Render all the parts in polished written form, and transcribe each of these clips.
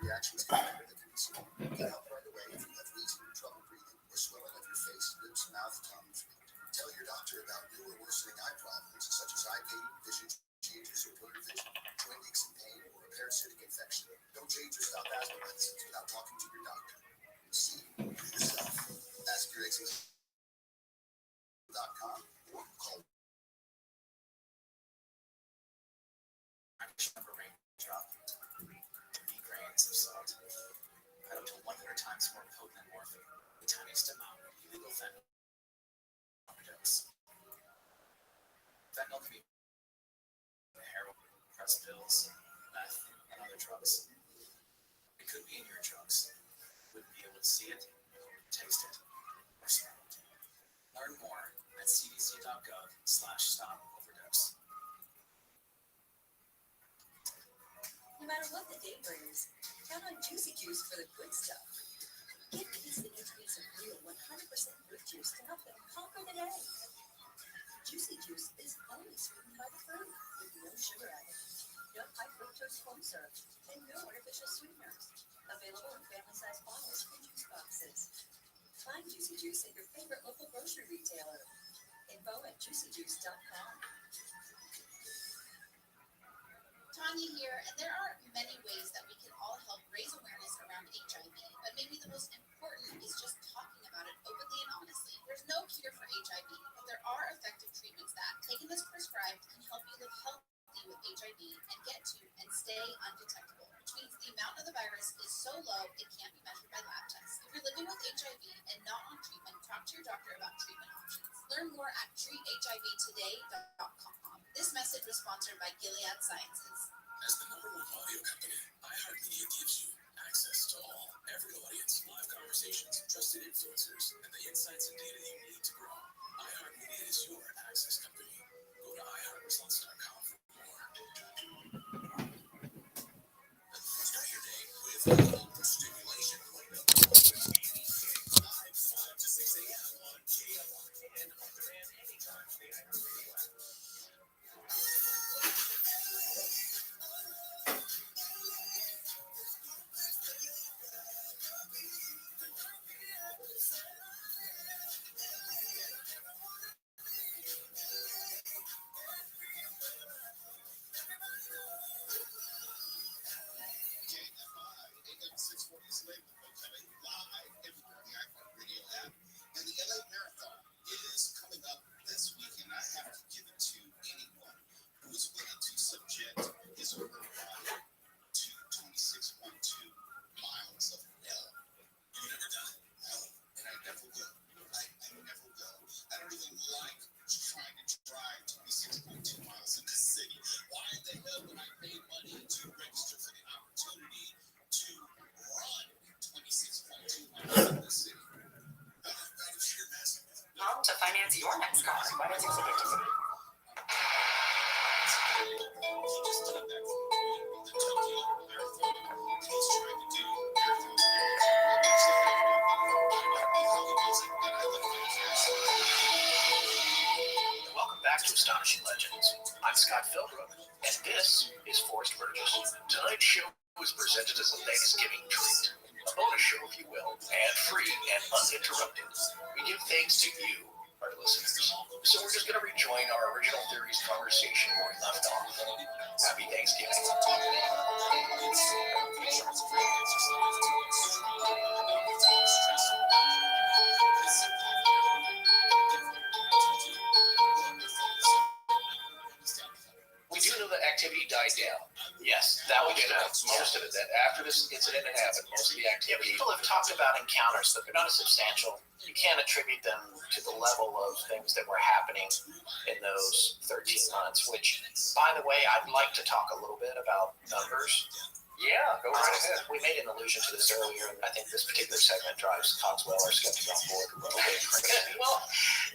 reactions can help right away if you have wheezing, trouble breathing, or swelling of your face, lips, mouth, tongue. Tell your doctor about new or worsening eye problems such as eye pain, vision changes, or blurred vision, joint aches and pain, or a parasitic infection. Don't change or stop asthma medicines without talking to your doctor. See for yourself. Ask your exit.com or call. For raindrop, 3 grains of salt, up to 100 times more potent than morphine, the tiniest amount of illegal fentanyl overdose. Fentanyl can be heroin, press pills, meth, and other drugs. It could be in your drugs. You wouldn't be able to see it, taste it, or smell it. Learn more at cdc.gov/stop-overdose. No matter what the day brings, count on Juicy Juice for the good stuff. Get kids the each piece of real 100% fruit juice to help them conquer the day. Juicy Juice is only sweetened by the fruit with no sugar added, no high fructose corn syrup, and no artificial sweeteners. Available in family-sized bottles and juice boxes. Find Juicy Juice at your favorite local grocery retailer. Info at juicyjuice.com. Tanya here, and there are many ways that we can all help raise awareness around HIV, but maybe the most important is just talking about it openly and honestly. There's no cure for HIV, but there are effective treatments that, taken as prescribed, can help you live healthy with HIV and get to and stay undetectable, which means the amount of the virus is so low it can't be measured by lab tests. If you're living with HIV and not on treatment, talk to your doctor about treatment options. Learn more at treathivtoday.com. This message was sponsored by Gilead Sciences. As the #1 audio company, iHeartMedia gives you access to all, every audience, live conversations, trusted influencers, and the insights and data you need to grow. iHeartMedia is your access company. Go to iHeartResults.com for more. Start your day with stimulation. 5 to 6 a.m. on KLR and on demand anytime on the iHeartRadio app. And the LA Marathon is coming up this weekend. I have to give it to anyone who is willing to subject his or her body to 26.2 miles of hell. You've never done it? No, and I never will. I never will. I don't even like trying to drive 26.2 miles in the city. Why in the hell would I pay money to register for the opportunity to run 26.2 miles in the city? How to finance your next car. Financing subject to city. Welcome back to Astonishing Legends. I'm Scott Philbrook, and this is Forrest Burgess. Tonight's show is presented as a Thanksgiving treat. A bonus show, if you will, and free and uninterrupted. We give thanks to you, our listeners. So we're just going to rejoin our original theories conversation where we left off. Happy Thanksgiving. We do know that activity died down. Yes, that we do know. Most of it. That after this incident had happened, most of the activity. People have talked about encounters, but they're not as substantial. You can't attribute them to the level of things that were happening in those 13 months, which, by the way, I'd like to talk a little bit about numbers. Yeah, go right ahead. We made an allusion to this earlier, and I think this particular segment drives Cogswell, our skeptic, on board a little bit crazy. Well,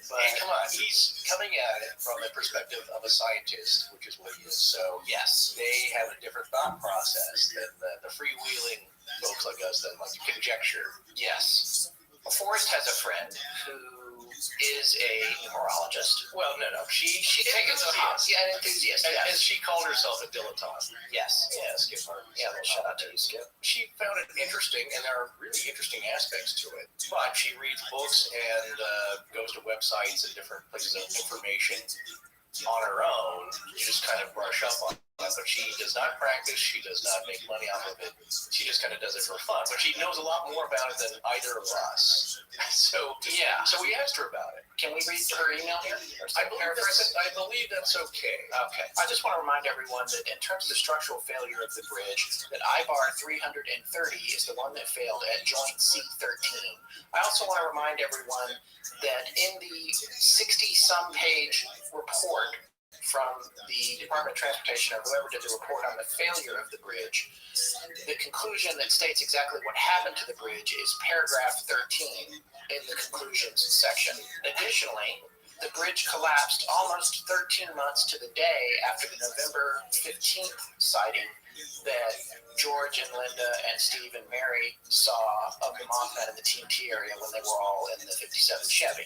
But hey, come on. He's coming at it from the perspective of a scientist, which is what he is. So, yes, they have a different thought process than the freewheeling folks like us that like to conjecture. yes. Forrest has a friend who is a numerologist. Well, no. She takes it to Yeah, an enthusiast. as Yes. she called herself a dilettante. Yes. Yeah, skip her. Yeah, well, shut not to you, Skip. She found it interesting, and there are really interesting aspects to it. But she reads books and goes to websites and different places of information on her own. You just kind of brush up on it. But she does not practice. She does not make money off of it. She just kind of does it for fun. But she knows a lot more about it than either of us. So we asked her about it. Can we read her email here? I believe that's okay. Okay. I just want to remind everyone that in terms of the structural failure of the bridge, that IBAR 330 is the one that failed at joint C13. I also want to remind everyone that in the 60-some page report from the Department of Transportation or whoever did the report on the failure of the bridge, the conclusion that states exactly what happened to the bridge is paragraph 13 in the conclusions section. Additionally, the bridge collapsed almost 13 months to the day after the November 15th sighting that George and Linda and Steve and Mary saw of the Mothman in the TNT area when they were all in the 57 Chevy,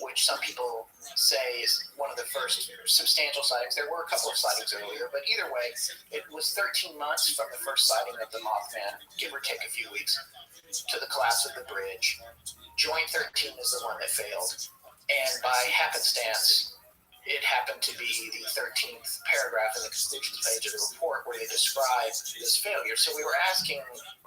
which some people say is one of the first substantial sightings. There were a couple of sightings earlier, but either way, it was 13 months from the first sighting of the Mothman, give or take a few weeks, to the collapse of the bridge. Joint 13 is the one that failed, and by happenstance, it happened to be the 13th paragraph in the conclusions page of the report where they describe this failure. So we were asking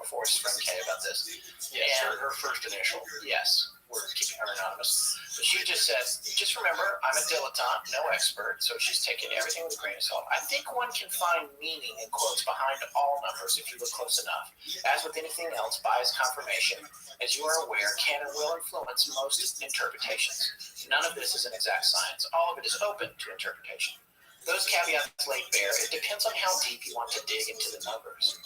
Forrest's friend Kay about this. Yes, her first initial. Yes, we're keeping her anonymous. But she just said, just remember, I'm a dilettante, no expert, so she's taking everything with a grain of salt. I think one can find meaning in quotes behind all numbers if you look close enough. As with anything else, bias confirmation, as you are aware, can and will influence most interpretations. None of this is an exact science. All of it is open to interpretation. Those caveats laid bare, it depends on how deep you want to dig into the numbers.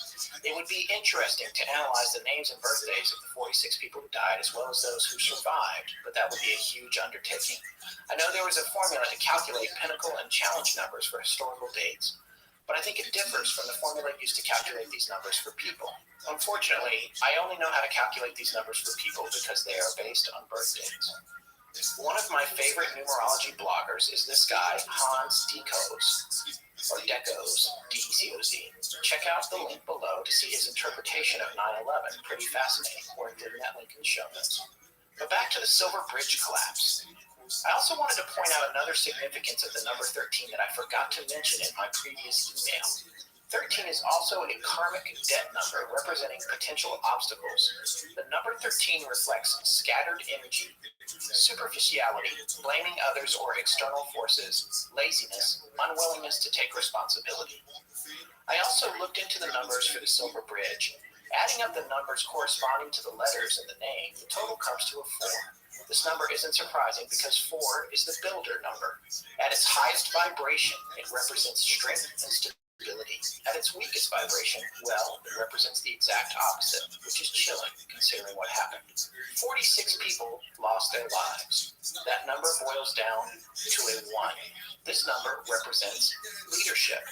It would be interesting to analyze the names and birthdays of the 46 people who died as well as those who survived, but that would be a huge undertaking. I know there was a formula to calculate pinnacle and challenge numbers for historical dates, but I think it differs from the formula used to calculate these numbers for people. Unfortunately, I only know how to calculate these numbers for people because they are based on birth dates. One of my favorite numerology bloggers is this guy, Hans Decos, or Decos, D-E-C-O-Z. Check out the link below to see his interpretation of 9/11. Pretty fascinating. We're including that link in the show notes. But back to the Silver Bridge collapse. I also wanted to point out another significance of the number 13 that I forgot to mention in my previous email. 13 is also a karmic debt number representing potential obstacles. The number 13 reflects scattered energy, superficiality, blaming others or external forces, laziness, unwillingness to take responsibility. I also looked into the numbers for the Silver Bridge. Adding up the numbers corresponding to the letters in the name, the total comes to a 4. This number isn't surprising because 4 is the builder number. At its highest vibration, it represents strength and stability. At its weakest vibration, well, it represents the exact opposite, which is chilling, considering what happened. 46 people lost their lives. That number boils down to a 1. This number represents leadership.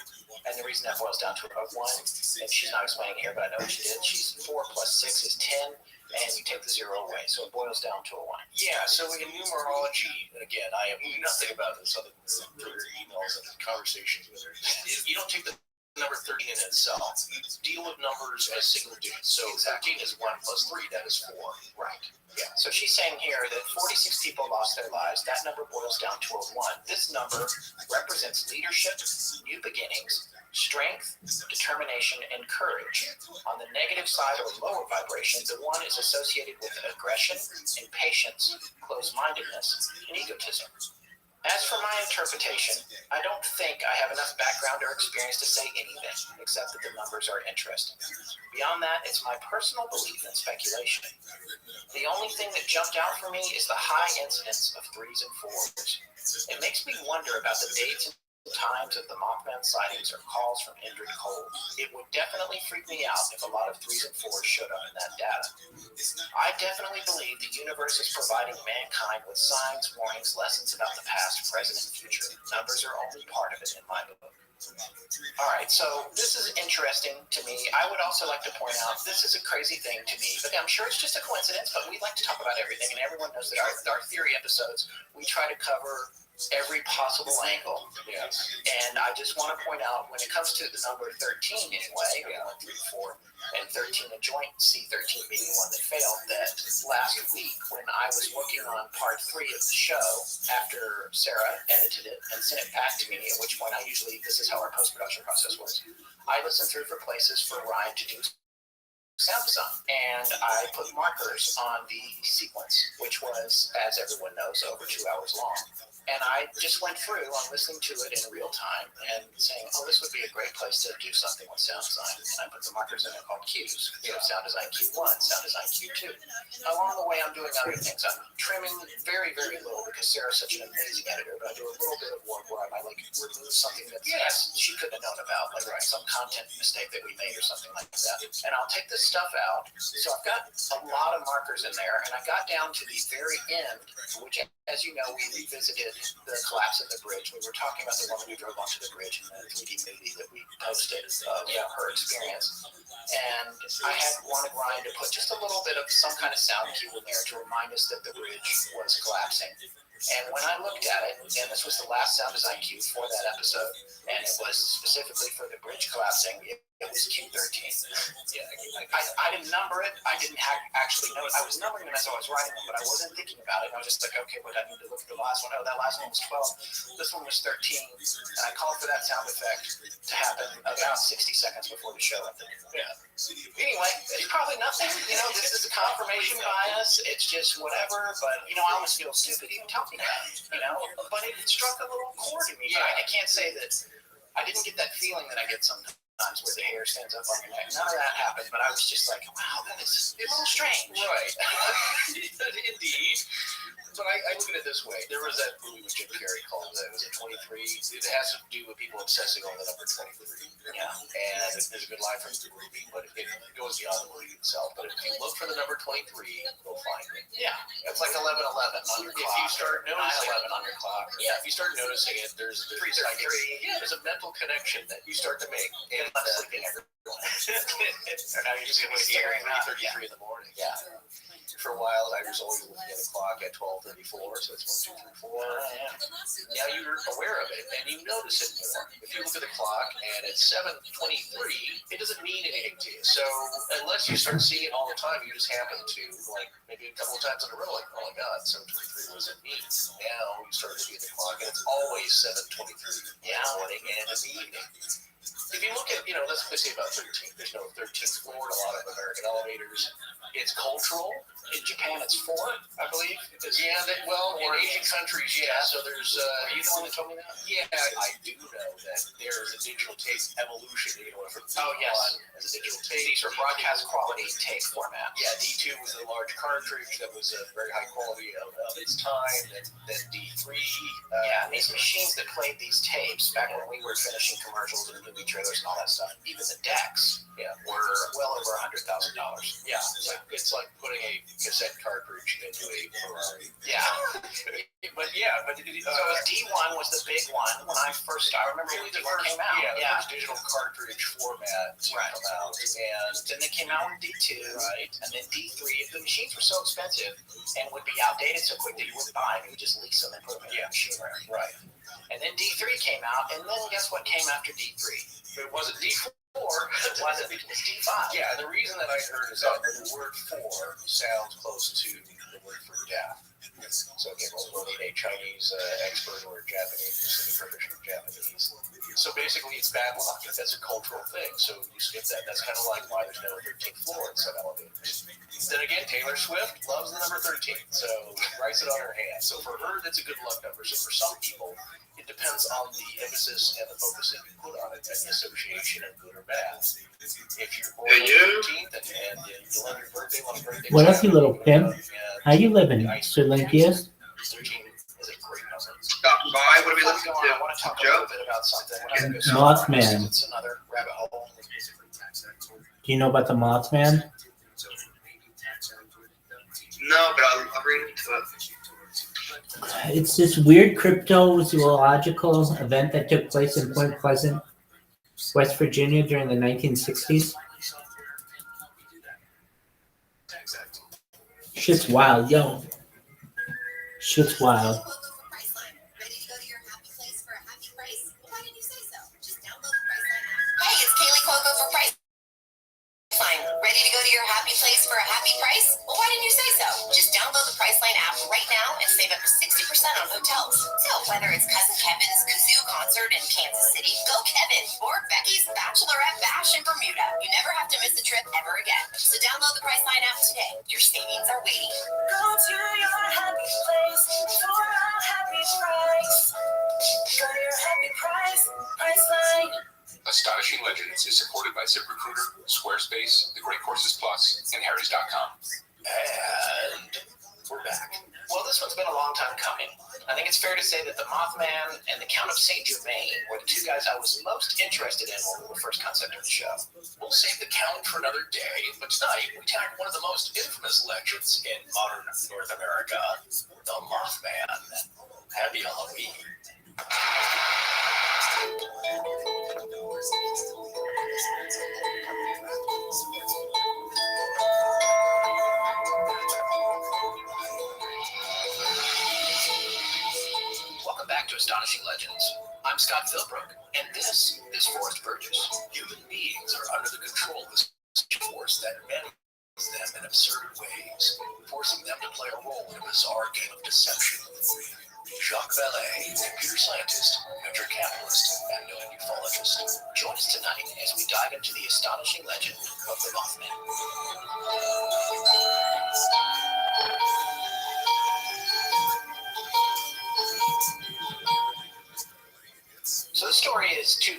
And the reason that boils down to a 1, and she's not explaining here, but I know what she did. She's 4 plus 6 is 10, and you take the 0 away. So it boils down to a 1. Yeah, so in numerology, and again, I have nothing about this other than through your emails and conversations with her. You don't take the number 13 in itself. You deal with numbers as single digits. So 13 is 1 plus 3, that is 4. Right. Yeah. So she's saying here that 46 people lost their lives. That number boils down to a 1. This number represents leadership, new beginnings, strength, determination, and courage. On the negative side or lower vibration, the 1 is associated with aggression, impatience, closed-mindedness, and egotism. As for my interpretation, I don't think I have enough background or experience to say anything, except that the numbers are interesting. Beyond that, it's my personal belief and speculation. The only thing that jumped out for me is the high incidence of 3s and 4s. It makes me wonder about the dates and times of the Mothman sightings or calls from Indrid Cold. It would definitely freak me out if a lot of 3s and 4s showed up in that data. I definitely believe the universe is providing mankind with signs, warnings, lessons about the past, present, and future. Numbers are only part of it in my book. All right, so this is interesting to me. I would also like to point out this is a crazy thing to me, but I'm sure it's just a coincidence, but we like to talk about everything, and everyone knows that our theory episodes, we try to cover every possible angle. Yes. And I just want to point out, when it comes to the number 13 anyway, 1, 3, 4, C13 being the one that failed, that last week when I was working on part 3 of the show, after Sarah edited it and sent it back to me, at which point this is how our post-production process works. I listen through for places for Ryan to do sound design, and I put markers on the sequence, which was, as everyone knows, over 2 hours long. And I just went through on listening to it in real time and saying, oh, this would be a great place to do something with sound design. And I put the markers in it called cues. You know, sound design Q1, sound design Q2. Along the way, I'm doing other things. I'm trimming very, very little because Sarah's such an amazing editor, but I do a little bit of work where I might remove something that she couldn't have known about, like some content mistake that we made or something like that. And I'll take this stuff out. So I've got a lot of markers in there, and I got down to the very end, which, as you know, we revisited the collapse of the bridge. We were talking about the woman who drove onto the bridge in the 3D movie that we posted of her experience. And I had wanted Ryan to put just a little bit of some kind of sound cue in there to remind us that the bridge was collapsing. And when I looked at it, and this was the last sound design cue for that episode, and it was specifically for the bridge collapsing, it was Q13. Yeah, I didn't number it. I didn't actually know it. I was numbering them as I was writing them, but I wasn't thinking about it. And I was just like, okay, but I need to look at the last one. Oh, that last one was 12. This one was 13. And I called for that sound effect to happen about 60 seconds before the show. Yeah. Anyway, it's probably nothing. You know, this is a confirmation bias. It's just whatever. But, you know, I almost feel stupid even talking about it, you know. But it struck a little chord in me. Yeah. I can't say that I didn't get that feeling that I get sometimes where the hair stands up on your neck. None of that happened, but I was just like, wow, that is a little strange. Right. Indeed. But I look at it this way. There was that movie with Jim Carrey called, was it 23? It has to do with people obsessing on the number 23. Yeah. And there's a good line from the movie, but it goes beyond the movie itself. But if you look for the number 23, you'll find it. Yeah. It's like 11:11 on your clock. If you start noticing 9:11 on your clock. Yeah. If you start noticing it, there's 333. Yeah. There's a mental connection that you start to make. And sleeping everyone. And now you're just going to be staring at 3:33 in the morning. Yeah. For a while, I was always looking at the clock at 12:34, so it's 1, 2, 3, 4. Now you're aware of it, and you notice it more. If you look at the clock and it's 7:23, it doesn't mean anything to you. So unless you start seeing it all the time, you just happen to, like, maybe a couple of times in a row, like, oh my God, 7:23 was it me? Now you start looking at the clock, and it's always 7:23 in the morning and in the evening. If you look at, you know, let's say about 13th, there's no 13th floor in a lot of American elevators. It's cultural. In Japan, it's 4, I believe. Yeah, in Asian countries, yeah. So there's, are you the one that told me that? Yeah, I do know that there's a digital tape evolution, you know, from D1 as a digital tape. These are broadcast quality tape format. Yeah, D2 was a large cartridge that was a very high quality of its time. Then D3. These machines that played these tapes back when we were finishing commercials and movie trailers and all that stuff, even the decks were well over $100,000. Yeah, it's like putting a cassette cartridge into a Ferrari. Yeah. but so D1 was the big one when I first started. I remember when D1 came out. Yeah, the first digital cartridge format to come out. And then they came out with D2. Right. And then D3. The machines were so expensive and would be outdated so quick that you wouldn't buy them. You would just lease them and put them in your machine room. Right. And then D3 came out, and then guess what came after D3? It wasn't D4. It wasn't. It was D5. Yeah, the reason that I heard is that the word 4 sounds close to the word for death. So again, we'll need a Chinese expert or a Japanese or semi-proficient Japanese. So basically, it's bad luck. That's a cultural thing. So you skip that. That's kind of like why there's no 13th floor in some elevators. Then again, Taylor Swift loves the number 13, so writes it on her hand. So for her, that's a good luck number. So for some people, it depends on the emphasis and the focus that you put on it and the association of good or bad. If you're born on the 13th and you love your birthday on a birthday. What up, you little pimp? How you living, Sir Linkius? 13 is a great number. Stopping by. What are we listening to? I want to talk a little bit about something. Mothman. It's another rabbit hole. Do you know about the Mothman? No, but I'll read into it. It's this weird cryptozoological event that took place in Point Pleasant, West Virginia during the 1960s. Shit's wild, yo. Shit's wild. Ready to go to your happy place for a happy price? Why didn't you say so? Just download the Priceline app. Hey, it's Kaylee Cuoco for Priceline. Ready to go to your your happy place for a happy price? Well, why didn't you say so? Just download the Priceline app right now and save up to 60% on hotels. So whether it's Cousin Kevin's kazoo concert in Kansas City, go Kevin, or Becky's bachelorette bash in Bermuda, you never have to miss a trip ever again. So download the Priceline app today. Your savings are waiting. Go to your happy place for a happy price. Go to your happy price, Priceline. Astonishing Legends is supported by ZipRecruiter, Squarespace, The Great Courses Plus, and Harrys.com. And we're back. Well, this one's been a long time coming. I think it's fair to say that the Mothman and the Count of St. Germain were the two guys I was most interested in when we were first concepting the show. We'll save the Count for another day, but tonight we tackle one of the most infamous legends in modern North America, the Mothman. Happy Halloween. Welcome back to Astonishing Legends. I'm Scott Philbrook, and this is Forrest Burgess. Human beings are under the control of this force that manages them in absurd ways, forcing them to play a role in a bizarre game of deception. Jacques Vallée, computer scientist, venture capitalist, and known ufologist. Join us tonight as we dive into the astonishing legend of the Mothman. So the story is two.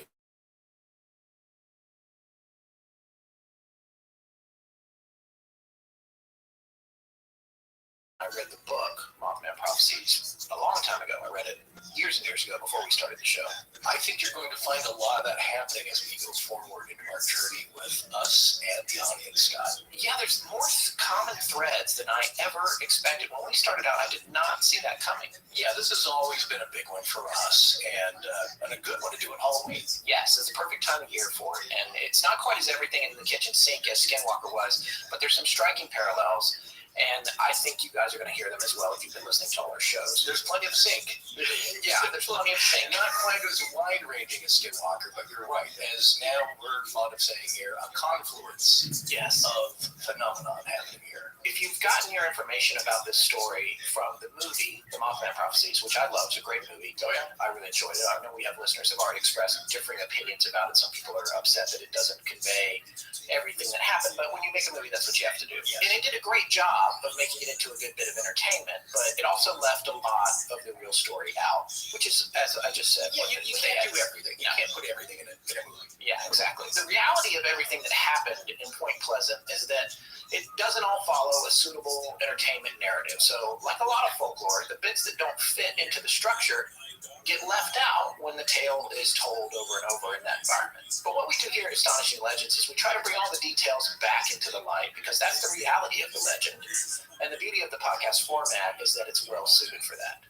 I read the book, Mothman Prophecies, a long time ago. I read it years and years ago before we started the show. I think you're going to find a lot of that happening as we go forward into our journey with us and the audience, Scott. Yeah, there's more common threads than I ever expected. When we started out, I did not see that coming. Yeah, this has always been a big one for us, and a good one to do at Halloween. Yes, it's a perfect time of year for it. And it's not quite as everything in the kitchen sink as Skinwalker was, but there's some striking parallels. And I think you guys are going to hear them as well if you've been listening to all our shows. There's plenty of sync. Yeah, there's plenty of sync. Not quite as wide-ranging as Skinwalker, but you're right. As now we're fond of saying here, a confluence of phenomenon happening here. If you've gotten your information about this story from the movie, The Mothman Prophecies, which I love, it's a great movie. Oh, yeah. I really enjoyed it. I know we have listeners who have already expressed differing opinions about it. Some people are upset that it doesn't convey everything that happened, but when you make a movie, that's what you have to do. Yes. And it did a great job of making it into a good bit of entertainment, but it also left a lot of the real story out, which is, as I just said, Yeah, you can't do everything. You can't put everything in a movie. Yeah, exactly. The reality of everything that happened in Point Pleasant is that it doesn't all follow a suitable entertainment narrative. So, like a lot of folklore, the bits that don't fit into the structure get left out when the tale is told over and over in that environment. But what we do here at Astonishing Legends is we try to bring all the details back into the light, because that's the reality of the legend. And the beauty of the podcast format is that it's well suited for that.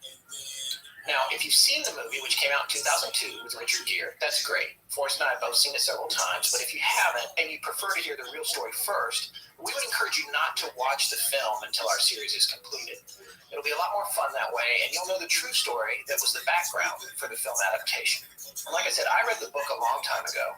Now, if you've seen the movie, which came out in 2002 with Richard Gere, that's great. Forrest and I have both seen it several times, but if you haven't and you prefer to hear the real story first, we would encourage you not to watch the film until our series is completed. It'll be a lot more fun that way, and you'll know the true story that was the background for the film adaptation. And like I said, I read the book a long time ago.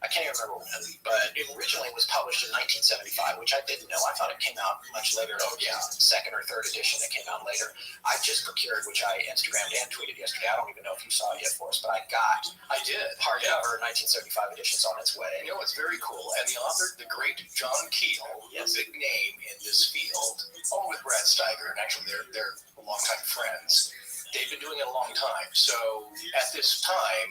I can't even remember when, but it originally was published in 1975, which I didn't know. I thought it came out much later. Oh, yeah, second or third edition that came out later. I just procured, which I Instagrammed and tweeted yesterday. I don't even know if you saw it yet, Forrest, but I did. Hardcover 1975 edition's on its way. You know, it's very cool. And the author, the great John Keel, Yes. a big name in this field, along with Brad Steiger, and actually they're longtime friends. They've been doing it a long time. So at this time,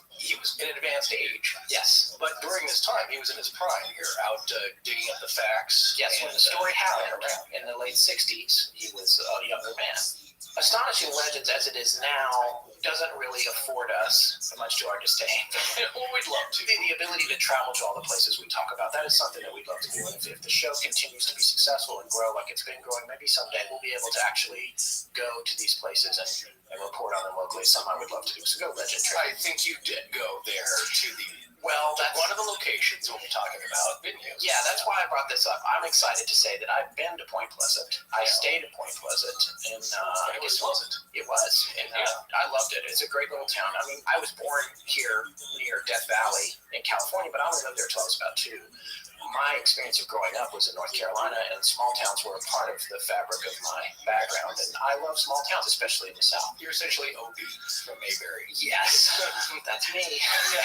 he was in an advanced age. Yes. But during this time, he was in his prime here, out digging up the facts. Yes, when the story happened in the late 60s, he was a younger man. Astonishing Legends, as it is now, doesn't really afford us, much to our disdain, Well, we'd love to. the ability to travel to all the places we talk about. That is something that we'd love to do. And if the show continues to be successful and grow like it's been growing, maybe someday we'll be able to actually go to these places and report on them locally. Something I would love to do. So go, Legend Trip. I think you did go there to That's one of the locations we'll be talking about, didn't you? Yeah, that's why I brought this up. I'm excited to say that I've been to Point Pleasant. I stayed at Point Pleasant, and It was pleasant. It was, and I loved it. It's a great little town. I mean, I was born here near Death Valley in California, but I only lived there until I was about 2. my experience of growing up was in North Carolina, and small towns were a part of the fabric of my background. And I love small towns, especially in the South. You're essentially Opie from Mayberry. Yes, that's me. Yeah.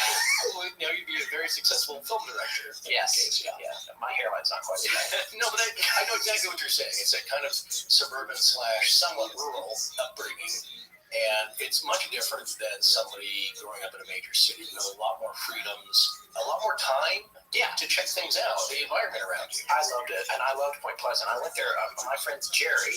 Well, now you'd be a very successful film director. Yes, Case, yeah. My hairline's not quite as bad. No, but I know exactly what you're saying. It's that kind of suburban / somewhat rural upbringing. And it's much different than somebody growing up in a major city. You have a lot more freedoms, a lot more time to check things out, the environment around you. I loved it, and I loved Point Pleasant. I went there. My friend Jerry,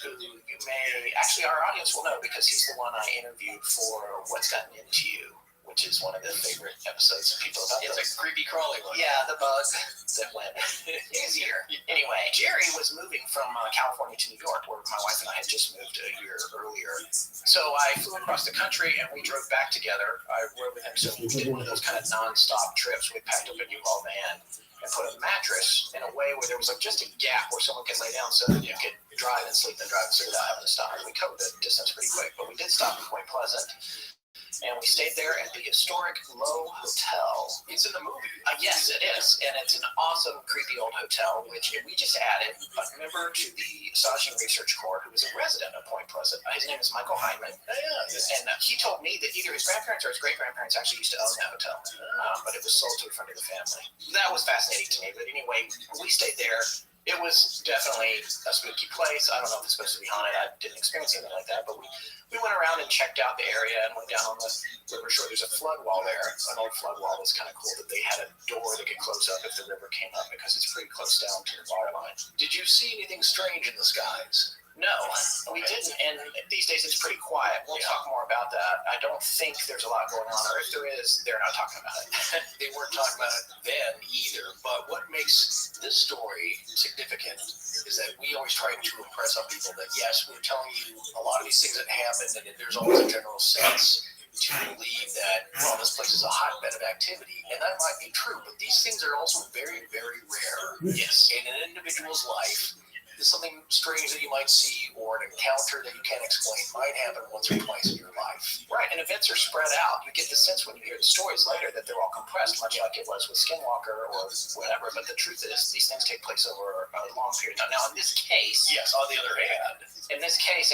who you may, actually our audience will know because he's the one I interviewed for What's Gotten Into You, which is one of the favorite episodes of people about It's a creepy crawly one. Yeah, the bug that went easier. Anyway, Jerry was moving from California to New York, where my wife and I had just moved a year earlier. So I flew across the country and we drove back together. I rode with him, so we did one of those kind of nonstop trips. We packed up a U-Haul van and put a mattress in a way where there was like just a gap where someone could lay down so that you could drive and sleep without having to stop. We covered the distance pretty quick, but we did stop in Point Pleasant. And we stayed there at the historic Low Hotel. It's in the movie. Yes, it is. And it's an awesome, creepy old hotel, which we just added a member to the Astonishing Research Corps who was a resident of Point Pleasant. His name is Michael Hyman. And he told me that either his grandparents or his great-grandparents actually used to own that hotel. But it was sold to a friend of the family. That was fascinating to me. But anyway, we stayed there. It was definitely a spooky place. I don't know if it's supposed to be haunted. I didn't experience anything like that. But we went around and checked out the area and went down on the river shore. There's a flood wall there. An old flood wall that's kind of cool that they had a door that could close up if the river came up because it's pretty close down to the water line. Did you see anything strange in the skies? No, we didn't. And these days it's pretty quiet. We'll talk more about that. I don't think there's a lot going on, or if there is, they're not talking about it. They weren't talking about it then either. But what makes this story significant is that we always try to impress on people that, yes, we're telling you a lot of these things that happen, and there's always a general sense to believe that, well, this place is a hotbed of activity. And that might be true, but these things are also very, very rare. Yes. In an individual's life, something strange that you might see or an encounter that you can't explain might happen once or twice in your life. Right, and events are spread out. You get the sense when you hear the stories later that they're all compressed, much like it was with Skinwalker or whatever. But the truth is, these things take place over a long period of time. Now, in this case, yes, on the other hand,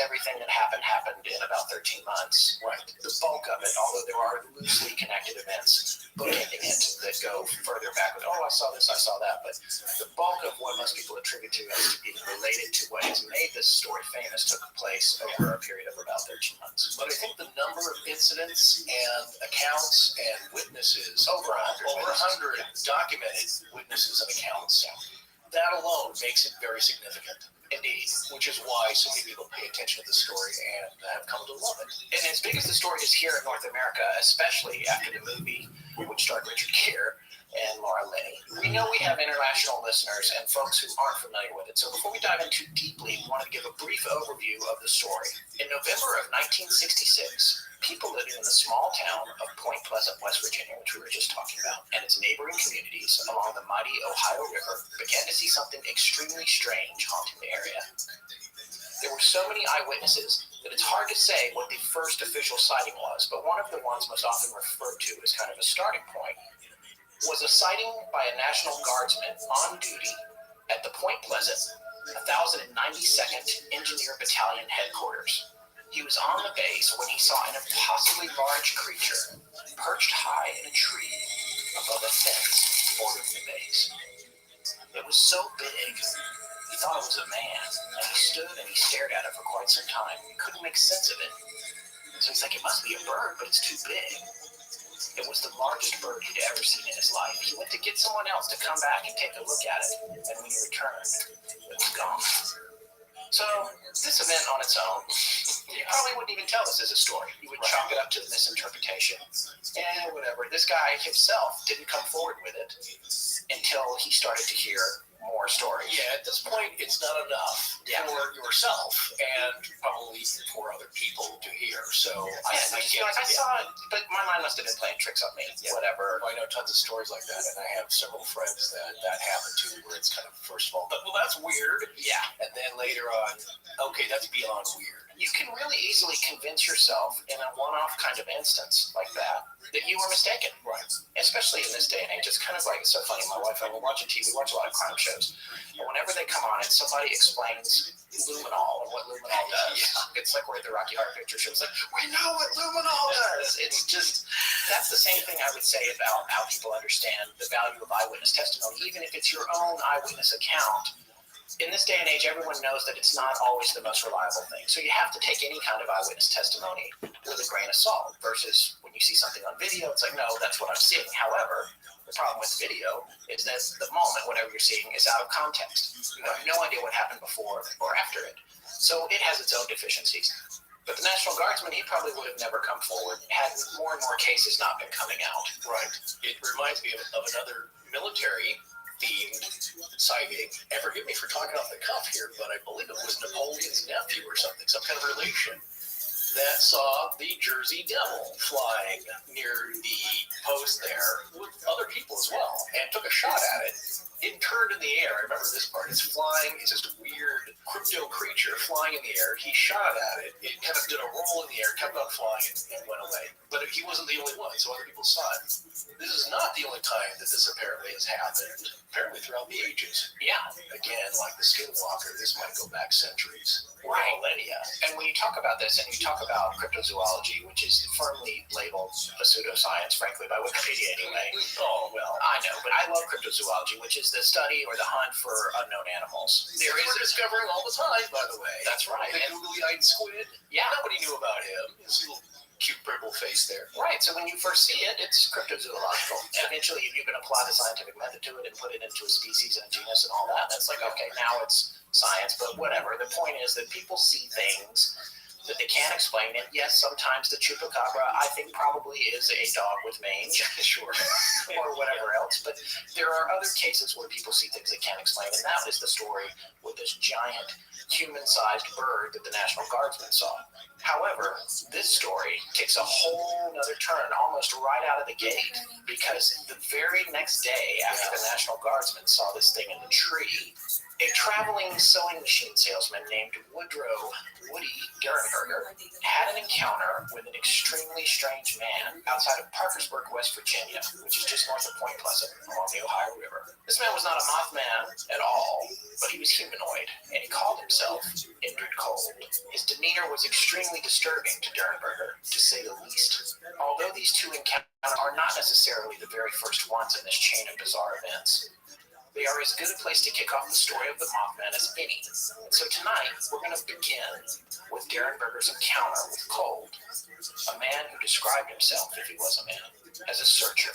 everything that happened in about 13 months. Right. The bulk of it, although there are loosely connected events bookending it that go further back with, I saw this, I saw that. But the bulk of what most people attribute to as to being related to what has made this story famous took place over a period of about 13 months. But I think the number of incidents and accounts and witnesses, over 100 documented witnesses and accounts, that alone makes it very significant. Indeed. Which is why so many people pay attention to the story and have come to love it. And as big as the story is here in North America, especially after the movie, which starred Richard Gere and Laura Linney, we know we have international listeners and folks who aren't familiar with it. So before we dive in too deeply, we wanted to give a brief overview of the story. In November of 1966, people living in the small town of Point Pleasant, West Virginia, which we were just talking about, and its neighboring communities along the mighty Ohio River began to see something extremely strange haunting the area. There were so many eyewitnesses that it's hard to say what the first official sighting was, but one of the ones most often referred to as kind of a starting point was a sighting by a National Guardsman on duty at the Point Pleasant 1092nd Engineer Battalion headquarters. He was on the base when he saw an impossibly large creature perched high in a tree above a fence bordering the base. It was so big, he thought it was a man, and he stood and he stared at it for quite some time. He couldn't make sense of it. So he's like, it must be a bird, but it's too big. It was the largest bird he'd ever seen in his life. He went to get someone else to come back and take a look at it, and when he returned, it was gone. So, this event on its own, you probably wouldn't even tell this as a story. You would chalk it up to the misinterpretation. And whatever. This guy himself didn't come forward with it until he started to hear more stories. Yeah, at this point, it's not enough for yourself and probably for other people to hear. So, I saw it, but my mind must have been playing tricks on me. Yeah. Whatever. I know tons of stories like that, and I have several friends that happened to, where it's kind of, first of all, well, that's weird. Yeah. And then later on, okay, that's beyond weird. you can really easily convince yourself in a one-off kind of instance like that you were mistaken. Right. Especially in this day and age, it's kind of like, it's so funny. My wife and I will watch TV. We watch a lot of crime shows, and whenever they come on and somebody explains luminol and what luminol does, it's like we're at the Rocky Horror Picture Show. It's like, we know what luminol does. It's just, that's the same thing I would say about how people understand the value of eyewitness testimony, even if it's your own eyewitness account. In this day and age, everyone knows that it's not always the most reliable thing. So you have to take any kind of eyewitness testimony with a grain of salt versus when you see something on video, it's like, no, that's what I'm seeing. However, the problem with video is that the moment, whatever you're seeing, is out of context. You have no idea what happened before or after it. So it has its own deficiencies. But the National Guardsman, he probably would have never come forward had more and more cases not been coming out. Right. It reminds me of another military themed sighting. And forgive me for talking off the cuff here, but I believe it was Napoleon's nephew or something, some kind of relation, that saw the Jersey Devil flying near the post there with other people as well, and took a shot at it. It turned in the air. I remember this part. It's flying. It's this weird crypto creature flying in the air. He shot at it. It kind of did a roll in the air, kept on flying, and went away. But he wasn't the only one, so other people saw it. This is not the only time that this apparently has happened. Apparently throughout the ages. Yeah. Again, like the Skinwalker, this might go back centuries. Right. Millennia. And when you talk about this, and you talk about cryptozoology, which is firmly labeled a pseudoscience, frankly, by Wikipedia anyway. Oh, well. I know, but I love cryptozoology, which is the study or the hunt for unknown animals. There is discovering all the time, by the way. That's right. The googly-eyed squid. Yeah. Nobody knew about him. His little cute purple face there. Right, so when you first see it, it's cryptozoological. And eventually, you can apply the scientific method to it and put it into a species and a genus and all that. That's like, okay, now it's science, but whatever. The point is that people see things that they can't explain. And yes, sometimes the chupacabra, I think, probably is a dog with mange, sure, or whatever else. But there are other cases where people see things they can't explain, and that is the story with this giant human-sized bird that the National Guardsman saw. However, this story takes a whole nother turn almost right out of the gate, because the very next day after the National Guardsman saw this thing in the tree, a traveling sewing machine salesman named Woody Durenberger had an encounter with an extremely strange man outside of Parkersburg, West Virginia, which is just north of Point Pleasant along the Ohio River. This man was not a Mothman at all, but he was humanoid, and he called himself Indrid Cold. His demeanor was extremely disturbing to Durenberger, to say the least. Although these two encounters are not necessarily the very first ones in this chain of bizarre events, they are as good a place to kick off the story of the Mothman as any. And so tonight, we're going to begin with Durenberger's encounter with Cold, a man who described himself, if he was a man, as a searcher.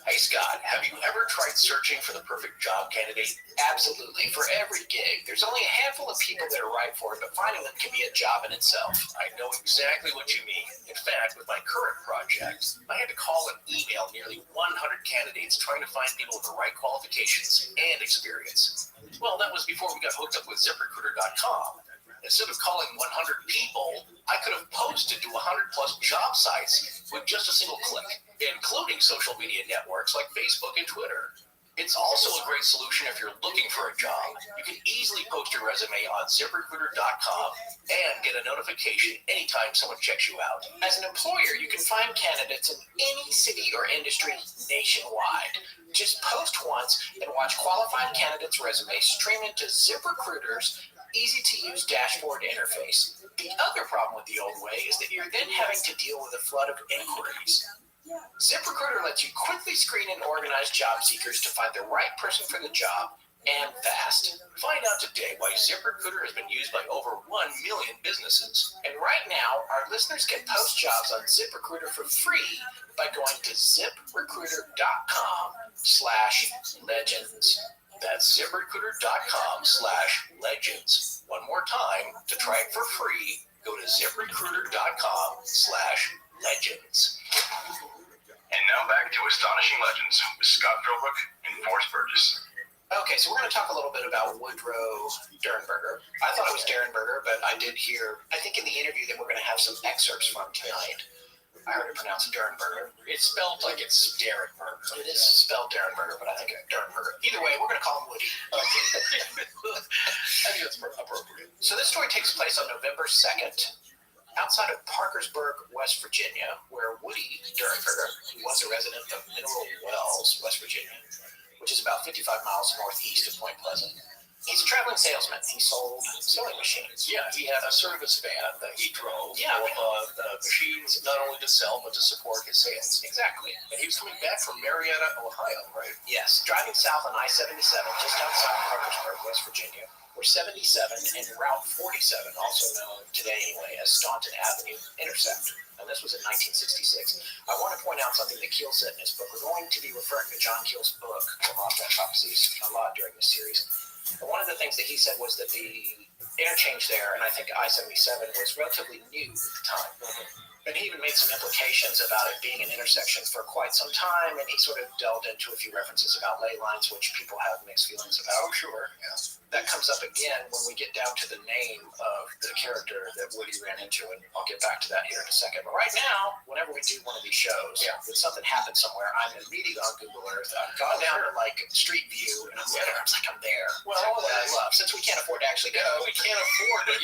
Hey, Scott, have you ever tried searching for the perfect job candidate? Absolutely. For every gig, there's only a handful of people that are right for it, but finding them can be a job in itself. I know exactly what you mean. In fact, with my current project, I had to call and email nearly 100 candidates trying to find people with the right qualifications and experience. Well, that was before we got hooked up with ZipRecruiter.com. Instead of calling 100 people, I could have posted to 100 plus job sites with just a single click, including social media networks like Facebook and Twitter. It's also a great solution if you're looking for a job. You can easily post your resume on ZipRecruiter.com and get a notification anytime someone checks you out. As an employer, you can find candidates in any city or industry nationwide. Just post once and watch qualified candidates' resumes stream into ZipRecruiter's easy-to-use dashboard interface. The other problem with the old way is that you're then having to deal with a flood of inquiries. ZipRecruiter lets you quickly screen and organize job seekers to find the right person for the job, and fast. Find out today why ZipRecruiter has been used by over 1 million businesses. And right now, our listeners can post jobs on ZipRecruiter for free by going to ZipRecruiter.com/legends. That's ZipRecruiter.com/legends. One more time, to try it for free, go to ZipRecruiter.com/legends. And now back to Astonishing Legends with Scott Philbrook and Forrest Burgess. Okay, so we're going to talk a little bit about Woodrow Durenberger. I thought it was Durenberger, but I did hear, I think in the interview that we're going to have some excerpts from tonight, I heard it pronounced Dernberger. It's spelled like it's Derenberg. It is spelled Derenberger, but I think it's Dernberger. Either way, we're going to call him Woody. Okay. I think that's appropriate. So this story takes place on November 2nd, outside of Parkersburg, West Virginia, where Woody Derenberger, who was a resident of Mineral Wells, West Virginia, which is about 55 miles northeast of Point Pleasant. He's a traveling salesman. He sold sewing machines. Yeah, he had a service van that he drove. Yeah. Machines not only to sell, but to support his sales. Exactly. And he was coming back from Marietta, Ohio, right? Yes, driving south on I-77 just outside Parkersburg, West Virginia, where 77 and Route 47, also known today anyway as Staunton Avenue, intersect. And this was in 1966. I want to point out something that Keel said in his book. We're going to be referring to John Keel's book, The Rothschild Prophecies, a lot during this series. And one of the things that he said was that the interchange there, and I think I-77, was relatively new at the time. And he even made some implications about it being an intersection for quite some time, and he sort of delved into a few references about ley lines, which people have mixed feelings about. Oh, sure. Yes. That comes up again when we get down to the name of the character that Woody ran into, and I'll get back to that here in a second. But right now, whenever we do one of these shows, if something happens somewhere, I'm immediately on Google Earth. I've gone down to like Street View, and I'm there. It's like I'm there. Well, exactly what I love. Since we can't afford to actually go, we can't afford it.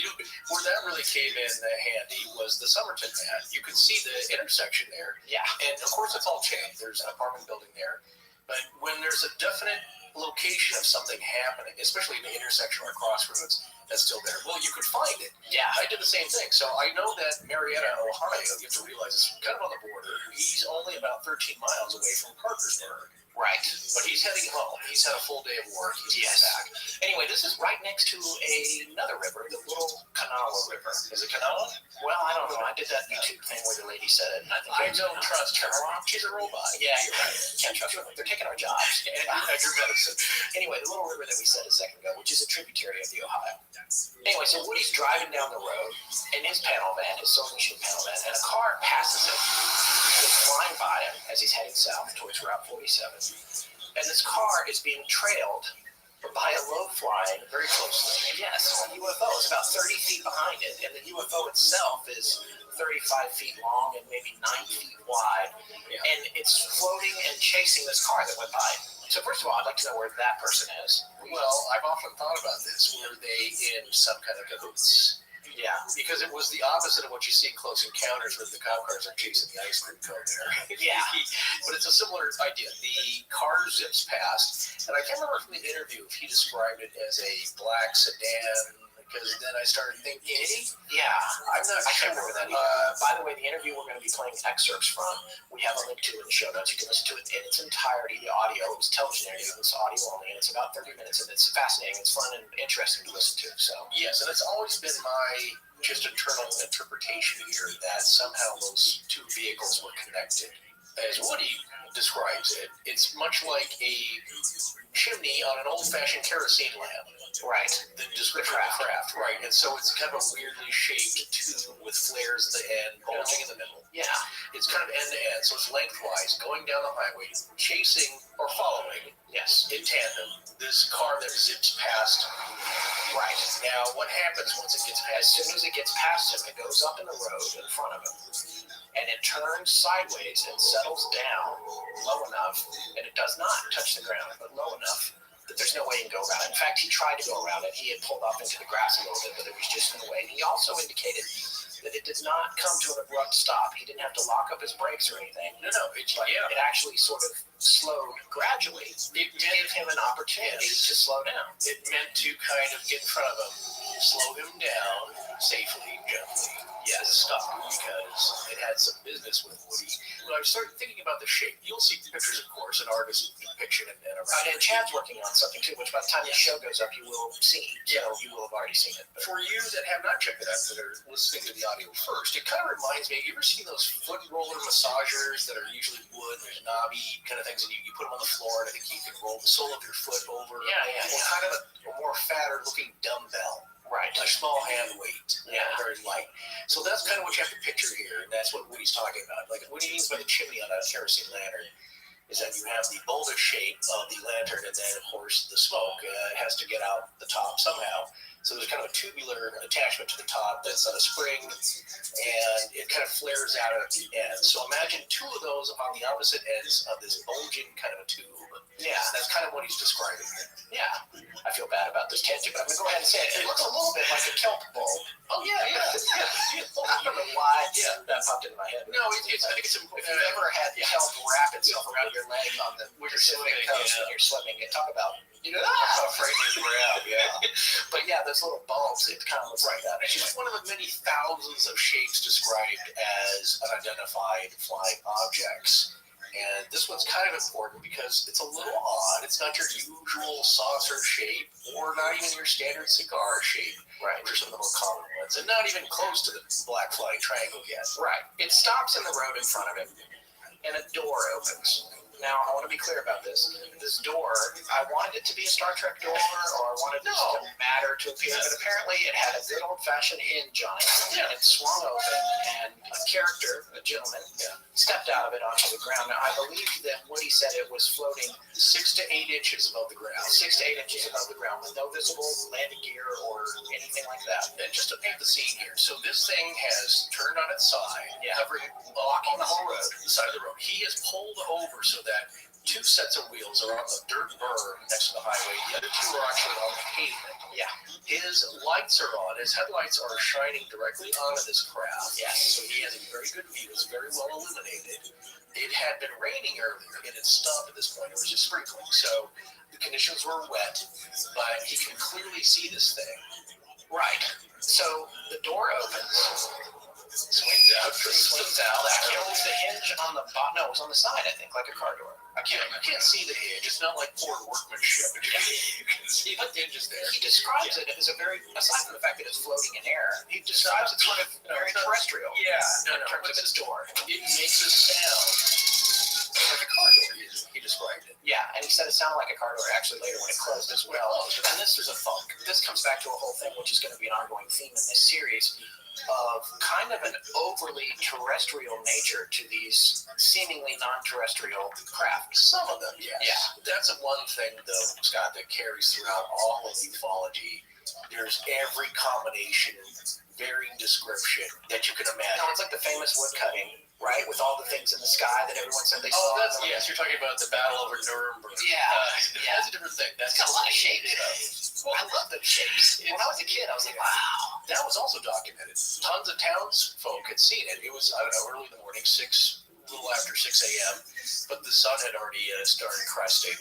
Where that really came in handy was the Somerton man. You could see the intersection there. Yeah. And of course, it's all chain. There's an apartment building there. But when there's a definite location of something happening, especially in the intersection or crossroads, that's still there. Well, you could find it. Yeah. I did the same thing. So I know that Marietta, Ohio, you have to realize it's kind of on the border. He's only about 13 miles away from Parkersburg. Right. But he's heading home. He's had a full day of work. He's back. Anyway, this is right next to another river, the Little Kanawha River. Is it Kanawha? Well, I don't know. I did that YouTube thing where the lady said it, and I think I don't trust her. She's a robot. Yeah, you're right. You can't trust her. They're taking our jobs. And your medicine. Anyway, the little river that we said a second ago, which is a tributary of the Ohio. Anyway, so Woody's driving down the road in his panel van, his sewing machine panel van, and a car passes him, goes flying by him as he's heading south towards Route 47. And this car is being trailed by a low flying, very closely, a UFO. It's about 30 feet behind it, and the UFO itself is 35 feet long and maybe 9 feet wide, and it's floating and chasing this car that went by. So first of all, I'd like to know where that person is. Well, I've often thought about this. Were they in some kind of cahoots? Yeah. Because it was the opposite of what you see in Close Encounters, where the cop cars are chasing the ice cream cone there. Yeah. But it's a similar idea. The car zips past, and I can't remember from the interview if he described it as a black sedan, because then I started thinking, did he? Yeah. I'm not I sure. can't remember that by the way, the interview we're going to be playing excerpts from, we have a link to in the show notes. You can listen to it in its entirety, the audio. It was television interview, it's audio only, and it's about 30 minutes, and it's fascinating. It's fun and interesting to listen to. So Yes, and it's always been my just internal interpretation here that somehow those two vehicles were connected. As Woody describes it, it's much like a chimney on an old-fashioned kerosene lamp. right. The description of the craft, right. And so it's kind of a weirdly shaped tube with flares at the end, bulging in the middle. Yeah. It's kind of end-to-end, so it's lengthwise, going down the highway, chasing or following, in tandem, this car that zips past. Right. Now, what happens once it gets As past soon as it gets past him, it goes up in the road in front of him, and it turns sideways and settles down low enough, and it does not touch the ground, but low enough that there's no way he can go around it. In fact, he tried to go around it. He had pulled off into the grass a little bit, but it was just in the way. He also indicated that it did not come to an abrupt stop. He didn't have to lock up his brakes or anything. No, it's It actually sort of slowed gradually to give him an opportunity to slow down. It meant to kind of get in front of him, slow him down safely, gently. Yes, stop, because it had some business with Woody. When I started thinking about the shape, you'll see pictures, of course, an artist depiction and Right, around. and Chad's working on something too, which by the time the show goes up, you will have seen. Yeah. So you will have already seen it. But For you that have not checked it out, that are listening to the audio first, it kind of reminds me, you ever seen those foot roller massagers that are usually wood, and there's knobby kind of things, and you put them on the floor, and I think you can roll the sole of your foot over. Yeah. Well, kind of a more fatter looking dumbbell. Right. A small hand weight. Yeah. Very light. So that's kind of what you have to picture here, and that's what Woody's talking about. Like what he means by the chimney on a kerosene lantern is that you have the bulbous shape of the lantern, and then, of course, the smoke has to get out the top somehow. So there's kind of a tubular attachment to the top that's on a spring, and it kind of flares out at the end. So imagine two of those on the opposite ends of this bulging kind of a tube. Yeah, that's kind of what he's describing there. Yeah, I feel bad about this tangent, but I'm going to go ahead and say it. It looks a little bit like a kelp bulb. Oh, yeah. I don't know why that popped into my head. No, I think it's important. If you've ever had kelp wrap itself around your leg on the Pacific coast when you're swimming, and talk about afraid to grab, But yeah, those little bulbs, it kind of looks like that. It's just one of the many thousands of shapes described as unidentified flying objects. And this one's kind of important because it's a little odd. It's not your usual saucer shape or not even your standard cigar shape, right? Which are some of the more common ones. And not even close to the black flying triangle yet. Right. It stops in the road in front of it, and a door opens. Now, I want to be clear about this. This door, I wanted it to be a Star Trek door, or I wanted this to matter to appear, but apparently it had a good old-fashioned hinge on it, and it swung open, and a character, a gentleman, stepped out of it onto the ground. Now, I believe that Woody said it was floating 6 to 8 inches above the ground, 6 to 8 inches above the ground, with no visible landing gear or anything like that. And just to paint the scene here, so this thing has turned on its side, blocking the whole road, the side of the road. He has pulled over so that 2 sets of wheels are on the dirt berm next to the highway. The other 2 are actually on the pavement. Yeah. His lights are on. His headlights are shining directly onto this craft. Yes. So he has a very good view. It's very well illuminated. It had been raining earlier, and it stopped at this point. It was just sprinkling. So the conditions were wet, but he can clearly see this thing. Right. So the door opens. Swings out. Actually, it was the hinge on the bottom. No, it was on the side, I think, like a car door. You can't see the hinge. It's not like poor workmanship. You can see the hinge is there. He describes it as a very, aside from the fact that it's floating in air, he describes it sort of very terrestrial. Yeah. In terms of its door. It makes a sound like a car door. He described it. Yeah, and he said it sounded like a car door actually later when it closed as well. And this is a funk. This comes back to a whole thing, which is going to be an ongoing theme in this series, of kind of an overly terrestrial nature to these seemingly non-terrestrial craft. Some of them, yes. Yeah. That's one thing, though, Scott, that carries throughout all of ufology. There's every combination, varying description that you can imagine. No, it's like the famous wood cutting, right? With all the things in the sky that everyone said they saw. Oh, that's, yes, you're talking about the battle over Nuremberg. Yeah. That's a different thing. That's got a lot of shapes. Well, I love those shapes. When I was a kid, I was like, wow. That was also documented. Tons of townsfolk had seen it. It was, I don't know, early in the morning, a little after 6 a.m., but the sun had already started cresting.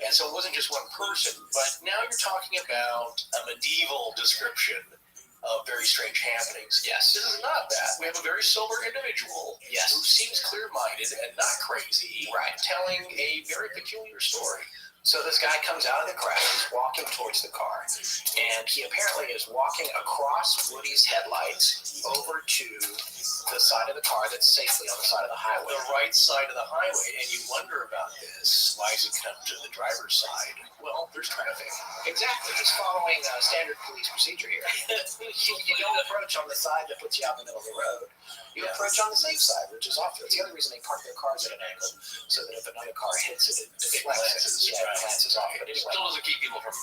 And so it wasn't just one person, but now you're talking about a medieval description of very strange happenings. Yes. This is not that. We have a very sober individual who seems clear-minded and not crazy, telling a very peculiar story. So this guy comes out of the craft, he's walking towards the car, and he apparently is walking across Woody's headlights over to the side of the car that's safely on the side of the highway. The right side of the highway, and you wonder about this. Why does he come to the driver's side? Well, there's traffic. Exactly, just following standard police procedure here. You don't approach on the side that puts you out in the middle of the road. You approach on the safe side, which is off. It's the other reason they park their cars at an angle, so that if another car hits it, it deflects it. It glances off. But anyway, still doesn't keep people from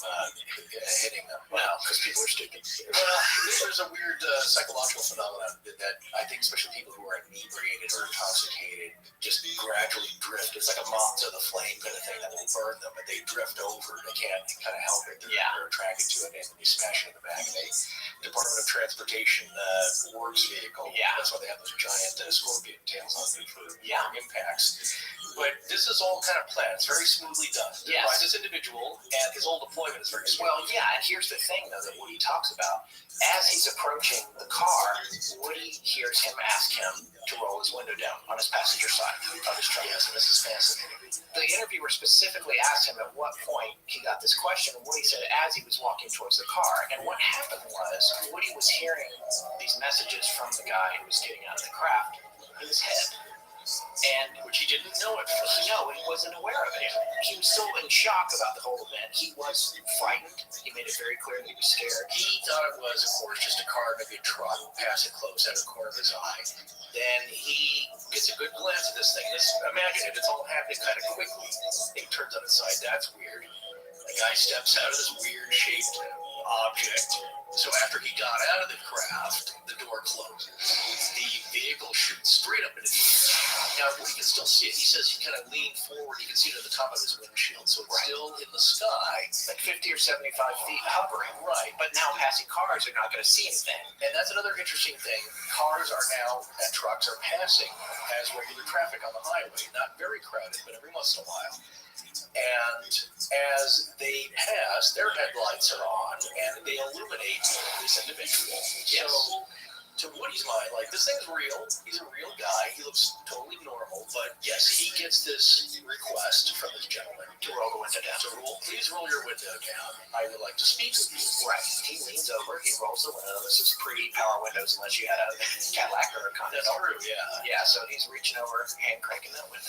hitting them. No, because people are stupid. Well, there's a weird psychological phenomenon that I think especially people who are inebriated or intoxicated just gradually drift. It's like a moth to the flame kind of thing that will burn them, but they drift over. They can't kind of help it. They're attracted to it, and they smash it in the back of a Department of Transportation works vehicle. Yeah. That's why they have those giant scorpion tails on them for impacts. But this is all kind of planned. It's very smoothly done. Yes. By this individual, and his whole deployment is very smooth. Well, yeah, and here's the thing, though, that Woody talks about. As he's approaching the car, Woody hears him ask him to roll his window down on his passenger side of his truck. Yes, and this is fascinating. The interviewer specifically asked him at what point he got this question, and Woody said as he was walking towards the car. And what happened was Woody was hearing these messages from the guy who was getting out of the craft in his head. And which he didn't know at first. No, he wasn't aware of it. He was so in shock about the whole event. He was frightened. He made it very clear that he was scared. He thought it was, of course, just a car, maybe a truck, passing close out of the corner of his eye. Then he gets a good glance at this thing. Imagine it, it's all happening kind of quickly. He turns on its side. That's weird. The guy steps out of this weird-shaped object. So after he got out of the craft, the door closes. The vehicle shoots straight up into the air. Now, we can still see it. He says he kind of leaned forward. You can see it at the top of his windshield. So it's still in the sky. Like 50 or 75 feet hovering. Right. But now passing cars are not going to see anything. And that's another interesting thing. Cars are now, and trucks are passing as regular traffic on the highway. Not very crowded, but every once in a while. And as they pass, their headlights are on, and they illuminate this individual. Yes. So, to Woody's mind, like, this thing's real. He's a real guy. He looks totally normal. But, yes, he gets this request from this gentleman To roll the window down. please roll your window down. I would like to speak with you. Right. He leans over. He rolls the window. This is pre-power windows unless you had a Cadillac or a Honda. That's true, yeah. Yeah, so he's reaching over, hand cranking that window.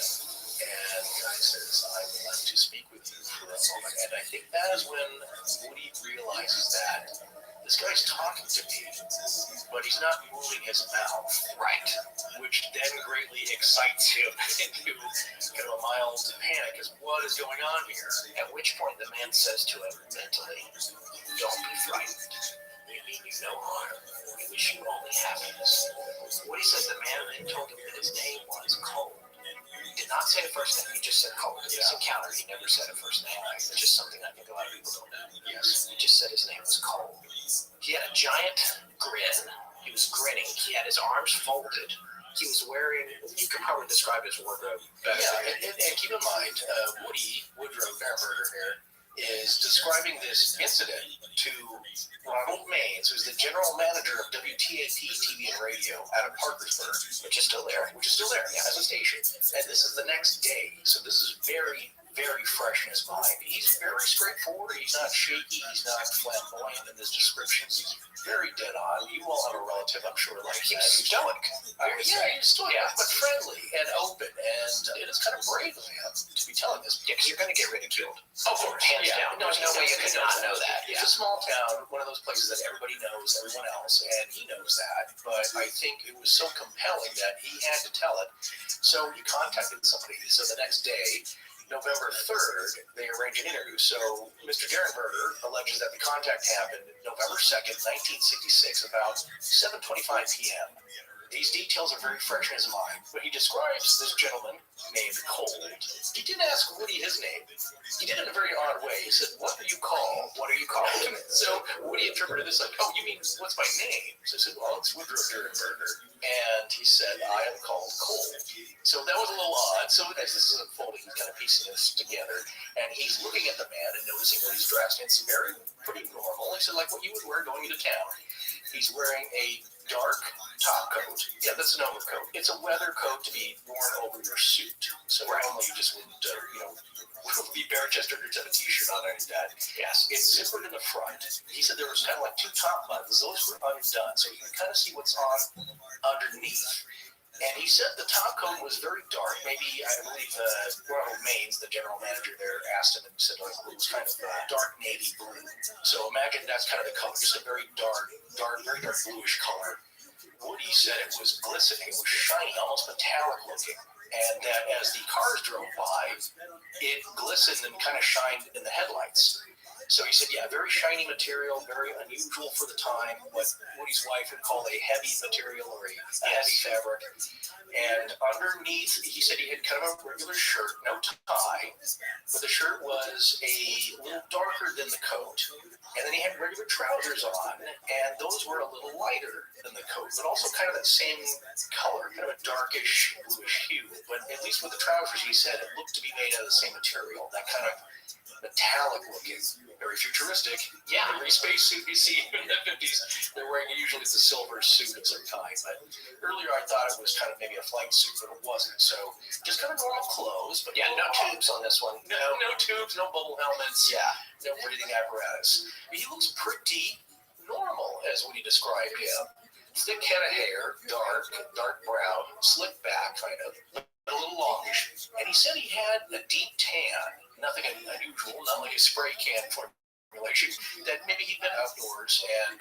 And the guy says, I would like to speak with you for a moment. And I think that is when Woody realizes that this guy's talking to me, but he's not moving his mouth. Right. Which then greatly excites him into kind of a mild panic as what is going on here? At which point the man says to him mentally, don't be frightened. We mean you no harm. We wish you only happiness. Woody says the man then told him that his name was Cole. He did not say the first name, he just said Cole. In this encounter, he never said a first name. It's just something I think a lot of people don't know. Yes. He just said his name was Cole. He had a giant grin. He was grinning. He had his arms folded. He was wearing, you can probably describe his wardrobe better. Yeah, and keep in mind, Woody Woodrow Bearberger here is describing this incident to Ronald Maines, who's the general manager of WTAP TV and radio out of Parkersburg, Which is still there. as a station. And this is the next day, so this is very, very fresh in his mind. He's very straightforward. He's not shaky. He's not flamboyant in his descriptions. He's very dead on. You all have a relative, I'm sure, like He that. was stoic. He's stoic, Yeah. but friendly and open. And it is kind of brave of him to be telling this. Yeah, because you're going to get ridiculed. Of course, Hands down. There's no way you could not know that. It's a small town, one of those places that everybody knows everyone else, and he knows that. But I think it was so compelling that he had to tell it. So he contacted somebody. So the next day, November 3rd, they arranged an interview. So Mr. Derenberger alleges that the contact happened November 2nd, 1966, about 7:25 p.m. These details are very fresh in his mind, but he describes this gentleman named Cole. He didn't ask Woody his name. He did it in a very odd way. He said, what are you called? What are you called? So Woody interpreted this like, oh, you mean, what's my name? So I said, well, it's Woodrow Derenberger. And he said, I am called Cole. So that was a little odd. So as this is unfolding, he's kind of piecing this together. And he's looking at the man and noticing what he's dressed in. It's pretty normal. He said, like what you would wear going into town. He's wearing a dark top coat. Yeah, that's an overcoat. It's a weather coat to be worn over your suit. So normally you just wouldn't, be bare-chested or have a t-shirt on underneath that. Yes. It's zippered in the front. He said there was kind of like two top buttons. Those were undone, so you can kind of see what's on underneath. And he said the top coat was very dark. Maybe, I believe, Ronald Maines, the general manager there, asked him and said like, it was kind of dark navy blue. So imagine that's kind of the color, just a very dark, very dark bluish color. Woody said it was glistening, it was shiny, almost metallic looking. And that as the cars drove by, it glistened and kind of shined in the headlights. So he said, yeah, very shiny material, very unusual for the time, what Woody's wife would call a heavy material or a heavy fabric. And underneath, he said he had kind of a regular shirt, no tie, but the shirt was a little darker than the coat. And then he had regular trousers on, and those were a little lighter than the coat, but also kind of that same color, kind of a darkish, bluish hue. But at least with the trousers, he said it looked to be made out of the same material, that kind of metallic looking, very futuristic. Yeah, every space suit you see in the 50s, they're wearing usually it's a silver suit of some kind. But earlier I thought it was kind of maybe a flight suit, but it wasn't. So just kind of normal clothes, but Yeah, no tubes on this one. no tubes, no bubble helmets, Yeah. no breathing apparatus. He looks pretty normal, as Woody described him. thick head of hair, dark brown, slicked back, kind of, but a little longish. And he said he had a deep tan, nothing unusual, not like a spray can formulation, that maybe he'd been outdoors and,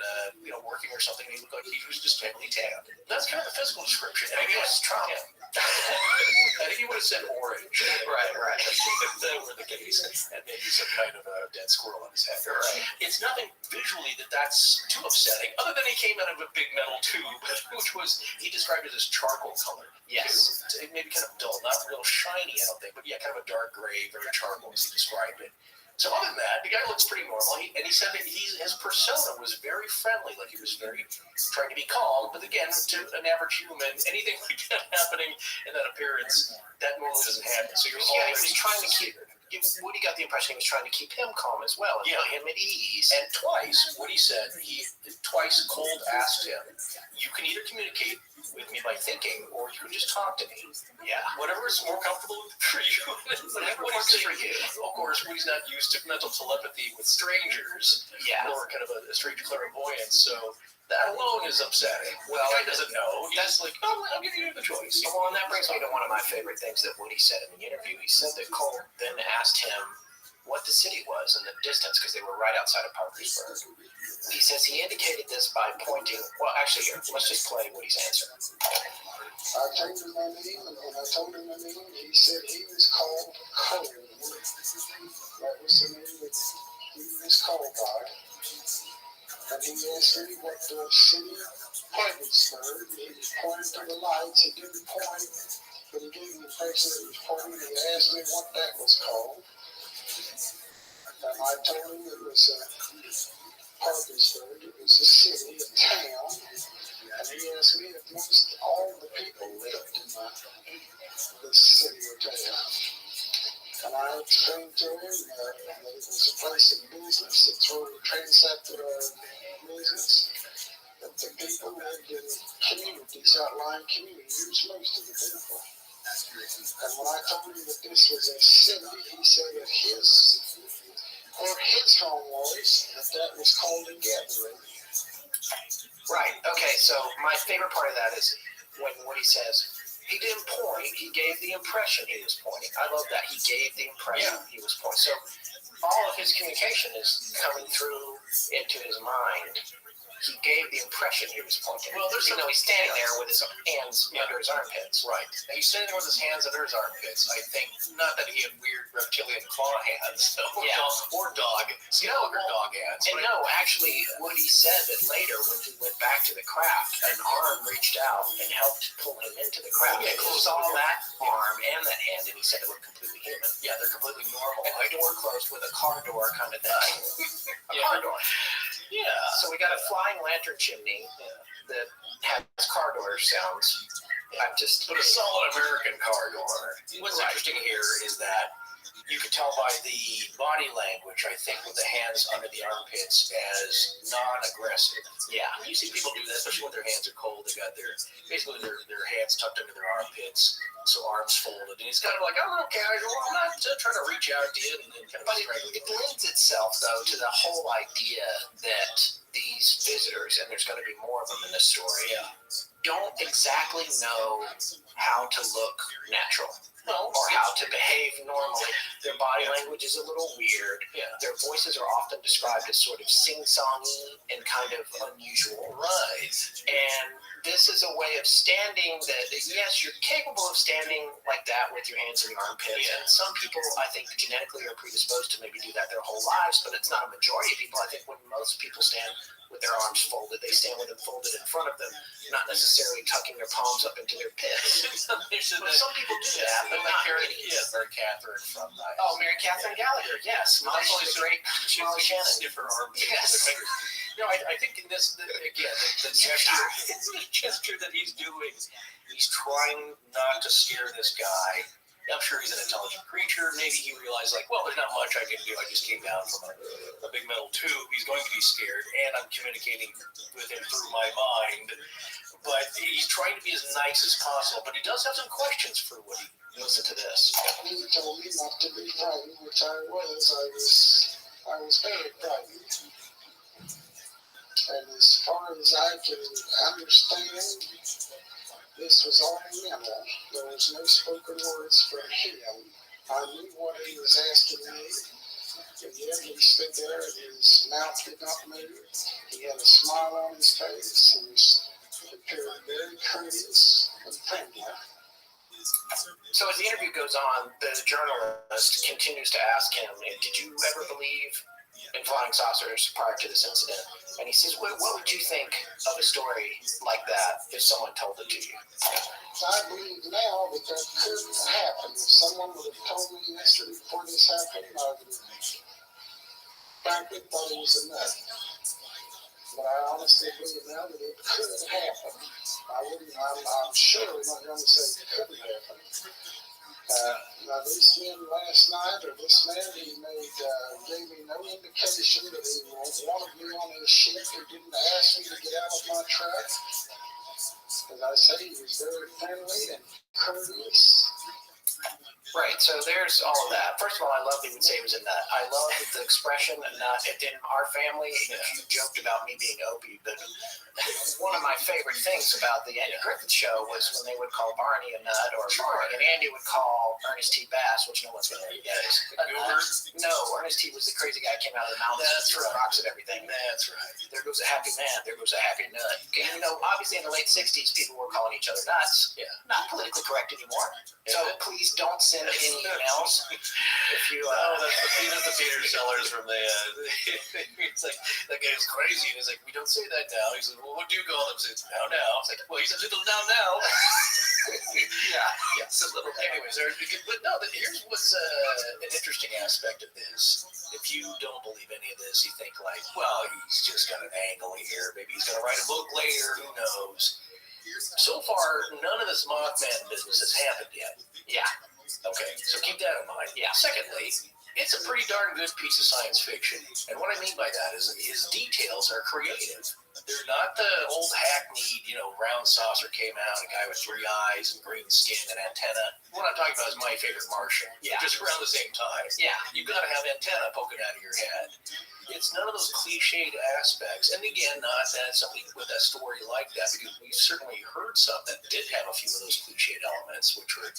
working or something, and he looked like he was just heavily tanned. That's kind of the physical description. Maybe it was Trump. I think he would have said orange. Right. If that were the case. And maybe some kind of a dead squirrel on his head. Right. It's nothing visually that's too upsetting, other than he came out of a big metal tube, which was, he described it as charcoal color. Yes. Maybe kind of dull, not real shiny, I don't think, but yeah, kind of a dark gray, very charcoal as he described it. So other than that, the guy looks pretty normal. And he said that his persona was very friendly, like he was very trying to be calm. But again, to an average human, anything like that happening in that appearance, that normally doesn't happen. So you're He was trying to keep. Woody got the impression he was trying to keep him calm as well, and put him at ease. And twice, Woody said, twice Cold asked him, you can either communicate with me by thinking, or you can just talk to me. Yeah. Whatever is more comfortable for you. Whatever works for you. Of course, Woody's not used to mental telepathy with strangers. Yeah. Or kind of a strange clairvoyance, so that alone is upsetting. Well, the guy doesn't know. He's like, I'm giving you the choice. Well, and that brings me to one of my favorite things that Woody said in the interview. He said that Cole then asked him what the city was and the distance, because they were right outside of Parkersburg. He says he indicated this by pointing. Well, actually, here, let's just play Woody's answer. I told him my name, and when I told him my name, he said he was called Cole. That was the name that he was called by. And he asked me what the city Parkersburg. He pointed to the lights. He didn't point, but he gave me the impression that he was pointing. He asked me what that was called. And I told him it was Parkersburg. It was a city, a town. And he asked me if most all the people lived in this city or town. And I explained to him that it was a place of business. It's where we transacted our business. That the people lived in communities, outlying communities, most of the people. And when I told him that this was a city, he said that his home was, that was called a gathering. Right. Okay. So my favorite part of that is when Woody says he didn't point. He gave the impression he was pointing. I love that. He gave the impression he was pointing. So all of his communication is coming through into his mind. He gave the impression he was pointing. Well, he's standing there with his hands under his armpits. Right. And he's standing there with his hands under his armpits. I think not that he had weird reptilian claw hands or dog hands. And no, actually, Woody said that later when he went back to the craft, an arm reached out and helped pull him into the craft. He saw that arm and that hand, and he said it looked completely human. Yeah, they're completely normal. And the door closed with a car door kind of thing. Car door. Yeah. So we got a flying lantern chimney that has car door sounds. But a solid American car door. What's interesting here is that you can tell by the body language, I think, with the hands under the armpits as non-aggressive. Yeah. You see people do that, especially when their hands are cold. They got their hands tucked under their armpits, so arms folded. And he's kind of like, I'm real casual. I'm not trying to reach out to you. But it lends itself, though, to the whole idea that these visitors, and there's going to be more of them in this story, don't exactly know how to look natural. Or how to behave normally. Their body language is a little weird. Their voices are often described as sort of sing-songy and kind of unusual. Right. And this is a way of standing that, yes, you're capable of standing like that with your hands in your armpits. And some people, I think, genetically are predisposed to maybe do that their whole lives, but it's not a majority of people. I think when most people stand with their arms folded, they stand with them folded in front of them, not necessarily tucking their palms up into their pits. But some people do that, but not many. Mary Catherine from... Mary Catherine Gallagher, yes. Molly Straight, Molly Shannon. Different arms. Yes. I think in this, again, the gesture that he's doing, he's trying not to scare this guy. I'm sure he's an intelligent creature. Maybe he realized, there's not much I can do. I just came down from a big metal tube. He's going to be scared, and I'm communicating with him through my mind. But he's trying to be as nice as possible. But he does have some questions for Woody. Listen to this. He told me not to be frightened, which I was. I was very frightened. And as far as I can understand, this was all mental. There was no spoken words from him. I knew what he was asking me, and yet he stood there and his mouth did not move. He had a smile on his face. He was appearing very courteous and friendly. So as the interview goes on, the journalist continues to ask him, did you ever believe in flying saucers prior to this incident? And he says, what would you think of a story like that if someone told it to you? I believe now that that could happen. If someone would have told me yesterday before this happened, I would have frankly thought it was a nut. But I honestly believe now that it could happen. I'm surely not going to say it couldn't happen. Now this man last night, or this man, he gave me no indication that he wanted me on his ship. He didn't ask me to get out of my truck. As I say, he was very friendly and courteous. Right, so there's all of that. First of all, I love that he would say he was a nut. I love the expression nut. In our family, you joked about me being Opie, but one of my favorite things about the Andy Griffith Show was when they would call Barney a nut, or Barney, and Andy would call Ernest T. Bass, which no one's going to get. No, Ernest T. was the crazy guy who came out of the mountains and threw rocks at everything. That's right. There goes a happy man. There goes a happy nut. You know, obviously in the late 60s, people were calling each other nuts. Yeah. Not politically correct anymore. So please don't send any emails if you. That's the Peter Sellers from the. It's like that guy's crazy, and he's like, we don't say that now. He's like, well, what do you call him? It's now. It's like, well, he's a little now. Yeah. It's a little. Anyways, but no. Here's what's an interesting aspect of this. If you don't believe any of this, you think like, well, he's just got an angle here. Maybe he's gonna write a book later. Who knows? So far, none of this Mothman business has happened yet. Yeah. Okay, so keep that in mind. Yeah. Secondly, it's a pretty darn good piece of science fiction. And what I mean by that is his details are creative. They're not the old hackneyed, round saucer came out, a guy with 3 eyes and green skin and antenna. What I'm talking about is My Favorite Martian. Yeah. Just around the same time. Yeah. You got to have antenna poking out of your head. It's none of those cliched aspects. And again, not that something with a story like that, because we've certainly heard some that did have a few of those cliched elements, which were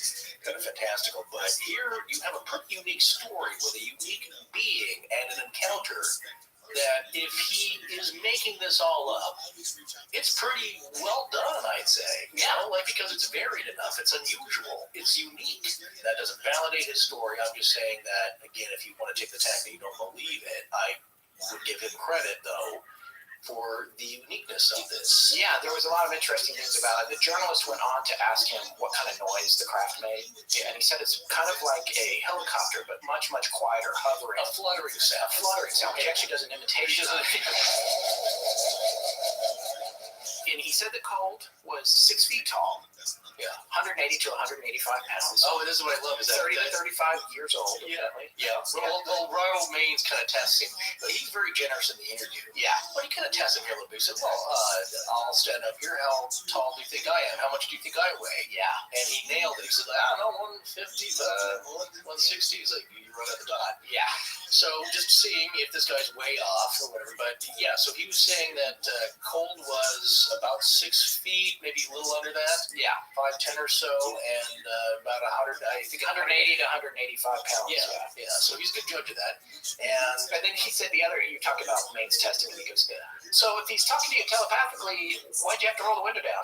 kind of fantastical. But here you have a pretty unique story with a unique being and an encounter that if he is making this all up, it's pretty well done, I'd say. Because it's varied enough. It's unusual. It's unique. That doesn't validate his story. I'm just saying that, again, if you want to take the tack that you don't believe it, I would give him credit, though, for the uniqueness of this. Yeah, there was a lot of interesting things about it. The journalist went on to ask him what kind of noise the craft made, and he said it's kind of like a helicopter, but much, much quieter, hovering. A fluttering sound. He actually does an imitation of it. And he said the cold was 6 feet tall. Yeah. 180 to 185 pounds. Oh, and this is what I love. Is that 30 to 35 years old, evidently. Yeah. Well, Ronald Maines kind of tests him. He's very generous in the interview. Yeah. But he kind of tests him here a little bit. He said, well, I'll stand up here. How tall do you think I am? How much do you think I weigh? Yeah. And he nailed it. He said, I don't know, 150, 160. He's like, you run at the dot. Yeah. So just seeing if this guy's way off or whatever. But yeah, so he was saying that cold was about 6 feet, maybe a little under that. Yeah. 5'10" or so, and about 100, I think 180 to 185 pounds. Yeah. So he's a good judge of that. And then he said you talk about Maine's testing, and he goes, so if he's talking to you telepathically, why'd you have to roll the window down?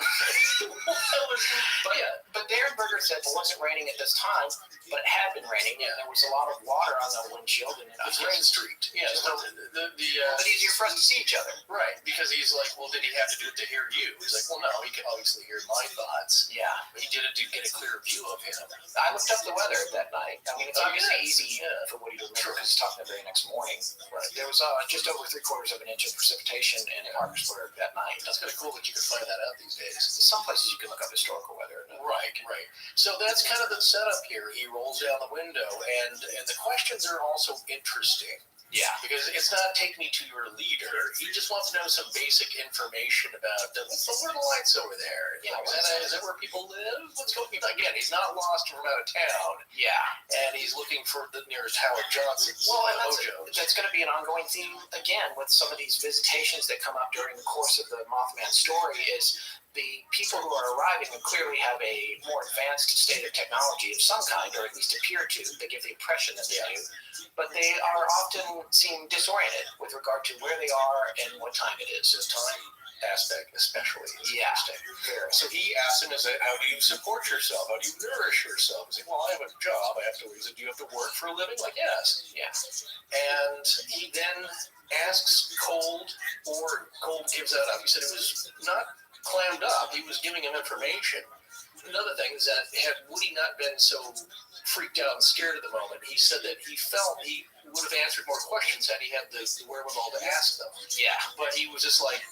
But Darren Berger said it wasn't raining at this time, but it had been raining, and there was a lot of water on the windshield, and it was rain streaked. Yeah, so it's easier for us to see each other. Right, because he's like, well, did he have to do it to hear you? He's like, well, no, he can obviously hear my thoughts. Yeah. But he did it to get a clearer view of him. I looked up the weather that night. I mean, it's obviously easy for what he remember because he's talking the very next morning. Right. There was just over 3/4 of an inch of precipitation in Parkersburg that night. That's kind of cool that you can find that out these days. Some places you can look up historical weather. Right. So that's kind of the setup here. He rolls down the window, and the questions are also interesting. Yeah. Because it's not take me to your leader. He just wants to know some basic information about where are the lights over there. Yeah, Is that where people live? What's going on? Again, he's not lost from out of town, Yeah. and he's looking for the nearest Howard Johnson's. Well, and Mojo's. that's going to be an ongoing theme again with some of these visitations that come up during the course of the Mothman story. Is the people who are arriving and clearly have a more advanced state of technology of some kind, or at least appear to. They give the impression that they do, but they are often seem disoriented with regard to where they are and what time it is. The time aspect, especially. Is Yeah. interesting. So he asked him, how do you support yourself? How do you nourish yourself? He's like, well, I have a job. I have to. He said, do you have to work for a living? Like, yes. Yeah. And he then asks Cold, or Cold gives that up. He said it was not clammed up. He was giving him information. Another thing is that had Woody not been so freaked out and scared at the moment, he said that he felt he would have answered more questions had he had the wherewithal to ask them. Yeah. But he was just like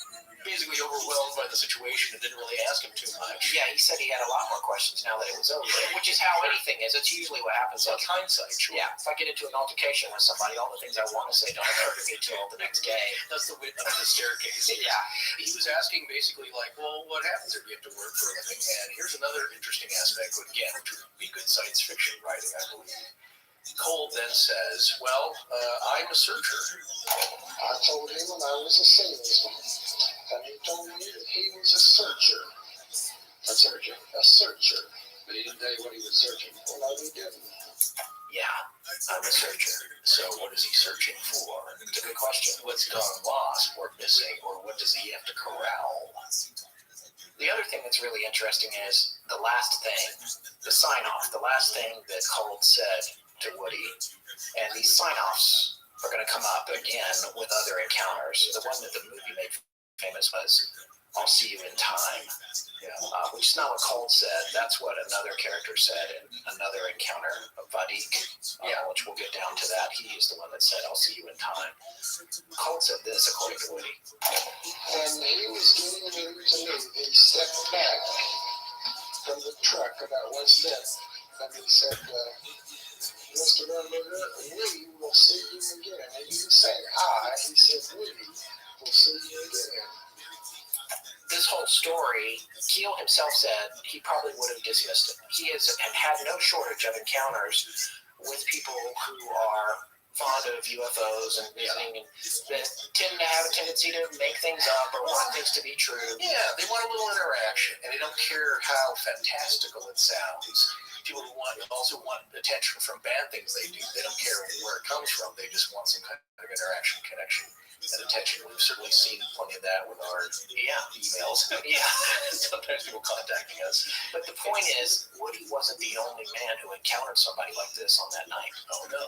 basically overwhelmed by the situation and didn't really ask him too much. Yeah, he said he had a lot more questions now that it was over, which is how anything is. It's usually what happens. Like hindsight, sure. Yeah, if I get into an altercation with somebody, all the things I want to say don't occur to me until the next day. That's the width of the staircase. Yeah. He was asking basically like, well, what happens if you have to work for a living? And here's another interesting aspect, again, which would be good science fiction writing, I believe. Cole then says, well, I'm a searcher. I told him when I was a salesman, and he told me that he was a searcher. A searcher? A searcher. But he didn't tell you what he was searching for. No, he didn't. Yeah, I'm a searcher. So what is he searching for? It's a good question. What's gone lost or missing, or what does he have to corral? The other thing that's really interesting is the last thing, the sign-off, the last thing that Cold said to Woody. And these sign-offs are going to come up again with other encounters. The one that the movie made famous was, I'll see you in time. Yeah. Which is not what Cold said. That's what another character said in another encounter of Vadik, which we'll get down to that. He is the one that said, I'll see you in time. Cold said this, according to Woody. When he was getting ready to leave, he stepped back from the truck about one step, and he said, Mr. Rumberger, we will see you again. And he didn't say I, he said we will see you again. This whole story, Keel himself said he probably would have dismissed it. He has had no shortage of encounters with people who are fond of UFOs and visiting, and that tend to have a tendency to make things up or want things to be true. Yeah, they want a little interaction, and they don't care how fantastical it sounds. People also want attention from bad things they do. They don't care where it comes from. They just want some kind of interaction, connection, and attention. We've certainly seen plenty of that with our emails. Yeah. Sometimes people contacting us. But the point is, Woody wasn't the only man who encountered somebody like this on that night. Oh, no.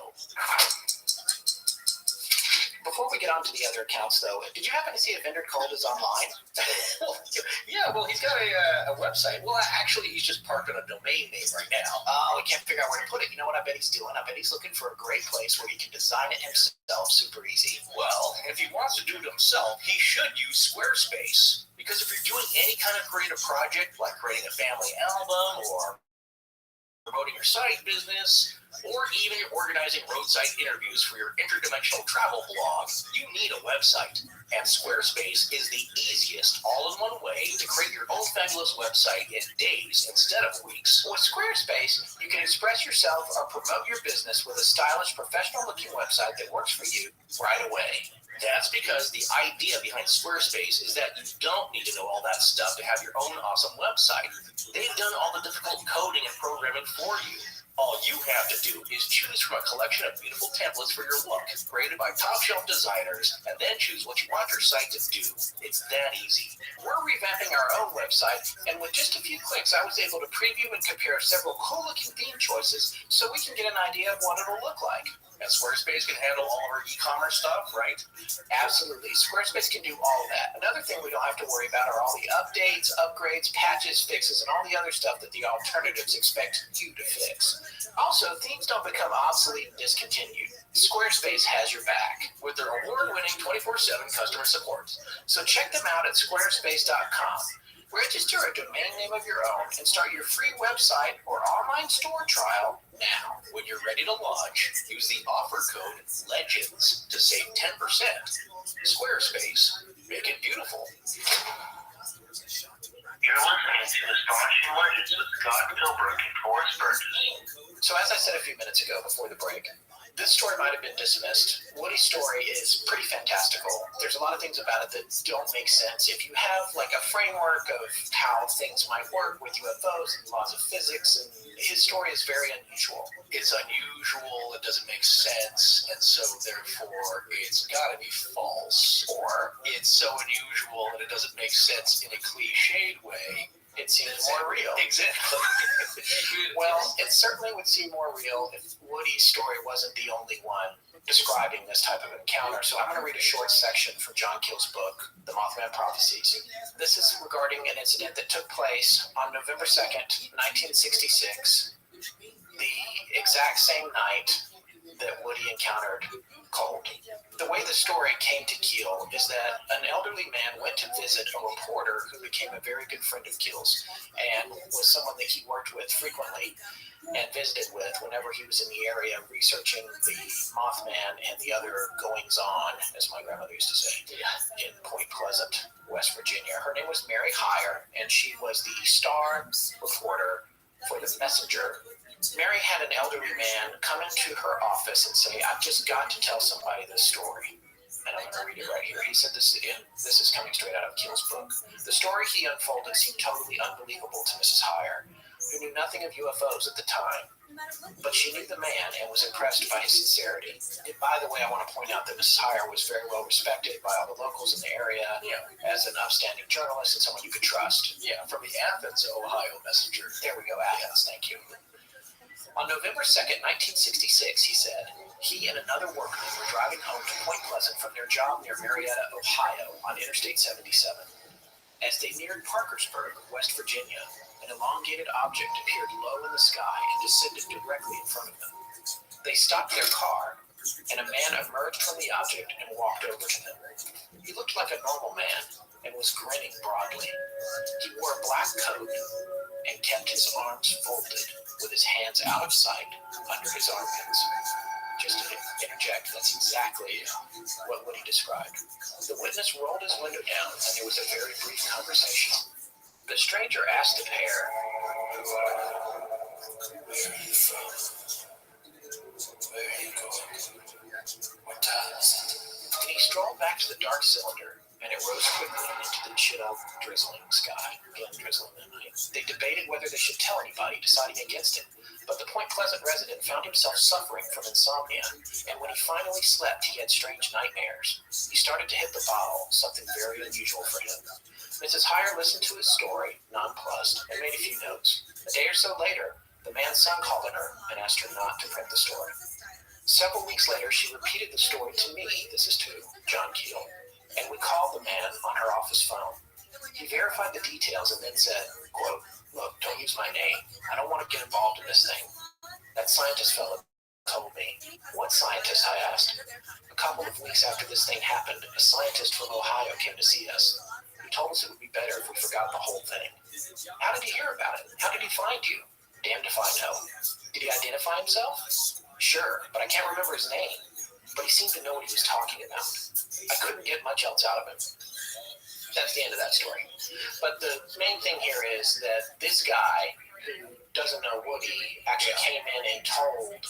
Before we get on to the other accounts, though, did you happen to see if Vendor Cold is online? Yeah, well, he's got a website. Well, actually, he's just parked on a domain name right now. Oh, he can't figure out where to put it. You know what I bet he's doing? I bet he's looking for a great place where he can design it himself super easy. Well, if he wants to do it himself, he should use Squarespace. Because if you're doing any kind of creative project, like creating a family album or promoting your site business, or even you're organizing roadside interviews for your interdimensional travel blog, you need a website. And Squarespace is the easiest all-in-one way to create your own fabulous website in days instead of weeks. With Squarespace, you can express yourself or promote your business with a stylish, professional-looking website that works for you right away. That's because the idea behind Squarespace is that you don't need to know all that stuff to have your own awesome website. They've done all the difficult coding and programming for you. All you have to do is choose from a collection of beautiful templates for your look, created by top-shelf designers, and then choose what you want your site to do. It's that easy. We're revamping our own website, and with just a few clicks, I was able to preview and compare several cool-looking theme choices so we can get an idea of what it'll look like. And Squarespace can handle all of our e-commerce stuff, right? Absolutely. Squarespace can do all of that. Another thing we don't have to worry about are all the updates, upgrades, patches, fixes, and all the other stuff that the alternatives expect you to fix. Also, themes don't become obsolete and discontinued. Squarespace has your back with their award-winning 24/7 customer support. So check them out at squarespace.com. Register a domain name of your own and start your free website or online store trial Now, when you're ready to launch, use the offer code LEGENDS to save 10%. Squarespace, make it beautiful. You're listening to Astonishing Legends with Scott Philbrook and Forrest Burgess. So as I said a few minutes ago before the break, this story might have been dismissed. Woody's story is pretty fantastical. There's a lot of things about it that don't make sense. If you have like a framework of how things might work with UFOs and laws of physics, and his story is very unusual. It's unusual, it doesn't make sense, and so therefore it's gotta be false. Or it's so unusual that it doesn't make sense in a cliched way. It seems more real. Exactly. Well, it certainly would seem more real if Woody's story wasn't the only one describing this type of encounter. So I'm going to read a short section from John Keel's book, The Mothman Prophecies. This is regarding an incident that took place on November 2nd, 1966, the exact same night that Woody encountered cold. The way the story came to Keel is that an elderly man went to visit a reporter who became a very good friend of Keel's and was someone that he worked with frequently and visited with whenever he was in the area researching the Mothman and the other goings-on, as my grandmother used to say, in Point Pleasant, West Virginia. Her name was Mary Heyer, and she was the star reporter for the Messenger. Mary had an elderly man come into her office and say, "I've just got to tell somebody this story." And I'm going to read it right here. He said this is coming straight out of Keel's book. The story he unfolded seemed totally unbelievable to Mrs. Heyer, who knew nothing of UFOs at the time. But she knew the man and was impressed by his sincerity. And by the way, I want to point out that Mrs. Heyer was very well respected by all the locals in the area as an upstanding journalist and someone you could trust. Yeah, from the Athens, Ohio Messenger. There we go, Athens, thank you. On November 2nd, 1966, he said, he and another workman were driving home to Point Pleasant from their job near Marietta, Ohio, on Interstate 77. As they neared Parkersburg, West Virginia, an elongated object appeared low in the sky and descended directly in front of them. They stopped their car, and a man emerged from the object and walked over to them. He looked like a normal man and was grinning broadly. He wore a black coat and kept his arms folded with his hands out of sight under his armpits. Just to interject, that's exactly what Woody described. The witness rolled his window down, and there was a very brief conversation. The stranger asked the pair, "Who are you? Where are you from? Where are you going? What time is it?" and he strolled back to the dark cylinder, and it rose quickly into the chill, drizzling sky. Again, drizzling that night. They debated whether they should tell anybody, deciding against it. But the Point Pleasant resident found himself suffering from insomnia, and when he finally slept, he had strange nightmares. He started to hit the bottle, something very unusual for him. Mrs. Heyer listened to his story, nonplussed, and made a few notes. A day or so later, the man's son called on her and asked her not to print the story. Several weeks later, she repeated the story to me, this is to John Keel, and we called the man on her office phone. He verified the details and then said, quote, "Look, don't use my name. I don't want to get involved in this thing." That scientist fellow told me. "What scientist?" I asked. A couple of weeks after this thing happened, a scientist from Ohio came to see us. He told us it would be better if we forgot the whole thing. How did he hear about it? How did he find you? Damned if I know. Did he identify himself? Sure, but I can't remember his name. But he seemed to know what he was talking about. I couldn't get much else out of him. That's the end of that story. But the main thing here is that this guy, who doesn't know Woody, actually came in and told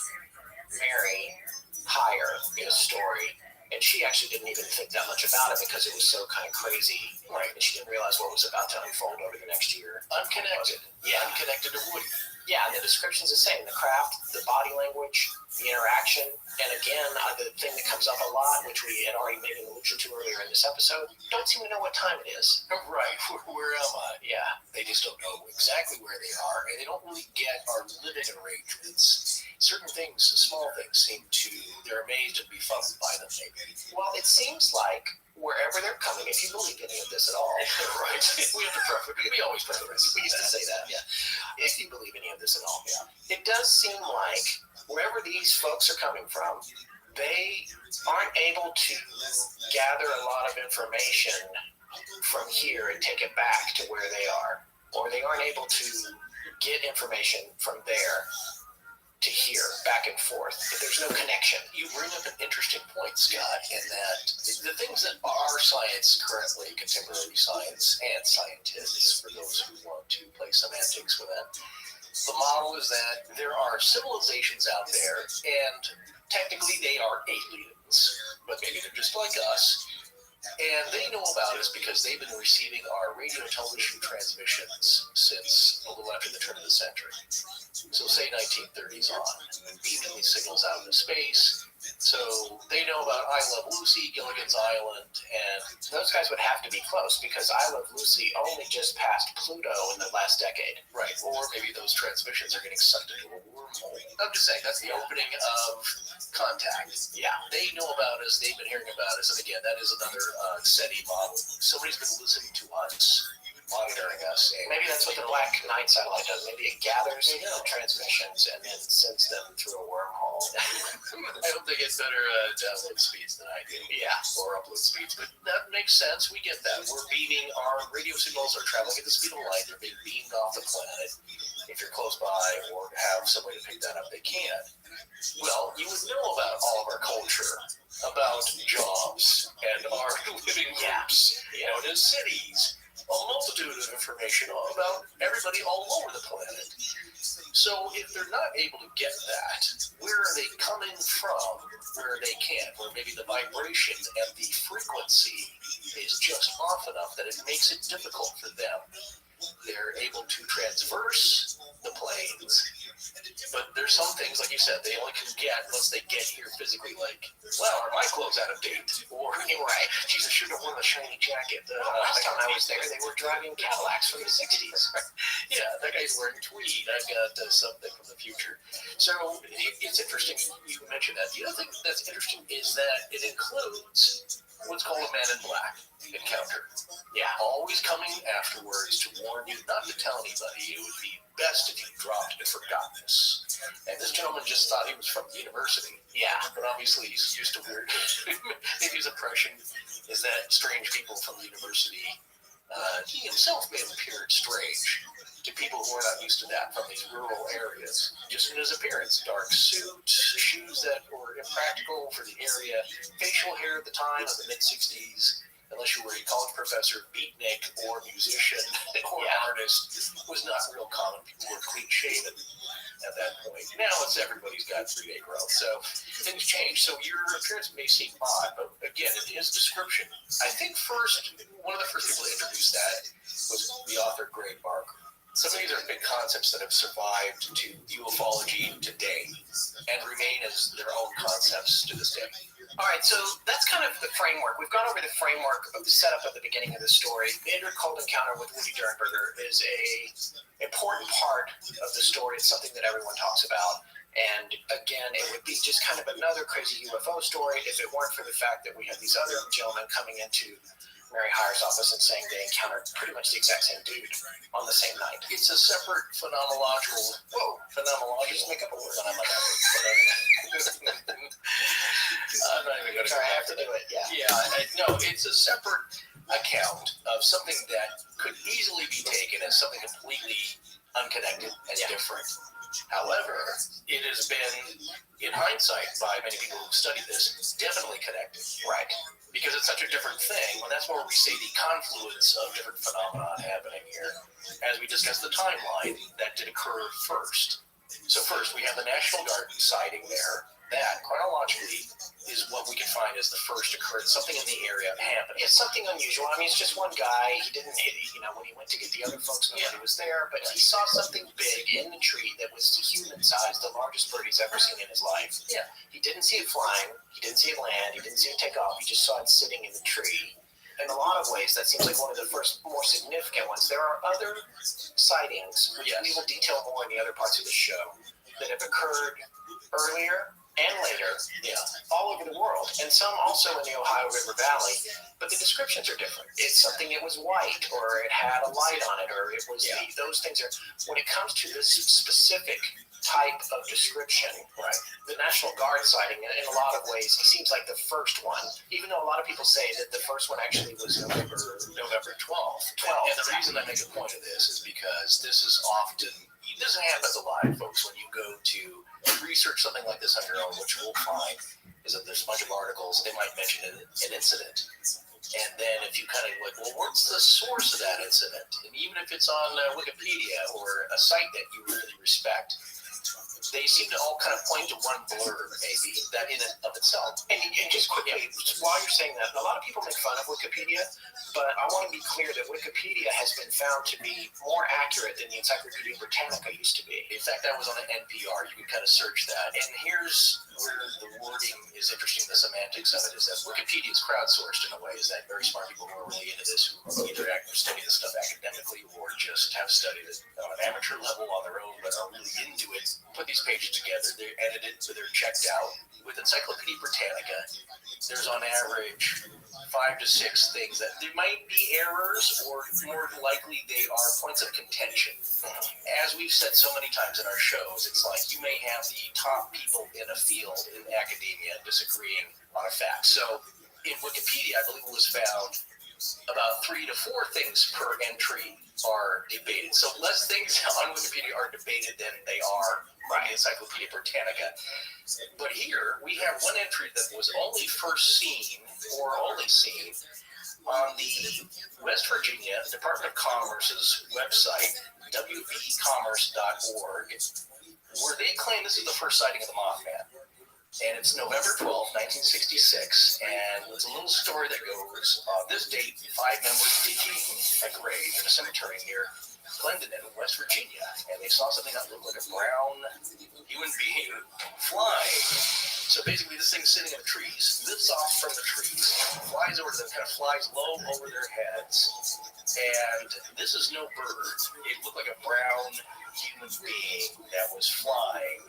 Mary Heyer his story. And she actually didn't even think that much about it because it was so kind of crazy. Right. And she didn't realize what was about to unfold over the next year. Unconnected. Yeah. Unconnected to Woody. Yeah, and the description's the same. The craft, the body language, the interaction. And again, the thing that comes up a lot, which we had already made an allusion to earlier in this episode, don't seem to know what time it is. Right. Where am I? Yeah. They just don't know exactly where they are, and they don't really get our living arrangements. Certain things, small things, they're amazed and befuddled by them, maybe. Well, it seems like wherever they're coming, if you believe any of this at all. Right. We have to preface. We always preface. We used to say that, yeah. If you believe any of this at all, yeah. It does seem like wherever these folks are coming from, they aren't able to gather a lot of information from here and take it back to where they are. Or they aren't able to get information from there to hear back and forth if there's no connection. You bring up an interesting point, Scott, in that the things that are science currently, contemporary science and scientists, for those who want to play semantics with that, the model is that there are civilizations out there, and technically they are aliens, but maybe they're just like us, and they know about us because they've been receiving our radio and television transmissions since a little after the turn of the century. So say 1930s on, and beaming these signals out into space. So they know about I Love Lucy, Gilligan's Island, and Those guys would have to be close because I Love Lucy only just passed Pluto in the last decade. right, or maybe those transmissions are getting sucked into a wormhole. I'm just saying, that's the opening of contact. Yeah. They know about us, they've been hearing about us, and again, that is another SETI model. Somebody's been listening to us, monitoring us. And Maybe that's what the Black Knight satellite does. Maybe it gathers the transmissions and then sends them through a wormhole. I hope they get better download speeds than I do. Yeah. Or upload speeds. But that makes sense. We get that. We're beaming, our radio signals are traveling at the speed of light. They're being beamed off the planet. If you're close by or have somebody to pick that up, they can. Well, you would know about all of our culture, about jobs and our living groups, known as cities. A multitude of information about everybody all over the planet. So if they're not able to get that, where are they coming from where they can? Where maybe the vibration and the frequency is just off enough that it makes it difficult for them. They're able to transverse the planes, but there's some things, like you said, they only can get once they get here physically, like, wow, are my clothes out of date? Or, right, geez, I should have worn a shiny jacket. Last time I was there, they were driving Cadillacs from the 60s. Yeah, that guy's wearing tweed. I've got something from the future. So it's interesting you mentioned that. The other thing that's interesting is that it includes what's called a man in black encounter. Yeah. Always coming afterwards to warn you not to tell anybody. It would be best if you dropped and forgot this. And this gentleman just thought he was from the university. Yeah. But obviously he's used to weird. Maybe his impression is that strange people from the university. He himself may have appeared strange to people who are not used to that from these rural areas. Just in his appearance, dark suit, shoes that were impractical for the area, facial hair at the time of the mid-60s, unless you were a college professor, beatnik, or musician, or artist, was not real common. People were clean-shaven at that point. Now it's everybody's got 3-day growth, so things change. So your appearance may seem odd, but again, in his description, I think one of the first people to introduce that was the author Greg Barker. Some of these are big concepts that have survived to ufology today and remain as their own concepts to this day. All right, so that's kind of the framework. We've gone over the framework of the setup at the beginning of the story. The intercult encounter with Woody Dernberger is a important part of the story. It's something that everyone talks about. And again, it would be just kind of another crazy UFO story if it weren't for the fact that we have these other gentlemen coming into Mary Hyer's office and saying they encountered pretty much the exact same dude on the same night. It's a separate phenomenological. Just make up a word. I'm not even going to. Sorry, I have to do it. Yeah. No, it's a separate account of something that could easily be taken as something completely unconnected and different. However, it has been, in hindsight, by many people who studied this, definitely connected. Right. Because it's such a different thing, and that's where we see the confluence of different phenomena happening here. As we discussed the timeline, that did occur first. So first, we have the National Guard sighting there. That, chronologically, is what we can find as the first occurrence, something in the area happening. It's something unusual. I mean, it's just one guy. He didn't hit it, when he went to get the other folks, nobody was there, but he saw something big in the tree that was human-sized, the largest bird he's ever seen in his life. Yeah. He didn't see it flying. He didn't see it land. He didn't see it take off. He just saw it sitting in the tree. In a lot of ways, that seems like one of the first more significant ones. There are other sightings, which we will detail more in the other parts of the show, that have occurred earlier and later, all over the world, and some also in the Ohio River Valley, but the descriptions are different. It's something that was white, or it had a light on it, or it was those things are, when it comes to this specific type of description. Right. The National Guard sighting, in a lot of ways, seems like the first one, even though a lot of people say that the first one actually was November 12th. 12th. And the reason I make a point of this is because this is often, this happens a lot, folks, when you go to research something like this on your own, which we'll find is that there's a bunch of articles, they might mention an incident. And then if you kind of like, well, what's the source of that incident? And even if it's on Wikipedia or a site that you really respect, they seem to all kind of point to one blurb, maybe, that in and of itself. And just quickly, while you're saying that, a lot of people make fun of Wikipedia, but I want to be clear that Wikipedia has been found to be more accurate than the Encyclopedia Britannica used to be. In fact, I was on the NPR. You can kind of search that. And here's where the wording is interesting, the semantics of it, is that Wikipedia is crowdsourced in a way, is that very smart people who are really into this, who either study this stuff academically or just have studied it on an amateur level on their own, but are really into it, put these pages together, they're edited, so they're checked out. With Encyclopedia Britannica, there's on average 5 to 6 things that there might be errors, or more likely they are points of contention. As we've said so many times in our shows, it's like you may have the top people in a field in academia disagreeing on a fact. So in Wikipedia, I believe it was found about 3 to 4 things per entry are debated. So less things on Wikipedia are debated than they are by Encyclopedia Britannica. But here we have one entry that was only first seen on the West Virginia Department of Commerce's website, wvcommerce.org, where they claim this is the first sighting of the Mothman. And it's November 12th, 1966, and it's a little story that goes, on this date, 5 members digging a grave in a cemetery near Clendenin, West Virginia, and they saw something that looked like a brown human being flying. So basically this thing's sitting in the trees, lifts off from the trees, flies over to them, kind of flies low over their heads, and this is no bird. It looked like a brown human being that was flying.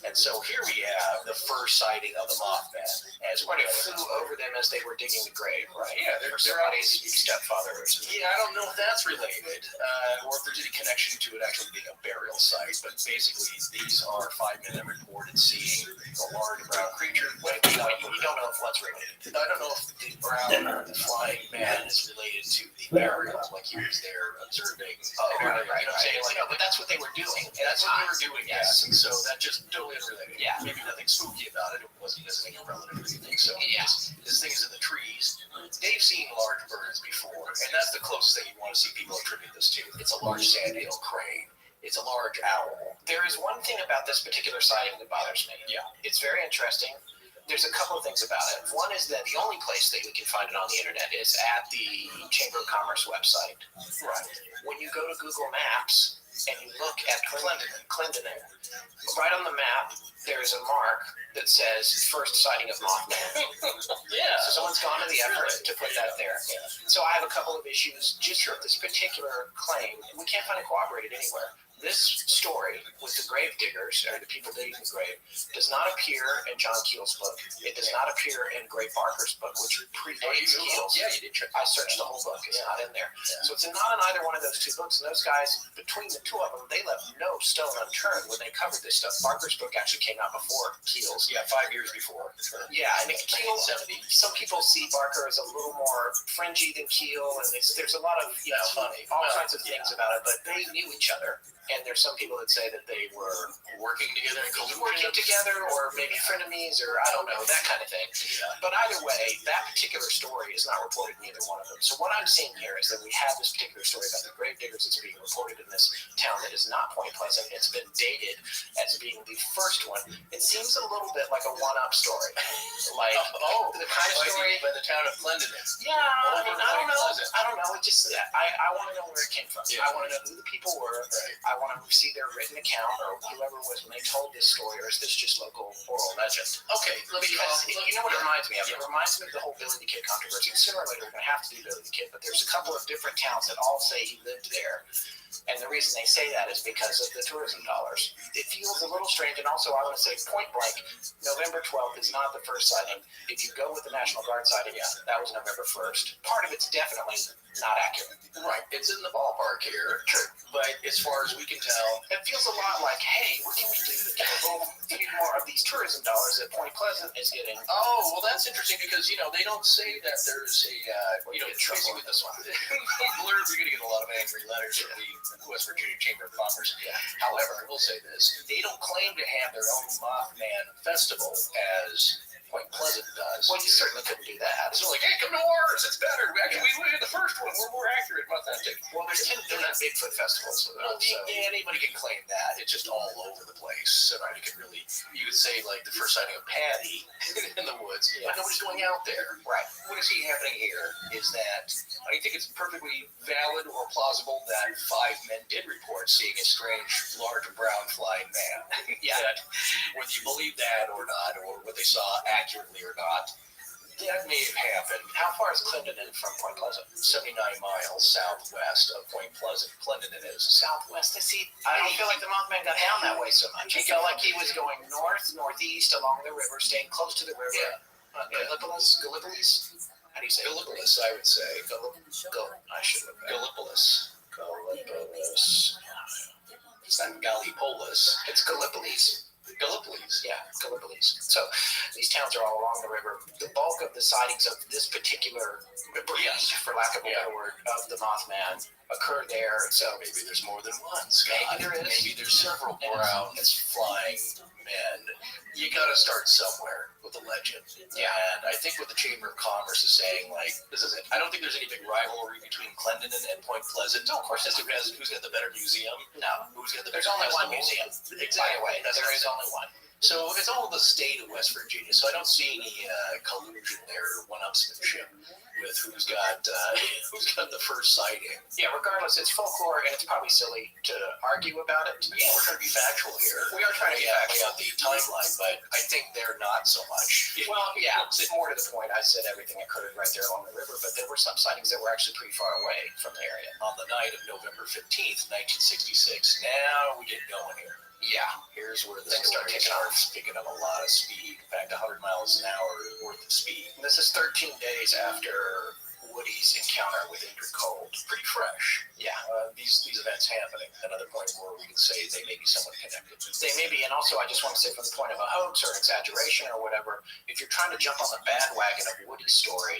And so here we have the first sighting of the Mothman, as when it flew over them as they were digging the grave, right? Yeah, they're somebody's stepfather. Yeah, I don't know if that's related, or if there's any connection to it actually being a burial site, but basically these are 5 men that reported seeing a large brown creature. Well, you don't know if what's related. I don't know if the brown flying man is related to the burial, like he was there observing. Oh, right. You know what I'm saying? Like, no, but that's what they were doing. And that's what they were doing, yes. And so that just totally unrelated. Yeah. Maybe nothing spooky about it. It wasn't visiting a relative or anything. So this thing is in the trees. They've seen large birds before, and that's the closest thing you want to see people attribute this to. It's a large sandhill crane. It's a large owl. There is one thing about this particular sighting that bothers me. Yeah. It's very interesting. There's a couple of things about it. One is that the only place that we can find it on the internet is at the Chamber of Commerce website. Right. When you go to Google Maps and you look at Clendenin, right on the map, there's a mark that says first sighting of Mothman. Yeah. So someone's gone to the effort to put that there. Yeah. So I have a couple of issues just with this particular claim. We can't find it corroborated anywhere. This story with the grave diggers, or the people digging the grave, does not appear in John Keel's book. It does not appear in Gray Barker's book, which predates Keel's. Yeah, you did check. I searched the whole book. It's not in there. Yeah. So it's not in either one of those 2 books. And those guys, between the 2 of them, they left no stone unturned when they covered this stuff. Barker's book actually came out before Keel's. Yeah, 5 years before. Yeah, I mean, Keel, 1970. some people see Barker as a little more fringy than Keel, and there's a lot of, funny, all kinds of things about it, but they knew each other. And there's some people that say that they were Working together, or maybe frenemies, or I don't know, that kind of thing. Yeah. But either way, that particular story is not reported in either one of them. So what I'm seeing here is that we have this particular story about the grave diggers that's being reported in this town that is not Point Pleasant. It's been dated as being the first one. It seems a little bit like a one-up story. Like, the kind of story... By the town of Clendenin. Yeah, I mean, I don't know. It just, I want to know where it came from. Yeah. I want to know who the people were. Right. I want to see their written account, or whoever was when they told this story, or is this just local oral legend? Okay, Because you know what it reminds me of? It reminds me of the whole Billy the Kid controversy. And sooner or later, we're going to have to do Billy the Kid, but there's a couple of different towns that all say he lived there. And the reason they say that is because of the tourism dollars. It feels a little strange, and also I want to say point blank, November 12th is not the first sighting. If you go with the National Guard sighting, that was November 1st. Part of it's definitely not accurate. Right, it's in the ballpark here. True. But as far as we we can tell. It feels a lot like, hey, what can we do to get a little few more of these tourism dollars that Point Pleasant is getting? Oh, well, that's interesting because, they don't say that there's a, Tracy with this one. blurb, you're going to get a lot of angry letters from the West Virginia Chamber of Commerce. Yeah. However, I will say this. They don't claim to have their own Mothman festival as Point Pleasant does. Well, you certainly couldn't do that. So like, hey, come to ours. It's better. Actually, we had the first one. We're more accurate and authentic. Well, there's 10 billion Bigfoot festivals. Well, yeah, anybody can claim that. It's just all over the place. So nobody can really. You could say like the first sighting of Patty in the woods, but nobody's going out there. Right. What I see happening here is that I think it's perfectly valid or plausible that 5 men did report seeing a strange, large brown flying man. Yeah. That, whether you believe that or not, or what they saw accurately or not, that may have happened. How far is Clinton from Point Pleasant? 79 miles southwest of Point Pleasant. Clinton it is. Southwest. I don't feel like the Mothman got down that way so much. He felt like he was going north, northeast along the river, staying close to the river. Yeah. Gallipolis? How do you say it? Gallipolis, I would say. I should have. Gallipolis. It's not Gallipolis. It's Gallipolis. Gallipolis. Yeah, Gallipolis. So these towns are all along the river. The bulk of the sightings of this particular breed, for lack of a better word, of the Mothman occurred there. So Maybe there's more than one, Scott. Maybe there is. Maybe there's several brown flying men. You got to start somewhere with a legend. Yeah. And I think what the Chamber of Commerce is saying, like, this is it. I don't think there's any big rivalry between Clendenin and Point Pleasant. No, of course, who's got the better museum? no, Who's got the there's better only one festival? museum. Exactly. By the way, That's there the is thing. only one. So it's all the state of West Virginia. So I don't see any collusion there, one-upsmanship with who's got the first sighting. Yeah, regardless, it's folklore, and it's probably silly to argue about it. Yeah, we're trying to be factual here. We are trying to be lay factual. out the timeline, but I think they're not so much. Well, yeah, more to the point, I said everything occurred right there along the river, but there were some sightings that were actually pretty far away from the area. On the night of November 15th, 1966. Now we get going here. Yeah, Here's where the Things start stories kicking are off. picking up a lot of speed. In fact, 100 miles an hour worth of speed. and this is 13 days after Woody's encounter with Ingrid Cold. Pretty fresh. Yeah, These events happening. Another point where we can say they may be somewhat connected. they may be, and also I just want to say from the point of a hoax or exaggeration or whatever, if you're trying to jump on the bandwagon of Woody's story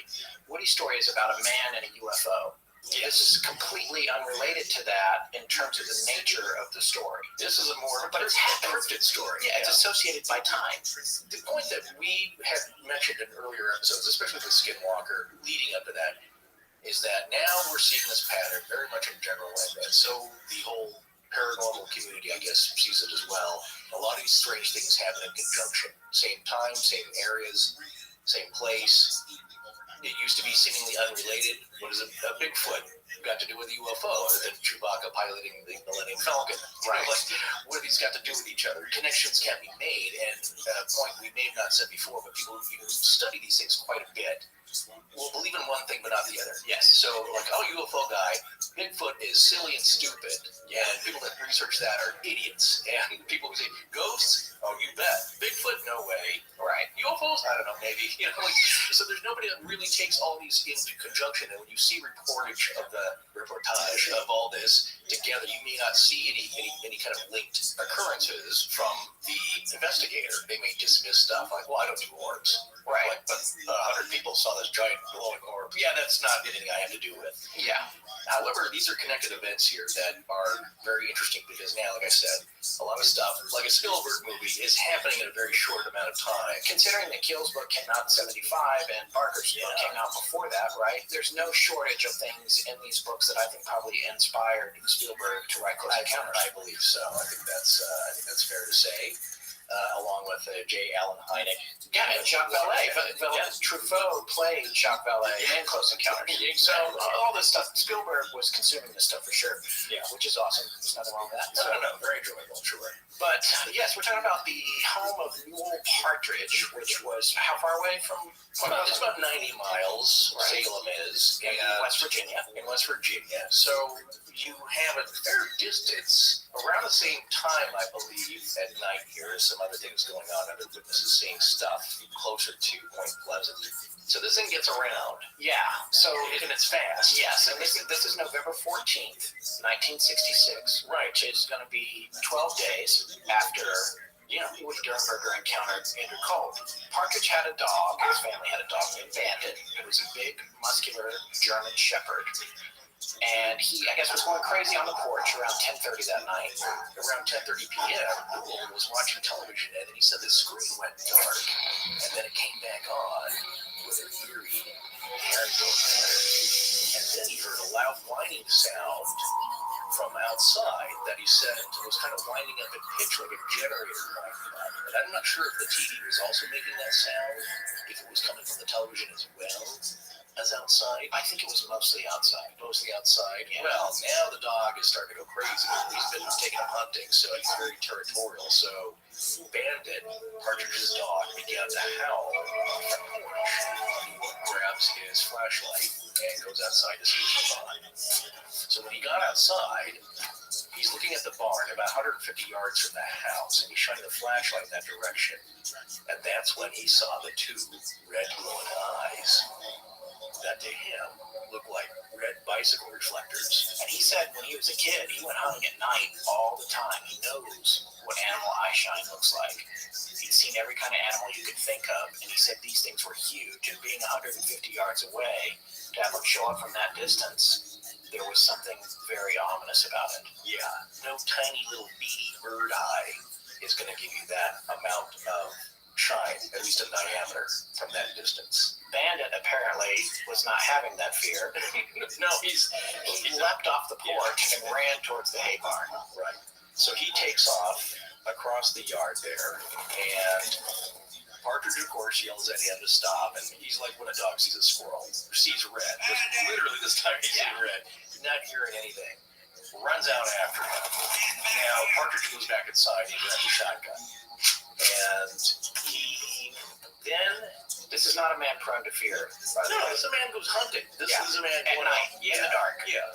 is about a man and a UFO. This is completely unrelated to that in terms of the nature of the story. This is a more But it's happened. cryptid story. Yeah, it's associated by time. The point that we had mentioned in earlier episodes, especially with Skinwalker, leading up to that, is that now we're seeing this pattern very much in general, and so the whole paranormal community, I guess, sees it as well. A lot of these strange things happen in conjunction. Same time, same areas, same place. It used to be seemingly unrelated. What is a Bigfoot got to do with a UFO other than Chewbacca piloting the Millennium Falcon? Right. Like, what have these got to do with each other? Connections can be made, and a point we may have not said before, but people who study these things quite a bit will believe in one thing but not the other. Yes. So, like, oh, UFO guy, Bigfoot is silly and stupid, and people that research that are idiots. And people who say, ghosts? Oh, you bet. Bigfoot? No way. Right. UFOs? I don't know, maybe. So there's nobody that really takes all these into conjunction, and when you see reportage of all this together, you may not see any kind of linked occurrences from the investigator. They may dismiss stuff like, well, I don't do orbs. Right. Like, but 100 people saw this giant glowing orb. Yeah, that's not anything I have to do with. Yeah. However, these are connected events here that are very interesting because now, like I said, a lot of stuff, like a Spielberg movie, is happening in a very short amount of time. Considering that Keel's book came out in 75 and Barker's book came out before that, right? There's no shortage of things in these books that I think probably inspired Spielberg to write Close Encounters. I believe so. I think that's fair to say. Along with J. Allen Hynek. Yeah, and Jacques Vallée. Truffaut played Jacques Vallée in Close Encounters. So all this stuff, Spielberg was consuming this stuff for sure. Yeah. Which is awesome. There's nothing wrong with that. No, very enjoyable, sure. But yes, we're talking about the home of Newell Partridge, which was how far away from Point It's about 90 miles, Right. Salem is, in West Virginia? in West Virginia. So you have a fair distance around the same time, I believe, at night here. So some other things going on, other witnesses seeing stuff closer to Point Pleasant. So this thing gets around. Yeah. So And it's fast. yes, and this is November 14th, 1966. Right. Which is going to be 12 days after, when Durenberger encountered Andrew Colt. Partridge had a dog. His family had a dog named Bandit. It was a big, muscular German Shepherd. And he, I guess, was going crazy on the porch around 10:30 that night. Around 10:30 p.m., Newell was watching television, and then he said the screen went dark, and then it came back on with an eerie Harry pattern. And then he heard a loud whining sound from outside that he said was kind of winding up in pitch like a generator winding up. And I'm not sure if the TV was also making that sound, if it was coming from the television as well as outside. I think it was mostly outside. Mostly outside. Yeah. Well, now the dog is starting to go crazy. He's been taken up hunting, so he's very territorial. So Bandit, Partridge's dog, began to howl on the porch. He grabs his flashlight and goes outside to see what's going on. So when he got outside, he's looking at the barn about 150 yards from the house, and he's shining the flashlight in that direction. And that's when he saw the two red glowing eyes that to him looked like red bicycle reflectors. And he said when he was a kid, he went hunting at night all the time. He knows what animal eye shine looks like. He'd seen every kind of animal you could think of, and he said these things were huge. And being 150 yards away, to have them show up from that distance, there was something very ominous about it. Yeah, no tiny little beady bird eye is going to give you that amount of shine, at least in diameter, from that distance. Bandit apparently was not having that fear. No, He leapt off the porch and ran towards the hay barn. right. So he takes off across the yard there, and Partridge, of course, yells at him to stop, and he's like when a dog sees a squirrel, sees red. Just literally this time he's seeing red, not hearing anything. Runs out after him. Now, Partridge goes back inside and he grabs a shotgun. And he then... This is not a man prone to fear, by the No, way. this is a man goes hunting. This Yeah. is a man At going night, out in the dark. Yeah.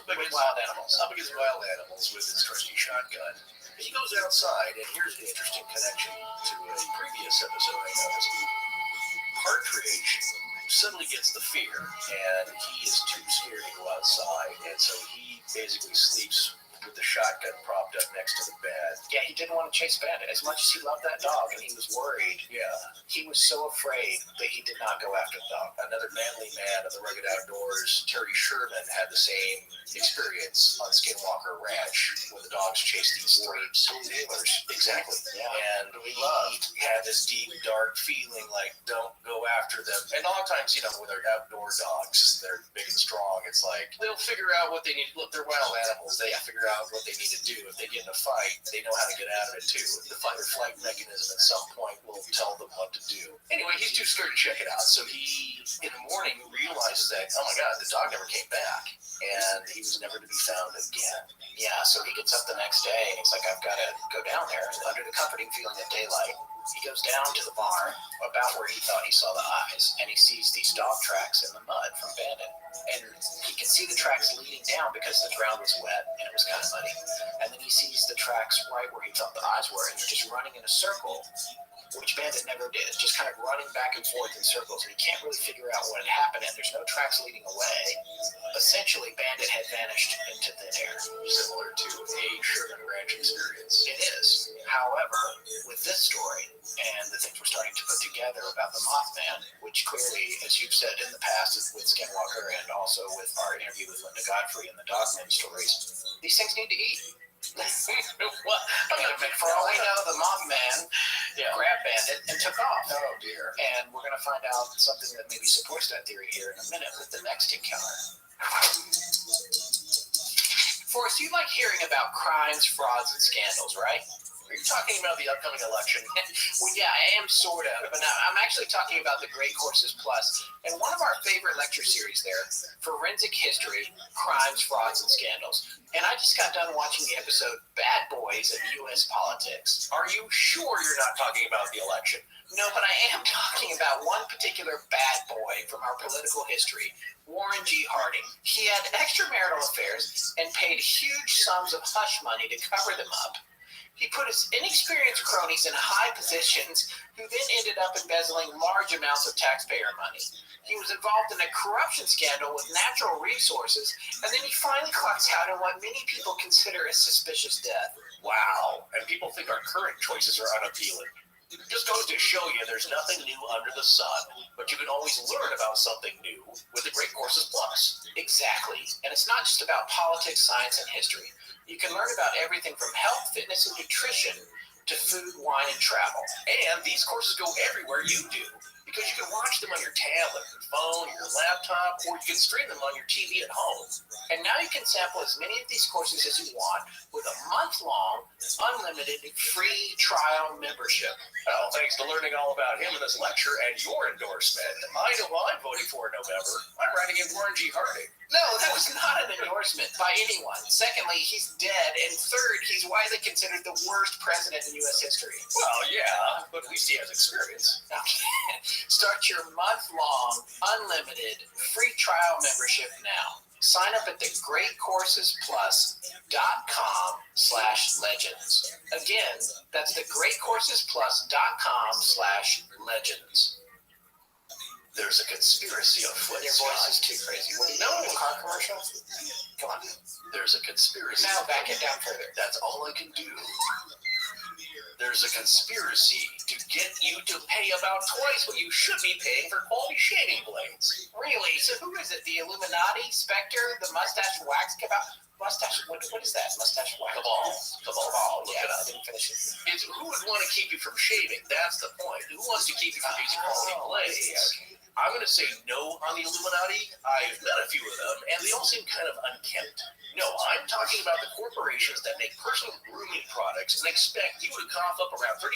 With wild animals. Up against wild animals with his trusty shotgun. He goes outside, and here's an interesting connection to a previous episode I noticed. Partridge suddenly gets the fear, and he is too scared to go outside, and so he basically sleeps with the shotgun propped up next to the bed. Yeah, he didn't want to chase Bandit. As much as he loved that dog and he was worried, Yeah. he was so afraid that he did not go after the dog. Another manly man of the rugged outdoors, Terry Sherman, had the same experience on Skinwalker Ranch when the dogs chased these three stealers. Exactly. Yeah. And he had this deep, dark feeling like, don't go after them. And a lot of times, when they're outdoor dogs, they're big and strong. It's like, they'll figure out what they need. Look, they're wild animals. They figure out what they need to do. If they get in a fight, they know how to get out of it too. The fight or flight mechanism at some point will tell them what to do. Anyway, he's too scared to check it out. So he, in the morning, realizes that, oh my God, the dog never came back. And he was never to be found again. Yeah, so he gets up the next day and he's like, I've got to go down there. And under the comforting feeling of daylight, he goes down to the barn about where he thought he saw the eyes, and he sees these dog tracks in the mud from Bandit. And he can see the tracks leading down because the ground was wet and it was kind of muddy. And then he sees the tracks right where he thought the eyes were, and they're just running in a circle, which Bandit never did, just kind of running back and forth in circles, and he can't really figure out what had happened, and there's no tracks leading away. Essentially, Bandit had vanished into thin air. Similar to a Sherman Ranch experience. It is. However, with this story and the things we're starting to put together about the Mothman, which clearly, as you've said in the past with Skinwalker and also with our interview with Linda Godfrey and the Dogman stories, these things need to eat. What? For all we know, the Mothman grabbed Bandit and took off. Oh dear. And we're going to find out something that maybe supports that theory here in a minute with the next encounter. Forrest, you like hearing about crimes, frauds, and scandals, right? Are you talking about the upcoming election? Well, yeah, I am sort of, but now I'm actually talking about the Great Courses Plus, and one of our favorite lecture series there, Forensic History, Crimes, Frauds, and Scandals. And I just got done watching the episode Bad Boys of U.S. Politics. Are you sure you're not talking about the election? No, but I am talking about one particular bad boy from our political history, Warren G. Harding. He had extramarital affairs and paid huge sums of hush money to cover them up. He put his inexperienced cronies in high positions who then ended up embezzling large amounts of taxpayer money. He was involved in a corruption scandal with natural resources, and then he finally clocks out in what many people consider a suspicious death. Wow. And people think our current choices are unappealing. It just goes to show you there's nothing new under the sun, but you can always learn about something new with the Great Courses Plus. Exactly. And it's not just about politics, science, and history. You can learn about everything from health, fitness, and nutrition to food, wine, and travel. And these courses go everywhere you do, because you can watch them on your tablet, your phone, your laptop, or you can stream them on your TV at home. And now you can sample as many of these courses as you want with a month-long, unlimited, free trial membership. Well, thanks to learning all about him in this lecture and your endorsement, I know who I'm voting for in November. I'm writing in Warren G. Harding. No, that was not an endorsement by anyone. Secondly, he's dead. And third, he's widely considered the worst president in U.S. history. Well, yeah, but at least he has experience. Start your month-long, unlimited, free trial membership now. Sign up at thegreatcoursesplus.com/legends. Again, that's thegreatcoursesplus.com/legends. There's a conspiracy afoot. Your voice is too crazy. What do you know? A car commercial? Come on. There's a conspiracy. Now back it down further. That's all I can do. There's a conspiracy to get you to pay about twice what you should be paying for quality shaving blades. Really? So who is it? The Illuminati? Spectre? The mustache wax cabal? Mustache? What is that? Mustache wax? Cabal. Yeah, Look it I up. didn't finish it. It's who would want to keep you from shaving? That's the point. Who wants to keep you from using quality blades? Okay. I'm going to say no on the Illuminati. I've met a few of them, and they all seem kind of unkempt. No, I'm talking about the corporations that make personal grooming products and expect you to cough up around $35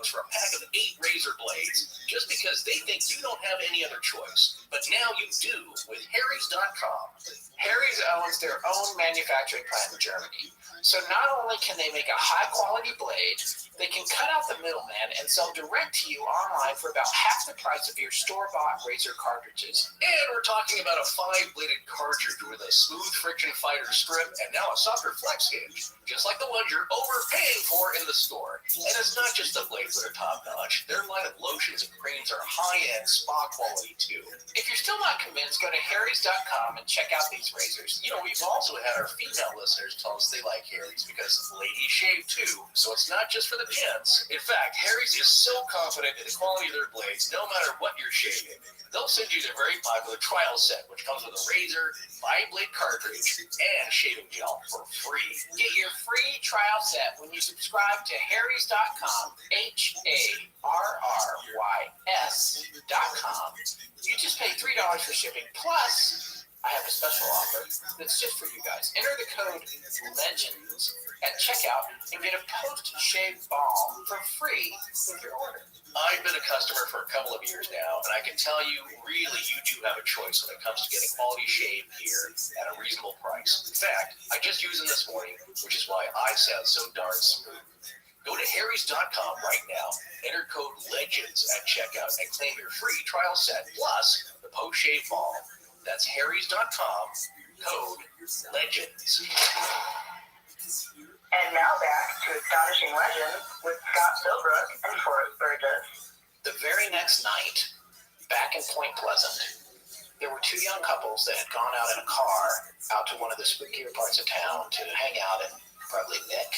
for a pack of 8 razor blades just because they think you don't have any other choice. But now you do with Harry's.com. Harry's owns their own manufacturing plant in Germany. So not only can they make a high-quality blade, they can cut out the middleman and sell direct to you online for about half the price of your store-bought razor cartridges. And we're talking about a 5-bladed cartridge with a smooth friction fighter strip and now a softer flex hinge, just like the ones you're overpaying for in the store. And it's not just the blades that are top-notch. Their line of lotions and creams are high-end spa quality, too. If you're still not convinced, go to Harry's.com and check out these razors. You know, we've also had our female listeners tell us they like Harry's because ladies shave, too. So it's not just for the gents. In fact, Harry's is so confident in the quality of their blades, no matter what you're shaving. They'll send you their very popular trial set, which comes with a razor, 5-blade cartridge, and shaving gel for free. Get your free trial set when you subscribe to Harry's.com, HARRYS.com. You just pay $3 for shipping, plus I have a special offer that's just for you guys. Enter the code LEGENDS at checkout and get a post-shave balm for free with your order. I've been a customer for a couple of years now, and I can tell you, really, you do have a choice when it comes to getting quality shave gear at a reasonable price. In fact, I just used them this morning, which is why I sound so darn smooth. Go to Harry's.com right now, enter code LEGENDS at checkout, and claim your free trial set, plus the post-shave balm. That's Harry's.com, code LEGENDS. And now back to Astonishing Legends with Scott Philbrook and Forrest Burgess. The very next night, back in Point Pleasant, there were 2 young couples that had gone out in a car out to one of the spookier parts of town to hang out and probably Nick.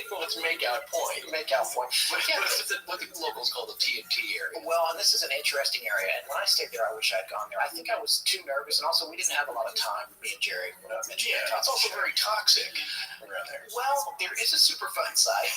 Let's make out point. Make out point. Yeah, What the locals call the TNT area. well, and this is an interesting area, and when I stayed there, I wish I'd gone there. I think I was too nervous, and also we didn't have a lot of time, me and Jerry, when I mentioned Yeah, it's also very toxic around there. Well, there is a super fun side,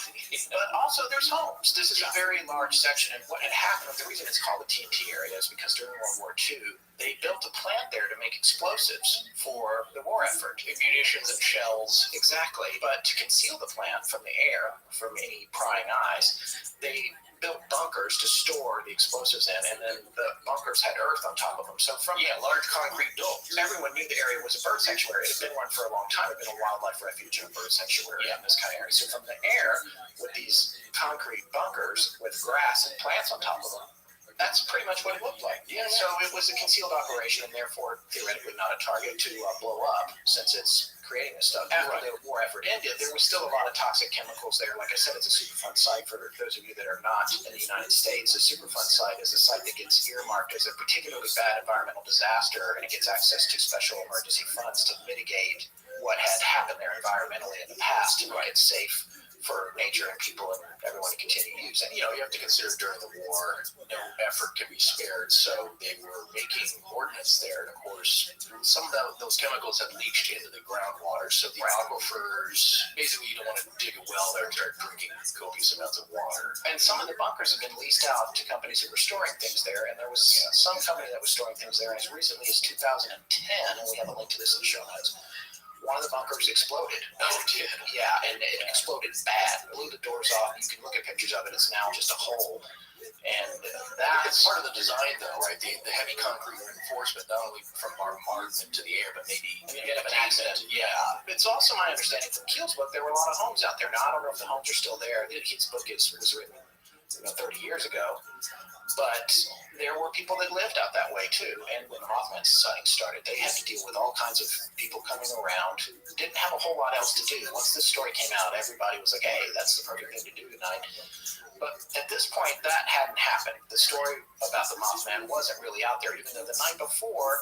but also there's homes. This is a very large section, and what had happened, the reason it's called the TNT area is because during World War II, they built a plant there to make explosives for the war effort. Munitions and shells. Exactly. But to conceal the plant from the air, from any prying eyes, they built bunkers to store the explosives in, and then the bunkers had earth on top of them. So from Large concrete domes. everyone knew the area was a bird sanctuary. It had been one for a long time. It had been a wildlife refuge and a bird sanctuary in this kind of area. So from the air, with these concrete bunkers with grass and plants on top of them, that's pretty much what it looked like. So it was a concealed operation, and therefore theoretically not a target to blow up, since it's creating this stuff. After the war effort ended, there was still a lot of toxic chemicals there. Like I said, it's a Superfund site for those of you that are not in the United States. A Superfund site is a site that gets earmarked as a particularly bad environmental disaster, and it gets access to special emergency funds to mitigate what had happened there environmentally in the past to make it safe for nature and people and everyone to continue using. You know, you have to consider during the war, no effort can be spared, so they were making ordnance there. And of course, some of those chemicals have leached into the groundwater, so the aquifers, basically you don't want to dig a well there and start drinking copious amounts of water. And some of the bunkers have been leased out to companies who were storing things there, and there was some company that was storing things there as recently as 2010, and we have a link to this in the show notes. One of the bunkers exploded. Oh, it did? Yeah, and it exploded bad. Blew the doors off. You can look at pictures of it. It's now just a hole. And That's part of the design, though, right? The heavy concrete reinforcement, not only from bombardment to the air, but maybe you get an accident. Yeah. It's also my understanding from Keel's book, there were a lot of homes out there. Now, I don't know if the homes are still there. His book was written 30 years ago. But there were people that lived out that way too. And when the Mothman sighting started, they had to deal with all kinds of people coming around who didn't have a whole lot else to do. Once this story came out, everybody was like, hey, that's the perfect thing to do tonight. But at this point, that hadn't happened. The story about the Mothman wasn't really out there, even though the night before,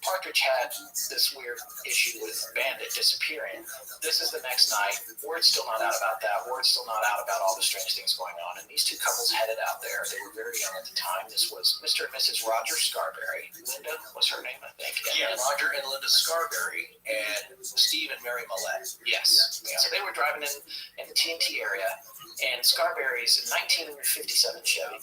Partridge had this weird issue with Bandit disappearing. This is the next night. Word's still not out about that. Word's still not out about all the strange things going on. And these two couples headed out there. They were very young at the time. This was Mr. and Mrs. Roger Scarberry. Linda was her name, I think. Yeah, Roger and Linda Scarberry and Steve and Mary Millette. Yes. Yeah. So they were driving in the TNT area, and Scarberry's 1957 Chevy.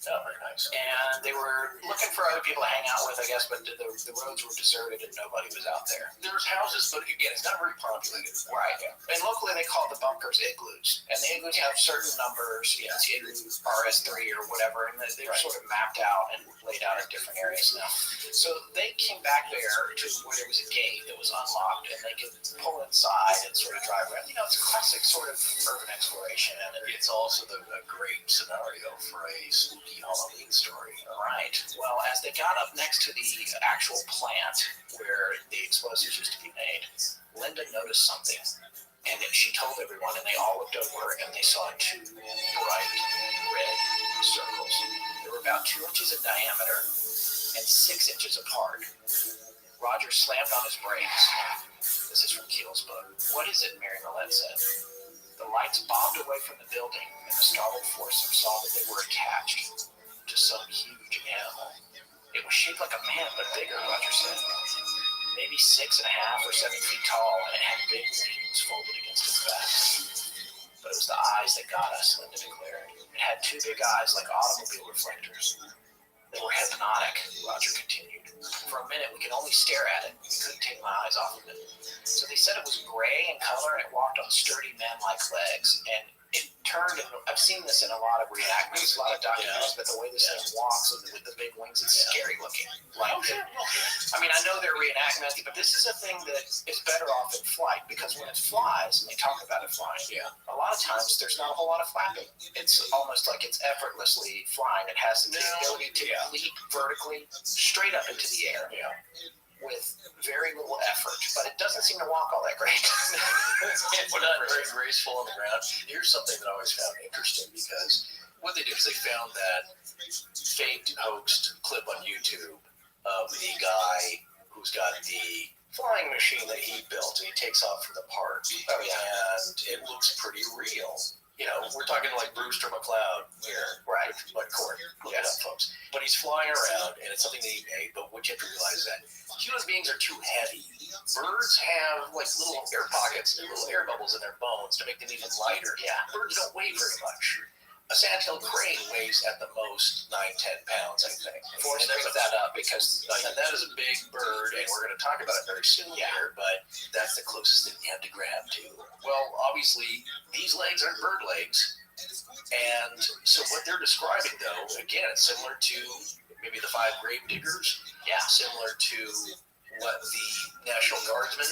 Oh, very nice. And they were looking for other people to hang out with, I guess, but the roads were deserted and nobody was out there. There's houses, but again, it's not very populated. Right. Yeah. And locally they call the bunkers igloos. And the igloos have certain numbers, it's igloo RS3 or whatever, and they're sort of mapped out and laid out in different areas now. So they came back there to where there was a gate that was unlocked and they could pull inside and sort of drive around. You know, it's a classic sort of urban exploration. And It's also a great scenario for a spooky Halloween story. Right. Well, as they got up next to the actual plant where the explosives used to be made, Linda noticed something. And she told everyone, and they all looked over, and they saw two bright red circles. They were about 2 inches in diameter and 6 inches apart. Roger slammed on his brakes. This is from Keel's book. What is it? Mary Millette said. The lights bobbed away from the building, and the startled foursome saw that they were attached to some huge animal. It was shaped like a man, but bigger, Roger said. Maybe 6.5 or 7 feet tall, and it had big wings folded against its back. But it was the eyes that got us, Linda declared. It had 2 big eyes like automobile reflectors. They were hypnotic, Roger continued. For a minute, we could only stare at it. We couldn't take my eyes off of it. So they said it was gray in color, and it walked on sturdy man-like legs. And it turned, and I've seen this in a lot of reenactments, a lot of documentaries, but the way this thing walks with the big wings, it's scary looking. Like, I mean, I know they're reenactments, but this is a thing that is better off in flight, because when it flies, and they talk about it flying, a lot of times there's not a whole lot of flapping. It's almost like it's effortlessly flying. It has the ability to leap vertically straight up into the air. With very little effort, but it doesn't seem to walk all that great. It's not very graceful on the ground. Here's something that I always found interesting, because what they did is they found that faked, hoaxed clip on YouTube of the guy who's got the flying machine that he built, and he takes off from the park. Oh, yeah. And it looks pretty real. You know, we're talking like Brewster McLeod here, right? Like Court, look it up, folks. But he's flying around, and it's something that he made. But what you have to realize is that human beings are too heavy. Birds have like little air pockets and little air bubbles in their bones to make them even lighter. Yeah, birds don't weigh very much. A sandhill crane weighs at the most 9-10 pounds, I think. Forrest brings that up because and that is a big bird, and we're going to talk about it very soon here, but that's the closest thing you have to grab to. Well, obviously, these legs aren't bird legs, and so what they're describing, though, again, it's similar to maybe the 5 grave diggers, similar to what the National Guardsmen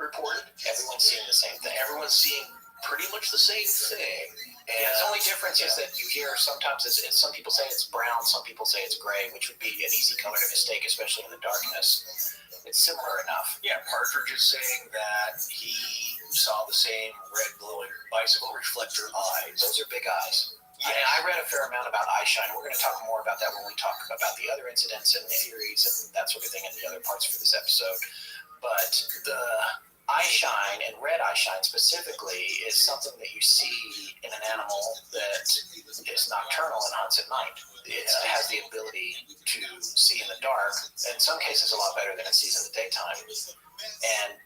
reported. Everyone's seeing the same thing. Everyone's seeing pretty much the same thing. And the only difference is that you hear sometimes some people say it's brown, some people say it's gray, which would be an easy color to mistake, especially in the darkness. It's similar enough. Yeah, Partridge is saying that he saw the same red glowing bicycle reflector eyes. Those are big eyes. Yes. I read a fair amount about eye shine. We're going to talk more about that when we talk about the other incidents and theories and that sort of thing in the other parts for this episode. But the eye shine and red eye shine specifically is something that you see in an animal that is nocturnal and hunts at night. It has the ability to see in the dark, in some cases a lot better than it sees in the daytime. And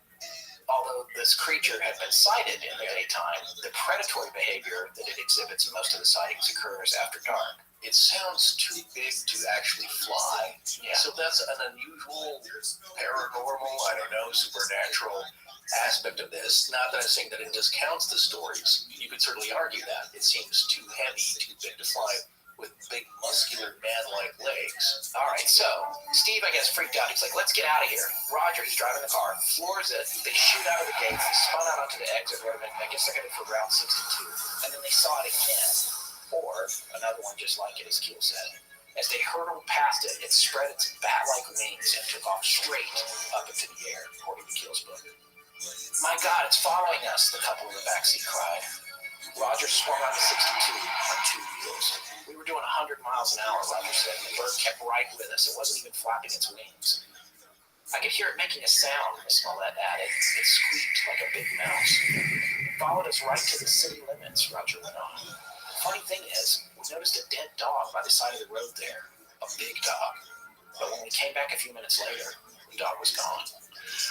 although this creature had been sighted in the daytime, the predatory behavior that it exhibits in most of the sightings occurs after dark. It sounds too big to actually fly. Yeah. So that's an unusual, paranormal, I don't know, supernatural aspect of this. Not that I'm saying that it discounts the stories. You could certainly argue that. It seems too heavy, too big to fly with big, muscular, man-like legs. All right, so Steve, I guess, freaked out. He's like, let's get out of here. Roger, he's driving the car, floors it. They shoot out of the gates. They spun out onto the exit road, and I guess they're headed for Route 62. And then they saw it again. Or another one just like it, as Keel said. As they hurtled past it, it spread its bat-like wings and took off straight up into the air, according to Keel's book. My God, it's following us, the couple in the backseat cried. Roger swung on to 62 on two wheels. We were doing 100 miles an hour, Roger said, and the bird kept right with us. It wasn't even flapping its wings. I could hear it making a sound, Miss Smollett added. It squeaked like a big mouse. It followed us right to the city limits, Roger went on. Funny thing is, we noticed a dead dog by the side of the road there. A big dog. But when we came back a few minutes later, the dog was gone.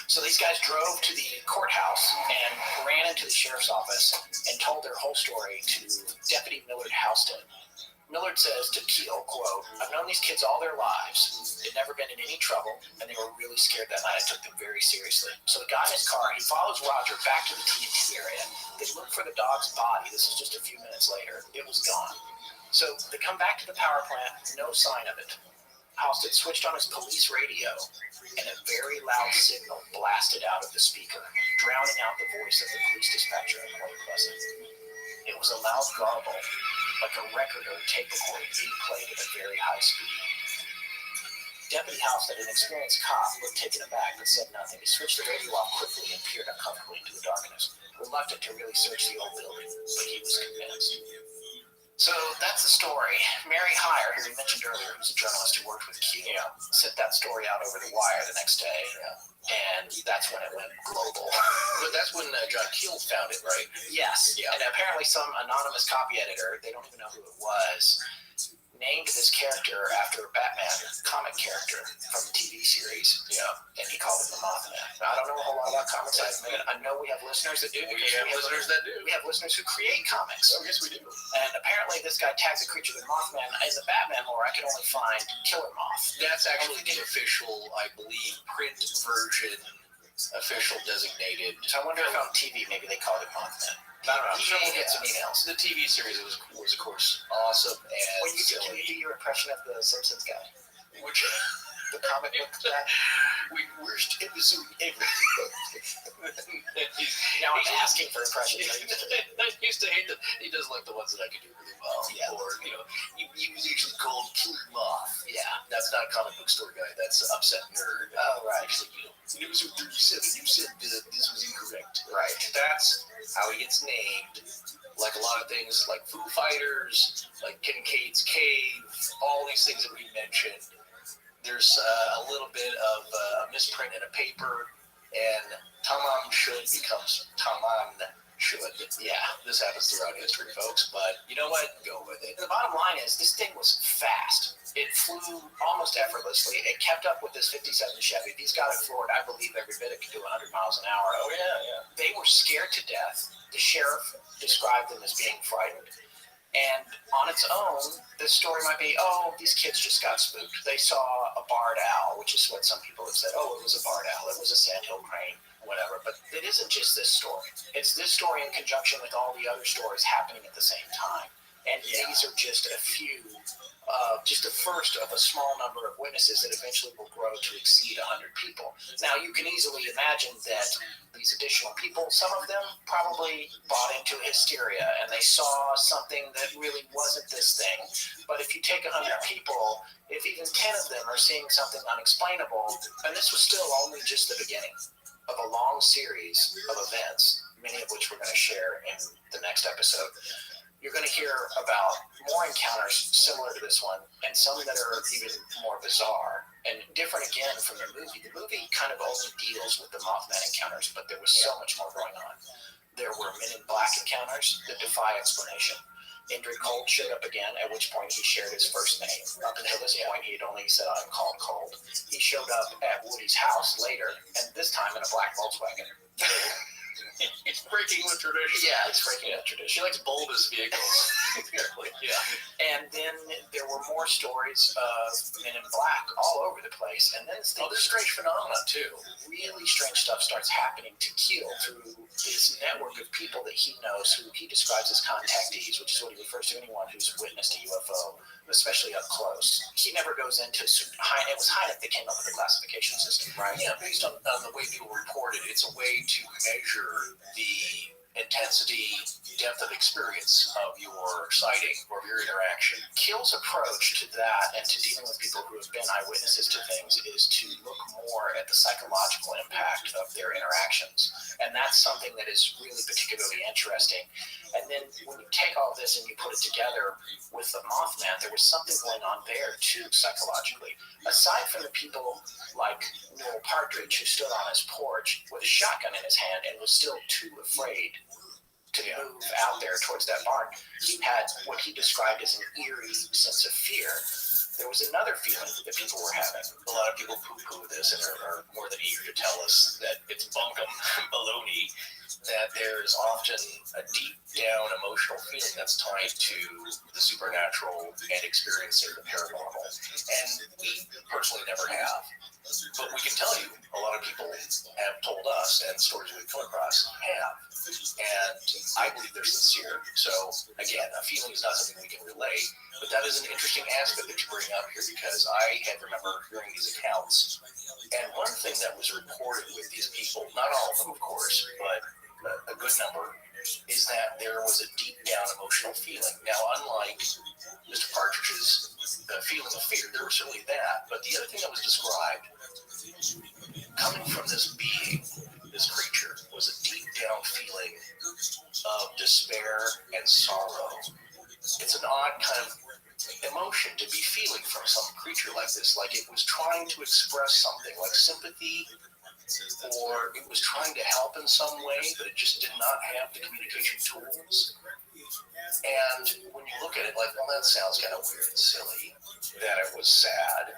So these guys drove to the courthouse and ran into the sheriff's office and told their whole story to Deputy Millard Houston. Millard says to Keel, quote, I've known these kids all their lives. They'd never been in any trouble, and they were really scared that night. I took them very seriously. So the guy in his car, he follows Roger back to the TNT area. They look for the dog's body. This is just a few minutes later. It was gone. So they come back to the power plant, no sign of it. Houston switched on his police radio, and a very loud signal blasted out of the speaker, drowning out the voice of the police dispatcher in Point Pleasant. It was a loud garble, like a record or tape recording being played at a very high speed. Deputy Houston, an experienced cop, looked taken aback but said nothing. He switched the radio off quickly and peered uncomfortably into the darkness, reluctant to really search the old building, but he was convinced. So that's the story. Mary Heyer, who we mentioned earlier, who's a journalist who worked with Keel, sent that story out over the wire the next day, and that's when it went global. But that's when John Keel found it, right? Yes, and apparently some anonymous copy editor, they don't even know who it was, named this character after a Batman comic character from the TV series, and he called it the Mothman. Now, I don't know a whole lot about comics. I know we have listeners that do. We have listeners that do. We have listeners who create comics. Oh, yes, we do. And apparently this guy tags the creature the Mothman. In the Batman lore, I can only find Killer Moth. That's actually the official, I believe, print version, official designated. So I wonder if on TV maybe they called it Mothman. I don't know. I'm sure we'll get some emails. The TV series was of course, awesome and Can you do your impression of the Simpsons guy? Which The comic book guy? we're in the zoo Now I'm asking for impressions. I used to hate that. He does like the ones that I could do really well. Yeah. Or, he was usually called Killer Moth. Yeah. That's not a comic book story guy. That's Upset Nerd. Oh, right. He's like, News 37, you said this was incorrect. Right. That's how he gets named. Like a lot of things, like Foo Fighters, like Kincaid's Cave, all these things that we mentioned. There's a little bit of a misprint in a paper, and Tamam Should becomes Taman Should. Yeah, this happens throughout history, folks, but you know what? Go with it. The bottom line is this thing was fast. It flew almost effortlessly. It kept up with this 57 Chevy. These got it floored. I believe every bit it could do 100 miles an hour. Oh, yeah. They were scared to death. The sheriff described them as being frightened. And on its own, this story might be, these kids just got spooked. They saw a barred owl, which is what some people have said. It was a barred owl. It was a sandhill crane, whatever. But it isn't just this story. It's this story in conjunction with all the other stories happening at the same time. And these are just a few, just the first of a small number of witnesses that eventually will grow grow to exceed 100 people. Now, you can easily imagine that these additional people, some of them probably bought into hysteria and they saw something that really wasn't this thing. But if you take 100 people, if even 10 of them are seeing something unexplainable, and this was still only just the beginning of a long series of events, many of which we're going to share in the next episode, you're going to hear about more encounters similar to this one, and some that are even more bizarre and different again from the movie. The movie kind of only deals with the Mothman encounters, but there was so much more going on. There were Men in Black encounters that defy explanation. Indrid Cold showed up again, at which point he shared his first name. Up until this point, he had only said, "I'm called Cold." He showed up at Woody's house later, and this time in a black Volkswagen. He's breaking the tradition. Yeah, he's breaking the tradition. She likes bulbous vehicles. Yeah. And then there were more stories of Men in Black all over the place. And then There's strange phenomena, too. really strange stuff starts happening to Keel through this network of people that he knows, who he describes as contactees, which is what he refers to anyone who's witnessed a UFO, especially up close. He never goes into it was Hynek that came up with the classification system, right? Yeah, based on the way people report it, it's a way to measure the intensity, depth of experience of your sighting or your interaction. Keel's approach to that and to dealing with people who have been eyewitnesses to things is to look more at the psychological impact of their interactions. And that's something that is really particularly interesting. And then when you take all this and you put it together with the Mothman, there was something going on there too, psychologically. Aside from the people like Noel Partridge, who stood on his porch with a shotgun in his hand and was still too afraid to move out there towards that barn, he had what he described as an eerie sense of fear. There was another feeling that people were having. A lot of people poo-poo this and are more than eager to tell us that it's bunkum baloney, that there's often a deep down emotional feeling that's tied to the supernatural and experiencing the paranormal. And we personally never have. But we can tell you, a lot of people have told us, and stories we've come across have. And I believe they're sincere. So, again, a feeling is not something we can relate, but that is an interesting aspect that you bring up here, because I had remember hearing these accounts. And one thing that was reported with these people, not all of them, of course, but a good number, is that there was a deep down emotional feeling. Now, unlike Mr. Partridge's feeling of fear, there was certainly that, but the other thing that was described coming from this being, this creature, was a deep down feeling of despair and sorrow. It's an odd kind of emotion to be feeling from some creature like this, like it was trying to express something like sympathy, or it was trying to help in some way, but it just did not have the communication tools. And when you look at it, like, well, that sounds kind of weird and silly, that it was sad.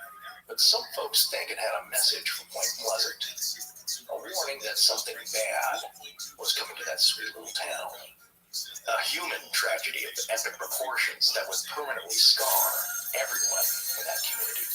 But some folks think it had a message from Point Pleasant, a warning that something bad was coming to that sweet little town. A human tragedy of epic proportions that would permanently scar everyone in that community.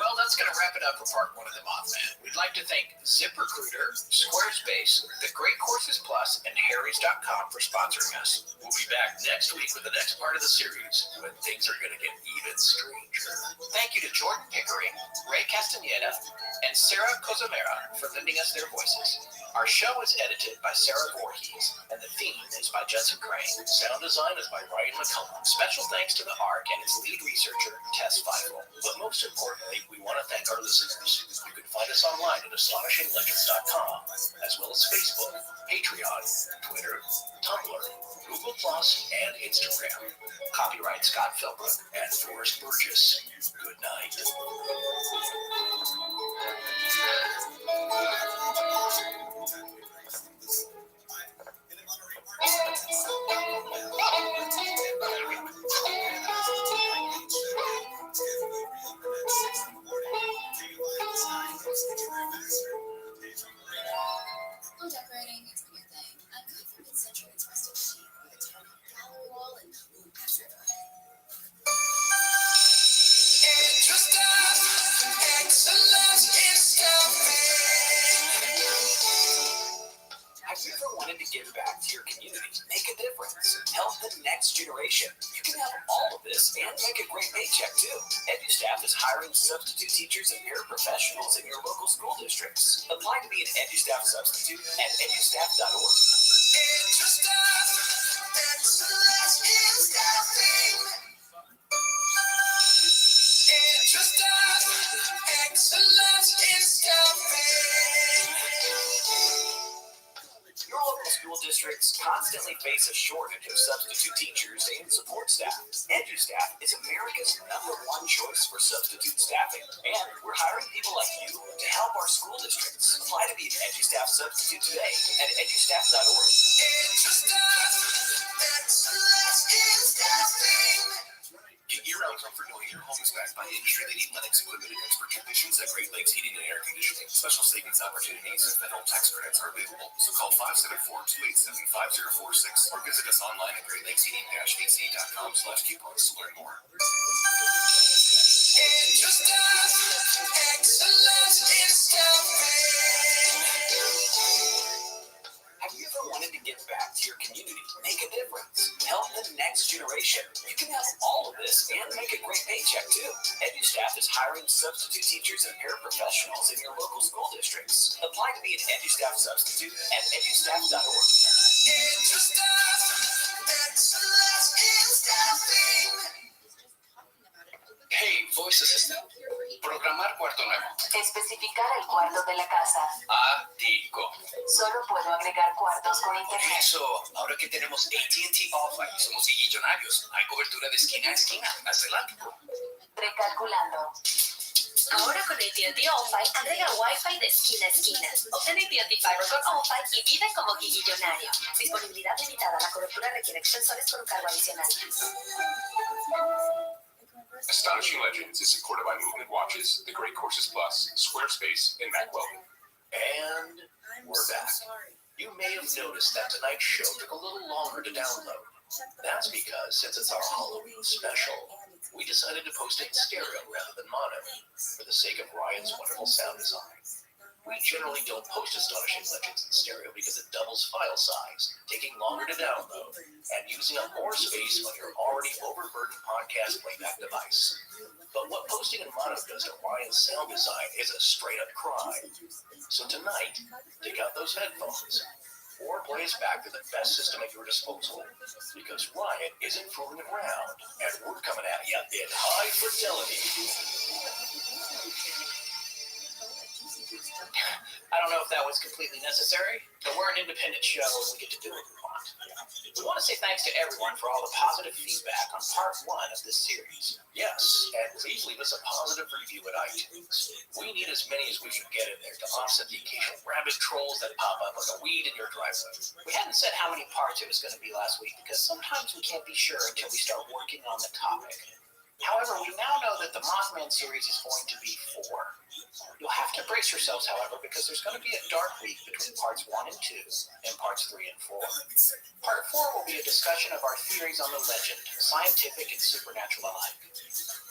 Well, that's going to wrap it up for part one of the Mothman. We'd like to thank ZipRecruiter, Squarespace, The Great Courses Plus, and Harrys.com for sponsoring us. We'll be back next week with the next part of the series, when things are going to get even stranger. Thank you to Jordan Pickering, Ray Castaneda, and Sarah Cozumera for lending us their voices. Our show is edited by Sarah Voorhees, and the theme is by Judson Crane. Sound design is by Ryan McCullough. Special thanks to the ARC and its lead researcher, Tess Feifel. But most importantly, we want to thank our listeners. You can find us online at astonishinglegends.com, as well as Facebook, Patreon, Twitter, Tumblr, Google+, and Instagram. Copyright Scott Philbrook And Forrest Burgess. Good night. Oh, decorating, it's a new thing. I've got from mid-century rustic chic with a tone gallery wall and passive. Just excellent. teachers and paraprofessionals in your local school districts. Apply to be an EduStaff substitute at edustaff.org. Excellence in staffing. Excellence in staffing. Your local school districts constantly face a shortage of substitute teachers and support staff. EduStaff is America's #1 choice for substitute staffing, and we're hiring people like you to help our school districts. Apply to be an EduStaff substitute today at edustaff.org. Excellence in staffing. Get year-round comfort knowing your home is backed by industry-leading Lennox equipment and expert technicians at Great Lakes Heating and Air Conditioning. Special savings opportunities and federal tax credits are available. So call 574-287-5046 or visit us online at greatlatesheating-ac.com/coupons to learn more. Excellence in staffing. Have you ever wanted to give back to your community, make a difference, help the next generation? You can have all of this and make a great paycheck too. EduStaff is hiring substitute teachers and paraprofessionals in your local school districts. Apply to be an EduStaff substitute at edustaff.org. Excellence in staffing. Hey, voice assistant. Programar cuarto nuevo. Especificar el cuarto de la casa. Digo. Solo puedo agregar cuartos con internet. Eso, ahora que tenemos AT&T All-Fi y somos guillonarios, hay cobertura de esquina a esquina. Adelante. Recalculando. Ahora con AT&T All-Fi, agrega Wi-Fi de esquina a esquina. Obtén AT&T Fiber con All-Fi y vive como guillonario. Disponibilidad limitada. La cobertura requiere extensores con un cargo adicional. Astonishing Legends is supported by Movement Watches, The Great Courses Plus, Squarespace, and Mac Weldon. And we're back. You may have noticed that tonight's show took a little longer to download. That's because, since it's our Halloween special, we decided to post it in stereo rather than mono, for the sake of Ryan's wonderful sound design. We generally don't post Astonishing Legends in stereo because it doubles file size, taking longer to download, and using up more space on your already overburdened podcast playback device. But what posting in mono does to Ryan's sound design is a straight-up crime. So tonight, take out those headphones, or play us back to the best system at your disposal, because Ryan isn't fooling around, and we're coming at you in high fidelity. I don't know if that was completely necessary, but we're an independent show and we get to do what we want. We want to say thanks to everyone for all the positive feedback on part 1 of this series. Yes, and please leave us a positive review at iTunes. We need as many as we can get in there to offset the occasional rabbit trolls that pop up like a weed in your driveway. We hadn't said how many parts it was going to be last week because sometimes we can't be sure until we start working on the topic. However, we now know that the Mothman series is going to be 4. You'll have to brace yourselves, however, because there's going to be a dark week between parts 1 and 2 and parts 3 and 4. Part 4 will be a discussion of our theories on the legend, scientific and supernatural alike.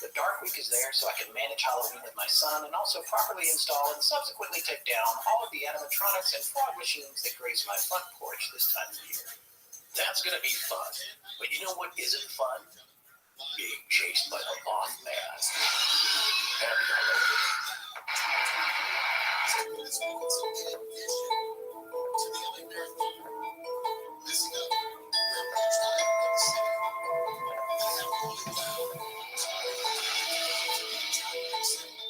The dark week is there so I can manage Halloween with my son and also properly install and subsequently take down all of the animatronics and frog machines that grace my front porch this time of year. That's going to be fun. But you know what isn't fun? Being chased by the Mothman. Happy Halloween.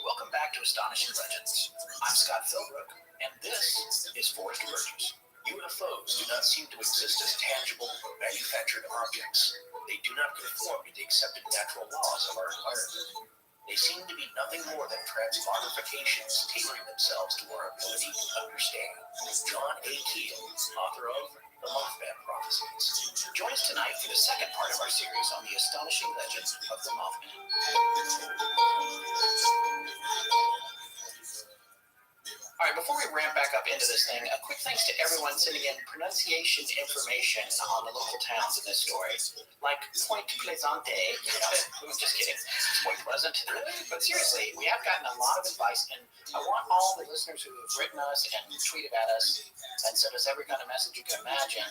Welcome back to Astonishing Legends. I'm Scott Philbrook, and this is Forrest Burgess. UFOs do not seem to exist as tangible or manufactured objects. They do not conform to the accepted natural laws of our environment. They seem to be nothing more than transmogrifications tailoring themselves to our ability to understand. John A. Keel, author of The Mothman Prophecies. Join us tonight for the second part of our series on the astonishing legends of the Mothman. All right, before we ramp back up into this thing, a quick thanks to everyone sending in pronunciation information on the local towns in this story. Like Point Pleasante, I'm just kidding, it's Point Pleasant. But seriously, we have gotten a lot of advice, and I want all the listeners who have written us and tweeted at us and sent us every kind of message you can imagine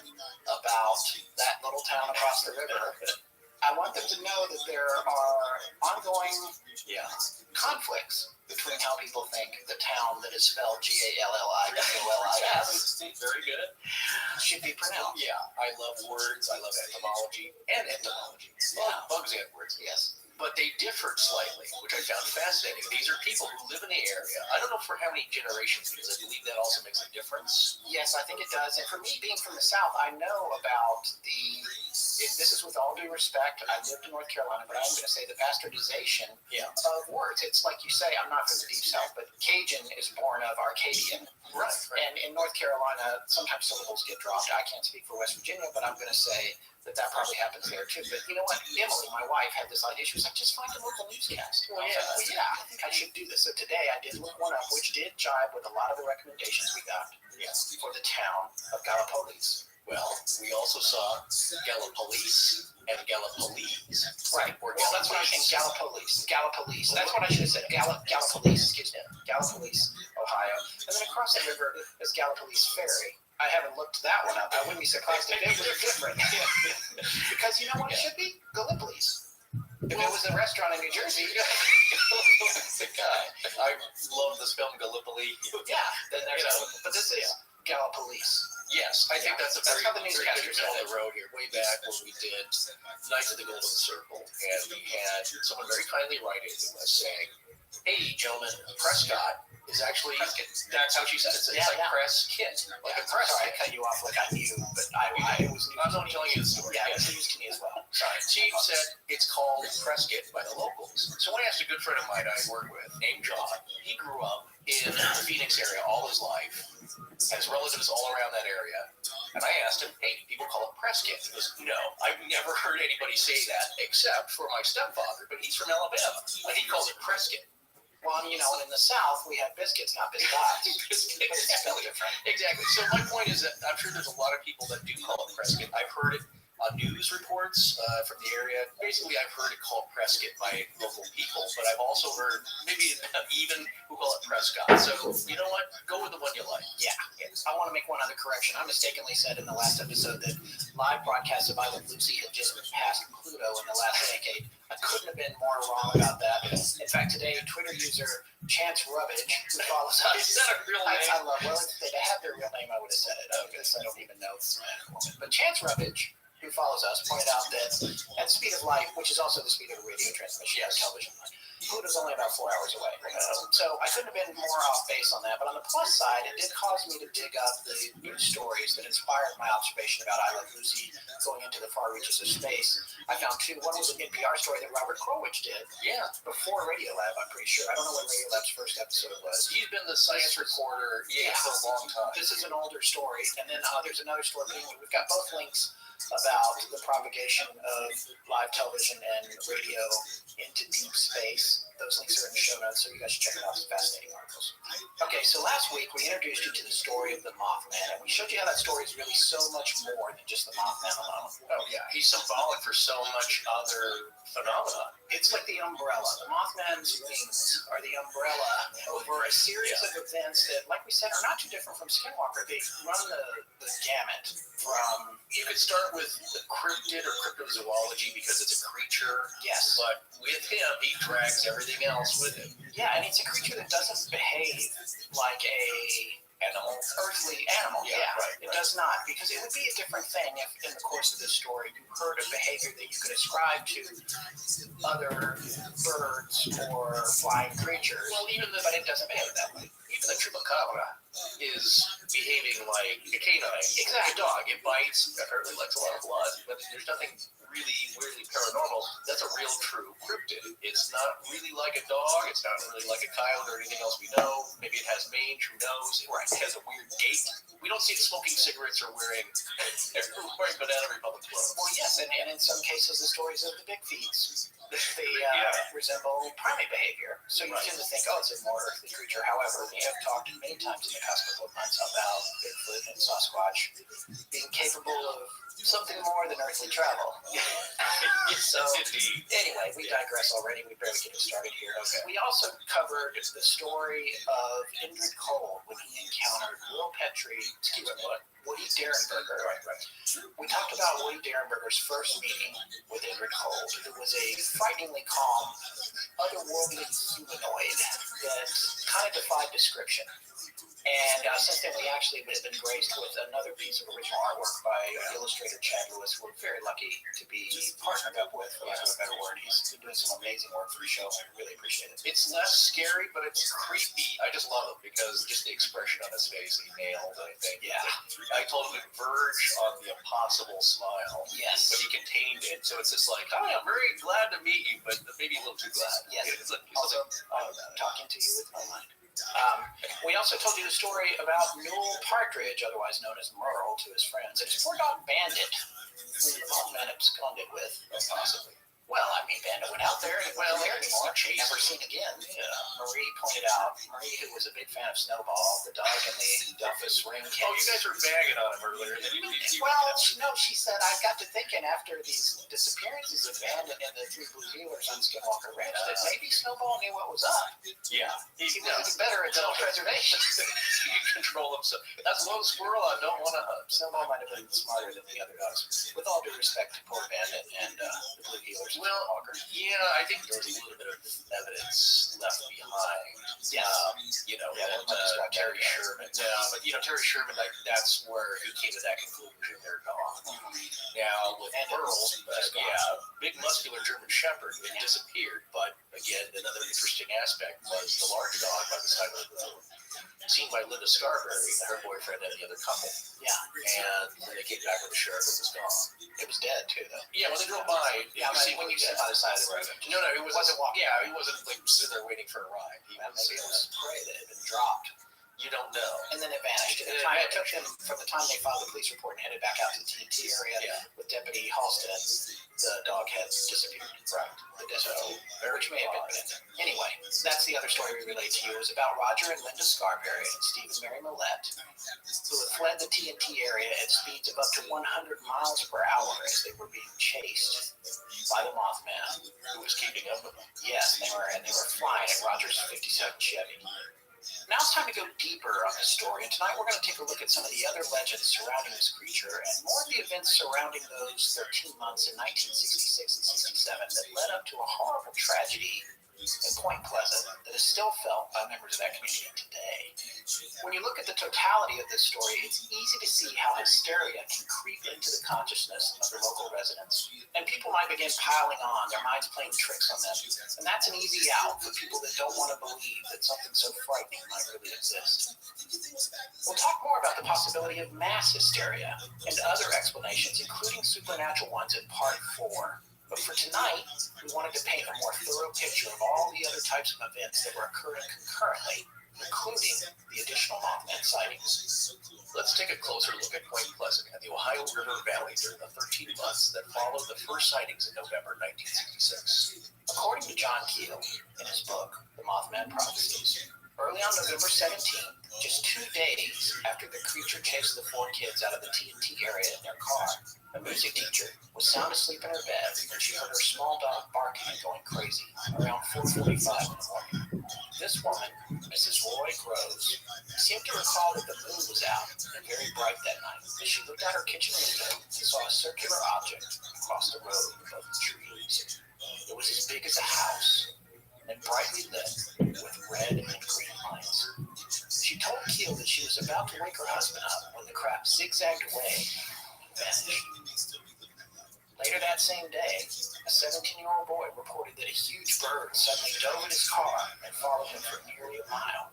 about that little town across the river I want them to know that there are ongoing conflicts between how people think the town that is spelled Gallipolis Very good. should be pronounced. Yeah, I love words. I love etymology and entomology. Bugs and words. Yes. But they differed slightly, which I found fascinating. These are people who live in the area. I don't know for how many generations, because I believe that also makes a difference. Yes, I think it does. And for me, being from the South, I know about and this is with all due respect, I lived in North Carolina, but I'm going to say the bastardization of words. It's like you say, I'm not from the Deep South, but Cajun is born of Arcadian. Right. And in North Carolina, sometimes syllables get dropped. I can't speak for West Virginia, but I'm going to say that probably happens there too. But you know what? Emily, my wife, had this idea. She was like, just find a local newscast. Well, yeah, I think I should do this. So today I did look one up, which did jive with a lot of the recommendations we got for the town of Gallipolis. Well, we also saw Gallipolis and Gallipolis. Right. Well, that's what I think. Gallipolis. That's what I should have said. Gallipolis. Excuse me. Gallipolis, Ohio. And then across the river is Gallipolis Ferry. I haven't looked that one up. I wouldn't be surprised if it was different. Because you know what it should be? Gallipolis. If it was a restaurant in New Jersey, the guy. I love the spelling Gallipoli. Yeah. Then there's but this is Gallipolis. Yes, I think that's a very, how the very newscasters good middle of the road here. Way back when we did Knights of the Golden Circle, and we had someone very kindly write into us saying, "Hey, gentlemen, Prescott is actually that's how she said it. It's like press kit, like a press Sorry, kit." I cut you off like I knew, but I was only telling you the story. Yeah, it was news to me as well. Sorry. She said it's called press kit by the locals. So when I asked a good friend of mine I work with, named John, he grew up in the Phoenix area all his life, has relatives all around that area. And I asked him, hey, people call it press kit. He goes, no, I've never heard anybody say that except for my stepfather, but he's from Alabama, and he calls it press kit. Well, you know, in the South, we have biscuits, not biscuits. It's spelled different. Exactly. So my point is that I'm sure there's a lot of people that do call it press kit. I've heard it on news reports from the area. Basically, I've heard it called press kit by local people, but I've also heard maybe even who call it Prescott. So, you know what? Go with the one you like. Yeah. I want to make one other correction. I mistakenly said in the last episode that live broadcasts of I Love Lucy had just passed Pluto in the last decade. I couldn't have been more wrong about that. In fact, today, Twitter user Chance Rubbage, who follows us. Is that a real name? I love, well, if they had their real name, I would have said it. I don't even know. But Chance Rubbage, who follows us, pointed out that at the speed of light, which is also the speed of radio transmission of television, Pluto's only about 4 hours away. So I couldn't have been more off base on that. But on the plus side, it did cause me to dig up the news stories that inspired my observation about I Love Lucy going into the far reaches of space. I found two. One was an NPR story that Robert Krulwich did. Yeah. Before Radiolab, I'm pretty sure. I don't know when Radiolab's first episode was. He's been the science reporter for a long time. This is an older story. And then there's another story. We've got both links about the propagation of live television and radio into deep space. Those links are in the show notes, so you guys should check it out. Some fascinating articles. Okay, so last week we introduced you to the story of the Mothman, and we showed you how that story is really so much more than just the Mothman alone. Oh, yeah. He's symbolic for so much other phenomena. It's like the umbrella. The Mothman's wings are the umbrella over a series of events that, like we said, are not too different from Skinwalker. They run the gamut from... You could start with the cryptid or cryptozoology because it's a creature. Yes. But with him, he drags everything else with him. Yeah, and it's a creature that doesn't behave like a earthly animal. Yeah, right. It does not, because it would be a different thing if, in the course of this story, you heard of behavior that you could ascribe to other birds or flying creatures. Well, but it doesn't behave that way. Even the chupacabra is behaving like a canine. Exactly. A dog. It bites. Apparently likes a lot of blood. But there's nothing really weirdly paranormal. That's a real true cryptid. It's not really like a dog. It's not really like a coyote or anything else we know. Maybe it has mange. Who knows? It has a weird gait. We don't see it smoking cigarettes or wearing Banana Republic clothes. Well, yes, and in some cases, the stories of the big feeds. resemble primate behavior. So you tend to think, oh, it's a more earthly creature. However, we have talked many times in the past couple of months about Bigfoot and Sasquatch being capable of something more than earthly travel. So, anyway, we digress already. We barely get started here. Okay. We also covered the story of Indrid Cold when he encountered Woody Derenberger. Right. We talked about Woody Derenberger's first meeting with Indrid Cold. It was a frighteningly calm, otherworldly humanoid that kind of defied description. And since then, we actually have been graced with another piece of original artwork by illustrator Chad Lewis, who we're very lucky to be partnered up with, for lack of a better word. He's been doing some amazing work for the show. I really appreciate it. It's less scary, but it's creepy. I just love him because just the expression on his face, he nailed, I think. Yeah. I told him to verge on the impossible smile. Yes. But he contained it. So it's just like, oh, I'm very glad to meet you, but maybe a little too glad. Yes. It's like, Also, talking to you with my mind. We also told you the story about Mule Partridge, otherwise known as Merle, to his friends, and his poor dog Bandit, who the Mothman absconded with. Possibly. Well, I mean, Bandit went out there and he wasn't there anymore. Never seen again. Yeah. Marie pointed out, who was a big fan of Snowball, the dog in the Duffus ring case. Oh, you guys were bagging on him earlier. Well, no, she said, I got to thinking after these disappearances of Bandit and the three blue healers on Skinwalker Ranch that maybe Snowball knew what was up. Yeah. He was better at self-preservation. He can control himself. That's one squirrel I don't want to hunt. Snowball might have been smarter than the other dogs. With all due respect to poor Bandit and the blue healers. Well, yeah, I think there was a little bit of evidence left behind. Yeah. Terry Sherman. Yeah, but Terry Sherman, like that's where he came to that conclusion. They're gone. Now with Merle, big muscular German Shepherd, it disappeared. But again, another interesting aspect was the large dog by the side of the road, seen by Linda Scarberry, her boyfriend, and the other couple. Yeah. And when they came back with the sheriff, it was gone. It was dead too, though. Yeah, when they drove by, when you sit by the side of the road. No, he wasn't walking. Yeah, he wasn't like sitting there waiting for a ride. Maybe it was prey that had been dropped. You don't know. And then it vanished. It took them from the time they filed the police report and headed back out to the TNT area with Deputy Halstead. The dog had disappeared. Right. Which may have been Bandit. Anyway, that's the other story we relayed to you. It was about Roger and Linda Scarberry and Steve and Mary Millette, who had fled the TNT area at speeds of up to 100 miles per hour as they were being chased by the Mothman, who was keeping up with them. Yes, and they were flying in Roger's 57 Chevy. Now it's time to go deeper on this story, and tonight we're going to take a look at some of the other legends surrounding this creature and more of the events surrounding those 13 months in 1966 and 67 that led up to a horrible tragedy in Point Pleasant that is still felt by members of that community today. When you look at the totality of this story, it's easy to see how hysteria can creep into the consciousness of the local residents, and people might begin piling on, their minds playing tricks on them, and that's an easy out for people that don't want to believe that something so frightening might really exist. We'll talk more about the possibility of mass hysteria and other explanations, including supernatural ones, in part 4. But for tonight, we wanted to paint a more thorough picture of all the other types of events that were occurring concurrently, including the additional Mothman sightings. Let's take a closer look at Point Pleasant and the Ohio River Valley during the 13 months that followed the first sightings in November 1966. According to John Keel, in his book, The Mothman Prophecies, early on November 17th, just 2 days after the creature chased the 4 kids out of the TNT area in their car, a music teacher was sound asleep in her bed when she heard her small dog barking and going crazy around 4:45 in the morning. This woman, Mrs. Roy Groves, seemed to recall that the moon was out and very bright that night as she looked out her kitchen window and saw a circular object across the road above the trees. It was as big as a house and brightly lit with red and green lights. She told Keel that she was about to wake her husband up when the craft zigzagged away and vanished. Later that same day, a 17-year-old boy reported that a huge bird suddenly dove in his car and followed him for nearly a mile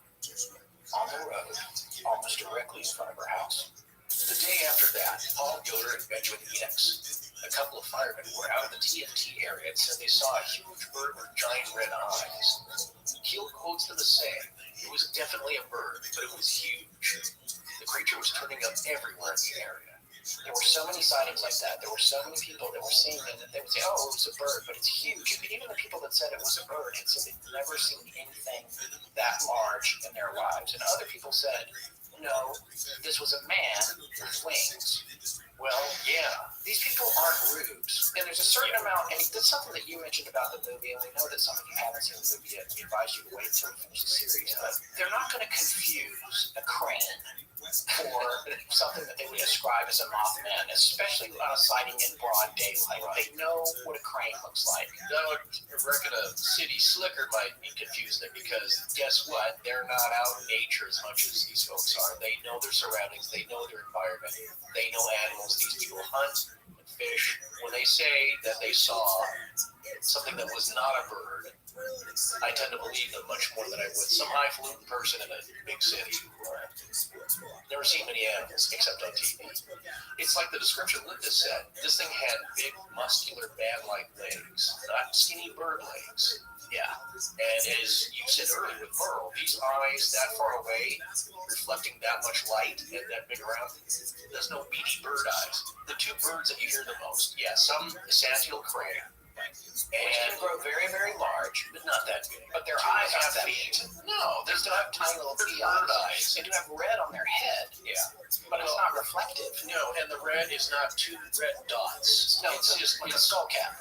on the road, almost directly in front of her house. The day after that, Paul Yoder and Benjamin Hicks, a couple of firemen, were out of the TNT area and said they saw a huge bird with giant red eyes. Keel quotes them as saying, "It was definitely a bird, but it was huge. The creature was turning up everywhere in the area. There were so many sightings like that. There were so many people that were seeing it that they would say, "Oh, it was a bird," but it's huge. And even the people that said it was a bird had said they'd never seen anything that large in their lives. And other people said, "No, this was a man with wings." Well, yeah, these people aren't rubes. And there's a certain amount, and that's something that you mentioned about the movie, and we know that some of you haven't seen the movie yet, and we advise you to wait until we finish the series, but they're not going to confuse a crane for something that they would describe as a Mothman, especially on a sighting in broad daylight. They know what a crane looks like. Now, I reckon a city slicker might be confusing it because guess what? They're not out in nature as much as these folks are. They know their surroundings. They know their environment. They know animals. These people hunt and fish. When they say that they saw something that was not a bird, I tend to believe them much more than I would some highfalutin person in a big city who never seen many animals except on TV. It's like the description Linda said. This thing had big, muscular, man-like legs, not skinny bird legs. Yeah. And as you said earlier with Merle, these eyes that far away, reflecting that much light and that big around, there's no beady bird eyes. The two birds that you hear the most, yeah, some sandhill crane. Which can grow very, very large, But not that big. but their eyes aren't that big. No, They still have tiny little pea eyes. They do have red on their head, Yeah. but it's not reflective. No, and the red is not two red dots. No, it's just like a it's, skull cap.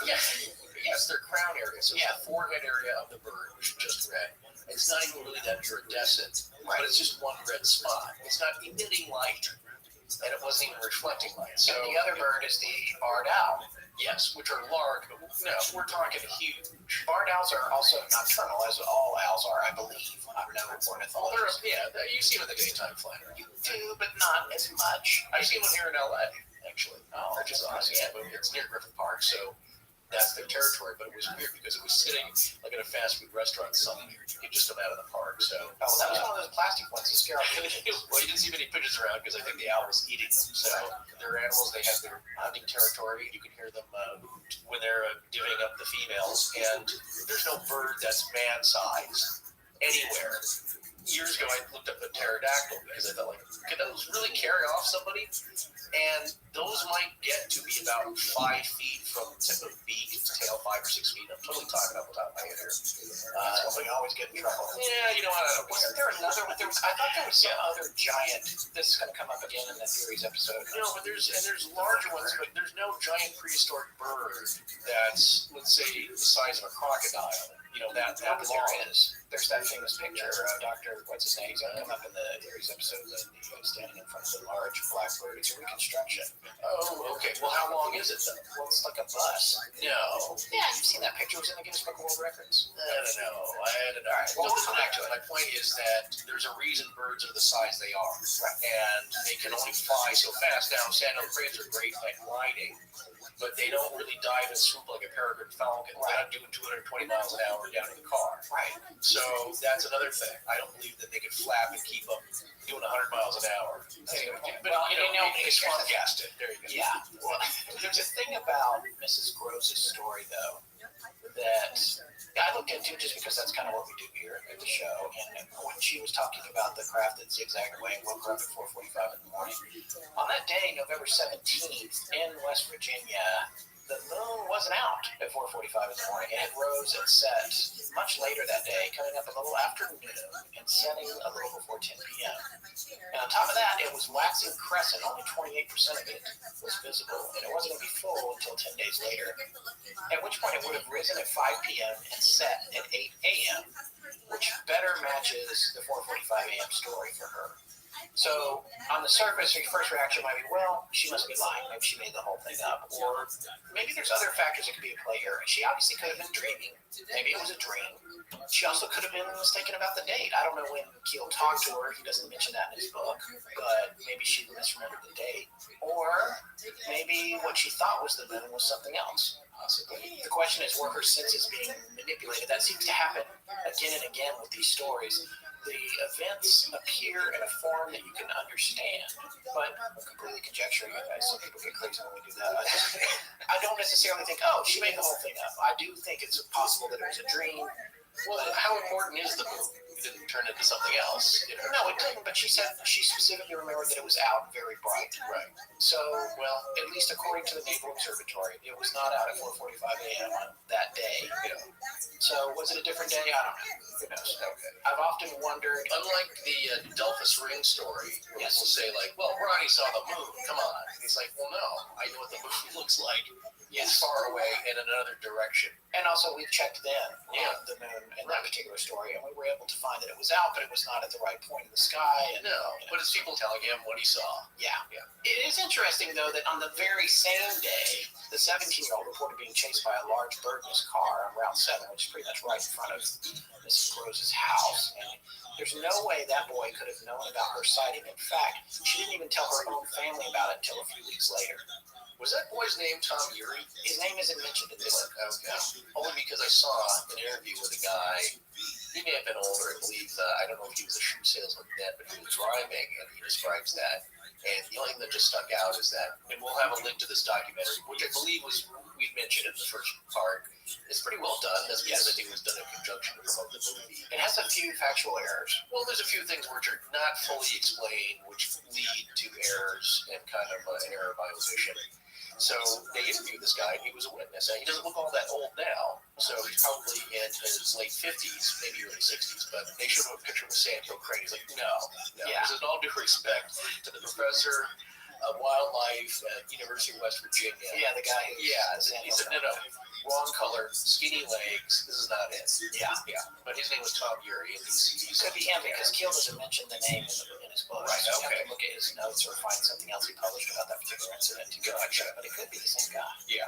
yes, their crown area. So Yeah. it's the forehead area of the bird, which is just red. It's not even really that iridescent, but it's just one red spot. It's not emitting light, and it wasn't even reflecting light. So And the other bird is the barred owl. yes, which are large, but no, we're talking huge. Barred owls are also nocturnal, as all owls are, I believe. I'm no ornithologist. You see them in the daytime flying around. You do, but not as much. I see one here in LA, actually. Oh, Which is awesome. Yeah, but it's near Griffith Park, so that's their territory. But it was weird because it was sitting like in a fast food restaurant somewhere. You just come out of the park. So Oh, that was one of those plastic ones to scare off pigeons. well, you didn't see many pigeons around because I think the owl was eating them. So they're animals. They have their hunting territory. You can hear them when they're divvying up the females. And there's no bird that's man-sized anywhere. Years ago, I looked up a pterodactyl because I thought, like, could those really carry off somebody? And those might get to be about 5 feet from tip of beak to tail, 5 or 6 feet. I'm totally talking off the top of my head here. That's when we always get in trouble. Yeah, you know what? I don't Wasn't care. there another one? I thought there was some other giant. This is going to come up again in the theories episode. No, but there's larger ones, but there's no giant prehistoric bird that's, let's say, the size of a crocodile. You know, that But long. there is. There's that famous picture of Dr. What's his name? He's going to come up in the theories episode that he was standing in front of the large black bird. It's a reconstruction. Oh, okay. Well, how long is it then? Well, it's like a bus. No. Yeah, you've seen that picture. It was in the Guinness Book of World Records. I don't know. All right. Well, we'll come back to it. My point is that there's a reason birds are the size they are. And they can only fly so fast. Now, sandhill cranes are great at gliding, but they don't really dive and swoop like a peregrine falcon. They're not doing 220 miles an hour down in the car. Right. So that's another thing. I don't believe that they could flap and keep up doing 100 miles an hour. But, Well, you know, they here's swamp the thing. gassed it. There you go. Yeah. Well, there's a thing about Mrs. Gross's story, though, that I looked into just because that's kind of what we do here at the show. And when she was talking about the craft that zigzagged away and woke her up at 4:45 in the morning, on that day, November 17th, in West Virginia, the moon wasn't out at 4:45 in the morning, and it rose and set much later that day, coming up a little after noon and setting a little before 10 p.m. And on top of that, it was waxing crescent. Only 28% of it was visible, and it wasn't going to be full until 10 days later, at which point it would have risen at 5 p.m. and set at 8 a.m., which better matches the 4:45 a.m. story for her. So on the surface, your first reaction might be, well, she must be lying. Maybe she made the whole thing up. Or maybe there's other factors that could be at play here. She obviously could have been dreaming. Maybe it was a dream. She also could have been mistaken about the date. I don't know when Keel talked to her. He doesn't mention that in his book. But maybe she misremembered the date. Or maybe what she thought was the moon was something else. Possibly. The question is, were her senses being manipulated? That seems to happen again and again with these stories. The events appear in a form that you can understand, but I'm completely conjecturing it. Some people get crazy when we do that. I don't necessarily think, oh, she made the whole thing up. I do think it's possible that it was a dream. Well, how important is the moon? It didn't turn into something else. You know? No, it didn't, but she said she specifically remembered that it was out very bright. Right. So, well, at least according to the Naval Observatory, it was not out at 4:45 a.m. on that day. Yeah. So, was it a different day? I don't know. Who knows? Okay. I've often wondered. Unlike the Delphus ring story, where Yes. people say like, "Well, Ronnie saw the moon. Come on." And he's like, "Well, no. I know what the moon looks like. It's Yes. far away in another direction." And also, we checked then Yeah. on the moon in that particular story, and we were able to find that it was out, but it was not at the right point in the sky. And, No, but it's people telling him what he saw. yeah. Yeah. It is interesting, though, that on the very same day, the 17-year-old reported being chased by a large bird in his car on Route 7, which is pretty much right in front of Mrs. Gross's house. And there's no way that boy could have known about her sighting. In fact, she didn't even tell her own family about it until a few weeks later. Was that boy's name Tom Urey? His name isn't mentioned in this. Okay. Only because I saw an interview with a guy. He may have been older, I believe. I don't know if he was a shoe salesman then, but he was driving, and he describes that. And the only thing that just stuck out is that, and we'll have a link to this documentary, which I believe was, we mentioned in the first part. It's pretty well done. That's because I think it was done in conjunction to promote the movie. It has a few factual errors. Well, there's a few things which are not fully explained, which lead to errors and kind of an error by omission. So they interviewed this guy, and he was a witness. And he doesn't look all that old now, so he's probably in his late 50s, maybe early 60s. But they showed him a picture of Santo Crane. He's like, no. Yeah. This is all due respect to the professor of wildlife at University of West Virginia. Yeah, the guy who. Yeah, he said, no, wrong color, skinny legs. This is not it. Yeah. Yeah. But his name was Tom Urey, and he's Could be him because Keel doesn't mention the name in his book. Right, So you okay. have to look at his notes or find something else he published about that particular incident to gotcha. But it could be the same guy. yeah.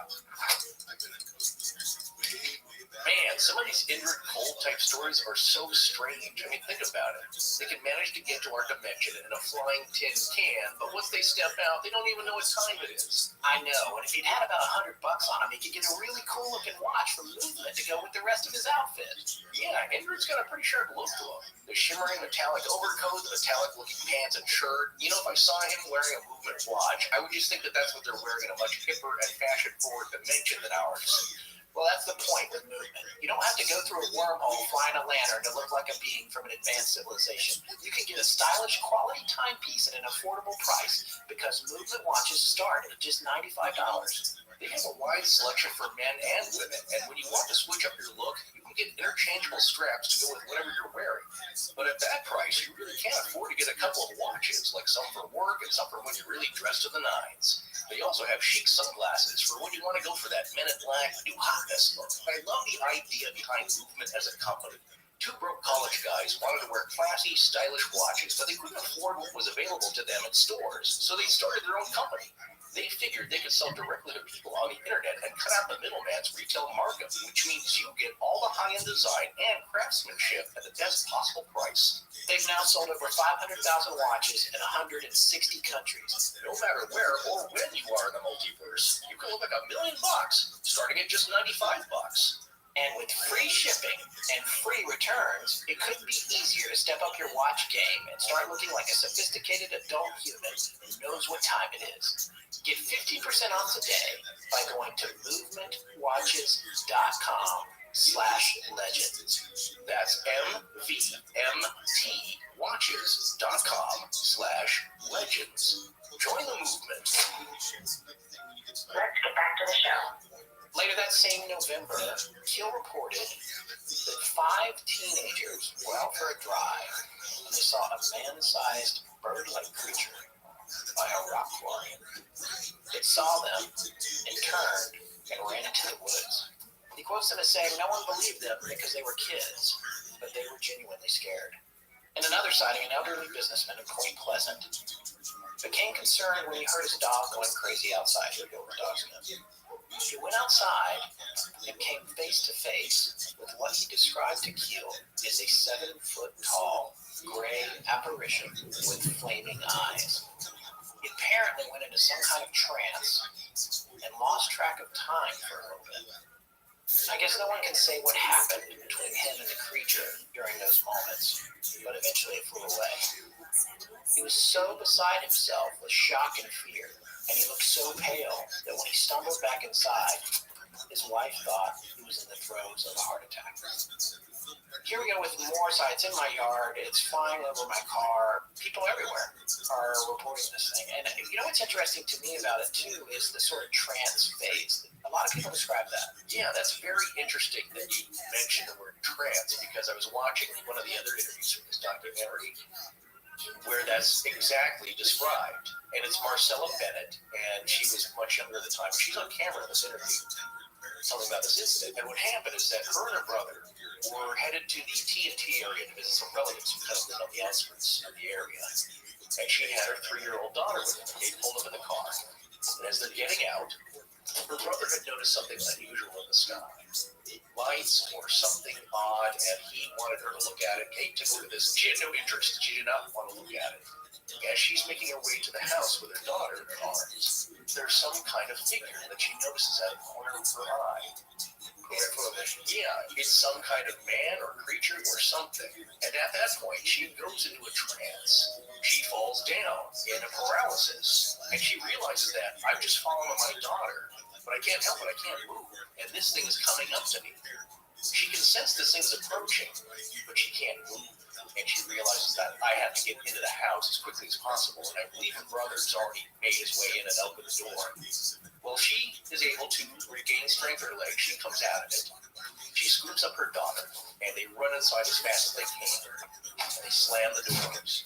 Man, some of these Indrid Cole type stories are so strange. I mean, think about it. They can manage to get to our dimension in a flying tin can, but once they step out, they don't even know what time it is. I know. And if he'd had about $100 on him, he could get a really cool looking watch from Movement to go with the rest of his outfit. Yeah, Indrid's got a pretty sharp look to him. The shimmering metallic overcoat, the metallic looking pants and shirt. You know, if I saw him wearing a Movement watch, I would just think that that's what they're wearing in a much hipper and fashion forward dimension than ours. Well, that's the point with Movement. You don't have to go through a wormhole flying a lantern to look like a being from an advanced civilization. You can get a stylish quality timepiece at an affordable price because Movement watches start at just $95. They have a wide selection for men and women, and when you want to switch up your look, you can get interchangeable straps to go with whatever you're wearing. But at that price, you really can't afford to get a couple of watches, like some for work and some for when you're really dressed to the nines. They also have chic sunglasses for when you want to go for that Men in Black new hotness look. I love the idea behind Movement as a company. Two broke college guys wanted to wear classy, stylish watches, but they couldn't afford what was available to them in stores, so they started their own company. They figured they could sell directly to people on the internet and cut out the middleman's retail markup, which means you get all the high-end design and craftsmanship at the best possible price. They've now sold over 500,000 watches in 160 countries. No matter where or when you are in the multiverse, you can look like $1 million, starting at just $95. And with free shipping and free returns, it couldn't be easier to step up your watch game and start looking like a sophisticated adult human who knows what time it is. Get 50% off today by going to movementwatches.com/legends. That's MVMT watches.com/legends. Join the movement. Let's get back to the show. Later that same November, Keel reported that 5 teenagers were out for a drive and they saw a man-sized bird-like creature by a rock quarry. It saw them and turned and ran into the woods. He quotes them as saying no one believed them because they were kids, but they were genuinely scared. In another sighting, an elderly businessman in Point Pleasant became concerned when he heard his dog going crazy outside. He'll go with dogs again. He went outside and came face to face with what he described to Keel as a 7-foot-tall gray apparition with flaming eyes. He apparently went into some kind of trance and lost track of time for a little bit. I guess no one can say what happened between him and the creature during those moments, but eventually it flew away. He was so beside himself with shock and fear, and he looked so pale that when he stumbled back inside, his wife thought he was in the throes of a heart attack. Here we go with more sites in my yard. It's flying over my car. People everywhere are reporting this thing. And you know what's interesting to me about it too is the sort of trance phase. A lot of people describe that. Yeah, that's very interesting that you mentioned the word trance, because I was watching one of the other interviews from this documentary where that's exactly described. And it's Marcella Bennett, and she was much younger at the time, but she's on camera in this interview telling about this incident. And what happened is that her and her brother were headed to the T&T area to visit some relatives who kind of lived on the outskirts of the area. And she had her 3-year-old daughter with them. They pulled up in the car. And as they're getting out, her brother had noticed something unusual in the sky. Lights or something odd, and he wanted her to look at it. Kate took a look at this. She had no interest. She did not want to look at it. As she's making her way to the house with her daughter in her arms, there's some kind of figure that she notices out of the corner of her eye. Yeah, it's some kind of man or creature or something. And at that point, she goes into a trance. She falls down in a paralysis. And she realizes that I'm just following my daughter, but I can't help it. I can't move. And this thing is coming up to me. She can sense this thing's approaching, but she can't move. And she realizes that I have to get into the house as quickly as possible. And I believe her brother's already made his way in and opened the door. Well, she is able to regain strength in her legs. She comes out of it. She scoops up her daughter, and they run inside as fast as they can. And they slam the doors.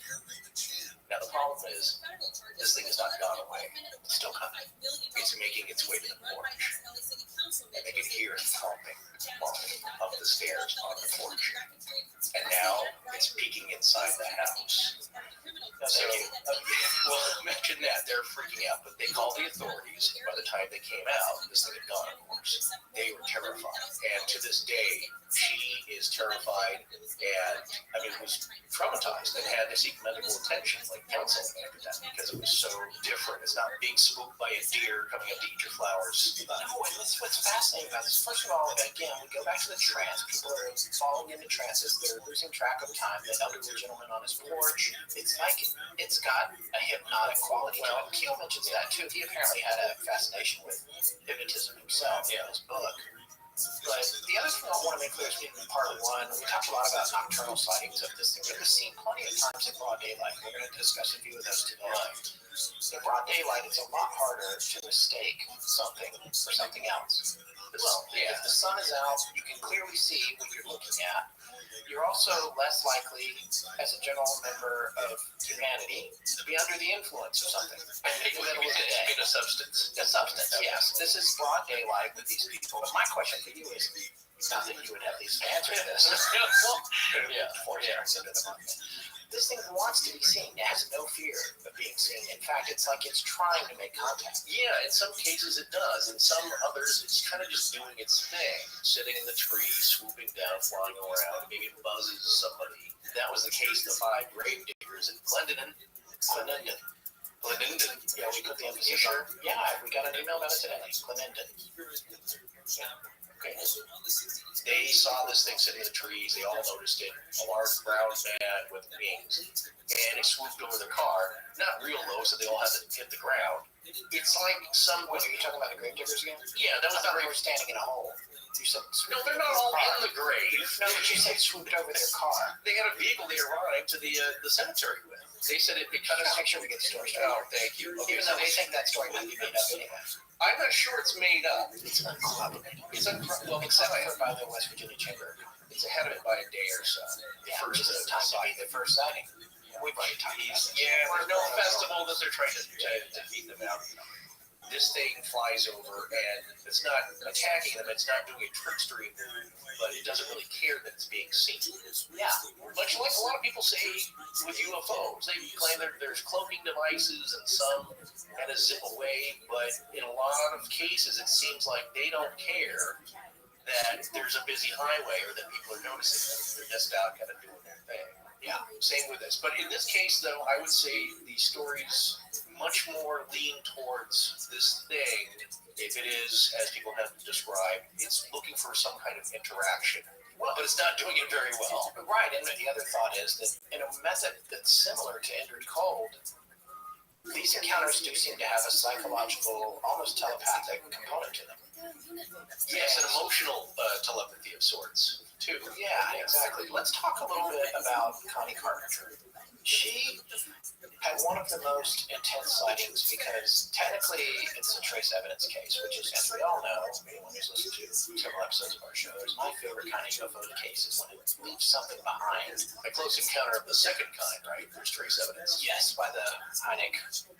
Now, the problem is, this thing has not gone away. It's still coming. It's making its way to the porch. And they can hear it thumping up the stairs on the porch. And now it's peeking inside the house. So, well, imagine that. They're freaking out, but they called the authorities. And by the time they came out, this thing had gone, of course. They were terrified. And to this day, she is terrified and, was traumatized and had to seek medical attention, like counseling after that, because it was so different. It's not being spooked by a deer coming up to eat your flowers. What's fascinating about this, first of all, again, we go back to the trance. People are falling into trances. They're losing track of time. The elderly gentleman on his porch. It's like it's got a hypnotic quality. Well, Keel mentions that too. He apparently had a fascination with hypnotism himself in his book. But the other thing I want to make clear is in part one, we talked a lot about nocturnal sightings of this thing. We've seen plenty of times in broad daylight. We're going to discuss a few of those today. In broad daylight, it's a lot harder to mistake something for something else. Well, if the sun is out, you can clearly see what you're looking at. You're also less likely, as a general member of humanity, to be under the influence of something. A substance. A substance, yes. This is broad daylight with these people. My question for you is, not that you would have these answers to this. This thing wants to be seen. It has no fear of being seen. In fact, it's like it's trying to make contact. Yeah, in some cases it does. In some others, it's kind of just doing its thing. Sitting in the tree, swooping down, flying around. Maybe it buzzes somebody. That was the case of the 5 grave diggers in Glendon. Yeah, we put the emphasis on. Yeah, we got an email about it today. Glendon. Okay. They saw this thing sitting in the trees. They all noticed it. A large brown man with wings. And it swooped over the car. Not real low, so they all had to hit the ground. It's like some... What, are you talking about the grave diggers again? Yeah, that was I thought they were standing in a hole. You said... No, they're not all in the grave. No, but you said swooped over their car. They had a vehicle they arrived to the cemetery with. They said it kind of... Make sure we get the story straight. Oh, thank you. Okay, Even though they think that story might be made up anyway. I'm not sure it's made up. It's uncorroborated. Well, Except for by the West Virginia Chamber. It's ahead of it by a day or so. Yeah, which is the time to be the first sighting. We've already talked about this. Yeah, there's no festival that they're trying to beat them out. This thing flies over, and it's not attacking them. It's not doing a trickstery move, but it doesn't really care that it's being seen. Yeah. Much like a lot of people say with UFOs. They claim there's cloaking devices and some kind of zip away, but in a lot of cases, it seems like they don't care that there's a busy highway or that people are noticing them. They're just out kind of doing their thing. Yeah, same with this. But in this case, though, I would say the stories much more lean towards this thing. If it is, as people have described, it's looking for some kind of interaction. Well, but it's not doing it very well. Right, and the other thought is that in a method that's similar to Indrid Cold, these encounters do seem to have a psychological, almost telepathic component to them. Yes, an emotional telepathy of sorts, too. Yeah, exactly. Let's talk a little bit about Connie Carpenter. She had one of the most intense sightings because technically it's a trace evidence case, which is, as we all know, anyone who's listened to several episodes of our show, is my favorite kind of UFO case is when it leaves something behind. A close encounter of the second kind, right? There's trace evidence. Yes, by the Heineck.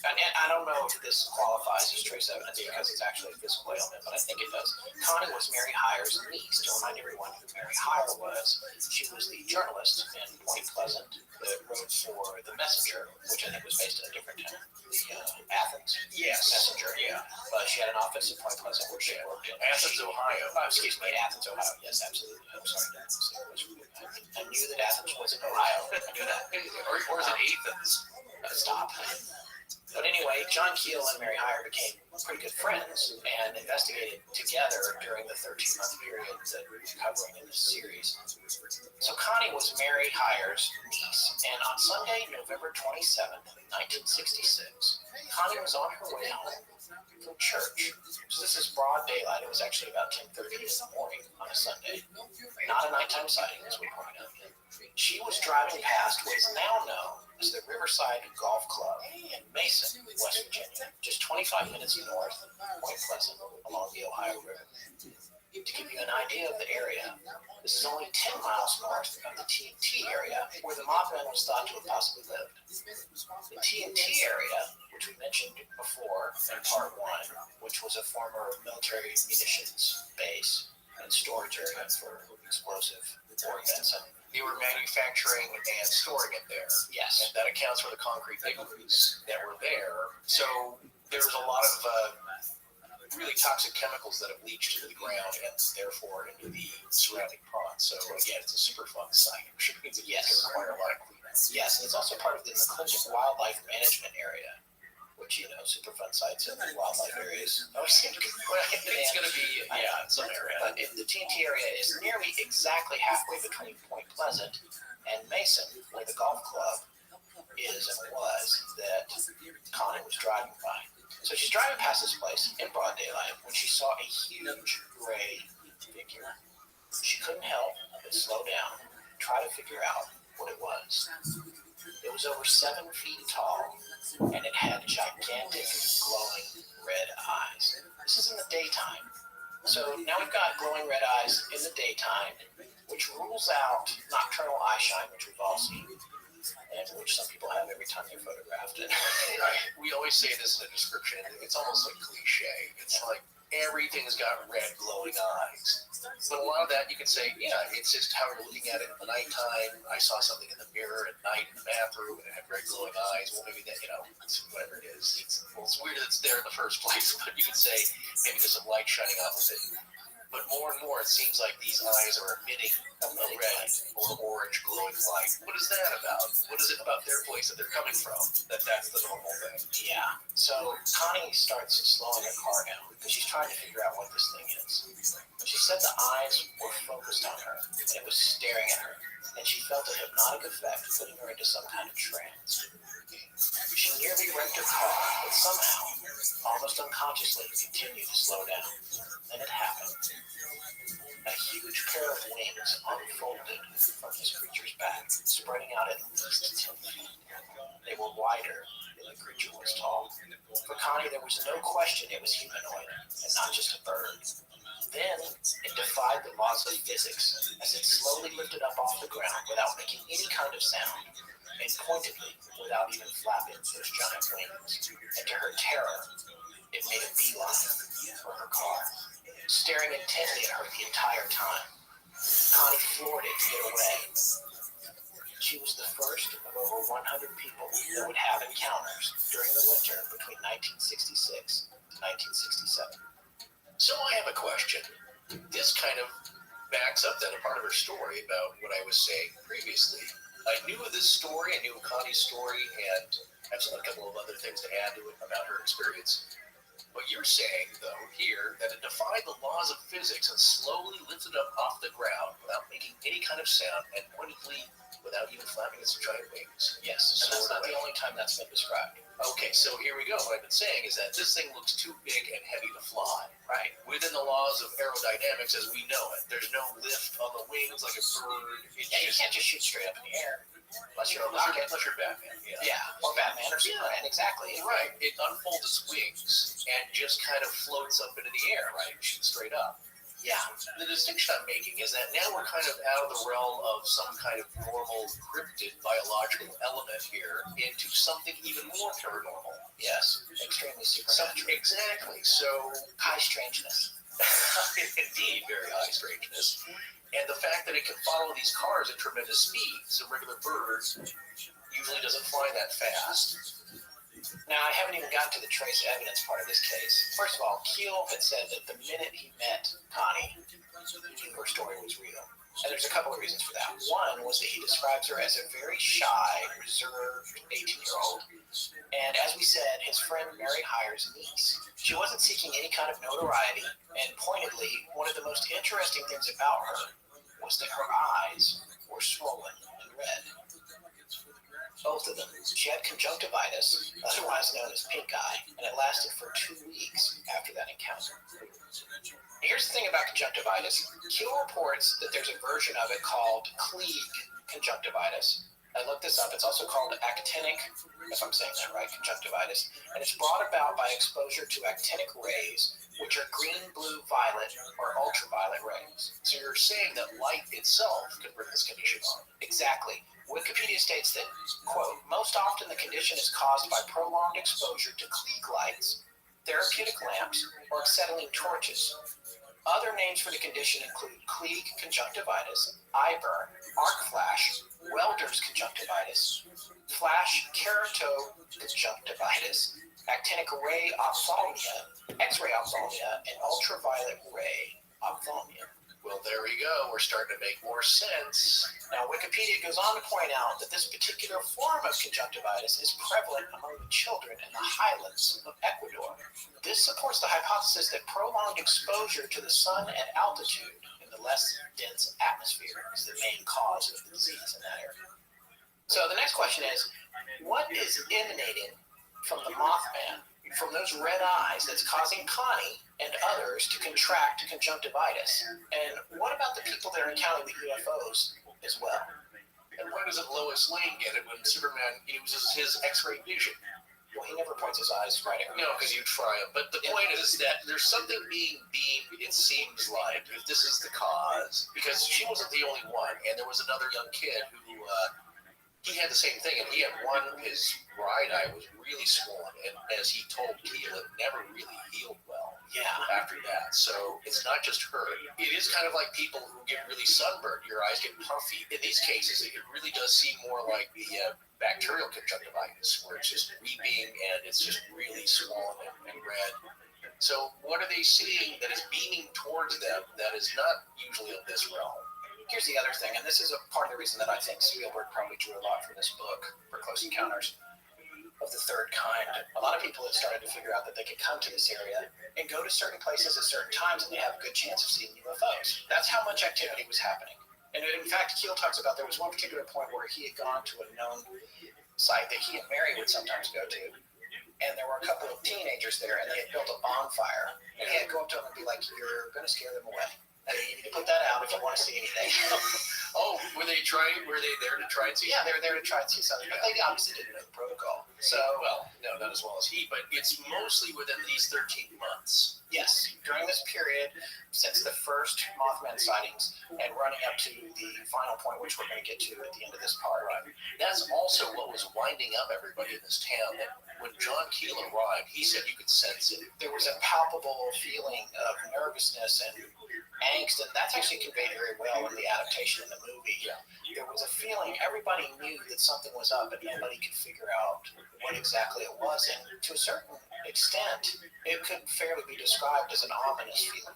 And I don't know if this qualifies as trace evidence because it's actually a physical ailment, but I think it does. Connie was Mary Hyer's niece. To remind everyone who Mary Hyer was, she was the journalist in Point Pleasant that wrote for The Messenger, which I think was based in a different town, the Athens Messenger. Yeah. But she had an office in Point Pleasant where she worked in. Athens, Ohio. Excuse me, Athens, Ohio. Yes, absolutely. I'm sorry. I knew that Athens was in Ohio. I knew that. Or is it Athens? Stop. But anyway, John Keel and Mary Hyer became pretty good friends and investigated together during the 13-month period that we're covering in this series. So Connie was Mary Hyer's niece, and on Sunday, November 27th, 1966, Connie was on her way home from church. So this is broad daylight. It was actually about 10:30 in the morning on a Sunday. Not a nighttime sighting, as we pointed out. She was driving past what is now known as the Riverside Golf Club in Mason, West Virginia, just 25 minutes north of Point Pleasant along the Ohio River. To give you an idea of the area, this is only 10 miles north of the TNT area where the mothman was thought to have possibly lived. The TNT area, which we mentioned before in part 1, which was a former military munitions base and storage area for explosive ordnance. They were manufacturing and storing it there. Yes. And that accounts for the concrete iglus that were there. So there's a lot of really toxic chemicals that have leached into the ground and therefore into the surrounding ponds. So again, it's a super fun site, which means it's going to require a lot of cleanup. Yes, and it's also part of the McClintock Wildlife Management Area, which, super fun sites in wildlife areas. It's going to be, in some area. But the TNT area is nearly exactly halfway between Point Pleasant and Mason, where the golf club is and was that Connie was driving by. So she's driving past this place in broad daylight when she saw a huge gray figure. She couldn't help but slow down and try to figure out what it was. It was over 7 feet tall, and it had gigantic, glowing red eyes. This is in the daytime. So now we've got glowing red eyes in the daytime, which rules out nocturnal eye shine, which we've all seen, and which some people have every time they're photographed. We always say this in a description. It's almost like cliche. It's like everything's got red glowing eyes. But a lot of that you can say, it's just how you're looking at it in the nighttime. I saw something in the mirror at night in the bathroom and it had red glowing eyes. Well, maybe that, whatever it is. It's weird that it's there in the first place, but you could say maybe there's some light shining off of it. But more and more, it seems like these eyes are emitting a red or orange glowing light. What is that about? What is it about their place that they're coming from that's the normal thing? Yeah. So Connie starts slowing her car down because she's trying to figure out what this thing is. She said the eyes were focused on her, and it was staring at her, and she felt a hypnotic effect putting her into some kind of trance. She nearly wrecked her car, but somehow, almost unconsciously, continued to slow down. Then it happened. A huge pair of wings unfolded from this creature's back, spreading out at least 10 feet. They were wider than the creature was tall. For Connie, there was no question it was humanoid, and not just a bird. Then it defied the laws of physics as it slowly lifted up off the ground without making any kind of sound, and pointedly without even flapping those giant wings. And to her terror, it made a beeline for her car, staring intently at her the entire time. Connie floored it to get away. She was the first of over 100 people that would have encounters during the winter between 1966 to 1967. So I have a question. This kind of backs up that a part of her story about what I was saying previously. I knew of this story, I knew of Connie's story, and I have a couple of other things to add to it about her experience. But you're saying, though, here, that it defied the laws of physics and slowly lifted up off the ground without making any kind of sound and pointedly without even flapping its giant wings. Yes, and that's Soared not the away. only time that's been described. Okay, so here we go. What I've been saying is that this thing looks too big and heavy to fly. Right. Within the laws of aerodynamics as we know it, there's no lift on the wings like a bird. Yeah, you can't just shoot straight up in the air. Unless you're a Unless rocket. you're Batman. Yeah, or Batman or Superman, exactly. Right. It unfolds its wings and just kind of floats up into the air, right? Shoots straight up. Yeah. The distinction I'm making is that now we're kind of out of the realm of some kind of normal cryptid biological element here into something even more paranormal. Yes, extremely supernatural. Exactly. So, High strangeness. indeed, very high strangeness. And the fact that it can follow these cars at tremendous speeds, a regular bird usually doesn't fly that fast. Now, I haven't even gotten to the trace evidence part of this case. First of all, Keel had said that the minute he met Connie, he knew her story was real. And there's a couple of reasons for that. One was that he describes her as a very shy, reserved 18-year-old. And as we said, his friend Mary hires niece. She wasn't seeking any kind of notoriety, and pointedly, one of the most interesting things about her was that her eyes were swollen and red. Both of them. She had conjunctivitis, otherwise known as pink eye, and it lasted for 2 weeks after that encounter. Here's the thing about conjunctivitis. Keel reports that there's a version of it called Klieg conjunctivitis. I looked this up. It's also called actinic, if I'm saying that right, conjunctivitis. And it's brought about by exposure to actinic rays, which are green, blue, violet, or ultraviolet rays. So you're saying that light itself can bring this condition on. Exactly. Wikipedia states that, quote, most often the condition is caused by prolonged exposure to Klieg lights, therapeutic lamps, or acetylene torches. Other names for the condition include Klieg conjunctivitis, eye burn, arc flash, welder's conjunctivitis, flash keratoconjunctivitis, actinic ray ophthalmia, X-ray ophthalmia, and ultraviolet ray ophthalmia. Well, there we go. We're starting to make more sense. Now, Wikipedia goes on to point out that this particular form of conjunctivitis is prevalent among the children in the highlands of Ecuador. This supports the hypothesis that prolonged exposure to the sun at altitude in the less dense atmosphere is the main cause of the disease in that area. So the next question is, what is emanating from the Mothman, from those red eyes, that's causing Connie and others to contract conjunctivitis? And what about the people that are encountering the UFOs as well? And why doesn't Lois Lane get it when Superman uses his X-ray vision? Well, he never points his eyes right at her. No, because you try it. But the point is that there's something being beamed, it seems like, if this is the cause. Because she wasn't the only one, and there was another young kid who, he had the same thing, and he had one, his right eye was really swollen, and as he told Keel, it never really healed well. Yeah. After that. So it's not just her. It is kind of like people who get really sunburned. Your eyes get puffy. In these cases, it really does seem more like the bacterial conjunctivitis, where it's just weeping and it's just really swollen and red. So what are they seeing that is beaming towards them that is not usually of this realm? Here's the other thing, and this is a part of the reason that I think Spielberg probably drew a lot from this book, for Close Encounters of the Third Kind. A lot of people had started to figure out that they could come to this area and go to certain places at certain times, and they have a good chance of seeing UFOs. That's how much activity was happening. And in fact, Keel talks about there was one particular point where he had gone to a known site that he and Mary would sometimes go to, and there were a couple of teenagers there, and they had built a bonfire, and he had to go up to them and be like, "You're going to scare them away. And you need to put that out if you want to see anything." Oh, were they there to try and see? Yeah, they were there to try and see something, but they obviously didn't know the protocol. So, well, no, not as well as he, but it's mostly within these 13 months. Yes, during this period, since the first Mothman sightings and running up to the final point, which we're going to get to at the end of this part. Right. That's also what was winding up everybody in this town. That when John Keel arrived, he said you could sense it. There was a palpable feeling of nervousness and angst, and that's actually conveyed very well in the adaptation in the movie. Yeah. There was a feeling, everybody knew that something was up, but nobody could figure out what exactly it was. And to a certain extent, it could fairly be described as an ominous feeling.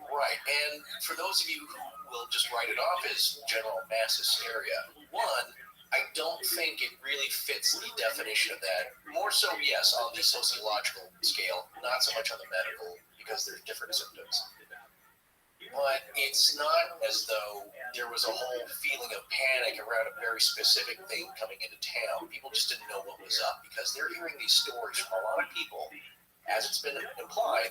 Right, and for those of you who will just write it off as general mass hysteria, one, I don't think it really fits the definition of that. More so, yes, on the sociological scale, not so much on the medical, because there's different symptoms. but it's not as though there was a whole feeling of panic around a very specific thing coming into town. People just didn't know what was up because they're hearing these stories from a lot of people, as it's been implied,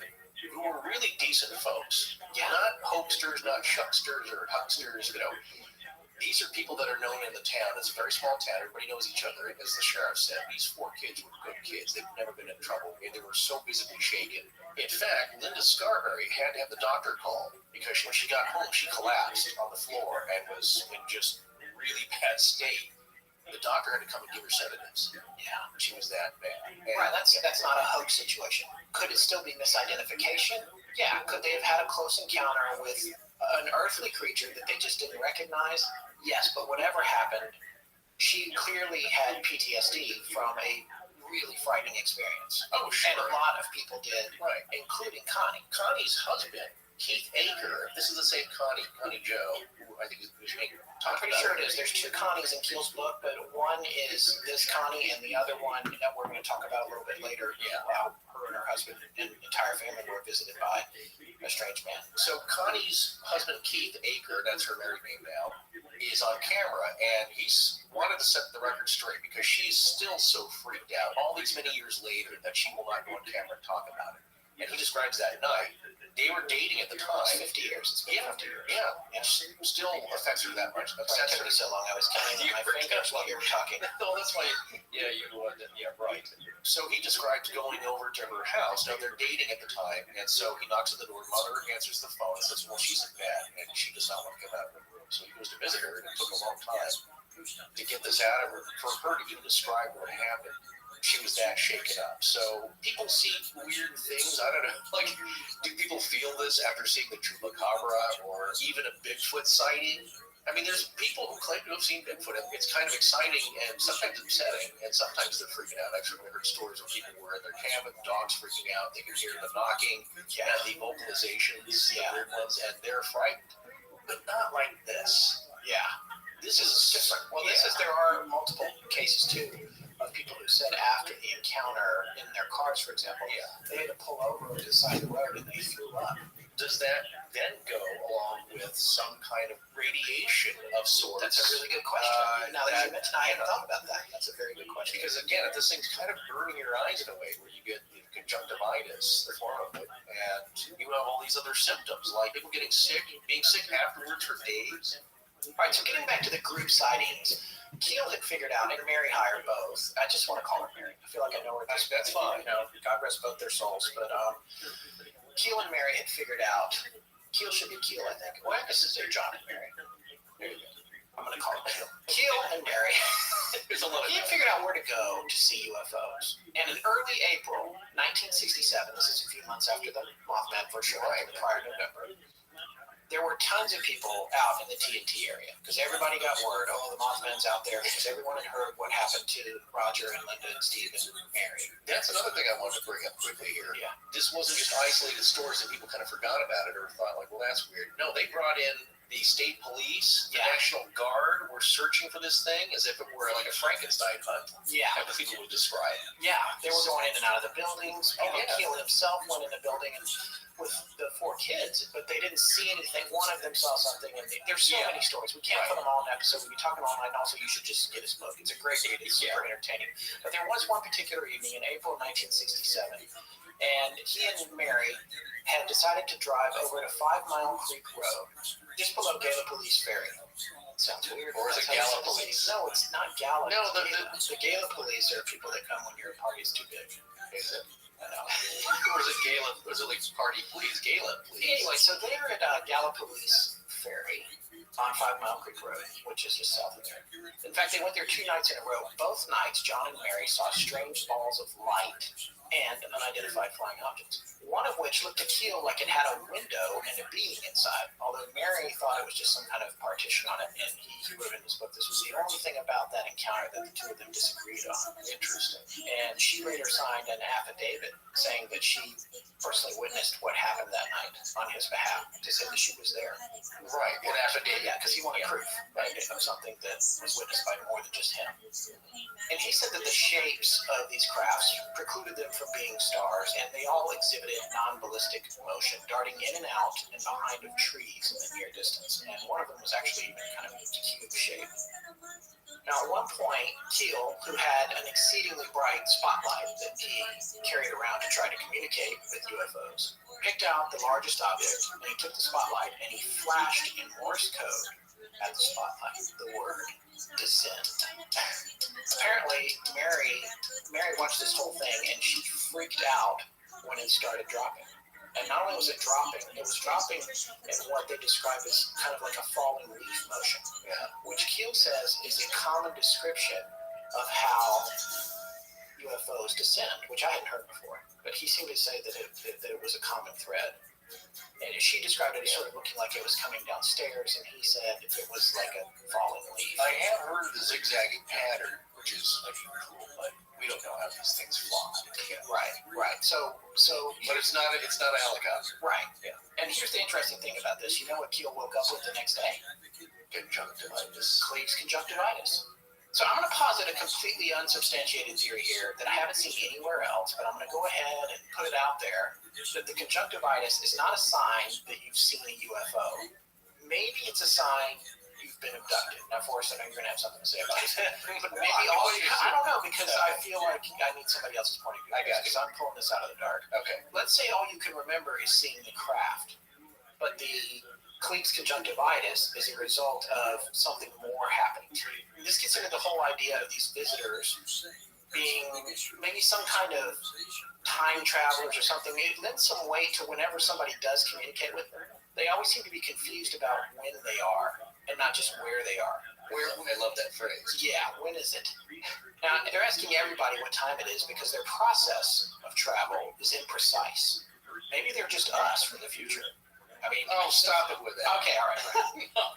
who were really decent folks. Not hoaxsters, not shucksters or hucksters, These are people that are known in the town. It's a very small town. Everybody knows each other. As the sheriff said, these 4 kids were good kids. They've never been in trouble. And they were so visibly shaken. In fact, Linda Scarberry had to have the doctor called because when she got home, she collapsed on the floor and was in just really bad state. The doctor had to come and give her sedatives. Yeah, she was that bad. And Right, that's not a hoax situation. Could it still be misidentification? Yeah. Could they have had a close encounter with an earthly creature that they just didn't recognize? Yes, but whatever happened, she clearly had PTSD from a really frightening experience. Oh, sure. And a lot of people did, Right. including Connie. Connie's husband, Keith Aker, this is the same Connie Joe, who I think is being I'm pretty sure it is. There's 2 Connies in Keel's book, but one is this Connie, and the other one that we're going to talk about a little bit later. Yeah. How her and her husband and entire family were visited by a strange man. So Connie's husband, Keith Aker, that's her married name now, is on camera, and he's wanted to set the record straight because she's still so freaked out all these many years later that she will not go on camera and talk about it. And he describes that night. They were dating at the time. 50 years. It's been 50 years. Yeah, and she still affects her that much. It took me so long. I was counting my fingers while you were talking. No, that's why. Yeah, right. So he described going over to her house. Now they're dating at the time, and so he knocks at the door. Mother answers the phone and says, "Well, she's in bed, and she does not want to come out of her room." So he goes to visit her, and it took a long time to get this out of her for her to even describe what happened. She was that shaken up. So people see weird things. I don't know. Like, do people feel this after seeing the Chupacabra or even a Bigfoot sighting? I mean, there's people who claim to have seen Bigfoot. It's kind of exciting and sometimes upsetting, and sometimes they're freaking out. I've certainly heard stories where people were in their cabin, dogs freaking out. They can hear the knocking and the vocalizations, the weird ones, and they're frightened. But not like this. Yeah. This is different. Well, this is, there are multiple cases too of people who said after the encounter in their cars, for example, they had to pull over to the side of the road and they threw up. Does that then go along with some kind of radiation of sorts? That's a really good question. Now that you mention, I hadn't thought about that. That's a very good question. Because again, if this thing's kind of burning your eyes in a way where you get conjunctivitis, the form of it, and you have all these other symptoms like people getting sick, being sick afterwards for days. All right, so getting back to the group sightings, Keel had figured out, and Mary hired both. I just want to call her Mary. I feel like I know her. That's fine. You know, God rest both their souls. But Keel and Mary had figured out. Keel should be Keel, I think. Well, I guess it's John and Mary. There you go. I'm going to call him Keel. Keel and Mary. He had figured out where to go to see UFOs. And in early April 1967, this is a few months after the Mothman first showed up in the prior November, there were tons of people out in the TNT area because everybody got word, the Mothman's out there, because everyone had heard what happened to Roger and Linda and Steve and Mary. That's another thing I wanted to bring up quickly here. Yeah. This wasn't just isolated stories that people kind of forgot about it or thought like, well, that's weird. No, they brought in the state police, the National Guard were searching for this thing as if it were like a Frankenstein hunt. Yeah. How people would describe it. Yeah, they were going in and out of the buildings. Keel himself went in the building and with the 4 kids, but they didn't see anything. One of them saw something, and there's so many stories. We can't put them all in an episode. We'll be talking all night, and also you should just get his book. It's a great read. It's super entertaining. But there was one particular evening in April 1967, and he and Mary had decided to drive over to 5 Mile Creek Road, just below Gallipolis Ferry. Sounds weird. Or is it Gallipolis? No, it's not Gallipolis. No, the Gallipolis are people that come when your party is too big. Is it? Or is it Galen? Or is it like party please? Galen, please. Anyway, so they're at Gallipolis Ferry on 5 Mile Creek Road, which is just south of there. In fact, they went there 2 nights in a row. Both nights, John and Mary saw strange balls of light and unidentified flying objects, one of which looked to Keel like it had a window and a being inside, although Mary thought it was just some kind of partition on it, and he wrote in his book this was the only thing about that encounter that the 2 of them disagreed on. Interesting. And she later signed an affidavit saying that she personally witnessed what happened that night on his behalf to say that she was there. Right, an affidavit. Yeah, because he wanted proof, right, of something that was witnessed by more than just him. And he said that the shapes of these crafts precluded them from being stars, and they all exhibited non-ballistic motion, darting in and out and behind of trees in the near distance. And one of them was actually kind of cube shape. Now, at one point, Keel, who had an exceedingly bright spotlight that he carried around to try to communicate with UFOs, picked out the largest object, and he took the spotlight and he flashed in Morse code at the spotlight the word descent. Apparently, Mary watched this whole thing and she freaked out when it started dropping. And not only was it dropping in what they describe as kind of like a falling leaf motion, which Keel says is a common description of how UFOs descend, which I hadn't heard before. But he seemed to say that it was a common thread. And she described it as sort of looking like it was coming downstairs, and he said it was like a falling leaf. I have heard of the zigzagging pattern, which is unusual, but we don't know how these things fly. Right. So, but it's not a helicopter. Right. Yeah. And here's the interesting thing about this. You know what Keel woke up with the next day? Conjunctivitis. Cleves conjunctivitis. So I'm going to posit a completely unsubstantiated theory here that I haven't seen anywhere else, but I'm going to go ahead and put it out there that the conjunctivitis is not a sign that you've seen a UFO. Maybe it's a sign you've been abducted. Now, Forrest, I know you're going to have something to say about it. But maybe I don't know, because I feel like I need somebody else's point of view. I guess, because I'm pulling this out of the dark. Okay. Let's say all you can remember is seeing the craft, but the Cleves conjunctivitis is a result of something more happening to you. This gets into the whole idea of these visitors being maybe some kind of time travelers or something. It lends some weight to whenever somebody does communicate with them. They always seem to be confused about when they are and not just where they are. I love that phrase. Yeah, when is it? Now, they're asking everybody what time it is because their process of travel is imprecise. Maybe they're just us from the future. I mean, stop it with that. Okay, all right.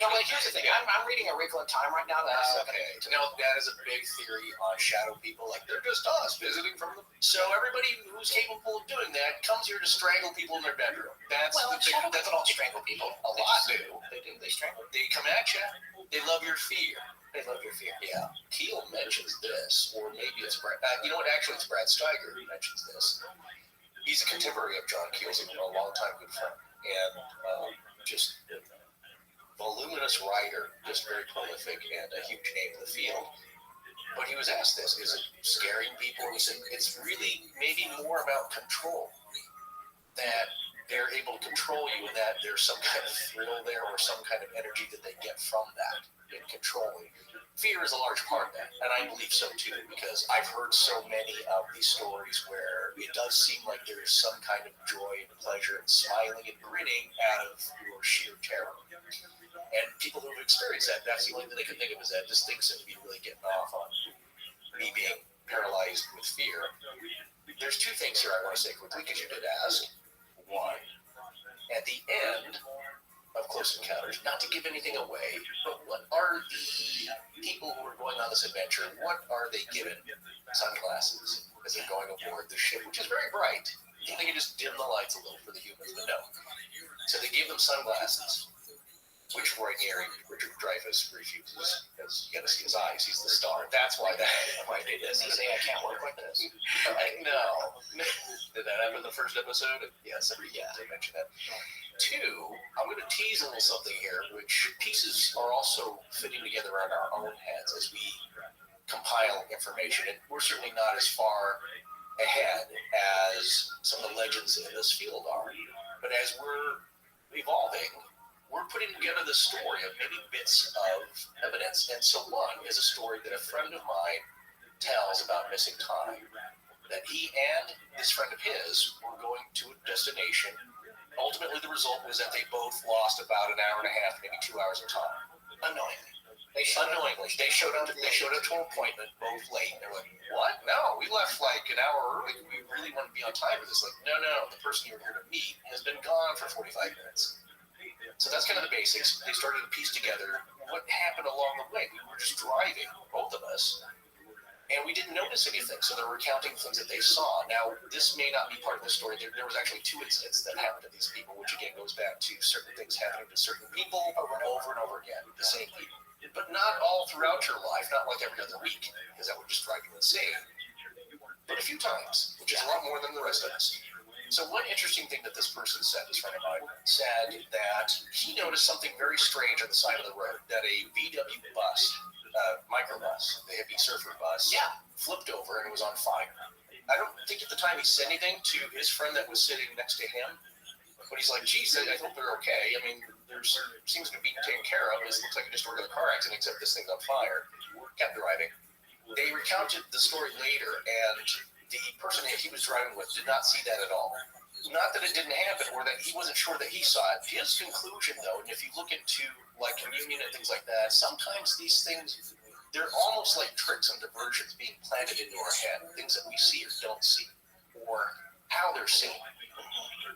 No, but here's the thing. I'm reading A Wrinkle in Time right now. Okay. Now, that is a big theory on shadow people. Like, they're just us visiting from the... So everybody who's capable of doing that comes here to strangle people in their bedroom. That's shadow people don't strangle people. A lot do. They do. They strangle. They come at you. They love your fear. They love your fear. Yeah. Keel mentions this, or maybe it's Brad. You know what? Actually, it's Brad Steiger who mentions this. He's a contemporary of John Keel's, a longtime good friend. And just a voluminous writer, just very prolific and a huge name in the field. But he was asked this, is it scaring people? He said, it's really maybe more about control, that they're able to control you and that there's some kind of thrill there or some kind of energy that they get from that in controlling. Fear is a large part of that, and I believe so too, because I've heard so many of these stories where it does seem like there's some kind of joy and pleasure and smiling and grinning out of your sheer terror. And people who have experienced that, that's the only thing they can think of is that this thing seems to be really getting off on me being paralyzed with fear. There's two things here I want to say quickly, because you did ask. One, at the end of Close Encounters, not to give anything away, but what are the people who are going on this adventure, what are they given? Sunglasses as they're going aboard the ship, which is very bright. You think they can just dim the lights a little for the humans, but no. So they gave them sunglasses, which Roy Gary, Richard Dreyfuss refuses, because you got to see his eyes. He's the star. That's why they did. Does he say I can't work like this? No. Did that happen in the first episode? Yes, they mentioned that. Two, I'm going to tease a little something here, which pieces are also fitting together around our own heads as we compile information. And we're certainly not as far ahead as some of the legends in this field are. But as we're evolving, we're putting together the story of maybe bits of evidence. And so one is a story that a friend of mine tells about missing time. That he and this friend of his were going to a destination. Ultimately, the result was that they both lost about an hour and a half, maybe 2 hours of time. Unknowingly. They showed up to an appointment, both late. They're like, what? No, we left like an hour early. We really want to be on time for this. Like, no, the person you're here to meet has been gone for 45 minutes. So that's kind of the basics. They started to piece together what happened along the way. We were just driving, both of us, And we didn't notice anything, so they're recounting things that they saw. Now, this may not be part of the story. There was actually 2 incidents that happened to these people, which again goes back to certain things happening to certain people over and over again, the same people. But not all throughout your life, not like every other week, because that would just drive you insane. But a few times, which is a lot more than the rest of us. So one interesting thing that this person said, this friend of mine, said that he noticed something very strange on the side of the road, that a VW bus, microbus, the hippie surfer bus, flipped over and was on fire. I don't think at the time he said anything to his friend that was sitting next to him, but he's like, geez, I hope they're okay. I mean, there's seems to be taken care of. It looks like just a regular car accident, except this thing's on fire. Kept driving. They recounted the story later, and the person that he was driving with did not see that at all. Not that it didn't happen, or that he wasn't sure that he saw it. His conclusion, though, and if you look into like communion and things like that, sometimes these things, they're almost like tricks and diversions being planted into our head, things that we see or don't see, or how they're seen.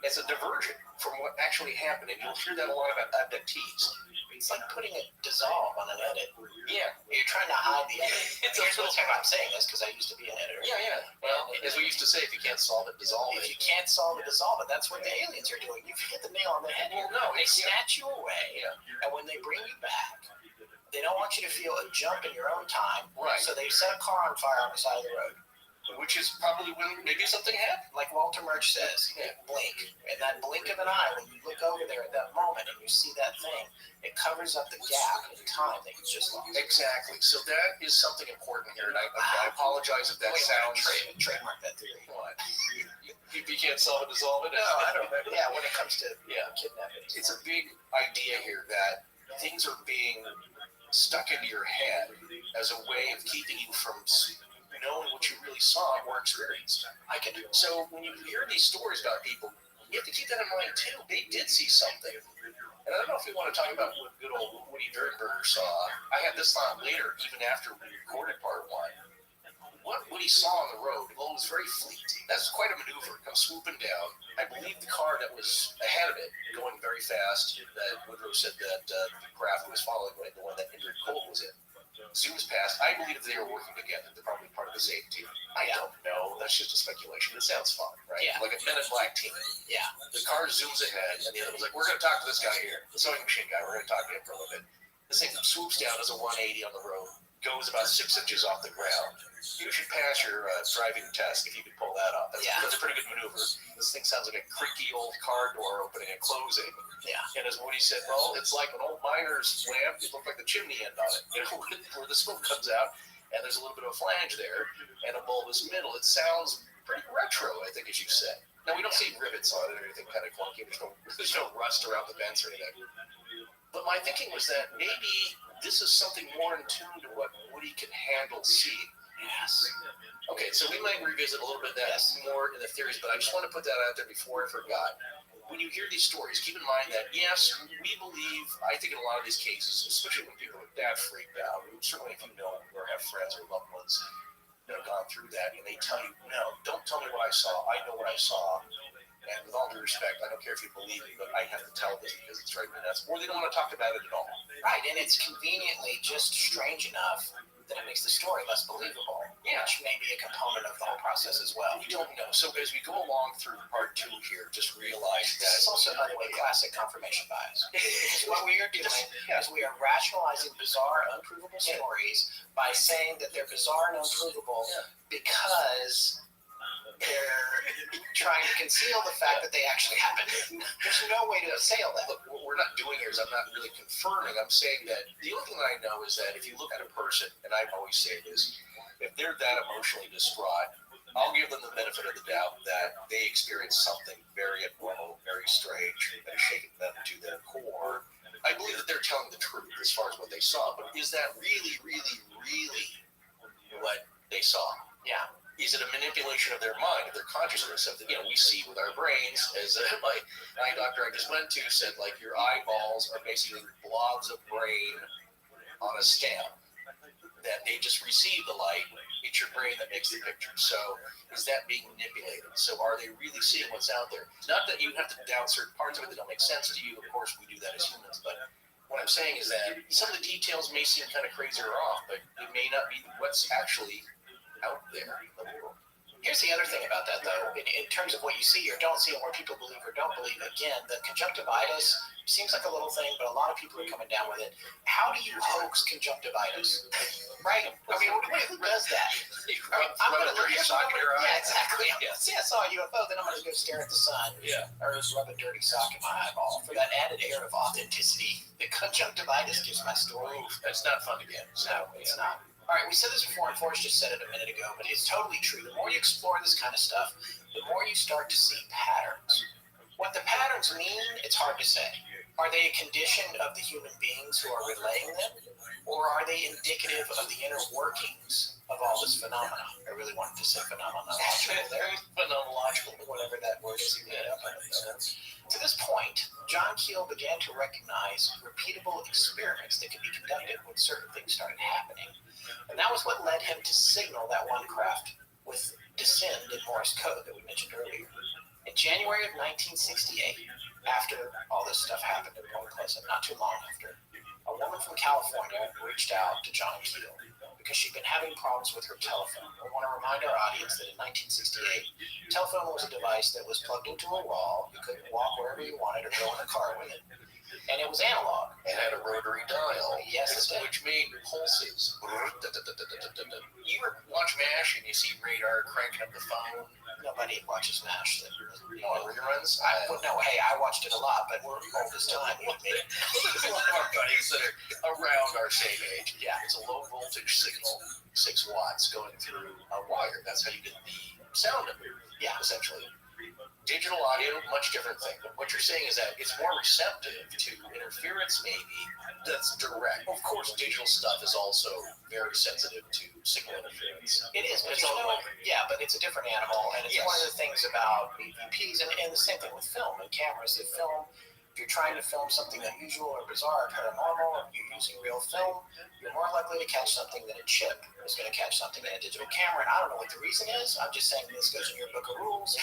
It's a diversion from what actually happened, and you'll hear that a lot about abductees. It's like putting a dissolve on an edit. Yeah. You're trying to hide the edit. Here's what I'm saying this because I used to be an editor. Yeah. Well, as we used to say, if you can't solve it, dissolve it. If you can't solve it, dissolve it. That's what the aliens are doing. You've hit the nail on the head. Well, no, they snatch you away, and when they bring you back, they don't want you to feel a jump in your own time. Right. So they set a car on fire on the side of the road. Which is probably when maybe something happened. Like Walter Murch says, blink. And that blink of an eye, when you look over there at that moment and you see that thing, it covers up the gap in time that you just lost. Exactly. So that is something important here. And I apologize if that sounds... Trademark that theory. What? If you can't solve it, dissolve it? No, I don't know. Yeah, when it comes to kidnapping. It's a big idea here that things are being stuck into your head as a way of keeping you from knowing what you really saw or experienced. So when you hear these stories about people, you have to keep that in mind too. They did see something. And I don't know if we want to talk about what good old Woody Durenberger saw. I had this thought later, even after we recorded part 1. What Woody saw on the road, well, it was very fleeting. That's quite a maneuver. Come swooping down. I believe the car that was ahead of it, going very fast, that Woodrow said that the craft was following, the one that Indrid Cold was in, zooms past. I believe they were working together. They're probably part of the same team. I don't know. That's just a speculation. It sounds fun, right? Yeah. Like a Men in Black team. Yeah. The car zooms ahead, and the other was like, we're going to talk to this guy here, the sewing machine guy. We're going to talk to him for a little bit. This thing swoops down as a 180 on the road, goes about 6 inches off the ground. You should pass your driving test if you could pull that off. That's a pretty good maneuver. This thing sounds like a creaky old car door opening and closing. Yeah. And as Woody said, well, it's like an old miner's lamp. It looked like the chimney end on it, where the smoke comes out, and there's a little bit of a flange there, and a bulbous middle. It sounds pretty retro, I think, as you said. Now, we don't see rivets on it or anything kind of clunky. There's no rust around the vents or anything. But my thinking was that maybe this is something more in tune to what Woody can handle seeing. Yes. Okay, so we might revisit a little bit of that more in the theories, but I just want to put that out there before I forgot. When you hear these stories, keep in mind that, yes, we believe, I think in a lot of these cases, especially when people are that freaked out, certainly if you know or have friends or loved ones that have gone through that, and they tell you, no, don't tell me what I saw, I know what I saw, and with all due respect, I don't care if you believe me, but I have to tell this because it's driving me nuts, or they don't want to talk about it at all. Right, and it's conveniently just strange enough that it makes the story less believable, which may be a component of the whole process as well. We don't know. So as we go along through part 2 here, just realize that it's also, by the way, classic confirmation bias. What we are doing is we are rationalizing bizarre, unprovable stories by saying that they're bizarre and unprovable because they're trying to conceal the fact that they actually happened. There's no way to assail that. Look, what we're not doing here is I'm not really confirming. I'm saying that the only thing that I know is that if you look at a person, and I always say this, if they're that emotionally distraught, I'll give them the benefit of the doubt that they experienced something very abnormal, very strange, that has shaken them to their core. I believe that they're telling the truth as far as what they saw, but is that really, really, really what they saw? Yeah. Is it a manipulation of their mind, of their consciousness, something we see with our brains? As my eye doctor I just went to said, like, your eyeballs are basically blobs of brain on a stem that they just receive the light. It's your brain that makes the picture. So is that being manipulated? So are they really seeing what's out there? Not that you have to doubt certain parts of it that don't make sense to you. Of course, we do that as humans. But what I'm saying is that some of the details may seem kind of crazy or off, but it may not be what's actually out there in the world. Here's the other thing about that, though, in terms of what you see or don't see and what people believe or don't believe. Again, the conjunctivitis seems like a little thing, but a lot of people are coming down with it. How do you hoax conjunctivitis? Right? I mean, who does that? I'm going to look at sock in your eye. Yeah, exactly. See, I saw a UFO, then I'm going to go stare at the sun. Yeah. Or just rub a dirty sock in my eyeball for that added air of authenticity. The conjunctivitis gives my story. That's not fun to get. No, it's not. All right, we said this before, and Forrest just said it a minute ago, but it's totally true. The more you explore this kind of stuff, the more you start to see patterns. What the patterns mean, it's hard to say. Are they a condition of the human beings who are relaying them, or are they indicative of the inner workings of all this phenomena? I really wanted to say phenomenological there. Phenomenological. Whatever that word is he made up. To this point, John Keel began to recognize repeatable experiments that could be conducted when certain things started happening. And that was what led him to signal that one craft with descend in Morse code that we mentioned earlier. In January of 1968, after all this stuff happened in Point Pleasant, not too long after, a woman from California reached out to John Keel because she'd been having problems with her telephone. We want to remind our audience that in 1968, telephone was a device that was plugged into a wall. You couldn't walk wherever you wanted or go in a car with it. And it was analog. It had a rotary dial. Yes, it did. Which made pulses. You ever watch MASH and you see Radar cranking up the phone? Nobody watches MASH. You know, reruns? No, hey, I watched it a lot, but we're old this time. There's a lot of our buddies that are around our same age. Yeah. It's a low voltage signal, 6 watts, going through a wire. That's how you get the sound of it. Yeah. Essentially. Digital audio, much different thing. But what you're saying is that it's more receptive to interference, maybe, that's direct. Of course, digital stuff is also very sensitive to signal interference. It is, but It's you all know, over. yeah, but it's a different animal, and it's Yes. one of the things about EVPs, and the same thing with film and cameras. That film, if you're trying to film something unusual or bizarre or paranormal, or you're using real film, you're more likely to catch something than a chip is going to catch something in a digital camera. And I don't know what the reason is. I'm just saying this goes in your book of rules.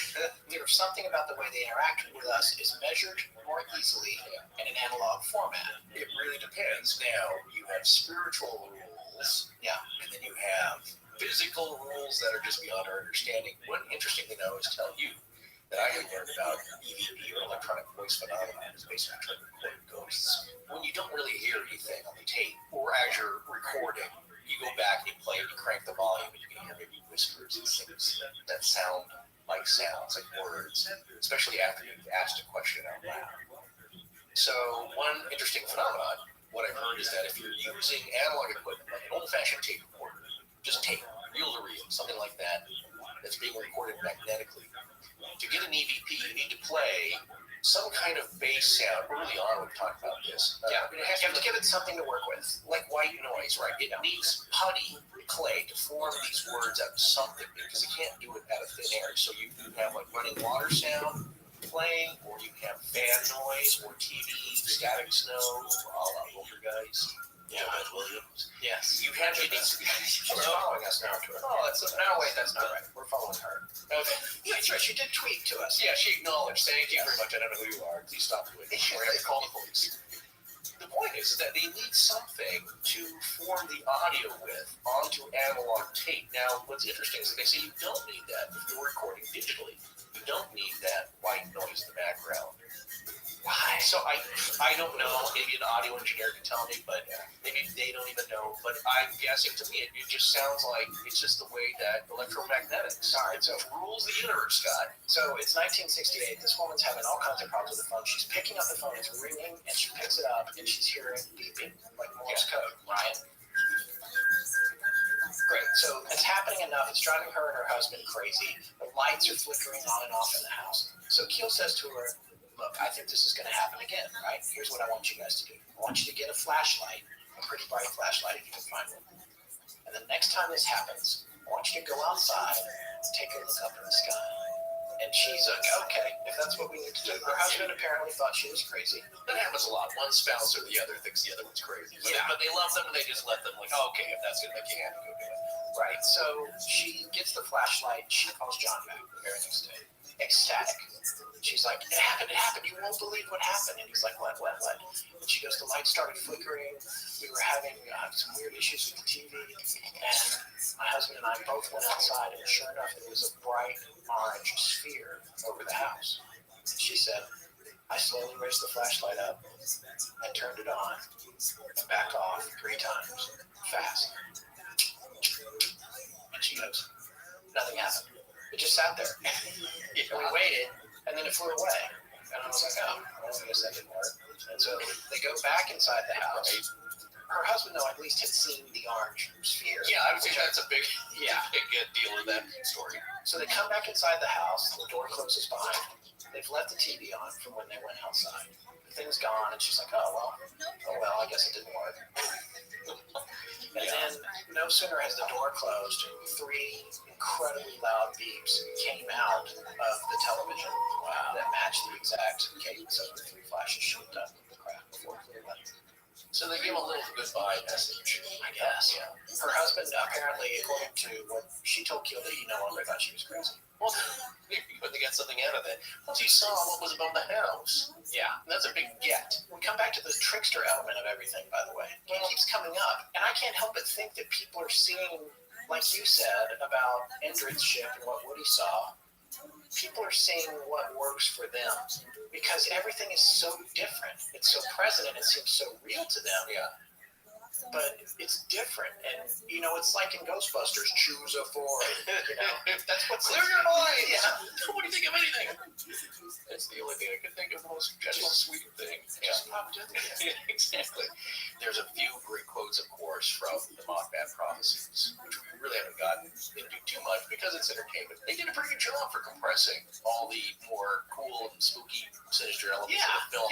There's something about the way they interact with us is measured more easily in an analog format. It really depends. Now, you have spiritual rules, Yeah. and then you have physical rules that are just beyond our understanding. One interesting thing I always tell you that I have learned about EVP or electronic voice phenomenon is basically trying to record ghosts. When you don't really hear anything on the tape, or as you're recording, you go back and play and you crank the volume and you can hear maybe whispers and things that sound like sounds, like words, especially after you've asked a question out loud. So one interesting phenomenon, what I've heard is that if you're using analog equipment, like an old-fashioned tape recorder, just tape, reel to reel, something like that, that's being recorded magnetically, to get an EVP, you need to play some kind of bass sound. Early on, we've talked about this. You have to give it something to work with. Like white noise, right? It needs putty clay to form these words out of something because it can't do it out of thin air. So you have like running water sound playing, or you have fan noise, or TV, static snow, a la Poltergeist. Yeah, Beth Williams. Yes. You have to. She's following us now, to it. Oh, that's No, wait, that's not right. We're following her. okay. That's right. She did tweet to us. Yeah, she acknowledged. Thank you very much. I don't know who you are. Please stop doing it. Or have to call the police. The point is that they need something to form the audio with onto analog tape. Now, what's interesting is that they say you don't need that if you're recording digitally. You don't need that white noise in the background. Why? So I don't know. Maybe an audio engineer can tell me, but maybe they don't even know. But I'm guessing to me it just sounds like it's just the way that electromagnetics. Sorry, so rules the universe, Scott. So it's 1968. This woman's having all kinds of problems with the phone. She's picking up the phone. It's ringing, and she picks it up, and she's hearing beeping like Morse code. Ryan. Great. So it's happening enough. It's driving her and her husband crazy. The lights are flickering on and off in the house. So Keel says to her, look, I think this is going to happen again, right? Here's what I want you guys to do. I want you to get a flashlight, a pretty bright flashlight if you can find one. And the next time this happens, I want you to go outside and take a look up in the sky. And she's like, okay, if that's what we need to do. Her husband apparently thought she was crazy. That happens a lot. One spouse or the other thinks the other one's crazy. Yeah. But they love them and they just let them like, oh, okay, if that's going to make you happy, go do it. Right. So she gets the flashlight. She calls John back the very next day, ecstatic. She's like, it happened. You won't believe what happened. And he's like, what? And she goes, the light started flickering. We were having some weird issues with the TV. And my husband and I both went outside, and sure enough, there was a bright orange sphere over the house. She said, I slowly raised the flashlight up and turned it on and backed off 3 times, fast. And she goes, nothing happened. It just sat there. And we waited, and then it flew away. And I was like, oh, well, I guess that didn't work. And so they go back inside the house. Her husband, though, at least had seen the orange sphere. Yeah, I would say that's a big deal in that story. So they come back inside the house. The door closes behind them. They've left the TV on from when they went outside. The thing's gone, and she's like, oh, well, I guess it didn't work. And then no sooner has the door closed, 3 incredibly loud beeps came out of the television that matched the exact cadence of the 3 flashes she had done with the crack before it went. So they gave a little goodbye message, I guess, yeah. Her husband, apparently, according to what she told Kilda, he no longer thought she was crazy. Well, you couldn't get something out of it. Once he saw what was above the house, Yeah. that's a big get. We come back to the trickster element of everything, by the way. It keeps coming up. And I can't help but think that people are seeing, like you said, about Indrid's ship and what Woody saw. People are seeing what works for them because everything is so different. It's so present and it seems so real to them. Yeah. But it's different. And, it's like in Ghostbusters, choose a Ford. That's what's Clear your mind. Yeah. What do you think of anything? That's the only thing I can think of, the most gentle, sweet thing. Just popped in there. Yeah, exactly. There's a few great quotes, of course, from the Mothman prophecies, which we really haven't gotten into too much because it's entertainment. They did a pretty good job for compressing all the more cool and spooky, sinister elements of the film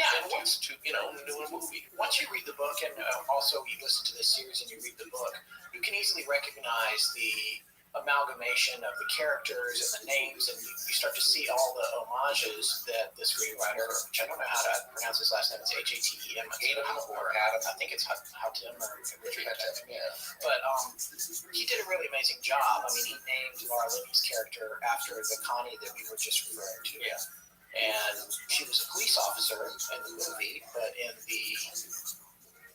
into a movie. Once you read the book and also you listen to this series and you read the book, you can easily recognize the amalgamation of the characters and the names, and you start to see all the homages that the screenwriter, which I don't know how to pronounce his last name, it's Hatem or Adam. I think it's Hatem or Richard Hatem. Yeah. But he did a really amazing job. I mean, he named Laura Linney's character after the Connie that we were just referring to. Yeah. And she was a police officer in the movie, but in the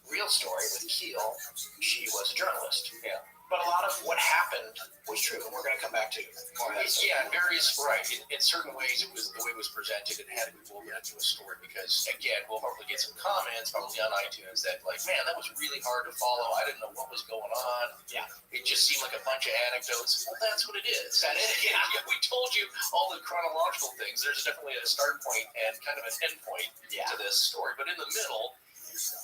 real story with Keel, she was a journalist. Yeah. But a lot of what happened was true, and we're going to come back to more of that. Yeah, in certain ways, it was the way it was presented. It had to be woven into a story because, again, we'll probably get some comments probably on iTunes that, like, man, that was really hard to follow. I didn't know what was going on. Yeah. It just seemed like a bunch of anecdotes. Well, that's what it is. That is, yeah. We told you all the chronological things. There's definitely a start point and kind of an end point to this story. But in the middle,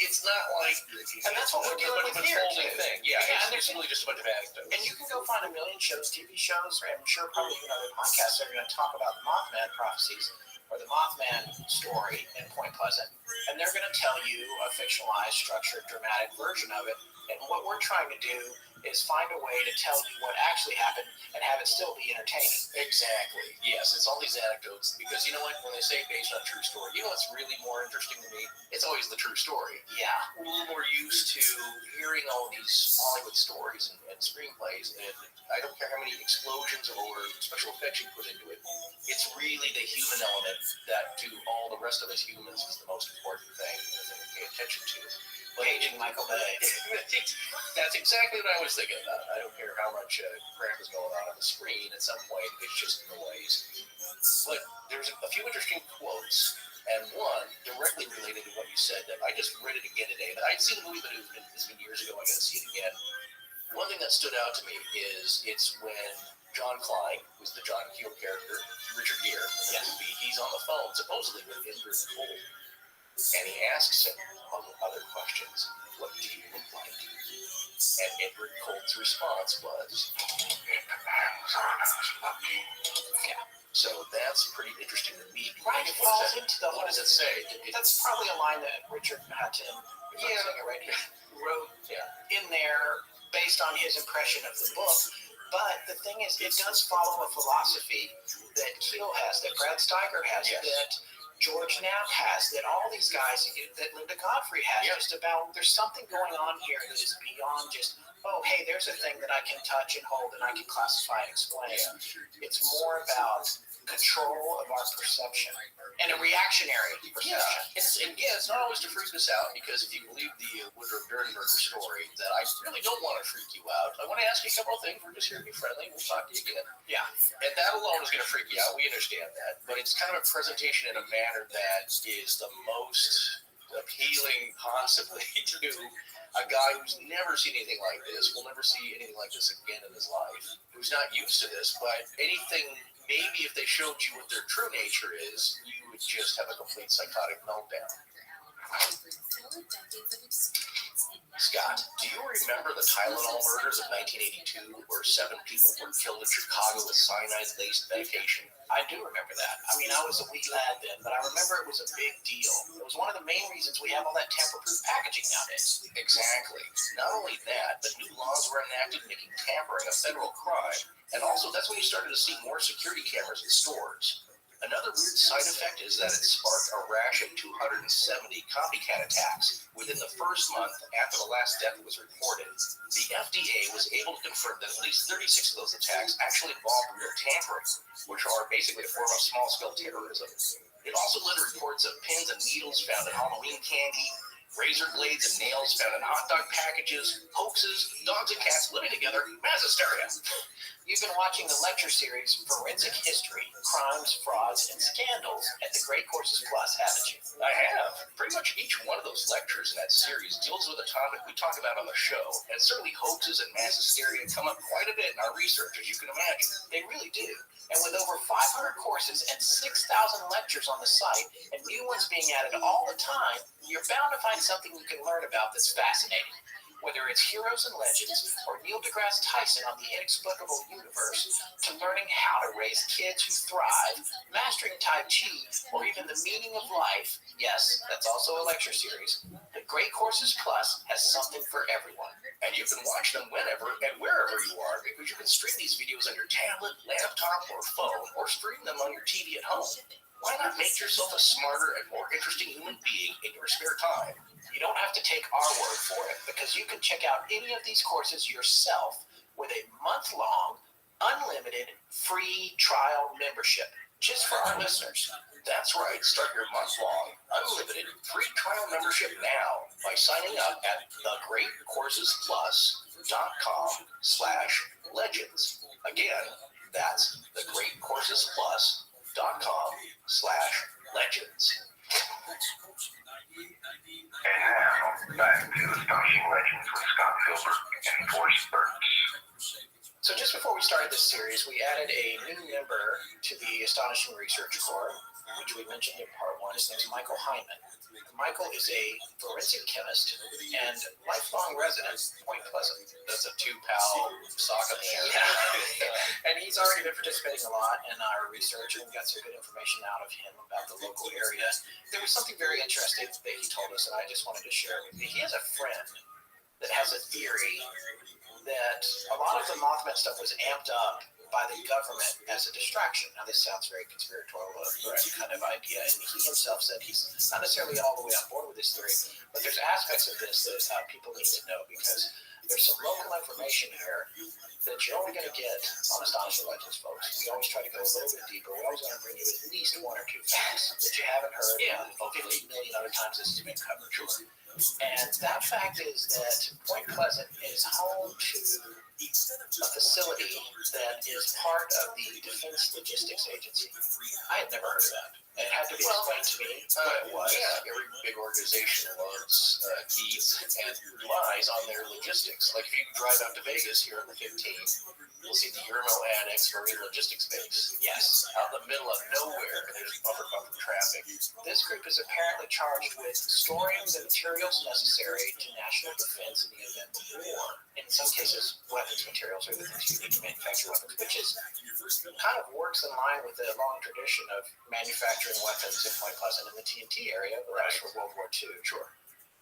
it's not like, and that's what we're dealing with here. Thing. Yeah, it's really just a bunch of anecdotes. And you can go find a million shows, TV shows, or I'm sure probably even other podcasts that are going to talk about the Mothman prophecies or the Mothman story in Point Pleasant, and they're going to tell you a fictionalized, structured, dramatic version of it. And what we're trying to do is find a way to tell you what actually happened and have it still be entertaining. Exactly. Yes, it's all these anecdotes because you know what? When they say based on a true story, you know what's really more interesting to me? It's always the true story. Yeah. We're a little more used to hearing all these Hollywood stories and screenplays, and I don't care how many explosions or special effects you put into it. It's really the human element that to all the rest of us humans is the most important thing to pay attention to. Aging Michael Bay. That's exactly what I was thinking about. I don't care how much crap is going on the screen. At some point, it's just noise. But there's a few interesting quotes, and one directly related to what you said that I just read it again today. But I'd seen the movie, but it's been years ago. I got to see it again. One thing that stood out to me is it's when John Klein, who's the John Keel character, Richard Gere in the movie, he's on the phone supposedly with Indrid Cold. And he asks him, among other questions, what do you look like? And Indrid Cold's response was, it depends on who's looking. Yeah. So that's pretty interesting to me. Right, it falls into the what does it say? That's probably a line that Richard Hatem, wrote in there based on his impression of the book. But the thing is, it does follow a philosophy that Keel has, that Brad Steiger has, that George Knapp has, that all these guys, that Linda Godfrey has, just about there's something going on here that is beyond just, oh, hey, there's a thing that I can touch and hold and I can classify and explain. It's more about control of our perception and a reactionary perception. It's not always to freak us out, because if you believe the Woodrow Durenberger story, that I really don't want to freak you out. I want to ask you a couple of things. We're just here to be friendly. We'll talk to you again. Yeah. And that alone is going to freak you out. We understand that. But it's kind of a presentation in a manner that is the most appealing possibly to a guy who's never seen anything like this, will never see anything like this again in his life, who's not used to this, but anything, maybe if they showed you what their true nature is, you would just have a complete psychotic meltdown. Scott, do you remember the Tylenol murders of 1982, where 7 people were killed in Chicago with cyanide-laced medication? I do remember that. I mean, I was a wee lad then, but I remember it was a big deal. It was one of the main reasons we have all that tamper-proof packaging nowadays. Exactly. Not only that, but new laws were enacted making tampering a federal crime, and also that's when you started to see more security cameras in stores. Another weird side effect is that it sparked a rash of 270 copycat attacks within the first month after the last death was reported. The FDA was able to confirm that at least 36 of those attacks actually involved real tampering, which are basically a form of small-scale terrorism. It also led to reports of pins and needles found in Halloween candy, razor blades and nails found in hot dog packages, hoaxes, dogs and cats living together, mass hysteria. You've been watching the lecture series Forensic History, Crimes, Frauds, and Scandals at the Great Courses Plus, haven't you? I have. Pretty much each one of those lectures in that series deals with a topic we talk about on the show, and certainly hoaxes and mass hysteria come up quite a bit in our research, as you can imagine. They really do. And with over 500 courses and 6,000 lectures on the site, and new ones being added all the time, you're bound to find something you can learn about that's fascinating. Whether it's heroes and legends, or Neil deGrasse Tyson on the inexplicable universe, to learning how to raise kids who thrive, mastering Tai Chi, or even the meaning of life, yes, that's also a lecture series, the Great Courses Plus has something for everyone. And you can watch them whenever and wherever you are, because you can stream these videos on your tablet, laptop, or phone, or stream them on your TV at home. Why not make yourself a smarter and more interesting human being in your spare time? You don't have to take our word for it, because you can check out any of these courses yourself with a month-long, unlimited, free trial membership, just for our listeners. That's right. Start your month-long, unlimited, free trial membership now by signing up at thegreatcoursesplus.com/legends. Again, that's thegreatcoursesplus.com/legends. And now, back to Astonishing Legends with Scott Filbert and Forrest Burns. So just before we started this series, we added a new member to the Astonishing Research Corps, which we mentioned in part 1. His name is Michael Hyman. Michael is a forensic chemist and lifelong resident of Point Pleasant. That's a two-pal sock up there. Yeah. And he's already been participating a lot in our research, and we got some good information out of him about the local area. There was something very interesting that he told us, and I just wanted to share with you. He has a friend that has a theory that a lot of the Mothman stuff was amped up by the government as a distraction. Now, this sounds very conspiratorial kind of idea, and he himself said he's not necessarily all the way on board with this theory, but there's aspects of this that people need to know, because there's some local information here that you're only going to get on Astonishing Legends, folks. We always try to go a little bit deeper. We always want to bring you at least 1 or 2 facts that you haven't heard 50 million other times this has been covered. And that fact is that Point Pleasant is home to a facility that is part of the Defense Logistics Agency. I had never heard of that. It had to be explained to me what it was. Yeah, every big organization loves, needs, and relies on their logistics. Like if you drive out to Vegas here on the 15th, you'll see the Yermo Annex Marine Logistics Base. Yes. Out in the middle of nowhere, there's bumper traffic. This group is apparently charged with storing the materials necessary to national defense in the event of war. In some cases, weapons materials are the things you need to manufacture weapons, which is kind of works in line with the long tradition of manufacturing weapons in Point Pleasant in the TNT area, the rest for World War II. Sure.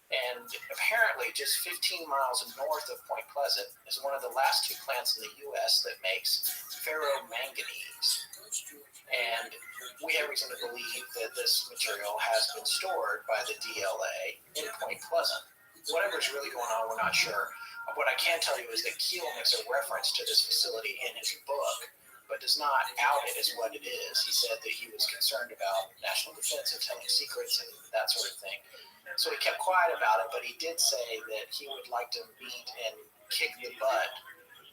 And apparently, just 15 miles north of Point Pleasant is one of the last 2 plants in the U.S. that makes ferromanganese. And we have reason to believe that this material has been stored by the DLA in Point Pleasant. Whatever's really going on, we're not sure. What I can tell you is that Keel makes a reference to this facility in his book, but does not out it as what it is. He said that he was concerned about national defense and telling secrets and that sort of thing. So he kept quiet about it, but he did say that he would like to meet and kick the butt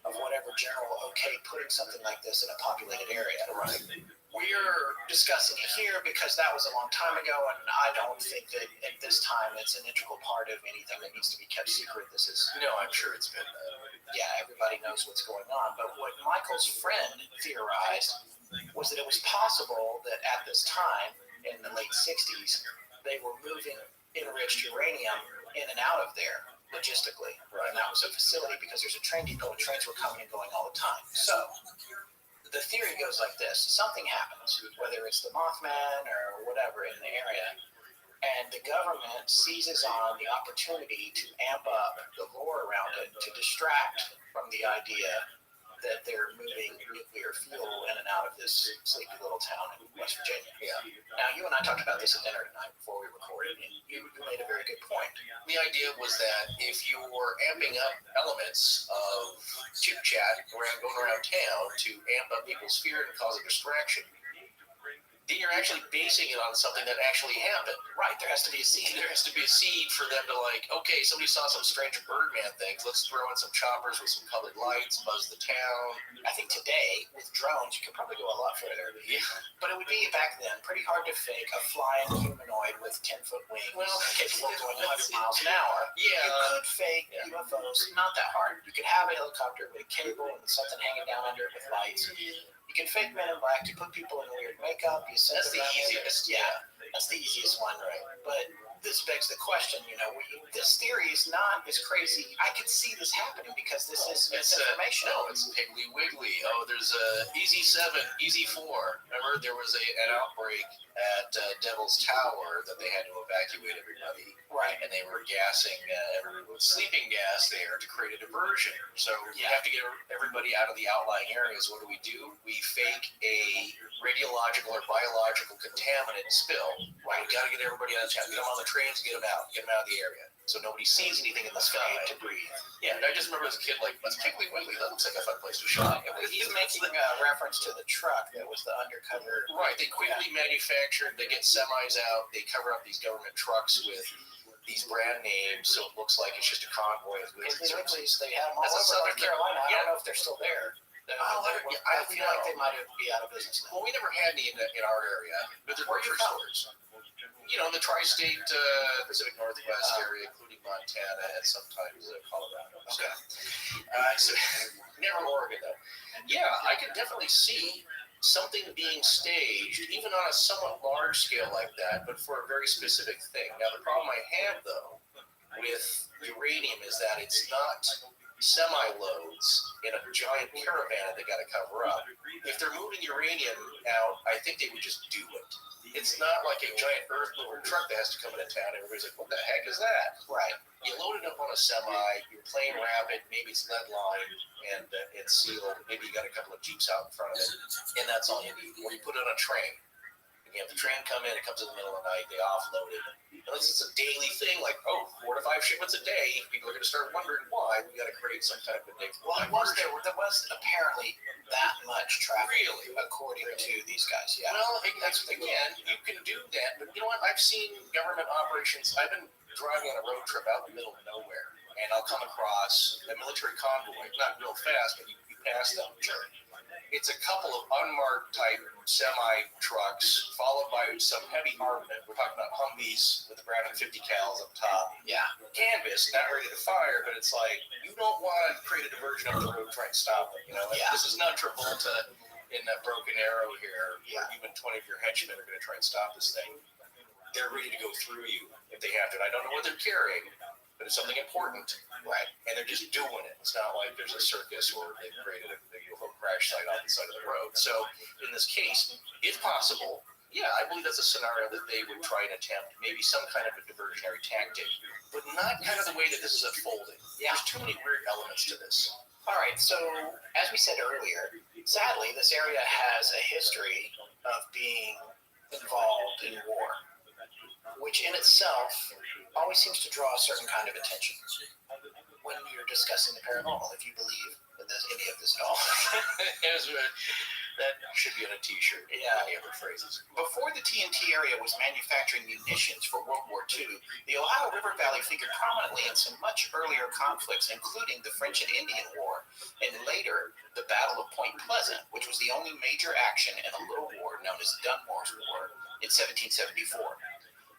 of whatever general okay putting something like this in a populated area. Right. We're discussing it here because that was a long time ago, and I don't think that at this time it's an integral part of anything that needs to be kept secret. This is I'm sure it's been. everybody knows what's going on. But what Michael's friend theorized was that it was possible that at this time, in the late 60s, they were moving enriched uranium in and out of there logistically. Right. And that was a facility because there's a train depot and trains were coming and going all the time. So the theory goes like this. Something happens, whether it's the Mothman or whatever in the area, and the government seizes on the opportunity to amp up the lore around it to distract from the idea that they're moving nuclear fuel in and out of this sleepy little town in West Virginia. Yeah. Now, you and I talked about this at dinner tonight before we recorded, and you made a very good point. The idea was that if you were amping up elements of chit-chat going around town to amp up people's fear and cause a distraction, then you're actually basing it on something that actually happened. Right, there has to be a seed. There has to be a seed for them to okay, somebody saw some strange Birdman things. Let's throw in some choppers with some colored lights, buzz the town. I think today, with drones, you could probably go a lot further. Yeah. But it would be, back then, pretty hard to fake a flying humanoid with 10-foot wings capable of going 100 miles an hour. Yeah. You could fake UFOs, not that hard. You could have a helicopter with a cable and something hanging down under it with lights. You can fake Men in Black. You put people in weird makeup. You send That's the easiest. That's the easiest one, right? But this begs the question. This theory is not as crazy. I could see this happening because this is misinformation. It's Piggly Wiggly. Oh, there's Easy 7, Easy 4. Remember, there was an outbreak at Devil's Tower that they had to evacuate everybody. Right. And they were gassing everybody with sleeping gas there to create a diversion. So you have to get everybody out of the outlying areas. What do? We fake a radiological or biological contaminant spill. Right. We got to get everybody out of town. Get them on the trains, get them out of the area. So nobody sees anything in the sky to breathe. Yeah, and I just remember as a kid, that's Piggly Wiggly. That looks like a fun place to shop. He's making a reference to the truck that was the undercover. Right, they quickly manufactured, they get semis out, they cover up these government trucks with these brand names, so it looks like it's just a convoy. They have them all over North Carolina. I don't know if they're still there. I feel like they might be out of business now. Well, we never had any in our area, but there were stores. The tri-state Pacific Northwest area, including Montana and sometimes Colorado. Okay. So never Oregon, though. Yeah, I could definitely see something being staged, even on a somewhat large scale like that, but for a very specific thing. Now, the problem I have, though, with uranium is that it's not semi-loads in a giant caravan that they got to cover up. If they're moving uranium out, I think they would just do it. It's not like a giant earth mover truck that has to come into town. Everybody's like, what the heck is that? Right. You load it up on a semi, you're plane wrap it, maybe it's lead lined and it's sealed. Maybe you got a couple of Jeeps out in front of it, and that's all you need. Or you put it on a train. You have the train come in, it comes in the middle of the night, they offload it. Unless it's a daily thing, like, 4 to 5 shipments a day, people are going to start wondering why. We got to create some kind of predictable. Well, there was apparently that much traffic, really, according to these guys. Yeah. Well, again, you can do that, but you know what? I've seen government operations. I've been driving on a road trip out in the middle of nowhere, and I'll come across a military convoy, not real fast, but you pass them. Sure. It's a couple of unmarked type semi trucks, followed by some heavy armament. We're talking about Humvees with the Browning 50 cals up top. Yeah. Canvas, not ready to fire, but it's like, you don't want to create a diversion up the road trying to stop it. This is not Travolta in that Broken Arrow here. Yeah. Even 20 of your henchmen are going to try and stop this thing. They're ready to go through you if they have to. And I don't know what they're carrying, but it's something important. Right. And they're just doing it. It's not like there's a circus or they've created a UFO crash site on the side of the road. So in this case, if possible, I believe that's a scenario that they would try and attempt, maybe some kind of a diversionary tactic, but not kind of the way that this is unfolding. Yeah. There's too many weird elements to this. All right, so as we said earlier, sadly, this area has a history of being involved in war, which in itself always seems to draw a certain kind of attention when you're discussing the paranormal, if you believe that there's any of this at all. That should be on a t-shirt. Yeah. Any other phrases. Before the TNT area was manufacturing munitions for World War II, the Ohio River Valley figured prominently in some much earlier conflicts, including the French and Indian War, and later the Battle of Point Pleasant, which was the only major action in a little war known as Dunmore's War in 1774.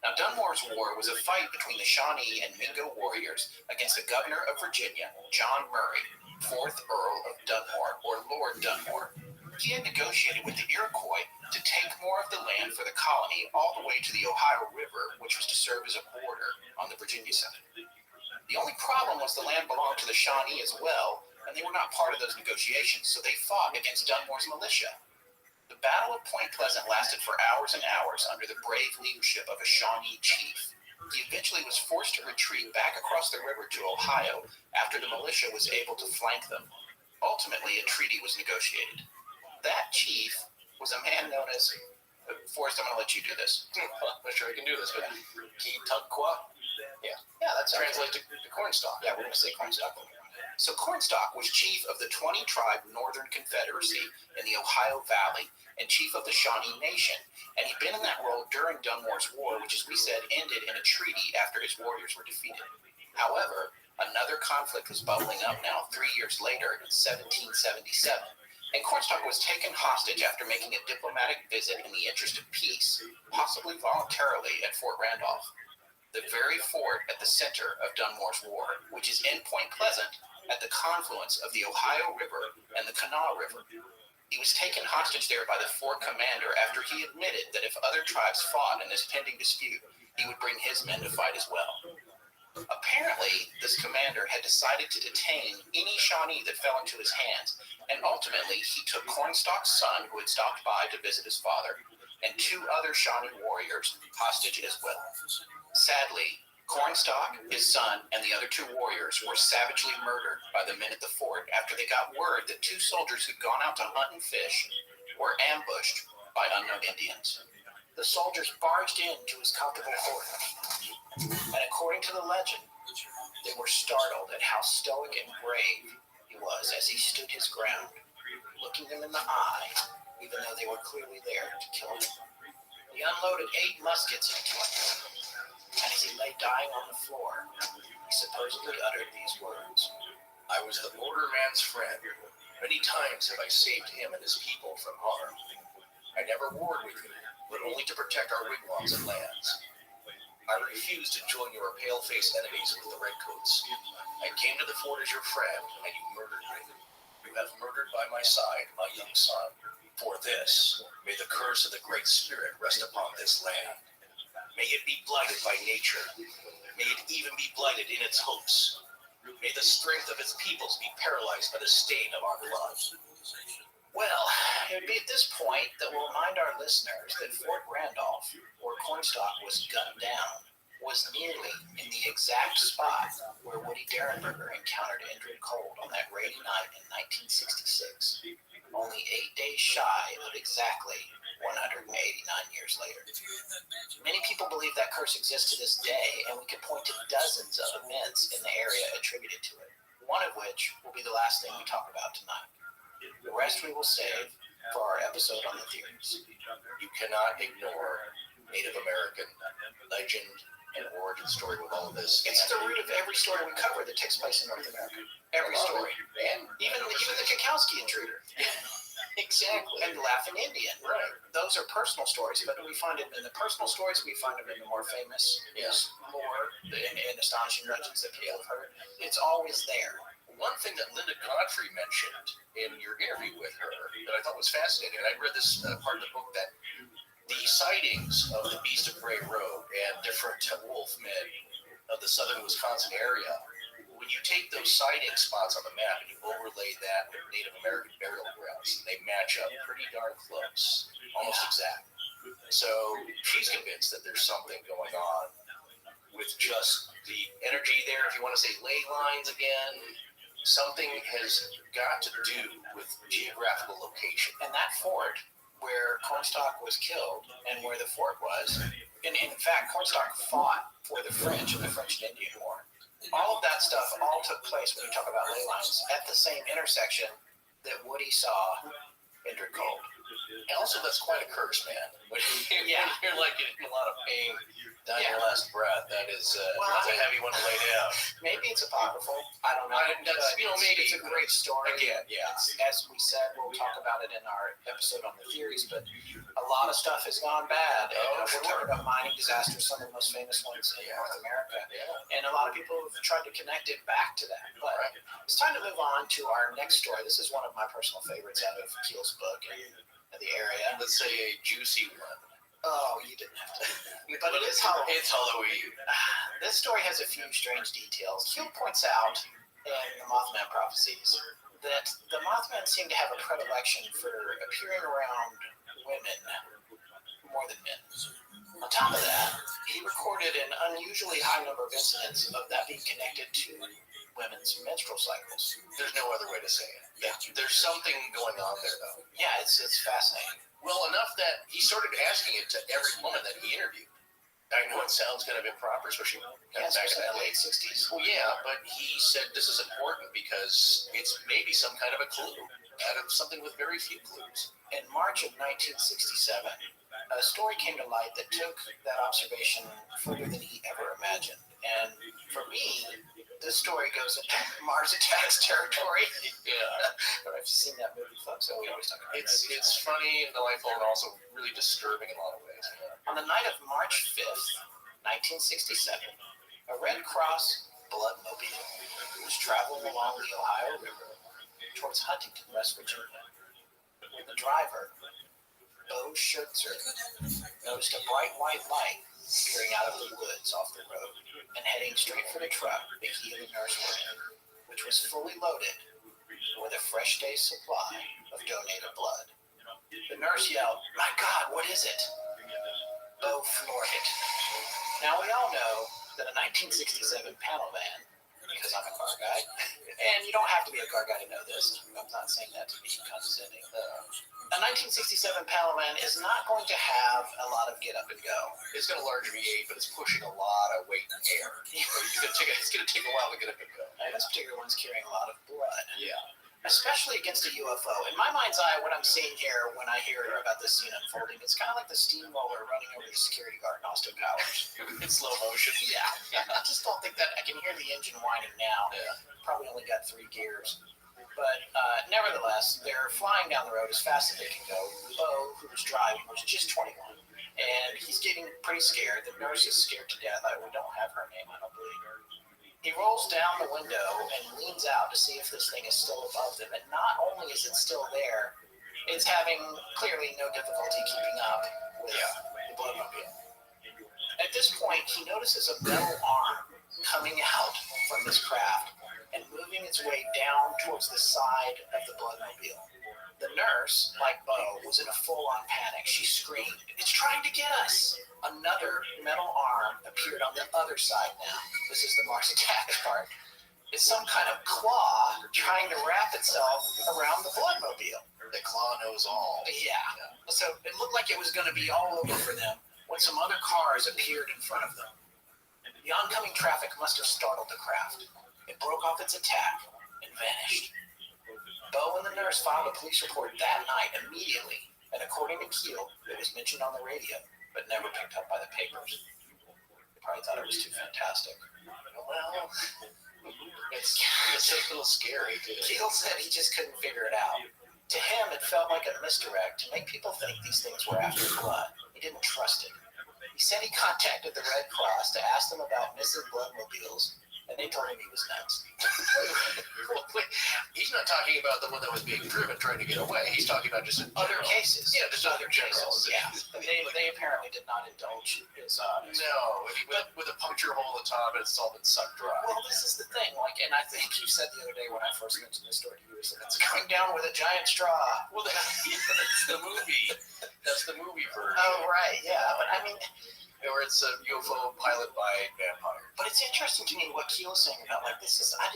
Now, Dunmore's War was a fight between the Shawnee and Mingo warriors against the governor of Virginia, John Murray, 4th Earl of Dunmore, or Lord Dunmore. He had negotiated with the Iroquois to take more of the land for the colony all the way to the Ohio River, which was to serve as a border on the Virginia side. The only problem was the land belonged to the Shawnee as well, and they were not part of those negotiations, so they fought against Dunmore's militia. The Battle of Point Pleasant lasted for hours and hours under the brave leadership of a Shawnee chief. He eventually was forced to retreat back across the river to Ohio after the militia was able to flank them. Ultimately, a treaty was negotiated. That chief was a man known as, Forrest, I'm going to let you do this. I'm not sure I can do this, but Keetunkwa? Yeah, that sounds Translate to Cornstalk. Yeah, we're going to say Cornstalk. So Cornstalk was chief of the 20-tribe Northern Confederacy in the Ohio Valley and chief of the Shawnee Nation. And he'd been in that role during Dunmore's War, which, as we said, ended in a treaty after his warriors were defeated. However, another conflict was bubbling up now 3 years later in 1777. And Cornstalk was taken hostage after making a diplomatic visit in the interest of peace, possibly voluntarily, at Fort Randolph, the very fort at the center of Dunmore's War, which is in Point Pleasant at the confluence of the Ohio River and the Kanawha River. He was taken hostage there by the fort commander after he admitted that if other tribes fought in this pending dispute, he would bring his men to fight as well. Apparently, this commander had decided to detain any Shawnee that fell into his hands, and ultimately he took Cornstalk's son, who had stopped by to visit his father, and 2 other Shawnee warriors hostage as well. Sadly, Cornstalk, his son, and the other 2 warriors were savagely murdered by the men at the fort after they got word that 2 soldiers who'd gone out to hunt and fish were ambushed by unknown Indians. The soldiers barged into his comfortable quarters, and according to the legend, they were startled at how stoic and brave he was as he stood his ground, looking them in the eye, even though they were clearly there to kill him. He unloaded 8 muskets into him, and as he lay dying on the floor, he supposedly uttered these words: I was the borderman's friend. Many times have I saved him and his people from harm. I never warred with you, but only to protect our wigwams and lands. I refused to join your pale-faced enemies with the redcoats. I came to the fort as your friend, and you murdered me. You have murdered by my side my young son. For this, may the curse of the Great Spirit rest upon this land. May it be blighted by nature. May it even be blighted in its hopes. May the strength of its peoples be paralyzed by the stain of our blood. Well, it would be at this point that we'll remind our listeners that Fort Randolph, where Cornstalk was gunned down, was nearly in the exact spot where Woody Derenberger encountered Indrid Cold on that rainy night in 1966, only 8 days shy of exactly 189 years later. Many people believe that curse exists to this day, and we could point to dozens of events in the area attributed to it, one of which will be the last thing we talk about tonight. The rest we will save for our episode on the theories. You cannot ignore Native American legend and origin story with all of this. It's the root of every story we cover that takes place in North America. Every story. And even the Kikowski intruder. Exactly. And the Laughing Indian. Right. Those are personal stories, but we find it in the personal stories, we find them in the more famous, lore, in astonishing legends that people have heard. It's always there. One thing that Linda Godfrey mentioned in your interview with her that I thought was fascinating, and I read this part of the book, that the sightings of the Beast of Bray Road and different wolf men of the southern Wisconsin area, when you take those sighting spots on the map and you overlay that with Native American burial grounds, they match up pretty darn close, almost exact. So she's convinced that there's something going on with just the energy there, if you want to say ley lines again. Something has got to do with geographical location. And that fort where Cornstalk was killed and where the fort was. And in fact, Cornstalk fought for the French in the French and Indian War. All of that stuff all took place when you talk about ley lines at the same intersection that Woody saw in Cold. And also, that's quite a curse, man. When Yeah. you're like in a lot of pain down your last breath, that is that's a heavy one to lay down. Maybe it's apocryphal. I don't know. That's, maybe it's a great story. Again, yeah. As we said, we'll talk about it in our episode on the theories, but a lot of stuff has gone bad. And we're talking about mining disasters, some of the most famous ones in North America. Yeah. And a lot of people have tried to connect it back to that. But it's time to move on to our next story. This is one of my personal favorites out of Keel's book and the area. Let's say a juicy one. Oh, you didn't have to. But it is Halloween. It's Halloween. This story has a few strange details. Keel points out in the Mothman prophecies that the Mothman seem to have a predilection for appearing around women more than men. On top of that, he recorded an unusually high number of incidents of that being connected to women's menstrual cycles. There's no other way to say it. Yeah. There's something going on there, though. Yeah, it's fascinating. Well, enough that he started asking it to every woman that he interviewed. I know it sounds kind of improper, especially Yeah, back in especially the in the late 60s. Well, yeah, but he said this is important because it's maybe some kind of a clue out of something with very few clues. In March of 1967, a story came to light that took that observation further than he ever imagined. And for me, this story goes into Mars Attacks territory. Yeah. But I've seen that movie, folks, so we always talk about It's funny and delightful and also really disturbing in a lot of ways. On the night of March 5th, 1967, a Red Cross bloodmobile was traveling along the Ohio River towards Huntington, West Virginia. The driver, Bo Schutzer, noticed a bright white light peering out of the woods off the road and heading straight for the truck the healing nurse were in, which was fully loaded with a fresh day's supply of donated blood. The nurse yelled, "My God, what is it?" Bo floored it. Now we all know that a 1967 panel van, because I'm a car guy, and you don't have to be a car guy to know this, I'm not saying that to be condescending. A 1967 panel van is not going to have a lot of get up and go. It's got a large V8, but it's pushing a lot of weight and air. It's going to take a while to get up and go. And this particular one's carrying a lot of blood. Yeah. Especially against a UFO. In my mind's eye, what I'm seeing here when I hear about this scene unfolding, it's kind of like the steamroller running over the security guard in Austin Powers. In slow motion. Yeah. I just don't think that I can hear the engine whining now. Yeah. Probably only got 3 gears. But nevertheless, they're flying down the road as fast as they can go. Bo, who was driving, was just 21. And he's getting pretty scared. The nurse is scared to death. We don't have her name, I don't believe. He rolls down the window and leans out to see if this thing is still above them. And not only is it still there, it's having clearly no difficulty keeping up with the bloodmobile. At this point, he notices a metal arm coming out from this craft and moving its way down towards the side of the bloodmobile. The nurse, like Bo, was in a full-on panic. She screamed, "It's trying to get us!" Another metal arm appeared on the other side now. This is the Mars Attacks part. It's some kind of claw trying to wrap itself around the bloodmobile. The claw knows all. Yeah. So it looked like it was going to be all over for them when some other cars appeared in front of them. The oncoming traffic must have startled the craft. It broke off its attack and vanished. Bo and the nurse filed a police report that night immediately, and according to Keel, it was mentioned on the radio, but never picked up by the papers. They probably thought it was too fantastic. Well, it's a little scary, too. Keel said he just couldn't figure it out. To him, it felt like a misdirect to make people think these things were after blood. He didn't trust it. He said he contacted the Red Cross to ask them about missing bloodmobiles, and they told him he was nuts. He's not talking about the one that was being driven trying to get away. He's talking about just other cases. Yeah, just other cases. Yeah. They apparently did not indulge his No, with a puncture hole at the top, it's all been sucked dry. Well, this is the thing. And I think you said the other day when I first mentioned this story to you, that it's going down with a giant straw. Well, that's the movie. That's the movie version. Oh, right. Yeah, but I mean, or it's a UFO pilot by vampire. But it's interesting to me what Keel's saying about this is I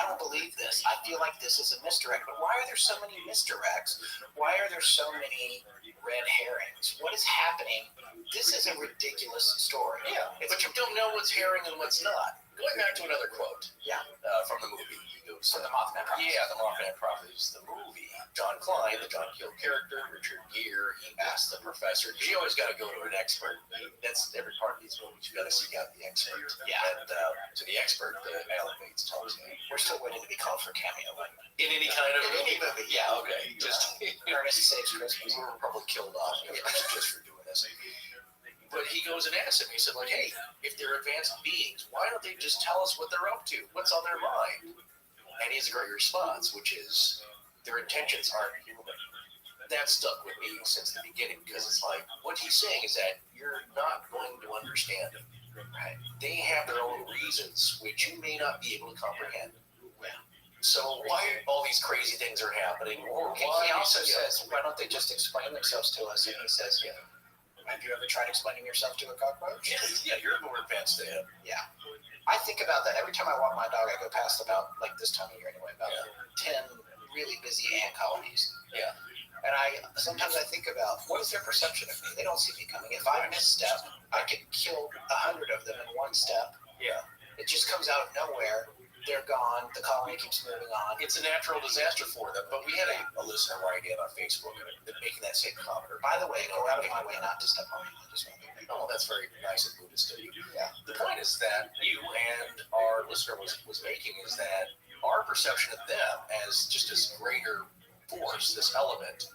don't believe this. I feel like this is a misdirect. But why are there so many misdirects? Why are there so many red herrings. What is happening? This is a ridiculous story. Yeah, but you don't know what's herring and what's not. Going back to another quote. Yeah. From the movie. He goes, From the Mothman Prophecies. Yeah, the Mothman Prophecies, the movie. John Klein, the John Keel character, Richard Gere, he asked the professor, you always got to go to an expert. That's every part of these movies. You got to seek out the expert. Yeah. And to the expert, Alan Bates tells me. We're still waiting to be called for cameo. In any kind of In any movie. Yeah, okay. Just Ernest Saves Christmas. we were probably killed off just for doing this. But he goes and asks him, he said, like, hey, if they're advanced beings, why don't they just tell us what they're up to? What's on their mind? And he has a great response, which is, their intentions aren't human. That stuck with me since the beginning, because it's like, what he's saying is that you're not going to understand them. Right? They have their own reasons, which you may not be able to comprehend. So why all these crazy things are happening? Or Okay, why he also yeah. says, why don't they just explain themselves to us? And he says, yeah. Have you ever tried explaining yourself to a cockroach? Yeah, you're more advanced than him. Yeah. I think about that every time I walk my dog. I go past about, like this time of year anyway, about 10 really busy ant colonies. Yeah. And sometimes I think about, what is their perception of me? They don't see me coming. If I misstep, I could kill 100 of them in one step. Yeah. It just comes out of nowhere. They're gone. The colony keeps moving on. It's a natural disaster for them. But we had a listener write in on Facebook making that same comment. By the way, go out of my way not to step on me. Oh, that's very nice and Buddhist of you. Yeah. The point is that you and our listener was making is that our perception of them as just this greater force, this element,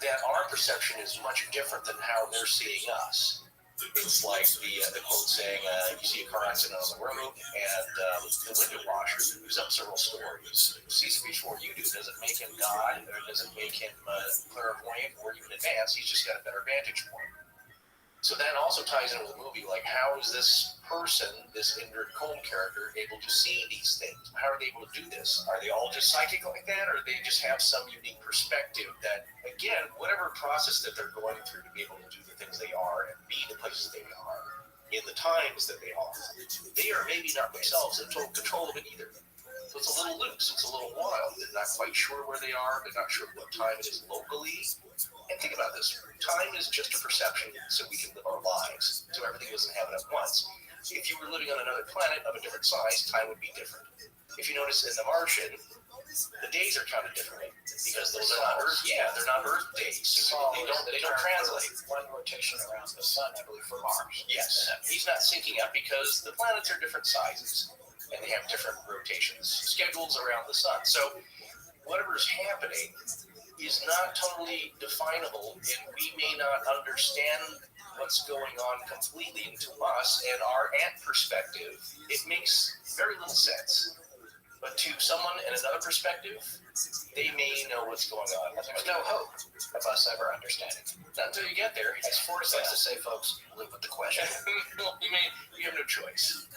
that our perception is much different than how they're seeing us. It's like the quote saying, you see a car accident on the road, and the window washer, who's up several stories, sees it before you do. Does it make him God, or does it make him clairvoyant, or even advanced? He's just got a better vantage point. So that also ties into the movie, like how is this person, this Indrid Cold character, able to see these things? How are they able to do this? Are they all just psychic like that, or do they just have some unique perspective that, again, whatever process that they're going through to be able to do the things they are and be the places they are in the times that they are maybe not themselves in total control of it either. So it's a little loose, it's a little wild. They're not quite sure where they are, they're not sure what time it is locally. And think about this, time is just a perception so we can live our lives. So everything doesn't happen at once. If you were living on another planet of a different size, time would be different. If you notice in The Martian, the days are counted differently because those are not Earth. Yeah, they're not Earth days. They don't translate. One rotation around the sun, I believe, for Mars. Yes, he's not syncing up because the planets are different sizes and they have different rotations, schedules around the sun. So whatever's happening is not totally definable, and we may not understand what's going on completely. And to us and our ant perspective, it makes very little sense. But to someone in another perspective, they may know what's going on. There's no hope of us ever understanding. Not until you get there. As Forrest likes to say, folks, live with the question. You have no choice.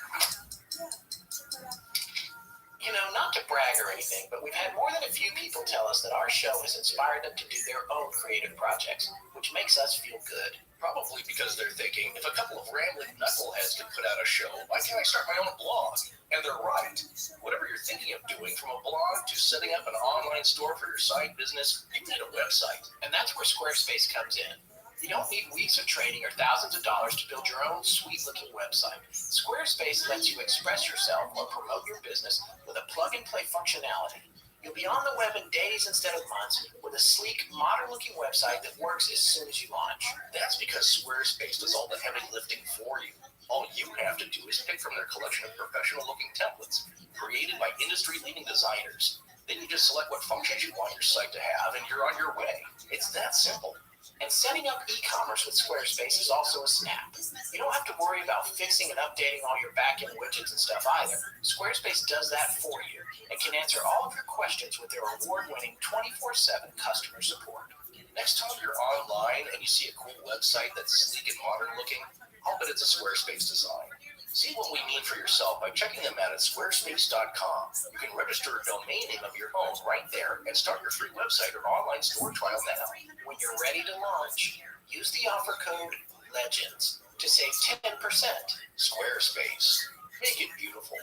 You know, not to brag or anything, but we've had more than a few people tell us that our show has inspired them to do their own creative projects, which makes us feel good. Probably because they're thinking, if a couple of rambling knuckleheads can put out a show, why can't I start my own blog? And they're right. Whatever you're thinking of doing, from a blog to setting up an online store for your side business, you need a website. And that's where Squarespace comes in. You don't need weeks of training or thousands of dollars to build your own sweet-looking website. Squarespace lets you express yourself or promote your business with a plug-and-play functionality. You'll be on the web in days instead of months with a sleek, modern-looking website that works as soon as you launch. That's because Squarespace does all the heavy lifting for you. All you have to do is pick from their collection of professional-looking templates created by industry-leading designers. Then you just select what functions you want your site to have, and you're on your way. It's that simple. And setting up e-commerce with Squarespace is also a snap. You don't have to worry about fixing and updating all your back-end widgets and stuff either. Squarespace does that for you and can answer all of your questions with their award-winning 24/7 customer support. Next time you're online and you see a cool website that's sleek and modern looking, I'll bet it's a Squarespace design. See what we mean for yourself by checking them out at squarespace.com. You can register a domain name of your own right there and start your free website or online store trial now. When you're ready to launch, use the offer code LEGENDS to save 10%. Squarespace. Make it beautiful.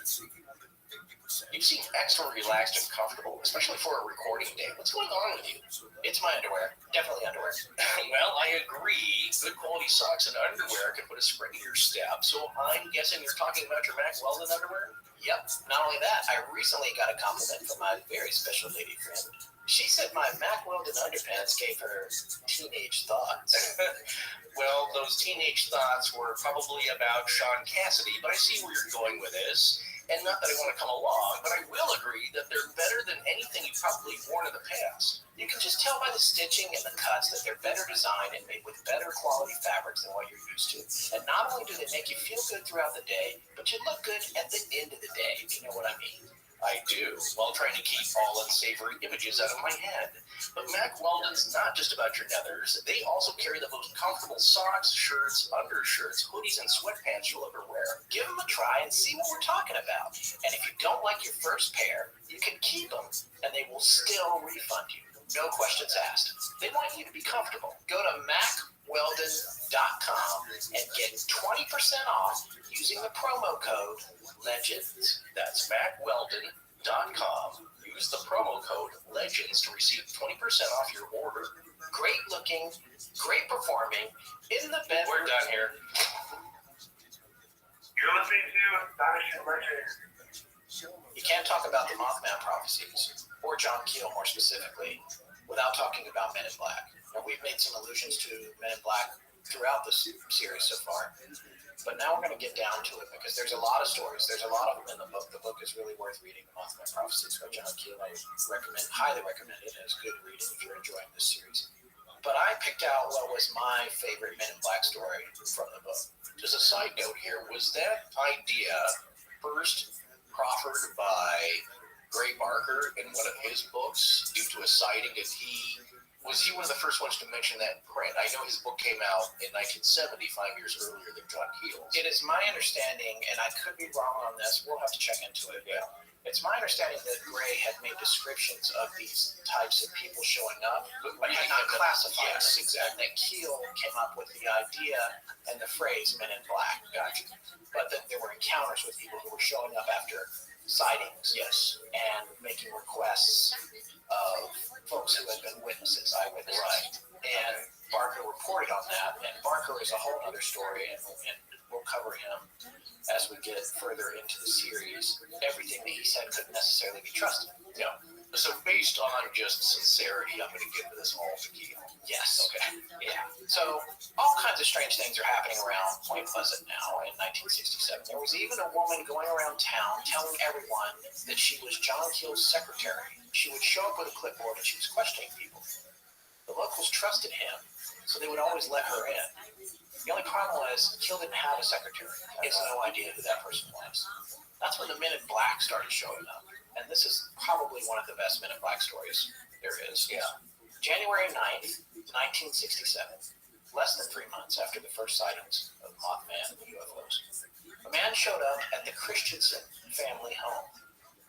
You seem extra relaxed and comfortable, especially for a recording day. What's going on with you? It's my underwear. Definitely underwear. Well, I agree. Good quality socks and underwear can put a spring in your step. So I'm guessing you're talking about your Mac Weldon underwear? Yep. Not only that, I recently got a compliment from my very special lady friend. She said my Mac Weldon underpants gave her teenage thoughts. Well, those teenage thoughts were probably about Sean Cassidy, but I see where you're going with this. And not that I want to come along, but I will agree that they're better than anything you've probably worn in the past. You can just tell by the stitching and the cuts that they're better designed and made with better quality fabrics than what you're used to. And not only do they make you feel good throughout the day, but you look good at the end of the day, if you know what I mean. I do, while trying to keep all unsavory images out of my head. But Mac Weldon's not just about your nethers. They also carry the most comfortable socks, shirts, undershirts, hoodies, and sweatpants you'll ever wear. Give them a try and see what we're talking about. And if you don't like your first pair, you can keep them, and they will still refund you. No questions asked. They want you to be comfortable. Go to MacWeldon.com and get 20% off using the promo code LEGENDS. That's MacWeldon.com. Use the promo code LEGENDS to receive 20% off your order. Great looking, great performing, in the bed. We're done here. You're listening to Astonishing Legends. You can't talk about the Mothman prophecies, or John Keel more specifically, without talking about Men in Black. Now, we've made some allusions to Men in Black throughout this series so far, but now we're going to get down to it because there's a lot of stories. There's a lot of them in the book. The book is really worth reading. The Mothman Prophecies by John Keel. I highly recommend it. It's good reading if you're enjoying this series. But I picked out what was my favorite Men in Black story from the book. Just a side note here, was that idea first proffered by Gray Barker in one of his books due to a sighting, and was he one of the first ones to mention that in print? I know his book came out in 1970, 5 years earlier than John Keel's. It is my understanding, and I could be wrong on this, we'll have to check into it. Yeah. It's my understanding that Gray had made descriptions of these types of people showing up, but had not classified them. Yes, exactly. And that Keel came up with the idea and the phrase Men in Black. Gotcha. But that there were encounters with people who were showing up after sightings. Yes. And making requests of folks who had been witnesses, eyewitnesses. Right. And Barker reported on that, and Barker is a whole other story, and we'll cover him as we get further into the series. Everything that he said couldn't necessarily be trusted. Yeah. So based on just sincerity, I'm going to give this all to Keel. Yes. Okay. Yeah. So all kinds of strange things are happening around Point Pleasant now in 1967. There was even a woman going around town telling everyone that she was John Keel's secretary. She would show up with a clipboard and she was questioning people. The locals trusted him, so they would always let her in. The only problem was Keel didn't have a secretary. He has no idea who that person was. That's when the Men in Black started showing up. And this is probably one of the best Men in Black stories there is. Yeah. January 9th, 1967, less than 3 months after the first sightings of Mothman and UFOs, a man showed up at the Christensen family home.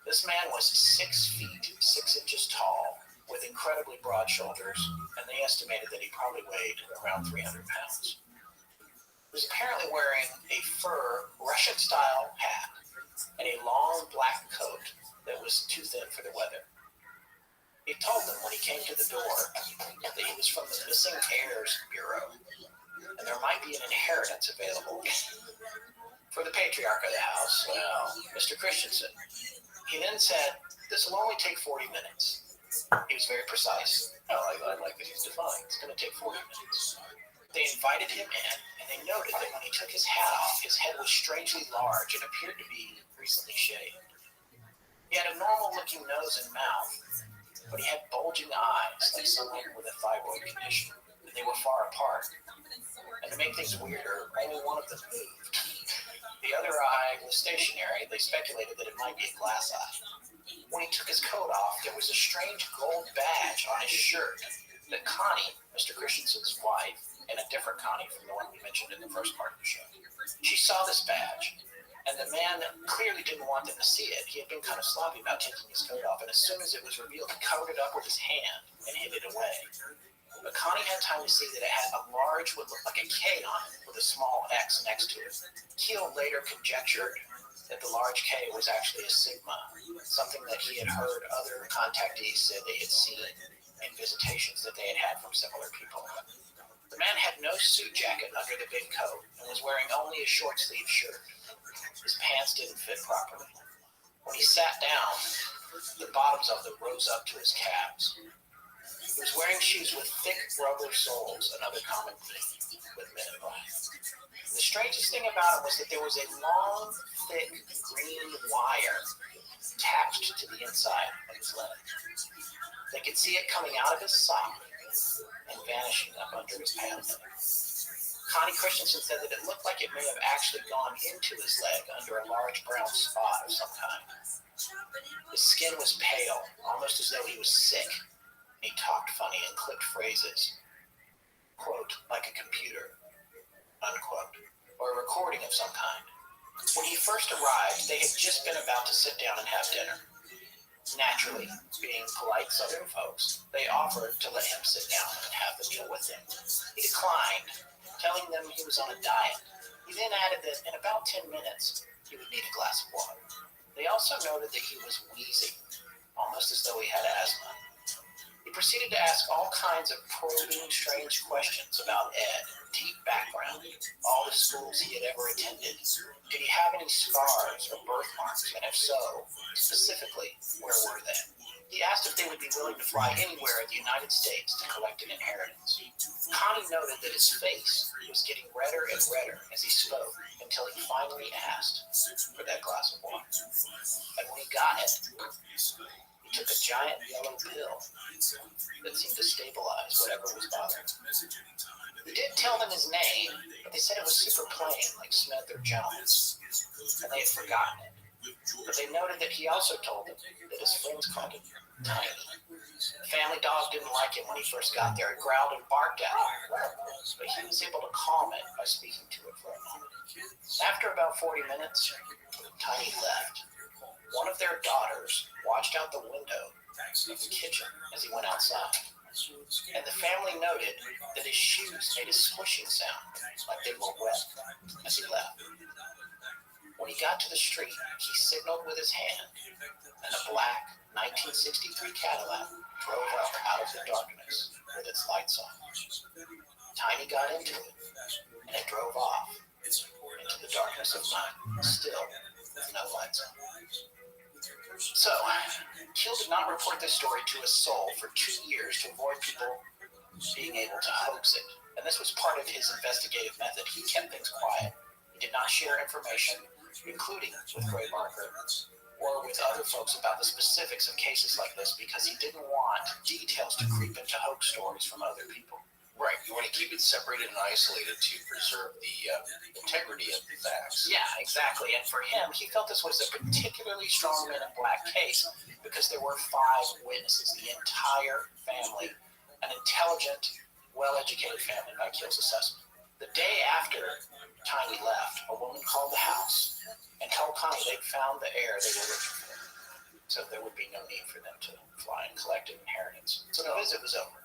This man was 6 feet, 6 inches tall, with incredibly broad shoulders, and they estimated that he probably weighed around 300 pounds. He was apparently wearing a fur Russian-style hat and a long black coat that was too thin for the weather. He told them when he came to the door that he was from the Missing Heirs Bureau, and there might be an inheritance available for the patriarch of the house, Mr. Christensen. He then said, "This will only take 40 minutes. He was very precise. I like that he's defined. It's going to take 40 minutes. They invited him in, and they noted that when he took his hat off, his head was strangely large and appeared to be recently shaved. He had a normal-looking nose and mouth, but he had bulging eyes, like someone with a thyroid condition, and they were far apart. And to make things weirder, only one of them moved. The other eye was stationary. They speculated that it might be a glass eye. When he took his coat off, there was a strange gold badge on his shirt that Connie, Mr. Christensen's wife, and a different Connie from the one we mentioned in the first part of the show, she saw this badge, and the man clearly didn't want them to see it. He had been kind of sloppy about taking his coat off, and as soon as it was revealed, he covered it up with his hand and hid it away. But Connie had time to see that it had a large, what looked like a K on it, with a small X next to it. Keel later conjectured that the large K was actually a sigma, something that he had heard other contactees say they had seen in visitations that they had had from similar people. The man had no suit jacket under the big coat and was wearing only a short-sleeved shirt. His pants didn't fit properly. When he sat down, the bottoms of them rose up to his calves. He was wearing shoes with thick rubber soles, another common theme with men in black. The strangest thing about it was that there was a long, thick green wire attached to the inside of his leg. They could see it coming out of his sock and vanishing up under his pants. Connie Christensen said that it looked like it may have actually gone into his leg under a large brown spot of some kind. His skin was pale, almost as though he was sick. He talked funny and clipped phrases, quote, like a computer, unquote, or a recording of some kind. When he first arrived, they had just been about to sit down and have dinner. Naturally, being polite Southern folks, they offered to let him sit down and have the meal with them. He declined, telling them he was on a diet. He then added that in about 10 minutes, he would need a glass of water. They also noted that he was wheezing, almost as though he had asthma. He proceeded to ask all kinds of probing, strange questions about Ed, deep background, all the schools he had ever attended. Did he have any scars or birthmarks, and if so, specifically, where were they? He asked if they would be willing to fly anywhere in the United States to collect an inheritance. Connie noted that his face was getting redder and redder as he spoke until he finally asked for that glass of water. And when he got it, he took a giant yellow pill that seemed to stabilize whatever was bothering him. He did tell them his name, but they said it was super plain, like Smith or Jones, and they had forgotten it. But they noted that he also told them that his friends called him Tiny. The family dog didn't like him when he first got there. It growled and barked at him, but he was able to calm it by speaking to it for a moment. After about 40 minutes, Tiny left. One of their daughters watched out the window of the kitchen as he went outside. And the family noted that his shoes made a squishing sound, like they were wet, as he left. When he got to the street, he signaled with his hand, and a black 1963 Cadillac drove up out of the darkness with its lights on. Tiny got into it, and it drove off into the darkness of night, still with no lights on. So, Keel did not report this story to a soul for 2 years to avoid people being able to hoax it. And this was part of his investigative method. He kept things quiet. He did not share information, including with Gray Barker or with other folks about the specifics of cases like this, because he didn't want details to creep into hoax stories from other people. Right, you want to keep it separated and isolated to preserve the integrity of the facts. Yeah, exactly. And for him, he felt this was a particularly strong Men in Black case because there were 5 witnesses, the entire family, an intelligent, well-educated family by Keel's assessment. The day after Tiny left, a woman called the house and told Connie they'd found the heir they were looking for, so there would be no need for them to fly and collect an inheritance. So the visit was over.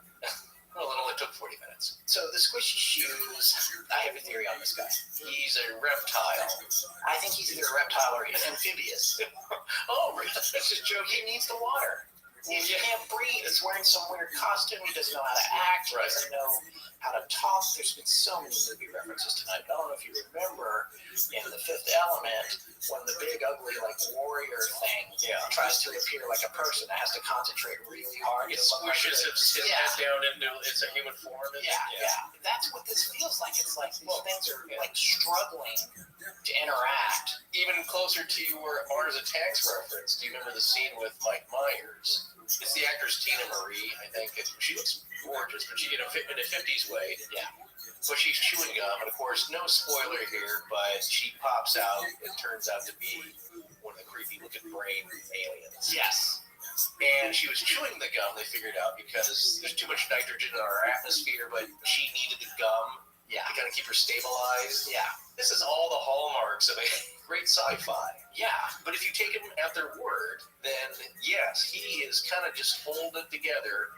Well, it only took 40 minutes. So the squishy shoes, I have a theory on this guy. He's a reptile. I think he's either a reptile or he's amphibious. Oh, really? That's just joking. He needs the water. He can't breathe. He's wearing some weird costume. He doesn't know how to act. He doesn't know how to talk. There's been so many movie references tonight. I don't know if you remember in The Fifth Element when the big ugly warrior thing tries to appear like a person that has to concentrate really hard. It squishes his head down into it's a human form. Yeah. That's what this feels like. It's like these things are like struggling to interact. Even closer to your Mars Attacks reference. Do you remember the scene with Mike Myers? It's the actress Tina Marie, I think. She looks gorgeous, but she in a 50s way. Yeah. But she's chewing gum, and of course, no spoiler here, but she pops out. It turns out to be one of the creepy-looking brain aliens. Yes. And she was chewing the gum, they figured out, because there's too much nitrogen in our atmosphere, but she needed the gum to kind of keep her stabilized. Yeah. This is all the hallmarks of a great sci-fi. Yeah. But if you take them at their word, then yes, he is kind of just holding it together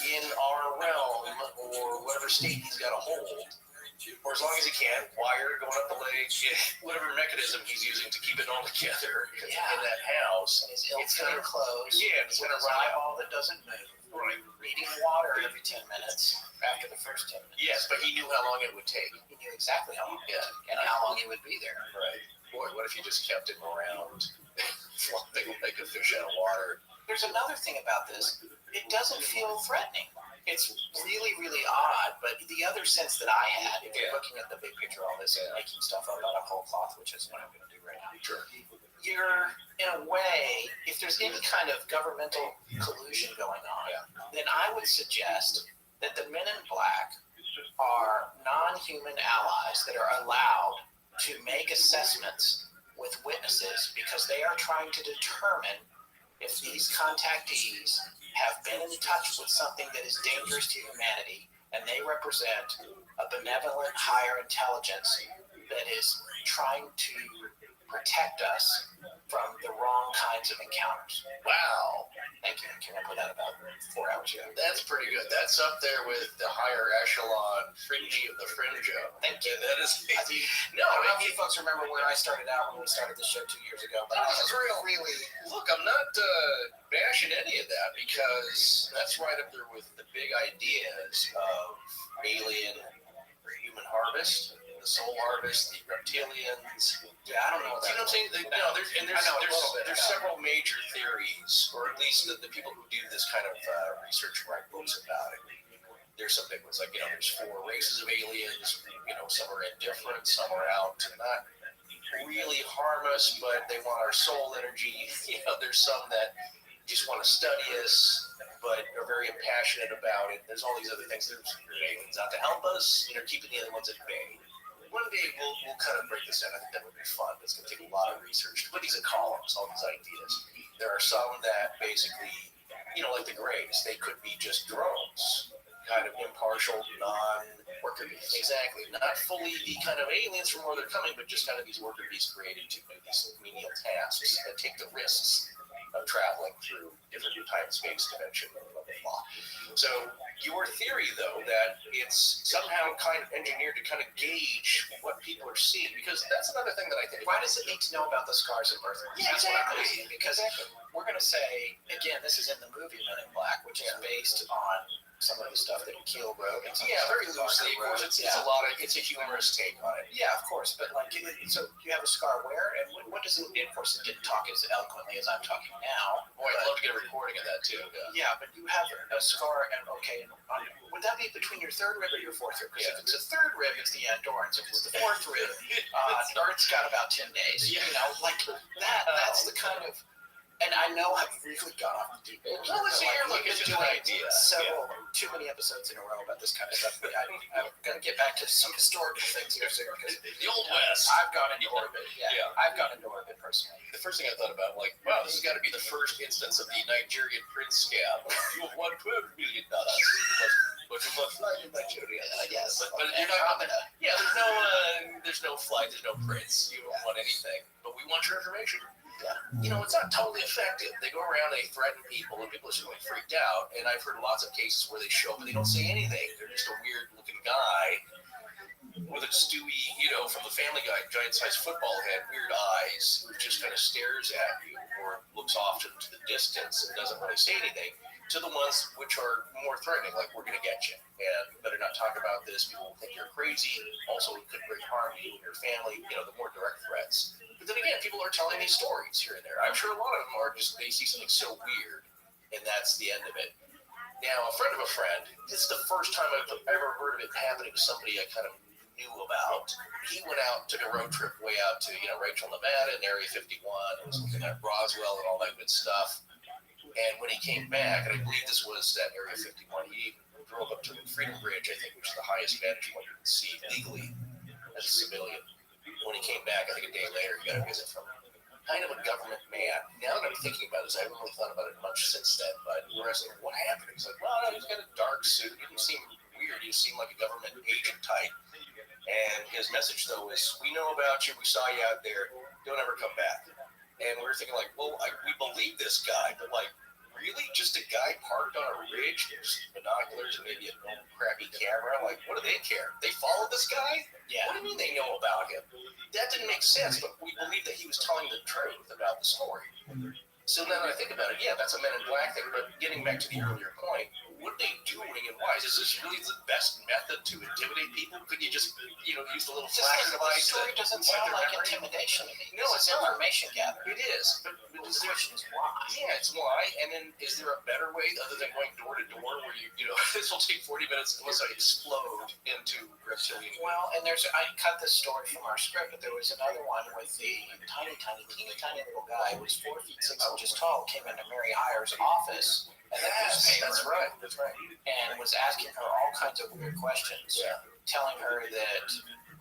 in our realm or whatever state he's got to hold, or as long as he can, wire going up the leg, whatever mechanism he's using to keep it all together in that house. And his ill-fitting clothes. Yeah, it's with gonna his run out. eyeball that doesn't move. Right. Needing water every 10 minutes after the first 10 minutes. Yes, but he knew how long it would take. He knew exactly how long it Yeah. took and how long he would be there. Right. Boy, what if you just kept him around flopping like a fish out of water? There's another thing about this. It doesn't feel threatening. It's really, really odd, but the other sense that I had, if you're looking at the big picture of all this and making stuff up out of whole cloth, which is what I'm going to do right now. Sure. You're, in a way, if there's any kind of governmental collusion going on, then I would suggest that the men in black are non-human allies that are allowed to make assessments with witnesses because they are trying to determine if these contactees have been in touch with something that is dangerous to humanity and they represent a benevolent higher intelligence that is trying to protect us from the wrong kinds of encounters. Wow. Thank you. Can I put that about 4 hours ago? That's pretty good. That's up there with the higher echelon fringy of the fringo. Thank you. That is. I don't know if you folks remember where I started out when we started the show 2 years ago, but I was really Look, I'm not bashing any of that because that's right up there with the big ideas of alien human harvest, the soul harvest, the reptilians. Yeah, I don't know. You know what I'm saying? There's several major theories, or at least the people who do this kind of research and write books about it. There's some big ones, like, there's 4 races of aliens. Some are indifferent, some are out to not really harm us, but they want our soul energy. There's some that just want to study us, but are very passionate about it. There's all these other things. There's aliens out to help us, keeping the other ones at bay. One day we'll kind of break this down. I think that would be fun. It's going to take a lot of research to put these in columns, all these ideas. There are some that basically, like the Greys, they could be just drones, kind of impartial, non-worker bees. Exactly. Not fully the kind of aliens from where they're coming, but just kind of these worker bees created to do these menial tasks and take the risks of traveling through different time, space, dimension, blah, blah, blah. So your theory, though, that it's somehow kind of engineered to kind of gauge what people are seeing, because that's another thing that I think. Why does it need to know about the scars of birth? Yeah, That's what I'm exactly. asking, because we're going to say, again, this is in the movie Men in Black, which is based on some of the stuff that Keel wrote. And Very loosely. Of course, it's a humorous take on it. Yeah, of course, but so you have a scar where, and what does it? Of course, it didn't talk as eloquently as I'm talking now. Boy, I'd love to get a recording of that too. Yeah, but you have a scar, and would that be between your third rib or your fourth rib? Because if it's a third rib, it's the Andorrans. If it's the fourth rib, Earth's got about 10 days. Like that. That's the kind of. And I know I've really gone off the deep end. Well, let's see here. Look, it's just an idea. Too many episodes in a row about this kind of stuff. But I'm going to get back to some historical things here soon. Because the Old West. I've gone into orbit. Yeah, I've gone into orbit personally. The first thing I thought about, wow, this has got to be the first instance of the Nigerian prince scam. You have won $12 million. But you must fly to Nigeria. Yes, but you're not. There's no flight. There's no prince. You don't want anything. But we want your information. Yeah. It's not totally effective. They go around, they threaten people, and people are just really freaked out. And I've heard lots of cases where they show up and they don't say anything. They're just a weird-looking guy with a Stewie, from the Family Guy, giant-sized football head, weird eyes, who just kind of stares at you or looks off to the distance and doesn't really say anything, to the ones which are more threatening, like, we're going to get you, and you better not talk about this. People will think you're crazy. Also, it could bring harm to you and your family, the more direct threats. But then again, people are telling these stories here and there. I'm sure a lot of them are just, they see something so weird, and that's the end of it. Now, a friend of a friend, this is the first time I've ever heard of it happening to somebody I kind of knew about. He went out, took a road trip way out to, Rachel, Nevada, and Area 51, and was looking at Roswell and all that good stuff. And when he came back, and I believe this was that Area 51, he drove up to the Freedom Bridge, I think, which is the highest vantage point you can see legally as a civilian. When he came back, I think a day later, he got a visit from kind of a government man. Now that I'm thinking about it, I haven't really thought about it much since then, but we were asking, what happened? He's like, well, he's got a dark suit. He didn't seem weird. He seemed like a government agent type. And his message, though, is, we know about you. We saw you out there. Don't ever come back. And we were thinking, we believe this guy, but, really just a guy parked on a ridge with binoculars and maybe a crappy camera? Like, what do they care? They followed this guy? Yeah. What do you mean they know about him? That didn't make sense, but we believe that he was telling the truth about the story. So then when I think about it, yeah, that's a Men in Black thing. But getting back to the earlier point, what are they doing and why? Is this really the best method to intimidate people? Could you just, use the little flash The device? story doesn't sound like intimidation to me. No, it's not. information gathering. It is. But The is there, question is why. yeah, it's why. And then is there a better way other than going door to door where this will take 40 minutes unless I explode into reptilian? Well, and I cut this story from our script, but there was another one with the teeny tiny little guy who was 4 feet 6 inches tall, came into Mary Heyer's office. And That's right. And was asking her all kinds of weird questions, telling her that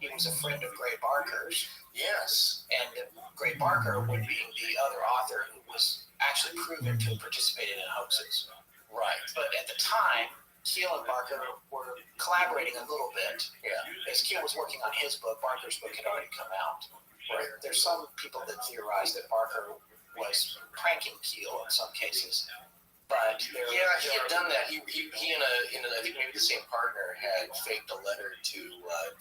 he was a friend of Gray Barker's, Yes. and that Gray Barker would be the other author who was actually proven to have participated in hoaxes. Right. But at the time, Keel and Barker were collaborating a little bit. Yeah. As Keel was working on his book, Barker's book had already come out. Right. There's some people that theorize that Barker was pranking Keel in some cases. But He had done that. He and I think maybe the same partner had faked a letter to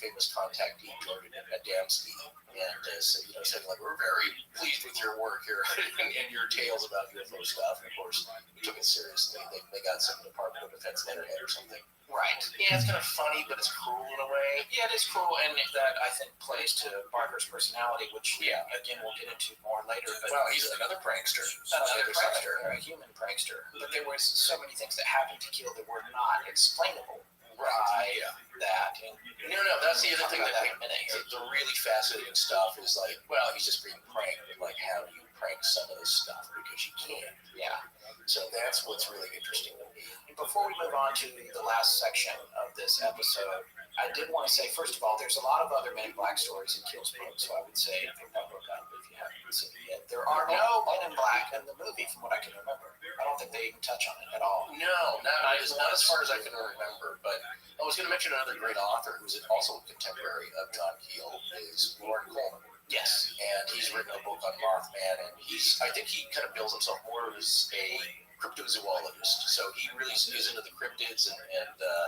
famous contactee Jordan Adamski, and said like, we're very pleased with your work here and your tales about UFO stuff. And of course, we took it seriously. They got some Department of Defense letterhead or something. Right. Yeah, it's kind of funny, but it's cruel in a way. Yeah, it is cruel, and that I think plays to Barker's personality, which again we'll get into more later. But Well, he's another prankster. a human prankster. But there was so many things that happened to Keel that were not explainable. Right. That. And No, that's the other thing that that in a minute here. the really fascinating stuff is like, well, he's just being pranked. Like, how do you prank some of this stuff? Because you can. Yeah. So that's what's really interesting to me. And before we move on to the last section of this episode, I did want to say, first of all, there's a lot of other Men in Black stories in Keel's book, so I would say pick that book up if you haven't seen it yet. There are no Men in Black in the movie, from what I can remember. I don't think they even touch on it at all. No, not as far as I can remember. But I was going to mention another great author who's also a contemporary of John Keel is Lauren Coleman. Yes. And he's written a book on Mothman, and I think he kind of bills himself more as a cryptozoologist. So he really is into the cryptids and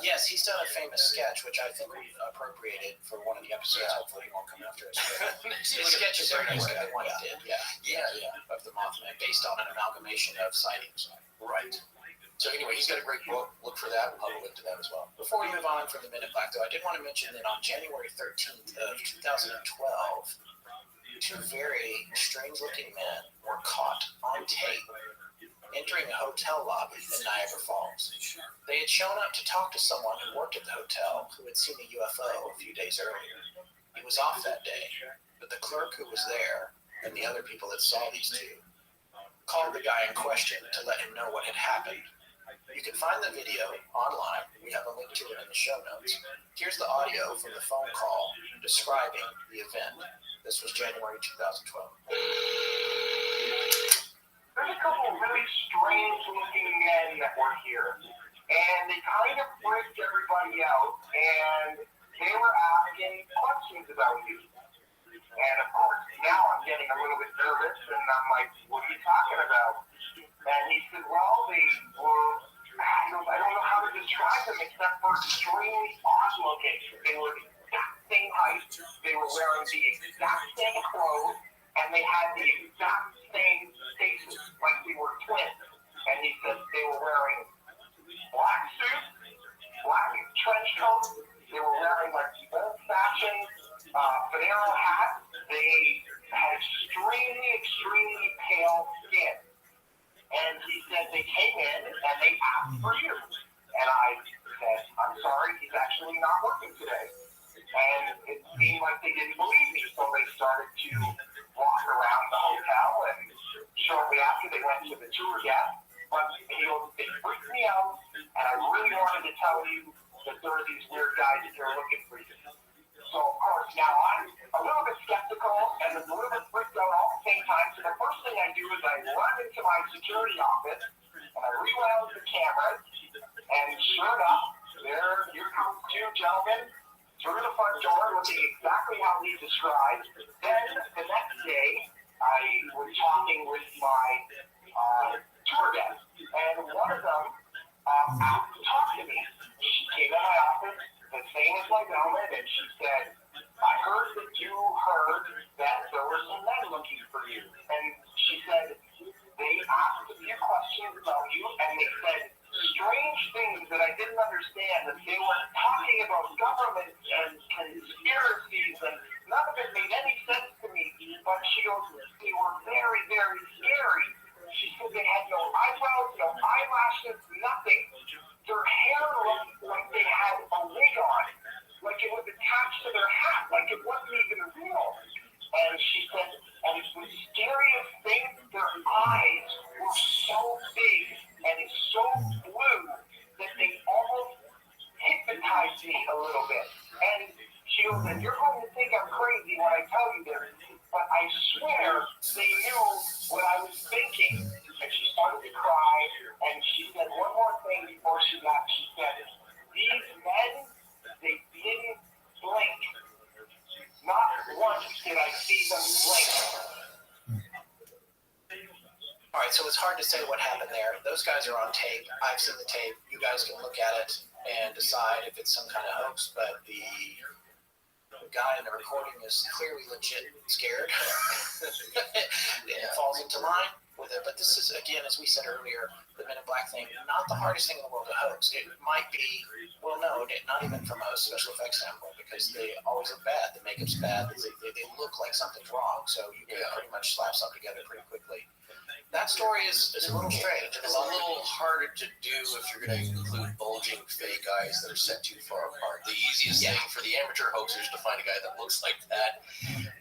Yes, he's done a famous sketch, which I think we've appropriated for one of the episodes. Hopefully, he won't come after us. The sketch is very nice. The one he did, of the Mothman, based on an amalgamation of sightings. Right. So anyway, he's got a great book. Look for that. We'll have a link to that as well. Before we move on from the Men in Black, though, I did want to mention that on January 13th of 2012, two very strange-looking men were caught on tape entering a hotel lobby in Niagara Falls. They had shown up to talk to someone who worked at the hotel who had seen a UFO a few days earlier. He was off that day, but the clerk who was there and the other people that saw these two called the guy in question to let him know what had happened. You can find the video online. We have a link to it in the show notes. Here's the audio from the phone call describing the event. This was January 2012. There's a couple of really strange-looking men that were here, and they kind of freaked everybody out, and they were asking questions about you. And of course, now I'm getting a little bit nervous, and I'm like, what are you talking about? And he said, well, they were, I don't know how to describe them except for extremely odd looking. They were the exact same height, they were wearing the exact same clothes, and they had the exact same faces, like they were twins. And he said they were wearing black suits, black trench coats, they were wearing like old-fashioned Federo hats. They had extremely pale skin. And he said they came in and they asked for you. And I said, I'm sorry, he's actually not working today. And it seemed like they didn't believe me, so they started to walk around the hotel, and shortly after they went to the tour guest. But they freaked me out, and I really wanted to tell you that there are these weird guys that are looking for you. So, of course, now I'm a little bit skeptical and a little bit freaked out all at the same time. So the first thing I do is I run into my security office, and I rewound the cameras, and sure enough, here comes two gentlemen through the front door looking exactly how he described. Then the next day, I was talking with my tour guest, And one of them asked to talk to me. She came to my office, the same as my helmet, and she said, I heard that you heard that there were some men looking for you. And she said, they asked a few questions about you, and they said strange things that I didn't understand, that they were talking about governments and conspiracies, and none of it made any sense to me. But she goes, they were very, very scary. She said they had no eyebrows, no eyelashes, nothing. Their hair looked like they had a wig on, like it was attached to their hat, like it wasn't even real. And she said, and the scariest thing, their eyes were so big and so blue that they almost hypnotized me a little bit. And she goes, and you're going to think I'm crazy when I tell you this, but I swear they knew what I was thinking. And she started to cry, and she said one more thing before she left. She said, these men, they didn't blink. Not once did I see them blink. All right, so it's hard to say what happened there. Those guys are on tape. I've seen the tape. You guys can look at it and decide if it's some kind of hoax, but the guy in the recording is clearly legit scared. It falls into line with it. But this is, again, as we said earlier, the Men in Black thing, not the hardest thing in the world to hoax. It might be, well, no, not even from a special effects standpoint, because they always look bad. The makeup's bad. They look like something's wrong, so you can pretty much slap something together pretty quickly. That story is a little strange. It's a little harder to do if you're going to include bulging fake eyes that are set too far apart. The easiest thing for the amateur hoaxers to find a guy that looks like that.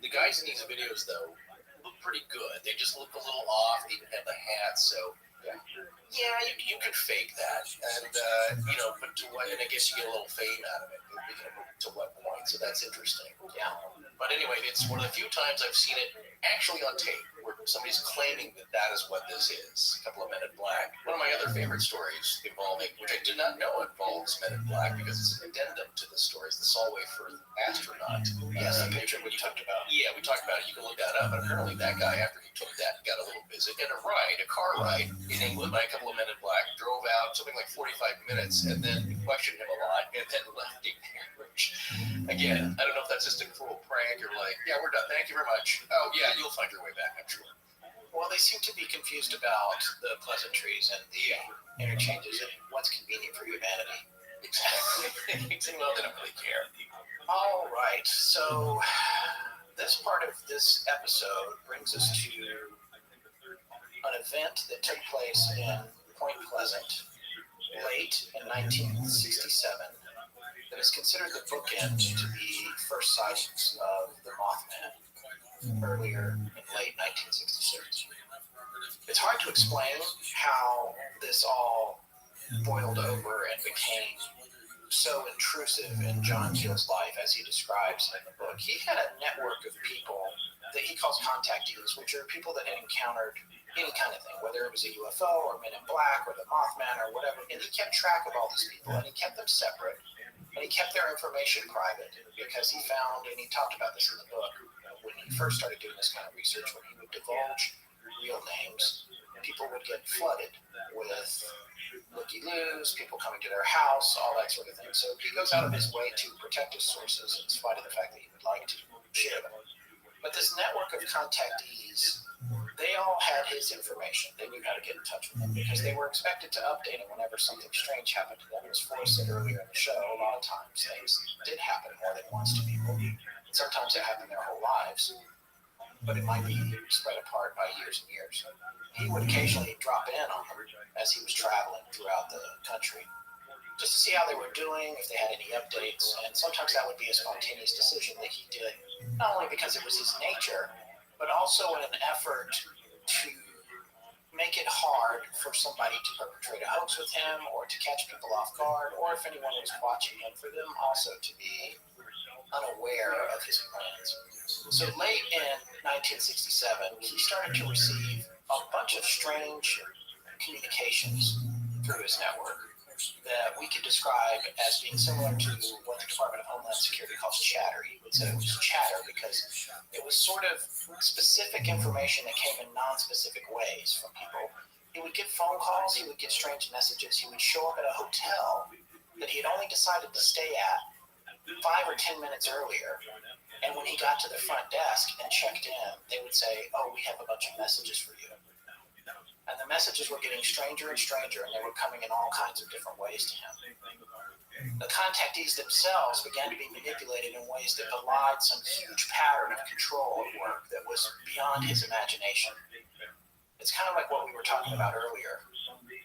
The guys in these videos, though, look pretty good. They just look a little off. They even have the hat, so yeah, you could fake that, and but to what? And I guess you get a little fame out of it. To what point? So that's interesting. Yeah. But anyway, it's one of the few times I've seen it actually on tape where somebody's claiming that that is what this is. A couple of Men in Black. One of my other favorite stories involving, which I did not know involves Men in Black because it's an addendum to the stories, the Solway for Astronaut. Yes, the picture we talked about. Yeah, we talked about it. You can look that up. And apparently that guy, after he took that, got a little visit and a car ride in England by a couple of Men in Black, drove out something like 45 minutes and then questioned him a lot and then left him there. Again, I don't know if that's just a cruel prank or like, yeah, we're done. Thank you very much. Oh, yeah, you'll find your way back, I'm sure. Well, they seem to be confused about the pleasantries and the interchanges and what's convenient for humanity. Exactly. Well, they don't really care. All right, so this part of this episode brings us to an event that took place in Point Pleasant late in 1967 that is considered the bookend to the first sightings of the Mothman earlier in late 1966. It's hard to explain how this all boiled over and became so intrusive in John Keel's life as he describes in the book. He had a network of people that he calls contactees, which are people that had encountered any kind of thing, whether it was a UFO or Men in Black or the Mothman or whatever. And he kept track of all these people and he kept them separate. And he kept their information private because he found, and he talked about this in the book, when he first started doing this kind of research, when he would divulge real names, people would get flooded with looky-loos, people coming to their house, all that sort of thing. So he goes out of his way to protect his sources in spite of the fact that he would like to share them. But this network of contactees, they all had his information. They knew how to get in touch with him because they were expected to update him whenever something strange happened to them. As Forrest said earlier in the show, a lot of times things did happen more than once to people. Sometimes it happened their whole lives, but it might be spread apart by years and years. He would occasionally drop in on them as he was traveling throughout the country just to see how they were doing, if they had any updates, and sometimes that would be a spontaneous decision that he did, not only because it was his nature, but also in an effort to make it hard for somebody to perpetrate a hoax with him or to catch people off guard, or if anyone was watching him, for them also to be unaware of his plans. So late in 1967, he started to receive a bunch of strange communications through his network that we could describe as being similar to what the Department of Homeland Security calls chatter. He would say it was chatter because it was sort of specific information that came in non-specific ways from people. He would get phone calls, he would get strange messages. He would show up at a hotel that he had only decided to stay at 5 or 10 minutes earlier. And when he got to the front desk and checked in, they would say, "Oh, we have a bunch of messages for you." And the messages were getting stranger and stranger, and they were coming in all kinds of different ways to him. The contactees themselves began to be manipulated in ways that belied some huge pattern of control at work that was beyond his imagination. It's kind of like what we were talking about earlier,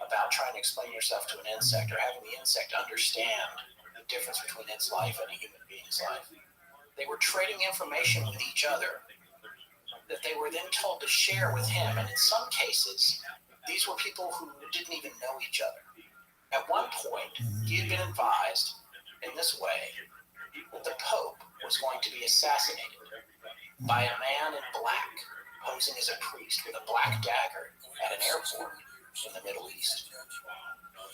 about trying to explain yourself to an insect or having the insect understand the difference between its life and a human being's life. They were trading information with each other that they were then told to share with him, and in some cases, these were people who didn't even know each other. At one point, he had been advised in this way that the Pope was going to be assassinated by a man in black posing as a priest with a black dagger at an airport in the Middle East.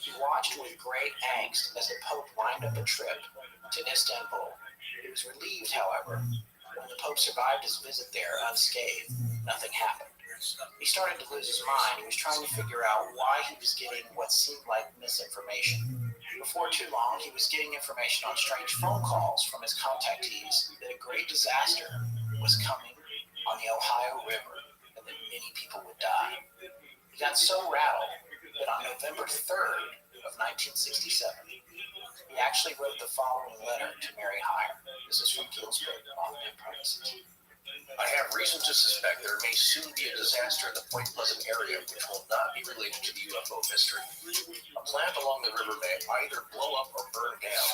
He watched with great angst as the Pope lined up a trip to Istanbul. He was relieved, however, when the Pope survived his visit there unscathed. Nothing happened. He started to lose his mind. He was trying to figure out why he was getting what seemed like misinformation. Before too long, he was getting information on strange phone calls from his contactees that a great disaster was coming on the Ohio River and that many people would die. He got so rattled that on November 3rd of 1967, he actually wrote the following letter to Mary Hyre. This is from Keel's book, On Their Premises. I have reason to suspect there may soon be a disaster in the Point Pleasant area which will not be related to the UFO mystery. A plant along the river may either blow up or burn down.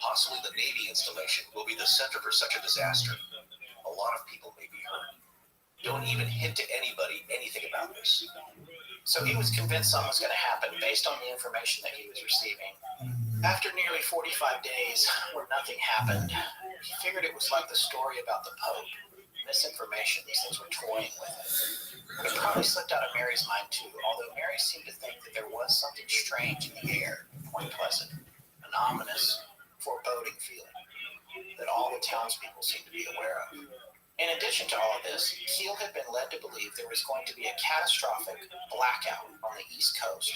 Possibly the Navy installation will be the center for such a disaster. A lot of people may be hurt. Don't even hint to anybody anything about this. So he was convinced something was going to happen based on the information that he was receiving. After nearly 45 days, when nothing happened, he figured it was like the story about the Pope. Misinformation, these things were toying with him. It probably slipped out of Mary's mind too, although Mary seemed to think that there was something strange in the air in Point Pleasant, an ominous, foreboding feeling that all the townspeople seemed to be aware of. In addition to all of this, Keel had been led to believe there was going to be a catastrophic blackout on the East Coast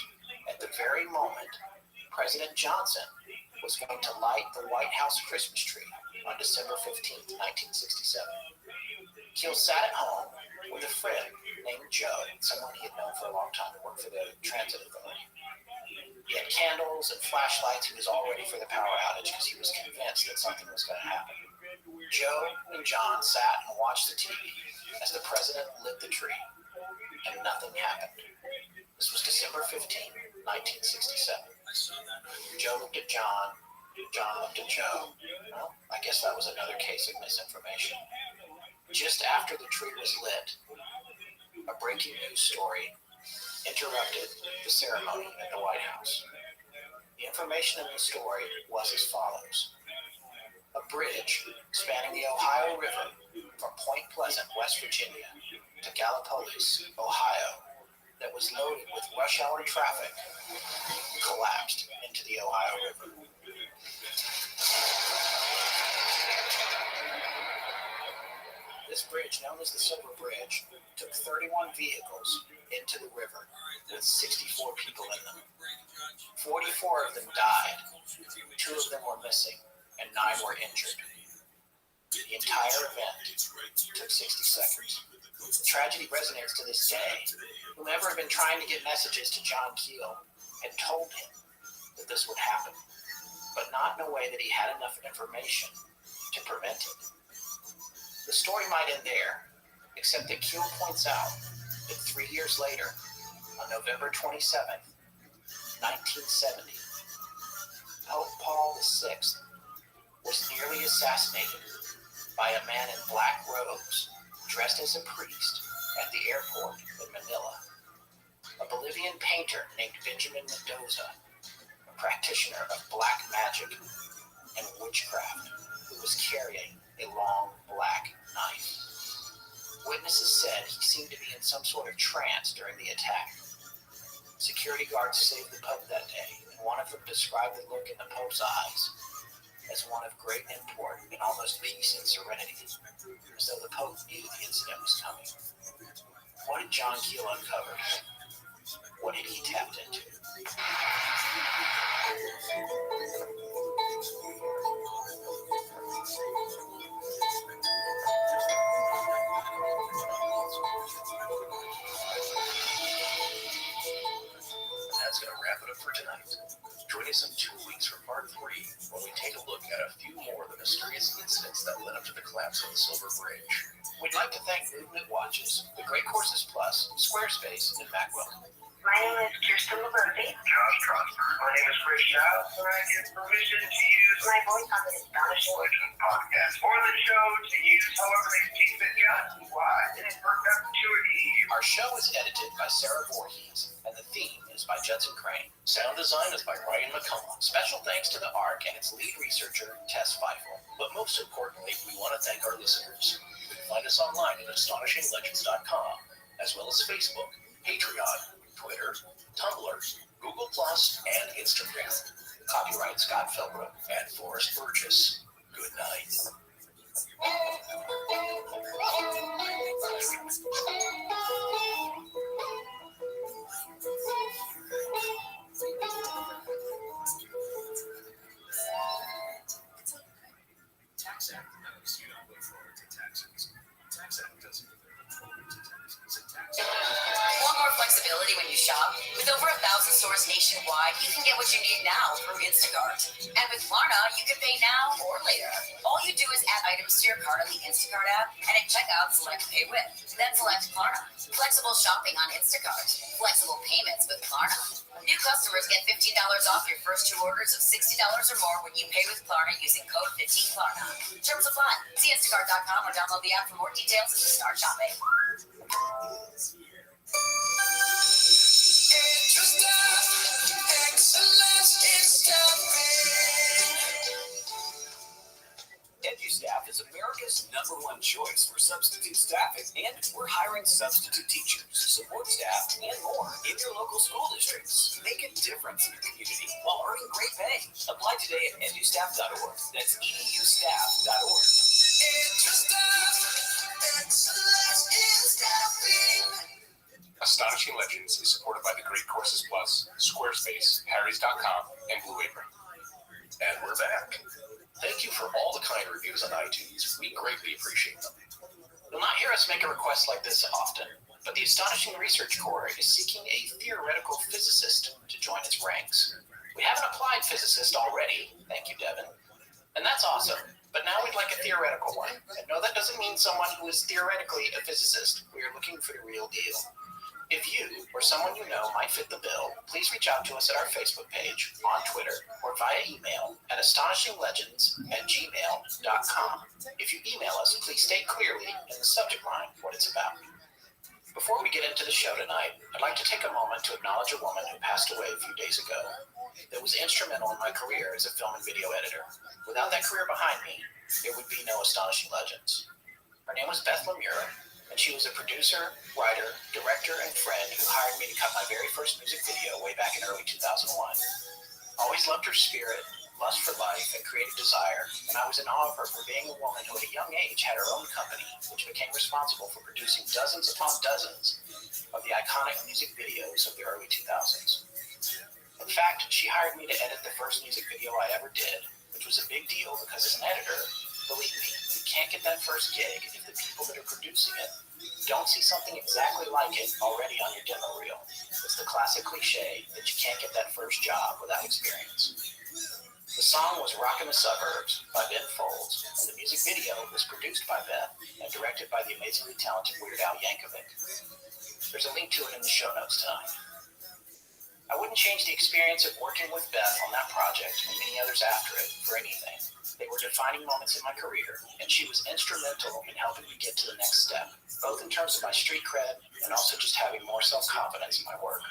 at the very moment President Johnson was going to light the White House Christmas tree on December 15th, 1967. Keel sat at home with a friend named Joe, someone he had known for a long time to work for the transit authority. He had candles and flashlights. He was all ready for the power outage because he was convinced that something was going to happen. Joe and John sat and watched the TV as the president lit the tree, and nothing happened. This was December 15th, 1967. Joe looked at John. John looked at Joe. Well, I guess that was another case of misinformation. Just after the tree was lit, a breaking news story interrupted the ceremony at the White House. The information in the story was as follows. A bridge spanning the Ohio River from Point Pleasant, West Virginia, to Gallipolis, Ohio, that was loaded with rush hour traffic, collapsed into the Ohio River. This bridge, known as the Silver Bridge, took 31 vehicles into the river with 64 people in them. 44 of them died, 2 of them were missing, and 9 were injured. The entire event took 60 seconds. The tragedy resonates to this day. Whomever had been trying to get messages to John Keel had told him that this would happen, but not in a way that he had enough information to prevent it. The story might end there, except that Keel points out that 3 years later, on November 27th, 1970, Pope Paul VI was nearly assassinated by a man in black robes dressed as a priest at the airport in Manila. A Bolivian painter named Benjamin Mendoza, a practitioner of black magic and witchcraft, who was carrying a long black knife. Witnesses said he seemed to be in some sort of trance during the attack. Security guards saved the Pope that day, and one of them described the look in the Pope's eyes as one of great import and almost peace and serenity, as though the Pope knew the incident was coming. What did John Keel uncover? What had he tapped into? That's going to wrap it up for tonight. Join us in 2 weeks for part 3, when we take a look at a few more of the mysterious incidents that led up to the collapse of the Silver Bridge. We'd like to thank Movement Watches, The Great Courses Plus, Squarespace, and Macwell. My name is Kirsten Laberti. Josh Trosper. My name is Chris Chow, and I give permission to use My voice on the Astonishing Legends podcast for the show to use however they see fit. Why? In perpetuity. Our show is edited by Sarah Voorhees, and the theme is by Judson Crane. Sound design is by Ryan McCollum. Special thanks to the ARC and its lead researcher, Tess Feifel. But most importantly, we want to thank our listeners. You can find us online at astonishinglegends.com, as well as Facebook, Patreon, Twitter, Tumblr, Google+, and Instagram. Copyright Scott Philbrook and Forrest Burgess. Good night. Tax Act knows you don't look forward to taxes. Tax Act doesn't look forward to taxes. Tax Want more flexibility when you shop? With over 1,000 stores nationwide, you can get what you need now through Instacart. And with Klarna, you can pay now or later. All you do is add items to your cart on the Instacart app, and at checkout, select Pay With. Then select Klarna. Flexible shopping on Instacart. Flexible payments with Klarna. New customers get $15 off your first 2 orders of $60 or more when you pay with Klarna using code 15Klarna. Terms apply. See Instacart.com or download the app for more details and to start shopping. EduStaff is America's #1 choice for substitute staffing, and we're hiring substitute teachers, support staff, and more in your local school districts. Make a difference in your community while earning great pay. Apply today at edustaff.org. That's edustaff.org. Astonishing Legends is supported by The Great Courses Plus, Squarespace, Harrys.com, and Blue Apron. And we're back. Thank you for all the kind reviews on iTunes. We greatly appreciate them. You'll not hear us make a request like this often, but the Astonishing Research Corps is seeking a theoretical physicist to join its ranks. We have an applied physicist already, thank you, Devin, and that's awesome, but now we'd like a theoretical one. And no, that doesn't mean someone who is theoretically a physicist. We are looking for the real deal. If you or someone you know might fit the bill, please reach out to us at our Facebook page, on Twitter, or via email at astonishinglegends@gmail.com. If you email us, please state clearly in the subject line what it's about. Before we get into the show tonight, I'd like to take a moment to acknowledge a woman who passed away a few days ago that was instrumental in my career as a film and video editor. Without that career behind me, there would be no Astonishing Legends. Her name was Beth Lemure, and she was a producer, writer, director, and friend who hired me to cut my very first music video way back in early 2001. Always loved her spirit, lust for life, and creative desire, and I was in awe of her for being a woman who at a young age had her own company, which became responsible for producing dozens upon dozens of the iconic music videos of the early 2000s. In fact, she hired me to edit the first music video I ever did, which was a big deal because as an editor, believe me, you can't get that first gig if the people that are producing it don't see something exactly like it already on your demo reel. It's the classic cliche that you can't get that first job without experience. The song was Rockin' the Suburbs by Ben Folds, and the music video was produced by Beth and directed by the amazingly talented Weird Al Yankovic. There's a link to it in the show notes tonight. I wouldn't change the experience of working with Beth on that project and many others after it for anything. They were defining moments in my career, and she was instrumental in helping me get to the next step, both in terms of my street cred and also just having more self-confidence in my work.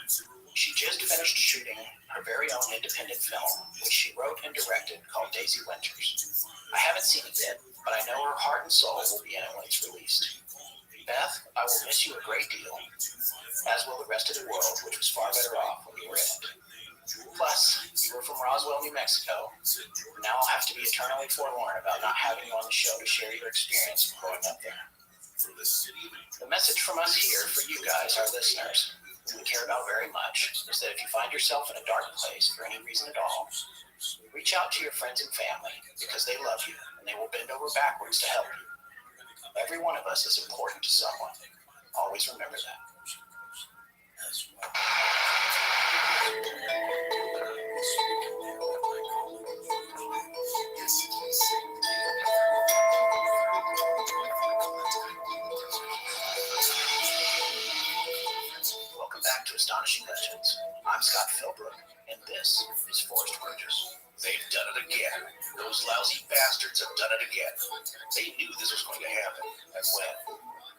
She just finished shooting her very own independent film, which she wrote and directed, called Daisy Winters. I haven't seen it yet, but I know her heart and soul will be in it when it's released. Beth, I will miss you a great deal, as will the rest of the world, which was far better off when you were in it. Plus, you were from Roswell, New Mexico. Now I'll have to be eternally forlorn about not having you on the show to share your experience of growing up there. The message from us here for you guys, our listeners. we care about very much is that if you find yourself in a dark place for any reason at all, reach out to your friends and family because they love you and they will bend over backwards to help you. Every one of us is important to someone. Always remember that. Welcome back to Astonishing Legends. I'm Scott Philbrook, and this is Forrest Burgess. They've done it again. Those lousy bastards have done it again. They knew this was going to happen, and when.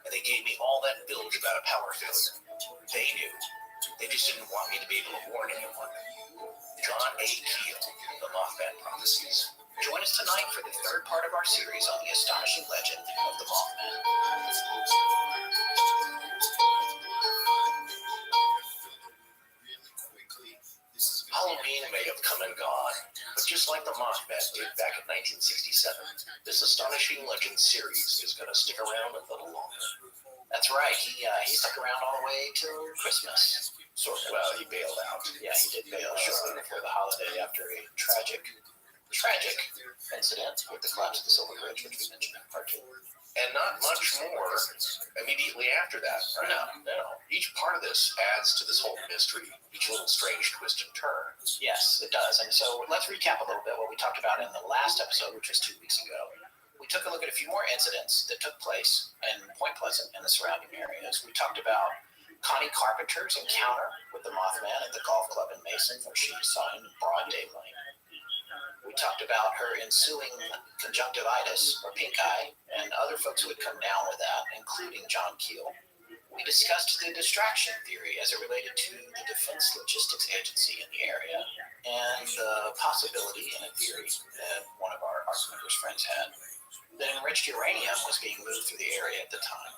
And they gave me all that bilge about a power failure. They knew. They just didn't want me to be able to warn anyone. John A. Keel, The Mothman Prophecies. Join us tonight for the third part of our series on the astonishing legend of the Mothman. Halloween may have come and gone, but just like the Mothman did back in 1967, this astonishing legend series is going to stick around a little longer. That's right. He stuck around all the way till Christmas. Sort of. Well, he bailed out. Yeah, he did bail shortly before the holiday after a tragic incident with the collapse of the Silver Bridge, which we mentioned in part 2. And not much more immediately after that, right? No. Each part of this adds to this whole mystery, each little strange twist and turn. Yes, it does. And so let's recap a little bit what we talked about in the last episode, which was 2 weeks ago. We took a look at a few more incidents that took place in Point Pleasant and the surrounding areas. We talked about Connie Carpenter's encounter with the Mothman at the golf club in Mason, where she saw him in broad daylight. We talked about her ensuing conjunctivitis, or pink eye, and other folks who had come down with that, including John Keel. We discussed the distraction theory as it related to the Defense Logistics Agency in the area, and the possibility in a theory that one of our members' friends had, that enriched uranium was being moved through the area at the time.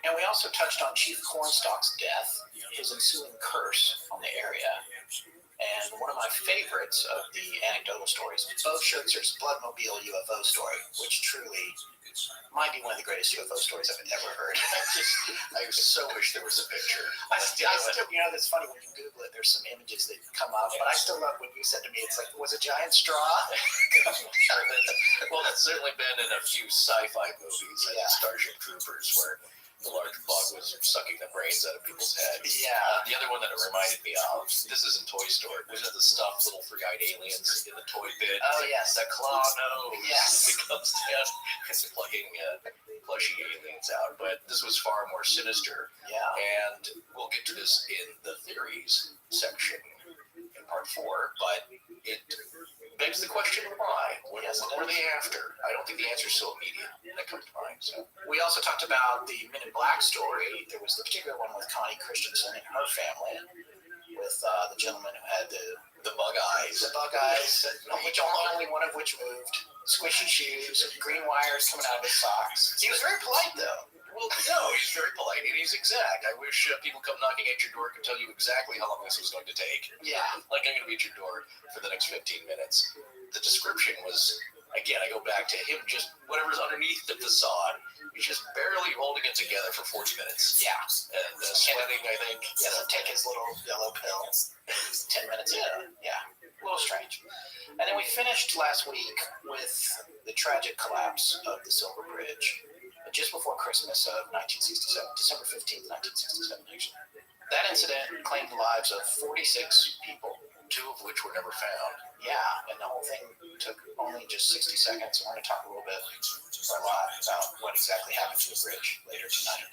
And we also touched on Chief Cornstalk's death, his ensuing curse on the area, and one of my favorites of the anecdotal stories was Bo Schurzer's Bloodmobile UFO story, which truly might be one of the greatest UFO stories I've ever heard. I so wish there was a picture. I still, that's funny when you Google it, there's some images that come up, but I still love when you said to me, it's like, was a giant straw? Well, that's certainly been in a few sci-fi movies, like Starship Troopers, where the large bug was sucking the brains out of people's heads. Yeah. The other one that it reminded me of, this is in Toy Story, was it the stuffed little three-eyed aliens in the toy bin? Oh, yes. That claw nose. Yes. It comes down, it's plugging plushy aliens out, but this was far more sinister. Yeah. And we'll get to this in the theories section in part 4, but it begs the question why. What were they after? I don't think the answer is so immediate that comes to mind. So we also talked about the Men in Black story. There was the particular one with Connie Christensen and her family, with the gentleman who had the bug eyes. The bug eyes, only one of which moved. Squishy shoes, green wires coming out of his socks. He was very polite, though. Well, no, he's very polite and he's exact. I wish people come knocking at your door could tell you exactly how long this was going to take. Yeah. Like, I'm going to be at your door for the next 15 minutes. The description was, again, I go back to him just whatever's underneath the facade. He's just barely holding it together for 40 minutes. Yeah. And sweating, I think. He has to take his little yellow pill. 10 minutes in. Yeah. A little strange. And then we finished last week with the tragic collapse of the Silver Bridge. Just before Christmas of 1967, December 15th, 1967, actually. That incident claimed the lives of 46 people, 2 of which were never found. Yeah, and the whole thing took only just 60 seconds. We're going to talk a little bit, or a lot, about what exactly happened to the bridge later tonight.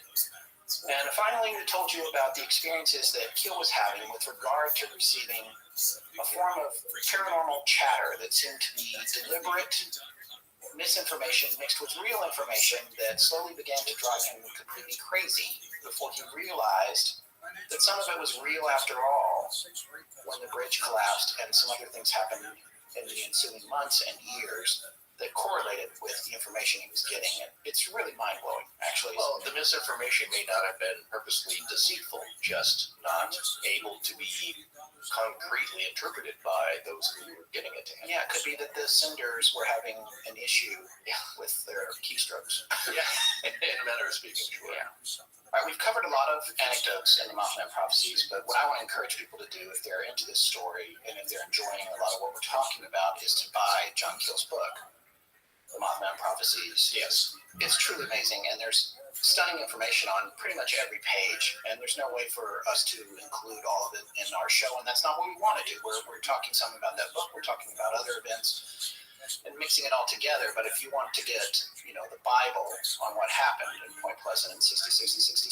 And finally, we told you about the experiences that Keel was having with regard to receiving a form of paranormal chatter that seemed to be deliberate misinformation mixed with real information that slowly began to drive him completely crazy before he realized that some of it was real after all when the bridge collapsed and some other things happened in the ensuing months and years that correlated with the information he was getting. And it's really mind-blowing, actually. Well, the misinformation may not have been purposely deceitful, just not able to be concretely interpreted by those who were getting it to him. Yeah, it could be that the senders were having an issue with their keystrokes. Yeah, in a manner of speaking, sure. Yeah. All right, we've covered a lot of anecdotes in the Mothman prophecies, but what I want to encourage people to do if they're into this story and if they're enjoying a lot of what we're talking about is to buy John Keel's book, The Mothman Prophecies. Yes. It's truly amazing, and there's stunning information on pretty much every page, and there's no way for us to include all of it in our show, and that's not what we want to do. We're talking some about that book, we're talking about other events, and mixing it all together. But if you want to get, the Bible on what happened in Point Pleasant in 66 and 67,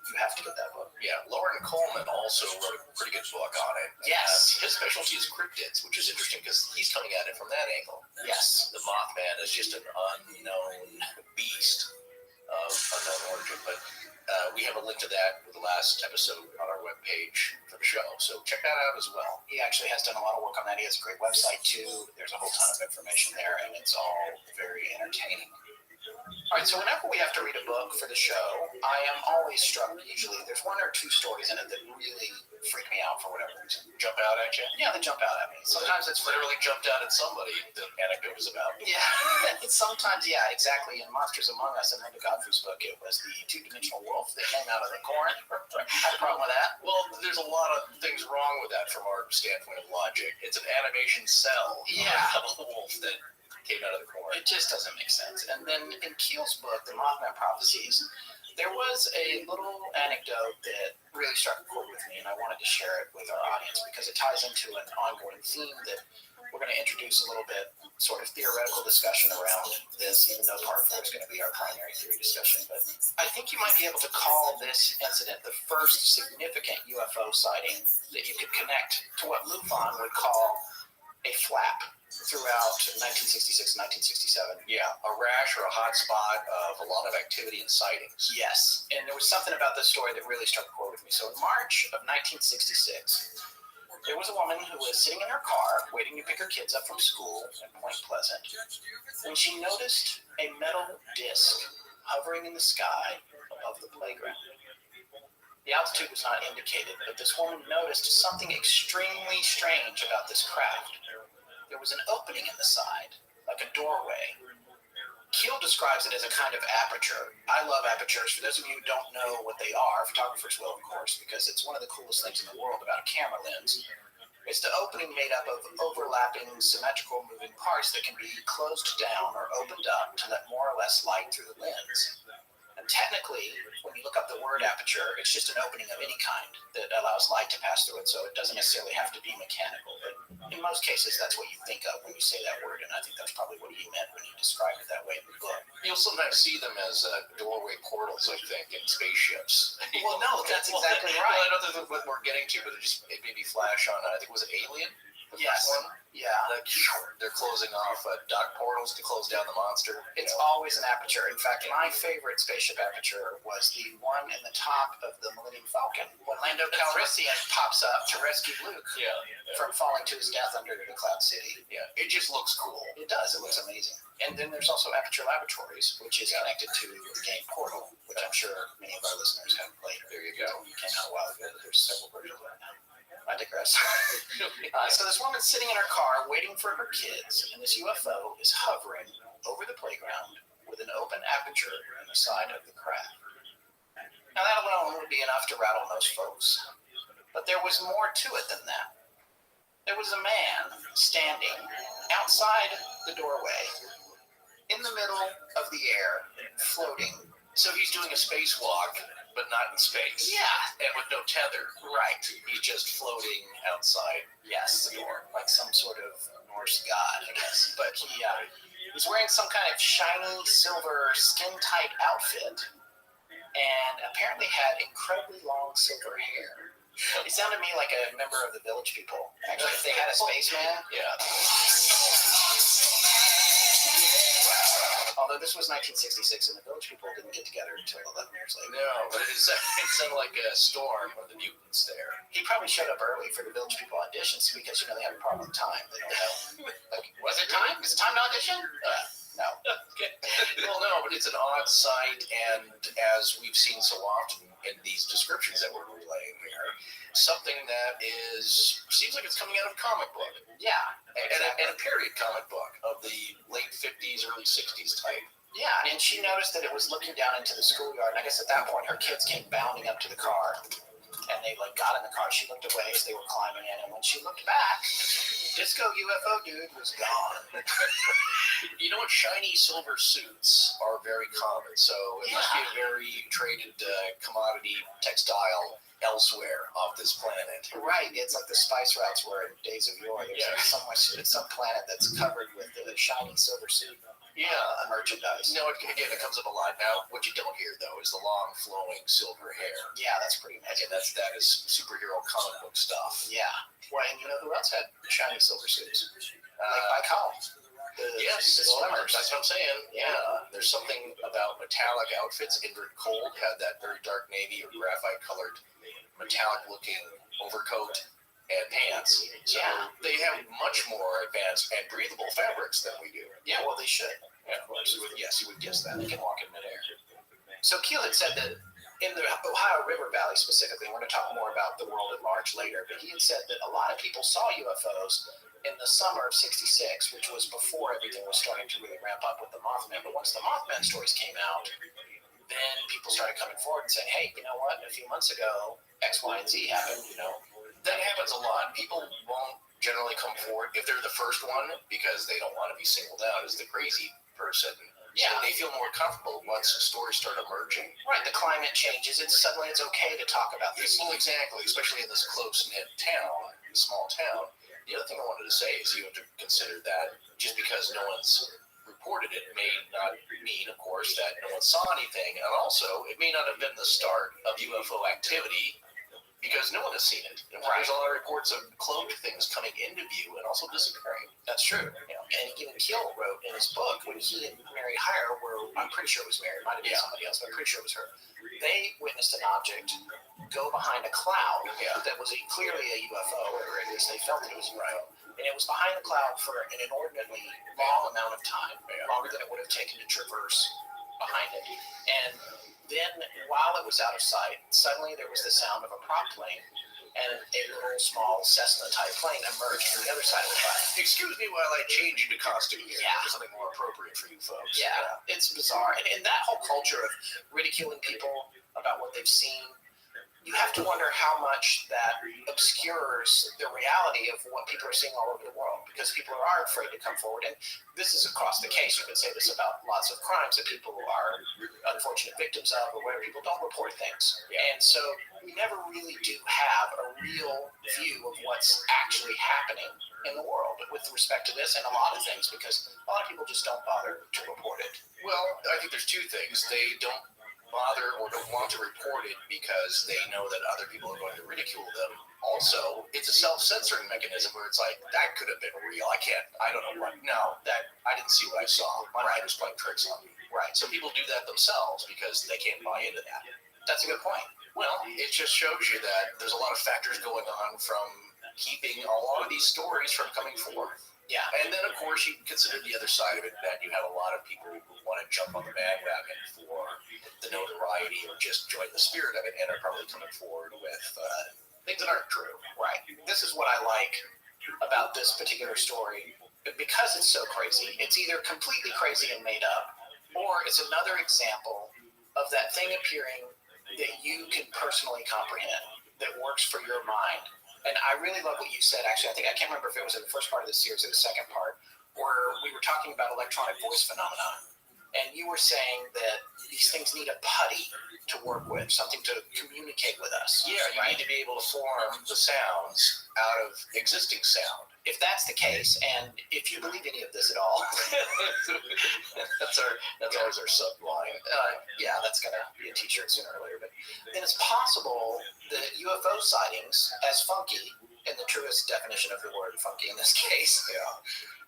you have to get that book. Yeah, Lauren Coleman also wrote a pretty good book on it. Yes. His specialty is cryptids, which is interesting because he's coming at it from that angle. Yes. The Mothman is just an unknown beast of unknown origin, but we have a link to that with the last episode on our webpage for the show, so check that out as well. He actually has done a lot of work on that. He has a great website too. There's a whole ton of information there, and it's all very entertaining. All right, so whenever we have to read a book for the show, I am always struck, usually, there's one or two stories in it that really freak me out for whatever reason. Jump out at you? Yeah, they jump out at me. Sometimes it's literally jumped out at somebody the anecdote was about. Yeah, sometimes, yeah, exactly. In Monsters Among Us and Linda Godfrey's book, it was the two-dimensional wolf that came out of the corn. Had a problem with that? Well, there's a lot of things wrong with that from our standpoint of logic. It's an animation cell. Yeah. Of a wolf that came out of the corn. It just doesn't make sense. And then in Keel's book, The Mothman Prophecies, there was a little anecdote that really struck a chord with me, and I wanted to share it with our audience because it ties into an ongoing theme that we're going to introduce a little bit, sort of theoretical discussion around this, even though part 4 is going to be our primary theory discussion. But I think you might be able to call this incident the first significant UFO sighting that you could connect to what Lufon would call a flap throughout 1966 and 1967. Yeah, a rash or a hot spot of a lot of activity and sightings. Yes, and there was something about this story that really struck a chord with me. So in March of 1966, there was a woman who was sitting in her car waiting to pick her kids up from school in Point Pleasant when she noticed a metal disc hovering in the sky above the playground. The altitude was not indicated, but this woman noticed something extremely strange about this craft. There was an opening in the side, like a doorway. Keel describes it as a kind of aperture. I love apertures. For those of you who don't know what they are, photographers will, of course, because it's one of the coolest things in the world about a camera lens. It's the opening made up of overlapping, symmetrical moving parts that can be closed down or opened up to let more or less light through the lens. And technically, when you look up the word aperture, it's just an opening of any kind that allows light to pass through it, so it doesn't necessarily have to be mechanical. But in most cases, that's what you think of when you say that word, and I think that's probably what he meant when he described it that way in the book. You'll sometimes see them as doorway portals, I think, in spaceships. Well, no, that's exactly right. Well, I don't think what we're getting to, but it made me flash on, I think, was it Alien? Yes. One? Yeah. They're closing off dock portals to close down the monster. It's always an aperture. In fact, my favorite spaceship aperture was the one in the top of the Millennium Falcon when Lando Calrissian pops up to rescue Luke from falling to his death under the Cloud City. Yeah, it just looks cool. It does. It looks amazing. And then there's also Aperture Laboratories, which is connected to the game Portal, which I'm sure many of our listeners have played. There you go. It came out a while ago. There's several versions right now. I digress. So this woman's sitting in her car waiting for her kids, and this UFO is hovering over the playground with an open aperture in the side of the craft. Now that alone would be enough to rattle most folks, but there was more to it than that. There was a man standing outside the doorway, in the middle of the air, floating. So he's doing a spacewalk, but not in space. Yeah. And with no tether. Right. He's just floating outside the door, like some sort of Norse god, I guess. But he's wearing some kind of shiny silver skin-tight outfit and apparently had incredibly long silver hair. It sounded to me like a member of the Village People. Actually, if they had a spaceman. Yeah. Although this was 1966 and the Village People didn't get together until 11 years later. No, but it sounded like a storm of the mutants there. He probably showed up early for the Village People auditions because, they have a problem with time. They don't know. Like, was it time? Is it time to audition? No. Okay. Well, no, but it's an odd sight, and as we've seen so often in these descriptions that we're relaying here, something that seems like it's coming out of a comic book. Yeah. And a period comic book of the late 50s, early 60s type. Yeah, and she noticed that it was looking down into the schoolyard. And I guess at that point, her kids came bounding up to the car. And they got in the car. She looked away as they were climbing in. And when she looked back, Disco UFO dude was gone. You know what? Shiny silver suits are very common. So it must be a very traded commodity textile elsewhere off this planet. Right. It's like the spice routes were in days of yore. There's some planet that's covered with shiny silver suit. Merchandise. No, again, it comes up a lot. Now, what you don't hear, though, is the long, flowing silver hair. Yeah, that's pretty amazing. Again, that is superhero comic book stuff. Yeah. Well, and you know who else had shiny silver suits? Like Baikal. Yes, the swimmers. That's what I'm saying. Yeah. There's something about metallic outfits. Indrid Cold had that very dark navy or graphite-colored, metallic-looking overcoat and pants. So they have much more advanced and breathable fabrics than we do. Yeah, well, they should. Yeah, of course. You would guess that. They can walk in midair. So Keel had said that in the Ohio River Valley specifically, we're going to talk more about the world at large later, but he had said that a lot of people saw UFOs in the summer of '66, which was before everything was starting to really ramp up with the Mothman. But once the Mothman stories came out, then people started coming forward and saying, hey, you know what? A few months ago, X, Y, and Z happened, That happens a lot. People won't generally come forward if they're the first one because they don't want to be singled out as the crazy person. Yeah, they feel more comfortable once stories start emerging. Right, the climate changes. Suddenly it's okay to talk about this. Well, exactly, especially in this close-knit town, small town. The other thing I wanted to say is you have to consider that just because no one's reported it may not mean, of course, that no one saw anything. And also, it may not have been the start of UFO activity because no one has seen it. Right. There's a lot of reports of cloaked things coming into view and also disappearing. That's true. And even Keel wrote in his book, when he and Mary Hyre were, I'm pretty sure it was Mary, it might have been somebody else, but I'm pretty sure it was her. They witnessed an object go behind a cloud that was clearly a UFO, or at least they felt it was a UFO. And it was behind the cloud for an inordinately long amount of time, longer than it would have taken to traverse behind it. And then, while it was out of sight, suddenly there was the sound of a prop plane, and a little small Cessna-type plane emerged from the other side of the cloud. Excuse me while I change into costume here. Yeah. For something more appropriate for you folks. Yeah, it's bizarre. And that whole culture of ridiculing people about what they've seen, you have to wonder how much that obscures the reality of what people are seeing all over the world, because people are afraid to come forward. And this is across the case. You could say this about lots of crimes that people are unfortunate victims of, or where people don't report things. And so we never really do have a real view of what's actually happening in the world with respect to this and a lot of things, because a lot of people just don't bother to report it. Well, I think there's two things. They don't bother or don't want to report it because they know that other people are going to ridicule them. Also, it's a self-censoring mechanism where it's like, that could have been real. I don't know what. No, I didn't see what I saw. My mind was playing tricks on me. Right. So people do that themselves because they can't buy into that. That's a good point. Well, it just shows you that there's a lot of factors going on from keeping a lot of these stories from coming forth. Yeah. And then, of course, you consider the other side of it, that you have a lot of people who want to jump on the bandwagon for the notoriety or just join the spirit of it and are probably coming forward with things that aren't true. Right. This is what I like about this particular story. Because it's so crazy, it's either completely crazy and made up, or it's another example of that thing appearing that you can personally comprehend, that works for your mind. And I really love what you said, actually. I can't remember if it was in the first part of the series or the second part, where we were talking about electronic voice phenomenon. And you were saying that these things need a putty to work with, something to communicate with us. Yeah, you need to be able to form the sounds out of existing sound. If that's the case, and if you believe any of this at all, that's always our subline. Yeah, that's going to be a t-shirt sooner or later. But then it's possible that UFO sightings, as funky, in the truest definition of the word funky in this case,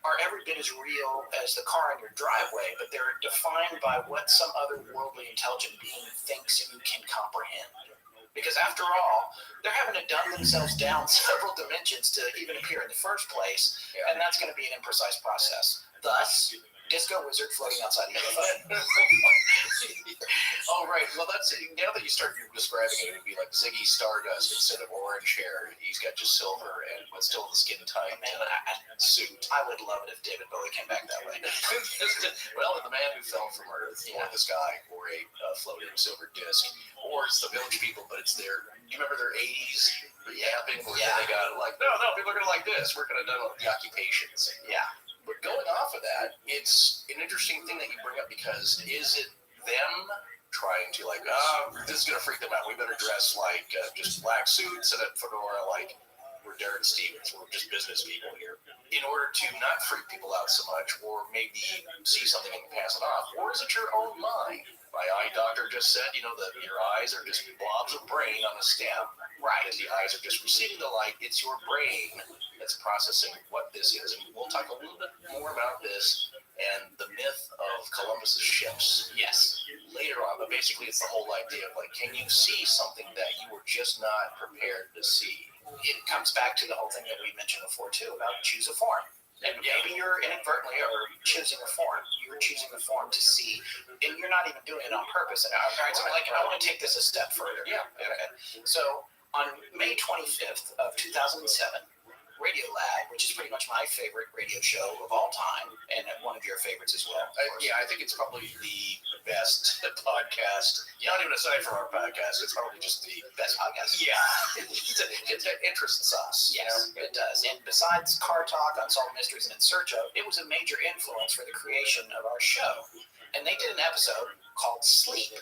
are every bit as real as the car in your driveway, but they're defined by what some other worldly intelligent being thinks you can comprehend. Because after all, they're having to dumb themselves down several dimensions to even appear in the first place, and that's going to be an imprecise process. Thus, Disco Wizard floating outside the UFO. Oh, right. Well, that's now that you start describing it, it would be like Ziggy Stardust instead of orange hair. He's got just silver and but still the skin tight suit. I would love it if David Bowie came back that way. Well, the man who fell from Earth, or the sky, or a floating silver disc, or it's the Village People, but it's their. You remember their '80s yapping? Where they got like, no, people are gonna like this. We're gonna know the occupations. Yeah. But going off of that, it's an interesting thing that you bring up because is it them trying to like, this is going to freak them out. We better dress like just black suits and a fedora like we're Darren Stevens. We're just business people here. In order to not freak people out so much or maybe see something and pass it off. Or is it your own mind? My eye doctor just said, that your eyes are just blobs of brain on a stem. Right. And the eyes are just receiving the light. It's your brain that's processing what this is. And we'll talk a little bit more about this and the myth of Columbus's ships. Yes. Later on, but basically it's the whole idea of like, can you see something that you were just not prepared to see? It comes back to the whole thing that we mentioned before too about choose a form. And maybe you're inadvertently or choosing a form. You're choosing a form to see, and you're not even doing it on purpose. And all right, so I want to take this a step further. Yeah. Okay. So on May 25th of 2007, Radio Lab, which is pretty much my favorite radio show of all time, and one of your favorites as well. I think it's probably the best podcast. Not even aside from our podcast, it's probably just the best podcast. Yeah, it interests us. Yes, it does. And besides Car Talk, Unsolved Mysteries, and In Search of, it was a major influence for the creation of our show. And they did an episode called Sleep,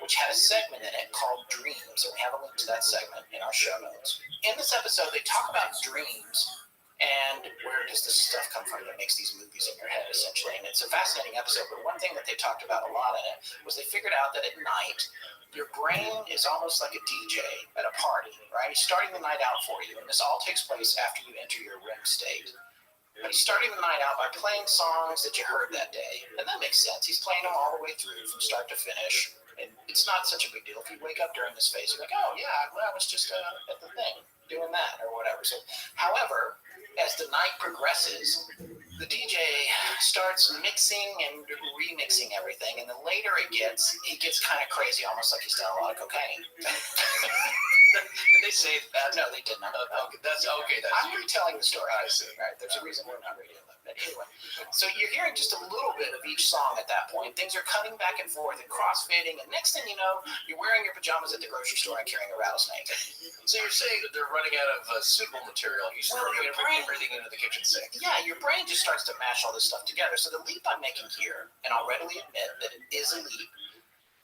which had a segment in it called Dreams, and we have a link to that segment in our show notes. In this episode, they talk about dreams and where does this stuff come from that makes these movies in your head, essentially. And it's a fascinating episode, but one thing that they talked about a lot in it was they figured out that at night, your brain is almost like a DJ at a party, right? He's starting the night out for you, and this all takes place after you enter your REM state. But he's starting the night out by playing songs that you heard that day, and that makes sense. He's playing them all the way through from start to finish. And it's not such a big deal. If you wake up during this phase, you're like, oh, yeah, well, I was just at the thing, doing that or whatever. So, however, as the night progresses, the DJ starts mixing and remixing everything. And the later it gets kind of crazy, almost like he's done a lot of cocaine. Did they say that? No, they did not. I'm retelling the story. I see. Right, there's a reason we're not radio. But anyway, so you're hearing just a little bit of each song at that point. Things are cutting back and forth and crossfading, and next thing you know, you're wearing your pajamas at the grocery store and carrying a rattlesnake. So you're saying that they're running out of suitable material. He's throwing everything into the kitchen sink. Yeah, your brain just starts to mash all this stuff together. So the leap I'm making here, and I'll readily admit that it is a leap,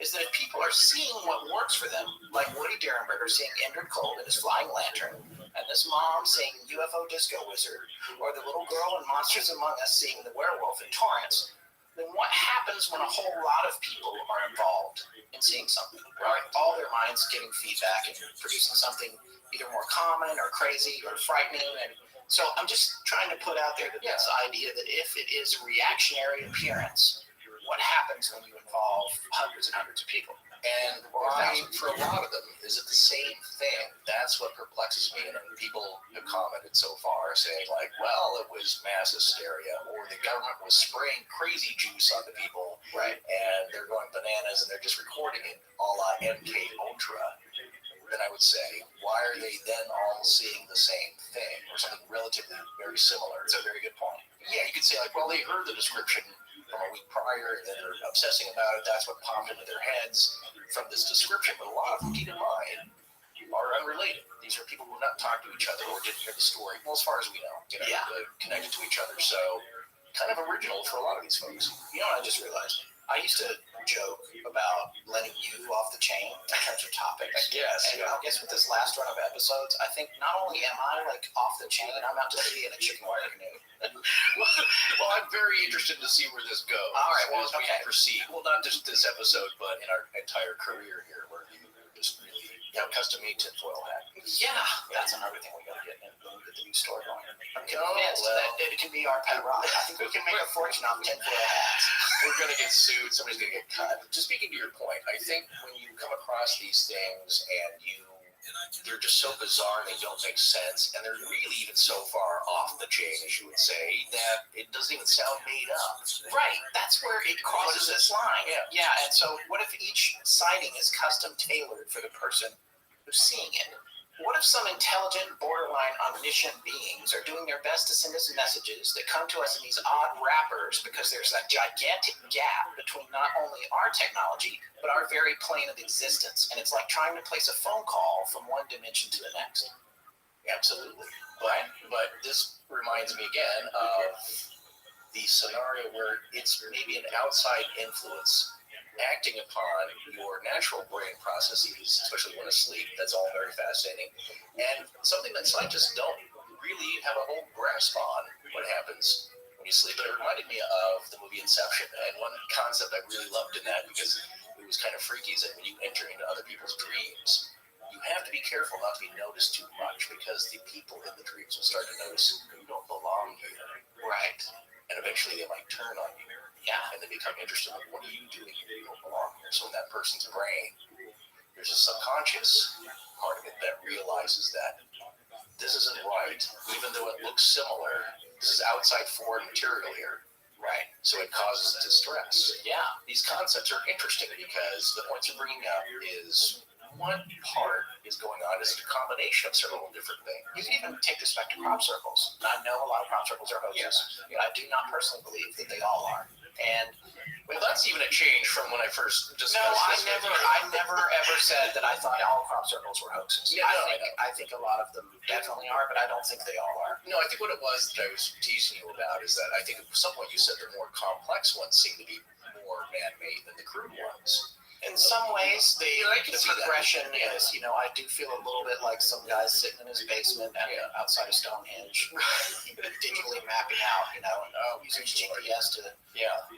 is that if people are seeing what works for them, like Woody Derenberger seeing Indrid Cold in his Flying Lantern, and this mom seeing UFO Disco Wizard, or the little girl in Monsters Among Us seeing the werewolf in Torrance, then what happens when a whole lot of people are involved in seeing something? Right? All their minds getting feedback and producing something either more common or crazy or frightening. And so I'm just trying to put out there that this idea that if it is reactionary appearance, what happens when you involve hundreds and hundreds of people? And why, for a lot of them, is it the same thing? That's what perplexes me. And people have commented so far saying like, well, it was mass hysteria, or the government was spraying crazy juice on the people, right? And they're going bananas and they're just recording it a la MK Ultra. Then I would say, why are they then all seeing the same thing or something relatively very similar? It's a very good point. Yeah, you could say like, well, they heard the description from a week prior, and then they're obsessing about it. That's what popped into their heads from this description. But a lot of them, keep in mind, are unrelated. These are people who have not talked to each other or didn't hear the story. Well, as far as we know, connected to each other. So kind of original for a lot of these folks. You know what I just realized? I used to joke about letting you off the chain in terms of topics. Yes. And I guess with this last run of episodes, I think not only am I like off the chain, I'm out to sea in a chicken wire canoe. Well, I'm very interested to see where this goes. All right, well, as we proceed. Well, not just this episode, but in our entire career here, where you just really custom made tinfoil hat. Yeah, that's another thing we got to get in when we get the new store going. I'm convinced that it can be our pet rock. I think we can make a fortune off tinfoil hats. We're going to get sued. Somebody's going to get cut. Just speaking to your point, I think when you come across these things and they're just so bizarre and they don't make sense, and they're really even so far off the chain, as you would say, that it doesn't even sound made up. Right. That's where it crosses this line. Yeah. And so what if each sighting is custom tailored for the person who's seeing it. What if some intelligent, borderline omniscient beings are doing their best to send us messages that come to us in these odd wrappers because there's that gigantic gap between not only our technology, but our very plane of existence. And it's like trying to place a phone call from one dimension to the next. Absolutely. But this reminds me again of the scenario where it's maybe an outside influence acting upon your natural brain processes, especially when asleep. That's all very fascinating. And something that scientists don't really have a whole grasp on what happens when you sleep. But it reminded me of the movie Inception. And one concept I really loved in that, because it was kind of freaky, is that when you enter into other people's dreams, you have to be careful not to be noticed too much, because the people in the dreams will start to notice you don't belong here. Right. And eventually they might turn on you. Yeah. And they become interested in what are you doing here? You don't belong here. So in that person's brain, there's a subconscious part of it that realizes that this isn't right, even though it looks similar. This is outside foreign material here. Right. So it causes distress. Yeah. These concepts are interesting because the points you're bringing up is one part is going on is a combination of several different things. You can even take this back to crop circles. And I know a lot of crop circles are hoaxes. Yeah. I do not personally believe that they all are. And well, that's even a change from when I first discussed I this. never ever said that I thought all crop circles were hoaxes. Yeah, I think a lot of them definitely are, but I don't think they all are. No, I think what it was that I was teasing you about is that I think at some point you said the more complex ones seem to be more man-made than the crude ones. In some ways, the see that. progression is, I do feel a little bit like some guy sitting in his basement outside of Stonehenge, digitally mapping out, using GPS to,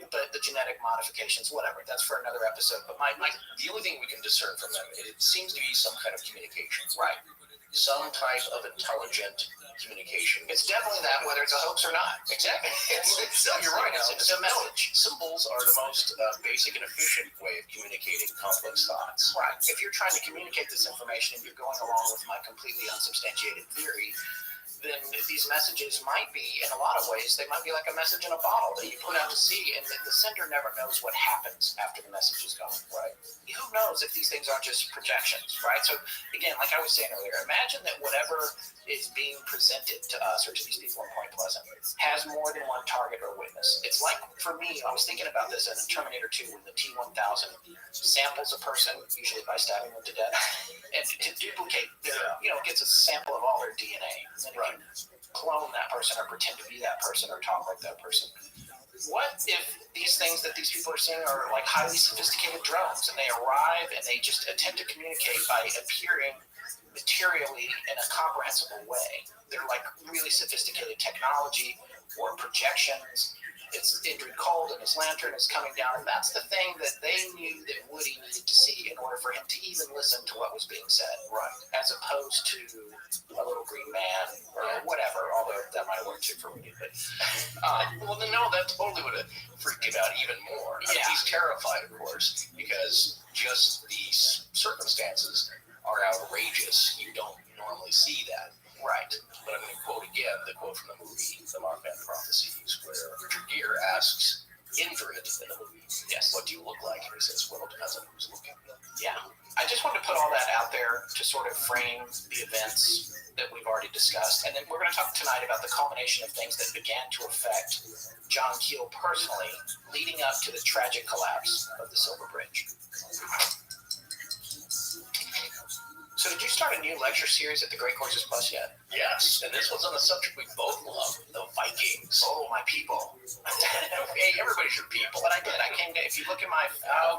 but the genetic modifications, whatever. That's for another episode. But the only thing we can discern from them, it seems to be some kind of communication. Right. Some type of intelligent communication. It's definitely that, whether it's a hoax or not. Exactly. You're right. It's a message. Symbols are the most basic and efficient way of communicating complex thoughts. Right. If you're trying to communicate this information and you're going along with my completely unsubstantiated theory, then these messages might be, in a lot of ways, they might be like a message in a bottle that you put out to sea, and the sender never knows what happens after the message is gone. Right. Who knows if these things aren't just projections, right? So, again, like I was saying earlier, imagine that whatever is being presented to us or to these people in Point Pleasant has more than one target or witness. It's like, for me, I was thinking about this in Terminator 2 when the T-1000 samples a person, usually by stabbing them to death, and to duplicate their, gets a sample of all their DNA. And then it can clone that person or pretend to be that person or talk like that person. What if these things that these people are seeing are like highly sophisticated drones, and they arrive and they just attempt to communicate by appearing materially in a comprehensible way? They're like really sophisticated technology or projections. It's Indrid Cold and his lantern is coming down, and that's the thing that they knew that Woody needed to see in order for him to even listen to what was being said. Right. As opposed to a little green man or whatever, although that might have worked too for Woody. But well, then no, that totally would have freaked him out even more. I mean, he's terrified, of course, because just these circumstances are outrageous. You don't normally see that. Right. But I'm going to quote again the quote from the movie, The Mothman Prophecies, where Richard Gere asks Indrid in the movie, what do you look like? And he says, well, it depends on who's looking. Yeah. I just wanted to put all that out there to sort of frame the events that we've already discussed. And then we're going to talk tonight about the culmination of things that began to affect John Keel personally, leading up to the tragic collapse of the Silver Bridge. So did you start a new lecture series at the Great Courses Plus yet? Yes, and this one's on the subject we both love, the Vikings. Oh, my people. Hey, everybody's your people. But I did. I came to, if you look at my...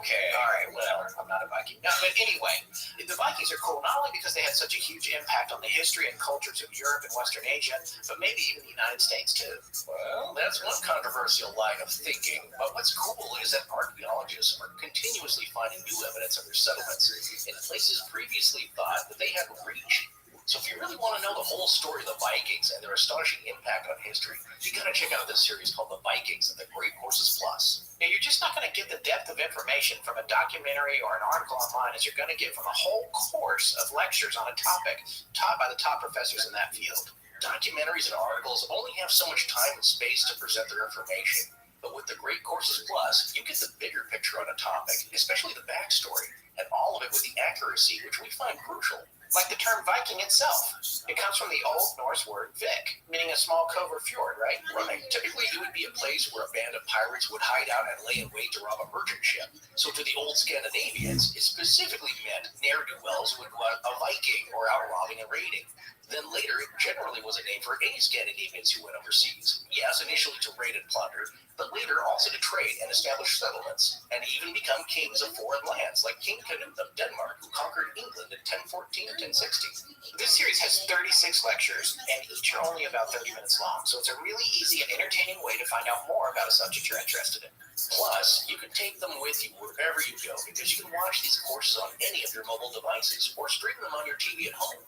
Okay. All right, whatever. I'm not a Viking. No, but anyway, the Vikings are cool, not only because they had such a huge impact on the history and cultures of Europe and Western Asia, but maybe even the United States, too. Well, that's one controversial line of thinking. But what's cool is that archaeologists are continuously finding new evidence of their settlements in places previously thought that they had reached. So if you really want to know the whole story of the Vikings and their astonishing impact on history, you got to check out this series called The Vikings at the Great Courses Plus. Now, you're just not going to get the depth of information from a documentary or an article online as you're going to get from a whole course of lectures on a topic taught by the top professors in that field. Documentaries and articles only have so much time and space to present their information. But with the Great Courses Plus, you get the bigger picture on a topic, especially the backstory. and all of it with the accuracy which we find crucial. Like the term Viking itself. It comes from the Old Norse word Vik, meaning a small cove or fjord, right? Right. Typically, it would be a place where a band of pirates would hide out and lay in wait to rob a merchant ship. So to the old Scandinavians, it specifically meant ne'er-do-wells who would go out a Viking or out robbing and raiding. Then later, it generally was a name for any Scandinavians who went overseas. Yes, initially to raid and plunder, but later also to trade and establish settlements, and even become kings of foreign lands, like King Canute of Denmark, who conquered England in 1014 and 1016. This series has 36 lectures, and each are only about 30 minutes long, so it's a really easy and entertaining way to find out more about a subject you're interested in. Plus, you can take them with you wherever you go, because you can watch these courses on any of your mobile devices, or stream them on your TV at home.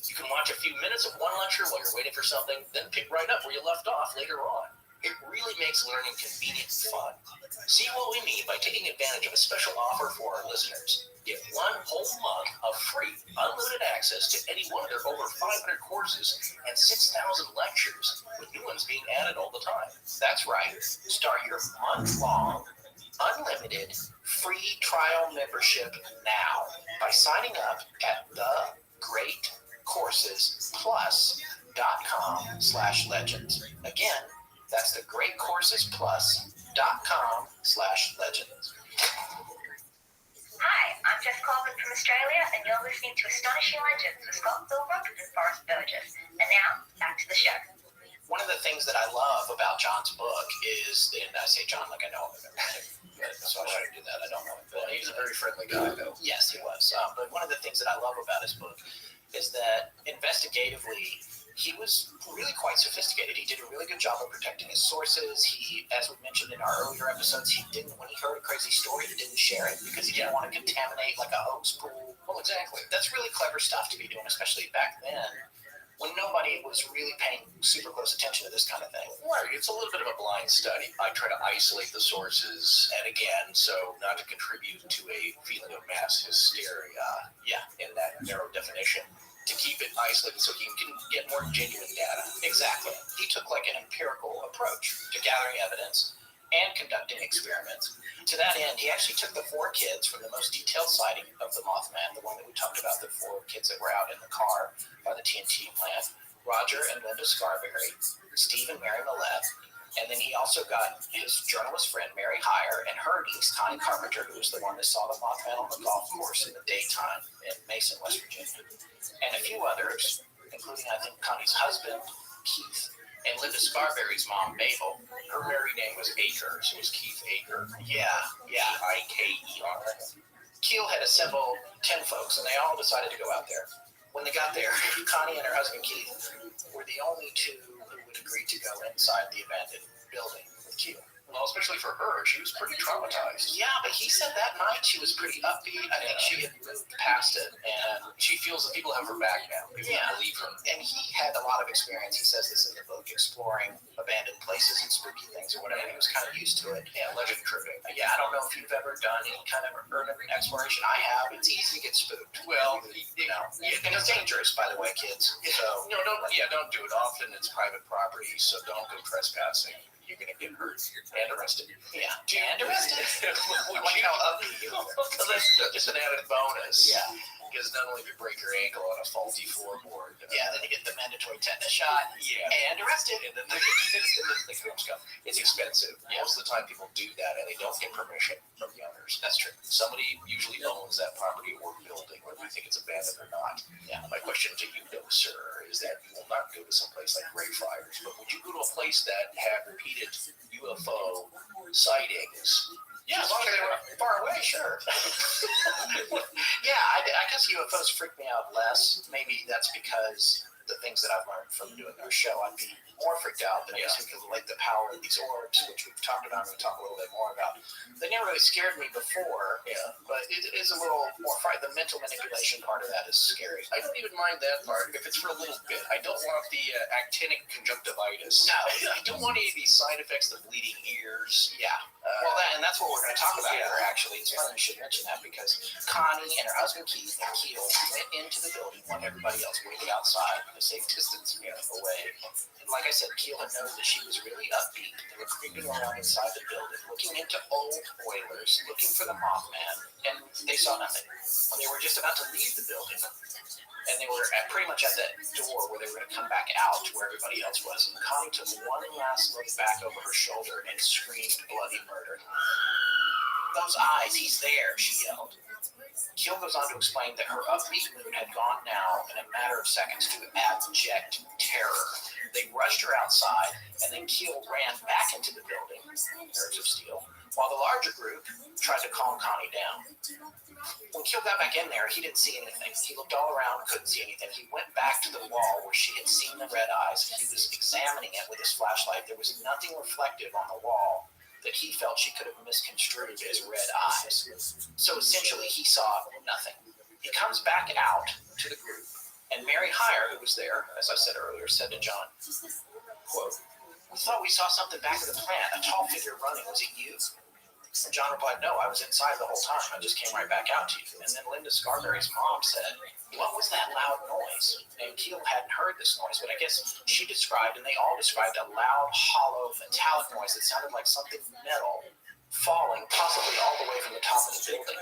You can watch a few minutes of one lecture while you're waiting for something, then pick right up where you left off later on. It really makes learning convenient and fun. See what we mean by taking advantage of a special offer for our listeners. Get 1 whole month of free, unlimited access to any one of their over 500 courses and 6,000 lectures, with new ones being added all the time. That's right. Start your month-long, unlimited, free trial membership now by signing up at thegreatcoursesplus.com/legends. Again, that's thegreatcoursesplus.com/legends. Hi, I'm Jess Coleman from Australia, and you're listening to Astonishing Legends with Scott Philbrook and Forrest Burgess. And now, back to the show. One of the things that I love about John's book is, and I say John like I know him, so I shouldn't do that. I don't know him. But he's a very friendly guy, though. Yes, he was. But one of the things that I love about his book is that investigatively, he was really quite sophisticated. He did a really good job of protecting his sources. He, as we mentioned in our earlier episodes, when he heard a crazy story, he didn't share it because he didn't want to contaminate like a hoax pool. Well, exactly. That's really clever stuff to be doing, especially back then, when nobody was really paying super close attention to this kind of thing. Right, it's a little bit of a blind study. I try to isolate the sources, and again, so not to contribute to a feeling of mass hysteria, in that narrow definition, to keep it isolated so he can get more genuine data. Exactly. He took like an empirical approach to gathering evidence and conducting experiments. To that end, he actually took the 4 kids from the most detailed sighting of the Mothman, the one that we talked about, the 4 kids that were out in the car by the TNT plant, Roger and Linda Scarberry, Steve and Mary Millette, and then he also got his journalist friend, Mary Heyer, and her niece, Connie Carpenter, who was the one that saw the Mothman on the golf course in the daytime in Mason, West Virginia, and a few others, including, I think, Connie's husband, Keith, and Linda Scarberry's mom, Mabel. Her married name was Aker, so it was Keith Aker. Yeah. Ikeer. Keel had assembled 10 folks, and they all decided to go out there. When they got there, Connie and her husband, Keith, were the only 2 who would agree to go inside the abandoned building with Keel. Well, especially for her, she was pretty traumatized. Yeah, but he said that night she was pretty upbeat. I think she had moved past it, and She feels that people have her back now. People believe her. and he had a lot of experience. He says this in the book, exploring abandoned places and spooky things or whatever. He was kind of used to it. Yeah, legend tripping. Yeah, I don't know if you've ever done any kind of urban exploration. I have. It's easy to get spooked. Well, and it's dangerous, by the way, kids. So don't do it. Often it's private property, so don't go trespassing. You're going to get hurt and arrested. Yeah, and arrested. Like how ugly you are. That's just an added bonus. Yeah. Because not only do you break your ankle on a faulty floorboard. Yeah, then you get the mandatory tetanus shot. Yeah. And arrested. And then the cops come. It's expensive. Most of the time people do that and they don't get permission from the owners. That's true. Somebody usually owns that property or building, whether you think it's abandoned or not. Yeah. My question to you, though, sir, is that you will not go to some place like Greyfriars, but would you go to a place that had repeated UFO sightings? Yeah, as long as they were far away, sure. I guess UFOs freak me out less. Maybe that's because the things that I've learned from doing our show, I'd be more freaked out than just because of like the power of these orbs, which we've talked about and we'll talk a little bit more about. They never really scared me before, but it is a little more frightening. The mental manipulation part of that is scary. I don't even mind that part if it's for a little bit. I don't want the actinic conjunctivitis. No. I don't want any of these side effects, the bleeding ears. Yeah. And that's what we're going to talk about here, actually. It's funny you should mention that because Connie and her husband Keith and Keel went into the building when everybody else waited outside. a safe distance away. And like I said, Keel had noted that she was really upbeat. They were creeping around inside the building, looking into old boilers, looking for the Mothman, and they saw nothing. When they were just about to leave the building, and they were pretty much at that door where they were going to come back out to where everybody else was, and Connie took one last look back over her shoulder and screamed bloody murder. "Those eyes, he's there," she yelled. Keel goes on to explain that her upbeat mood had gone now in a matter of seconds to abject terror. They rushed her outside, and then Keel ran back into the building, nerves of steel, while the larger group tried to calm Connie down. When Keel got back in there, he didn't see anything. He looked all around, couldn't see anything. He went back to the wall where she had seen the red eyes. He was examining it with his flashlight. There was nothing reflective on the wall that he felt she could have misconstrued as red eyes. So essentially, he saw nothing. He comes back out to the group, and Mary Heyer, who was there, as I said earlier, said to John, quote, "We thought we saw something back of the plant, a tall figure running. Was it you?" And John replied, "No, I was inside the whole time. I just came right back out to you." And then Linda Scarberry's mom said, "What was that loud noise?" And Keel hadn't heard this noise, but I guess she described, and they all described, a loud, hollow, metallic noise that sounded like something metal falling, possibly all the way from the top of the building.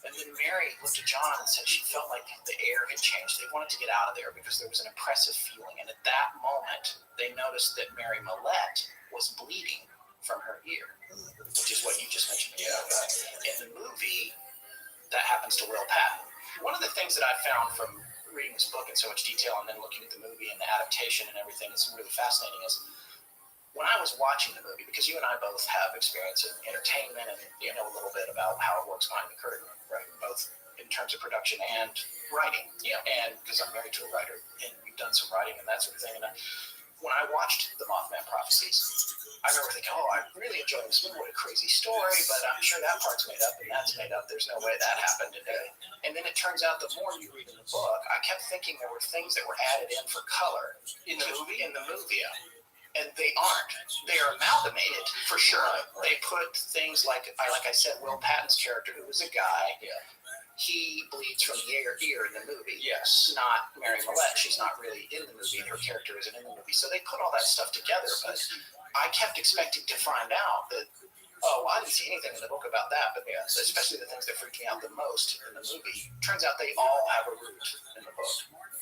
And then Mary looked at John and said she felt like the air had changed. They wanted to get out of there because there was an oppressive feeling. And at that moment, they noticed that Mary Millette was bleeding from her ear, which is what you just mentioned. In the movie, that happens to Will Patton. One of the things that I found from reading this book in so much detail and then looking at the movie and the adaptation and everything is really fascinating is when I was watching the movie, because you and I both have experience in entertainment and you know a little bit about how it works behind the curtain, right? Both in terms of production and writing. And because I'm married to a writer and we've done some writing and that sort of thing. And when I watched the Mothman Prophecies, I remember thinking, oh, I'm really enjoying this movie. What a crazy story, but I'm sure that part's made up and that's made up. There's no way that happened today. And then it turns out the more you read in the book, I kept thinking there were things that were added in for color in the movie. And they aren't. They are amalgamated for sure. They put things like I said, Will Patton's character, who was a guy, he bleeds from the ear in the movie. Yes. Not Mary Millette. She's not really in the movie. Her character isn't in the movie. So they put all that stuff together. But I kept expecting to find out that, oh, well, I didn't see anything in the book about that. But especially the things that freaked me out the most in the movie. Turns out they all have a root in the book.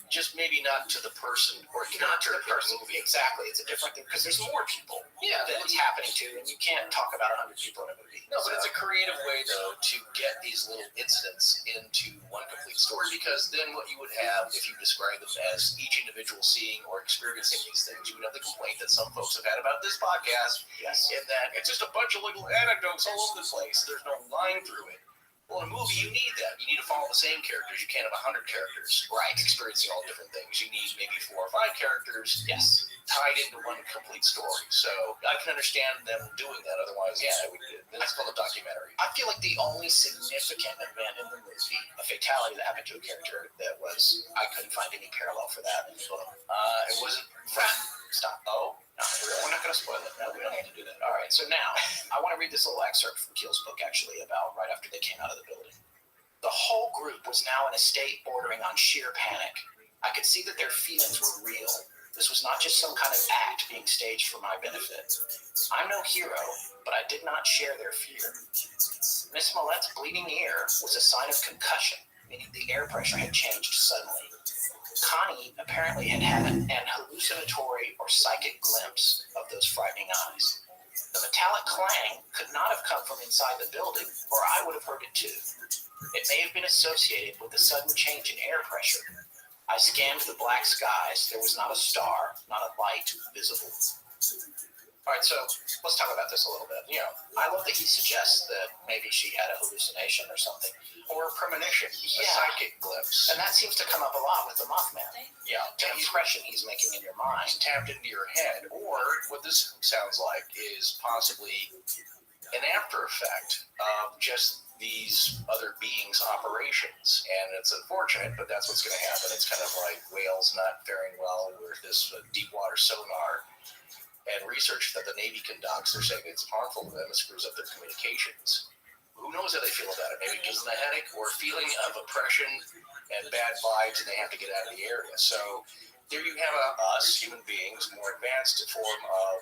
Just maybe not to the person or not to the person. Movie. Exactly. It's a different thing because there's more people that it's happening to, and you can't talk about 100 people in a movie. No, but it's a creative way, though, to get these little incidents into one complete story, because then what you would have, if you describe them as each individual seeing or experiencing these things, you would have the complaint that some folks have had about this podcast, in that it's just a bunch of little anecdotes all over the place. There's no line through it. Well, in a movie, you need that. You need to follow the same characters. You can't have 100 characters, experiencing all different things. You need maybe 4 or 5 characters, tied into one complete story. So I can understand them doing that. Otherwise, that's called a documentary. I feel like the only significant event in the movie, a fatality that happened to a character that was, I couldn't find any parallel for that in the book. It wasn't. Stop. Oh. No, we're not going to spoil it. No, we don't need to do that. All right, so now I want to read this little excerpt from Keel's book, actually, about right after they came out of the building. The whole group was now in a state bordering on sheer panic. I could see that their feelings were real. This was not just some kind of act being staged for my benefit. I'm no hero, but I did not share their fear. Miss Millette's bleeding ear was a sign of concussion, meaning the air pressure had changed suddenly. Connie apparently had an hallucinatory or psychic glimpse of those frightening eyes. The metallic clang could not have come from inside the building, or I would have heard it too. It may have been associated with the sudden change in air pressure. I scanned the black skies. There was not a star, not a light visible. All right, so let's talk about this a little bit. I love that he suggests that maybe she had a hallucination or something. Or a premonition, a psychic glimpse. And that seems to come up a lot with the Mothman. The impression he's making in your mind. Tapped into your head. Or what this sounds like is possibly an after effect of just these other beings' operations. And it's unfortunate, but that's what's going to happen. It's kind of like whales not faring well with this deep water sonar. And research that the Navy conducts, they're saying it's harmful to them. It screws up their communications. Who knows how they feel about it? Maybe it gives them a headache or a feeling of oppression and bad vibes, and they have to get out of the area. So There you have us, human beings, more advanced form of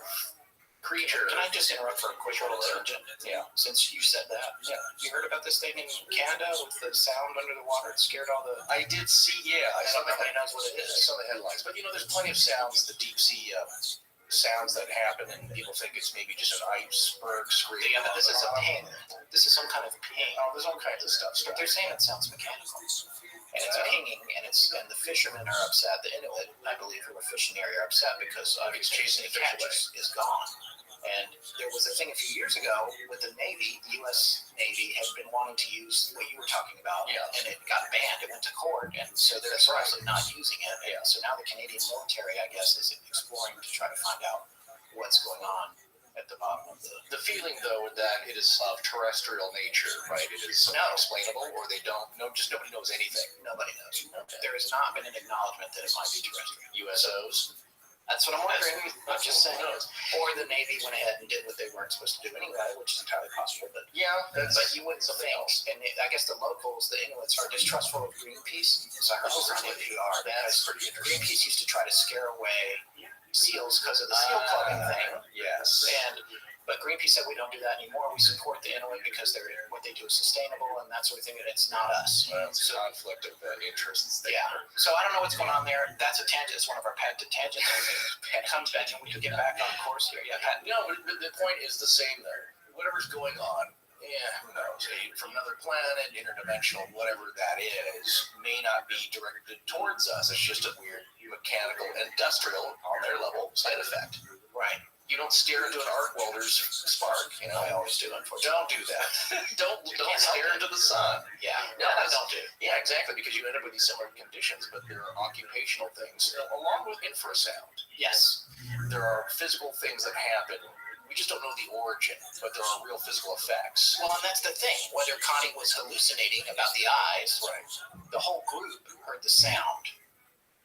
creature. Can I just interrupt for a quick little tangent? Yeah. Since you said that, you heard about this thing in Canada with the sound under the water? It scared all the. I did see, I saw nobody knows what it I is. saw the headlines, but there's plenty of sounds, the deep sea sounds that happen, and people think it's maybe just an iceberg screaming. Yeah, but this is a ping. This is some kind of ping. Oh, there's all kinds of stuff. But they're saying it sounds mechanical. And it's pinging, and the fishermen are upset. The Inuit, I believe, who were fishing the area are upset because obviously chasing the catch is gone. And there was a thing a few years ago with the Navy, the U.S. Navy had been wanting to use what you were talking about, and it got banned. It went to court, and so they're actually not using it. Yeah. So now the Canadian military, I guess, is exploring to try to find out what's going on at the bottom of the feeling, though, that it is of terrestrial nature, right? It is unexplainable, or they don't know. Just nobody knows anything. Nobody knows. Okay. There has not been an acknowledgement that it might be terrestrial. USOs. That's what I'm wondering. I'm just saying. Or the Navy went ahead and did what they weren't supposed to do anyway, which is entirely possible. But you wouldn't think. And I guess the locals, the Inuits, are distrustful of Greenpeace. So I heard this on NPR. That's pretty interesting. Greenpeace used to try to scare away seals because of the seal clubbing thing. Yes. But Greenpeace said we don't do that anymore. We support the Inuit because what they do is sustainable and that sort of thing. And it's not us. Well, it's a conflict of interests. Yeah. So I don't know what's going on there. That's a tangent. It's one of our patented tangents. It comes back and we can get back on course here. Yeah. No, but the point is the same there. Whatever's going on, who knows? From another planet, interdimensional, whatever that is, may not be directed towards us. It's just a weird mechanical, industrial, on their level, side effect. Right. You don't stare into an arc welder's spark. I always do, unfortunately. Don't do that. don't stare into the sun. Yeah. No, I don't do. Yeah, exactly, because you end up with these similar conditions, but there are occupational things along with infrasound. Yes. There are physical things that happen. We just don't know the origin, but there are real physical effects. Well, and that's the thing. Whether Connie was hallucinating about the eyes, the whole group heard the sound,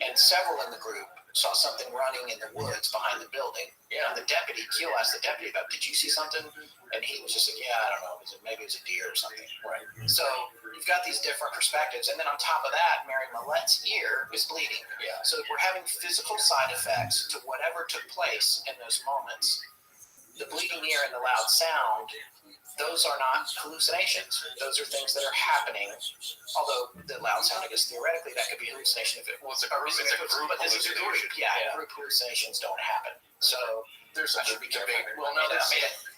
and several in the group saw something running in the woods behind the building. Yeah. And the deputy, Keel asked the deputy about, did you see something? And he was just like, I don't know. Maybe it was a deer or something. Right. So you've got these different perspectives. And then on top of that, Mary Millette's ear is bleeding. Yeah. So we're having physical side effects to whatever took place in those moments. The bleeding ear and the loud sound, those are not hallucinations. Those are things that are happening. Although the loud sound, I guess theoretically that could be a hallucination if it was a group. But this is a group. Yeah, group hallucinations don't happen. So there's I should be careful. Well, no, I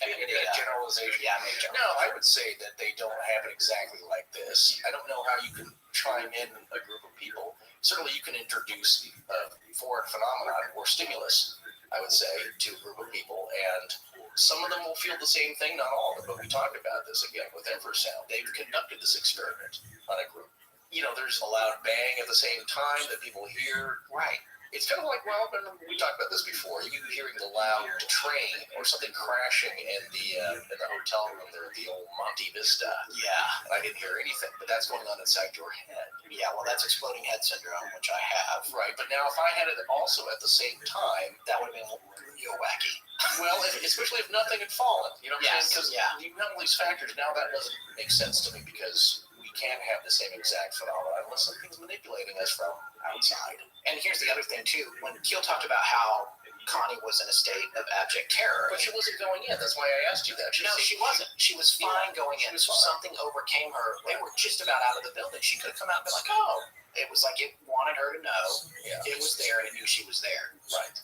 made a generalization. Yeah, I made a generalization. No, I would say that they don't happen exactly like this. I don't know how you can chime in a group of people. Certainly, you can introduce a foreign phenomenon or stimulus, I would say, to a group of people, and some of them will feel the same thing, not all of them, but we talked about this again with infrasound. They've conducted this experiment on a group. There's a loud bang at the same time that people hear. Right. It's kind of like, we talked about this before, you hearing the loud train or something crashing in the hotel room there at the old Monte Vista. Yeah. And I didn't hear anything, but that's going on inside your head. Yeah, well, that's exploding head syndrome, which I have. Right, but now if I had it also at the same time, that would have been real wacky. Well, especially if nothing had fallen. You know what I'm saying? Because you have all these factors. Now that doesn't make sense to me because we can't have the same exact phenomenon unless something's manipulating us from outside. And here's the other thing, too. When Keel talked about how Connie was in a state of abject terror. But she wasn't going in. That's why I asked you that. No, she wasn't. She was fine going in. So something overcame her. They were just about out of the building. She could have come out and been like, oh. It was like it wanted her to know it was there and it knew she was there. Right.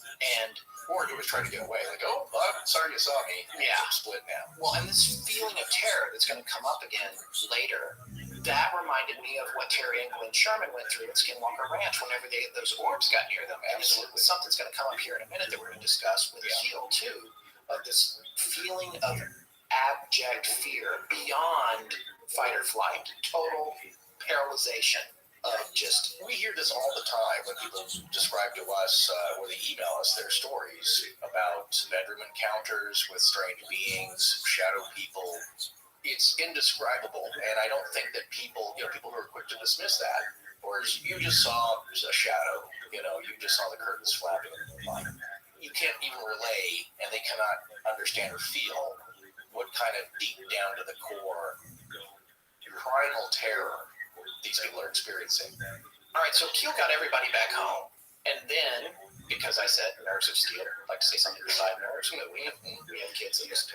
Or it was trying to get away. Like, oh, I'm sorry you saw me. Yeah. I'm split now. Well, and this feeling of terror that's going to come up again later, that reminded me of what Terry Engel and Sherman went through at Skinwalker Ranch whenever those orbs got near them. Absolutely. And something's going to come up here in a minute that we're going to discuss with Keel, too, of this feeling of abject fear beyond fight or flight, total paralyzation. We hear this all the time when people describe to us or they email us their stories about bedroom encounters with strange beings, shadow people. It's indescribable, and I don't think that people who are quick to dismiss that, or you just saw a shadow, you just saw the curtains flapping. You can't even relay, and they cannot understand or feel what kind of deep down to the core primal terror these people are experiencing. All right, so Keel got everybody back home, And then, because I said nerves of steel, I'd like to say something beside nerves, but we have kids in this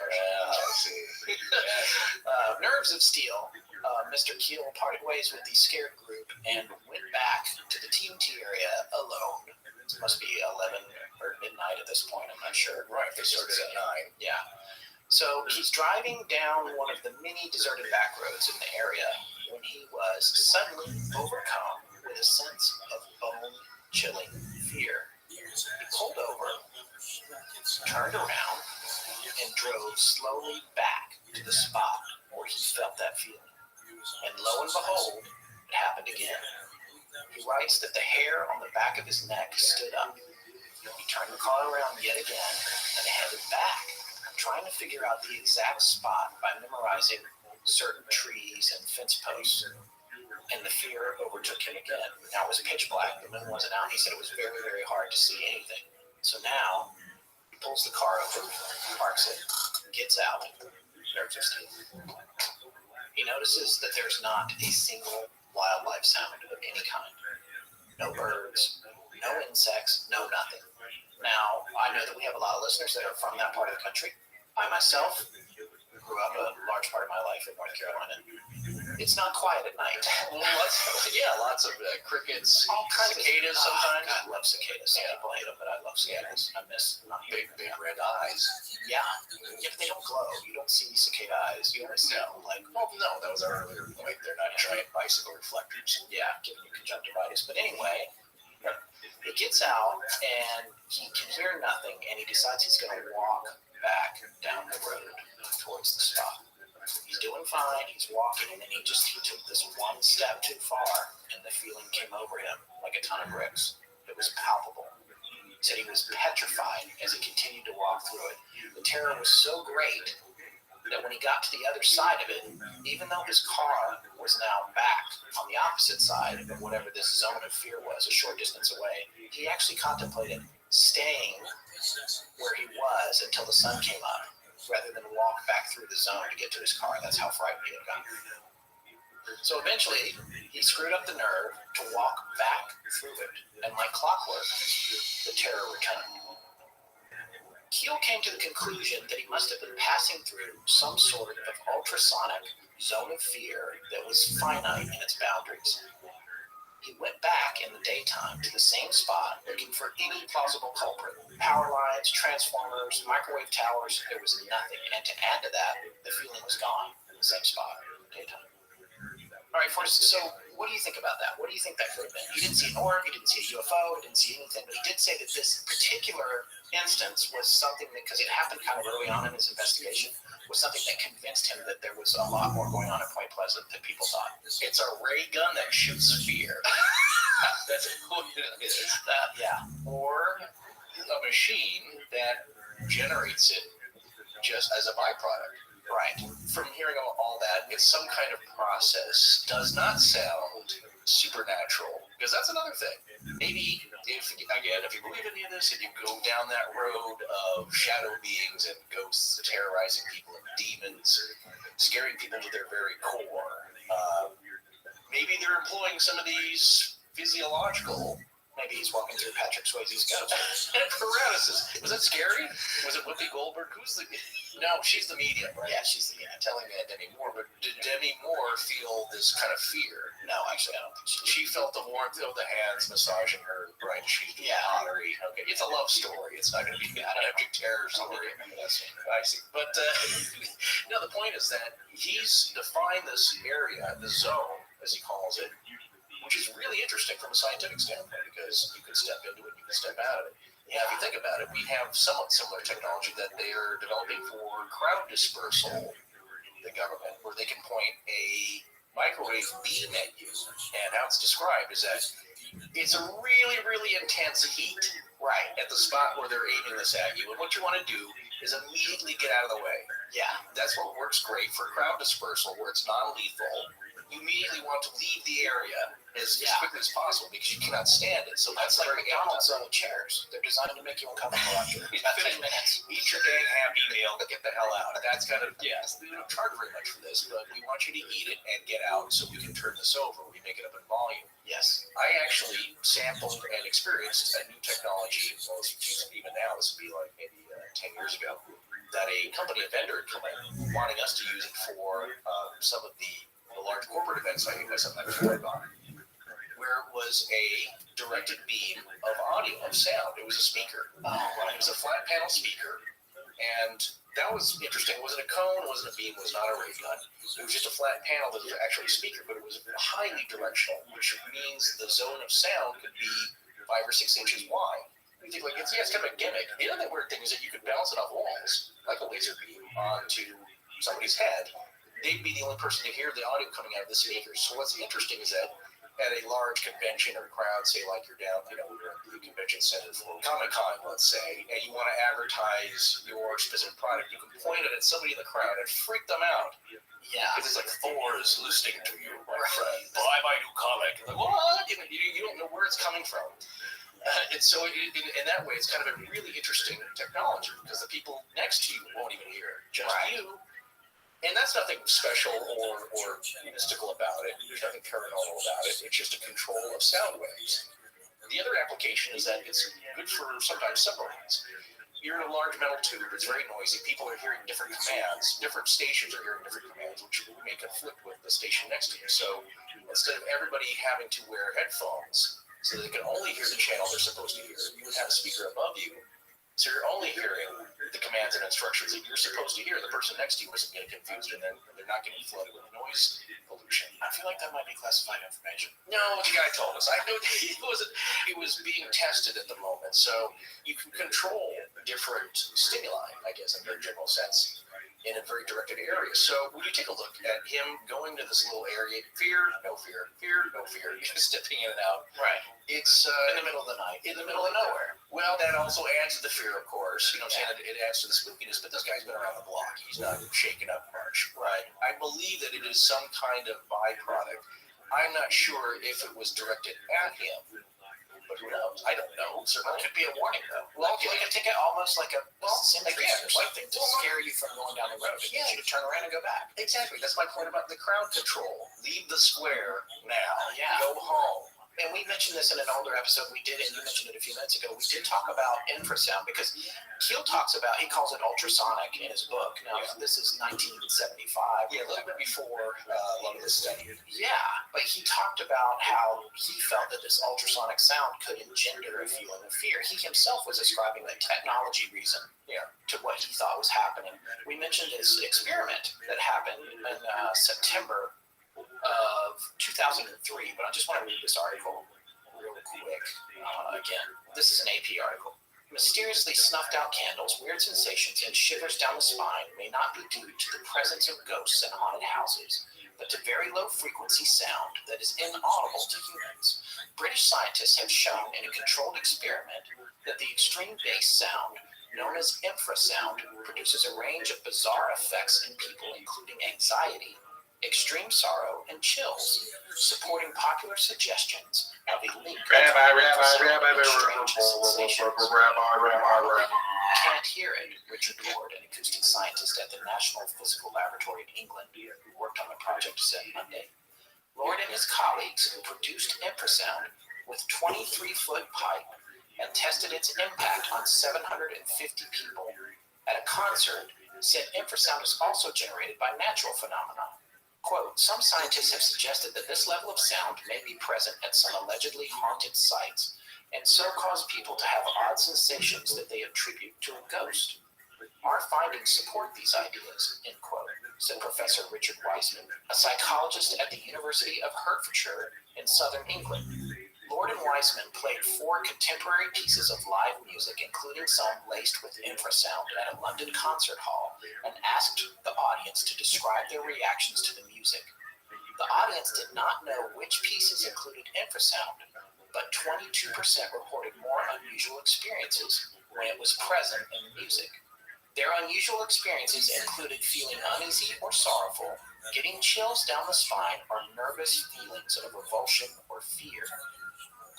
nerves of steel. Mr. Keel parted ways with the scared group and went back to the TNT area alone. It must be 11 or midnight at this point, I'm not sure. Right, they started at 9. Yeah. So he's driving down one of the many deserted back roads in the area when he was suddenly overcome with a sense of bone-chilling fear. He pulled over, turned around, and drove slowly back to the spot where he felt that feeling. And lo and behold, it happened again. He writes that the hair on the back of his neck stood up. He turned the car around yet again and headed back, trying to figure out the exact spot by memorizing certain trees and fence posts. And the fear overtook him again. Now it was pitch black, the moon wasn't out. He said it was very, very hard to see anything. So now he pulls the car over, parks it, gets out, nerves of steel. He notices that there's not a single wildlife sound of any kind. No birds, no insects, no nothing. Now, I know that we have a lot of listeners that are from that part of the country. I myself grew up a large part of my life in North Carolina. It's not quiet at night. Lots of crickets, all kinds cicadas of sometimes. I love cicadas. Some people hate them, but I love cicadas. I miss not Big red eyes. Yeah, but they don't glow. You don't see cicada eyes. You only see No, that was our earlier point. They're not giant bicycle reflectors. Yeah, giving you conjunctivitis. But anyway, he gets out and he can hear nothing, and he decides he's going to walk back down the road towards the spot. He's doing fine. He's walking, and then he took this one step too far, and the feeling came over him like a ton of bricks. It was palpable. He said he was petrified as he continued to walk through it. The terror was so great that when he got to the other side of it, even though his car was now back on the opposite side of whatever this zone of fear was, a short distance away, he actually contemplated staying where he was until the sun came up, rather than walk back through the zone to get to his car. That's how frightened he had gotten. So eventually, he screwed up the nerve to walk back through it, and like clockwork, the terror returned. Keel came to the conclusion that he must have been passing through some sort of ultrasonic zone of fear that was finite in its boundaries. He went back in the daytime to the same spot looking for any plausible culprit. Power lines, transformers, microwave towers, there was nothing. And to add to that, the feeling was gone in the same spot in the daytime. All right, Forrest, so what do you think about that? What do you think that could have been? He didn't see an orb, he didn't see a UFO, he didn't see anything, but he did say that this particular instance was something that, because it happened kind of early on in his investigation, was something that convinced him that there was a lot more going on at Point Pleasant than people thought. It's a ray gun that shoots fear. That's what it is. Yeah. Or a machine that generates it just as a byproduct. Right. From hearing all that, it's some kind of process. Does not sound supernatural, because that's another thing. Maybe, if you believe any of this, and you go down that road of shadow beings and ghosts terrorizing people and demons, scaring people to their very core, maybe they're employing some of these physiological. Maybe he's walking through Patrick Swayze's ghost. Paralysis. Was it scary? Was it Whoopi Goldberg? Who's the... No, she's the medium, right? Yeah, she's the medium. Telling me that Demi Moore, but did Demi Moore feel this kind of fear? No, actually, I don't think She felt the warmth of the hands massaging her, right? She's the pottery. Okay, it's a love story. It's not going to be an epic terror story. I see. But no, the point is that he's defined this area, the zone, as he calls it, which is really interesting from a scientific standpoint, because you can step into it, you can step out of it. Yeah, if you think about it, we have somewhat similar technology that they are developing for crowd dispersal, the government, where they can point a microwave beam at you. And how it's described is that it's a really, really intense heat right at the spot where they're aiming this at you. And what you want to do is immediately get out of the way. Yeah, that's what works great for crowd dispersal, where it's non-lethal. You immediately want to leave the area as quickly as possible because you cannot stand it. So that's like McDonald's chairs. They're designed to make you uncomfortable after about 10 minutes. Eat your dang Happy Meal, get the hell out. That's kind of, we don't charge very much for this, but we want you to eat it and get out so we can turn this over. We make it up in volume. Yes. I actually sampled and experienced a new technology, well, even now, this would be like maybe 10 years ago, that a company, a vendor had come in wanting us to use it for some of the large corporate events I sometimes work on, where it was a directed beam of audio, of sound. It was a speaker. It was a flat panel speaker, and that was interesting. It wasn't a cone, it wasn't a beam, it was not a ray gun. It was just a flat panel that was actually a speaker, but it was highly directional, which means the zone of sound could be 5 or 6 inches wide. You think, like, it's kind of a gimmick. The other weird thing is that you could bounce it off walls, like a laser beam, onto somebody's head. They'd be the only person to hear the audio coming out of the speakers. So what's interesting is that at a large convention or crowd, say like you're down, you're at the convention center for Comic-Con, let's say, and you want to advertise your specific product, you can point it at somebody in the crowd and freak them out. Yeah. Because it's like, Thor is listening to you, my friend. Buy my new comic. Like, what? You don't know where it's coming from. And so in that way, it's kind of a really interesting technology because the people next to you won't even hear it, just you. And that's nothing special or mystical about it. There's nothing paranormal about it. It's just a control of sound waves. The other application is that it's good for sometimes submarines. You're in a large metal tube. It's very noisy. People are hearing different commands. Different stations are hearing different commands, which may conflict with the station next to you. So instead of everybody having to wear headphones so they can only hear the channel they're supposed to hear, you would have a speaker above you. So you're only hearing the commands and instructions that you're supposed to hear. The person next to you isn't getting confused, and then they're not getting flooded with noise pollution. I feel like that might be classified information. No, the guy told us. I knew it was being tested at the moment. So you can control different stimuli, I guess, in a very general sense, in a very directed area. So when you take a look at him going to this little area, fear, no fear, stepping in and out. Right. It's in the middle of the night. In the middle of nowhere. Well, that also adds to the fear, of course. You know what I'm saying? It adds to the spookiness, but this guy's been around the block. He's not shaken up much. Right. I believe that it is some kind of byproduct. I'm not sure if it was directed at him. But who knows? I don't know. Certainly. It could be a warning, though. Well, like a ticket, almost like a sentry again, or something to scare you from going down the road. And get you to turn around and go back. Exactly. That's my point about the crowd control. Leave the square now. Yeah. Go home. And we mentioned this in an older episode we did, and you mentioned it a few minutes ago. We did talk about infrasound because Keel talks about, he calls it ultrasonic in his book. Now, this is 1975. Yeah, a little bit before a lot of this study. Yeah, but he talked about how he felt that this ultrasonic sound could engender a feeling of fear. He himself was ascribing the technology reason to what he thought was happening. We mentioned his experiment that happened in September of 2003, but I just want to read this article real quick. Again, this is an AP article. Mysteriously snuffed out candles, weird sensations, and shivers down the spine may not be due to the presence of ghosts in haunted houses, but to very low frequency sound that is inaudible to humans. British scientists have shown in a controlled experiment that the extreme bass sound, known as infrasound, produces a range of bizarre effects in people, including anxiety, extreme sorrow, and chills, supporting popular suggestions of a link between strange sensations. Can't hear it, Richard Ward, an acoustic scientist at the National Physical Laboratory in England, who worked on the project, said Monday. Lord and his colleagues who produced infrasound with 23-foot pipe and tested its impact on 750 people at a concert said infrasound is also generated by natural phenomena. Quote, some scientists have suggested that this level of sound may be present at some allegedly haunted sites and so cause people to have odd sensations that they attribute to a ghost. Our findings support these ideas, end quote, said Professor Richard Wiseman, a psychologist at the University of Hertfordshire in southern England. Lord and Wiseman played 4 contemporary pieces of live music, including some laced with infrasound at a London concert hall, and asked the audience to describe their reactions to the music. The audience did not know which pieces included infrasound, but 22% reported more unusual experiences when it was present in the music. Their unusual experiences included feeling uneasy or sorrowful, getting chills down the spine, or nervous feelings of revulsion or fear.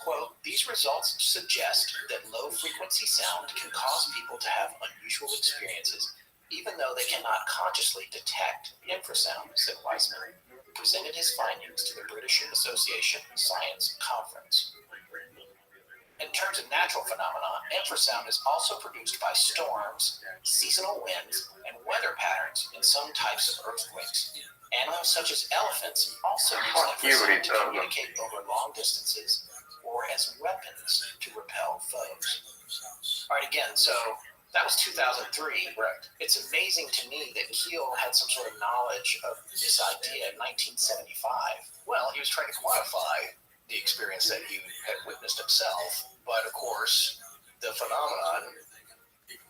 Quote, these results suggest that low-frequency sound can cause people to have unusual experiences, even though they cannot consciously detect infrasound, said Wiseman. presented his findings to the British Association Science Conference. In terms of natural phenomena, infrasound is also produced by storms, seasonal winds, and weather patterns in some types of earthquakes. Animals such as elephants also use infrasound to communicate over long distances or as weapons to repel foes. All right, again, so that was 2003. Right. It's amazing to me that Keel had some sort of knowledge of this idea in 1975. Well, he was trying to quantify the experience that he had witnessed himself, but of course, the phenomenon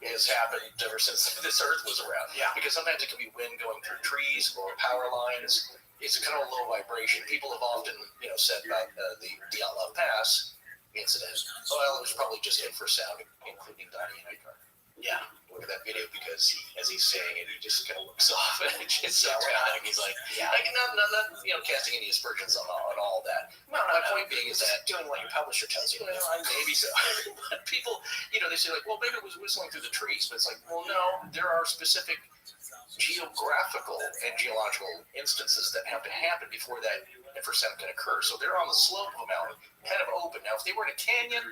has happened ever since this Earth was around. Yeah. Because sometimes it can be wind going through trees or power lines. It's a kind of a low vibration. People have often, said about the Outlaw Pass incident. Well, it was probably just infrasound, including Donnie and Edgar. Yeah. Look at that video because as he's saying it, he just kind of looks off and it's so dramatic. He's like, not casting any aspersions on all that. No, My point being is that doing what your publisher tells you to do. maybe so. But people, they say like, well, maybe it was whistling through the trees, but it's like, well, no, there are specific geographical and geological instances that have to happen before that infrasound can occur. So they're on the slope of a mountain, kind of open. Now, if they were in a canyon,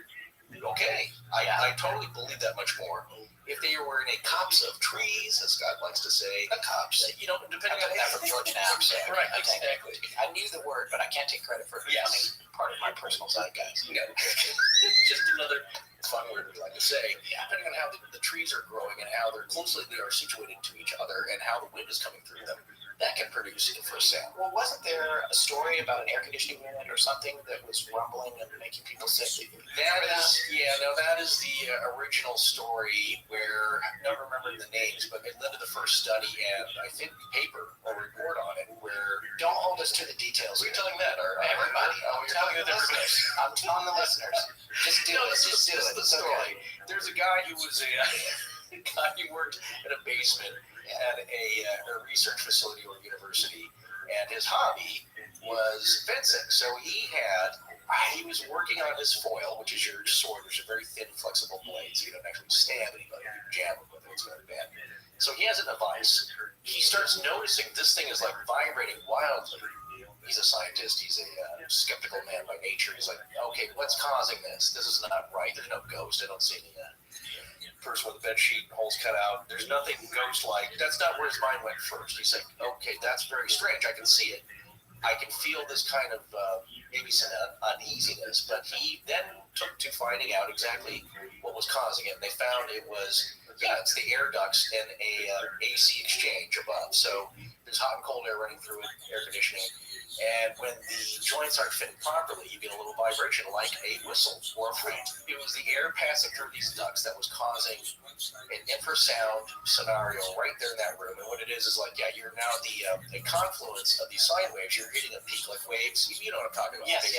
okay, I totally believe that much more. If they were in a copse of trees, as Scott likes to say, A copse. Depending on that from George Knapp. So right, exactly. I knew the word, but I can't take credit for it becoming part of my personal zeitgeist. Just another fun word we like to say. Depending on how the trees are growing and how closely they are situated to each other and how the wind is coming through them, that can produce infrasound. Well, wasn't there a story about an air conditioning unit or something that was rumbling and making people sick? That is the original story where I don't remember the names, but it led to the first study and I think paper or report on it where. Don't hold us to the details. You're telling that, or everybody. you're telling the listeners. I'm telling the listeners. Just do it. Just do it. The story. There's a guy who was a guy who worked in a basement at a research facility or university, and his hobby was fencing. So he was working on his foil, which is your sword, which is a very thin, flexible blade, so you don't actually stab anybody. You jab it with it, it's very bad. So he has a device. He starts noticing this thing is like vibrating wildly. He's a scientist. He's a skeptical man by nature. He's like, okay, what's causing this? This is not right. There's no ghost. I don't see any person with a bed sheet, holes cut out. There's nothing ghost-like. That's not where his mind went first. He's like, okay, that's very strange. I can see it. I can feel this kind of maybe some uneasiness. But he then took to finding out exactly what was causing it. And they found it was, it's the air ducts and a AC exchange above. So there's hot and cold air running through it, air conditioning. And when the joints aren't fitting properly, you get a little vibration like a whistle or a flute. It was the air passing through these ducts that was causing an infrasound scenario right there in that room. And what it is like, you're now the confluence of these sine waves. You're hitting a peak like waves. You know what I'm talking about. Yes,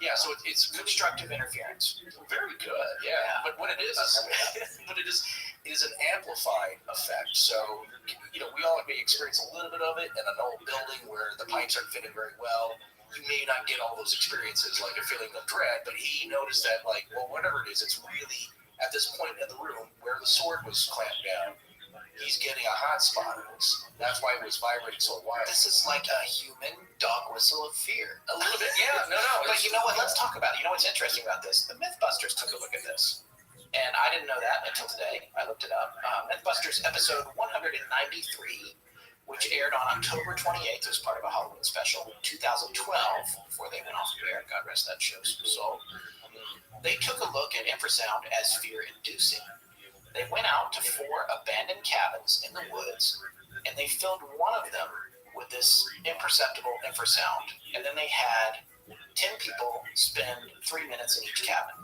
Yeah, so it's constructive interference. very good. Yeah. But what it is an amplified effect. So, we all may experience a little bit of it in an old building where the pipes aren't fitting very well. You may not get all those experiences like a feeling of dread, but he noticed that whatever it is, it's really at this point in the room where the sword was clamped down. He's getting a hot spot. That's why it was vibrating so wildly. This is like a human dog whistle of fear. A little bit, yeah. No. But you know what? Let's talk about it. You know what's interesting about this? The Mythbusters took a look at this. And I didn't know that until today. I looked it up. Mythbusters episode 193, which aired on October 28th as part of a Halloween special in 2012, before they went off the air. God rest that show's soul. They took a look at infrasound as fear-inducing. They went out to 4 abandoned cabins in the woods, and they filled one of them with this imperceptible infrasound. And then they had 10 people spend 3 minutes in each cabin.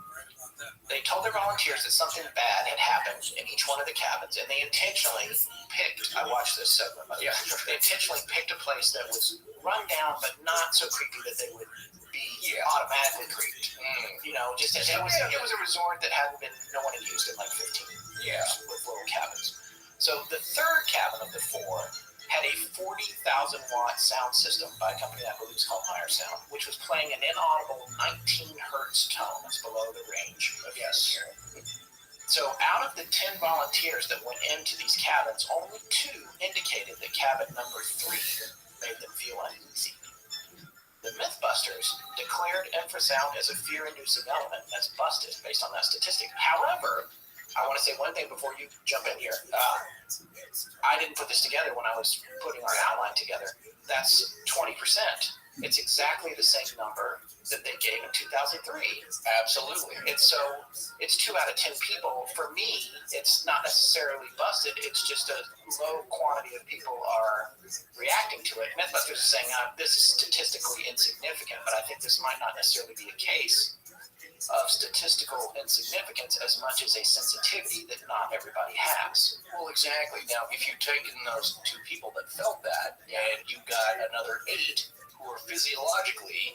They told their volunteers that something bad had happened in each one of the cabins, and they intentionally picked, I watched this segment, they intentionally picked a place that was run down, but not so creepy that they would be automatically creeped. It was a resort that no one had used in like 15 years with little cabins. So the third cabin of the 4 had a 40,000 watt sound system by a company I believe is called Meyer Sound, which was playing an inaudible 19 hertz tone. That's below the range of hearing. So out of the 10 volunteers that went into these cabins, only 2 indicated that cabin number 3 made them feel uneasy. The Mythbusters declared infrasound as a fear-inducing element. That's busted based on that statistic. However, I want to say one thing before you jump in here. I didn't put this together when I was putting our outline together. That's 20%. It's exactly the same number that they gave in 2003. Absolutely. And so it's 2 out of 10 people. For me, it's not necessarily busted. It's just a low quantity of people are reacting to it. Mythbusters is saying this is statistically insignificant, but I think this might not necessarily be a case of statistical insignificance as much as a sensitivity that not everybody has. Well, exactly. Now, if you've taken those 2 people that felt that, and you got another 8 who are physiologically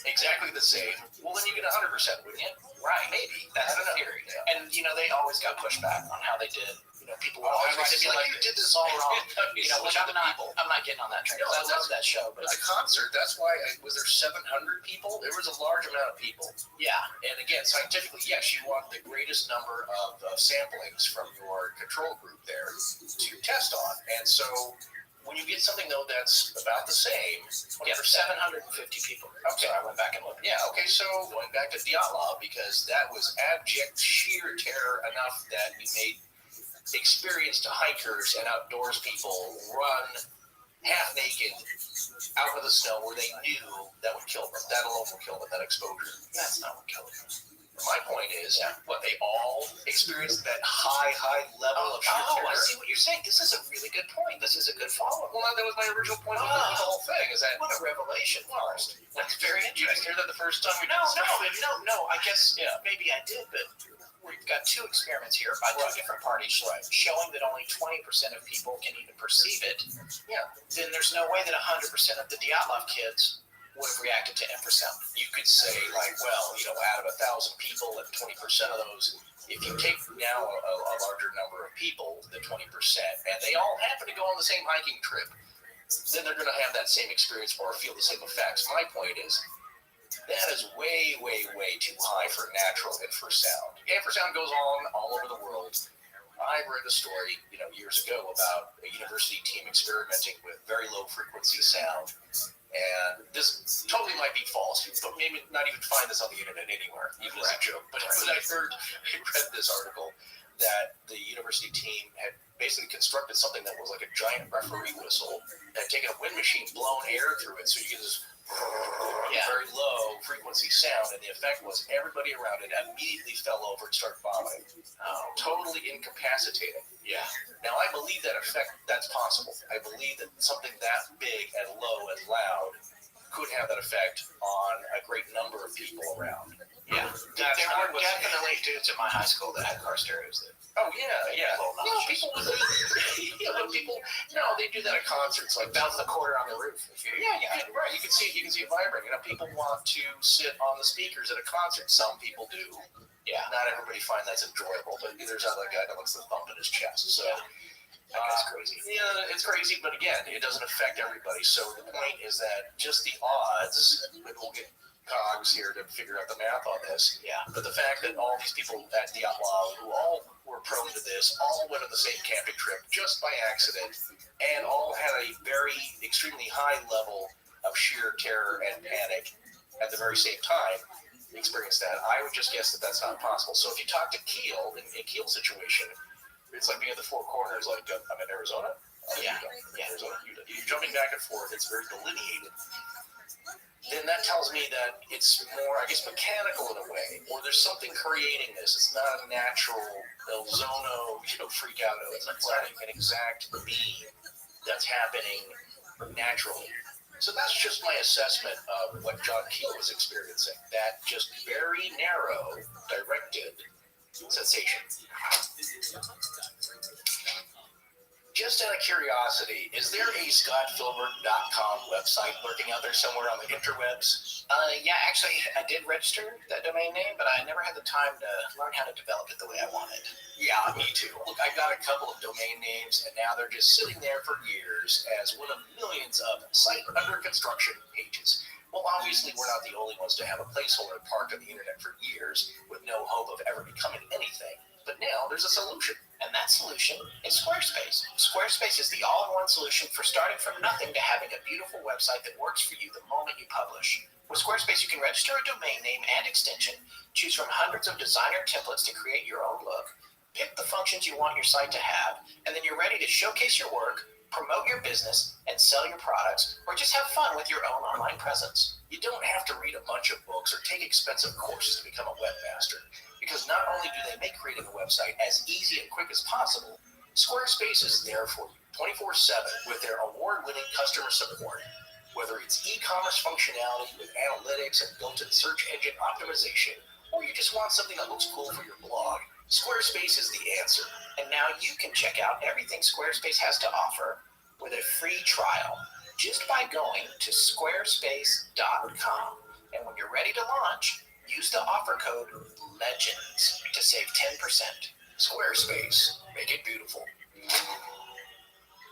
exactly the same, well, then you get 100%, wouldn't you? Right, maybe. That's the theory. Yeah. And, they always got pushback on how they did. People will always I be like, you did this all wrong. Which I'm not getting on that train. No, I love that show. But the concert, that's why, was there 700 people? There was a large amount of people. Yeah. And again, scientifically, yes, you want the greatest number of samplings from your control group there to test on. And so when you get something, though, that's about the same, 20%. Yeah, 750 people. Okay. So I went back and looked. Yeah, okay, so going back to Dyatlov, because that was abject sheer terror enough that you made experienced hikers and outdoors people run half naked out of the snow where they knew that would kill them. That alone will kill them, that exposure. That's not what killed them. My point is, what, they all experienced that high level of sheer terror? I see what you're saying. This is a really good point. This is a good follow-up. Well, that was my original point of the whole thing. Is that what a revelation, Forrest. That's very you didn't interesting. hear that the first time we No. I guess Yeah. maybe I did, but we've got 2 experiments here by 2 different parties showing that only 20% of people can even perceive it. Yeah. Then there's no way that 100% of the Dyatlov kids would have reacted to infrasound. You could say, like, well, out of 1,000 people and 20% of those, if you take now a larger number of people, the 20%, and they all happen to go on the same hiking trip, then they're going to have that same experience or feel the same effects. My point is, that is way, way, way too high for natural infrasound. Infrasound goes on all over the world. I read a story, years ago about a university team experimenting with very low frequency sound. And this totally might be false, but maybe not even find this on the internet anywhere, even as a joke. But I read this article that the university team had basically constructed something that was like a giant referee whistle, had taken a wind machine, blown air through it, so you get this very low frequency sound, and the effect was everybody around it immediately fell over and started vomiting. Totally incapacitating. Yeah. Now, I believe that effect, that's possible. I believe that something that big and low and loud could have that effect on a great number of people around. Yeah. There were definitely dudes at my high school that had car stereos that. Oh, yeah. People would they do that at concerts, like bounce the quarter on the roof. Right. You can see it vibrating. People want to sit on the speakers at a concert. Some people do. Yeah. Not everybody find that's enjoyable, but there's other guy that looks like a bump in his chest. So that's crazy. Yeah, it's crazy, but again, it doesn't affect everybody. So the point is that just the odds, and we'll get cogs here to figure out the math on this. Yeah. But the fact that all these people at Dyatlov who all were prone to this, all went on the same camping trip just by accident, and all had a very extremely high level of sheer terror and panic at the very same time, experienced that. I would just guess that that's not possible. So if you talk to Keel, in Keel's situation, it's like being at the Four Corners, like I'm in Arizona. Arizona. You're jumping back and forth. It's very delineated. Then that tells me that it's more, I guess, mechanical in a way, or there's something creating this. It's not a natural El Zono, freak out. It's not an exact beam that's happening naturally. So that's just my assessment of what John Keel was experiencing. That just very narrow, directed sensation. Just out of curiosity, is there a scottphilbert.com website lurking out there somewhere on the interwebs? Yeah, actually, I did register that domain name, but I never had the time to learn how to develop it the way I wanted. Yeah, me too. Look, I got a couple of domain names, and now they're just sitting there for years as one of millions of site under construction pages. Well, obviously, we're not the only ones to have a placeholder parked on the internet for years with no hope of ever becoming anything. But now there's a solution. And that solution is Squarespace. Squarespace is the all-in-one solution for starting from nothing to having a beautiful website that works for you the moment you publish. With Squarespace, you can register a domain name and extension, choose from hundreds of designer templates to create your own look, pick the functions you want your site to have, and then you're ready to showcase your work, promote your business, and sell your products, or just have fun with your own online presence. You don't have to read a bunch of books or take expensive courses to become a webmaster, because not only do they make creating a website as easy and quick as possible, Squarespace is there for you 24/7 with their award-winning customer support. Whether it's e-commerce functionality with analytics and built-in search engine optimization, or you just want something that looks cool for your blog, Squarespace is the answer. And now you can check out everything Squarespace has to offer with a free trial just by going to squarespace.com. And when you're ready to launch, use the offer code LEGENDS to save 10%. Squarespace, make it beautiful.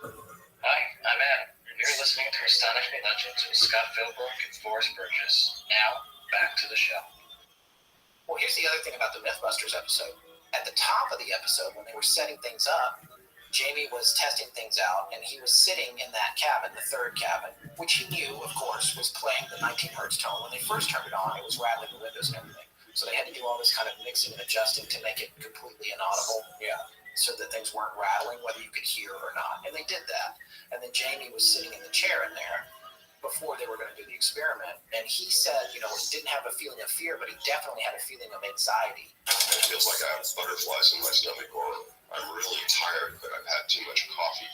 Hi, I'm Adam, and you're listening to Astonishing Legends with Scott Philbrook and Forrest Burgess. Now, back to the show. Well, here's the other thing about the Mythbusters episode. At the top of the episode, when they were setting things up, Jamie was testing things out, and he was sitting in that cabin, the third cabin, which he knew, of course, was playing the 19 hertz tone. When they first turned it on, it was rattling the windows and everything. So they had to do all this kind of mixing and adjusting to make it completely inaudible. Yeah. So that things weren't rattling, whether you could hear or not. And they did that. And then Jamie was sitting in the chair in there before they were going to do the experiment. And he said, he didn't have a feeling of fear, but he definitely had a feeling of anxiety. It feels like I have butterflies in my stomach, or I'm really tired, but I've had too much coffee.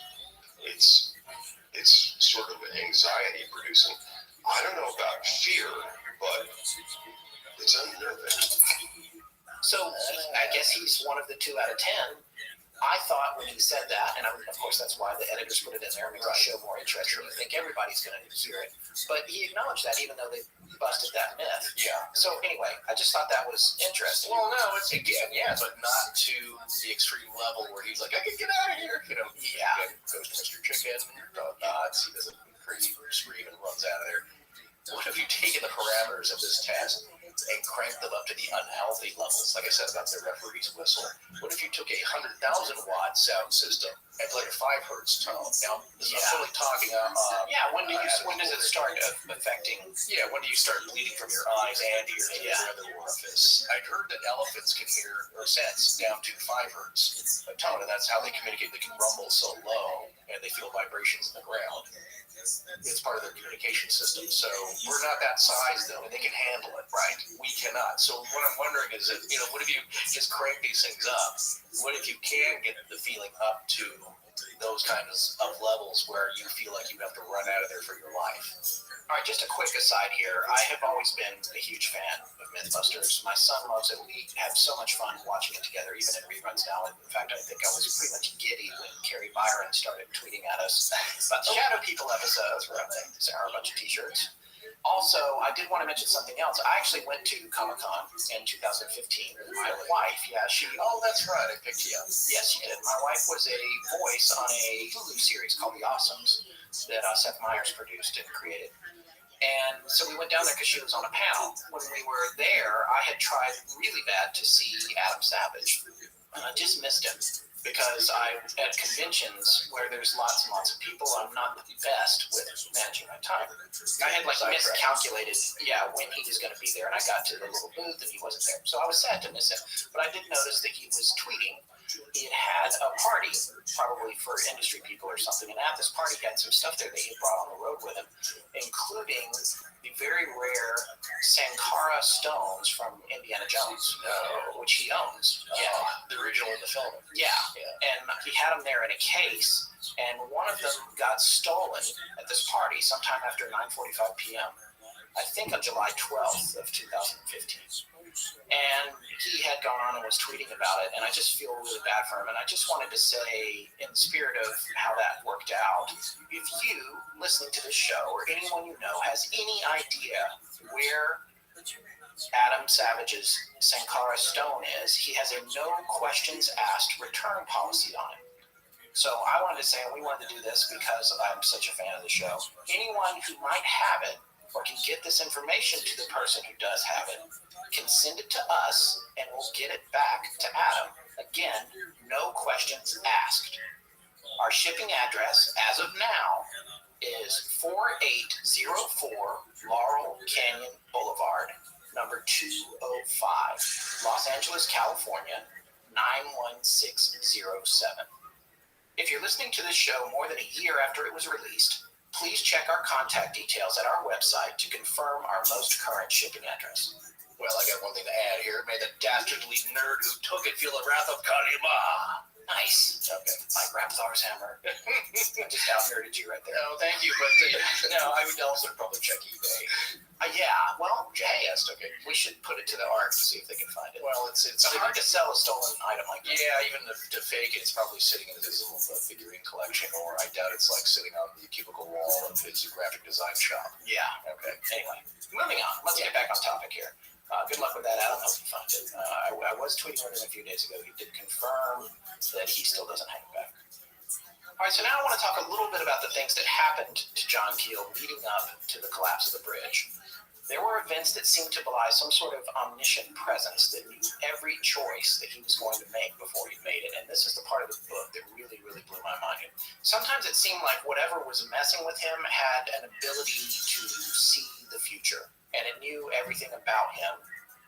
It's sort of anxiety producing. I don't know about fear, but it's unnerving. So I guess he's one of the 2 out of 10. I thought when he said that, and of course that's why the editors put it in there, and make the show more interesting. I think everybody's going to hear it. But he acknowledged that, even though they busted that myth. Yeah. So anyway, I just thought that was interesting. Well, no, it's again, yeah, but not to the extreme level where he's like, I can get out of here. Yeah. Goes to Mr. Chicken, nods, he doesn't scream and runs out of there. What have you taken the parameters of this test and cranked them up to the unhealthy levels? Like I said about the referee's whistle. What if you took a 100,000 watt sound system and played a 5 hertz tone? Now, I'm only talking. When does it start affecting? Yeah, when do you start bleeding from your eyes and ears and every other orifice? I'd heard that elephants can hear or sense down to 5 hertz a tone, and that's how they communicate. They can rumble so low, and they feel vibrations in the ground. It's part of their communication system. So we're not that size, though, and they can handle it, right? We cannot. So what I'm wondering is, what if you just crank these things up? What if you can get the feeling up to those kinds of levels where you feel like you have to run out of there for your life? All right, just a quick aside here. I have always been a huge fan of Mythbusters. My son loves it. We have so much fun watching it together, even in reruns now. In fact, I think I was pretty much giddy when Carrie Byron started tweeting at us about the Shadow People episodes, where they sent her a bunch of t-shirts. Also, I did want to mention something else. I actually went to Comic-Con in 2015 with my wife. Yeah, Oh, that's right. I picked you up. Yes, she did. My wife was a voice on a Hulu series called The Awesomes that Seth Meyers produced and created. And so we went down there because she was on a panel. When we were there, I had tried really bad to see Adam Savage. And I just missed him because at conventions where there's lots and lots of people, I'm not the best with managing my time. I had miscalculated, when he was going to be there. And I got to the little booth and he wasn't there. So I was sad to miss him. But I did notice that he was tweeting. He had a party, probably for industry people or something, and at this party he had some stuff there that he brought on the road with him, including the very rare Sankara stones from Indiana Jones, which he owns. The original in the film. Yeah, and he had them there in a case, and one of them got stolen at this party sometime after 9:45 p.m., I think on July 12th of 2015. And he had gone on and was tweeting about it, and I just feel really bad for him. And I just wanted to say, in the spirit of how that worked out, if you, listening to this show, or anyone you know, has any idea where Adam Savage's Sankara stone is, he has a no questions asked return policy on it. So I wanted to say, we wanted to do this because I'm such a fan of the show. Anyone who might have it, or can get this information to the person who does have it, can send it to us, and we'll get it back to Adam. Again, no questions asked. Our shipping address, as of now, is 4804 Laurel Canyon Boulevard, number 205, Los Angeles, California, 91607. If you're listening to this show more than a year after it was released, please check our contact details at our website to confirm our most current shipping address. Well, I got one thing to add here. May the dastardly nerd who took it feel the wrath of Kalima. Nice. Okay. Like Rapthar's hammer. I just out-nerded you right there. No, thank you, but no, I would also probably check eBay. Yeah, well, hey, okay. We should put it to the ARC to see if they can find it. Well, it's hard to sell a stolen item like that. Yeah, even to fake it, it's probably sitting in his little figurine collection, or I doubt it's like sitting on the cubicle wall of his graphic design shop. Yeah. Okay. Anyway, moving on. Let's get back on topic here. Good luck with that, Adam. Hope you find it. I was tweeting with him a few days ago. He did confirm that he still doesn't hang back. All right, so now I want to talk a little bit about the things that happened to John Keel leading up to the collapse of the bridge. There were events that seemed to belie some sort of omniscient presence that knew every choice that he was going to make before he made it. And this is the part of the book that really, really blew my mind. Sometimes it seemed like whatever was messing with him had an ability to see the future. And it knew everything about him,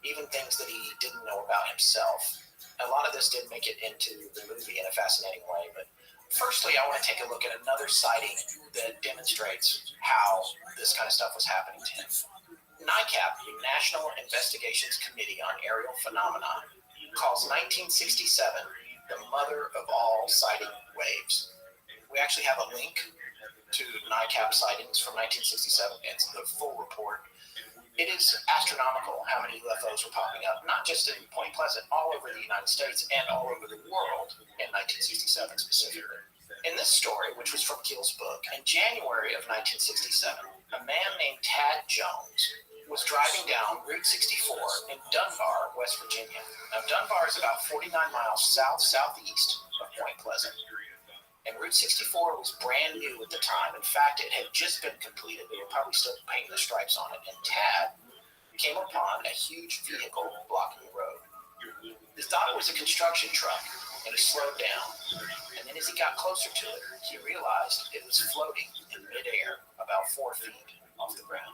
even things that he didn't know about himself. A lot of this did make it into the movie in a fascinating way. But firstly, I want to take a look at another sighting that demonstrates how this kind of stuff was happening to him. NICAP, the National Investigations Committee on Aerial Phenomena, calls 1967 the mother of all sighting waves. We actually have a link to NICAP sightings from 1967. It's the full report. It is astronomical how many UFOs were popping up, not just in Point Pleasant, all over the United States and all over the world in 1967 specifically. In this story, which was from Keel's book, in January of 1967, a man named Tad Jones was driving down Route 64 in Dunbar, West Virginia. Now, Dunbar is about 49 miles southeast of Point Pleasant. And Route 64 was brand new at the time. In fact, it had just been completed. They were probably still painting the stripes on it. And Tad came upon a huge vehicle blocking the road. He thought it was a construction truck, and he slowed down. And then as he got closer to it, he realized it was floating in midair about 4 feet off the ground.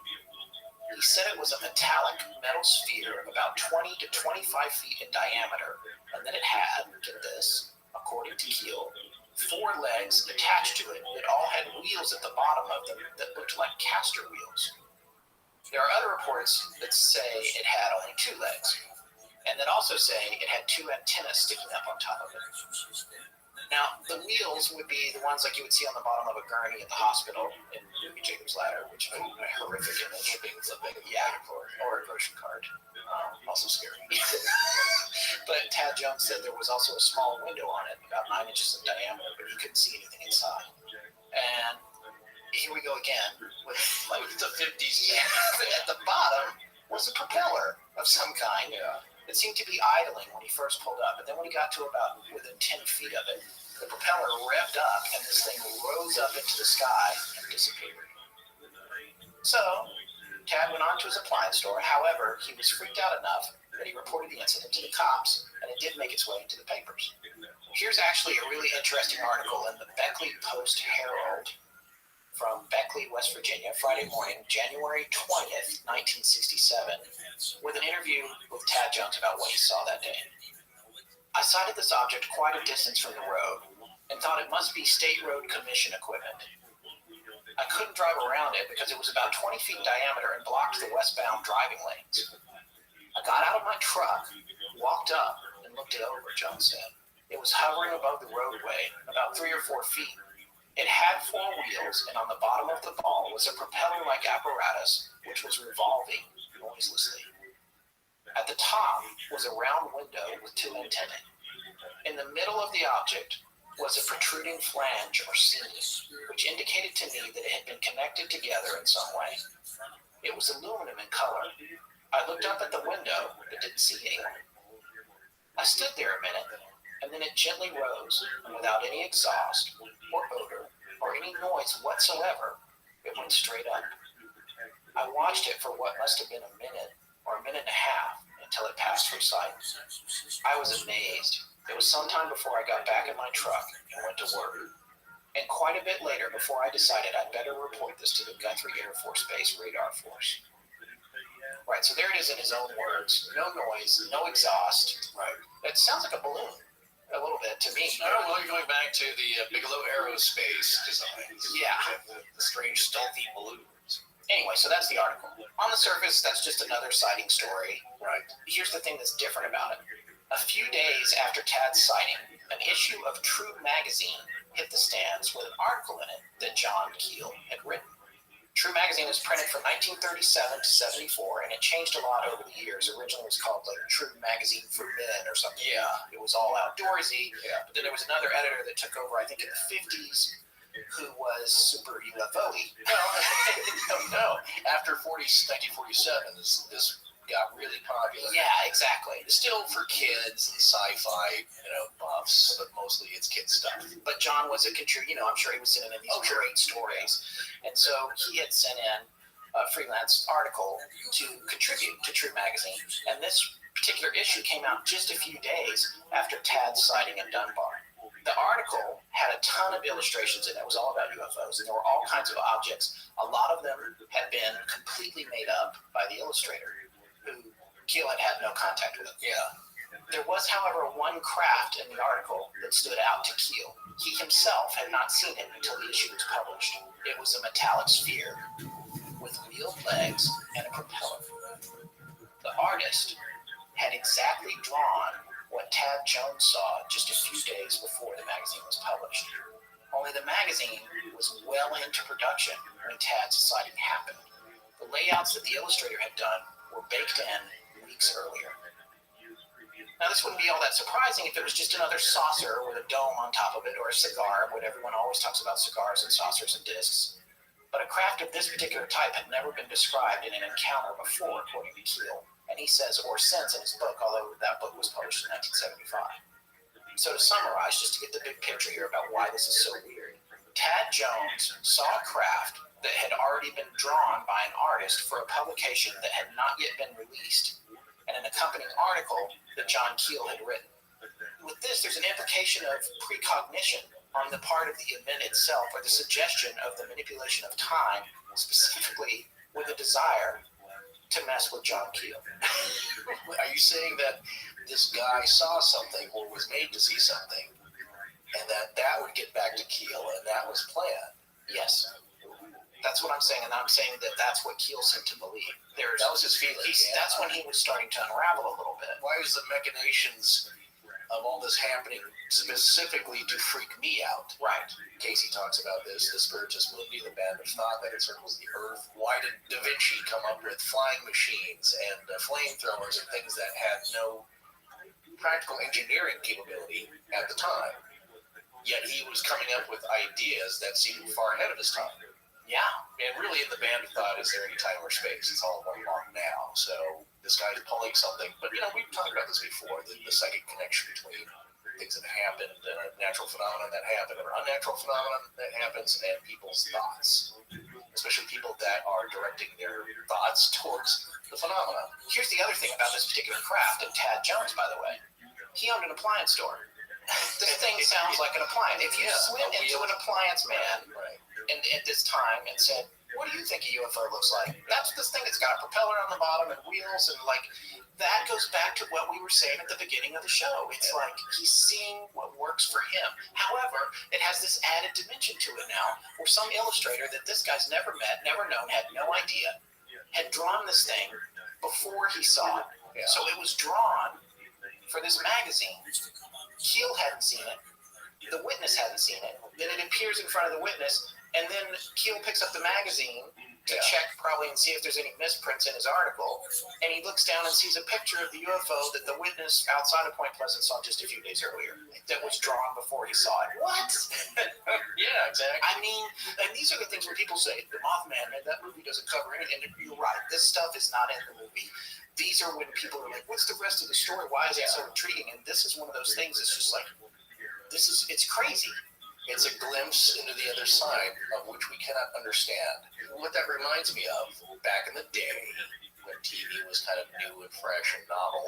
He said it was a metallic metal sphere of about 20 to 25 feet in diameter, and that it had, get this, according to Keel, 4 legs attached to it that all had wheels at the bottom of them that looked like caster wheels. There are other reports that say it had only 2 legs, and that also say it had 2 antennas sticking up on top of it. Now, the wheels would be the ones like you would see on the bottom of a gurney at the hospital in Movie Jacob's Ladder, which is a horrific image. Or a grocery cart. Also scary. But Tad Jones said there was also a small window on it, about 9 inches in diameter, but you couldn't see anything inside. And here we go again with like the 50s. At the bottom was a propeller of some kind. It seemed to be idling when he first pulled up, and then when he got to about within 10 feet of it, the propeller revved up, and this thing rose up into the sky and disappeared. So, Tad went on to his appliance store. However, he was freaked out enough that he reported the incident to the cops, and it did make its way into the papers. Here's actually a really interesting article in the Beckley Post-Herald from Beckley, West Virginia, Friday morning, January 20th, 1967, with an interview with Tad Jones about what he saw that day. I sighted this object quite a distance from the road and thought it must be State Road Commission equipment. I couldn't drive around it because it was about 20 feet in diameter and blocked the westbound driving lanes. I got out of my truck, walked up, and looked it over, Jones said. It was hovering above the roadway, about 3 or 4 feet. It had 4 wheels, and on the bottom of the ball was a propeller-like apparatus which was revolving noiselessly. At the top was a round window with 2 antennae. In the middle of the object was a protruding flange or seam, which indicated to me that it had been connected together in some way. It was aluminum in color. I looked up at the window, but didn't see anyone. I stood there a minute, and then it gently rose, and without any exhaust or odor or any noise whatsoever, it went straight up. I watched it for what must have been a minute or a minute and a half until it passed from sight. I was amazed It was sometime before I got back in my truck and went to work, and quite a bit later before I decided I'd better report this to the Guthrie Air Force Base Radar Force. Right, so there it is in his own words. No noise, no exhaust. Right. It sounds like a balloon, a little bit to me. Oh, well, you're going back to the Bigelow Aerospace design. Yeah. The strange stealthy balloons. Anyway, so that's the article. On the surface, that's just another sighting story. Right. Here's the thing that's different about it. A few days after Tad's sighting, an issue of True magazine hit the stands with an article in it that John Keel had written. True magazine was printed from 1937 to 74, and it changed a lot over the years. Originally it was called like True Magazine for Men or something. Yeah. It was all outdoorsy. Yeah. But then there was another editor that took over, I think in the 50s, who was super UFO-y. No. After 1947, this got really popular. Yeah, exactly. Still for kids and sci-fi, buffs, but mostly it's kid stuff. But John was a contributor. I'm sure he was sending in these great stories. And so he had sent in a freelance article to contribute to True Magazine. And this particular issue came out just a few days after Tad's sighting in Dunbar. The article had a ton of illustrations in it. It was all about UFOs, and there were all kinds of objects. A lot of them had been completely made up by the illustrator, who Keel had no contact with. Yeah. There was, however, one craft in the article that stood out to Keel. He himself had not seen it until the issue was published. It was a metallic sphere with wheeled legs and a propeller. The artist had exactly drawn what Tad Jones saw just a few days before the magazine was published. Only the magazine was well into production when Tad's sighting happened. The layouts that the illustrator had done were baked in weeks earlier. Now, this wouldn't be all that surprising if it was just another saucer with a dome on top of it, or a cigar, what everyone always talks about, cigars and saucers and discs. But a craft of this particular type had never been described in an encounter before, according to Keel. And he says, or since in his book, although that book was published in 1975. So to summarize, just to get the big picture here about why this is so weird, Tad Jones saw a craft that had already been drawn by an artist for a publication that had not yet been released, and an accompanying article that John Keel had written. With this, there's an implication of precognition on the part of the event itself, or the suggestion of the manipulation of time, specifically with a desire to mess with John Keel. Are you saying that this guy saw something or was made to see something, and that would get back to Keel, and that was planned? Yes. That's what I'm saying, and I'm saying that that's what Keel seemed to believe. That was his feeling. That's when he was starting to unravel a little bit. Why was the machinations of all this happening specifically to freak me out? Right. Casey talks about this, the Spiritus Mundi, the band of thought that encircles the earth. Why did Da Vinci come up with flying machines and flamethrowers and things that had no practical engineering capability at the time? Yet he was coming up with ideas that seemed far ahead of his time. Yeah. And really in the band of thought, is there any time or space? It's all one long now. So this guy's pulling something. But, we've talked about this before, the psychic connection between things that happened, and a natural phenomenon that happened, or an unnatural phenomenon that happens, and people's thoughts. Especially people that are directing their thoughts towards the phenomenon. Here's the other thing about this particular craft, and Tad Jones, by the way. He owned an appliance store. This thing sounds like an appliance. If you went into an appliance man at this time and said, what do you think a UFO looks like? That's this thing that's got a propeller on the bottom and wheels, and that goes back to what we were saying at the beginning of the show. It's like he's seeing what works for him. However, it has this added dimension to it now, where some illustrator that this guy's never met, never known, had no idea, had drawn this thing before he saw it. Yeah. So it was drawn for this magazine. Keel hadn't seen it. The witness hadn't seen it. Then it appears in front of the witness, and then Keel picks up the magazine to check probably and see if there's any misprints in his article, and he looks down and sees a picture of the UFO that the witness outside of Point Pleasant saw just a few days earlier that was drawn before he saw it. What? Yeah, exactly. I mean, and these are the things where people say, the Mothman, man, that movie doesn't cover anything. And you're right, this stuff is not in the movie. These are when people are like, what's the rest of the story? Why is it so intriguing? And this is one of those things that's just like, it's crazy. It's a glimpse into the other side of which we cannot understand. What that reminds me of, back in the day, when TV was kind of new and fresh and novel,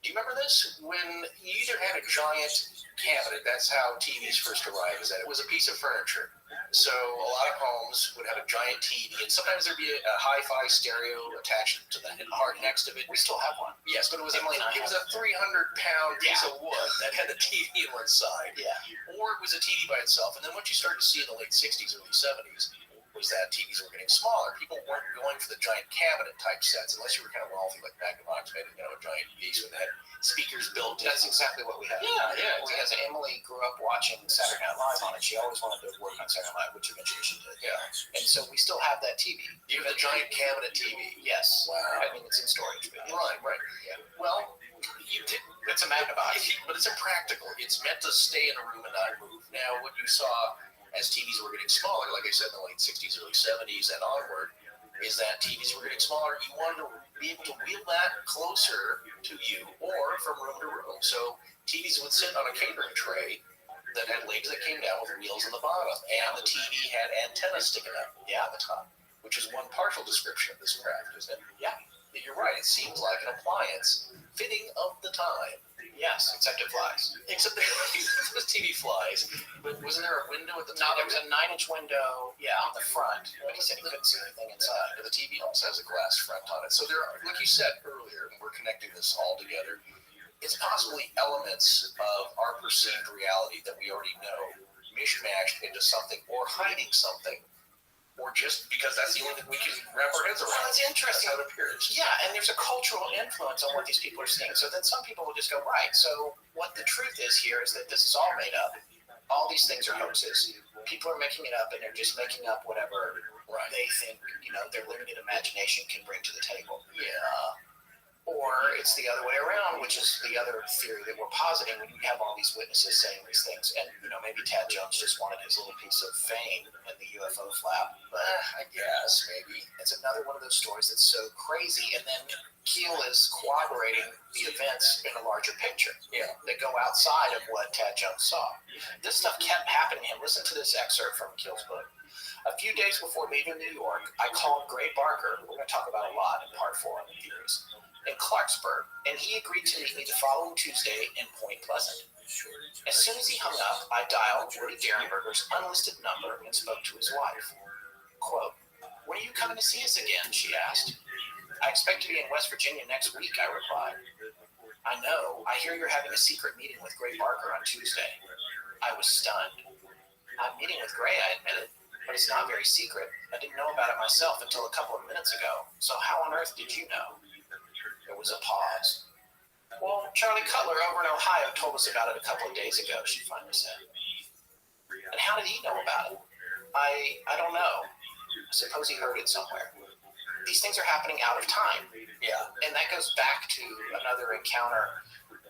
Do you remember this? When you either had a giant cabinet, that's how TVs first arrived, is that it was a piece of furniture. So a lot of homes would have a giant TV, and sometimes there'd be a hi-fi stereo attached to the heart next to it. We still have one. Yes, but it was Emily and I a 300-pound piece of wood that had a TV in one side. Yeah. Or it was a TV by itself. And then what you started to see in the late 60s, early 70s, was that TVs were getting smaller. People weren't going for the giant cabinet type sets unless you were kind of wealthy, like Magnavox made, a giant piece with that speakers built in. That's exactly what we have. Yeah. Because Emily grew up watching Saturday Night Live on it. She always wanted to work on Saturday Night Live, which eventually she did. Yeah. And so we still have that TV. You have the giant cabinet TV. Yes. Wow. I mean, it's in storage. But Right. Yeah. Well, you did. It's a Magnavox. But it's impractical. It's meant to stay in a room and not move. Now, what you saw as TVs were getting smaller, like I said, in the late 60s, early 70s, and onward, is that TVs were getting smaller. You wanted to be able to wheel that closer to you or from room to room. So TVs would sit on a catering tray that had legs that came down with wheels in the bottom, and the TV had antennas sticking up at the top, which is one partial description of this craft, isn't it? Yeah. You're right. It seems like an appliance fitting of the time. Yes, except it flies. Except this TV flies. But wasn't there a window at the No, top? there was a 9-inch window, on the front. But he said he couldn't see anything inside. The TV also has a glass front on it. So there are, like you said earlier, and we're connecting this all together, it's possibly elements of our perceived reality that we already know mishmashed into something or hiding something. Or just because that's the only thing we can wrap our heads around. Well, it's interesting. That's how it appears. Yeah, and there's a cultural influence on what these people are seeing. So then some people will just go, right, so what the truth is here is that this is all made up. All these things are hoaxes. People are making it up, and they're just making up whatever they think, their limited imagination can bring to the table. Yeah. Or it's the other way around, which is the other theory that we're positing when you have all these witnesses saying these things. And, maybe Tad Jones just wanted his little piece of fame in the UFO flap. But I guess, maybe. It's another one of those stories that's so crazy. And then Keel is corroborating the events in a larger picture. Yeah. That go outside of what Tad Jones saw. This stuff kept happening to him. Listen to this excerpt from Keel's book. A few days before leaving New York, I called Gray Barker, who we're going to talk about a lot in part 4 of the theories, in Clarksburg, and he agreed to meet me the following Tuesday in Point Pleasant. As soon as he hung up, I dialed Woody Derenberger's unlisted number and spoke to his wife. Quote, "When are you coming to see us again?" she asked. "I expect to be in West Virginia next week," I replied. "I know. I hear you're having a secret meeting with Gray Barker on Tuesday." I was stunned. "I'm meeting with Gray," I admitted, "but it's not very secret. I didn't know about it myself until a couple of minutes ago. So how on earth did you know?" There was a pause. "Well, Charlie Cutler over in Ohio told us about it a couple of days ago," she finally said. "And how did he know about it?" I don't know. I suppose he heard it somewhere. These things are happening out of time. Yeah. And that goes back to another encounter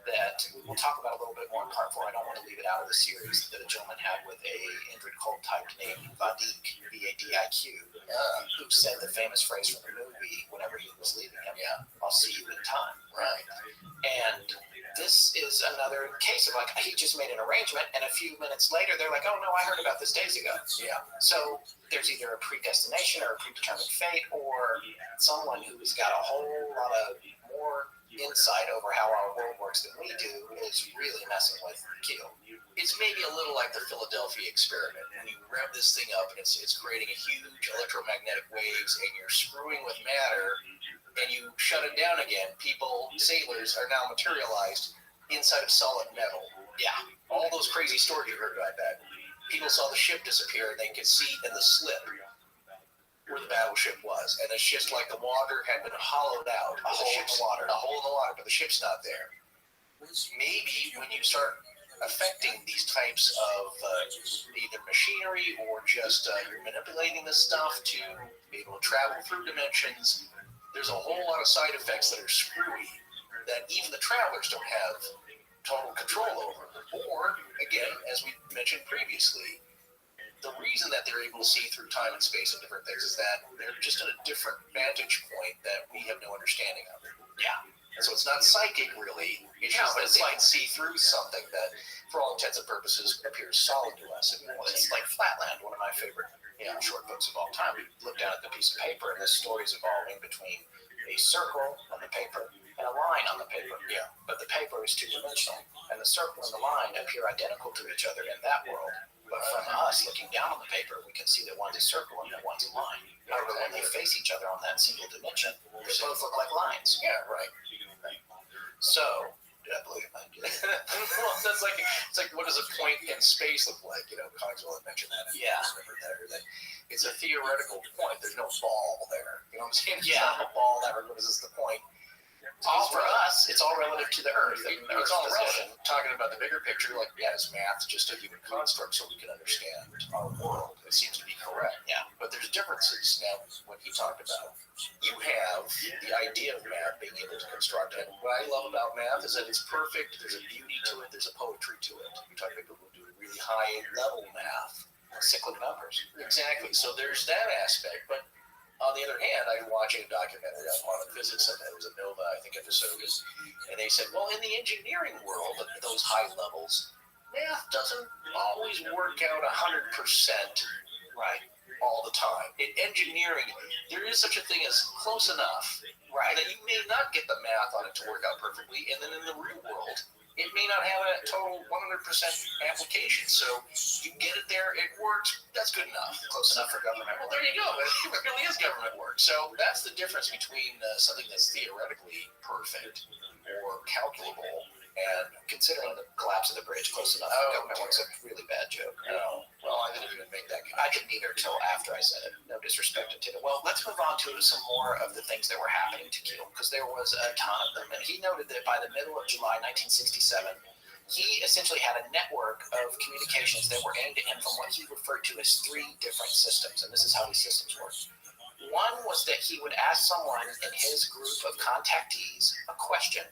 that we'll talk about a little bit more in part 4. I don't want to leave it out of the series, that a gentleman had with a Indrid Cold type named Vadiq, V-A-D-I-Q, who said the famous phrase from the movie whenever he was leaving him, "I'll see you in time." Right. And this is another case of he just made an arrangement, and a few minutes later they're like, "Oh no, I heard about this days ago." Yeah. So there's either a predestination or a predetermined fate, or someone who's got a whole lot of more insight over how our world works than we do is really messing with Keel. It's maybe a little like the Philadelphia experiment. When you rev this thing up and it's creating a huge electromagnetic waves and you're screwing with matter and you shut it down again, sailors are now materialized inside of solid metal. Yeah. All those crazy stories you heard about that. People saw the ship disappear and they could see in the slit where the battleship was. And it's just like the water had been hollowed out. A hole in the water. A hole in the water, but the ship's not there. Maybe when you start affecting these types of either machinery or just you're manipulating this stuff to be able to travel through dimensions, there's a whole lot of side effects that are screwy that even the travelers don't have total control over. Or, again, as we mentioned previously, the reason that they're able to see through time and space and different things is that they're just at a different vantage point that we have no understanding of. Yeah. And so it's not psychic, really. It's just that they can see through something that, for all intents and purposes, appears solid to us. It's like Flatland, one of my favorite short books of all time. We look down at the piece of paper, and the story is evolving between a circle on the paper and a line on the paper. Yeah. But the paper is two-dimensional, and the circle and the line appear identical to each other in that world. But from us looking down on the paper, we can see that one's a circle and that one's a line. However, when they face each other on that single dimension, they both look like lines. Yeah, right. So, did I blow your mind? Well, that's like, it's like, what does a point in space look like? You know, Cogswell had mentioned that. Yeah. That it's a theoretical point. There's no ball there. You know what I'm saying? Yeah. There's not a ball that what is this the point? All for us, it's all relative to the Earth. It's all relative. Talking about the bigger picture, like, yeah, is math just a human construct so we can understand our world? It seems to be correct. Yeah. But there's differences. Now, what he talked about, you have the idea of math being able to construct it. What I love about math is that it's perfect. There's a beauty to it. There's a poetry to it. You talk about people who do really high level math. Cyclic numbers. Exactly. So there's that aspect. But on the other hand, I'm watching a documentary on quantum physics, and it was a Nova, I think, episode, and they said, well, in the engineering world, at those high levels, math doesn't always work out 100% right all the time. In engineering, there is such a thing as close enough, right, that you may not get the math on it to work out perfectly, and then in the real world, it may not have a total 100% application. So you get it there, it works, that's good enough. Close enough for government. Well, there you go. It really is government work. So that's the difference between something that's theoretically perfect or calculable and considering the collapse of the bridge close enough for government work's a really bad joke. No. Well, I didn't even make that connection. I didn't either until after I said it. No disrespect to it. Well, let's move on to some more of the things that were happening to Keel, because there was a ton of them. And he noted that by the middle of July 1967, he essentially had a network of communications that were aimed at him from what he referred to as three different systems. And this is how these systems work. One was that he would ask someone in his group of contactees a question,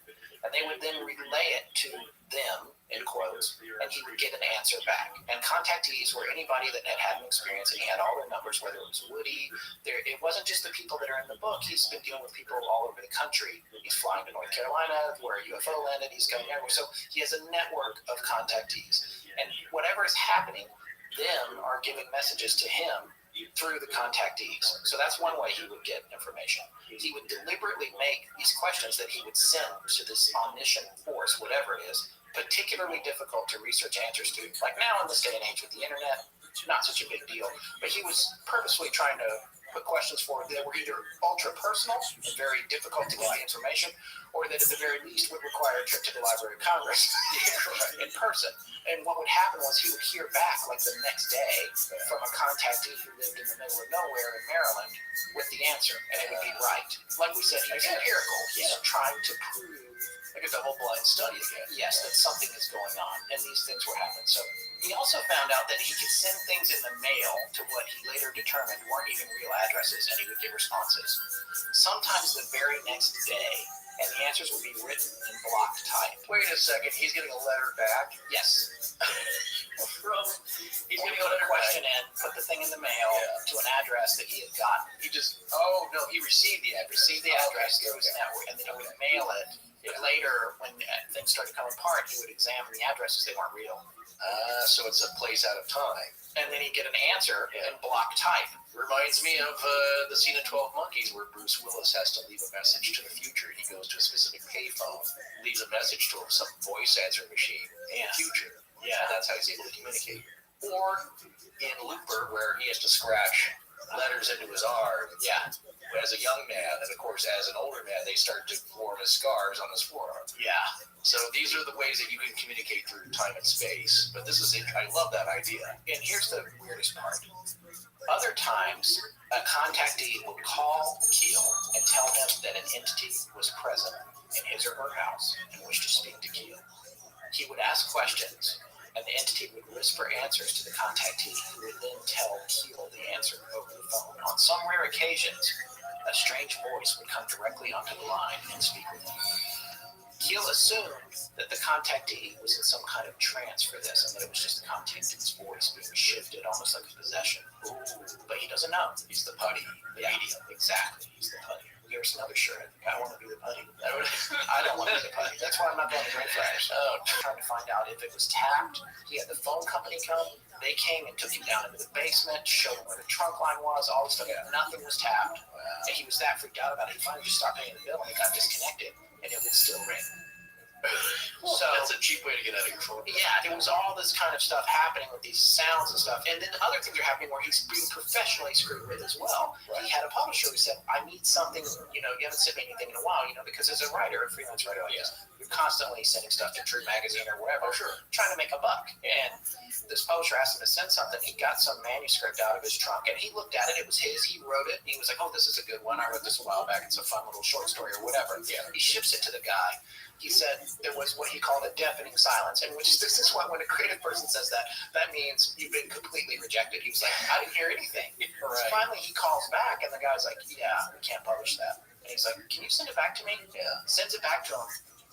and they would then relay it to them, in quotes, and he would get an answer back. And contactees were anybody that had an experience, and he had all their numbers, whether it was Woody. It wasn't just the people that are in the book. He's been dealing with people all over the country. He's flying to North Carolina, where a UFO landed. He's coming everywhere. So he has a network of contactees. And whatever is happening, them are giving messages to him through the contactees. So that's one way he would get information. He would deliberately make these questions that he would send to this omniscient force, whatever it is, particularly difficult to research answers to. Like now in this day and age with the internet, not such a big deal. But he was purposely trying to put questions forward that were either ultra personal and very difficult to get the information, or that at the very least would require a trip to the Library of Congress in person. And what would happen was he would hear back like the next day from a contactee who lived in the middle of nowhere in Maryland with the answer, and it would be right. Like we said, he was empirical. He's trying to prove, I guess, the whole blind study again. yes, that something is going on, and these things were happening. So he also found out that he could send things in the mail to what he later determined weren't even real addresses, and he would get responses. Sometimes the very next day, and the answers would be written in block type. Wait a second, he's getting a letter back? Yes. He's Or getting put a a letter question back. in, put the thing in the mail to an address that he had gotten. He just, oh, no, he received the address. Received the address through his network, and then he would mail it. Later, when things started coming apart, he would examine the addresses. They weren't real. So it's a place out of time. And then he'd get an answer in block type. Reminds me of the scene in 12 Monkeys where Bruce Willis has to leave a message to the future. He goes to a specific payphone, leaves a message to some voice answering machine in the future. Yeah. And that's how he's able to communicate. Or in Looper, where he has to scratch letters into his arm. Yeah. As a young man, and of course, as an older man, they start to form as scars on his forearm. Yeah. So these are the ways that you can communicate through time and space. But this is it. I love that idea. And here's the weirdest part. Other times, a contactee would call Keel and tell him that an entity was present in his or her house and wished to speak to Keel. He would ask questions, and the entity would whisper answers to the contactee, who would then tell Keel the answer over the phone. On some rare occasions, a strange voice would come directly onto the line and speak with him. Keel assumed that the contactee was in some kind of trance for this, and that it was just the contactee's voice being shifted, almost like a possession. But he doesn't know. He's the putty, the medium. Exactly. He's the putty. Here's another shirt. I want to be the putty. I don't want to be the putty. That's why I'm not going to Great Flash. Trying to find out if it was tapped. He had the phone company come. They came and took him down into the basement, showed him where the trunk line was, all this stuff. Nothing was tapped. And he was that freaked out about it. He finally just stopped paying the bill, and it got disconnected, and it would still ring. this kind of stuff happening with these sounds and stuff. And then other things are happening where he's being professionally screwed with as well. Right. He had a publisher who said, I need something, you haven't sent me anything in a while, because as a writer, a freelance writer like this, you're constantly sending stuff to True Magazine or wherever, trying to make a buck. And this publisher asked him to send something. He got some manuscript out of his trunk, and he looked at it. It was his. He wrote it. He was like, oh, this is a good one. I wrote this a while back. It's a fun little short story or whatever. Yeah. He ships it to the guy. He said there was what he called a deafening silence, and this is why when a creative person says that means you've been completely rejected. He was like, I didn't hear anything. Right. So finally he calls back, and the guy's like, yeah, we can't publish that. And he's like, can you send it back to me? Yeah. Sends it back to him.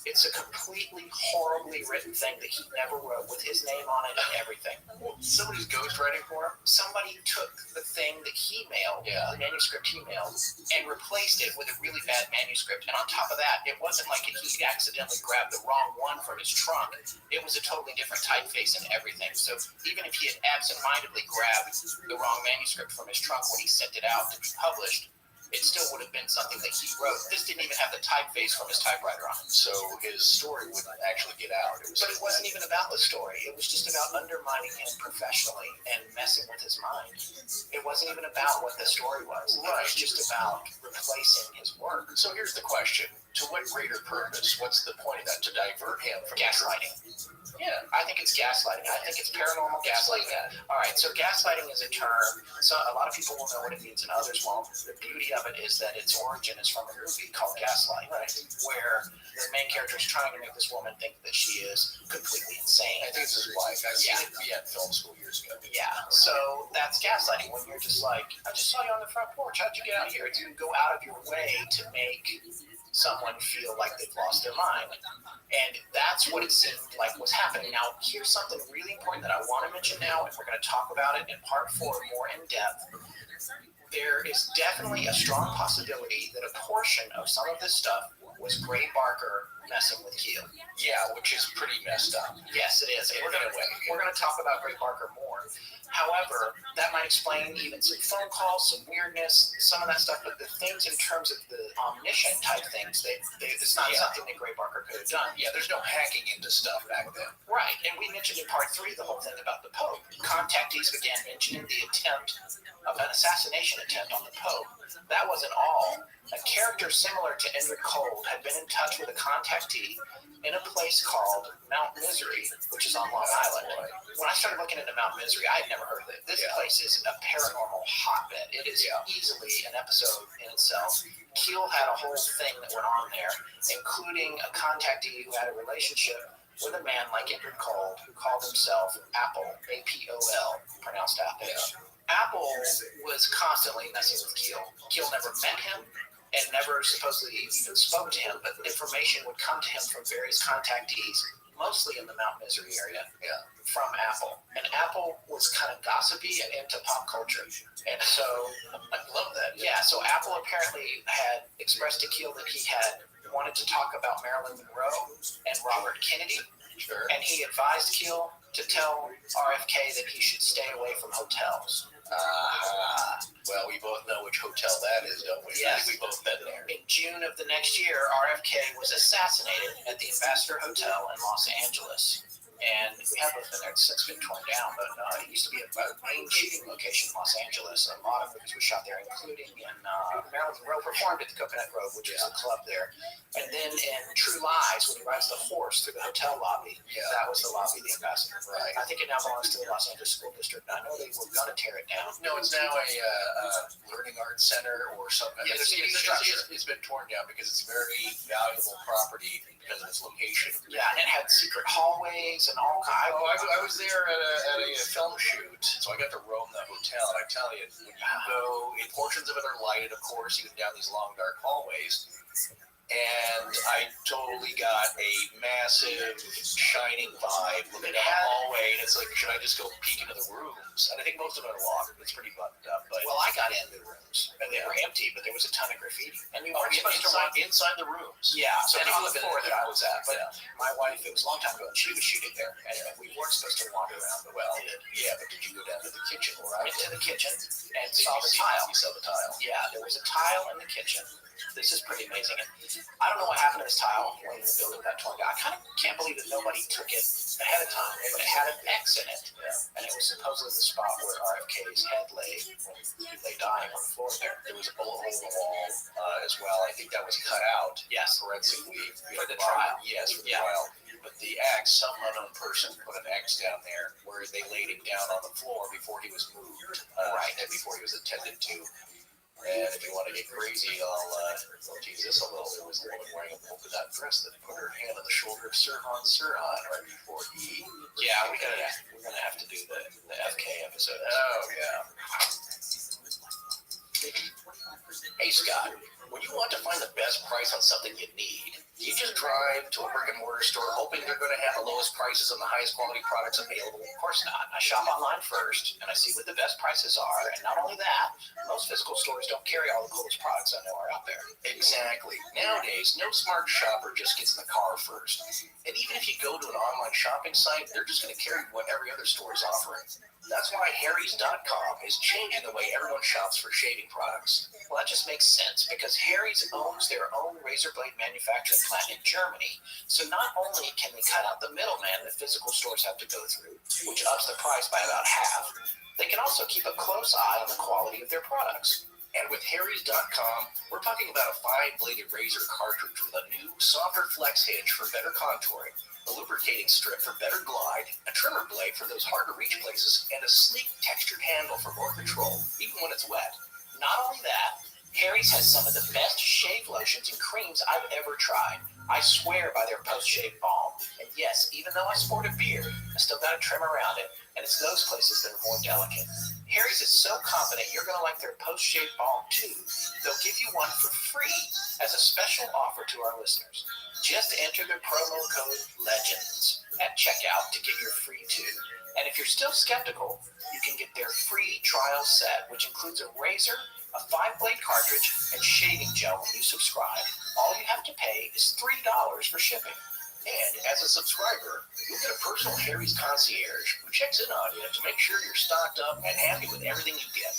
It's a completely horribly written thing that he never wrote with his name on it and everything. Somebody's ghostwriting for him? Somebody took the thing that he mailed, the manuscript he mailed, and replaced it with a really bad manuscript. And on top of that, it wasn't like he accidentally grabbed the wrong one from his trunk. It was a totally different typeface and everything. So even if he had absentmindedly grabbed the wrong manuscript from his trunk when he sent it out to be published, it still would have been something that he wrote. This didn't even have the typeface from his typewriter on it. So his story wouldn't actually get out. But it wasn't even about the story. It was just about undermining him professionally and messing with his mind. It wasn't even about what the story was. It was just about replacing his work. So here's the question. To what greater purpose? What's the point of that? To divert him from gaslighting? Yeah, I think it's gaslighting. I think it's paranormal gaslighting. All right, so gaslighting is a term. So a lot of people will know what it means and others won't. The beauty of it is that its origin is from a movie called Gaslight, where the main character is trying to make this woman think that she is completely insane. I think it's his wife. I've seen it be at film school years ago. Yeah, so that's gaslighting when you're just like, I just saw you on the front porch. How'd you get out here? You go out of your way to make someone feel like they've lost their mind. And that's what it seemed like was happening. Now, here's something really important that I want to mention now, and we're going to talk about it in part 4 more in depth. There is definitely a strong possibility that a portion of some of this stuff was Gray Barker messing with Keel. Yeah, which is pretty messed up. Yes, it is. And we're going to talk about Gray Barker more. However, that might explain even some phone calls, some weirdness, some of that stuff. But the things in terms of the omniscient type things, it's not something that Gray Barker could have done. Yeah, there's no hacking into stuff back then. Right. And we mentioned in part 3 the whole thing about the Pope. Contactees began mentioning the attempt of an assassination attempt on the Pope. That wasn't all. A character similar to Edward Cold had been in touch with a contactee in a place called Mount Misery, which is on Long Island. When I started looking into Mount Misery, I had never heard of it. This place is a paranormal hotbed. It is easily an episode in itself. Keel had a whole thing that went on there, including a contactee who had a relationship with a man like Edward Cold, who called himself Apple, A-P-O-L, pronounced Apple. Apple was constantly messing with Keel. Keel never met him and never supposedly even spoke to him, but information would come to him from various contactees, mostly in the Mount Misery area, from Apple. And Apple was kind of gossipy and into pop culture. And so, I love that. Yeah, so Apple apparently had expressed to Keel that he had wanted to talk about Marilyn Monroe and Robert Kennedy. Sure. And he advised Keel to tell RFK that he should stay away from hotels. Well, we both know which hotel that is, don't we? Yes. We both been there. In June of the next year, RFK was assassinated at the Ambassador Hotel in Los Angeles. And we have both been there. It's since been torn down, but it used to be a main shooting location in Los Angeles. A lot of movies were shot there, including in Marilyn Monroe performed at the Coconut Grove, which is a club there. And then in True Lies, when he rides the horse through the hotel lobby, that was the lobby of the Ambassador. Right. I think it now belongs to the Los Angeles School District. I know they were going to tear it down. No, it's now a learning arts center or something. Yeah, it's been torn down because it's very valuable property because of its location. Yeah, and it had secret hallways and all kinds. I was there at a film shoot, so I got to roam the hotel, and I tell you, when you go, portions of it are lighted, of course, even down these long, dark hallways. And I totally got a massive shining vibe looking down the hallway, and it's like, should I just go peek into the rooms? And I think most of them are locked. It's pretty buttoned up. But well, I got into the rooms, and they were empty, but there was a ton of graffiti. And we weren't supposed to walk inside the rooms. Yeah, so on the floor that I was at. But my wife, it was a long time ago, and she was shooting there, and we weren't supposed to wander around. Well, yeah, but did you go down to the kitchen? I went to the kitchen and saw the tile. You saw the tile. Yeah, there was a tile in the kitchen. This is pretty amazing. And I don't know what happened to this tile when the building got torn down. I kind of can't believe that nobody took it ahead of time, but it had an X in it. And it was supposedly the spot where RFK's head lay when he lay dying on the floor there. There was a bullet hole in the wall as well. I think that was cut out. Yes. Forensically. For the trial. Yes, for the trial. But the X, some unknown person put an X down there where they laid him down on the floor before he was moved. Right. And before he was attended to. And if you want to get crazy, I'll tease this a little. There was a woman wearing a polka dot dress that put her hand on the shoulder of Sirhan right before he. Yeah, we're gonna have to do the FK episode. Oh yeah. Hey Scott, when you want to find the best price on something you need, you just drive to a brick and mortar store hoping they're going to have the lowest prices on the highest quality products available. of course not. I shop online first, and I see what the best prices are. And not only that, most physical stores don't carry all the coolest products I know are out there. Exactly. Nowadays, no smart shopper just gets in the car first. And even if you go to an online shopping site, they're just going to carry what every other store is offering. That's why Harry's.com is changing the way everyone shops for shaving products. Well, that just makes sense because Harry's owns their own razor blade manufacturing plant in Germany. So not only can they cut out the middleman that physical stores have to go through, which ups the price by about half, they can also keep a close eye on the quality of their products. And with Harry's.com, we're talking about a 5-bladed razor cartridge with a new, softer flex hinge for better contouring, a lubricating strip for better glide, a trimmer blade for those hard-to-reach places, and a sleek, textured handle for more control, even when it's wet. Not only that, Harry's has some of the best shave lotions and creams I've ever tried. I swear by their post-shave balm. And yes, even though I sport a beard, I still got a trim around it, and it's those places that are more delicate. Harry's is so confident you're going to like their post-shave balm too. They'll give you one for free as a special offer to our listeners. Just enter the promo code LEGENDS at checkout to get your free too. And if you're still skeptical, you can get their free trial set, which includes a razor, a 5-blade cartridge, and shaving gel when you subscribe. All you have to pay is $3 for shipping. And as a subscriber, you'll get a personal Harry's concierge who checks in on you to make sure you're stocked up and happy with everything you get.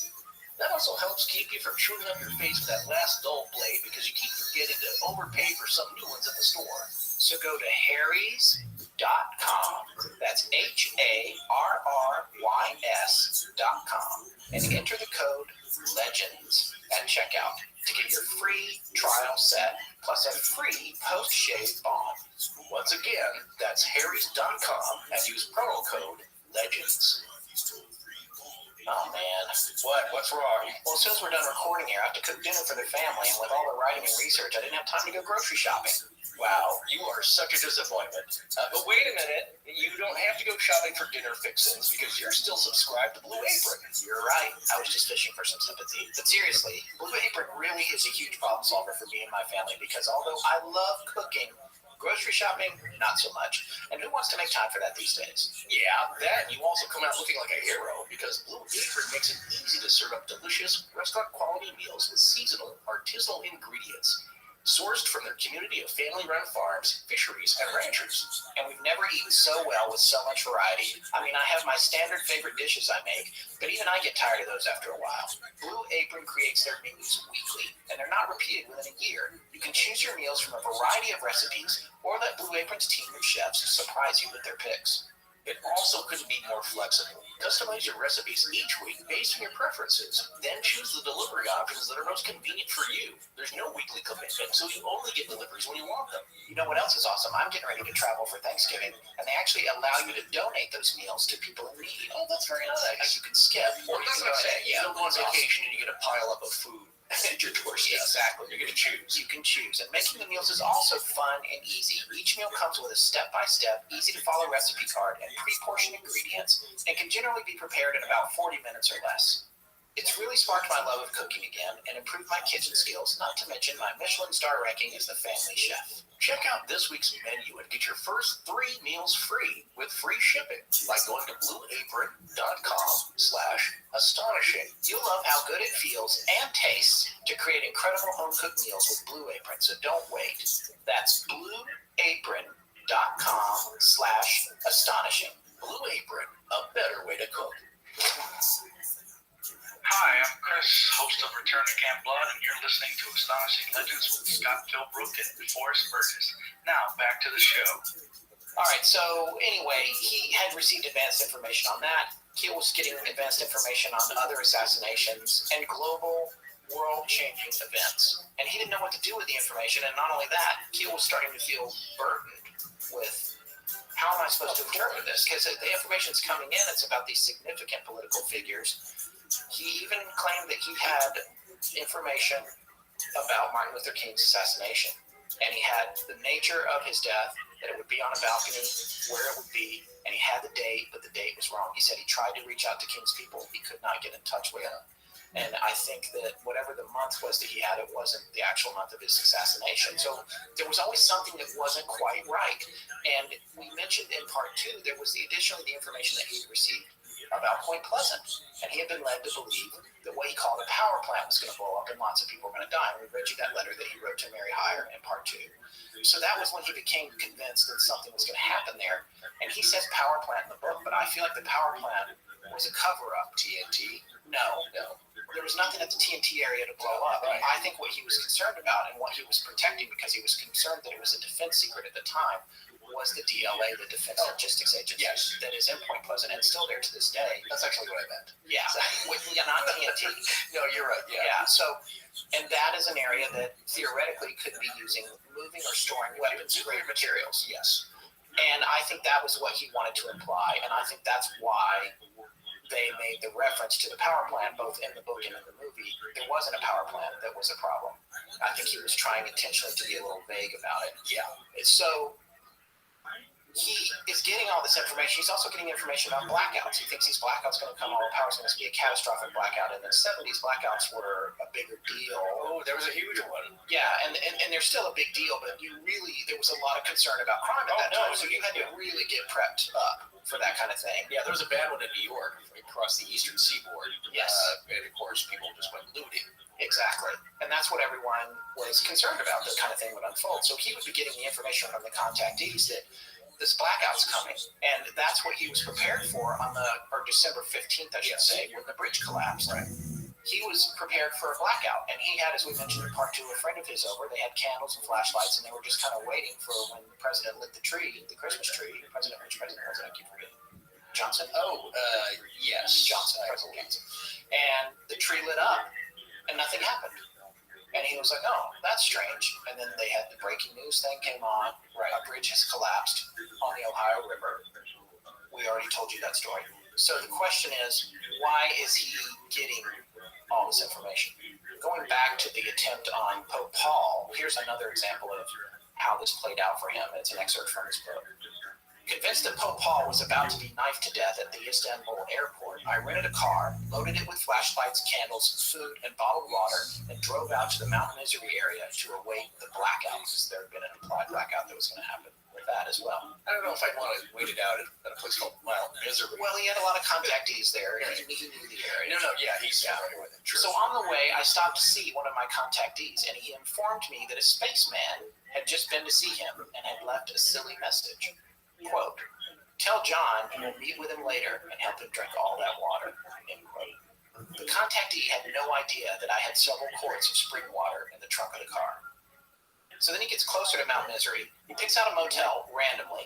That also helps keep you from chewing up your face with that last dull blade because you keep forgetting to overpay for some new ones at the store. So go to harrys.com, that's HARRYS.com, and enter the code LEGENDS at checkout to get your free trial set plus a free post-shave balm. Once again, that's harrys.com and use promo code LEGENDS. Oh man, What's wrong? well, as soon as we're done recording here, I have to cook dinner for the family, and with all the writing and research, I didn't have time to go grocery shopping. Wow, you are such a disappointment. But wait a minute, you don't have to go shopping for dinner fixins because you're still subscribed to Blue Apron. You're right, I was just fishing for some sympathy. But seriously, Blue Apron really is a huge problem solver for me and my family because although I love cooking, grocery shopping, not so much. And who wants to make time for that these days? Yeah, that and you also come out looking like a hero because Blue Apron makes it easy to serve up delicious restaurant-quality meals with seasonal, artisanal ingredients sourced from their community of family-run farms, fisheries, and ranchers. And we've never eaten so well with so much variety. I mean, I have my standard favorite dishes I make, but even I get tired of those after a while. Blue Apron creates their menus weekly, and they're not repeated within a year. You can choose your meals from a variety of recipes, or let Blue Apron's team of chefs surprise you with their picks. It also couldn't be more flexible. Customize your recipes each week based on your preferences. Then choose the delivery options that are most convenient for you. There's no weekly commitment, so you only get deliveries when you want them. You know what else is awesome? I'm getting ready to travel for Thanksgiving, and they actually allow you to donate those meals to people in need. Oh, that's very nice. You can skip, or you can go ahead. You don't go on vacation and you get a pile up of food at your doorstep. Exactly. You're going to choose. You can choose. And making the meals is also fun and easy. Each meal comes with a step-by-step, easy-to-follow recipe card and pre-portioned ingredients and can generally be prepared in about 40 minutes or less. It's really sparked my love of cooking again and improved my kitchen skills, not to mention my Michelin star ranking as the family chef. Check out this week's menu and get your first 3 meals free with free shipping by going to blueapron.com/astonishing. You'll love how good it feels and tastes to create incredible home-cooked meals with Blue Apron, so don't wait. That's blueapron.com/astonishing. Blue Apron, a better way to cook. Hi, I'm Chris, host of Return to Camp Blood, and you're listening to Astonishing Legends Philbrook and Forrest Burgess. Now, back to the show. All right, so anyway, he had received advanced information on that. Keel was getting advanced information on other assassinations and global world-changing events. And he didn't know what to do with the information. And not only that, Keel was starting to feel burdened with how am I supposed to interpret this? Because the information's coming in, it's about these significant political figures. He even claimed that he had information about Martin Luther King's assassination. And he had the nature of his death, that it would be on a balcony, where it would be, and he had the date, but the date was wrong. He said he tried to reach out to King's people. He could not get in touch with them. And I think that whatever the month was that he had, it wasn't the actual month of his assassination. So there was always something that wasn't quite right. And we mentioned in part 2, there was additionally the information that he had received about Point Pleasant. And he had been led to believe that what he called a power plant was going to blow up and lots of people were going to die. And we read you that letter that he wrote to Mary Heyer in part 2. So that was when he became convinced that something was going to happen there. And he says power plant in the book, but I feel like the power plant was a cover-up. TNT? No. There was nothing at the TNT area to blow up. Right. I think what he was concerned about and what he was protecting, because he was concerned that it was a defense secret at the time, was the DLA, the Defense Logistics Agency, Yes. that is in Point Pleasant and still there to this day. That's actually what I meant. Yeah, not TNT. No, you're right. Yeah. So, and that is an area that theoretically could be using, moving or storing weapons grade materials. Yes. And I think that was what he wanted to imply, and I think that's why they made the reference to the power plant, both in the book and in the movie. There wasn't a power plant that was a problem. I think he was trying intentionally to be a little vague about it. Yeah. So he is getting all this information. He's also getting information about blackouts. He thinks these blackouts going to come, all the power's going to be a catastrophic blackout. In the 70s, blackouts were a bigger deal. Oh, there was a huge one. Yeah, and they're still a big deal, but there was a lot of concern about crime at that time, so you had to really get prepped up for that kind of thing. Yeah, there was a bad one in New York across the eastern seaboard. Yes. And of course, people just went looting. Exactly. And that's what everyone was concerned about, that kind of thing would unfold. So he would be getting the information from the contactees that this blackout's coming. And that's what he was prepared for on December 15th, I should say, when the bridge collapsed. Right. He was prepared for a blackout. And he had, as we mentioned in part 2, a friend of his over. They had candles and flashlights, and they were just kind of waiting for when the president lit the tree, the Christmas tree. Which president was it? I keep forgetting. Johnson? Yes. Johnson, President Johnson. And the tree lit up, and nothing happened. And he was like, oh, that's strange. And then they had the breaking news thing came on. Right. A bridge has collapsed on the Ohio River. We already told you that story. So the question is, why is he getting all this information? Going back to the attempt on Pope Paul, here's another example of how this played out for him. It's an excerpt from his book. Convinced that Pope Paul was about to be knifed to death at the Istanbul airport, I rented a car, loaded it with flashlights, candles, food, and bottled water, and drove out to the Mount Misery area to await the blackout, because there had been an implied blackout that was going to happen with that as well. I don't know if I'd want to wait it out at a place called Mount Misery. Well, he had a lot of contactees there. He knew the area. No, yeah, he's familiar with it. True. So on the way, I stopped to see one of my contactees, and he informed me that a spaceman had just been to see him and had left a silly message. Quote, "Tell John you will meet with him later and help him drink all that water." End quote. The contactee had no idea that I had several quarts of spring water in the trunk of the car. So then he gets closer to Mount Misery. He picks out a motel randomly.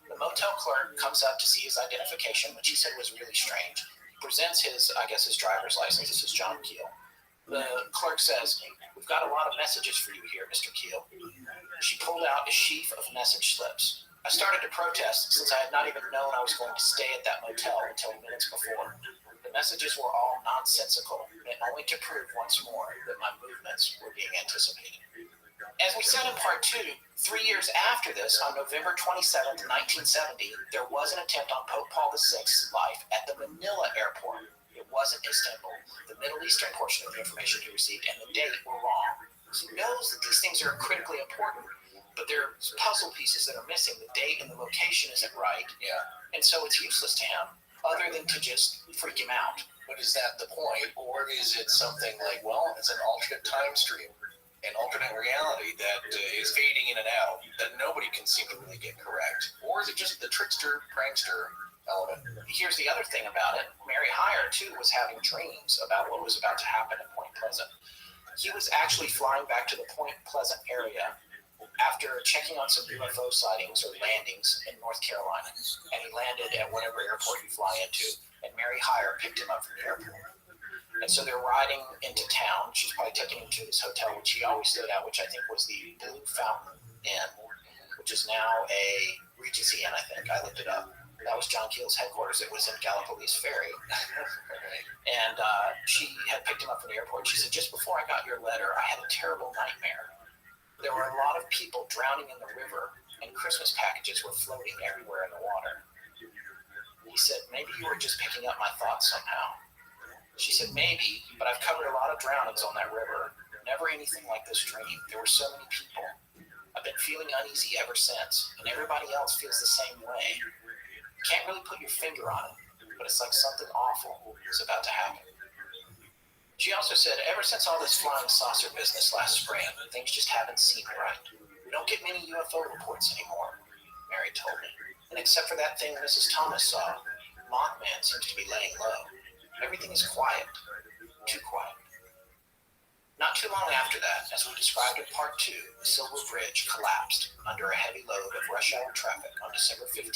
The motel clerk comes up to see his identification, which he said was really strange. He presents his driver's license. This is John Keel. The clerk says, "We've got a lot of messages for you here, Mr. Keel." She pulled out a sheaf of message slips. I started to protest since I had not even known I was going to stay at that motel until minutes before. The messages were all nonsensical, meant only to prove once more that my movements were being anticipated. As we said in part 2, 3 years after this, on November 27th, 1970, there was an attempt on Pope Paul VI's life at the Manila airport. It wasn't Istanbul, the Middle Eastern portion of the information he received, and the date were wrong. He knows that these things are critically important, but there's puzzle pieces that are missing. The date and the location isn't right. Yeah. And so it's useless to him, other than to just freak him out. But is that the point? Or is it something like, well, it's an alternate time stream, an alternate reality that is fading in and out that nobody can seem to really get correct? Or is it just the trickster, prankster element? Here's the other thing about it. Mary Heyer, too, was having dreams about what was about to happen at Point Pleasant. He was actually flying back to the Point Pleasant area after checking on some UFO sightings or landings in North Carolina. And he landed at whatever airport you fly into. And Mary Hyre picked him up from the airport. And so they're riding into town. She's probably taking him to this hotel, which he always stayed at, which I think was the Blue Fountain Inn, which is now a Regency Inn, I think. I looked it up. That was John Keel's headquarters. It was in Gallipolis Ferry. And she had picked him up from the airport. She said, just before I got your letter, I had a terrible nightmare. There were a lot of people drowning in the river, and Christmas packages were floating everywhere in the water. He said, maybe you were just picking up my thoughts somehow. She said, maybe, but I've covered a lot of drownings on that river. Never anything like this dream. There were so many people. I've been feeling uneasy ever since, and everybody else feels the same way. Can't really put your finger on it, but it's like something awful is about to happen. She also said, ever since all this flying saucer business last spring, things just haven't seemed right. We don't get many UFO reports anymore, Mary told me. And except for that thing Mrs. Thomas saw, Mothman seems to be laying low. Everything is quiet. Too quiet. Not too long after that, as we described in part 2, the Silver Bridge collapsed under a heavy load of rush hour traffic on December 15,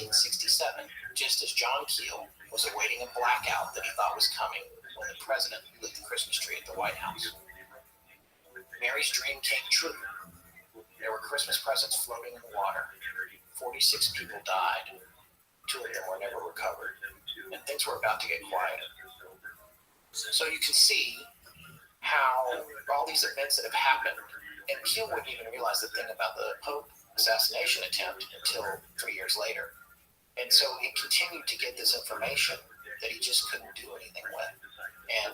1967, just as John Keel was awaiting a blackout that he thought was coming when the president lit the Christmas tree at the White House. Mary's dream came true. There were Christmas presents floating in the water. 46 people died. 2 of them were never recovered. And things were about to get quieter. So you can see how all these events that have happened, and Keel wouldn't even realize the thing about the Pope assassination attempt until 3 years later. And so he continued to get this information that he just couldn't do anything with. And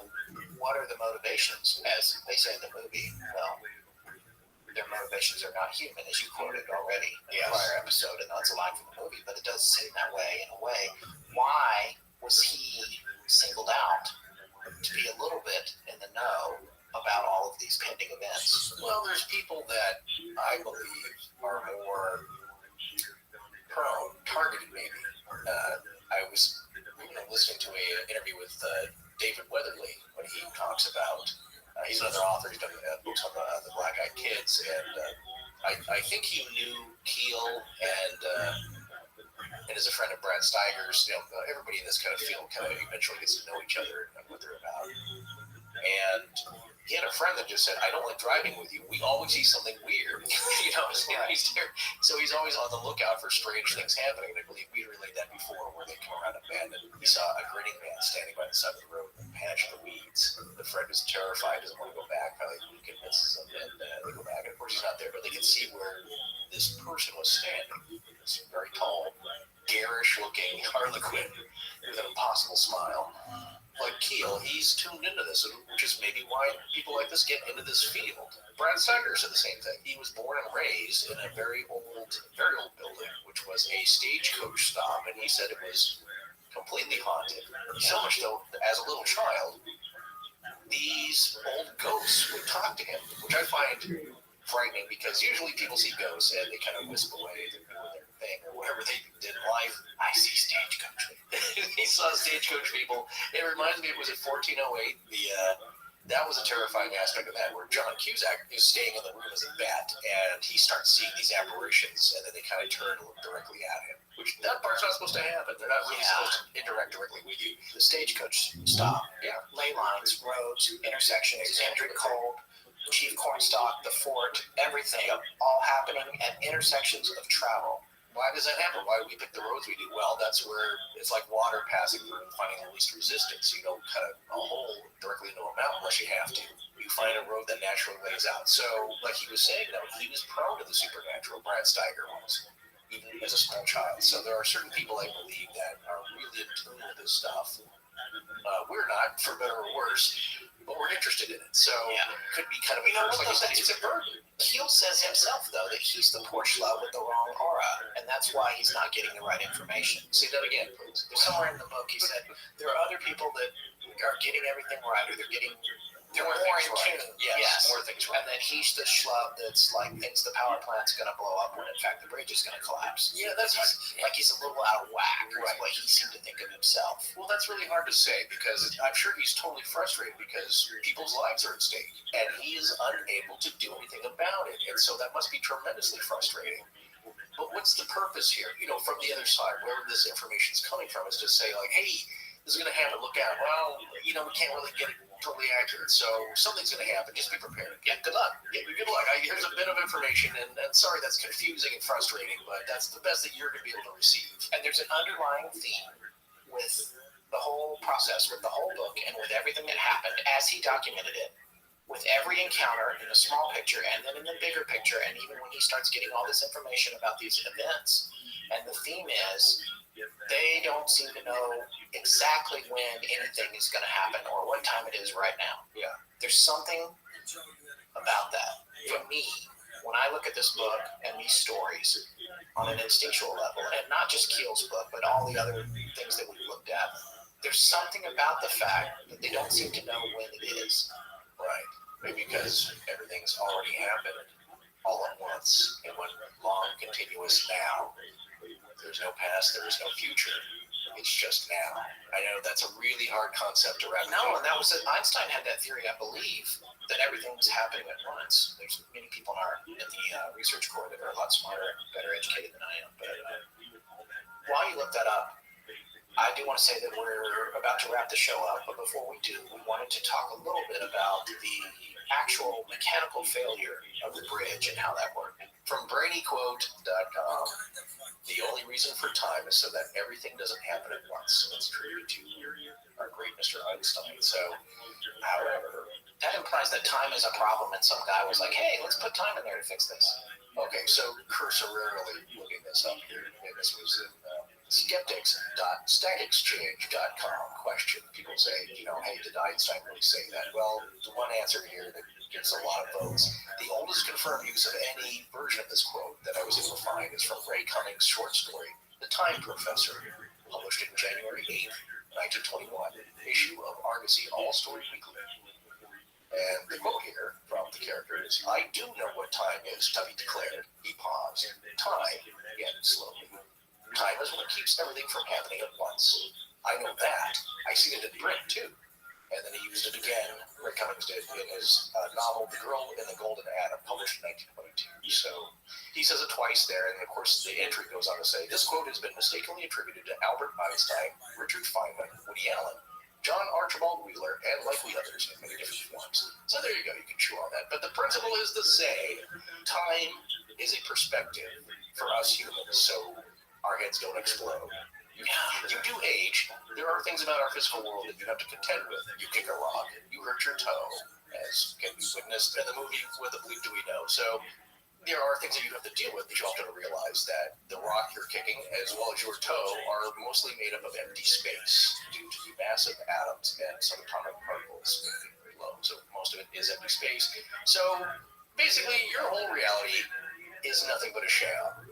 what are the motivations, as they say in the movie? Well, their motivations are not human, as you quoted already in the prior episode, and that's a line from the movie, but it does seem that way in a way. Why was he singled out to be a little bit in the know about all of these pending events? Well, there's people that I believe are more prone, targeted maybe. I was listening to an interview with David Weatherly when he talks about, he's another author, he's done books on the Black-Eyed Kids, and I think he knew Keel and is a friend of Brad Steiger's. Everybody in this kind of field kind of eventually gets to know each other and what they're about. And he had a friend that just said, I don't like driving with you. We always see something weird. He's there. So he's always on the lookout for strange things happening. And I believe we relayed that before, where they come around a bend and he saw a grinning man standing by the side of the road in a patch of the weeds. The friend is terrified, doesn't want to go back. Finally, he convinces them, and they go back. And of course, he's not there, but they can see where this person was standing. This very tall, garish-looking harlequin with an impossible smile. Like Keel, he's tuned into this, which is maybe why people like this get into this field. Brad Steiger said the same thing. He was born and raised in a very old building, which was a stagecoach stop, and he said it was completely haunted. So much so, as a little child, these old ghosts would talk to him, which I find frightening, because usually people see ghosts and they kind of wisp away their thing or whatever they did in life. I see stagecoach. He saw stagecoach people. It reminds me, it was at 1408. That was a terrifying aspect of that, where John Cusack is staying in the room as a bat, and he starts seeing these apparitions, and then they kind of turn and look directly at him. Which, that part's not supposed to happen. They're not really supposed to interact directly with you. The stagecoach stop, ley lines, roads, intersections, Hendrick Cole, Chief Cornstalk, the fort, everything, all happening at intersections of travel. Why does that happen? Why do we pick the roads we do? Well, that's where it's like water passing through and finding the least resistance. You don't cut a hole directly into a mountain unless you have to. You find a road that naturally lays out. So, like he was saying, though, he was prone to the supernatural. Brad Steiger was, even as a small child. So there are certain people, I believe, that are really in tune with this stuff. We're not, for better or worse, but we're interested in it. So it could be kind of a curse. Like you said, it's a burden. Keel says himself, though, that he's the poor schlub with the wrong aura, and that's why he's not getting the right information. Say that again, please. Somewhere in the book, he said there are other people that are getting everything right, or they're getting They're more in right. tune. Yes, more things right. And then he's the schlub that's like thinks the power plant's going to blow up when in fact the bridge is going to collapse. Yeah, that's like he's a little out of whack. Right. What he seemed to think of himself. Well, that's really hard to say because I'm sure he's totally frustrated because people's lives are at stake and he is unable to do anything about it. And so that must be tremendously frustrating. But what's the purpose here? You know, from the other side, wherever this information is coming from, is to say like, hey, this is going to happen. Look out. Well, you know, we can't really get it totally accurate. So something's going to happen. Just be prepared. Yeah, good luck. Yeah, good luck. Here's a bit of information, and sorry that's confusing and frustrating, but that's the best that you're going to be able to receive. And there's an underlying theme with the whole process, with the whole book, and with everything that happened as he documented it, with every encounter in a small picture and then in the bigger picture, and even when he starts getting all this information about these events. And the theme is they don't seem to know exactly when anything is going to happen or what time it is right now. Yeah. There's something about that. For me, when I look at this book and these stories on an instinctual level, and not just Keel's book, but all the other things that we've looked at, there's something about the fact that they don't seem to know when it is. Right. Maybe because everything's already happened all at once in one long, continuous now. There's no past, there is no future. It's just now. I know that's a really hard concept to wrap. No, and that was it. Einstein had that theory, I believe, that everything's happening at once. There's many people in the research corps that are a lot smarter and better educated than I am. But while you look that up, I do want to say that we're about to wrap the show up. But before we do, we wanted to talk a little bit about the actual mechanical failure of the bridge and how that worked. From brainyquote.com, the only reason for time is so that everything doesn't happen at once. It's true to our great Mr. Einstein. So, however, that implies that time is a problem and some guy was like, hey, let's put time in there to fix this. Okay, so cursorily looking this up here, and this was in skeptics.stackexchange.com question. People say, you know, hey, did Einstein really say that? Well, the one answer here that gets a lot of votes, the oldest confirmed use of any version of this quote that I was able to find is from Ray Cummings' short story, The Time Professor, published in January 8th, 1921, issue of Argosy All Story Weekly. And the quote here from the character is, I do know what time is, Tubby declared. He paused. Time, again slowly. Time is what keeps everything from happening at once. I know that. I see it in print, too. And then he used it again, Ray Cummings did, in his novel, The Girl in the Golden Atom, published in 1922. So he says it twice there, and of course the entry goes on to say, this quote has been mistakenly attributed to Albert Einstein, Richard Feynman, Woody Allen, John Archibald Wheeler, and likely others in many different forms. So there you go, you can chew on that. But the principle is the same. Time is a perspective for us humans, so our heads don't explode. You do age. There are things about our physical world that you have to contend with. You kick a rock, you hurt your toe, as can be witnessed in the movie With a Bleep Do We Know. So there are things that you have to deal with, but you have to realize that the rock you're kicking, as well as your toe, are mostly made up of empty space due to the massive atoms and subatomic particles very low. So most of it is empty space. So basically, your whole reality is nothing but a sham.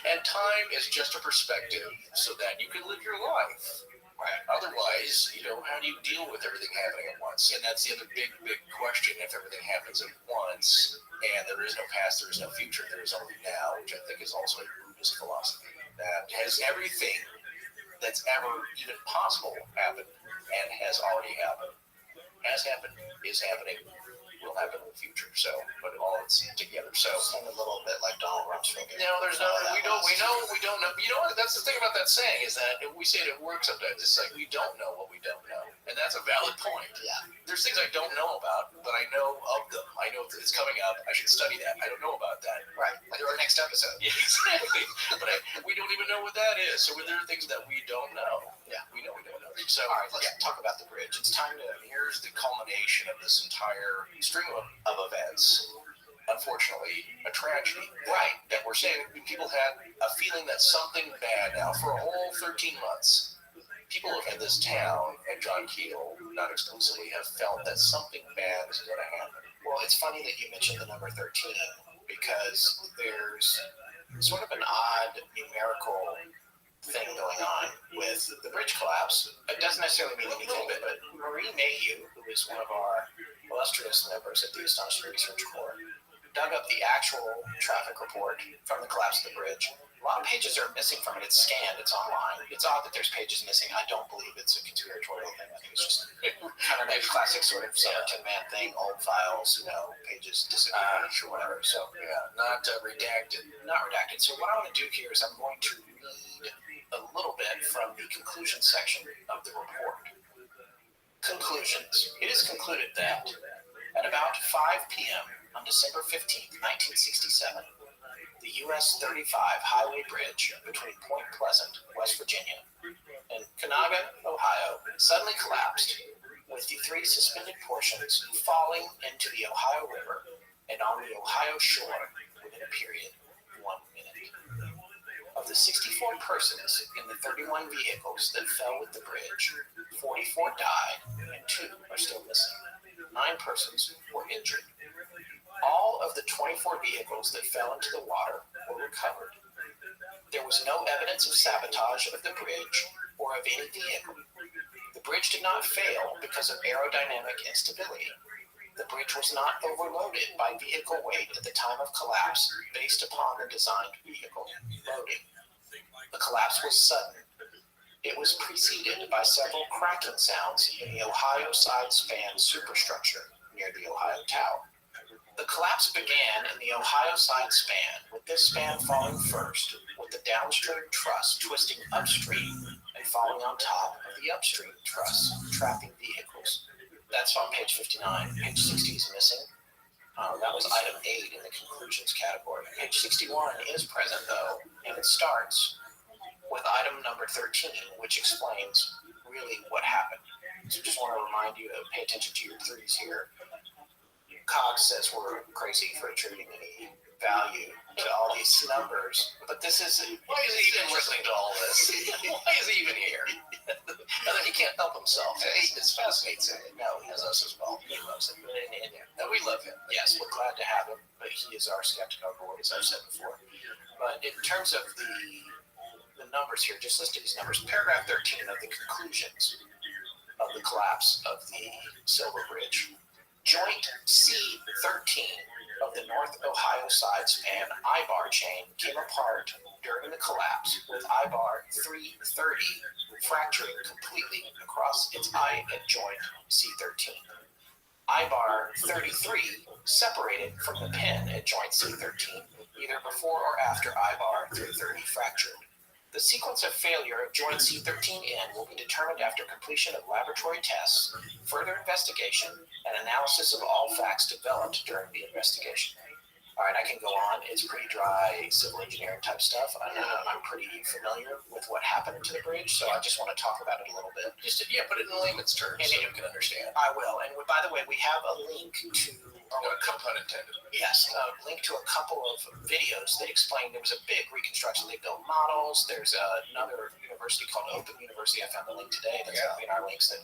And time is just a perspective so that you can live your life. Right. Otherwise, you know, how do you deal with everything happening at once? And that's the other big question. If everything happens at once and there is no past, there is no future, there is only now, which I think is also a Buddhist philosophy that has everything that's ever even possible happened and has already happened. Has happened, is happening, will happen in the future. So, but all it's together. So, a little bit like Donald Rumsfeld. No, there's no. We don't know. You know what? That's the thing about that saying is that we say it at work sometimes. It's like we don't know what we don't know, and that's a valid point. Yeah. There's things I don't know about, but I know of them. I know it's coming up. I should study that. I don't know about that. Right. Like our next episode. Yeah, exactly. But we don't even know what that is. So there are things that we don't know. Yeah. We know we don't know. So all right, let's talk about the bridge. It's time to. Here's the culmination of this entire string of events. Unfortunately, a tragedy. Right. That we're saying people had a feeling that something bad now for a whole 13 months. People in this town and John Keel, not exclusively, have felt that something bad is going to happen. Well, it's funny that you mentioned the number 13 because there's sort of an odd numerical thing going on with the bridge collapse. it doesn't necessarily mean anything, but Marie Mayhew, who is one of our illustrious members at the Astonishing Research Corps, dug up the actual traffic report from the collapse of the bridge. A lot of pages are missing from it. It's scanned. It's online. It's odd that there's pages missing. I don't believe it's a conspiratorial thing. I think it's just kind of a classic sort of Tin Man thing, old files, pages disappeared or whatever. So, not redacted. Not redacted. So what I want to do here is I'm going to read a little bit from the conclusion section of the report. Conclusions. It is concluded that at about 5 p.m. on December 15th, 1967, the US 35 highway bridge between Point Pleasant, West Virginia, and Conaga, Ohio, suddenly collapsed, with the 3 suspended portions falling into the Ohio River and on the Ohio shore within a period of 1 minute. Of the 64 persons in the 31 vehicles that fell with the bridge, 44 died and 2 are still missing. 9 persons were injured. All of the 24 vehicles that fell into the water were recovered. There was no evidence of sabotage of the bridge or of any vehicle. The bridge did not fail because of aerodynamic instability. The bridge was not overloaded by vehicle weight at the time of collapse based upon the designed vehicle loading. The collapse was sudden. It was preceded by several cracking sounds in the Ohio side span superstructure near the Ohio Tower. The collapse began in the Ohio side span, with this span falling first, with the downstream truss twisting upstream and falling on top of the upstream truss, trapping vehicles. That's on page 59. Page 60 is missing. That was item 8 in the conclusions category. Page 61 is present, though, and it starts with item number 13, which explains really what happened. So just want to remind you to pay attention to your 3s here. Cox says we're crazy for attributing any value to all these numbers, but this is... Why is he even listening to all this? Why is he even here? And then he can't help himself. It fascinates him. No, he has us as well. He loves it. And we love him. Yes, we're glad to have him, but he is our skeptic on board, as I've said before. But in terms of the numbers here, just listen to these numbers. Paragraph 13 of the conclusions of the collapse of the Silver Bridge. Joint C13 of the North Ohio side span I-bar chain came apart during the collapse, with I-bar 330 fracturing completely across its eye at joint C13. I-bar 33 separated from the pin at joint C13, either before or after I-bar 330 fractured. The sequence of failure of joint C13N will be determined after completion of laboratory tests, further investigation, and analysis of all facts developed during the investigation. All right, I can go on. It's pretty dry civil engineering type stuff. I'm pretty familiar with what happened to the bridge, so I just want to talk about it a little bit. Just put it in layman's terms so you can understand. I will. And by the way, we have a link to... pun intended. Yes, a link to a couple of videos that explain there was a big reconstruction. They built models. There's another university called Open University. I found the link today. That's going to be in our links that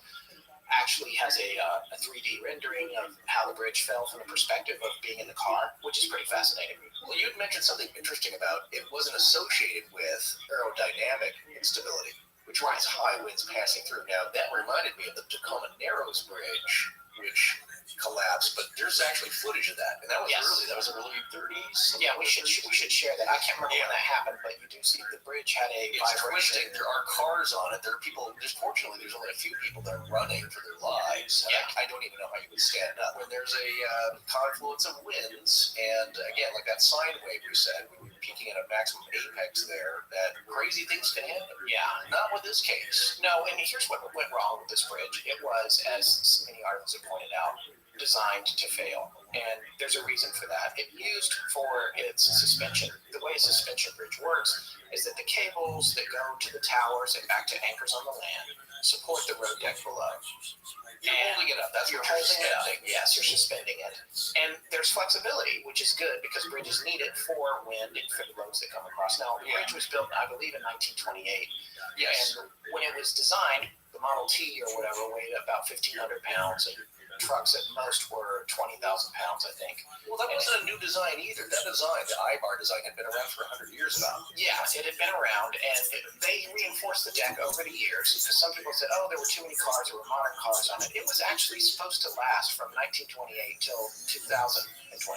actually has a 3D rendering of how the bridge fell from the perspective of being in the car, which is pretty fascinating. Well, you had mentioned something interesting about it wasn't associated with aerodynamic instability, which means high winds passing through. Now, that reminded me of the Tacoma Narrows Bridge, which collapsed, but there's actually footage of that, and that was early 30s. Yeah, we should share that. I can't remember when that happened, but you do see the bridge had a vibration. Twisting. There are cars on it. There are people. Fortunately, there's only a few people that are running for their lives. Yeah. I don't even know how you would stand up when there's a confluence of winds, and again, like that sine wave we said, we were peaking at a maximum apex there. That crazy things can happen. Yeah, not with this case. No, and here's what went wrong with this bridge. It was, as many articles have pointed out, designed to fail, and there's a reason for that. It used for its suspension. The way a suspension bridge works is that the cables that go to the towers and back to anchors on the land support the road deck below. You're holding it up. That's what you're suspending. Yes, you're suspending it. And there's flexibility, which is good because bridges need it for wind and for the loads that come across. Now, the bridge was built, I believe, in 1928. Yes. And when it was designed, the Model T or whatever weighed about 1,500 pounds, and trucks at most were 20,000 pounds, I think. Well, that wasn't a new design either. That design, the I-bar design, had been around for 100 years about. Yeah, it had been around, and they reinforced the deck over the years. Because some people said, oh, there were too many cars, there were modern cars on it. It was actually supposed to last from 1928 till 2028.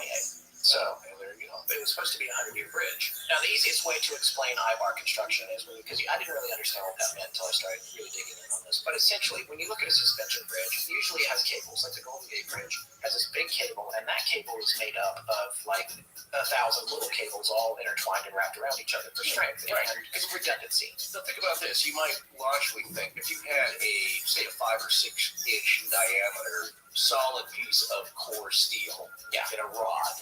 So there you go. It was supposed to be a 100-year bridge. Now, the easiest way to explain I-bar construction is because I didn't really understand what that meant until I started really digging in on this. But essentially, when you look at a suspension bridge, usually it has cables, like the Golden Gate Bridge has this big cable, and that cable is made up of like 1,000 little cables all intertwined and wrapped around each other for strength and redundancy. So think about this. You might logically think if you had say a 5 or 6 inch diameter solid piece of core steel in a rod,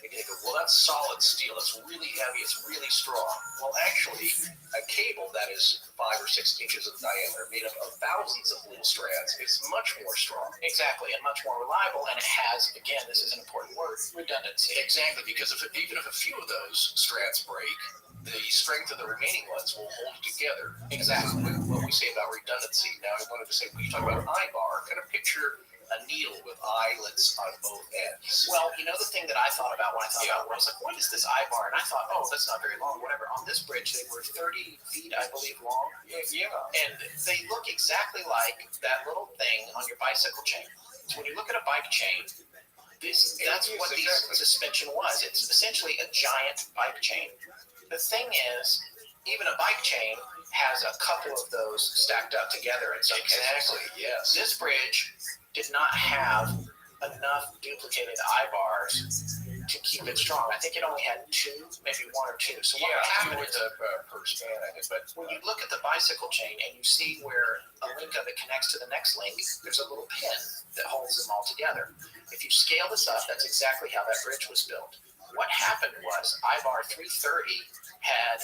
you go, well, that's solid steel. It's really heavy. It's really strong. Well, actually, a cable that is 5 or 6 inches of diameter, made up of thousands of little strands, is much more strong. Exactly, and much more reliable, and it has, again, this is an important word, redundancy. Exactly, because even if a few of those strands break, the strength of the remaining ones will hold together. Exactly. What we say about redundancy. Now, I wanted to say, when you talk about I-bar, kind of picture a needle with eyelets on both ends. Well, you know the thing that I thought about when I thought about it, I was like, what is this I-bar? And I thought, oh, that's not very long, whatever. On this bridge, they were 30 feet, I believe, long. Yeah. And they look exactly like that little thing on your bicycle chain. So when you look at a bike chain, that's what the suspension was. It's essentially a giant bike chain. The thing is, even a bike chain has a couple of those stacked up together in some cases. Exactly, yes. This bridge did not have enough duplicated I-bars to keep it strong. I think it only had 2, maybe 1 or 2. So what would happen with the per span, I guess. But when you look at the bicycle chain and you see where a link of it connects to the next link, there's a little pin that holds them all together. If you scale this up, that's exactly how that bridge was built. What happened was I-bar 330 had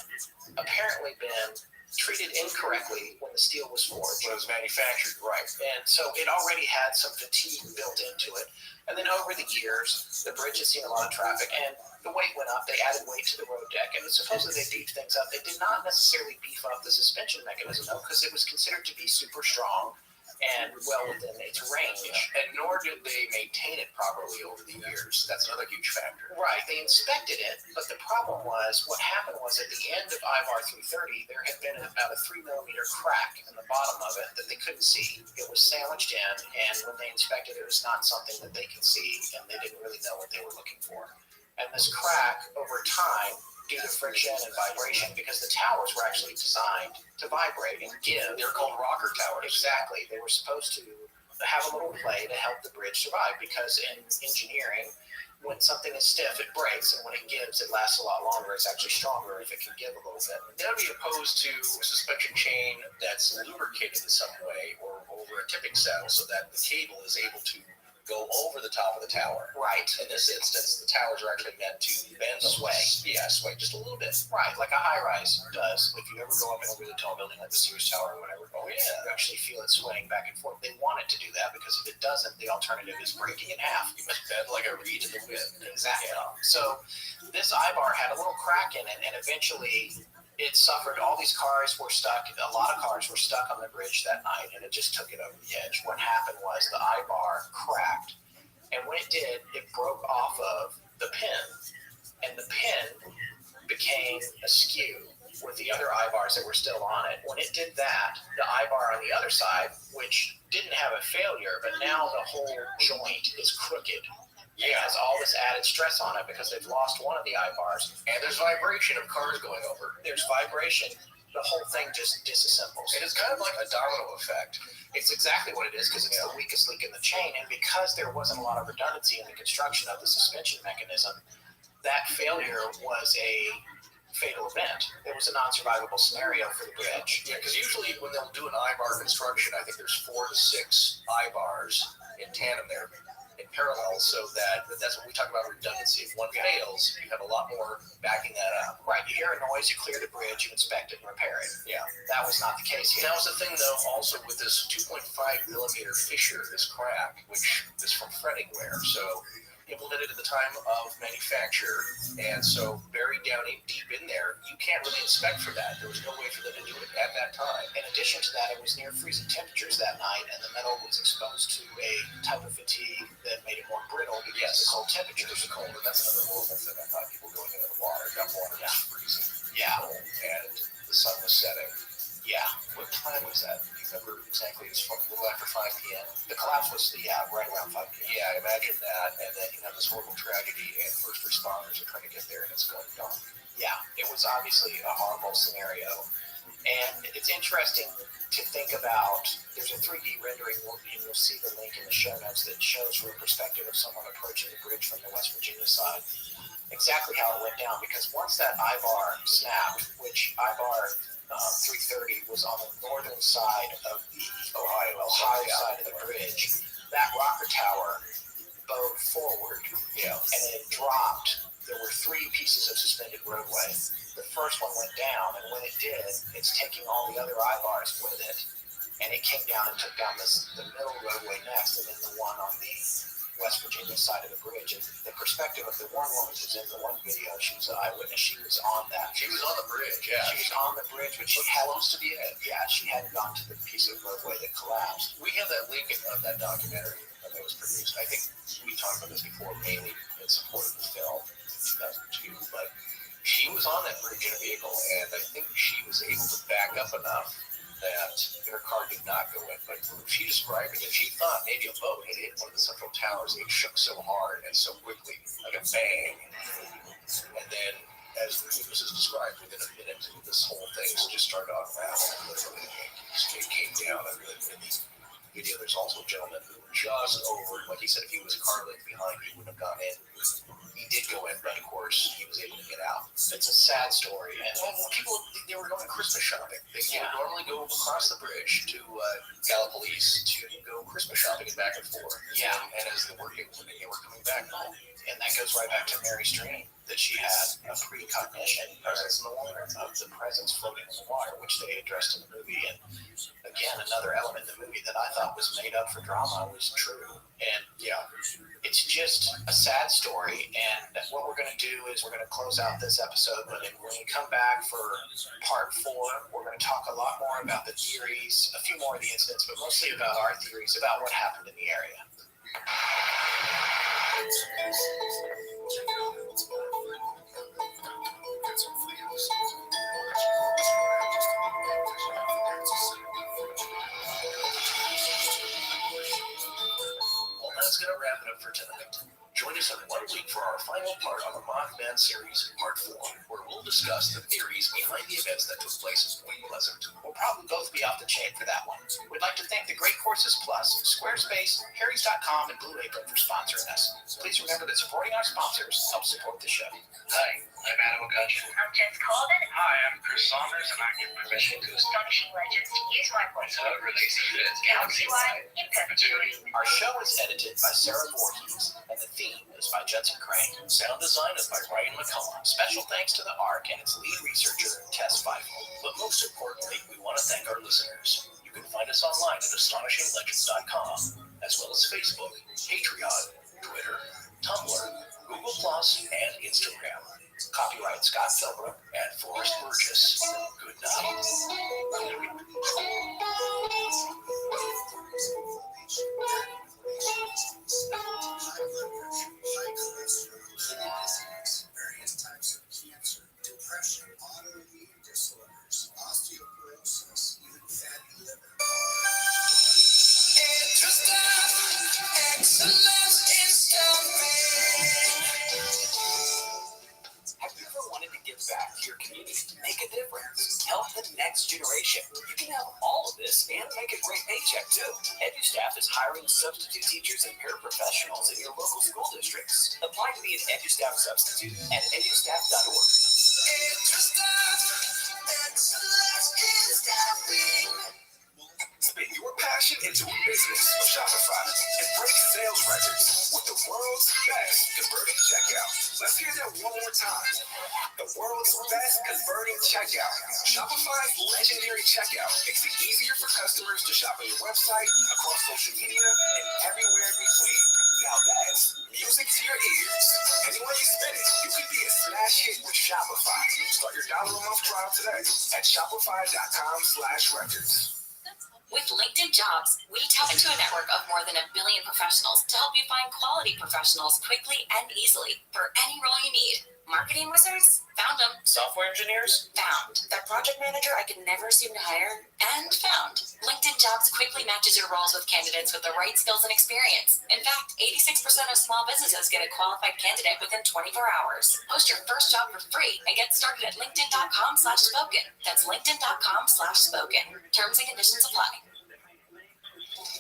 apparently been treated incorrectly when the steel was forged. When it was manufactured, right. And so it already had some fatigue built into it. And then over the years, the bridge has seen a lot of traffic, and the weight went up. They added weight to the road deck, and supposedly they beefed things up. They did not necessarily beef up the suspension mechanism, though, because it was considered to be super strong and well within its range. And nor did they maintain it properly over the years. That's another huge factor. Right. They inspected it, but the problem was, what happened was at the end of I-bar 330, there had been about a 3-millimeter crack in the bottom of it that they couldn't see. It was sandwiched in, and when they inspected it, it was not something that they could see, and they didn't really know what they were looking for. And this crack, over time, due to friction and vibration, because the towers were actually designed to vibrate and give. They're called rocker towers. Exactly. They were supposed to have a little play to help the bridge survive, because in engineering, when something is stiff, it breaks, and when it gives, it lasts a lot longer. It's actually stronger if it can give a little bit. That would be opposed to a suspension chain that's lubricated in some way or over a tipping saddle so that the cable is able to go over the top of the tower. Right. In this instance, the towers are actually meant to bend, sway. Yeah, sway just a little bit. Right, like a high-rise does. If you ever go up in a really tall building like the Sears Tower or whatever, you actually feel it swaying back and forth. They want it to do that, because if it doesn't, the alternative is breaking in half. You must bend like a reed in the wind. Exactly. Yeah. So this I-bar had a little crack in it, and eventually it suffered. All these cars were stuck. A lot of cars were stuck on the bridge that night, and it just took it over the edge. What happened was the I-bar cracked, and when it did, it broke off of the pin, and the pin became askew with the other I-bars that were still on it. When it did that, the I-bar on the other side, which didn't have a failure, but now the whole joint is crooked. It has all this added stress on it because they've lost one of the I-bars. And there's vibration of cars going over. There's vibration. The whole thing just disassembles. It is kind of like a domino effect. It's exactly what it is, because it's the weakest link in the chain. And because there wasn't a lot of redundancy in the construction of the suspension mechanism, that failure was a fatal event. It was a non-survivable scenario for the bridge. Yeah, because usually when they'll do an I-bar construction, I think there's 4 to 6 I-bars in tandem there, in parallel, so that's what we talk about redundancy. If one fails, you have a lot more backing that up. Right, you hear a noise, you clear the bridge, you inspect it and repair it. Yeah. That was not the case here. That was the thing, though, also with this 2.5 millimeter fissure, this crack, which is from fretting wear. So implemented at the time of manufacture, and so buried down deep in there, you can't really inspect for that. There was no way for them to do it at that time. In addition to that, it was near freezing temperatures that night, and the metal was exposed to a type of fatigue that made it more brittle because of the cold temperatures. Cold, and that's another horrible thing. I thought people going into the water got water was freezing. Yeah. Cold, and the sun was setting. Yeah. What time was that? Do you remember exactly? It was a little after 5 p.m. The collapse was right around 5 p.m. Yeah, imagine that, and then you have this horrible tragedy, and first responders are trying to get there, and it's going dark. Yeah, it was obviously a horrible scenario, and it's interesting to think about. There's a 3D rendering, and you'll see the link in the show notes that shows from the perspective of someone approaching the bridge from the West Virginia side exactly how it went down. Because once that I-bar snapped, which I-bar 330 was on the northern side of the Ohio side of the bridge, that rocker tower bowed forward, and it dropped. There were 3 pieces of suspended roadway. The first one went down, and when it did, it's taking all the other I-bars with it, and it came down and took down the middle roadway next, and then the one on the West Virginia side of the bridge. And the perspective of the one woman who's in the one video, she was an eyewitness. She was on that. She was on the bridge, yeah. She was on the bridge, but she had close to the edge. Yeah, she hadn't gone to the piece of roadway that collapsed. We have that link of that documentary that was produced. I think we talked about this before, mainly in support of the film in 2002, but she was on that bridge in a vehicle, and I think she was able to back up enough that her car did not go in. But she described it, and she thought maybe a boat had hit one of the central towers. It shook so hard and so quickly, like a bang. And then, as the witnesses described, within a minute, this whole thing just started unraveling. Literally, it came down. And in the video, there's also a gentleman who just over, like he said, if he was a car length behind, he wouldn't have gone in. He did go in, but of course, he was able to get out. It's a sad story. And people, they were going Christmas shopping. They would normally go across the bridge to Gallipolis to go Christmas shopping and back and forth. Yeah. And as they were coming back home. And that goes right back to Mary's dream, that she had a precognition Presence in the water. of the presence floating in the water, which they addressed in the movie. And again, another element in the movie that I thought was made up for drama was true. And it's just a sad story. And what we're going to do is we're going to close out this episode. But when we come back for part 4, we're going to talk a lot more about the theories, a few more of the incidents, but mostly about our theories about what happened in the area. Well, that's going to wrap it up for tonight. Join us in 1 week for our final part on the Mothman series, part 4, where we'll discuss the theories behind the events that took place in Point Pleasant. We'll probably both be off the chain for that one. We'd like to thank the Great Courses Plus, Squarespace, Harrys.com, and Blue Apron for sponsoring us. Please remember that supporting our sponsors helps support the show. Hi, I'm Adam O'Cutcheon. I'm Jess Calden. Hi, I'm Chris Saunders, and I give permission to Astonishing Legends to use my voice release it galaxy-wide in perpetuity. Our show is edited by Sarah Voorhees, and the theme is by Judson Crane. Sound design is by Ryan McCollum. Special thanks to the ARC and its lead researcher, Tess Feifel. But most importantly, we want to thank our listeners. You can find us online at astonishinglegends.com, as well as Facebook, Patreon, Twitter, Tumblr, Google+, and Instagram. Copyright Scott Philbrook And Forrest Burgess. Good night. High cholesterol, kidney disease, various types of cancer, depression, autoimmune disorders, osteoporosis, even fatty liver. Have you ever wanted to give back to your community, make a difference, help the next generation? You can have all of this and make a great paycheck too. EduStaff is hiring substitute teachers and paraprofessionals in your local school districts. Apply to be an EduStaff substitute at edustaff.org. Spin your passion into a business with Shopify and break sales records with the world's best converting checkout. Let's hear that one more time. The world's best converting checkout. Shopify's legendary checkout makes it easier for customers to shop on your website, across social media, and everywhere in between. Now that's music to your ears. Anywhere you spend it, you could be a smash hit with Shopify. Start your $1 a month trial today at shopify.com/records. With LinkedIn Jobs, we tap into a network of more than 1 billion professionals to help you find quality professionals quickly and easily for any role you need. Marketing wizards? Found them. Software engineers? Found. That project manager I could never seem to hire? And found. LinkedIn Jobs quickly matches your roles with candidates with the right skills and experience. In fact, 86% of small businesses get a qualified candidate within 24 hours. Post your first job for free and get started at linkedin.com/spoken. That's linkedin.com/spoken. Terms and conditions apply.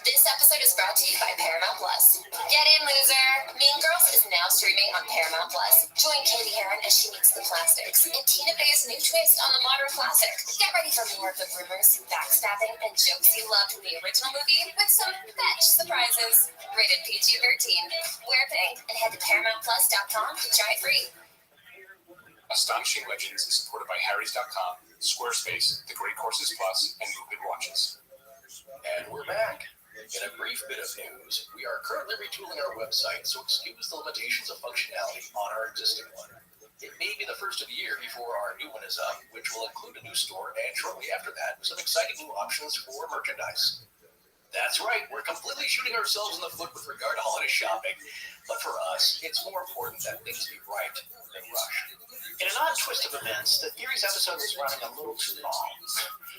This episode is brought to you by Paramount Plus. Get in, loser! Mean Girls is now streaming on Paramount Plus. Join Katie Heron as she meets the plastics in Tina Fey's new twist on the modern classic. Get ready for more of the rumors, backstabbing, and jokes you loved in the original movie with some fetch surprises. Rated PG-13. Wear pink and head to ParamountPlus.com to try it free. Astonishing Legends is supported by Harrys.com, Squarespace, The Great Courses Plus, and Movement Watches. And we're back. In a brief bit of news, we are currently retooling our website, so excuse the limitations of functionality on our existing one. It may be the first of the year before our new one is up, which will include a new store, and shortly after that, some exciting new options for merchandise. That's right, we're completely shooting ourselves in the foot with regard to holiday shopping, but for us, it's more important that things be right than rushed. In an odd twist of events, the Theories episode was running a little too long,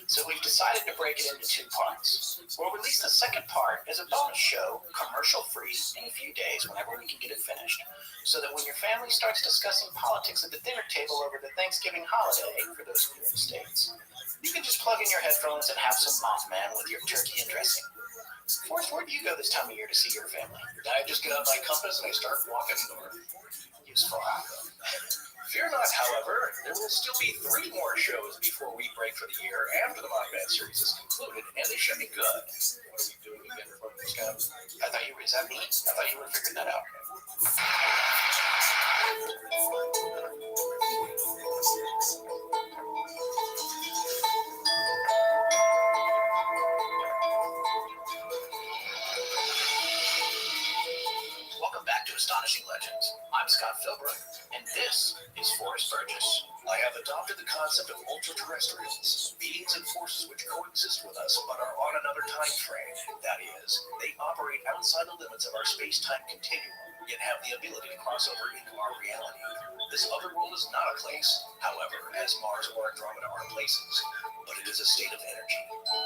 so we've decided to break it into 2 parts. We'll release the second part as a bonus show, commercial-free, in a few days whenever we can get it finished, so that when your family starts discussing politics at the dinner table over the Thanksgiving holiday, for those of you in the States, you can just plug in your headphones and have some Mothman with your turkey and dressing. Forrest, where do you go this time of year to see your family? I just get out my compass and I start walking north. Useful. Fear not, however, there will still be 3 more shows before we break for the year after the Mothman series is concluded, and they should be good. What are we doing again for this guy? I thought you were, is that me? I thought you would have figured that out. Welcome back to Astonishing Legends. I'm Scott Philbrook, And this is Forrest Burgess. I have adopted the concept of ultra-terrestrials, beings and forces which coexist with us but are on another time frame. That is, they operate outside the limits of our space-time continuum, yet have the ability to cross over into our reality. This other world is not a place, however, as Mars or Andromeda are places, but it is a state of energy.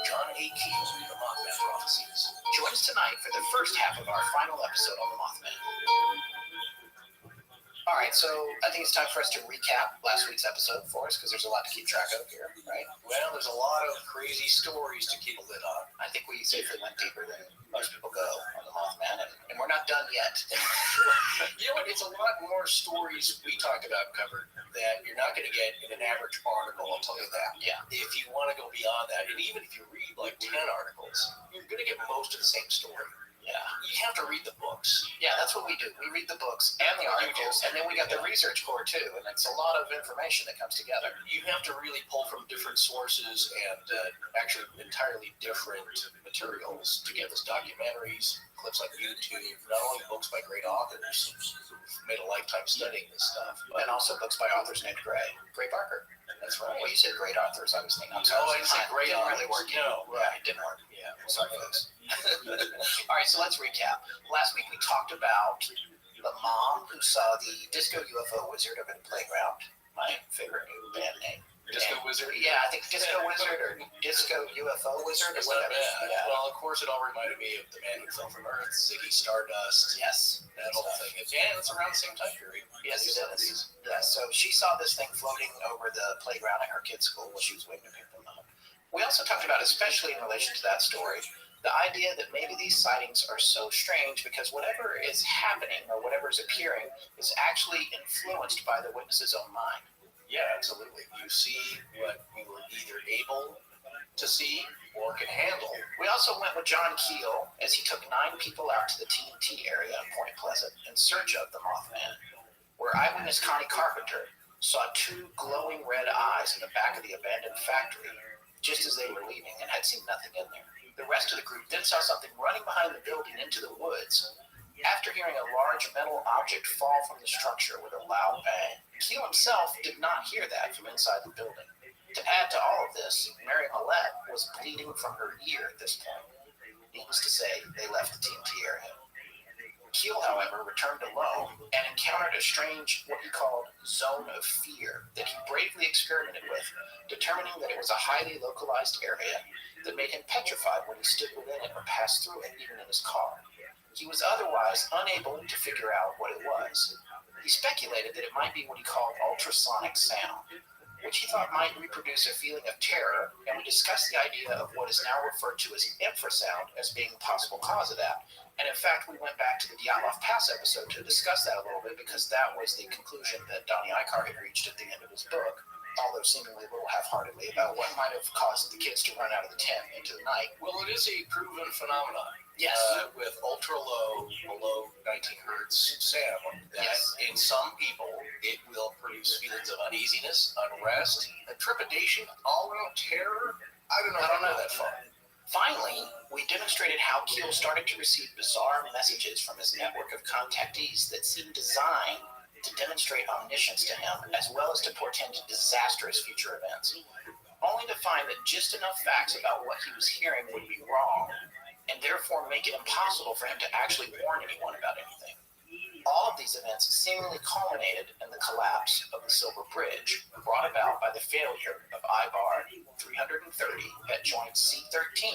John A. Keel, The Mothman Prophecies. Join us tonight for the first half of our final episode on the Mothman. All right, so I think it's time for us to recap last week's episode for us, because there's a lot to keep track of here, right? Well, there's a lot of crazy stories to keep a lid on. I think we safely went deeper than most people go on the Mothman, and we're not done yet. You know what? It's a lot more stories we talked about covered that you're not going to get in an average article, I'll tell you that. Yeah. If you want to go beyond that, and even if you read like 10 articles, you're going to get most of the same story. Yeah. You have to read the books. Yeah, that's what we do. We read the books and the articles, and then we got the research core too, and it's a lot of information that comes together. You have to really pull from different sources and actually entirely different materials to get those documentaries, clips like YouTube, not only books by great authors who've made a lifetime studying this stuff, And also books by authors named Gray Barker. That's right. Well, you said great authors, I was thinking. I'm Oh, sorry. I didn't say great Didn't authors. really work. No, Yeah, it didn't work. Yeah. Sorry, folks. All right, so let's recap. Last week we talked about the mom who saw the disco UFO wizard over the playground. My favorite new band name. Disco Wizard? Yeah, I think Disco Wizard or Disco UFO Wizard or It's not whatever. bad. Yeah. Well, of course, it all reminded me of The Man Who Fell from Earth, Ziggy Stardust, Yes. that whole thing. And it's around the same time period. Yes, it is. Yeah, so she saw this thing floating over the playground at her kid's school while she was waiting to pick them up. We also talked about, especially in relation to that story, the idea that maybe these sightings are so strange because whatever is happening or whatever is appearing is actually influenced by the witness's own mind. Yeah, absolutely. You see what you were either able to see or can handle. We also went with John Keel as he took 9 people out to the TNT area in Point Pleasant in search of the Mothman, where eyewitness Connie Carpenter saw 2 glowing red eyes in the back of the abandoned factory just as they were leaving and had seen nothing in there. The rest of the group then saw something running behind the building into the woods, After hearing a large metal object fall from the structure with a loud bang, Keel himself did not hear that from inside the building. To add to all of this, Mary Millette was bleeding from her ear at this point. Needless to say, they left the TNT area. Keel, however, returned alone and encountered a strange, what he called, zone of fear that he bravely experimented with, determining that it was a highly localized area that made him petrified when he stood within it or passed through it, even in his car. He was otherwise unable to figure out what it was. He speculated that it might be what he called ultrasonic sound, which he thought might reproduce a feeling of terror, and we discussed the idea of what is now referred to as infrasound as being a possible cause of that. And in fact, we went back to the Dyatlov Pass episode to discuss that a little bit, because that was the conclusion that Donnie Icar had reached at the end of his book, although seemingly a little half-heartedly, about what might have caused the kids to run out of the tent into the night. Well, it is a proven phenomenon. Yes. With ultra low, below 19 hertz sound, that in some people it will produce feelings of uneasiness, unrest, trepidation, all-out terror. I don't know that far. Finally, we demonstrated how Keel started to receive bizarre messages from his network of contactees that seemed designed to demonstrate omniscience to him, as well as to portend disastrous future events, only to find that just enough facts about what he was hearing would be wrong, and therefore make it impossible for him to actually warn anyone about anything. All of these events seemingly culminated in the collapse of the Silver Bridge, brought about by the failure of I-bar 330 at joint C13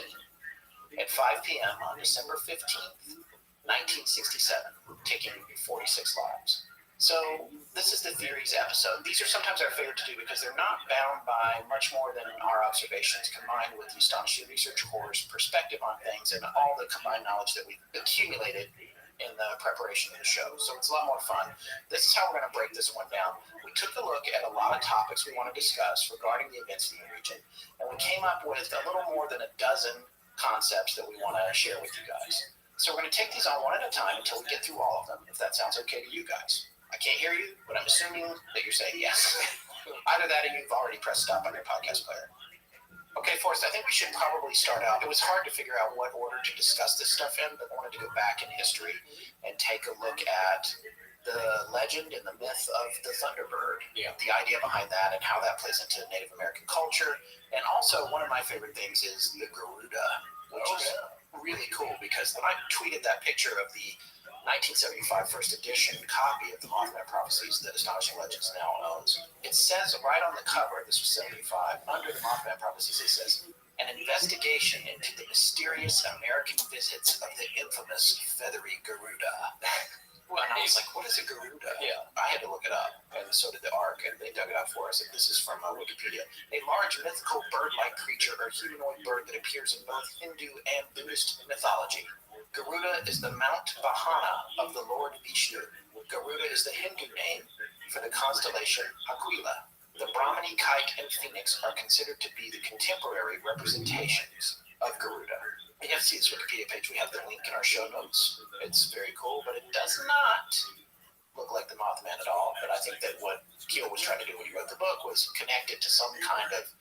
at 5 p.m. on December 15th, 1967, taking 46 lives. So this is the theories episode. These are sometimes our favorite to do because they're not bound by much more than our observations, combined with the Astonishing Research Corps' perspective on things and all the combined knowledge that we've accumulated in the preparation of the show. So it's a lot more fun. This is how we're going to break this one down. We took a look at a lot of topics we want to discuss regarding the events in the region, and we came up with a little more than a dozen concepts that we want to share with you guys. So we're going to take these on one at a time until we get through all of them, if that sounds okay to you guys. I can't hear you, but I'm assuming that you're saying yes. Either that or you've already pressed stop on your podcast player. Okay, Forrest, I think we should probably start out. It was hard to figure out what order to discuss this stuff in, but I wanted to go back in history and take a look at the legend and the myth of the Thunderbird, the idea behind that and how that plays into Native American culture. And also, one of my favorite things is the Garuda, which is really cool because when I tweeted that picture of the 1975 first edition copy of the Mothman Prophecies that Astonishing Legends now owns, it says right on the cover, this was 75, under the Mothman Prophecies, it says, an investigation into the mysterious American visits of the infamous feathery Garuda. And I was like, what is a Garuda? Yeah, I had to look it up, and so did the ARC, and they dug it out for us. And this is from Wikipedia. A large mythical bird-like creature or humanoid bird that appears in both Hindu and Buddhist mythology. Garuda is the Mount Vahana of the Lord Vishnu. Garuda is the Hindu name for the constellation Aquila. The Brahmini, kite, and phoenix are considered to be the contemporary representations of Garuda. You have to see this Wikipedia page. We have the link in our show notes. It's very cool, but it does not look like the Mothman at all. But I think that what Keel was trying to do when he wrote the book was connect it to some kind of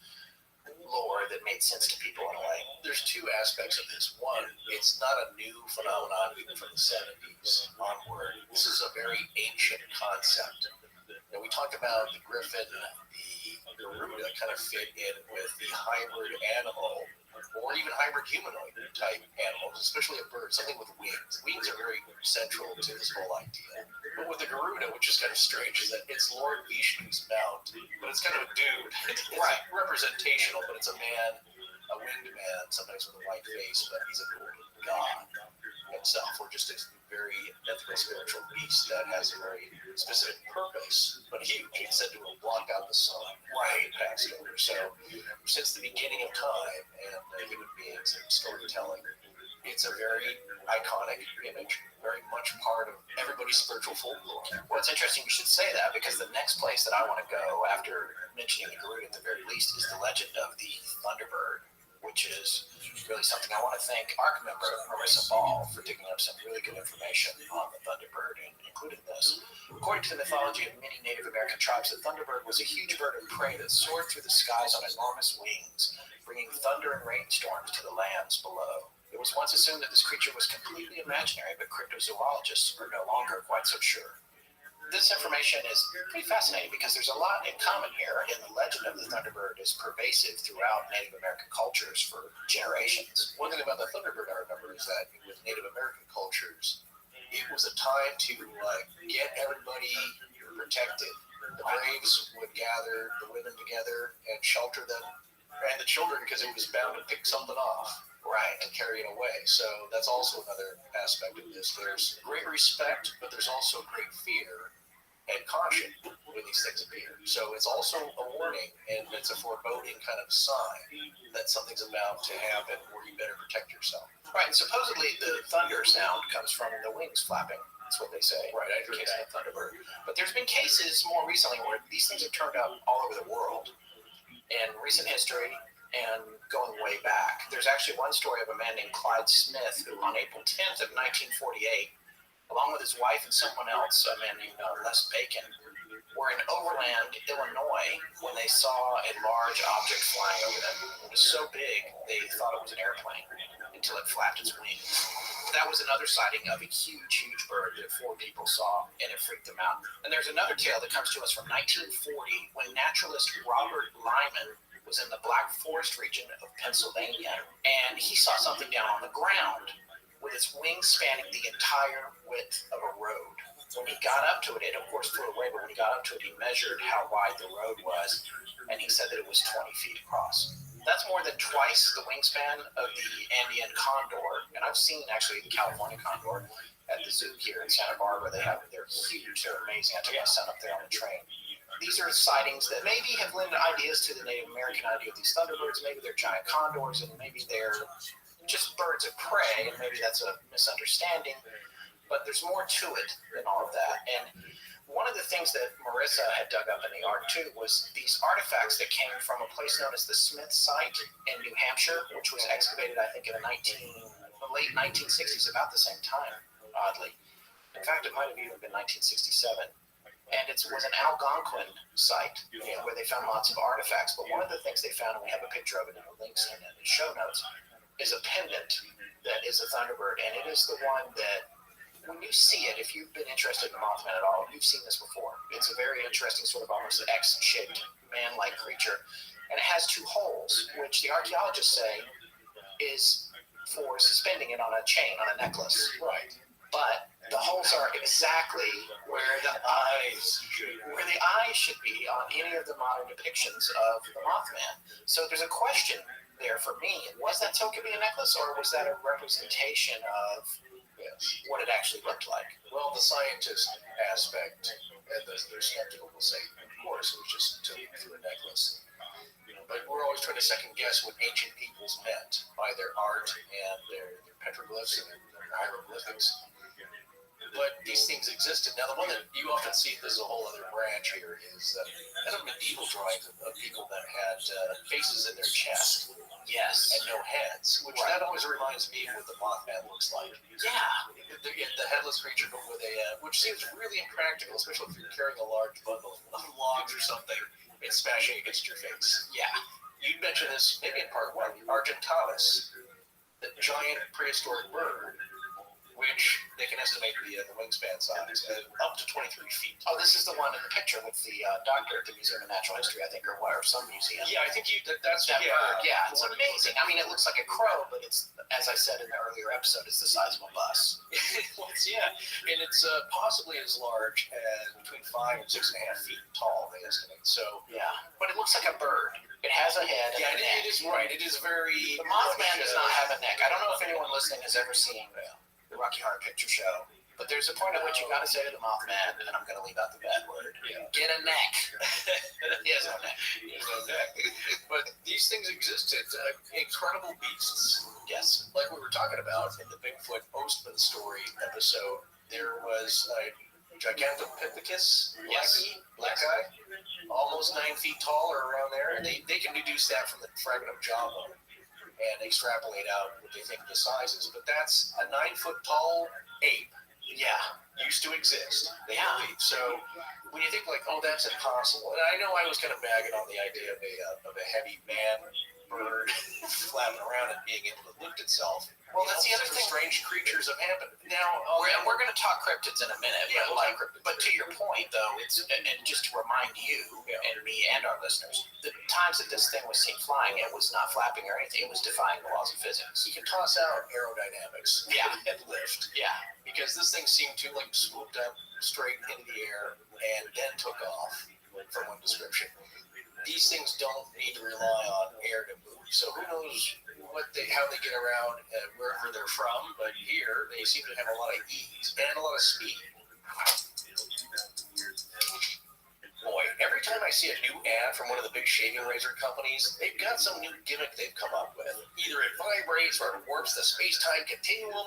lore that made sense to people in a way. There's two aspects of this. One, it's not a new phenomenon even from the 70s onward. This is a very ancient concept. You know, we talked about the griffin, the Garuda kind of fit in with the hybrid animal or even hybrid humanoid type animals, especially a bird, something with wings. Wings are very central to this whole idea. But with the Garuda, which is kind of strange, is that it's Lord Vishnu's mount, but it's kind of a dude. It's representational, but it's a man, a winged man, sometimes with a white face, but he's a god himself, or just a very mythical spiritual beast that has a very specific purpose, but huge. It's said to have blocked out the sun past over. So since the beginning of time and human beings and storytelling, it's a very iconic image, very much part of everybody's spiritual folklore. Well, it's interesting you should say that, because the next place that I want to go after mentioning the Garuda at the very least is the legend of the Thunderbird, which is really something I want to thank ARC member Marissa Ball for digging up some really good information on the Thunderbird, and including this. According to the mythology of many Native American tribes, the Thunderbird was a huge bird of prey that soared through the skies on enormous wings, bringing thunder and rainstorms to the lands below. It was once assumed that this creature was completely imaginary, but cryptozoologists are no longer quite so sure. This information is pretty fascinating because there's a lot in common here, and the legend of the Thunderbird is pervasive throughout Native American cultures for generations. One thing about the Thunderbird I remember is that with Native American cultures, it was a time to get everybody protected. The braves would gather the women together and shelter them, and the children, because it was bound to pick something off. Right, and carry it away. So that's also another aspect of this. There's great respect, but there's also great fear and caution when these things appear. So it's also a warning, and it's a foreboding kind of sign that something's about to happen where you better protect yourself. Right, and supposedly the thunder sound comes from the wings flapping. That's what they say. Right, I heard Case that. of Thunderbird. But there's been cases more recently where these things have turned up all over the world in recent history and going way back. There's actually one story of a man named Clyde Smith who on April 10th of 1948, along with his wife and someone else, a man named Les Bacon, were in Overland, Illinois, when they saw a large object flying over them. It was so big, they thought it was an airplane until it flapped its wings. That was another sighting of a huge, huge bird that 4 people saw, and it freaked them out. And there's another tale that comes to us from 1940 when naturalist Robert Lyman was in the Black Forest region of Pennsylvania, and he saw something down on the ground with its wings spanning the entire width of a road. When he got up to it, it of course flew away, but when he got up to it, he measured how wide the road was, and he said that it was 20 feet across. That's more than twice the wingspan of the Andean condor, and I've seen actually the California condor at the zoo here in Santa Barbara. They're huge, they're amazing. I took my son up there on the train. These are sightings that maybe have lended ideas to the Native American idea of these thunderbirds. Maybe they're giant condors, and maybe they're just birds of prey, and maybe that's a misunderstanding. But there's more to it than all of that. And one of the things that Marissa had dug up in the art too was these artifacts that came from a place known as the Smith site in New Hampshire, which was excavated, I think, in the late 1960s, about the same time, oddly. In fact, it might have even been 1967. And it was an Algonquin site where they found lots of artifacts. But one of the things they found, and we have a picture of it in the links in the show notes, is a pendant that is a Thunderbird. And it is the one that, when you see it, if you've been interested in Mothman at all, you've seen this before. It's a very interesting sort of almost X-shaped man-like creature. And it has 2 holes, which the archaeologists say is for suspending it on a chain, on a necklace. Right. But the holes are exactly where the eyes should be on any of the modern depictions of the Mothman. So there's a question there for me. Was that token a necklace, or was that a representation of what it actually looked like? Well, the scientist aspect, and they're skeptical, will say, of course, it was just a token through a necklace. But we're always trying to second guess what ancient peoples meant by their art and their petroglyphs and their hieroglyphics. But these things existed. Now, the one that you often see, there's a whole other branch here, is kind of medieval drawings of people that had faces in their chest. Yes. And no heads, which that always reminds me of what the Mothman looks like. Yeah. The headless creature, but with which seems really impractical, especially if you're carrying a large bundle of logs or something and smashing against your face. Yeah. You mentioned this maybe in part 1, Argentavis, the giant prehistoric bird, which they can estimate the wingspan size up to 23 feet. Oh, this is the one in the picture with the doctor at the Museum of Natural History, I think, or some museum. Yeah, I think that's that bird. Yeah, it's amazing. I mean, it looks like a crow, but it's, as I said in the earlier episode, it's the size of a bus. And it's possibly as large as between 5 and 6.5 feet tall, they estimate. So yeah, but it looks like a bird. It has a head. Yeah, and a neck. It is right. It is very. The Mothman does not have a neck. I don't know if anyone listening has ever seen the Rocky Horror Picture Show, but there's a point at which you got to say to the Mothman, and I'm going to leave out the bad word, get a neck. He has no neck. He has no neck. But these things existed. Incredible beasts. Yes. Like we were talking about in the Bigfoot Ostman story episode, there was a Gigantopithecus, black guy, almost 9 feet tall or around there, and they can deduce that from the fragment of jawbone and extrapolate out what they think the size is. But that's a 9-foot tall ape. Yeah. Used to exist, they believe. So when you think like, oh, that's impossible, and I know I was kind of bagging on the idea of a heavy man bird flapping around and being able to lift itself. Well, that's the other thing. Strange creatures have happened. Now, we're going to talk cryptids in a minute. Yeah, but, we'll talk cryptids. But to your point, though, and just to remind you and me and our listeners, the times that this thing was seen flying, it was not flapping or anything. It was defying the laws of physics. You can toss out aerodynamics. Yeah. And lift. Yeah. Because this thing seemed to like swooped up straight into the air and then took off, from one description. These things don't need to rely on air to move. So who knows how they get around wherever they're from, but here they seem to have a lot of ease and a lot of speed. Boy, every time I see a new ad from one of the big shaving razor companies, they've got some new gimmick they've come up with. Either it vibrates or it warps the space-time continuum.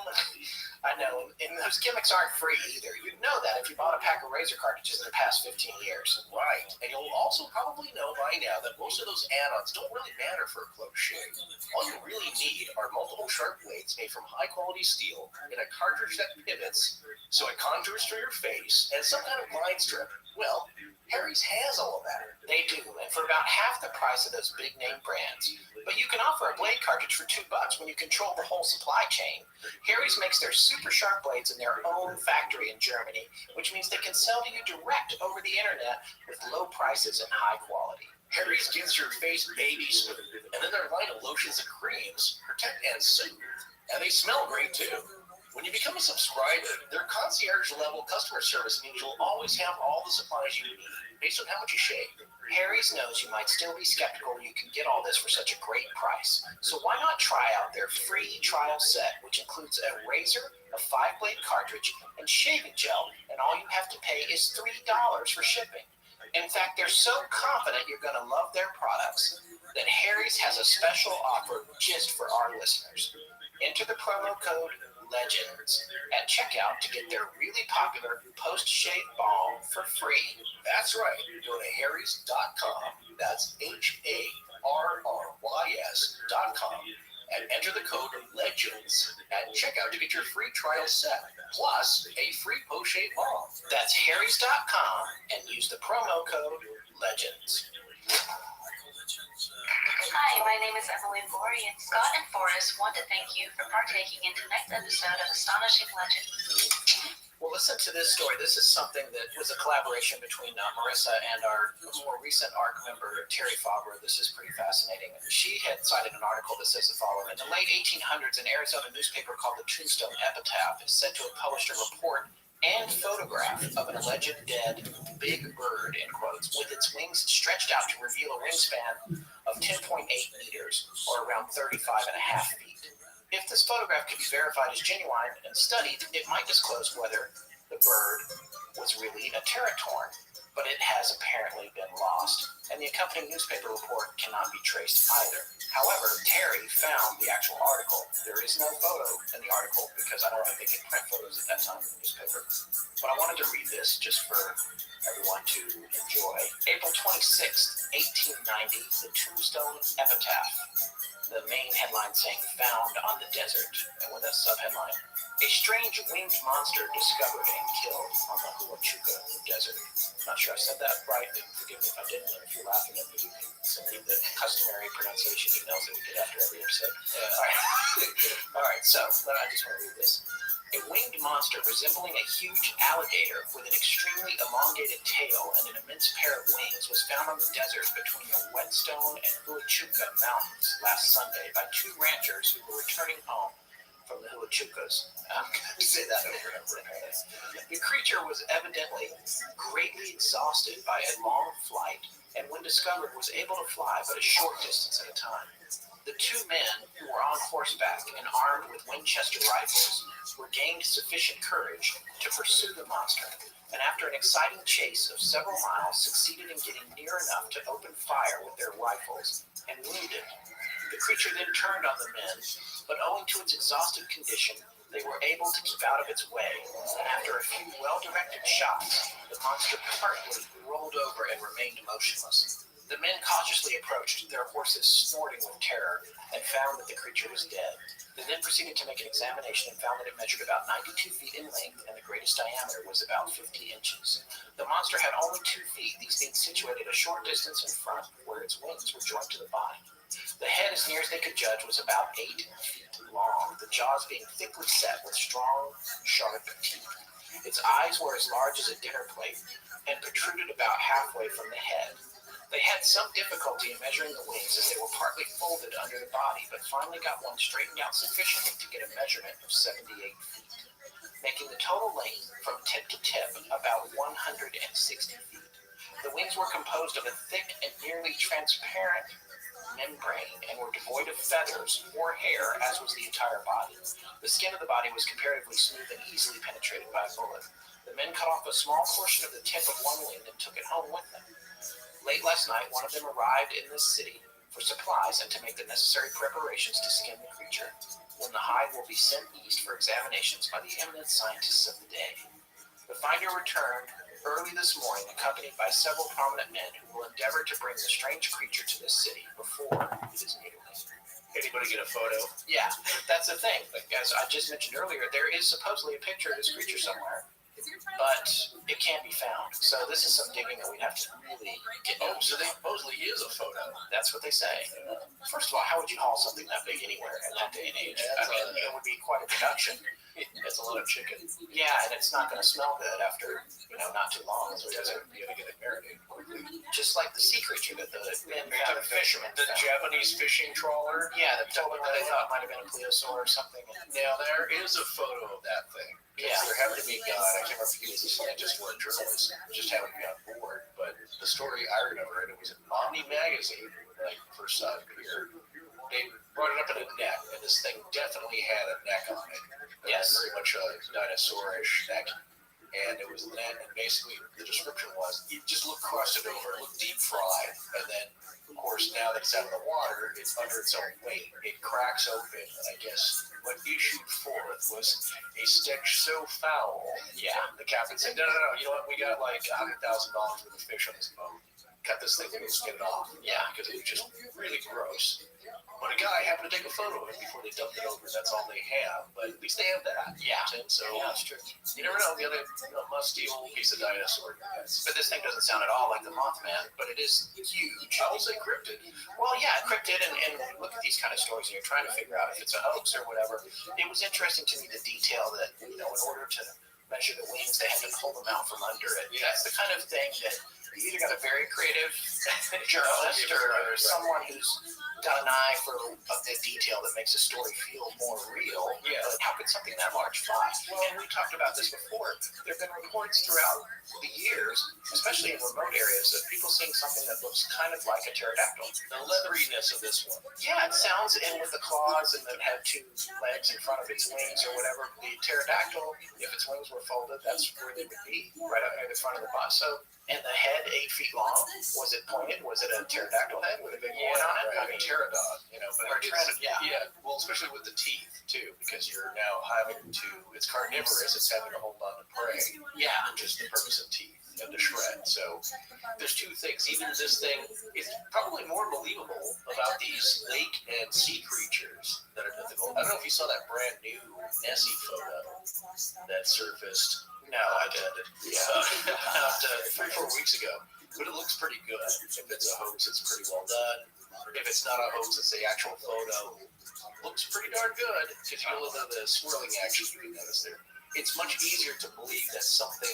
I know, and those gimmicks aren't free either. You'd know that if you bought a pack of razor cartridges in the past 15 years. Right, and you'll also probably know by now that most of those add-ons don't really matter for a close shave. All you really need are multiple sharp blades made from high-quality steel in a cartridge that pivots so it contours through your face and some kind of line strip. Well, Harry's has all of that. They do, and for about half the price of those big-name brands. But you can offer a blade cartridge for $2 when you control the whole supply chain. Harry's makes their super sharp blades in their own factory in Germany, which means they can sell to you direct over the internet with low prices and high quality. Harry's gives your face baby smooth, and then their line of lotions and creams protect and soothe. And they smell great, too. When you become a subscriber, their concierge-level customer service means you'll always have all the supplies you need, based on how much you shave. Harry's knows you might still be skeptical you can get all this for such a great price. So why not try out their free trial set, which includes a razor, a 5-blade cartridge, and shaving gel, and all you have to pay is $3 for shipping. In fact, they're so confident you're going to love their products that Harry's has a special offer just for our listeners. Enter the promo code LEGENDS at checkout to get their really popular post-shave balm for free. That's right. Go to harrys.com. That's HARRYS.com. And enter the code LEGENDS at checkout to get your free trial set, plus a free post-shave balm. That's harrys.com and use the promo code LEGENDS. Hi, my name is Evelyn Laurie, and Scott and Forrest want to thank you for partaking in tonight's episode of Astonishing Legends. Well, listen to this story. This is something that was a collaboration between Marissa and our more recent ARC member, Terry Faber. This is pretty fascinating. She had cited an article that says the following. In the late 1800s, an Arizona newspaper called the Tombstone Epitaph is said to have published a report and photograph of an alleged dead big bird, in quotes, with its wings stretched out to reveal a wingspan of 10.8 meters, or around 35 and a half feet. If this photograph could be verified as genuine and studied, it might disclose whether the bird was really a teratorn, but it has apparently been lost, and the accompanying newspaper report cannot be traced either. However, Terry found the actual article. There is no photo in the article because I don't think they could print photos at that time in the newspaper. But I wanted to read this just for everyone to enjoy. April 26th, 1890, the Tombstone Epitaph. The main headline saying, "Found on the desert," and with a subheadline, "A strange winged monster discovered and killed on the Huachuca Desert." Not sure I said that right. Forgive me if I didn't. And if you're laughing at me, you can send me the customary pronunciation emails that we get after every episode. All right. So I just want to read this. A winged monster resembling a huge alligator with an extremely elongated tail and an immense pair of wings was found on the desert between the Whetstone and Huachuca Mountains last Sunday by 2 ranchers who were returning home from the Huachucas. I'm going to say that over and over again. The creature was evidently greatly exhausted by a long flight, and when discovered was able to fly but a short distance at a time. The 2 men, who were on horseback and armed with Winchester rifles, regained sufficient courage to pursue the monster, and after an exciting chase of several miles, succeeded in getting near enough to open fire with their rifles and wound it. The creature then turned on the men, but owing to its exhausted condition, they were able to keep out of its way, and after a few well-directed shots, the monster partly rolled over and remained motionless. The men cautiously approached, their horses snorting with terror, and found that the creature was dead. They then proceeded to make an examination and found that it measured about 92 feet in length, and the greatest diameter was about 50 inches. The monster had only 2 feet, these being situated a short distance in front, where its wings were joined to the body. The head, as near as they could judge, was about 8 feet long, the jaws being thickly set with strong, sharp teeth. Its eyes were as large as a dinner plate and protruded about halfway from the head. They had some difficulty in measuring the wings as they were partly folded under the body, but finally got one straightened out sufficiently to get a measurement of 78 feet, making the total length from tip to tip about 160 feet. The wings were composed of a thick and nearly transparent membrane and were devoid of feathers or hair, as was the entire body. The skin of the body was comparatively smooth and easily penetrated by a bullet. The men cut off a small portion of the tip of one wing and took it home with them. Late last night, one of them arrived in this city for supplies and to make the necessary preparations to skin the creature, when the hide will be sent east for examinations by the eminent scientists of the day. The finder returned early this morning, accompanied by several prominent men who will endeavor to bring the strange creature to this city before it is mutilated. Anybody get a photo? Yeah, that's the thing. Like, as I just mentioned earlier, there is supposedly a picture of this creature somewhere, but it can't be found. So this is some digging that we'd have to really get. Oh, so there supposedly is a photo. That's what they say. First of all, how would you haul something that big anywhere in that day and age? I mean, it would be quite a production. That's a lot of chicken. Yeah, and it's not going to smell good after, not too long. So You gotta get it marinated quickly. just like the sea creature that the fishermen The found. Japanese fishing trawler. Yeah, the total that they thought might have been a plesiosaur or something. Now there is a photo of that thing. Yeah. There happened to be a guy, I can't remember if he was a scientist or a journalist, just happened to be on board. But the story I remember, and it was in Omni magazine, like first saw it here. They brought it up in a net, and this thing definitely had a neck on it. Yes. Very much a dinosaurish neck. And it was a net, and basically the description was, it just looked crusted over, it looked deep fried, and then, of course, now that it's out of the water, it's under its own weight. It cracks open, and I guess what issued forth was a stench so foul. Yeah. The captain said, no, you know what, we got like $100,000 worth of fish on this boat. Cut this thing loose, get it off. Yeah. Because it was just really gross. But a guy happened to take a photo of it before they dumped it over. That's all they have. But at least they have that. Yeah. So That's true. you never know. The other musty old piece of dinosaur. But this thing doesn't sound at all like the Mothman, but it is huge. I will say cryptid. Well, yeah, cryptid, and look at these kind of stories, and you're trying to figure out if it's a hoax or whatever. It was interesting to me the detail that, in order to measure the wings, they had to pull them out from under it. That's the kind of thing that you either got a very creative journalist or someone who's got an eye for the detail that makes a story feel more real. Yeah. But how could something that large fly? And we talked about this before. There have been reports throughout the years, especially in remote areas, of people seeing something that looks kind of like a pterodactyl. The leatheriness of this one. Yeah, it sounds, and with the claws and that had 2 legs in front of its wings or whatever. The pterodactyl, if its wings were folded, that's where they would be, right up near the front of the body. So, and the head 8 feet long, was it pointed? Was it a pterodactyl head with a big horn on it? Right. I mean, pterodon, but or yeah. Well, especially with the teeth too, because you're now having to. It's carnivorous. It's having to hold on to prey. Yeah. Which is the purpose of teeth and to shred. So there's 2 things. Even this thing is probably more believable about these lake and sea creatures that are mythical. I don't know if you saw that brand new Nessie photo that surfaced. No, I didn't. Yeah, about 3-4 weeks ago. But it looks pretty good. If it's a hoax, it's pretty well done. If it's not a hoax, it's the actual photo. Looks pretty darn good because you get a little bit of the swirling action you can notice there. It's much easier to believe that something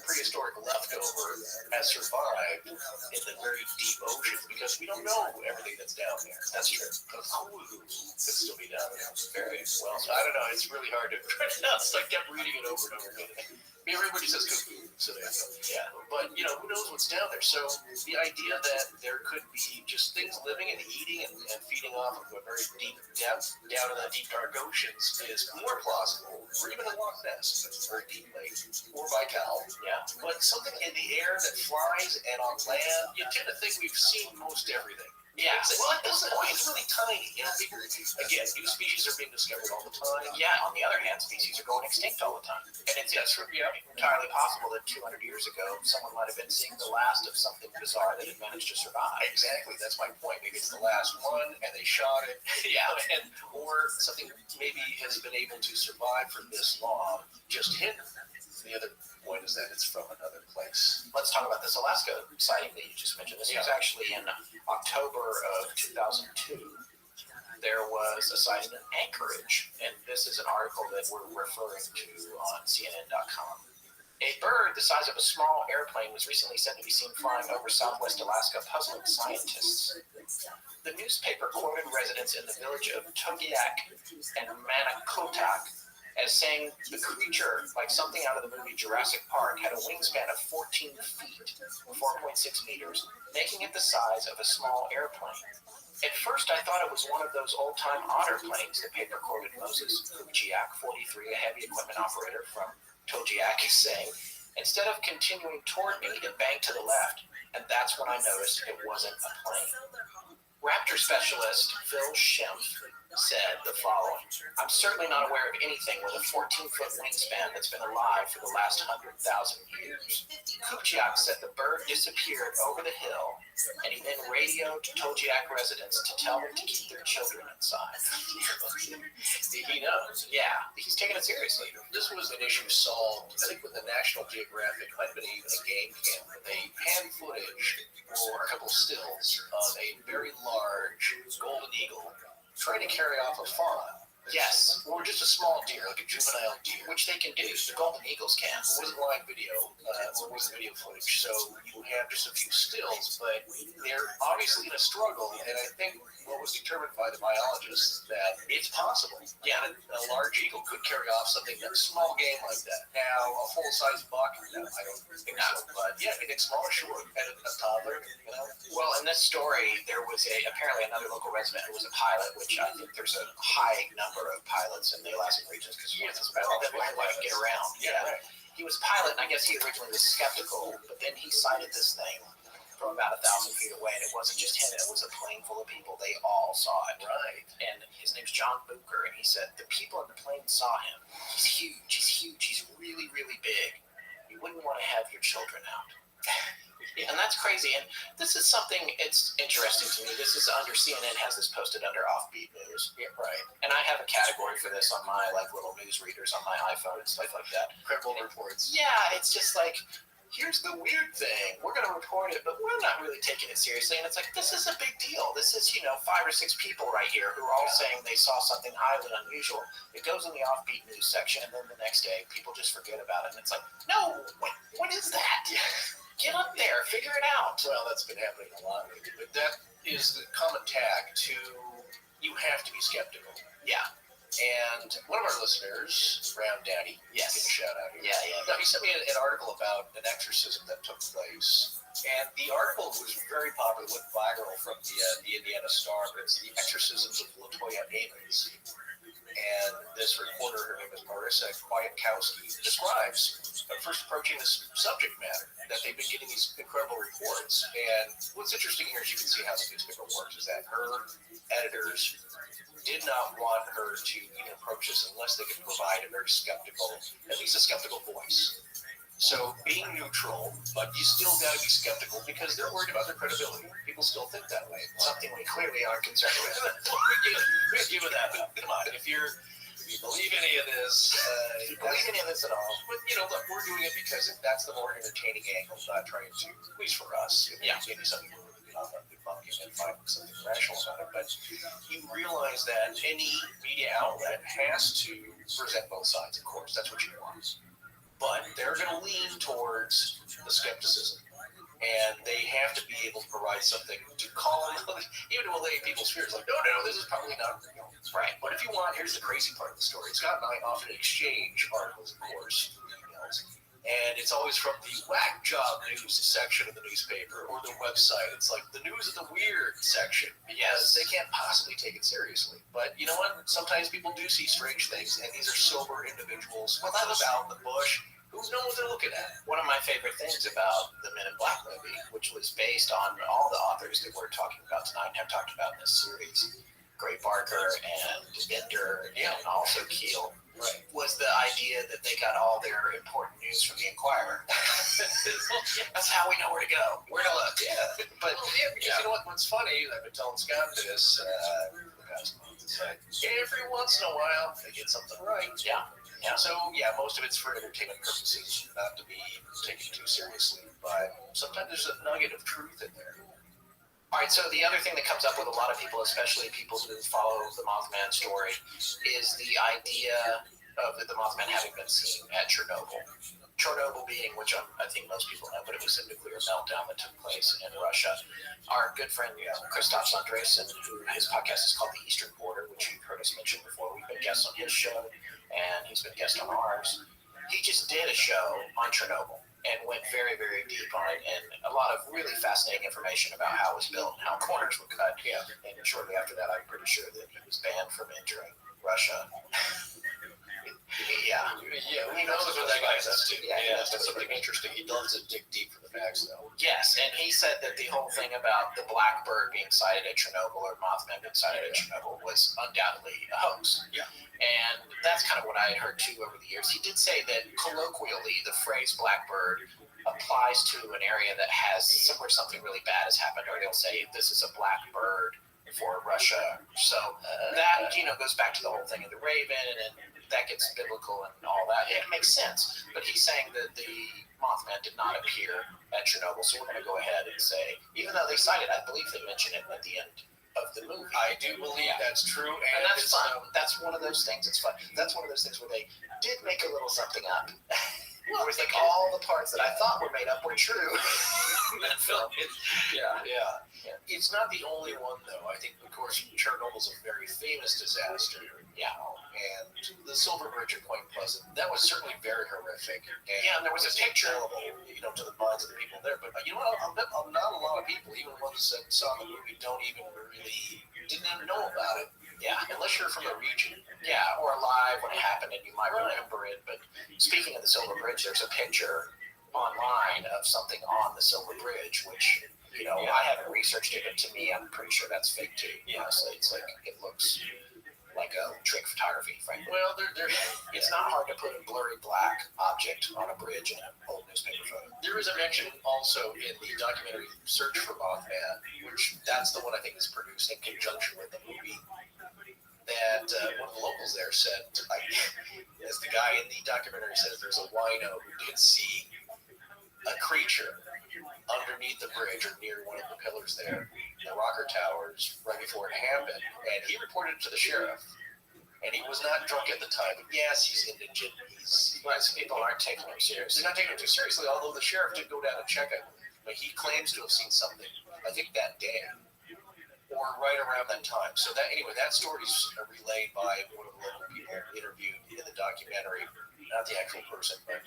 prehistoric leftover has survived in the very deep ocean because we don't know everything that's down there. That's true. The clue could still be down there very well. So I don't know. It's really hard to pronounce. I kept reading it over and over again. Everybody says cuckoo, so there you go. Yeah, but who knows what's down there? So the idea that there could be just things living and eating and feeding off of a very deep depth down in the deep dark oceans is more plausible, or even in Loch Ness, that's a very deep lake, or Baikal. Yeah, but something in the air that flies and on land, you tend to think we've seen most everything. Yeah. Well, at this point, it's really tiny. Again, new species are being discovered all the time. Yeah, on the other hand, species are going extinct all the time. And it's entirely possible that 200 years ago, someone might have been seeing the last of something bizarre that had managed to survive. Exactly, that's my point. Maybe it's the last one, and they shot it. Or something maybe has been able to survive for this long, just hidden. The other point is that it's from another place. Let's talk about this Alaska sighting that you just mentioned. This was actually in October of 2002. There was a sighting in Anchorage, and this is an article that we're referring to on CNN.com. A bird the size of a small airplane was recently said to be seen flying over southwest Alaska, puzzling scientists. The newspaper quoted residents in the village of Togiak and Manakotak as saying the creature, like something out of the movie Jurassic Park, had a wingspan of 14 feet, 4.6 meters, making it the size of a small airplane. At first, I thought it was one of those old-time otter planes, the paper quoted Moses Kuchiak, 43, a heavy equipment operator from Togiak, is saying. Instead of continuing toward me, it banked to the left, and that's when I noticed it wasn't a plane. Raptor specialist Phil Schimpf said the following: I'm certainly not aware of anything with a 14-foot wingspan that's been alive for the last 100,000 years. Kuchiak said the bird disappeared over the hill, and he then radioed Togiak residents to tell them to keep their children inside. He knows. Yeah, he's taking it seriously. This was an issue solved, I think, with the National Geographic, might have been even a game camera. They had footage or a couple stills of a very large golden eagle trying to carry off a fawn. Yes. Or just a small deer, like a juvenile deer. Which they can do. The golden eagles can. It wasn't live video, or it wasn't video footage, so you have just a few stills, but they're obviously in a struggle, and I think what was determined by the biologists that it's possible. Yeah, a large eagle could carry off something that's small game like that. Now, a full-size buck, no, I don't think so, but yeah, anything smaller, sure, and a toddler, you know. Well, in this story, there was apparently another local resident who was a pilot, which I think there's a high number of pilots in the Alaskan regions because it's about that way to get around. Yeah, right. He was a pilot, and I guess he originally was skeptical, but then he sighted this thing from about 1,000 feet away, and it wasn't just him, it was a plane full of people. They all saw it. Right. And his name's John Booker, and he said the people in the plane saw him. He's huge, he's really, really big. You wouldn't want to have your children out. And that's crazy. And this is something, it's interesting to me. This is under CNN, has this posted under Offbeat News. Yeah, right. And I have a category for this on my little news readers on my iPhone and stuff like that. Credible reports. Yeah, it's just like, here's the weird thing. We're going to report it, but we're not really taking it seriously. And it's like, this is a big deal. This is, 5 or 6 people right here who are all saying they saw something highly unusual. It goes in the Offbeat News section, and then the next day, people just forget about it. And it's like, no, what is that? Get up there, figure it out. Well, that's been happening a lot lately, but that is the common tag to, you have to be skeptical. Yeah. And one of our listeners, Round Daddy, yes, give a shout out here. Yeah. Now, he sent me an article about an exorcism that took place, and the article was very popular, went viral from the Indiana Star, but it's the exorcisms of LaToya Amons. And this reporter, her name is Marissa Kwiatkowski, describes first approaching this subject matter, that they've been getting these incredible reports. And what's interesting here is you can see how the newspaper works, is that her editors did not want her to even approach this unless they could provide a very skeptical, at least a skeptical voice. So being neutral, but you still got to be skeptical because they're worried about their credibility. People still think that way. Something we clearly aren't concerned with. We're giving that, but come on, if you believe any of this, at all. But look, we're doing it because that's the more entertaining angle, not trying to, at least for us. Maybe some people are debunking and find something rational about it, but you realize that any media outlet has to present both sides, of course. That's what you want. But they're going to lean towards the skepticism. And they have to be able to provide something to calm, even to allay people's fears. Like, no, this is probably not real. Right. But if you want, here's the crazy part of the story. Scott and I often exchange articles, of course, emails. And it's always from the whack job news section of the newspaper or the website. It's like the news of the weird section. Because they can't possibly take it seriously. But you know what? Sometimes people do see strange things, and these are sober individuals without about the bush who know what they're looking at. One of my favorite things about the Men in Black movie, which was based on all the authors that we're talking about tonight and have talked about in this series, Gray Barker and Bender and also Keel, right, was the idea that they got all their important news from the Inquirer. That's how we know where to go. Where to look. Yeah. But because you know what's funny, I've been telling Scott this the past month, it's like every once in a while they get something right. Yeah. Yeah. So yeah, most of it's for entertainment purposes, not to be taken too seriously. But sometimes there's a nugget of truth in there. All right, so the other thing that comes up with a lot of people, especially people who follow the Mothman story, is the idea of the Mothman having been seen at Chernobyl. Chernobyl being, which I think most people know, but it was a nuclear meltdown that took place in Russia. Our good friend Christoph Andresen, his podcast is called The Eastern Border, which you've heard us mention before. We've been guests on his show, and he's been guest on ours. He just did a show on Chernobyl and went very, very deep on it, and a lot of really fascinating information about how it was built and how corners were cut. Yeah. And shortly after that, I'm pretty sure that he was banned from entering Russia. Yeah. Who knows what that guy does too? Yeah, that's something interesting. He loves to dig deep for the facts, though. Yes, and he said that the whole thing about the black bird being sighted at Chernobyl or Mothman being sighted at Chernobyl was undoubtedly a hoax. Yeah. And that's kind of what I had heard too over the years. He did say that colloquially the phrase black bird applies to an area that has somewhere something really bad has happened, or he'll say this is a black bird for Russia. So that goes back to the whole thing of the raven, and that gets biblical and all that. It makes sense. But he's saying that the Mothman did not appear at Chernobyl, so we're going to go ahead and say, even though they cited, I believe they mention it at the end of the movie. I do believe that's true, and that's fun. That's one of those things. It's fun. That's one of those things where they did make a little something up. Well, it was like all the parts that I thought were made up were true in that film. Yeah. It's not the only one, though. I think, of course, Chernobyl's a very famous disaster. Yeah. And the Silver Bridge at Point Pleasant, that was certainly very horrific. And there was a picture, to the minds of the people there. But you know what? Not a lot of people, even ones that saw the movie, didn't even know about it. Yeah. Unless you're from the region. Yeah, or alive when it happened, and you might remember it. But speaking of the Silver Bridge, there's a picture online of something on the Silver Bridge, which I haven't researched it, but to me, I'm pretty sure that's fake too. Honestly, it's like it looks like a trick photography, frankly. Well, it's not hard to put a blurry black object on a bridge in an old newspaper photo. There is a mention also in the documentary Search for Mothman, which that's the one I think is produced in conjunction with the movie, that one of the locals there said, as the guy in the documentary says, there's a wino who did see a creature underneath the bridge or near one of the pillars there, the rocker towers, right before it happened, and he reported it to the sheriff. And he was not drunk at the time, but yes, he's indigent. People aren't taking him seriously. He's not taking him too seriously, although the sheriff did go down and check it. But he claims to have seen something, I think that day, or right around that time. So that story's relayed by one of the local people interviewed in the documentary, not the actual person, but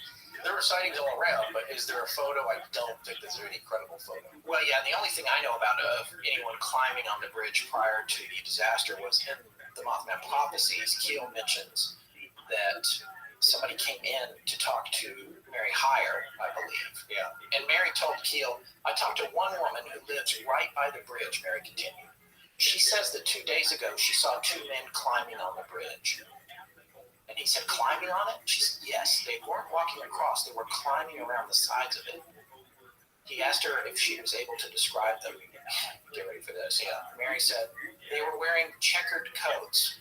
there were sightings all around. But is there a photo? I don't think there's any credible photo. Well, yeah, the only thing I know about of anyone climbing on the bridge prior to the disaster was in the Mothman prophecies. Keel mentions that somebody came in to talk to Mary Heyer, I believe. Yeah. And Mary told Keel, I talked to one woman who lives right by the bridge, Mary continued. She says that 2 days ago she saw two men climbing on the bridge. And he said, climbing on it? She said, yes. They weren't walking across. They were climbing around the sides of it. He asked her if she was able to describe them. Get ready for this. Yeah. Mary said they were wearing checkered coats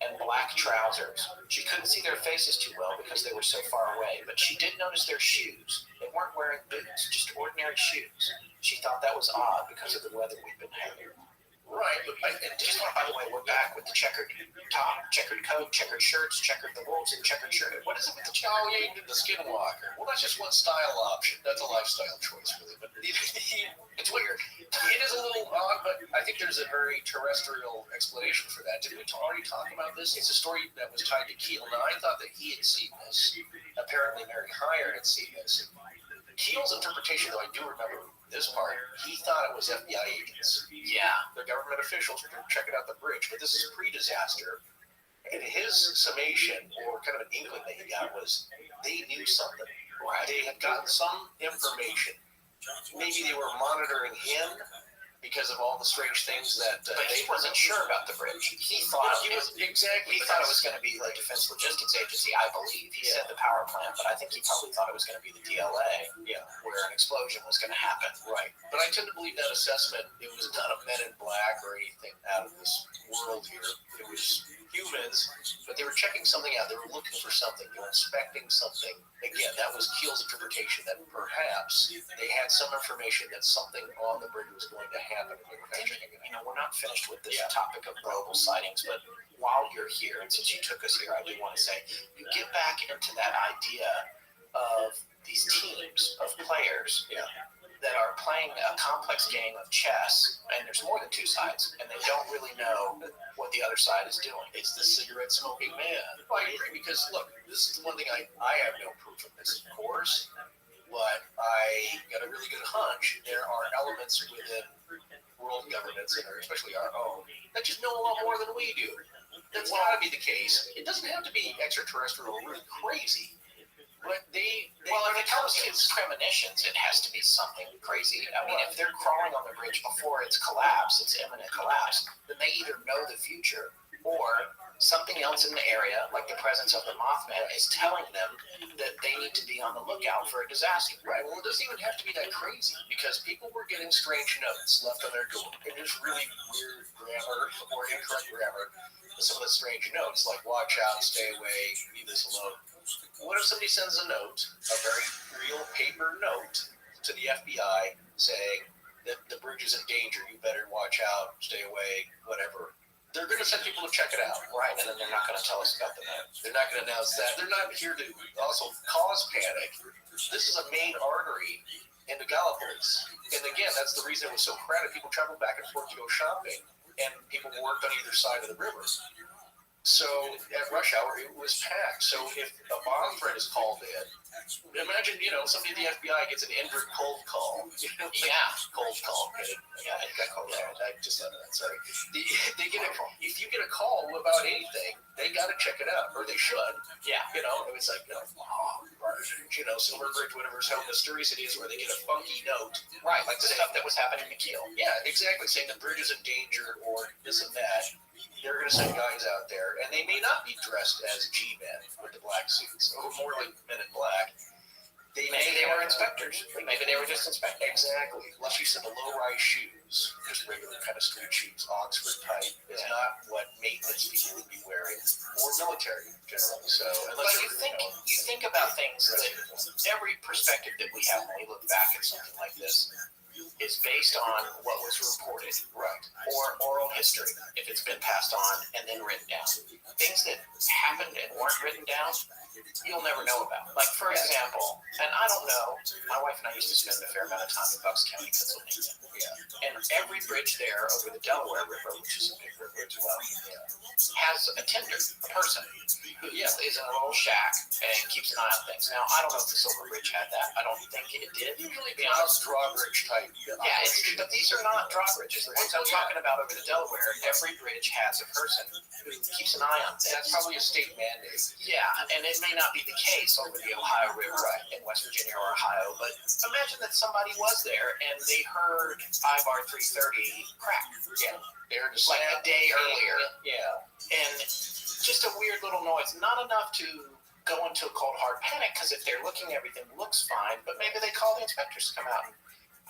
and black trousers. She couldn't see their faces too well because they were so far away, but she did notice their shoes. They weren't wearing boots, just ordinary shoes. She thought that was odd because of the weather we'd been having. Right, but just by the way, we're back with the checkered top, checkered coat, checkered shirts, checkered the wolves, and checkered shirt. What is it with the Oh, yeah, you did the skinwalker. Well, that's just one style option. That's a lifestyle choice, really. But it's weird. It is a little odd, but I think there's a very terrestrial explanation for that. Didn't we already talk about this? It's a story that was tied to Keel. Now, I thought that he had seen this. Apparently, Mary Heyer had seen this. Keel's interpretation, though, I do remember this part, he thought it was FBI agents. Yeah. The government officials were checking out the bridge, but this is pre-disaster. And his summation, or kind of an inkling that he got, was they knew something. Right. They had gotten some information. Maybe they were monitoring him because of all the strange things that but he wasn't sure about the bridge. He thought he was exactly. He thought it was going to be like Defense Logistics Agency, I believe. He said the power plant, but I think he probably thought it was going to be the DLA, where an explosion was going to happen. Right. But I tend to believe that assessment. It was not a Men in Black or anything out of this world here. It was humans, but they were checking something out. They were looking for something. They were inspecting something. Again, that was Keel's interpretation that perhaps they had some information that something on the bridge was going to happen. And they were kind of checking it out. You know, we're not finished with this topic of global sightings, but while you're here, and since you took us here, I do want to say, you get back into that idea of these teams of players that are playing a complex game of chess, and there's more than two sides, and they don't really know what the other side is doing. It's the cigarette smoking man. Well, I agree, because look, this is the one thing I have no proof of this, of course, but I got a really good hunch. There are elements within world governments, and especially our own, that just know a lot more than we do. That's got to be the case. It doesn't have to be extraterrestrial or really crazy. But well, if it comes to premonitions, it has to be something crazy. I mean, if they're crawling on the bridge before it's collapse, it's imminent collapse, then they either know the future or something else in the area, like the presence of the Mothman, is telling them that they need to be on the lookout for a disaster. Right. Well, it doesn't even have to be that crazy, because people were getting strange notes left on their door. It is really weird grammar or incorrect grammar. Some of the strange notes, like "watch out, stay away, leave this alone." What if somebody sends a note, a very real paper note, to the FBI saying that the bridge is in danger, you better watch out, stay away, whatever? They're going to send people to check it out. Right, and then they're not going to tell us about the note. They're not going to announce that. They're not here to also cause panic. This is a main artery into Gallipolis. And again, that's the reason it was so crowded. People traveled back and forth to go shopping, and people worked on either side of the river. So at rush hour, it was packed. So if a bomb threat is called in, imagine, somebody at the FBI gets an Indrid cold call. Cold call. Yeah, I got cold call. I just thought of that. Sorry. They get if you get a call about anything, they got to check it out, or they should. Yeah. It's like, Silver Bridge, whatever, how mysterious it is, where they get a funky note. Right, like the stuff that was happening to Keel. Yeah, exactly. Saying the bridge is in danger, or this and that. They're going to send guys out there, and they may not be dressed as G-men with the black suits, or more like Men in Black. Maybe they were inspectors. Maybe they were just inspectors. Exactly. Unless you said the low-rise shoes, just regular kind of street shoes, Oxford type, is not what maintenance people would be wearing, or military generally. So, but you think about things that every perspective that we have when we look back at something like this is based on what was reported, right, or oral history, if it's been passed on and then written down. Things that happened and weren't written down, you'll never know about. Like, for example, and I don't know, my wife and I used to spend a fair amount of time in Bucks County, Pennsylvania. Yeah. And every bridge there over the Delaware River, which is a big river as well, has a tender, a person, who is in a little shack and keeps an eye on things. Now, I don't know if the Silver Bridge had that. I don't think it did. Usually the honest drawbridge type. Yeah, but these are not drawbridges. The ones I'm talking about over the Delaware, every bridge has a person who keeps an eye on things. That's probably a state mandate. Yeah, and it may not be the case over the Ohio River in West Virginia or Ohio, but imagine that somebody was there and they heard I-bar 330 crack. Yeah. They're just like a day earlier. Yeah. And just a weird little noise. Not enough to go into a cold hard panic, because if they're looking, everything looks fine, but maybe they call the inspectors to come out and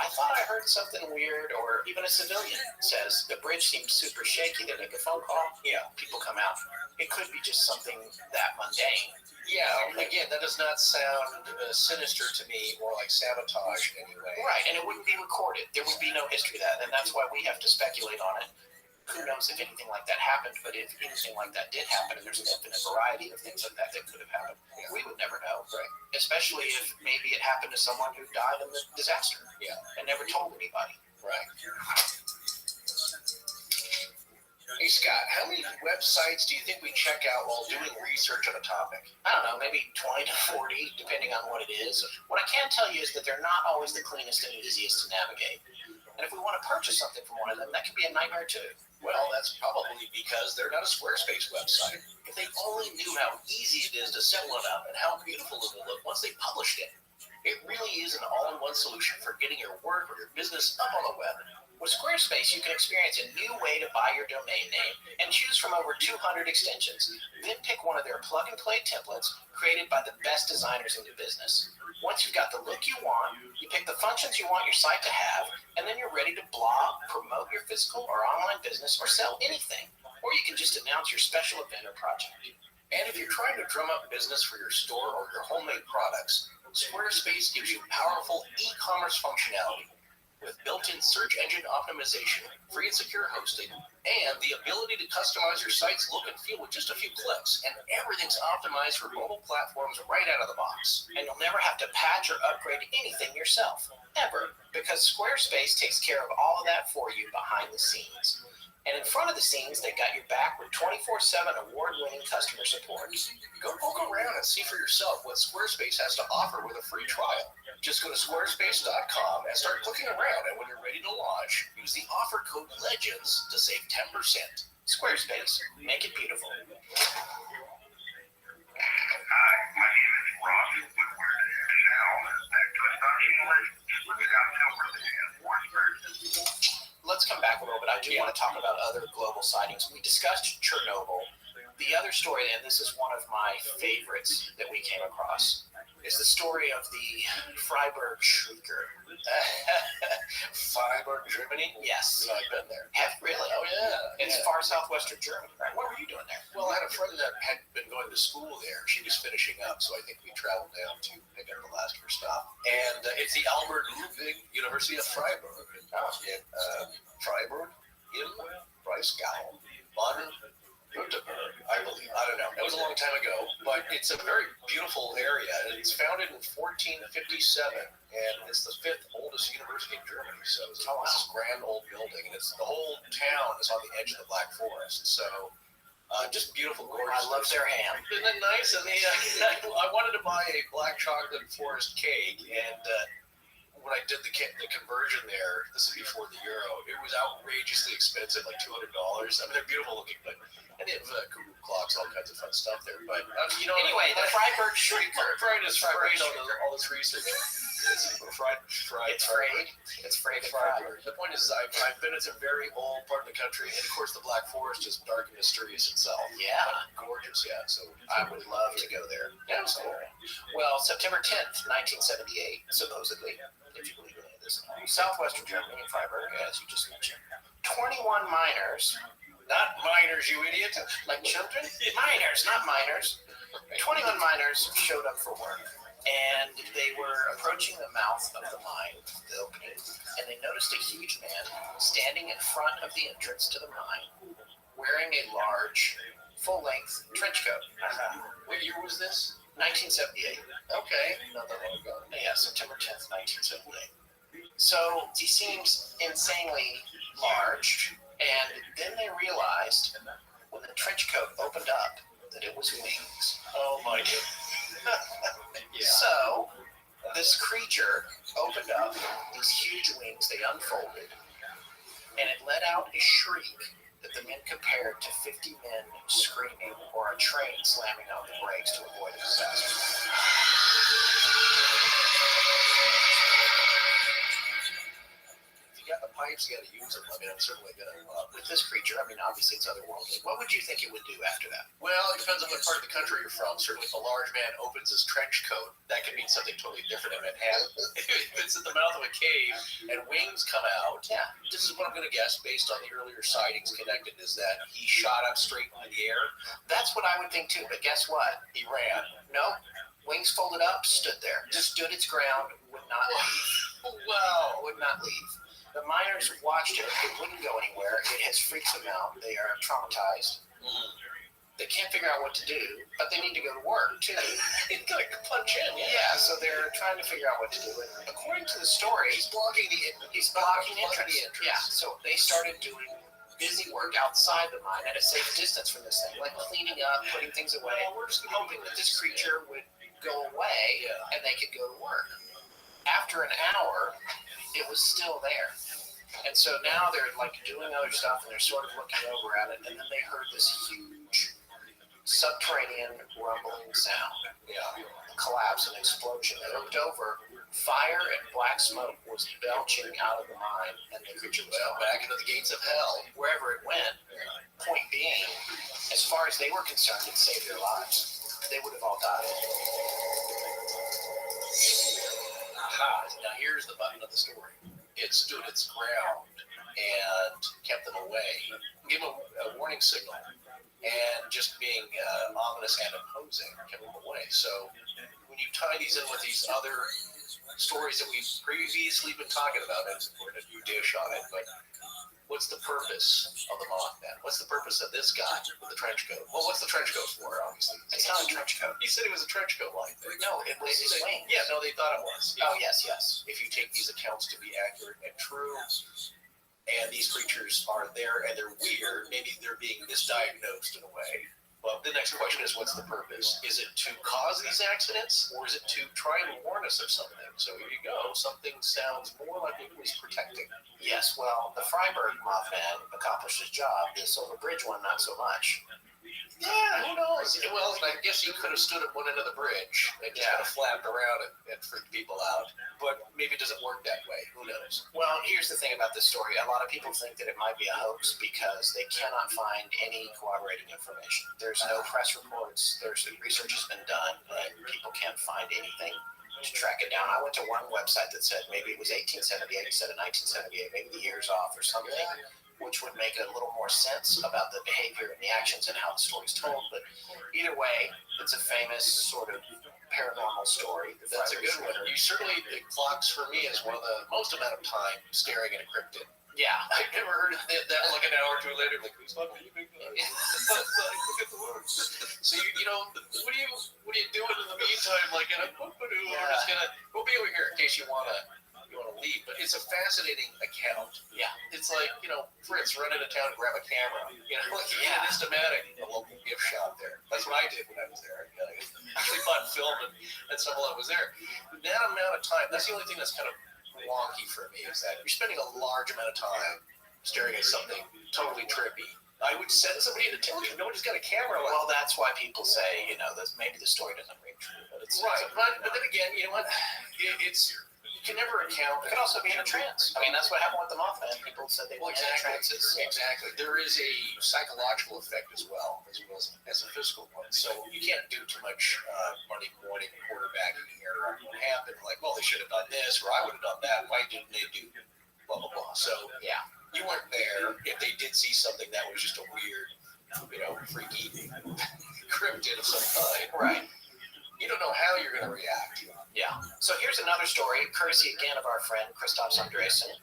I thought I heard something weird, or even a civilian says the bridge seems super shaky. They make a phone call. Yeah. People come out. It could be just something that mundane. Yeah, again, that does not sound sinister to me, or like sabotage anyway. Right, and it wouldn't be recorded. There would be no history of that, and that's why we have to speculate on it. Who knows if anything like that happened, but if anything like that did happen, and there's an infinite variety of things like that that could have happened, we would never know. Right. Especially if maybe it happened to someone who died in the disaster. Yeah. And never told anybody. Right. Hey, Scott, how many websites do you think we check out while doing research on a topic? I don't know, maybe 20 to 40, depending on what it is. What I can tell you is that they're not always the cleanest and easiest to navigate. And if we want to purchase something from one of them, that can be a nightmare too. Well, that's probably because they're not a Squarespace website. If they only knew how easy it is to set one up and how beautiful it will look once they published it. It really is an all-in-one solution for getting your work or your business up on the web. With Squarespace, you can experience a new way to buy your domain name and choose from over 200 extensions. Then pick one of their plug-and-play templates created by the best designers in the business. Once you've got the look you want, you pick the functions you want your site to have, and then you're ready to blog, promote your physical or online business, or sell anything. or you can just announce your special event or project. And if you're trying to drum up business for your store or your homemade products, Squarespace gives you powerful e-commerce functionality with built-in search engine optimization, free and secure hosting, and the ability to customize your site's look and feel with just a few clicks. And everything's optimized for mobile platforms right out of the box. And you'll never have to patch or upgrade anything yourself, ever, because Squarespace takes care of all of that for you behind the scenes. And in front of the scenes, they got your back with 24/7 award-winning customer support. Go poke around and see for yourself what Squarespace has to offer with a free trial. Just go to squarespace.com and start clicking around, and when you're ready to launch, use the offer code LEGENDS to save 10%. Squarespace, make it beautiful. Hi, my name is Robbie Woodward, and now back to Astonishing Legends with Scott Philbrook and Warren Burton. Let's come back a little bit. I do want to talk about other global sightings. We discussed Chernobyl. The other story, and this is one of my favorites that we came across, is the story of the Freiburg Shrieker. Freiburg, Germany? Yes. I've been there. Have really? Oh, yeah. It's far southwestern Germany. Right? What were you doing there? Well, I had a friend that had been going to school there. She was finishing up, so I think we traveled down to pick up the last of her stuff. And it's the Albert Ludwig University of Freiburg in Freiburg im Breisgau, Baden-Württemberg, I believe. I don't know. It was a long time ago, but it's a very beautiful area. It's founded in 1457, and it's the 5th oldest university in Germany. So it's this grand old building, and the whole town is on the edge of the Black Forest. So just beautiful, gorgeous. I love their ham. Isn't it nice? And I wanted to buy a black chocolate forest cake, and when I did the conversion there, this is before the euro, it was outrageously expensive, like $200. I mean, they're beautiful looking, but and they have cuckoo clocks, all kinds of fun stuff there. But anyway, the Freiburg Shrieker. Brian is afraid on all this research. It's afraid. It's afraid. The point is, I've been in a very old part of the country, and of course, the Black Forest is dark and mysterious itself. Yeah, but gorgeous. Yeah, so I would love to go there. Absolutely. Well, September 10th, 1978, supposedly, if you believe any of this, southwestern Germany in Freiburg, as you just mentioned, 21 miners, not miners, you idiot, like children, miners, not miners. 21 miners showed up for work. And they were approaching the mouth of the mine, the opening, and they noticed a huge man standing in front of the entrance to the mine, wearing a large, full-length trench coat. What year was this? 1978. Okay, not that long ago. Yeah, September 10th, 1978. So he seems insanely large, and then they realized when the trench coat opened up that it was wings. Oh my goodness. Yeah. So, this creature opened up these huge wings, they unfolded, and it let out a shriek that the men compared to 50 men screaming or a train slamming on the brakes to avoid a disaster. If you got the pipes, you got to use them. I mean, I'm certainly going to. With this creature, I mean, obviously it's otherworldly. What would you think it would do after that? Well, it depends on what part of the country you're from. Certainly, if a large man opens his trench coat, that could mean something totally different in Manhattan. If it's in the mouth of a cave and wings come out, yeah, this is what I'm going to guess based on the earlier sightings connected, is that he shot up straight into the air. That's what I would think too, but guess what? He ran. No, wings folded up, stood there. Just stood its ground, would not leave. Wow. Would not leave. The miners watched it. It wouldn't go anywhere. It has freaked them out. They are traumatized. They can't figure out what to do, but they need to go to work too. He's got to punch in. Yeah, so they're trying to figure out what to do. And according to the story, he's blocking entrance. Yeah, so they started doing busy work outside the mine at a safe distance from this thing, like cleaning up, putting things away, hoping that this creature would go away and they could go to work. After an hour, it was still there. And so now they're like doing other stuff and they're sort of looking over at it, and then they heard this huge subterranean rumbling sound. Yeah. Collapse and explosion. They looked over, fire and black smoke was belching out of the mine, and the creature was back into the gates of hell. Wherever it went. Point being, as far as they were concerned, it saved their lives. They would have all died. Now here's the button of the story. It stood its ground and kept them away. Give them a warning warning signal, and just being ominous and imposing can move away. So when you tie these in with these other stories that we've previously been talking about, and we're going to do dish on it, but what's the purpose of the Mothman? What's the purpose of this guy with the trench coat? Well, what's the trench coat for, obviously? It's not a trench coat. He said it was a trench coat like that. No, it was his wings. Yeah, no, they thought it was. Oh, yes. If you take these accounts to be accurate and true, and these creatures are there and they're weird, maybe they're being misdiagnosed in a way. Well, the next question is, what's the purpose? Is it to cause these accidents, or is it to try and warn us of something? So here you go. Something sounds more like it was protecting. Yes, well, the Freiburg Mothman accomplished his job. The Silver Bridge one, not so much. Yeah, who knows? Well, I guess he could have stood at one end of the bridge and just kind of flapped around and freaked people out. But maybe it doesn't work that way. Who knows? Well, here's the thing about this story. A lot of people think that it might be a hoax because they cannot find any corroborating information. There's no press reports. Research has been done, and people can't find anything to track it down. I went to one website that said maybe it was 1878 instead of 1978, maybe the year's off or something, which would make a little more sense about the behavior and the actions and how the story's told. But either way, it's a famous sort of paranormal story. That's a good one. You certainly, it clocks for me as one of the most amount of time staring at a cryptid. Yeah. I've never heard that like an hour or two later, like, who's fucking you big guy? Look at the words. So you know, what are you doing in the meantime? Like, we're just gonna, we'll be over here in case you wanna leave. But it's a fascinating account. Yeah. It's like, Fritz, run into town and grab a camera. Like systematic. A local gift shop there. That's what I did when I was there. I actually bought film and some while I was there. That amount of time, that's the only thing that's kind of wonky for me, is that you're spending a large amount of time staring at something totally trippy. I would send somebody to tell you, nobody's got a camera. Well, that's why people say, that maybe the story doesn't ring true. But it's right. But then again, you know what? You can never account. It could also be in a trance. I mean, that's what happened with the Mothman. People said they were in trances. Exactly. There is a psychological effect as well as a physical one. So you can't do too much Monday morning quarterbacking here. What happened? Like, well, they should have done this, or I would have done that. Why didn't they do blah, blah, blah? So, yeah, you weren't there. If they did see something that was just a weird, freaky cryptid of some kind, right? You don't know how you're going to react. Yeah. So here's another story, courtesy again of our friend Christoph Andresen,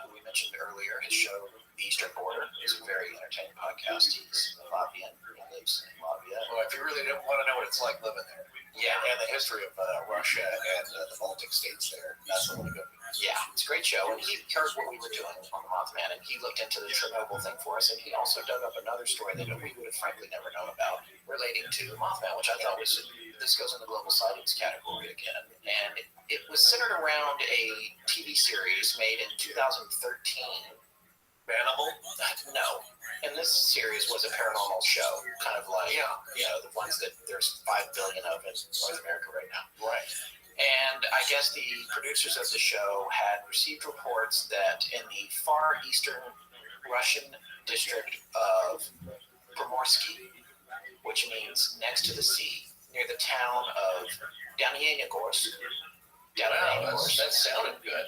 who we mentioned earlier. His show, The Eastern Border, is a very entertaining podcast. He's Latvian. He lives in Latvia. Well, if you really don't want to know what it's like living there, and the history of Russia and the Baltic states there, that's the one to go. Yeah, it's a great show. And he heard what we were doing on the Mothman, and he looked into the Chernobyl thing for us, and he also dug up another story that we would have frankly never known about relating to the Mothman, which I thought was, this goes in the global sightings category again. And it was centered around a TV series made in 2013. Animal? No. And this series was a paranormal show, kind of like, the ones that there's 5 billion of in North America right now. Right. And I guess the producers of the show had received reports that in the far eastern Russian district of Primorsky, which means next to the sea, near the town of Danienogorsk. Wow, that sounded good.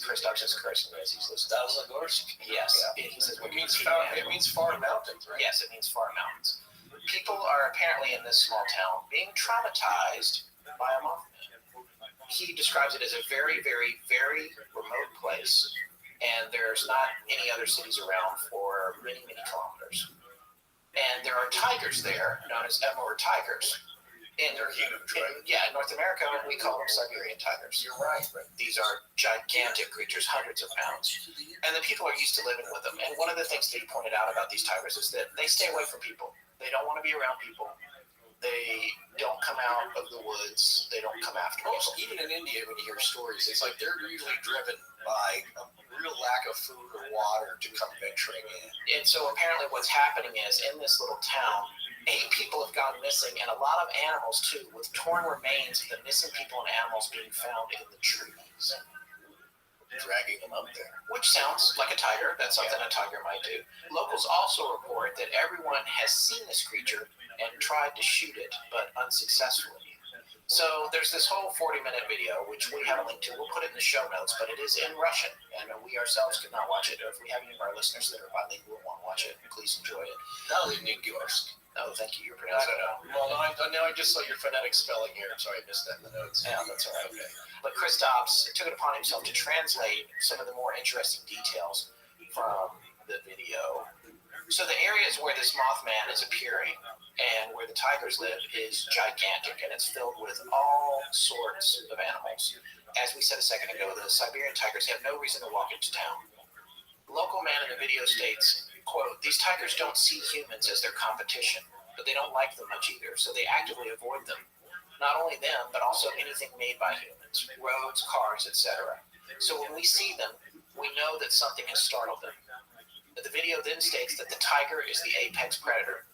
Christoph is cursing as he's listening. Danienogorsk? Yes. Yeah. He says it means far mountains, right? Yes, it means far mountains. People are apparently in this small town being traumatized by a Mothman. He describes it as a very, very, very remote place, and there's not any other cities around for many, many kilometers. And there are tigers there, known as Emerald tigers. And they're huge, right? In North America, we call them Siberian tigers. You're right. These are gigantic creatures, hundreds of pounds. And the people are used to living with them. And one of the things that he pointed out about these tigers is that they stay away from people. They don't want to be around people. They don't come out of the woods. They don't come after people. Even in India, when you hear stories, it's like they're usually driven by a real lack of food or water to come venturing in. And so apparently what's happening is in this little town, 8 people have gone missing, and a lot of animals too, with torn remains of the missing people and animals being found in the trees. Dragging them up there. Which sounds like a tiger. That's something a tiger might do. Locals also report that everyone has seen this creature and tried to shoot it, but unsuccessfully. So there's this whole 40-minute video, which we have a link to. We'll put it in the show notes, but it is in Russian, and we ourselves could not watch it. Or if we have any of our listeners that are bilingual and want to watch it, include please enjoy it. No, Nigorsk. Oh, thank you. Your I don't pronunciation. know. Well, now I just saw your phonetic spelling here. I'm sorry, I missed that in the notes. Yeah, that's all right. Okay. But Kristaps took it upon himself to translate some of the more interesting details from the video. So the areas where this Mothman is appearing and where the tigers live is gigantic, and it's filled with all sorts of animals. As we said a second ago, the Siberian tigers have no reason to walk into town. The local man in the video states, quote, "These tigers don't see humans as their competition, but they don't like them much either, so they actively avoid them. Not only them, but also anything made by humans, roads, cars, etc. So when we see them, we know that something has startled them." The video then states that the tiger is the apex predator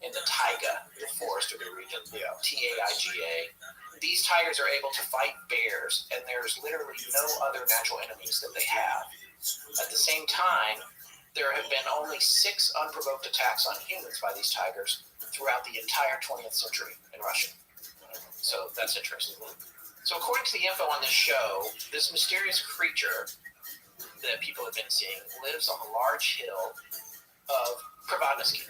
in the taiga, the forest or the region, Taiga. These tigers are able to fight bears, and there's literally no other natural enemies that they have. At the same time, there have been only 6 unprovoked attacks on humans by these tigers throughout the entire 20th century in Russia. So that's interesting. So according to the info on this show, this mysterious creature that people have been seeing lives on the large hill of Pravadnitsky,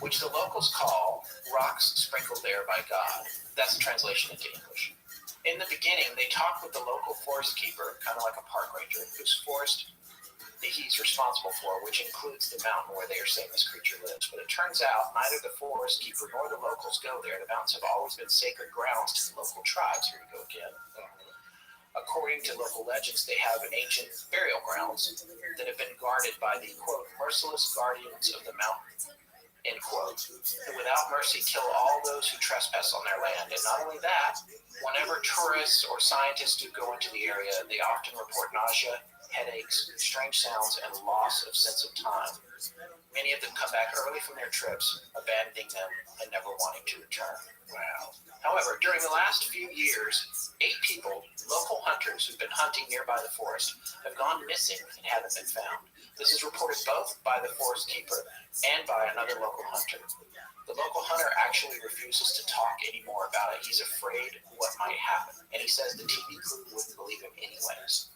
which the locals call rocks sprinkled there by God. That's the translation into English. In the beginning, they talked with the local forest keeper, kind of like a park ranger, whose forest he's responsible for, which includes the mountain where they are saying this creature lives. But it turns out neither the forest keeper nor the locals go there. The mountains have always been sacred grounds to the local tribes. Here we go again. According to local legends, they have ancient burial grounds that have been guarded by the, quote, merciless guardians of the mountain, end quote, who without mercy kill all those who trespass on their land. And not only that, whenever tourists or scientists do go into the area, they often report nausea, headaches, strange sounds, and loss of sense of time. Many of them come back early from their trips, abandoning them and never wanting to return. Wow. However, during the last few years, 8 people, local hunters who've been hunting nearby the forest, have gone missing and haven't been found. This is reported both by the forest keeper and by another local hunter. The local hunter actually refuses to talk anymore about it. He's afraid what might happen, and he says the TV crew wouldn't believe him anyways.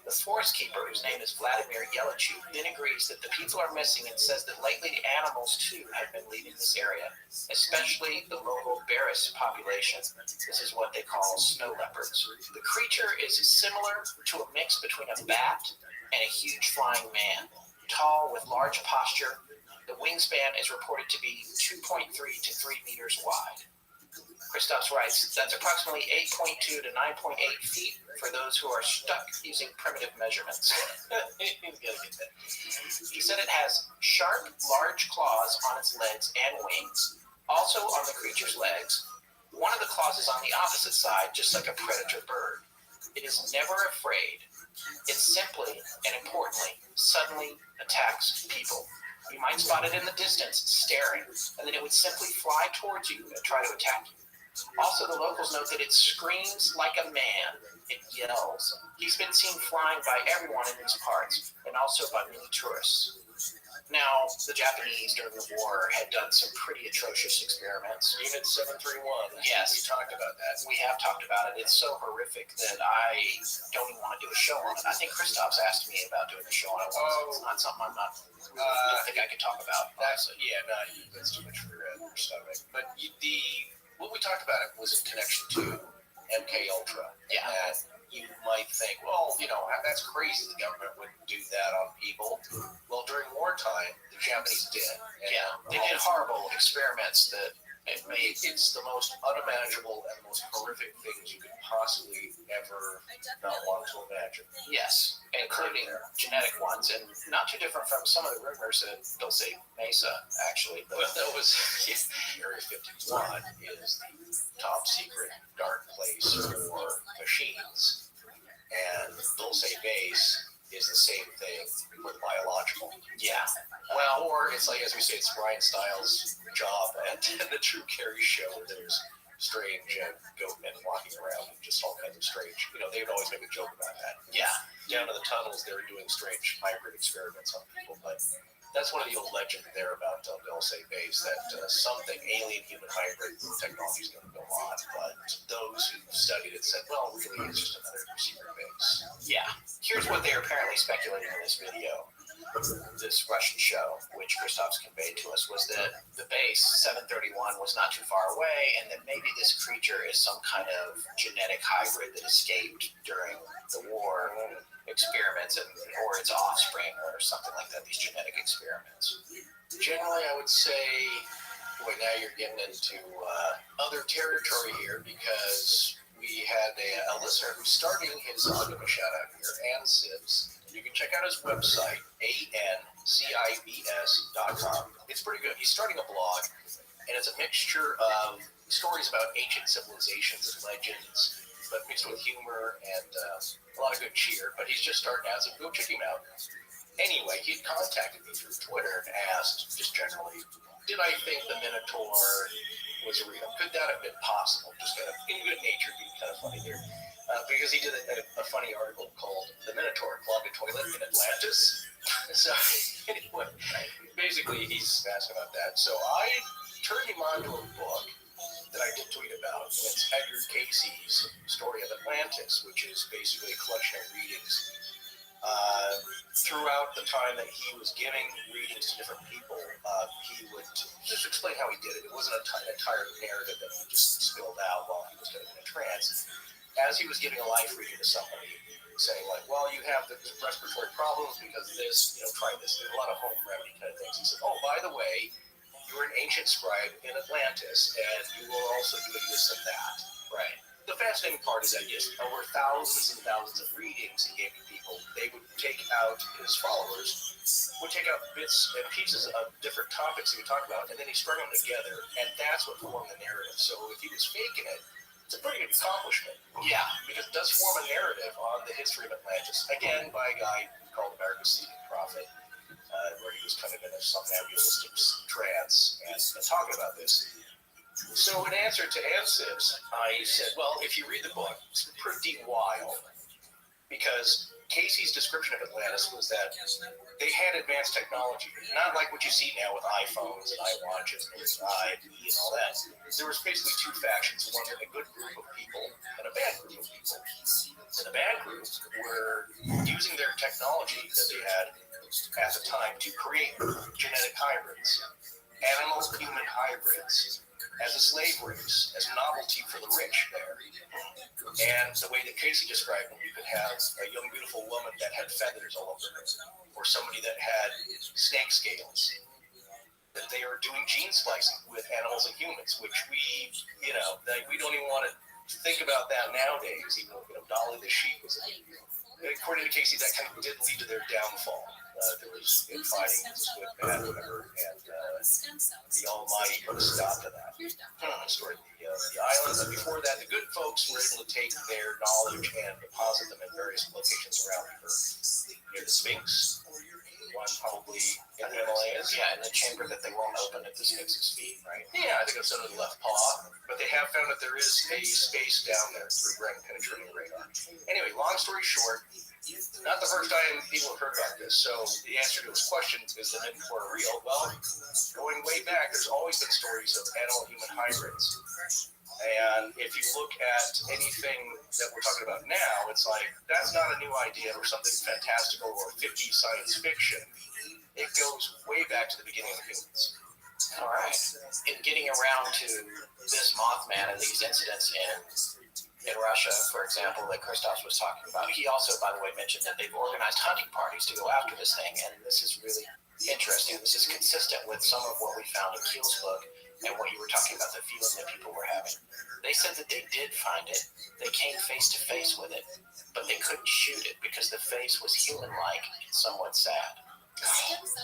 The forest keeper, whose name is Vladimir Yelichuk, then agrees that the people are missing and says that lately the animals too have been leaving this area, especially the local Beres population. This is what they call snow leopards. The creature is similar to a mix between a bat and a huge flying man, tall with large posture. The wingspan is reported to be 2.3 to 3 meters wide. Kristaps writes, that's approximately 8.2 to 9.8 feet for those who are stuck using primitive measurements. He said it has sharp, large claws on its legs and wings, also on the creature's legs. One of the claws is on the opposite side, just like a predator bird. It is never afraid. It simply, and importantly, suddenly attacks people. You might spot it in the distance, staring, and then it would simply fly towards you and try to attack you. Also, the locals note that it screams like a man. It yells. He's been seen flying by everyone in these parts, and also by many tourists. Now, the Japanese during the war had done some pretty atrocious experiments. Unit 731. Yes. We talked about that. We have talked about it. It's so horrific that I don't even want to do a show on it. I think Kristaps asked me about doing a show on it once. It's not something I don't think I could talk about. That's too much for your stomach. But what we talked about it was in connection to MK Ultra. Yeah. And you might think, well, that's crazy. The government wouldn't do that on people. Well, during wartime, the Japanese did. Yeah, they did horrible experiments that it's the most unmanageable and most horrific things you could possibly ever not want to imagine. Yes, including genetic ones, and not too different from some of the rumors that they'll say Mesa, actually. Well, that was Area 51 is the top secret dark place for machines, and Dulce Base is the same thing with biological. Yeah. Well, or it's like, as we say, it's Brian Stiles' job at the True Carry show, where there's strange goat men walking around and just all kinds of strange, they would always make a joke about that. Yeah. Down in the tunnels, they were doing strange hybrid experiments on people, but that's one of the old legends there about Dulce Base, that something alien-human hybrid technology is going to go on, but those who studied it said, well, really, it's just another secret base. Yeah. Here's what they're apparently speculating in this video. this Russian show, which Christoph's conveyed to us, was that the base 731 was not too far away, and that maybe this creature is some kind of genetic hybrid that escaped during the war experiments, or its offspring, or something like that. These genetic experiments. Generally, I would say, boy, now you're getting into other territory here, because we had a listener who's starting his, I'll give him a shout out here, Ann Sibs. You can check out his website, ancibs.com. It's pretty good. He's starting a blog, and it's a mixture of stories about ancient civilizations and legends, but mixed with humor and a lot of good cheer. But he's just starting out, so go check him out. Anyway, he contacted me through Twitter and asked, just generally, did I think the Minotaur was real? Could that have been possible? Just kind of in good nature, being kind of funny here. Because he did a funny article called "The Minotaur Clogged a Toilet in Atlantis." So anyway, basically he's asking about that. So I turned him on to a book that I did tweet about, and it's Edgar Casey's Story of Atlantis, which is basically a collection of readings throughout the time that he was giving readings to different people. He would just explain how he did it. It wasn't an entire narrative that he just spilled out while he was kind of in a trance. As he was giving a life reading to somebody, saying like, well, you have the respiratory problems because of this, try this. There's a lot of home remedy kind of things. He said, oh, by the way, you're an ancient scribe in Atlantis, and you were also doing this and that. Right. The fascinating part is that, yes, over thousands and thousands of readings he gave to people, they would take out, his followers would take out bits and pieces of different topics he would talk about, and then he strung them together, and that's what formed the narrative. So if he was faking it, it's a pretty good accomplishment. Yeah, because it does form a narrative on the history of Atlantis, again, by a guy called America's Seeding Prophet, where he was kind of in a somnambulistic trance and talking about this. So in answer to Ann Sibs, I said, well, if you read the book, it's pretty wild, because Casey's description of Atlantis was that they had advanced technology, not like what you see now with iPhones and iWatches and iPad and all that. There was basically two factions, one a good group of people and a bad group of people. And the bad group were using their technology that they had at the time to create genetic hybrids, animal-human hybrids, as a slave race, as a novelty for the rich there. And the way that Casey described them, you could have a young, beautiful woman that had feathers all over her, or somebody that had snake scales. That they are doing gene splicing with animals and humans, which we don't even want to think about that nowadays. Even though, Dolly the sheep was, according to Casey, that kind of did lead to their downfall. There was infighting with bad, whatever, and the Almighty put a stop to that. Destroyed the islands, and before that, the good folks were able to take their knowledge and deposit them in various locations around the earth. Near the Sphinx, one probably in the Himalayas. Yeah, in the chamber that they won't open at the Sphinx's feet, right? Yeah, I think it's under the left paw. But they have found that there is a space down there through brain-penetrating radar. Anyway, long story short, not the first time people have heard about this. So the answer to his question, is the Minotaur real? Well, going way back, there's always been stories of animal-human hybrids. And if you look at anything that we're talking about now, it's like, that's not a new idea or something fantastical or 50s science fiction. It goes way back to the beginning of humans. All right. In getting around to this Mothman and these incidents in Russia, for example, that Christoph was talking about, he also, by the way, mentioned that they've organized hunting parties to go after this thing, and this is really interesting. This is consistent with some of what we found in Keel's book and what you were talking about, the feeling that people were having. They said that they did find it. They came face to face with it, but they couldn't shoot it because the face was human-like and somewhat sad.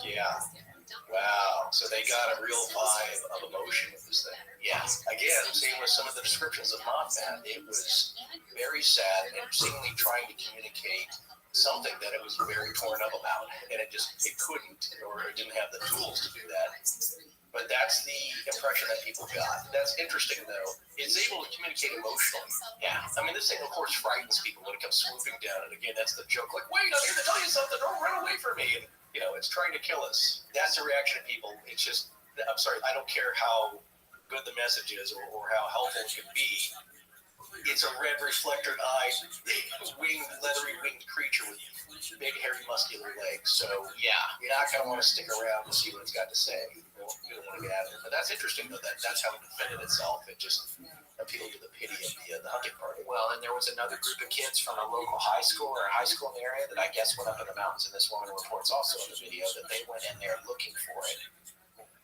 Yeah. Wow. So they got a real vibe of emotion with this thing. Yeah. Again, same with some of the descriptions of Mothman. It was very sad and seemingly trying to communicate something that it was very torn up about, and it couldn't, or it didn't have the tools to do that. But that's the impression that people got. That's interesting, though. It's able to communicate emotionally. Yeah. I mean, this thing, of course, frightens people when it comes swooping down. And again, that's the joke. Like, wait, I'm here to tell you something. Don't run away from me. And, it's trying to kill us. That's the reaction of people. It's just, I'm sorry, I don't care how good the message is or how helpful it can be. It's a red reflector-eyed, leathery winged creature with big, hairy, muscular legs. So yeah, you're not gonna want to stick around to see what it's got to say. You don't want to get out of it. But that's interesting, though. That's how it defended itself. It just appealed to the pity of the hunting party. Well, and there was another group of kids from a local high school or a high school in the area that I guess went up in the mountains, and this woman reports also in the video that they went in there looking for it,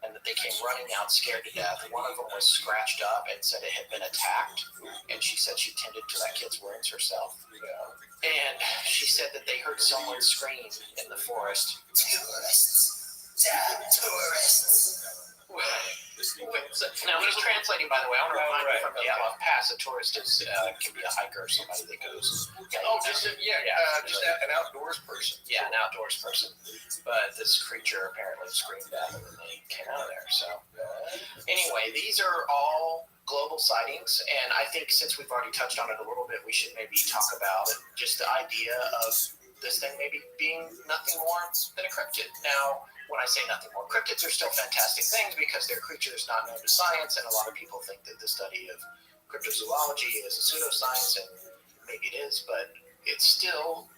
and that they came running out scared to death. One of them was scratched up and said it had been attacked, and she said she tended to that kid's wounds herself. And she said that they heard someone scream in the forest. Tourists! Damn tourists! Now he's translating, by the way. I want to remind you from the Pass, a tourist is can be a hiker or somebody that goes. Just an outdoors person. Yeah, an outdoors person. But this creature apparently screamed at them and they came out of there. So anyway, these are all global sightings, and I think since we've already touched on it a little bit, we should maybe talk about just the idea of this thing maybe being nothing more than a cryptid. Now, when I say nothing more, cryptids are still fantastic things because they're creatures not known to science, and a lot of people think that the study of cryptozoology is a pseudoscience, and maybe it is, but it's still,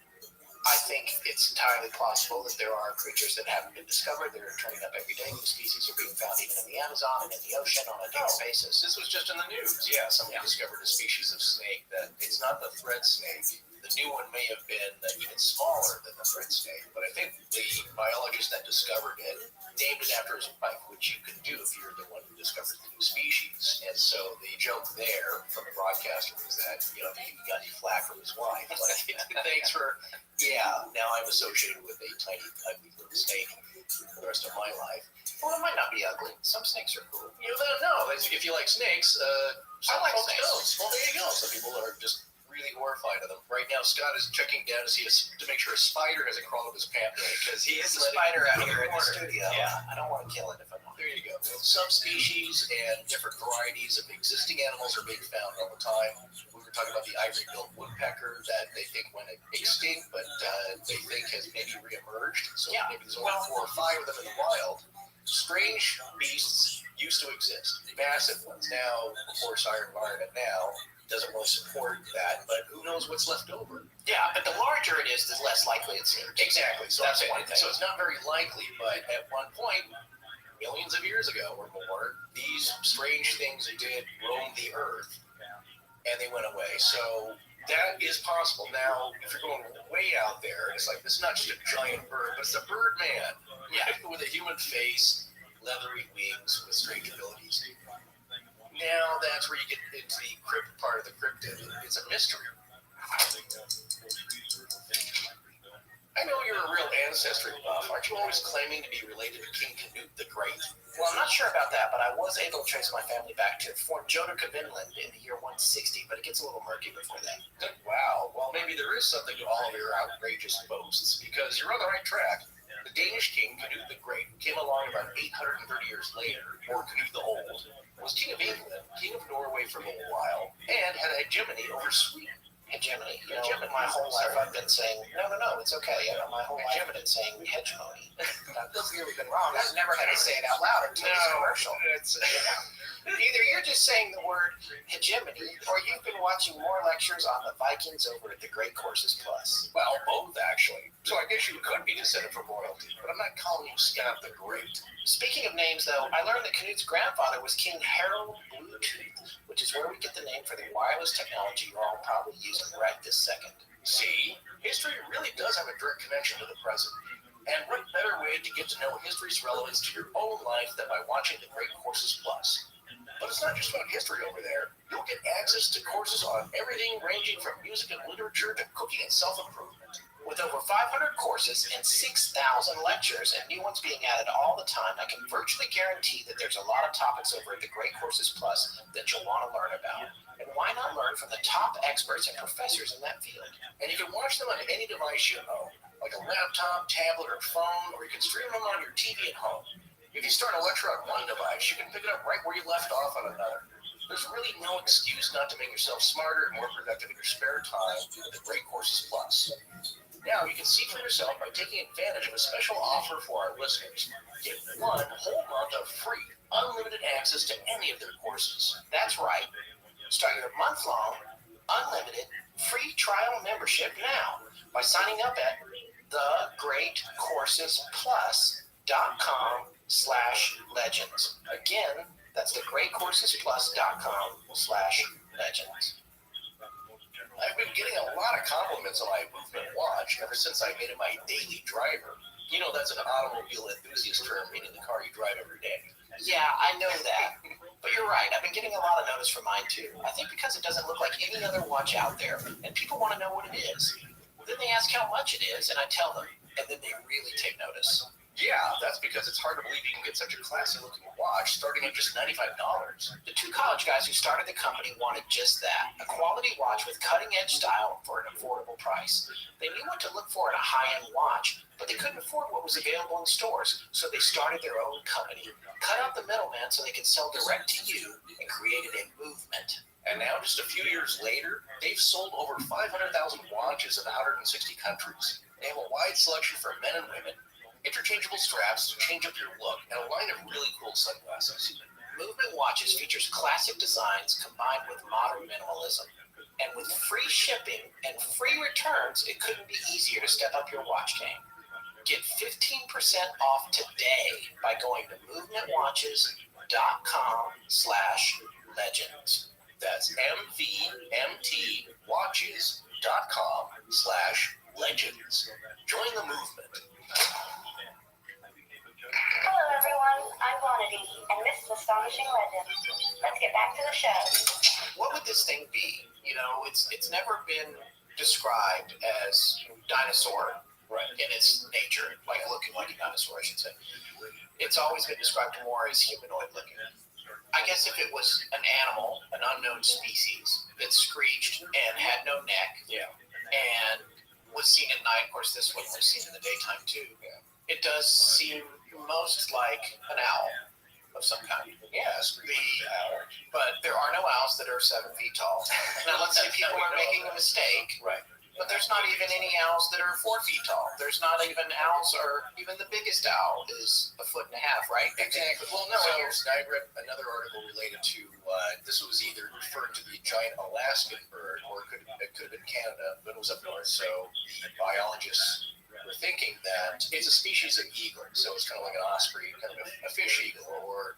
I think it's entirely plausible that there are creatures that haven't been discovered. They're turning up every day. New species are being found even in the Amazon and in the ocean on a daily basis. This was just in the news. Yeah, somebody discovered a species of snake that it's not the thread snake. The new one may have been even smaller than the thread snake, but I think the biologist that discovered it named it after his wife, which you can do if you're the one who discovers the new species. And so the joke there from the broadcaster was that, he got flack from his wife. Like, thanks for, now I'm associated with a tiny, ugly little snake for the rest of my life. Well, it might not be ugly. Some snakes are cool. You don't know. If you like snakes, I like snakes. Well, there you go. Some people are just really horrified of them. Right now, Scott is checking down to make sure a spider hasn't crawled up his pant leg, because he is a spider out here in the studio. Yeah, I don't want to kill it if I'm not. There you go. Some species and different varieties of existing animals are being found all the time. We were talking about the ivory-billed woodpecker that they think went extinct, but they think has maybe reemerged. So maybe there's only 4 or 5 of them in the wild. Strange beasts used to exist, massive ones. Now, of course, our environment now doesn't really support that, but who knows what's left over? Yeah, but the larger it is, the less likely it seems. Exactly. So that's one thing. So it's not very likely, but at one point, millions of years ago or more, these strange things did roam the earth, and they went away. So that is possible. Now, if you're going way out there, it's like, it's not just a giant bird, but it's a bird man. Yeah, with a human face, leathery wings, with strange abilities. Now that's where you get into the crypt part of the cryptid. It's a mystery. I know you're a real ancestry buff. Aren't you always claiming to be related to King Canute the Great? Well, I'm not sure about that, but I was able to trace my family back to Fort Jodocca, Vinland in the year 160, but it gets a little murky before that. Wow. Well, maybe there is something to all of your outrageous boasts, because you're on the right track. The Danish king, Canute the Great, came along about 830 years later, or Canute the Old, was king of England, king of Norway for a little while, and had a hegemony over Sweden. Hegemony. My whole life I've been saying, no, it's okay. My whole life I've been saying hegemony. That doesn't really been wrong. I've never had to say it out loud until it's commercial. Either you're just saying the word hegemony, or you've been watching more lectures on the Vikings over at the Great Courses Plus. Well, both, actually. So I guess you could be descended from royalty, but I'm not calling you Scott the Great. Speaking of names, though, I learned that Canute's grandfather was King Harold Bluetooth, which is where we get the name for the wireless technology you're all probably using right this second. See, history really does have a direct connection to the present. And what better way to get to know history's relevance to your own life than by watching the Great Courses Plus? But it's not just about history over there. You'll get access to courses on everything ranging from music and literature to cooking and self-improvement. With over 500 courses and 6,000 lectures and new ones being added all the time, I can virtually guarantee that there's a lot of topics over at the Great Courses Plus that you'll want to learn about. And why not learn from the top experts and professors in that field? And you can watch them on any device you own, like a laptop, tablet, or phone, or you can stream them on your TV at home. If you start a lecture on one device, you can pick it up right where you left off on another. There's really no excuse not to make yourself smarter and more productive in your spare time with the Great Courses Plus. Now, you can see for yourself by taking advantage of a special offer for our listeners. Get 1 whole month of free, unlimited access to any of their courses. That's right. Starting a month long, unlimited free trial membership now by signing up at thegreatcoursesplus.com/legends. Again, that's thegreatcoursesplus.com/legends. I've been getting a lot of compliments on my movement watch ever since I made it my daily driver. You know, that's an automobile enthusiast term, meaning the car you drive every day. Yeah, I know that. But you're right. I've been getting a lot of notice for mine too. I think because it doesn't look like any other watch out there, and people want to know what it is. Then they ask how much it is, and I tell them, and then they really take notice. Yeah, that's because it's hard to believe you can get such a classy-looking watch starting at just $95. The two college guys who started the company wanted just that, a quality watch with cutting-edge style for an affordable price. They knew what to look for in a high-end watch, but they couldn't afford what was available in stores, so they started their own company, cut out the middleman so they could sell direct to you, and created a movement. And now, just a few years later, they've sold over 500,000 watches in 160 countries. They have a wide selection for men and women, interchangeable straps to change up your look, and a line of really cool sunglasses. Movement Watches features classic designs combined with modern minimalism. And with free shipping and free returns, it couldn't be easier to step up your watch game. Get 15% off today by going to movementwatches.com/legends. That's mvmtwatches.com/legends. Join the movement. Hello, everyone. I'm Vonity, and this is Astonishing Legends. Let's get back to the show. What would this thing be? You know, it's never been described as dinosaur in its nature, like looking like a dinosaur, I should say. It's always been described more as humanoid looking. I guess if it was an animal, an unknown species that screeched and had no neck, and was seen at night, of course this one was seen in the daytime too. It does seem most like an owl of some kind. But there are no owls that are 7 feet tall. Now let's say people are making a mistake. Right. But there's not even any owls that are 4 feet tall. There's not even owls, or even the biggest owl is 1.5 feet, right? Exactly. Well, no, I read another article related to, this was either referring to the giant Alaskan bird, or it could have been Canada, but it was up north. So the biologists were thinking that it's a species of eagle. So it's kind of like an osprey, kind of a fish eagle, or,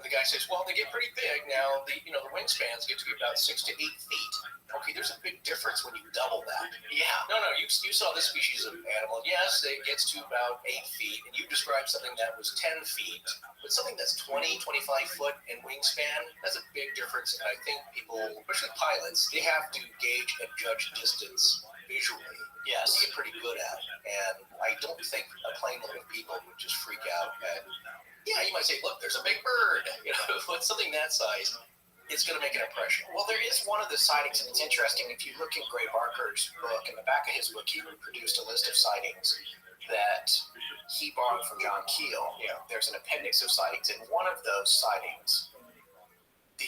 the guy says, well, they get pretty big. Now, the wingspans get to be about 6 to 8 feet. Okay, there's a big difference when you double that. Yeah. No, you saw this species of animal. Yes, it gets to about 8 feet, and you described something that was 10 feet. But something that's 20, 25 foot in wingspan, that's a big difference. And I think people, especially pilots, they have to gauge and judge distance visually. Yes. To get pretty good at it. And I don't think a plane load of people would just freak out at, you might say, look, there's a big bird. With something that size, it's going to make an impression. Well, there is one of the sightings, and it's interesting. If you look in Gray Barker's book, in the back of his book, he reproduced a list of sightings that he borrowed from John Keel. There's an appendix of sightings. In one of those sightings, the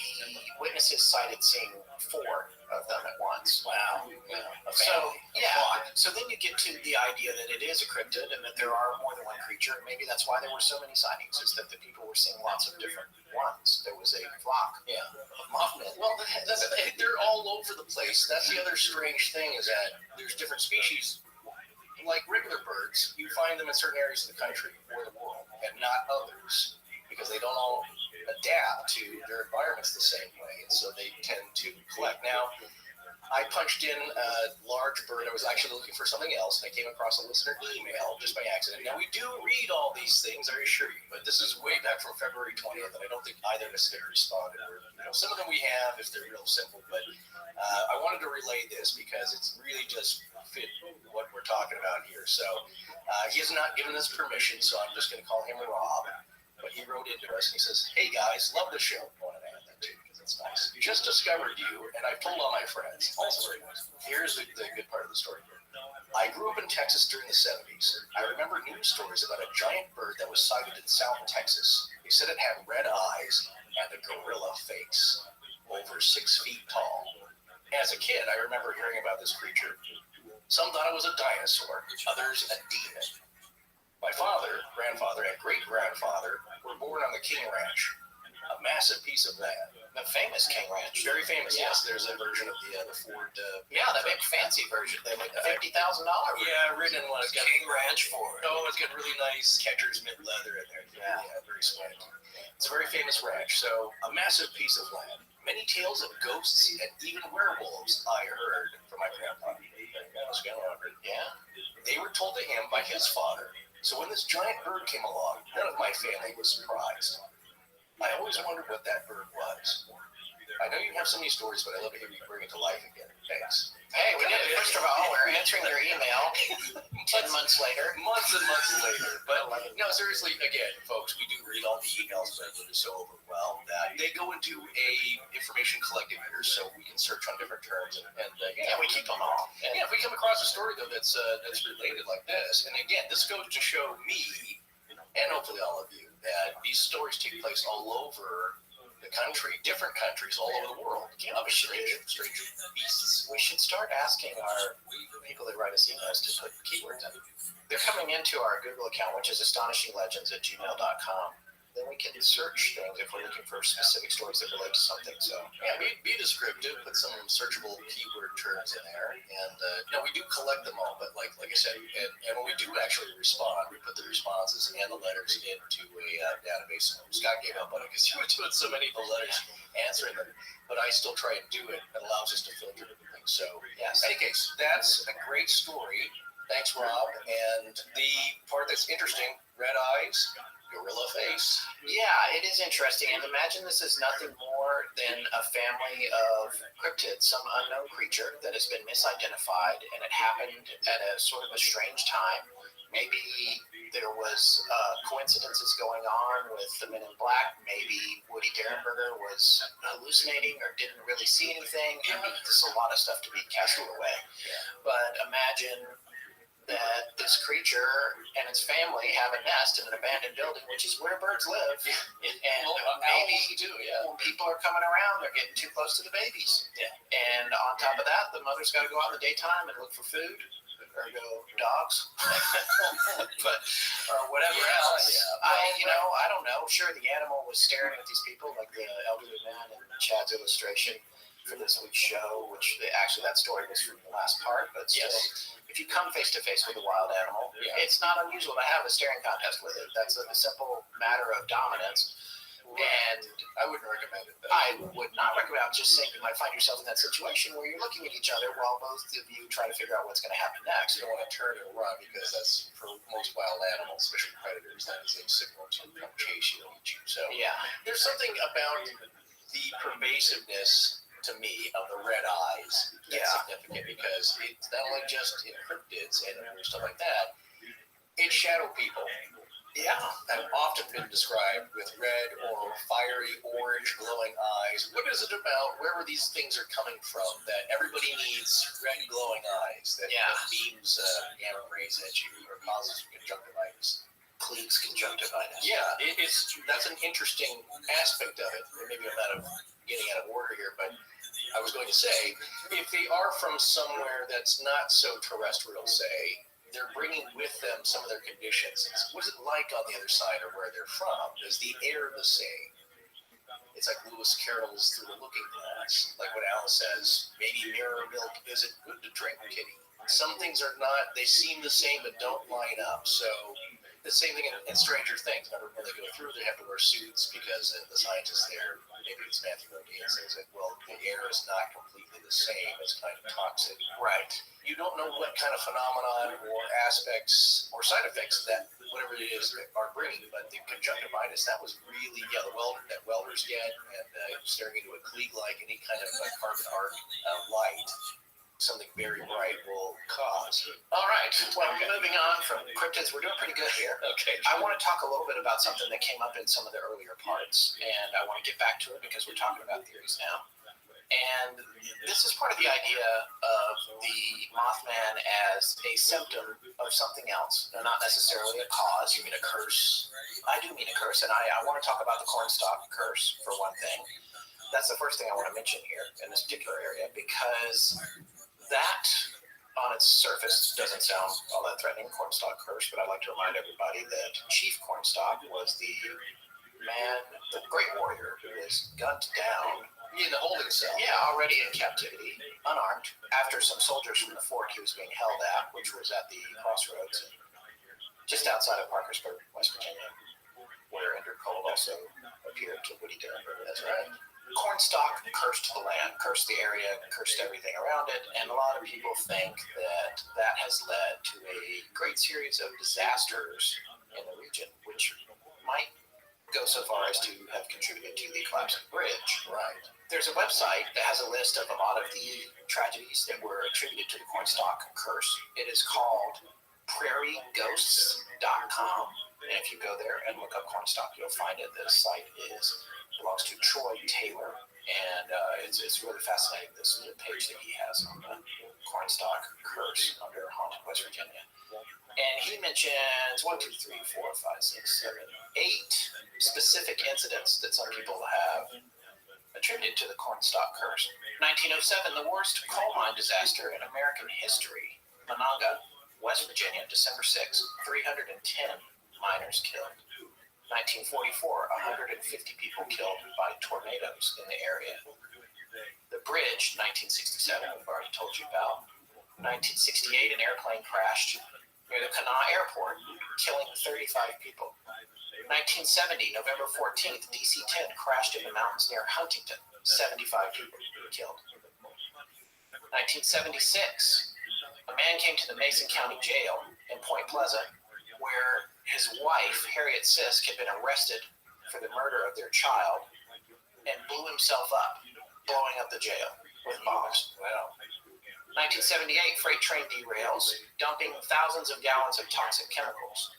witnesses cited seeing 4 of them at once. Wow. So then you get to the idea that it is a cryptid and that there are more than one creature, and maybe that's why there were so many sightings, is that the people were seeing lots of different ones. There was a flock of Mothman. Well, they're all over the place. That's the other strange thing, is that there's different species. Like regular birds, you find them in certain areas of the country or the world, and not others, because they don't all adapt to their environments the same way, and so they tend to collect. Now, I punched in a large bird. I was actually looking for something else, and I came across a listener email just by accident. Now, we do read all these things, I assure you, but this is way back from February 20th, and I don't think either of us have responded. Some of them we have if they're real simple, but I wanted to relay this because it's really just fit what we're talking about here. So he has not given us permission, so I'm just going to call him Rob. But he wrote into us and he says, hey guys, love the show. I wanted to add that too because it's nice. Just discovered you, and I've told all my friends. Also very nice. Here's the good part of the story. I grew up in Texas during the 70s. I remember news stories about a giant bird that was sighted in South Texas. They said it had red eyes and a gorilla face, over 6 feet tall. As a kid, I remember hearing about this creature. Some thought it was a dinosaur, others a demon. My father, grandfather, and great-grandfather were born on the King Ranch, a massive piece of land. A famous King Ranch. Very famous, yes. There's a version of the Ford. Yeah, the big fancy version. They like $50,000. Yeah, written in King Ranch Ford. Oh, it's got really nice catcher's mitt leather in there. Yeah, very swanky. It's a very famous ranch. So a massive piece of land. Many tales of ghosts and even werewolves I heard from my grandpa. Yeah, they were told to him by his father. So when this giant bird came along, none of my family was surprised. I always wondered what that bird was. I know you have so many stories, but I love to hear you bring it to life again. Thanks. Hey, we did it. First of all, we're answering their email 10 months later. Months and months later. But no, seriously, again, folks, we do read all the emails, but we're just so overwhelmed that they go into a information collective here, so we can search on different terms, and we keep them all. And if we come across a story though that's related like this, and again, this goes to show me, and hopefully all of you, that these stories take place all over the country, different countries all over the world. Of strange beasts. We should start asking our people that write us emails to put keywords in. They're coming into our Google account, which is astonishinglegends@gmail.com. Then we can search things if we're looking for specific stories that relate to something. So yeah, be descriptive, put some searchable keyword terms in there, and we do collect them all. But like I said, and when we do actually respond, we put the responses and the letters into a database. Scott gave up on it because he was doing so many of the letters, answering them. But I still try and do it. It allows us to filter everything. So yes. In any case, that's a great story. Thanks, Rob. And the part that's interesting, red eyes, gorilla face. Yeah, it is interesting. And imagine this is nothing more than a family of cryptids, some unknown creature that has been misidentified, and it happened at a sort of a strange time. Maybe there was coincidences going on with the Men in Black. Maybe Woody Derenberger was hallucinating or didn't really see anything. I mean, there's a lot of stuff to be casted away. But imagine that this creature and its family have a nest in an abandoned building, which is where birds live. And maybe when people are coming around, they're getting too close to the babies. Yeah. And on top of that, the mother's got to go out in the daytime and look for food or go dogs, but or whatever else. Yeah. I don't know. Sure, the animal was staring at these people, like the elderly man in Chad's illustration for this week's show, which actually that story was from the last part, but still. Yes. If you come face to face with a wild animal, it's not unusual to have a staring contest with it. That's a simple matter of dominance. And I wouldn't recommend it. I would not recommend. I'm just saying you might find yourself in that situation where you're looking at each other while both of you try to figure out what's going to happen next. You don't want to turn and run because that's for most wild animals, especially predators. That is a signal to come chase you and eat you. So there's something about the pervasiveness to me of the red eyes that's significant because it's not only just in cryptids and stuff like that, it's shadow people. Yeah, have often been described with red or fiery orange glowing eyes. What is it about wherever these things are coming from that everybody needs red glowing eyes that beams gamma rays at you or causes conjunctivitis? Klieg's conjunctivitis. Yeah, that's an interesting aspect of it. Maybe I'm out of getting out of order here, but I was going to say, if they are from somewhere that's not so terrestrial, say, they're bringing with them some of their conditions. What is it like on the other side of where they're from? Is the air the same? It's like Lewis Carroll's Through the Looking Glass. Like what Alice says, maybe mirror milk isn't good to drink, kitty. Some things are not, they seem the same but don't line up. So the same thing in Stranger Things. Remember when they go through, they have to wear suits because the scientist there, maybe it's Matthew Modine, says that, well, the air is not completely the same. It's kind of toxic. Right. You don't know what kind of phenomenon or aspects or side effects that whatever it is are bringing, but the conjunctivitis, that was really, that welders get, and staring into a Klieg like any kind of carbon arc light, something very bright will cause. All right. Well, moving on from cryptids, we're doing pretty good here. Okay. I want to talk a little bit about something that came up in some of the earlier parts, and I want to get back to it because we're talking about theories now. And this is part of the idea of the Mothman as a symptom of something else, not necessarily a cause. You mean a curse? I do mean a curse, and I want to talk about the cornstalk curse for one thing. That's the first thing I want to mention here in this particular area, because that on its surface doesn't sound all that threatening, cornstalk curse, but I'd like to remind everybody that Chief Cornstalk was the man, the great warrior who was gunned down In the holding cell. Yeah, already in captivity, unarmed. After some soldiers from the fort he was being held at, which was at the crossroads, just outside of Parkersburg, West Virginia, where Ender Cold also appeared to Woody Guthrie. That's right. Cornstalk cursed the land, cursed the area, cursed everything around it, and a lot of people think that that has led to a great series of disasters in the region, which might go so far as to have contributed to the collapse of the bridge. Right. There's a website that has a list of a lot of the tragedies that were attributed to the Cornstalk curse. It is called prairieghosts.com. And if you go there and look up Cornstalk, you'll find it. The site belongs to Troy Taylor. And it's really fascinating, this page that he has on the Cornstalk curse under Haunted West Virginia. And he mentions 8 specific incidents that some people have attributed to the Cornstalk curse. 1907, the worst coal mine disaster in American history. Monongah, West Virginia, December 6, 310 miners killed. 1944, 150 people killed by tornadoes in the area. The bridge, 1967, we've already told you about. 1968, an airplane crashed near the Kanawha Airport, killing 35 people. 1970, November 14th, DC-10 crashed in the mountains near Huntington, 75 people killed. 1976, a man came to the Mason County Jail in Point Pleasant, where his wife, Harriet Sisk, had been arrested for the murder of their child and blew himself up, blowing up the jail with bombs. Wow. 1978, freight train derails, dumping thousands of gallons of toxic chemicals.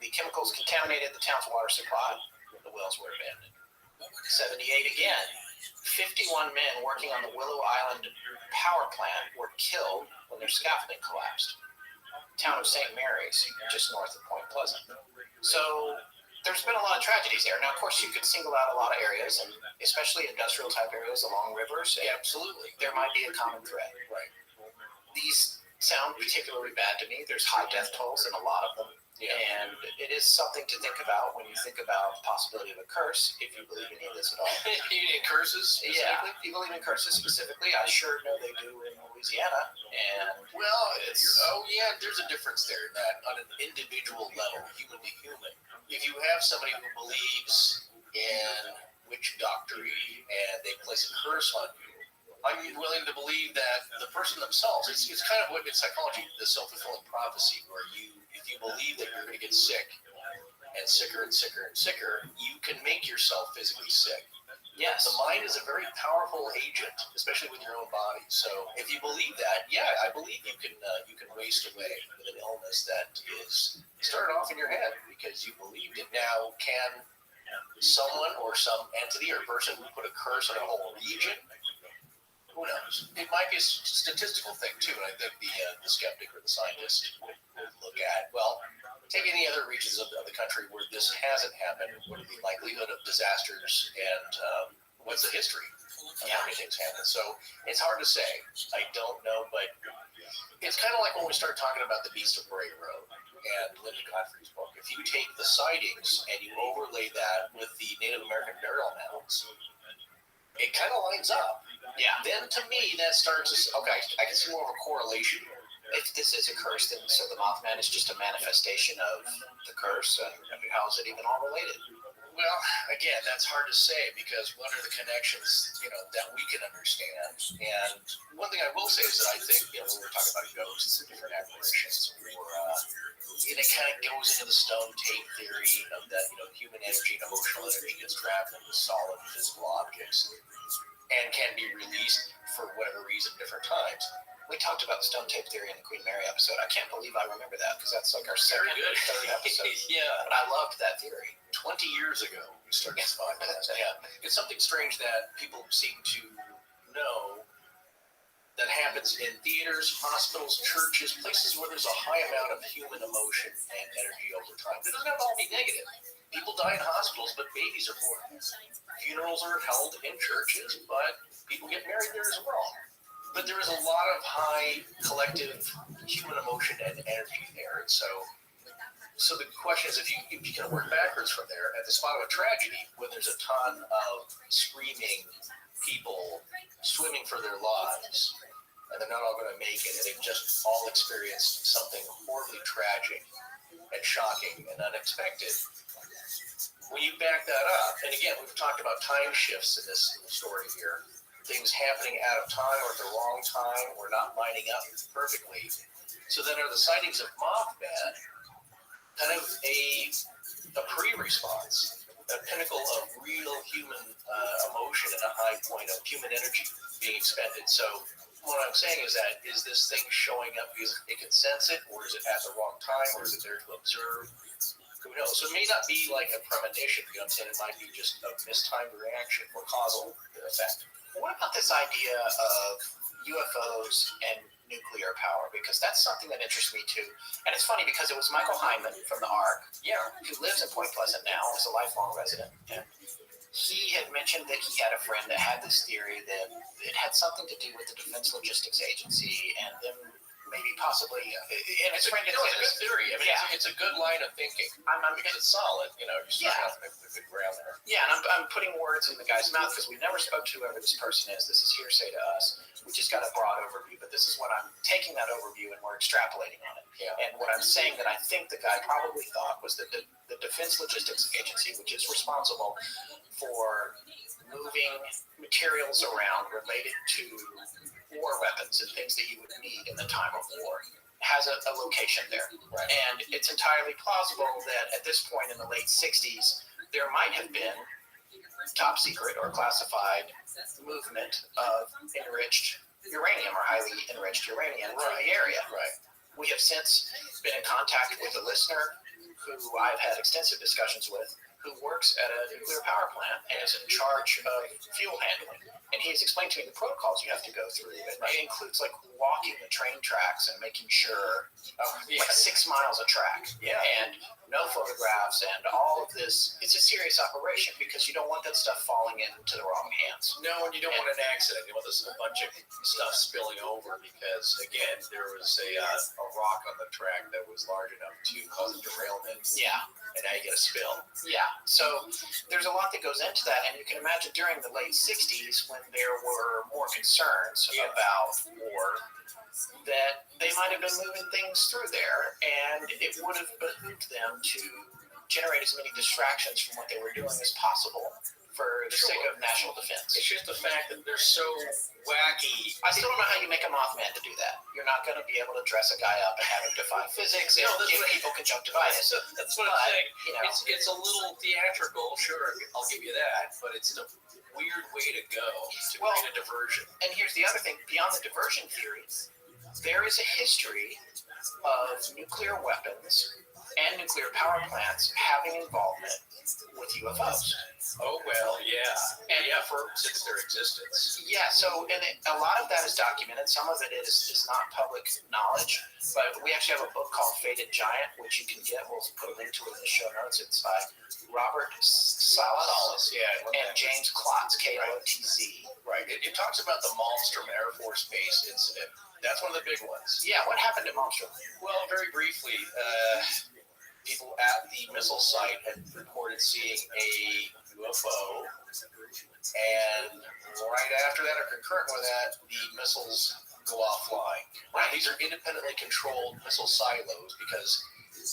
The chemicals contaminated the town's water supply. The wells were abandoned. 78 again, 51 men working on the Willow Island power plant were killed when their scaffolding collapsed. Town of St. Mary's, just north of Point Pleasant. So there's been a lot of tragedies there. Now, of course, you could single out a lot of areas, and especially industrial type areas along rivers. Yeah, absolutely. There might be a common thread. Right. These sound particularly bad to me. There's high death tolls in a lot of them. Yeah. And it is something to think about when you think about the possibility of a curse, if you believe any of this at all. You mean curses specifically? Yeah, if you believe in curses specifically, I sure know they do in Louisiana. And well, there's a difference there in that on an individual level, human to human. If you have somebody who believes in witch doctory and they place a curse on you, I'm willing to believe that the person themselves, it's kind of what in psychology, the self-fulfilling prophecy, where if you believe that you're going to get sick and sicker and sicker and sicker, you can make yourself physically sick. yes, The mind is a very powerful agent, especially with your own body. So if you believe that, I believe you can waste away with an illness that is started off in your head because you believed it. Now, can someone or some entity or person put a curse on a whole region? Who knows? It might be a statistical thing too, and I think the skeptic or the scientist would look at, well, take any other regions of the country where this hasn't happened. What are the likelihood of disasters, and what's the history of how many things happen? So it's hard to say. I don't know, but it's kind of like when we start talking about the Beast of Bray Road and Linda Godfrey's book. If you take the sightings and you overlay that with the Native American burial mounds, it kind of lines up. yeah. Then to me, that starts to, okay, I can see more of a correlation here. If this is a curse, then so the Mothman is just a manifestation of the curse. How is it even all related? Well, again, that's hard to say because what are the connections, that we can understand? And one thing I will say is that I think, when we're talking about ghosts and different apparitions, and it kind of goes into the stone tape theory of that, human energy and emotional energy gets trapped into solid physical objects and can be released for whatever reason different times. We talked about the stone tape theory in the Queen Mary episode. I can't believe I remember that because that's like our second or third episode. Yeah. But I loved that theory. 20 years ago, we started this podcast. Yeah. It's something strange that people seem to know that happens in theaters, hospitals, churches, places where there's a high amount of human emotion and energy over time. It doesn't have to all be negative. People die in hospitals, but babies are born. Funerals are held in churches, but people get married there as well. But there is a lot of high collective human emotion and energy there. And so So the question is, if you can work backwards from there, at the spot of a tragedy, when there's a ton of screaming people swimming for their lives, and they're not all going to make it, and they've just all experienced something horribly tragic and shocking and unexpected. When you back that up, and again, we've talked about time shifts in this story here, things happening out of time or at the wrong time or not lining up perfectly. So then are the sightings of Mothman kind of a pre-response, a pinnacle of real human emotion and a high point of human energy being expended? So what I'm saying is that, is this thing showing up because it can sense it, or is it at the wrong time, or is it there to observe? Who knows? So it may not be like a premonition, you know what I'm saying? It might be just a mistimed reaction or causal effect. What about this idea of UFOs and nuclear power? Because that's something that interests me too. And it's funny because it was Michael Hyman from the ARC, who lives in Point Pleasant now, is a lifelong resident. Yeah. He had mentioned that he had a friend that had this theory that it had something to do with the Defense Logistics Agency and them maybe possibly, and his friend It's a good theory. I mean, it's a good line of thinking. Because it's solid, you know, you're starting off in a good ground there. Yeah, and I'm putting words in the guy's mouth because we never spoke to whoever this person is. This is hearsay to us. We just got a broad overview, but this is what I'm taking that overview and we're extrapolating on it. Yeah. And what I'm saying that I think the guy probably thought was that the Defense Logistics Agency, which is responsible for moving materials around related to war weapons and things that you would need in the time of war, has a location there. Right. And it's entirely plausible that at this point in the late 60s, there might have been top secret or classified movement of enriched uranium or highly enriched uranium in the area. Right. We have since been in contact with a listener who I've had extensive discussions with, who works at a nuclear power plant and is in charge of fuel handling. And he has explained to me the protocols you have to go through. And it includes like walking the train tracks and making sure, like 6 miles of track. Yeah. And no photographs and all of this. It's a serious operation because you don't want that stuff falling into the wrong hands. No, and you don't want an accident. You want this a bunch of stuff spilling over because, again, there was a rock on the track that was large enough to cause a derailment. Yeah. And now you get a spill. Yeah. So there's a lot that goes into that. And you can imagine during the late 60s when there were more concerns about war, that they might have been moving things through there, and it would have behooved them to generate as many distractions from what they were doing as possible for the sake of national defense. It's just the fact that they're so wacky. I still don't know how you make a Mothman to do that. You're not going to be able to dress a guy up and have him defy physics and give people conjunctivitis. That's what I'm saying. You know, it's a little theatrical, sure, I'll give you that, but it's a weird way to go to create a diversion. And here's the other thing, beyond the diversion theory, there is a history of nuclear weapons and nuclear power plants having involvement with UFOs. Oh, well, yeah. And since their existence. Yeah, so and a lot of that is documented. Some of it is not public knowledge, but we actually have a book called Fated Giant, which you can get. We'll put a link to it in the show notes. It's by Robert Salas and James Klotz, K-O-T-Z. Right. It talks about the Malmstrom Air Force Base incident. That's one of the big ones. Yeah, what happened at Malmstrom? Well, very briefly, people at the missile site had reported seeing a UFO, and right after that, or concurrent with that, the missiles go offline. Now, these are independently controlled missile silos because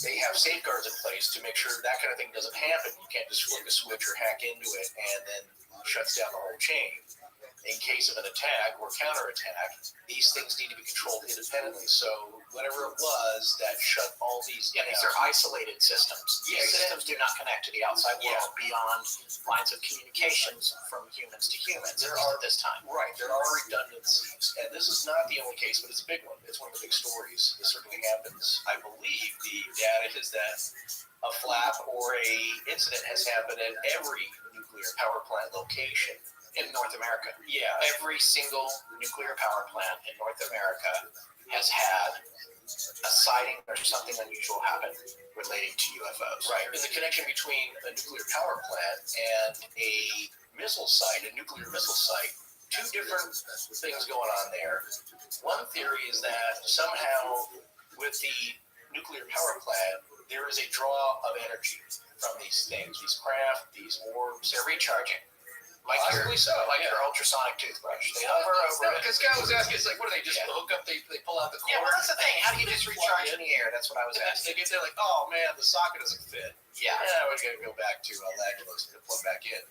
they have safeguards in place to make sure that kind of thing doesn't happen. You can't just flip a switch or hack into it and then shuts down the whole chain. In case of an attack or counterattack, these things need to be controlled independently. So whatever it was that shut all these down. These are isolated systems. Yeah, these systems do not connect to the outside world beyond lines of communications from humans to humans. There are this time. Right, there are redundancies. And this is not the only case, but it's a big one. It's one of the big stories. This certainly happens. I believe the data is that a flap or a incident has happened at every nuclear power plant location in North America. Yeah. Every single nuclear power plant in North America has had a sighting or something unusual happen relating to UFOs. Right. And the connection between a nuclear power plant and a missile site, a nuclear missile site, two different things going on there. One theory is that somehow with the nuclear power plant, there is a draw of energy from these things, these craft, these orbs. They're recharging. Possibly so. Like Yeah. your ultrasonic toothbrush. They hover over it. Because guy was asking, it's like, what do they just hook up? They pull out the cord. Yeah, well, that's the thing. How do you just recharge in the air? That's what I was asking. They get there like, oh man, the socket doesn't fit. Yeah. We're gonna go back to Lagulus to plug back in.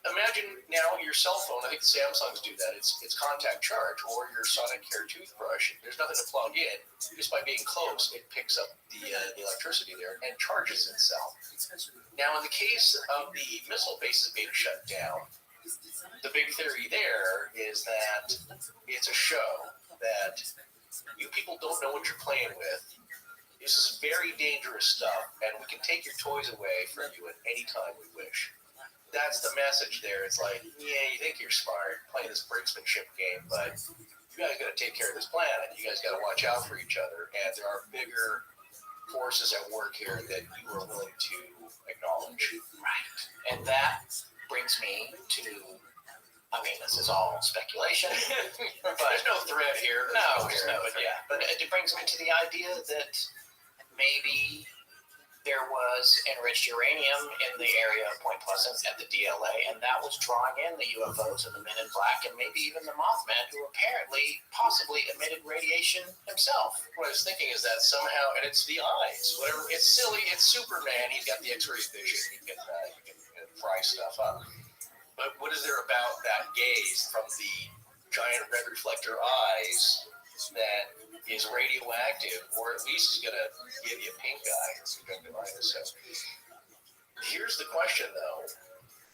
Imagine now your cell phone. I think Samsungs do that. It's contact charge, or your Sonic Care toothbrush. There's nothing to plug in. Just by being close, it picks up the electricity there and charges itself. Now, in the case of the missile bases being shut down, the big theory there is that it's a show, that you people don't know what you're playing with. This is very dangerous stuff, and we can take your toys away from you at any time we wish. That's the message there. It's like, yeah, you think you're smart playing this brinksmanship game, but you guys got to take care of this planet. You guys got to watch out for each other, and there are bigger forces at work here that you are willing to acknowledge. Right. And that brings me to, I mean, this is all speculation, but There's no threat here. But it brings me to the idea that maybe there was enriched uranium in the area of Point Pleasant at the DLA, and that was drawing in the UFOs and the Men in Black, and maybe even the Mothman, who apparently, possibly emitted radiation himself. What I was thinking is that somehow, and it's the eyes. Whatever. It's silly. It's Superman. He's got the X-ray vision. He can fry stuff up. But what is there about that gaze from the giant red reflector eyes that is radioactive, or at least is going to give you pink eye or conjunctivitis? So here's the question, though.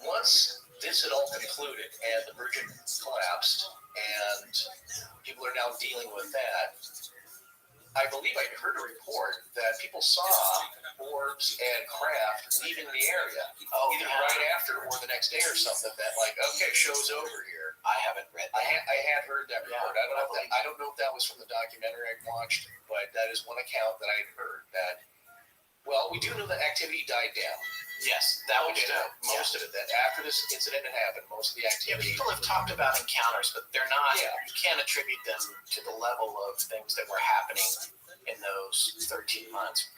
Once this had all concluded and the Virgin collapsed and people are now dealing with that, I believe I heard a report that people saw orbs and craft leaving the area, either right after or the next day or something. That like, okay, show's over here. I haven't read that. I had heard that report. I don't know if that was from the documentary I watched, but that is one account that I had heard. That, well, we do know that activity died down. Yes, that we do. Most of it. That after this incident had happened, most of the activity. People have talked about encounters, but they're not. Yeah. You can't attribute them to the level of things that were happening in those 13 months.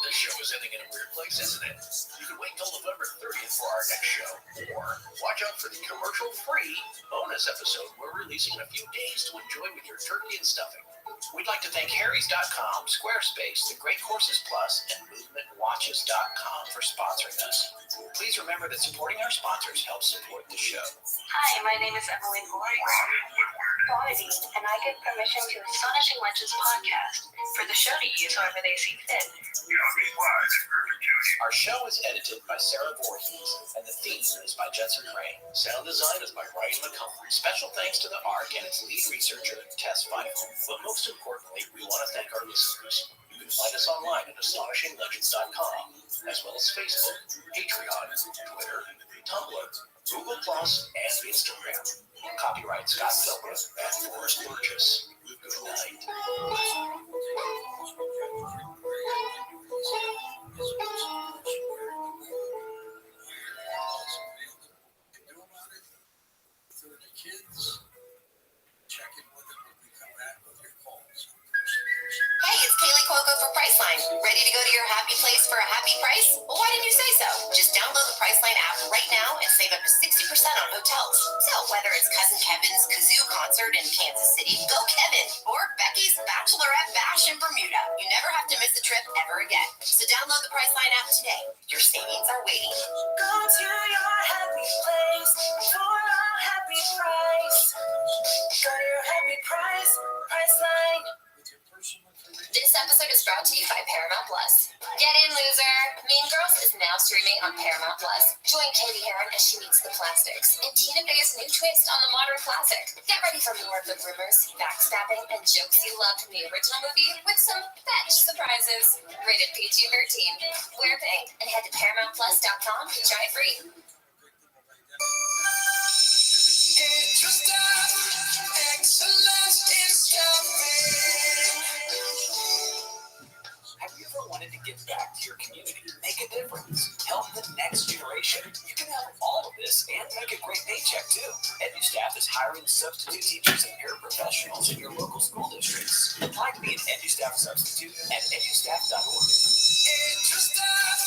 This show is ending in a weird place, isn't it? You can wait until November 30th for our next show, or watch out for the commercial-free bonus episode we're releasing in a few days to enjoy with your turkey and stuffing. We'd like to thank Harrys.com, Squarespace, The Great Courses Plus, and MovementWatches.com for sponsoring us. Please remember that supporting our sponsors helps support the show. Hi, my name is Emily Quantity, and I give permission to Astonishing Legends podcast for the show to use however they see fit. Our show is edited by Sarah Voorhees, and the theme is by Judson Crane. Sound design is by Ryan McCollum. Special thanks to the ARC and its lead researcher, Tess Feifel. But most importantly, we want to thank our listeners. You can find us online at astonishinglegends.com, as well as Facebook, Patreon, Twitter, Tumblr, Google+, and Instagram. Copyright Scott Philbrook and Forrest Burgess. Good night. Hey, it's Kaylee Cuoco for Priceline. Ready to go to your happy place for a happy price? Well, why didn't you say so? Just download the Priceline app right now and save up to 60% on hotels. So whether it's Cousin Kevin's kazoo concert in Kansas City, go Kevin, or Becky's bachelorette bash in Bermuda, you never have to miss a trip ever again. So download the Priceline app today. Your savings are waiting. Go to your happy place for a happy price. Go to your happy price, Priceline. This episode is brought to you by Paramount Plus. Get in, loser! Mean Girls is now streaming on Paramount Plus. Join Katie Heron as she meets the plastics in Tina Fey's new twist on the modern classic. Get ready for more of the rumors, backstabbing, and jokes you loved from the original movie with some fetch surprises. Rated PG-13. Wear pink and head to ParamountPlus.com to try it free. Excellence is coming. Have you ever wanted to give back to your community? Make a this and make a great paycheck too. EduStaff is hiring substitute teachers and paraprofessionals in your local school districts. Apply to be an EduStaff substitute at edustaff.org. EduStaff,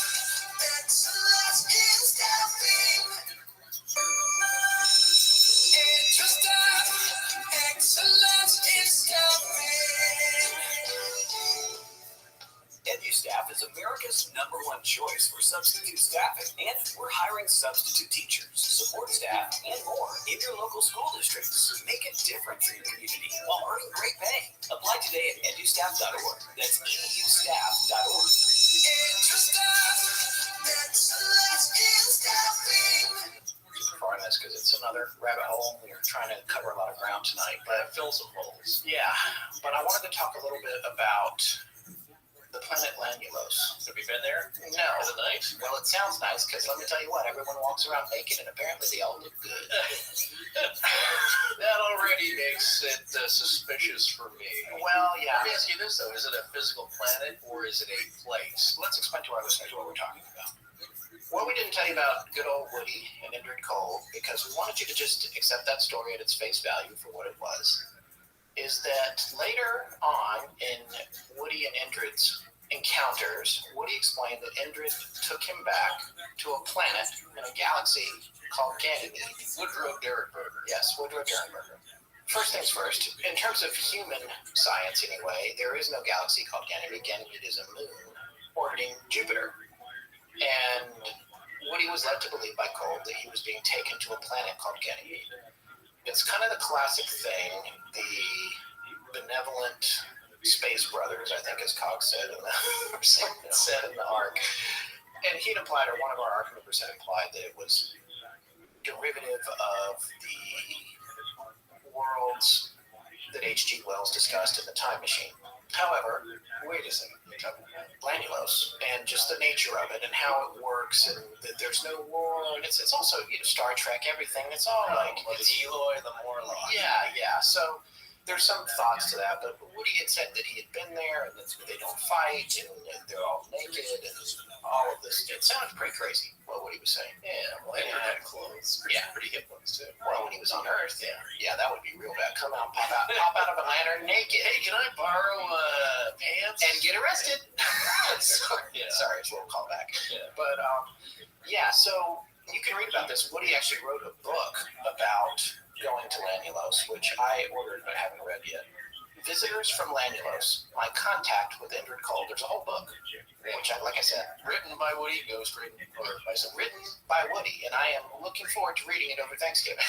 excellence in staffing. EduStaff, excellence in staffing. EduStaff is America's #1 choice for substitute staffing, and we're hiring substitute teachers, support staff, and more in your local school districts. Make a difference in your community while earning great pay. Apply today at edustaff.org. That's edustaff.org. EduStaff, excellence in staffing. For this, because it's another rabbit hole. We're trying to cover a lot of ground tonight, but Fill some holes. yeah. But I wanted to talk a little bit about the planet Lanulos. Have you been there? No. Is it nice? Well, it sounds nice because let me tell you what, everyone walks around naked, and apparently they all look good. That already makes it suspicious for me. Well, yeah. Let me ask you this, though. Is it a physical planet or is it a place? Let's explain to our listeners what we're talking about. What we didn't tell you about good old Woody and Indrid Cold, because we wanted you to just accept that story at its face value for what it was, is that later on in Woody and Indrid's encounters, Woody explained that Indrid took him back to a planet in a galaxy called Ganymede. Woodrow Derenberger. Yes, Woodrow Derenberger. First things first, in terms of human science anyway, there is no galaxy called Ganymede. Ganymede is a moon orbiting Jupiter. And Woody was led to believe by Cold that he was being taken to a planet called Ganymede. It's kind of the classic thing, the benevolent space brothers, I think as Cog said in the arc. And he'd implied, or one of our arc members had implied, that it was derivative of the worlds that H.G. Wells discussed in The Time Machine. However, wait a second, you're talking about Lanulos and just the nature of it and how it works, and that there's no war, and it's also, Star Trek, everything. It's all like the Eloy, the Morlock. yeah. So there's some thoughts to that, but Woody had said that he had been there and that they don't fight and they're all naked and all of this. It sounded pretty crazy, what Woody was saying. Yeah, well, Edward had clothes. Yeah. Pretty hip ones, too. Well, when he was on Earth, yeah, that would be real bad. Come out, pop out of a lantern naked. Hey, can I borrow pants? And get arrested. Sorry, it's a little callback. Yeah. But, so you can read about this. Woody actually wrote a book about going to Lanulos, which I ordered but haven't read yet. Visitors from Lanulos, My Contact with Indrid Cold. There's a whole book, which, like I said, Written by Woody, ghostwritten, written by Woody, and I am looking forward to reading it over Thanksgiving.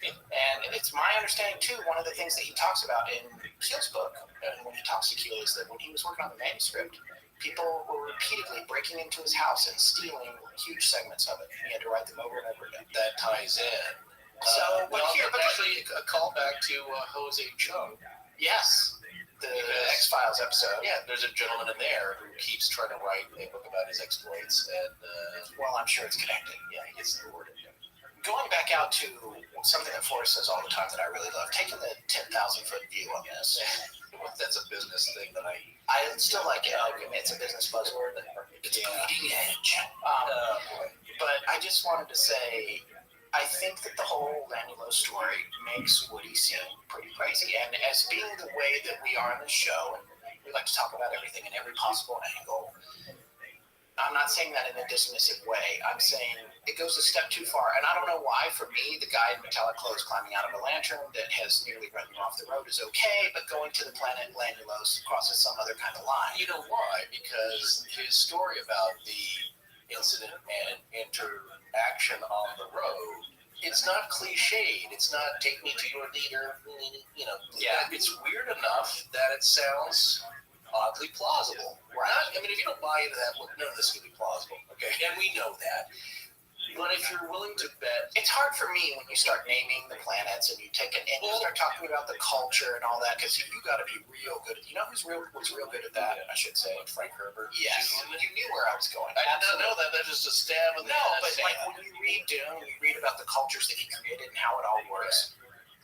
And it's my understanding, too, one of the things that he talks about in Keel's book, and when he talks to Keel, is that when he was working on the manuscript, people were repeatedly breaking into his house and stealing huge segments of it. He had to write them over and over again. That ties in. So, but actually, a callback to Jose Chung. Yes, the X-Files episode. Yeah, there's a gentleman in there who keeps trying to write a book about his exploits, and well, I'm sure it's connected. Yeah, he gets the word. Going back out to something that Forrest says all the time that I really love, taking the 10,000-foot view on this. That's a business thing that I still like it. It's a business buzzword. It's a bleeding edge. But I just wanted to say, I think that the whole Lanulos story makes Woody seem pretty crazy. And as being the way that we are on the show, and we like to talk about everything in every possible angle, I'm not saying that in a dismissive way. I'm saying it goes a step too far. And I don't know why. For me, the guy in metallic clothes climbing out of a lantern that has nearly run you off the road is okay, but going to the planet Lanulos crosses some other kind of line. You know why? Because his story about the incident and interaction on the road, it's not cliched. It's not take me to your leader. Yeah. It's weird enough that it sounds oddly plausible, right? I mean, if you don't buy into that, none of this can be plausible, okay? And we know that. But if you're willing to bet, it's hard for me when you start naming the planets and you take it and you start talking about the culture and all that, because you got to be real good. You know who's real good at that? I should say Frank Herbert. Yes, you knew where I was going. I did not know that. That's just a stab in the No, but like when you read Dune, you read about the cultures that he created and how it all works.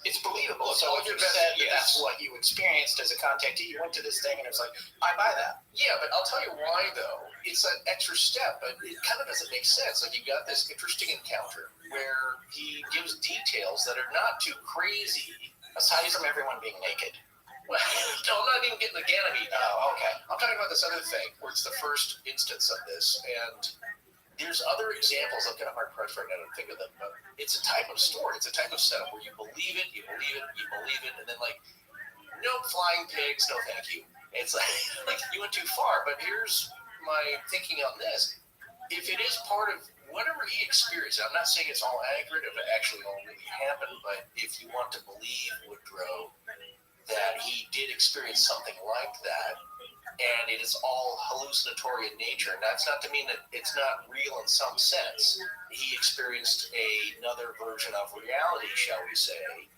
It's believable. So if you said that that's what you experienced as a contactee, you went to this thing and it was like, I buy that. Yeah, but I'll tell you why, though. It's an extra step, but it kind of doesn't make sense. Like, you got this interesting encounter. where he gives details that are not too crazy. Aside from everyone being naked. Well, no, I'm not even getting the Ganymede. Oh, okay. I'm talking about this other thing where it's the first instance of this, and there's other examples. I'm kind of hard pressed right now to think of them, but it's a type of story. It's a type of setup where you believe it, and then like, no flying pigs, no thank you. It's like you went too far. But here's my thinking on this: if it is part of whatever he experienced, I'm not saying it's all accurate if it actually all really happened, but if you want to believe Woodrow that he did experience something like that, and it is all hallucinatory in nature, and that's not to mean that it's not real in some sense. He experienced another version of reality, shall we say,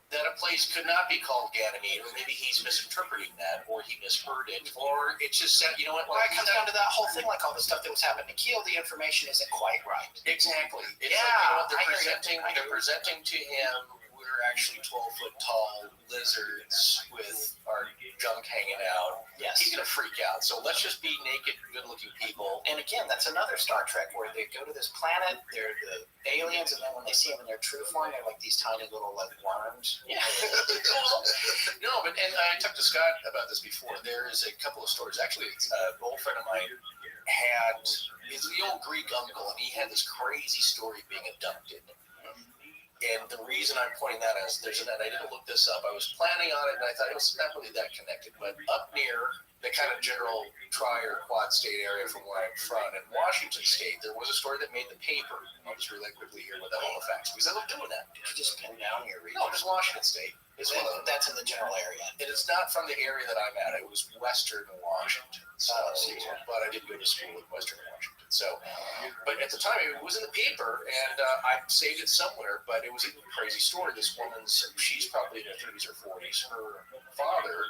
that a place could not be called Ganymede, or maybe he's misinterpreting that, or he misheard it, or it's just said, you know what? Well, it comes down to that whole thing, like all the stuff that was happening to Keel, the information isn't quite right. Exactly. It's Yeah, like, you know what, I they're presenting to him, we're actually 12-foot tall lizards with our junk hanging out. Yes. He's going to freak out. So let's just be naked, good-looking people. And again, that's another Star Trek where they go to this planet, they're the aliens, and then when they see them in their true form, they're like these tiny little like worms. Yeah. No, but and I talked to Scott about this before. There is a couple of stories. Actually, an old friend of mine had the old Greek uncle, and he had this crazy story of being abducted. And the reason I'm pointing that out is and I didn't look this up. I was planning on it, and I thought it was not really that connected. But up near the kind of general tri or quad state area from where I'm from, in Washington State, there was a story that made the paper. I'll just really quickly here with the Halifax, because I love doing that. Did you just pin down your region? No, just Washington State. That's in the general area. And it's not from the area that I'm at. It was Western Washington. So, but I did go to school in Western Washington. So, but at the time, it was in the paper, and I saved it somewhere. But it was a crazy story. This she's probably in her 30s or 40s. Her father,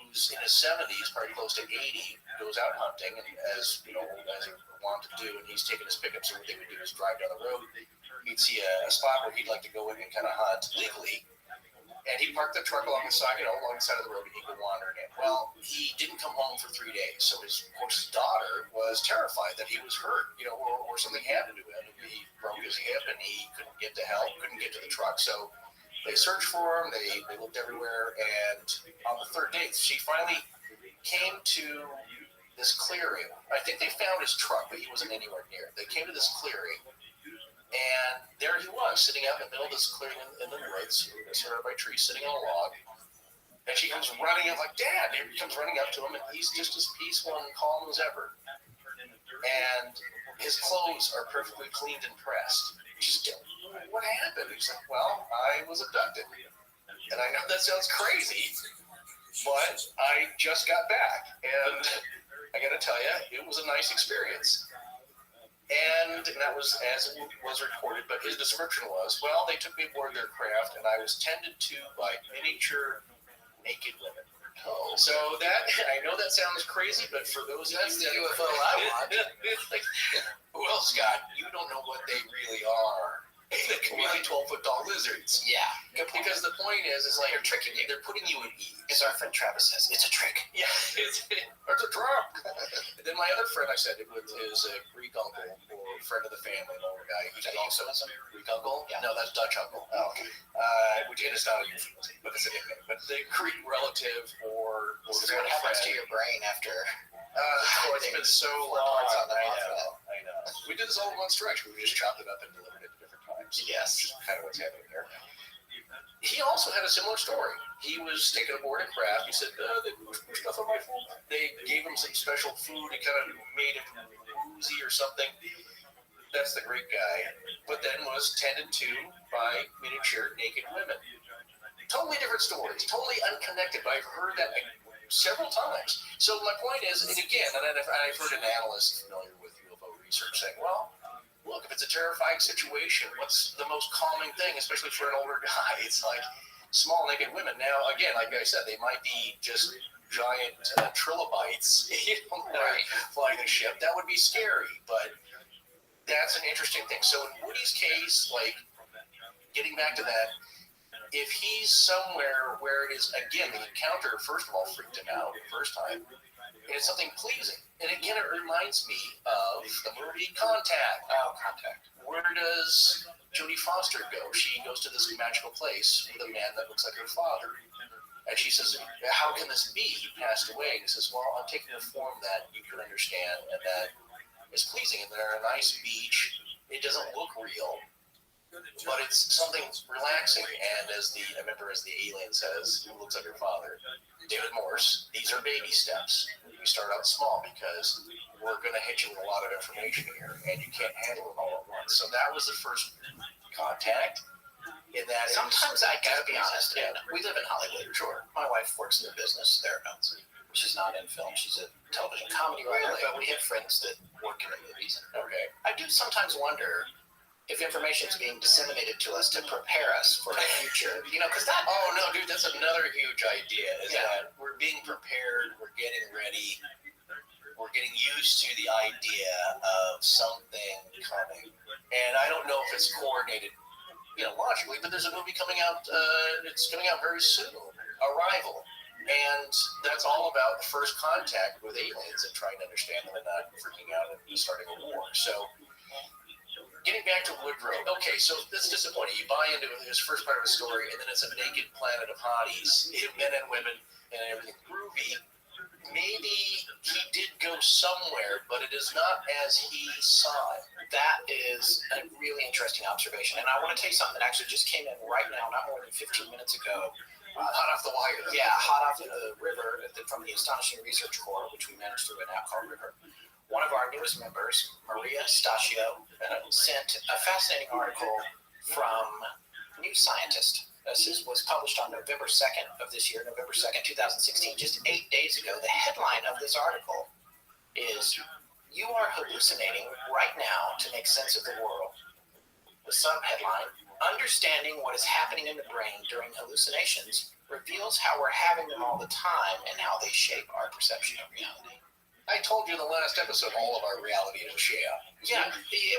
who's in his 70s, probably close to 80, goes out hunting, and as you know, old guys want to do, and he's taking his pickup. So what they would do is drive down the road. He'd see a spot where he'd like to go in and kind of hunt legally. And he parked the truck along the side, along the side of the road, and he'd go wandering in. Well, he didn't come home for 3 days, so his daughter was terrified that he was hurt, or something happened to him. He broke his hip, and he couldn't get to help, couldn't get to the truck. So they searched for him. They looked everywhere, and on the third day, she finally came to this clearing. I think they found his truck, but he wasn't anywhere near it. They came to this clearing. And there he was, sitting out in the middle of this clearing in the woods, surrounded by trees, sitting on a log. And she comes running up, like, Dad! And he comes running up to him, and he's just as peaceful and calm as ever. And his clothes are perfectly cleaned and pressed. She's like, what happened? He's like, well, I was abducted. And I know that sounds crazy, but I just got back. And I got to tell you, it was a nice experience. And that was as it was reported, but his description was, well, they took me aboard their craft, and I was tended to by miniature naked women. Oh. So that, I know that sounds crazy, but for those of you that UFO I want. like, well, Scott, you don't know what they really are. They can be 12-foot tall lizards. Yeah. Because the point is like they're tricking you. They're putting you at ease. As our friend Travis says, it's a trick. Yeah, it's a trap. And then my other friend, I said, it is a Greek uncle or friend of the family, an older guy. He's also Greek uncle. Yeah. No, that's Dutch uncle. Oh, okay. Which is not a euphemism, but it's a nickname. But the Greek relative or what happens to your brain after? It's been so long. I know. We did this all in one stretch. We just chopped it up and delivered it to different times. Yes. Which is kind of what's happening there. He also had a similar story. He was taken aboard a craft. He said, they pushed stuff on my food. They gave him some special food. It kind of made him woozy or something. That's the Greek guy. But then was tended to by miniature naked women. Totally different stories. Totally unconnected. But I've heard that several times. So my point is, and again, and I've heard an analyst familiar with UFO research saying, well, look, if it's a terrifying situation, what's the most calming thing, especially for an older guy? It's like small naked women. Now, again, like I said, they might be just giant trilobites, right, flying a ship. That would be scary, but that's an interesting thing. So in Woody's case, like, getting back to that, if he's somewhere where it is, again, the encounter, first of all, freaked him out the first time, and it's something pleasing. And again, it reminds me of the movie Contact. Oh, Contact. where does Jodie Foster go? She goes to this magical place with a man that looks like her father. And she says, how can this be? He passed away. And he says, well, I'm taking a form that you can understand and that is pleasing. And they're a nice beach. It doesn't look real, but it's something relaxing. And as the alien says, who looks like her father, David Morse, these are baby steps. You start out small because we're going to hit you with a lot of information here, and you can't handle it all at once. So that was the first contact. In that Sometimes I gotta be honest, Yeah. and we live in Hollywood. Sure. My wife works in the business there. She's not in film. She's a television comedy writer, but we have friends that work in the movies. Okay. I do sometimes wonder if information is being disseminated to us to prepare us for the future. Because that. Oh, no, dude, that's another huge idea, is Yeah. that we're being prepared, we're getting ready, we're getting used to the idea of something coming. And I don't know if it's coordinated, logically, but there's a movie coming out, it's coming out very soon, Arrival. And that's all about the first contact with aliens and trying to understand them and not freaking out and starting a war. So, getting back to Woodrow. Okay, so this is disappointing. You buy into his first part of the story, and then it's a naked planet of hotties, men and women, and everything groovy. Maybe he did go somewhere, but it is not as he saw it. That is a really interesting observation. And I want to tell you something that actually just came in right now, not more than 15 minutes ago. Hot off the wire. Yeah, hot off the river from the Astonishing Research Corps, which we managed through an app called River. One of our newest members, Maria Stasio, sent a fascinating article from New Scientist. This was published on November 2nd of this year, November 2nd, 2016, just 8 days ago. The headline of this article is, "You are hallucinating right now to make sense of the world." The subheadline, "Understanding what is happening in the brain during hallucinations reveals how we're having them all the time and how they shape our perception of reality." I told you in the last episode, all of our reality is a sham. Yeah,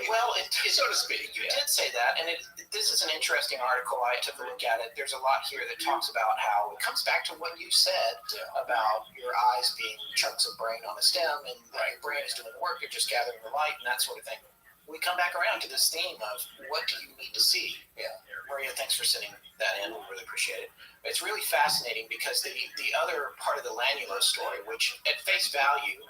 well, so to speak. You did say that, and this is an interesting article. I took a look at it. There's a lot here that talks about how it comes back to what you said about your eyes being chunks of brain on a stem, and your brain is doing the work, you're just gathering the light, and that sort of thing. We come back around to this theme of what do you need to see? Yeah. Maria, thanks for sending that in. We really appreciate it. It's really fascinating because the other part of the Lanullo story, which at face value,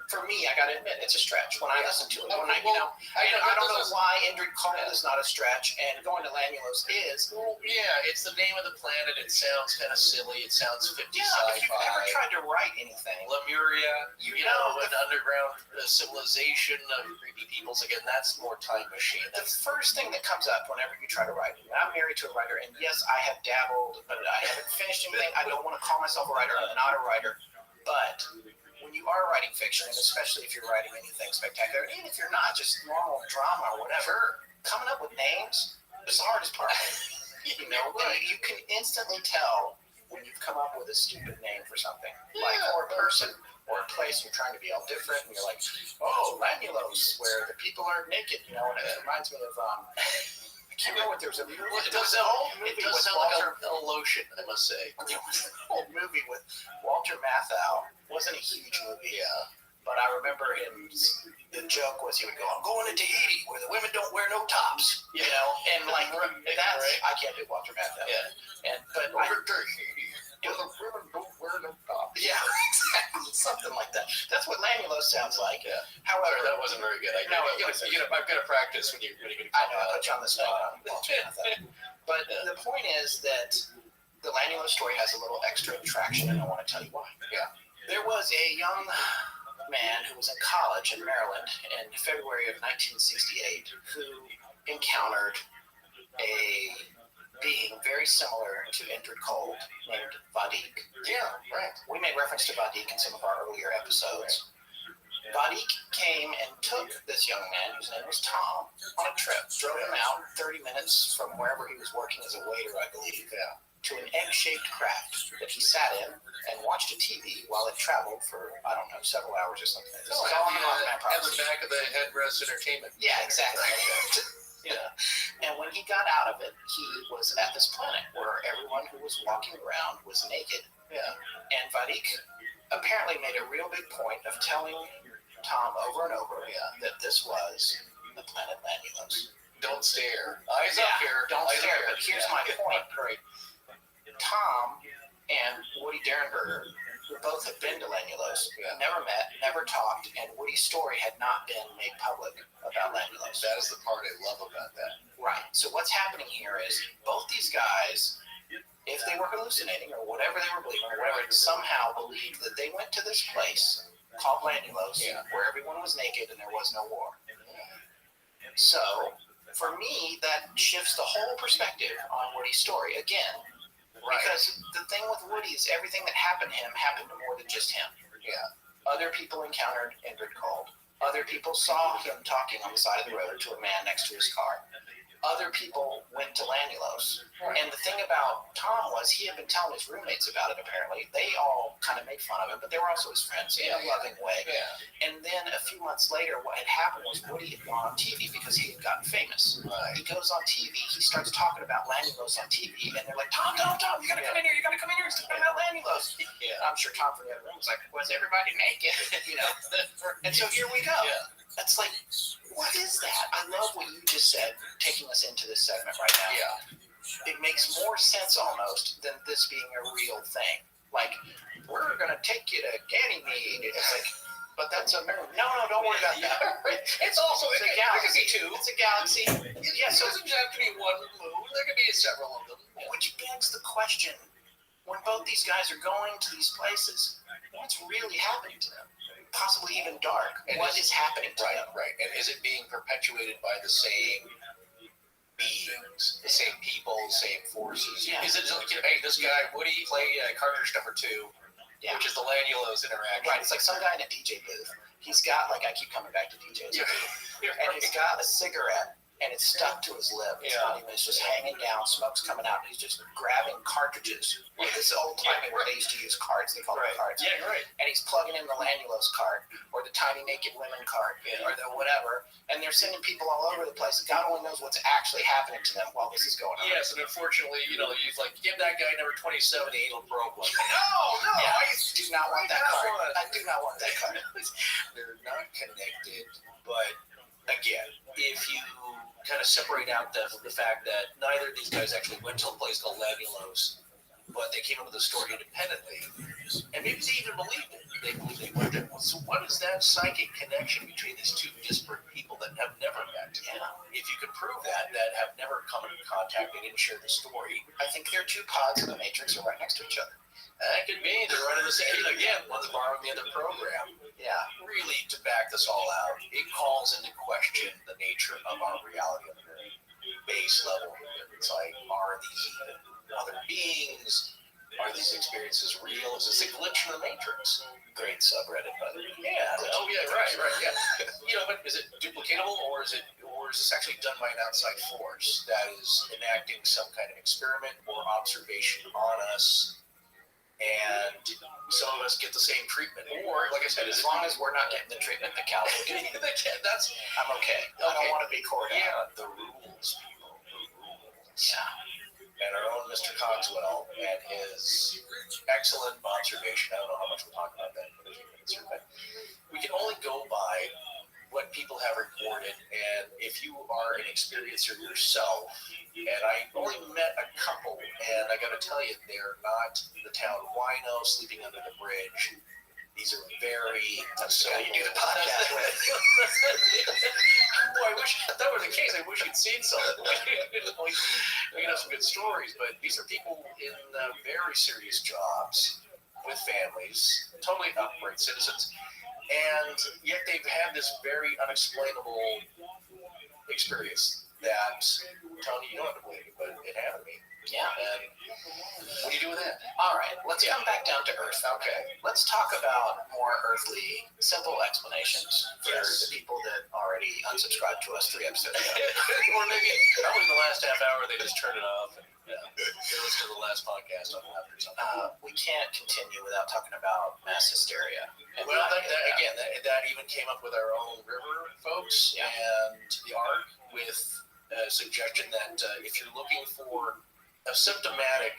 for me, I got to admit, it's a stretch when I listen to it. When I don't know why Indrid Cold is not a stretch, and going to Lanullo's is. Well, yeah, it's the name of the planet. It sounds kind of silly. It sounds 50s If you've ever sci-fi. tried to write anything, Lemuria, an underground civilization of creepy peoples. Again, that's more Time Machine. the first thing that comes up whenever you try to write, and I'm married to a writer, and yes, I have dabbled, but I haven't finished anything. I don't want to call myself a writer. I'm not a writer. But when you are writing fiction, and especially if you're writing anything spectacular, and even if you're not, just normal drama or whatever, coming up with names is the hardest part. You can instantly tell when you've come up with a stupid name for something, like or a person or a place. You're trying to be all different, and you're like, "Oh, Lanullos, where the people are naked," and it reminds me of I can't remember what there was a movie. It does sound like a lotion, I must say. There was an old movie with Walter Matthau. Wasn't a huge movie, but I remember him. The joke was he would go, "I'm going to Tahiti where the women don't wear no tops," and like that's I can't do Walter Matthau. Yeah. But Tahiti where the women don't wear no tops. Yeah, exactly, something like that. That's what Lanullo sounds like. Yeah. However, Sorry, that wasn't very good. No, I've got to practice when you I know, I put you on the spot. But the point is that the Lanullo story has a little extra attraction, and I want to tell you why. Yeah. There was a young man who was in college in Maryland in February of 1968 who encountered a being very similar to Indrid Cold named Vadik. Yeah, right. We made reference to Vadik in some of our earlier episodes. Vadik came and took this young man, whose name was Tom, on a trip, drove him out 30 minutes from wherever he was working as a waiter, I believe, to an egg-shaped craft that he sat in and watched a TV while it traveled for, I don't know, several hours or something. This is all on the At the back of the headrest entertainment. Yeah, exactly. And when he got out of it, he was at this planet where everyone who was walking around was naked. Yeah. And Vadik apparently made a real big point of telling Tom over and over that this was the planet Lanullos. Don't stare. Eyes up here. Don't Eyes stare. up But here's my point. Tom and Woody Derenberger both had been to Lanulos, never met, never talked, and Woody's story had not been made public about Lanulos. That is the part I love about that. Right. So what's happening here is both these guys, if they were hallucinating or whatever they were believing, or whatever, somehow believed that they went to this place called Lanulos, where everyone was naked and there was no war. So, for me, that shifts the whole perspective on Woody's story again. Because the thing with Woody is everything that happened to him happened to more than just him. Yeah. Other people encountered Ingrid Cold. Other people saw him talking on the side of the road to a man next to his car. Other people went to Lanulos. And the thing about Tom was he had been telling his roommates about it, apparently. They all kind of made fun of him, but they were also his friends in a loving way. Yeah. And then a few months later, what had happened was Woody had gone on TV because he had gotten famous. Right. He goes on TV, he starts talking about Lanulos on TV, and they're like, Tom, you gotta come in here, he's talking about Lanulos. Yeah. I'm sure Tom from the other room was like, was everybody naked? And so here we go. Yeah. It's like, what is that? I love what you just said, taking us into this segment right now. Yeah. It makes more sense almost than this being a real thing. Like, we're going to take you to Ganymede. It's like, but that's a moon. No, don't worry about that. It's also It's a galaxy. It could be two. It's a galaxy. Yeah, so it doesn't have to be one moon. There could be several of them. Which begs the question, when both these guys are going to these places, what's really happening to them? Possibly even dark. And what is happening to them? Right. And is it being perpetuated by the same beings, the same people, same forces? Yeah. Is it like, hey, this guy, Woody, play cartridge number 2, which is the Lanulos interaction? Right. It's like some guy in a DJ booth. He's got, like, I keep coming back to DJs. And he's got a cigarette, and it's stuck to his lip. It's not even, it's just hanging down, smoke's coming out, and he's just grabbing cartridges. Like this old timey where they used to use cards, they call them cards. Yeah, right. And he's plugging in the Lanulos card, or the Tiny Naked Women card, or the whatever, and they're sending people all over the place. God only knows what's actually happening to them while this is going on. Yes, and unfortunately, you like, give that guy number 27 the anal probe one. No, I do not want that card. I do not want that card. They're not connected, but again, if you kind of separate out the fact that neither of these guys actually went to a place called Lanulos, but they came up with a story independently, and maybe they even believed it. They believed they went there. So what is that psychic connection between these two disparate people that have never met? If you can prove that have never come into contact, they didn't share the story. I think their two pods in the Matrix are right next to each other. That could be. They're running the same. Again, one's borrowing the other program. Yeah. Really, to back this all out, it calls into question the nature of our reality on a very base level. It's like, are these even other beings? Are these experiences real? Is this a glitch in the Matrix? Great subreddit, by the way. Yeah. Oh, yeah. Right. Yeah. But is it duplicatable, or is this actually done by an outside force that is enacting some kind of experiment or observation on us? And some of us get the same treatment, or like I said, as long as we're not getting the treatment that Cal is getting, I'm okay. I don't want to be courted. Yeah, the rules, people. The rules. Yeah. And our own Mr. Cogswell and his excellent observation. I don't know how much we'll talk about that, but we can only go by what people have reported, and if you are an experiencer yourself, and I only met a couple, and I got to tell you, they're not the town wino sleeping under the bridge. These are very you do the podcast with. Boy, I wish that were the case. I wish you'd seen something. We can have some good stories, but these are people in very serious jobs with families, totally upright citizens. And yet they've had this very unexplainable experience that, Tony, you don't have to believe it, but it happened to me. Yeah. And what do you do with that? All right, let's come back down to Earth. Okay. Let's talk about more earthly, simple explanations for the people that already unsubscribed to us 3 episodes ago. Or maybe probably the last half hour they just turned it off and they listened to the last podcast on left or something. We can't continue without talking about mass hysteria. Well, that even came up with our own river folks and the ARC with a suggestion that if you're looking for a symptomatic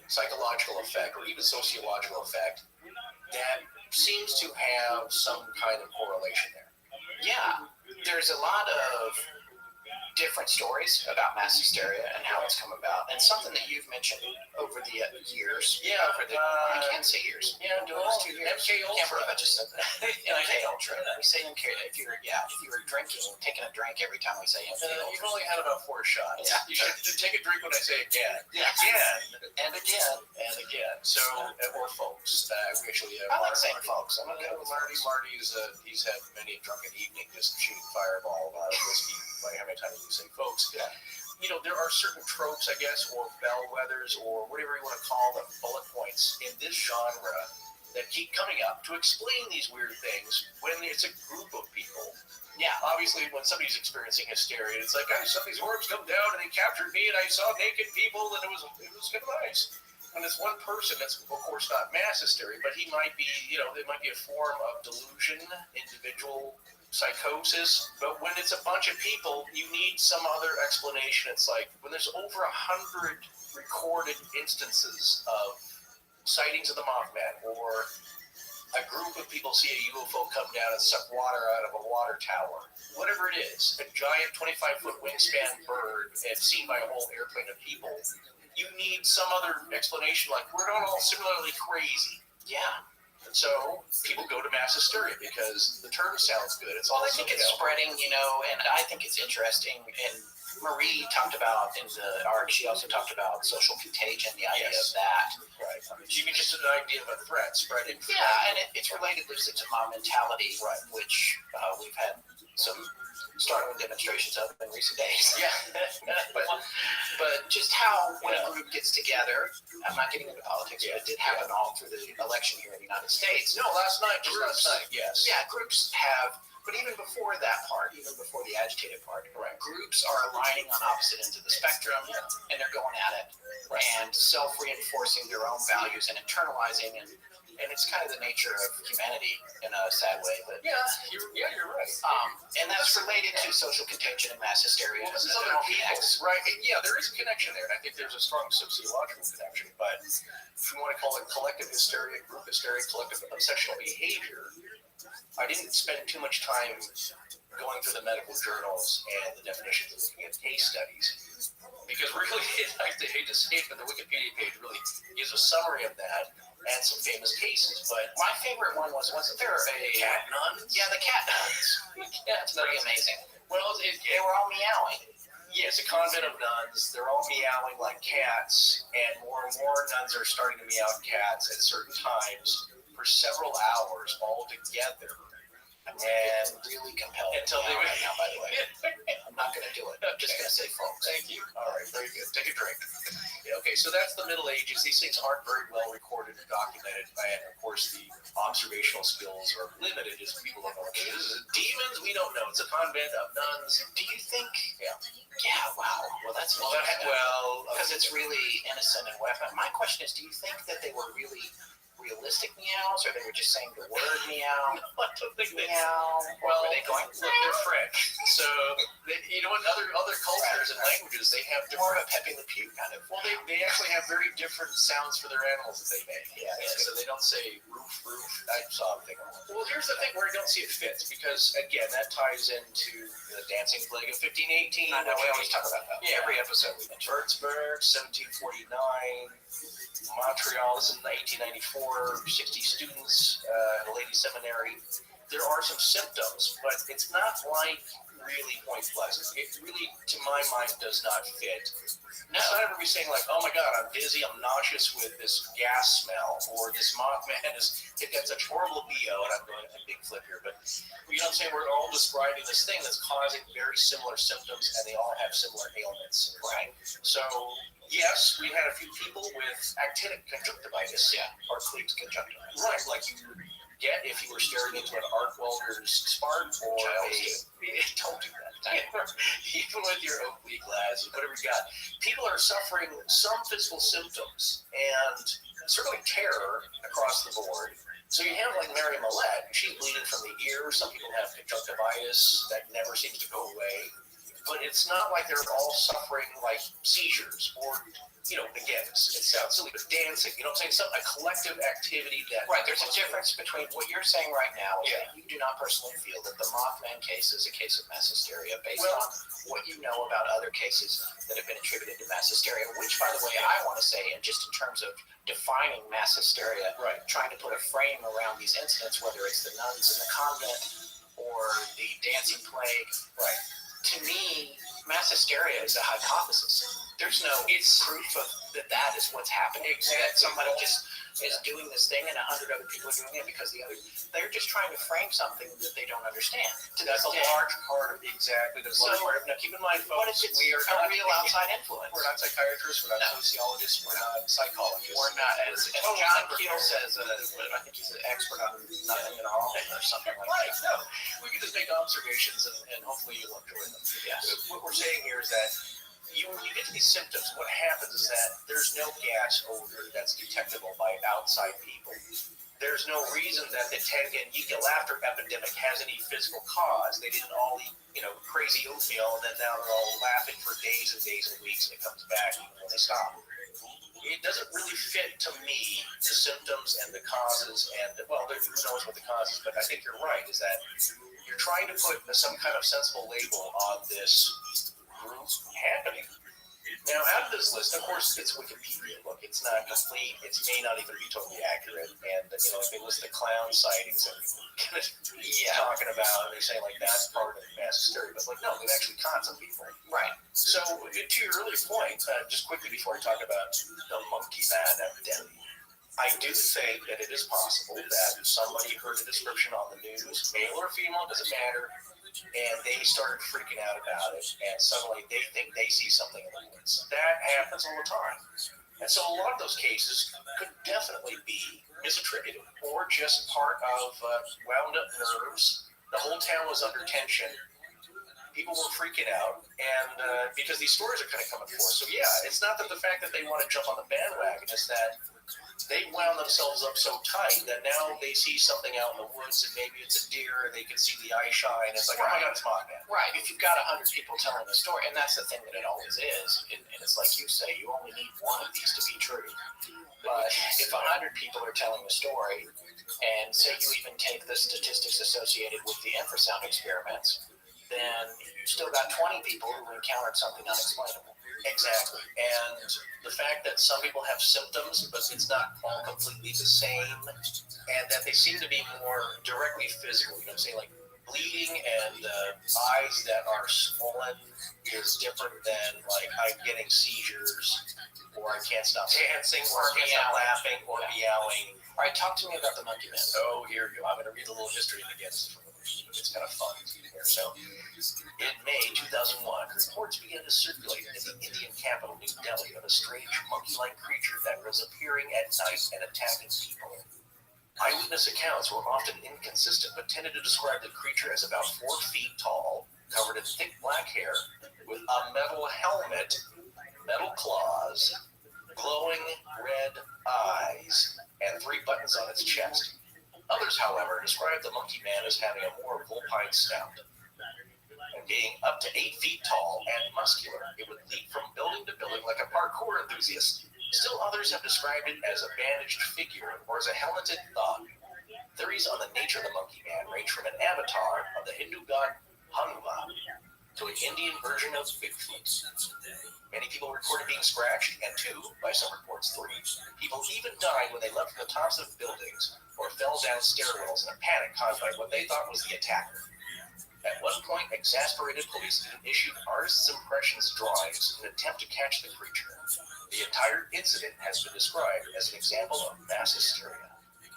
psychological effect or even sociological effect, that seems to have some kind of correlation there. Yeah, there's a lot of different stories about mass hysteria and how it's come about, and something that you've mentioned over the years. Yeah, you can say years. Yeah, I'm doing this 2 years. MK Ultra. Can't believe I just said that. MK Ultra. We say MK if you were drinking, taking a drink every time we say MK Ultra. You've only had about 4 shots. Yeah. You should take a drink when I say again. Yeah. Again. And again. And again. So, or folks. We actually I like saying folks. I'm okay with Marty. Marty's he's had many a drunken evening just shooting fireball out of whiskey by how many times you say folks. Yeah. You know, there are certain tropes, I guess, or bellwethers, or whatever you want to call them, bullet points in this genre that keep coming up to explain these weird things when it's a group of people. Yeah, obviously, when somebody's experiencing hysteria, it's like, I saw these orbs come down and they captured me, and I saw naked people, and it was kind of nice. When it's one person, that's of course not mass hysteria, but he might be, it might be a form of delusion, individual psychosis. But when it's a bunch of people, you need some other explanation. It's like when there's over 100 recorded instances of sightings of the Mothman, or a group of people see a UFO come down and suck water out of a water tower, whatever it is, a giant 25-foot wingspan bird and seen by a whole airplane of people, you need some other explanation, like we're not all similarly crazy. Yeah. And so people go to mass hysteria because the term sounds good. It's all I think it's spreading, and I think it's interesting. And Marie talked about in the arc, she also talked about social contagion, the idea of that. Right. Even just an idea of a threat spreading. Yeah, and it's related loosely to mob mentality, right, which we've had some startling demonstrations of in recent days. Yeah. but just how when a group gets together, I'm not getting into politics, but it did happen all through the election here in the United States. No, last night, yes. Yeah, groups have, but even before that part, even before the agitated part, right, groups are aligning on opposite ends of the spectrum, and they're going at it, and self-reinforcing their own values and internalizing, and it's kind of the nature of humanity in a sad way. But you're right. And that's related to social contagion and mass hysteria. Well, this is other people, right? And yeah, there is a connection there, and I think there's a strong sociological connection. But if you want to call it collective hysteria, group hysteria, collective obsessional behavior, I didn't spend too much time going through the medical journals and the definitions and looking at case studies, because really, I hate to say it, but the Wikipedia page really gives a summary of that and some famous cases. But my favorite one wasn't there a cat nuns? Yeah, the cat nuns. That's pretty amazing. Well, they were all meowing. Yes, a convent of nuns. They're all meowing like cats, and more nuns are starting to meow cats at certain times for several hours all together. And really compelling. Until they right now, by the way. I'm not going to do it. I'm just going to say folks. Thank you. All right, very good. Take a drink. Okay, so that's the Middle Ages. These things aren't very well recorded and documented. And of course, the observational skills are limited as people don't know what it is. Demons, we don't know. It's a convent of nuns. Do you think? Yeah. Yeah, wow. Well, that's because it's really innocent and weapon. My question is, do you think that they were really realistic meows, or they were just saying the word meow? I don't think they meow. Well, were they going? Look, they're French, so what? Other cultures and languages, they have more of a Pepe Le Pew kind of. Well, they actually have very different sounds for their animals that they make. Yeah, so they don't say roof. I saw a thing. Well, here's the thing where I don't see it fits, because again, that ties into the Dancing Plague of 1518. I know we always talk about that. Yeah, every episode. Würzburg, 1749. Montreal, this is 1994, 60 students at a ladies' seminary. There are some symptoms, but it's not like really Point Pleasant. It really, to my mind, does not fit. No. It's not everybody saying like, oh my God, I'm dizzy, I'm nauseous with this gas smell, or this Mothman it got such horrible BO, and I'm going a big flip here, but you know what I'm saying? We're all describing this thing that's causing very similar symptoms, and they all have similar ailments, right? So, yes, we had a few people with actinic conjunctivitis, or Cleve's conjunctivitis. Right, like you get if you were staring into an arc welder's spark, or don't do that. Even with your Oakley glasses, whatever you got, people are suffering some physical symptoms and certainly terror across the board. So you have like Mary Millette, she's bleeding from the ear. Some people have conjunctivitis that never seems to go away. but it's not like they're all suffering like seizures or, again, it sounds silly, but dancing, you know what I'm saying? A collective activity that... Right, there's a difference between what you're saying right now is that you do not personally feel that the Mothman case is a case of mass hysteria based on what you know about other cases that have been attributed to mass hysteria, which, by the way, I want to say, and just in terms of defining mass hysteria, trying to put a frame around these incidents, whether it's the nuns in the convent or the dancing plague, to me, mass hysteria is a hypothesis. There's no proof of that is what's happening. That somebody just is doing this thing and 100 other people are doing it because they're just trying to frame something that they don't understand. That's a large part of now keep in mind, folks, we are not a real outside influence. We're not psychiatrists, we're not sociologists, we're not psychologists. We're not, as John Keel says, I think he's an expert on nothing at all or something like that. No, we can just make observations and hopefully you'll enjoy them. Yes. What we're saying here is that you get to these symptoms, what happens is that there's no gas odor that's detectable by outside people. There's no reason that the Tangan Yika laughter epidemic has any physical cause. They didn't all eat, crazy oatmeal, and then now they're all laughing for days and days and weeks, and it comes back even when they stop. It doesn't really fit to me, the symptoms and the causes, and, who knows what the cause is, but I think you're right, is that you're trying to put some kind of sensible label on this group happening. Now, out of this list, of course, it's Wikipedia. Look, it's not complete. It may not even be totally accurate. And, if they list the clown sightings and talking about, and they say, that's part of mass hysteria. But, no, they've actually caught some people. Right. So, to your earlier point, just quickly before I talk about the monkey man epidemic, I do think that it is possible that somebody heard a description on the news, male or female, doesn't matter, and they started freaking out about it, and suddenly they think they see something in the woods. That happens all the time. And so a lot of those cases could definitely be misattributed or just part of wound up nerves. The whole town was under tension. People were freaking out, and because these stories are kind of coming forth. So yeah, it's not that the fact that they want to jump on the bandwagon, it's that they wound themselves up so tight that now they see something out in the woods, and maybe it's a deer, and they can see the eye shine. It's like, oh my God, it's Mothman. Right. If you've got 100 people telling the story, and that's the thing that it always is, and it's like you say, you only need one of these to be true. But if 100 people are telling the story, and say you even take the statistics associated with the infrasound experiments, then you've still got 20 people who encountered something unexplainable. Exactly. And the fact that some people have symptoms, but it's not all completely the same, and that they seem to be more directly physical, you know what I'm saying? Like bleeding and eyes that are swollen is different than I'm getting seizures, or I can't stop dancing, or I can't stop laughing, or meowing. All right, talk to me about the monkey man. Oh, here you go. I'm going to read a little history again. It's kind of fun here. So, in May 2001, reports began to circulate in the Indian capital, New Delhi, of a strange monkey-like creature that was appearing at night and attacking people. Eyewitness accounts were often inconsistent, but tended to describe the creature as about 4 feet tall, covered in thick black hair, with a metal helmet, metal claws, glowing red eyes, and 3 buttons on its chest. Others, however, described the monkey man as having a more vulpine snout, and being up to 8 feet tall and muscular. It would leap from building to building like a parkour enthusiast. Still others have described it as a bandaged figure or as a helmeted thug. Theories on the nature of the monkey man range from an avatar of the Hindu god Hanuman to an Indian version of Bigfoot. Many people reported being scratched, and 2, by some reports 3, people even died when they leapt from the tops of buildings or fell down stairwells in a panic caused by what they thought was the attacker. At one point, exasperated police issued artists' impressions drawings in an attempt to catch the creature. The entire incident has been described as an example of mass hysteria.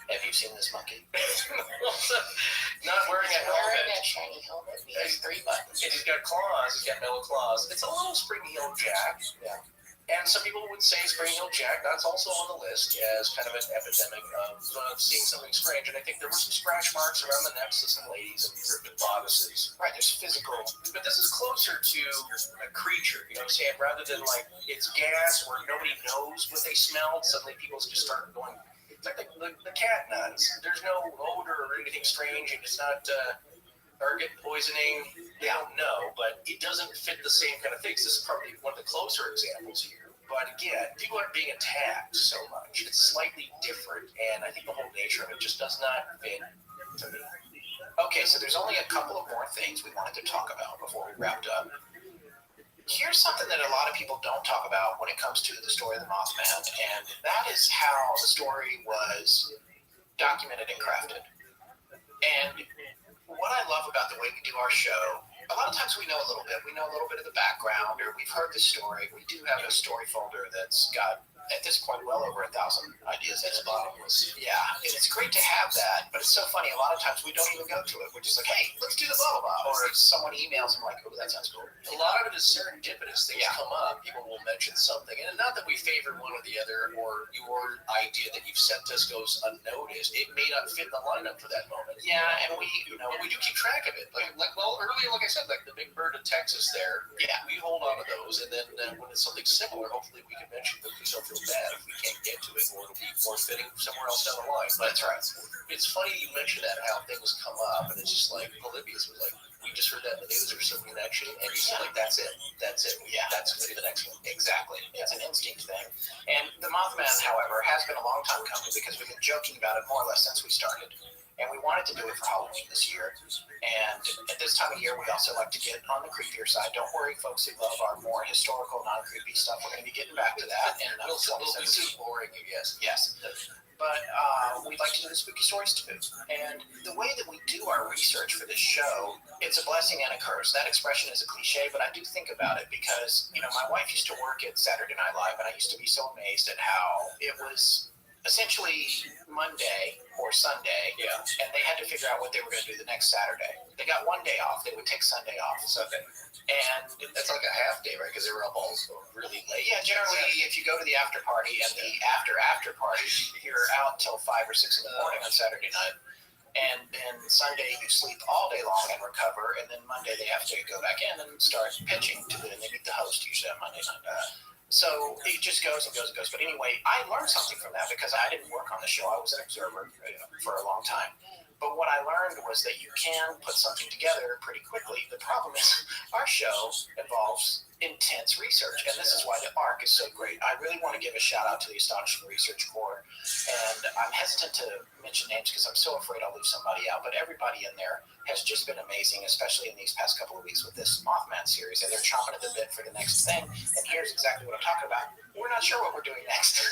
Have you seen this monkey? Not wearing a helmet. Wearing a shiny helmet. He has 3 buttons. And he's got claws. He's got metal claws. It's a little spring-heeled Jack. Yeah. And some people would say spring-heeled Jack. That's also on the list as kind of an epidemic of seeing something strange. And I think there were some scratch marks around the necks of some ladies and ripped bodices. Right, there's physical. But this is closer to a creature, you know what I'm saying? Rather than it's gas where nobody knows what they smelled. Suddenly people just start going... It's like the cat nuts. There's no odor or anything strange, and it's not target poisoning. They don't know, but it doesn't fit the same kind of things. This is probably one of the closer examples here. But again, people aren't being attacked so much. It's slightly different, and I think the whole nature of it just does not fit to me. Okay, so there's only a couple of more things we wanted to talk about before we wrapped up. Here's something that a lot of people don't talk about when it comes to the story of the Mothman, and that is how the story was documented and crafted. And what I love about the way we do our show, a lot of times we know a little bit. We know a little bit of the background, or we've heard the story. We do have a story folder that's got, at this point, well over 1,000 ideas. It's bottomless. Yeah, and it's great to have that, but it's so funny. A lot of times we don't even go to it. We're just like, hey, let's do the blah, blah, blah. Or if someone emails and we're like, oh, that sounds cool. A lot of it is serendipitous. Things come up. People will mention something. And not that we favor one or the other, or your idea that you've sent us goes unnoticed. It may not fit the lineup for that moment. Yeah, and we do keep track of it. Earlier, like I said, like the Big Bird in Texas there. Yeah. We hold on to those. And then when it's something similar, hopefully we can mention it. Please don't feel bad if we can't get to it, or it'll be more fitting somewhere else down the line. But that's right. It's funny you mentioned that, how things come up, and it's just like Polybius was like, we just heard that in the news or some connection, and you said, like, that's it. Yeah, that's going to be the next one. Exactly. It's an instinct thing. And the Mothman, however, has been a long time coming because we've been joking about it more or less since we started. And we wanted to do it for Halloween this year. And at this time of year, we also like to get on the creepier side. Don't worry, folks who love our more historical, non-creepy stuff. We're going to be getting back to that. And we'll be too boring, I guess. Yes. But we'd like to do the spooky stories too. And the way that we do our research for this show, it's a blessing and a curse. That expression is a cliche, but I do think about it because, my wife used to work at Saturday Night Live, and I used to be so amazed at how it was essentially Monday or Sunday, and they had to figure out what they were going to do the next Saturday. They got one day off. They would take Sunday off. And that's like a half day, right? Because they were up all really late. Yeah, generally, if you go to the after party and the after party, you're out till 5 or 6 in the morning on Saturday night. And then Sunday you sleep all day long and recover, and then Monday they have to go back in and start pitching and they meet the host usually on Monday night. So it just goes and goes and goes. But anyway, I learned something from that because I didn't work on the show. I was an observer for a long time. But what I learned was that you can put something together pretty quickly. The problem is our show involves intense research, and this is why the ARC is so great. I really want to give a shout out to the Astonishing Research Corps, and I'm hesitant to mention names because I'm so afraid I'll leave somebody out, but everybody in there has just been amazing, especially in these past couple of weeks with this Mothman series, and they're chomping at the bit for the next thing, and here's exactly what I'm talking about. We're not sure what we're doing next.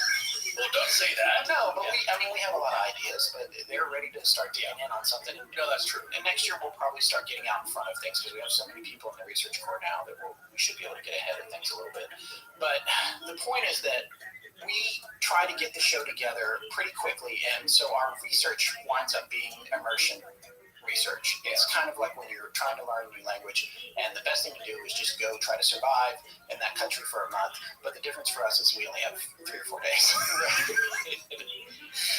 Well, don't say that. No, but we have a lot of ideas, but they're ready to start digging in on something. No, that's true. And next year we'll probably start getting out in front of things because we have so many people in the research corps now that we should be able to get ahead of things a little bit. But the point is that we try to get the show together pretty quickly, and so our research winds up being immersion research. It's kind of like when you're trying to learn a new language, and the best thing to do is just go try to survive in that country for a month. But the difference for us is we only have 3 or 4 days.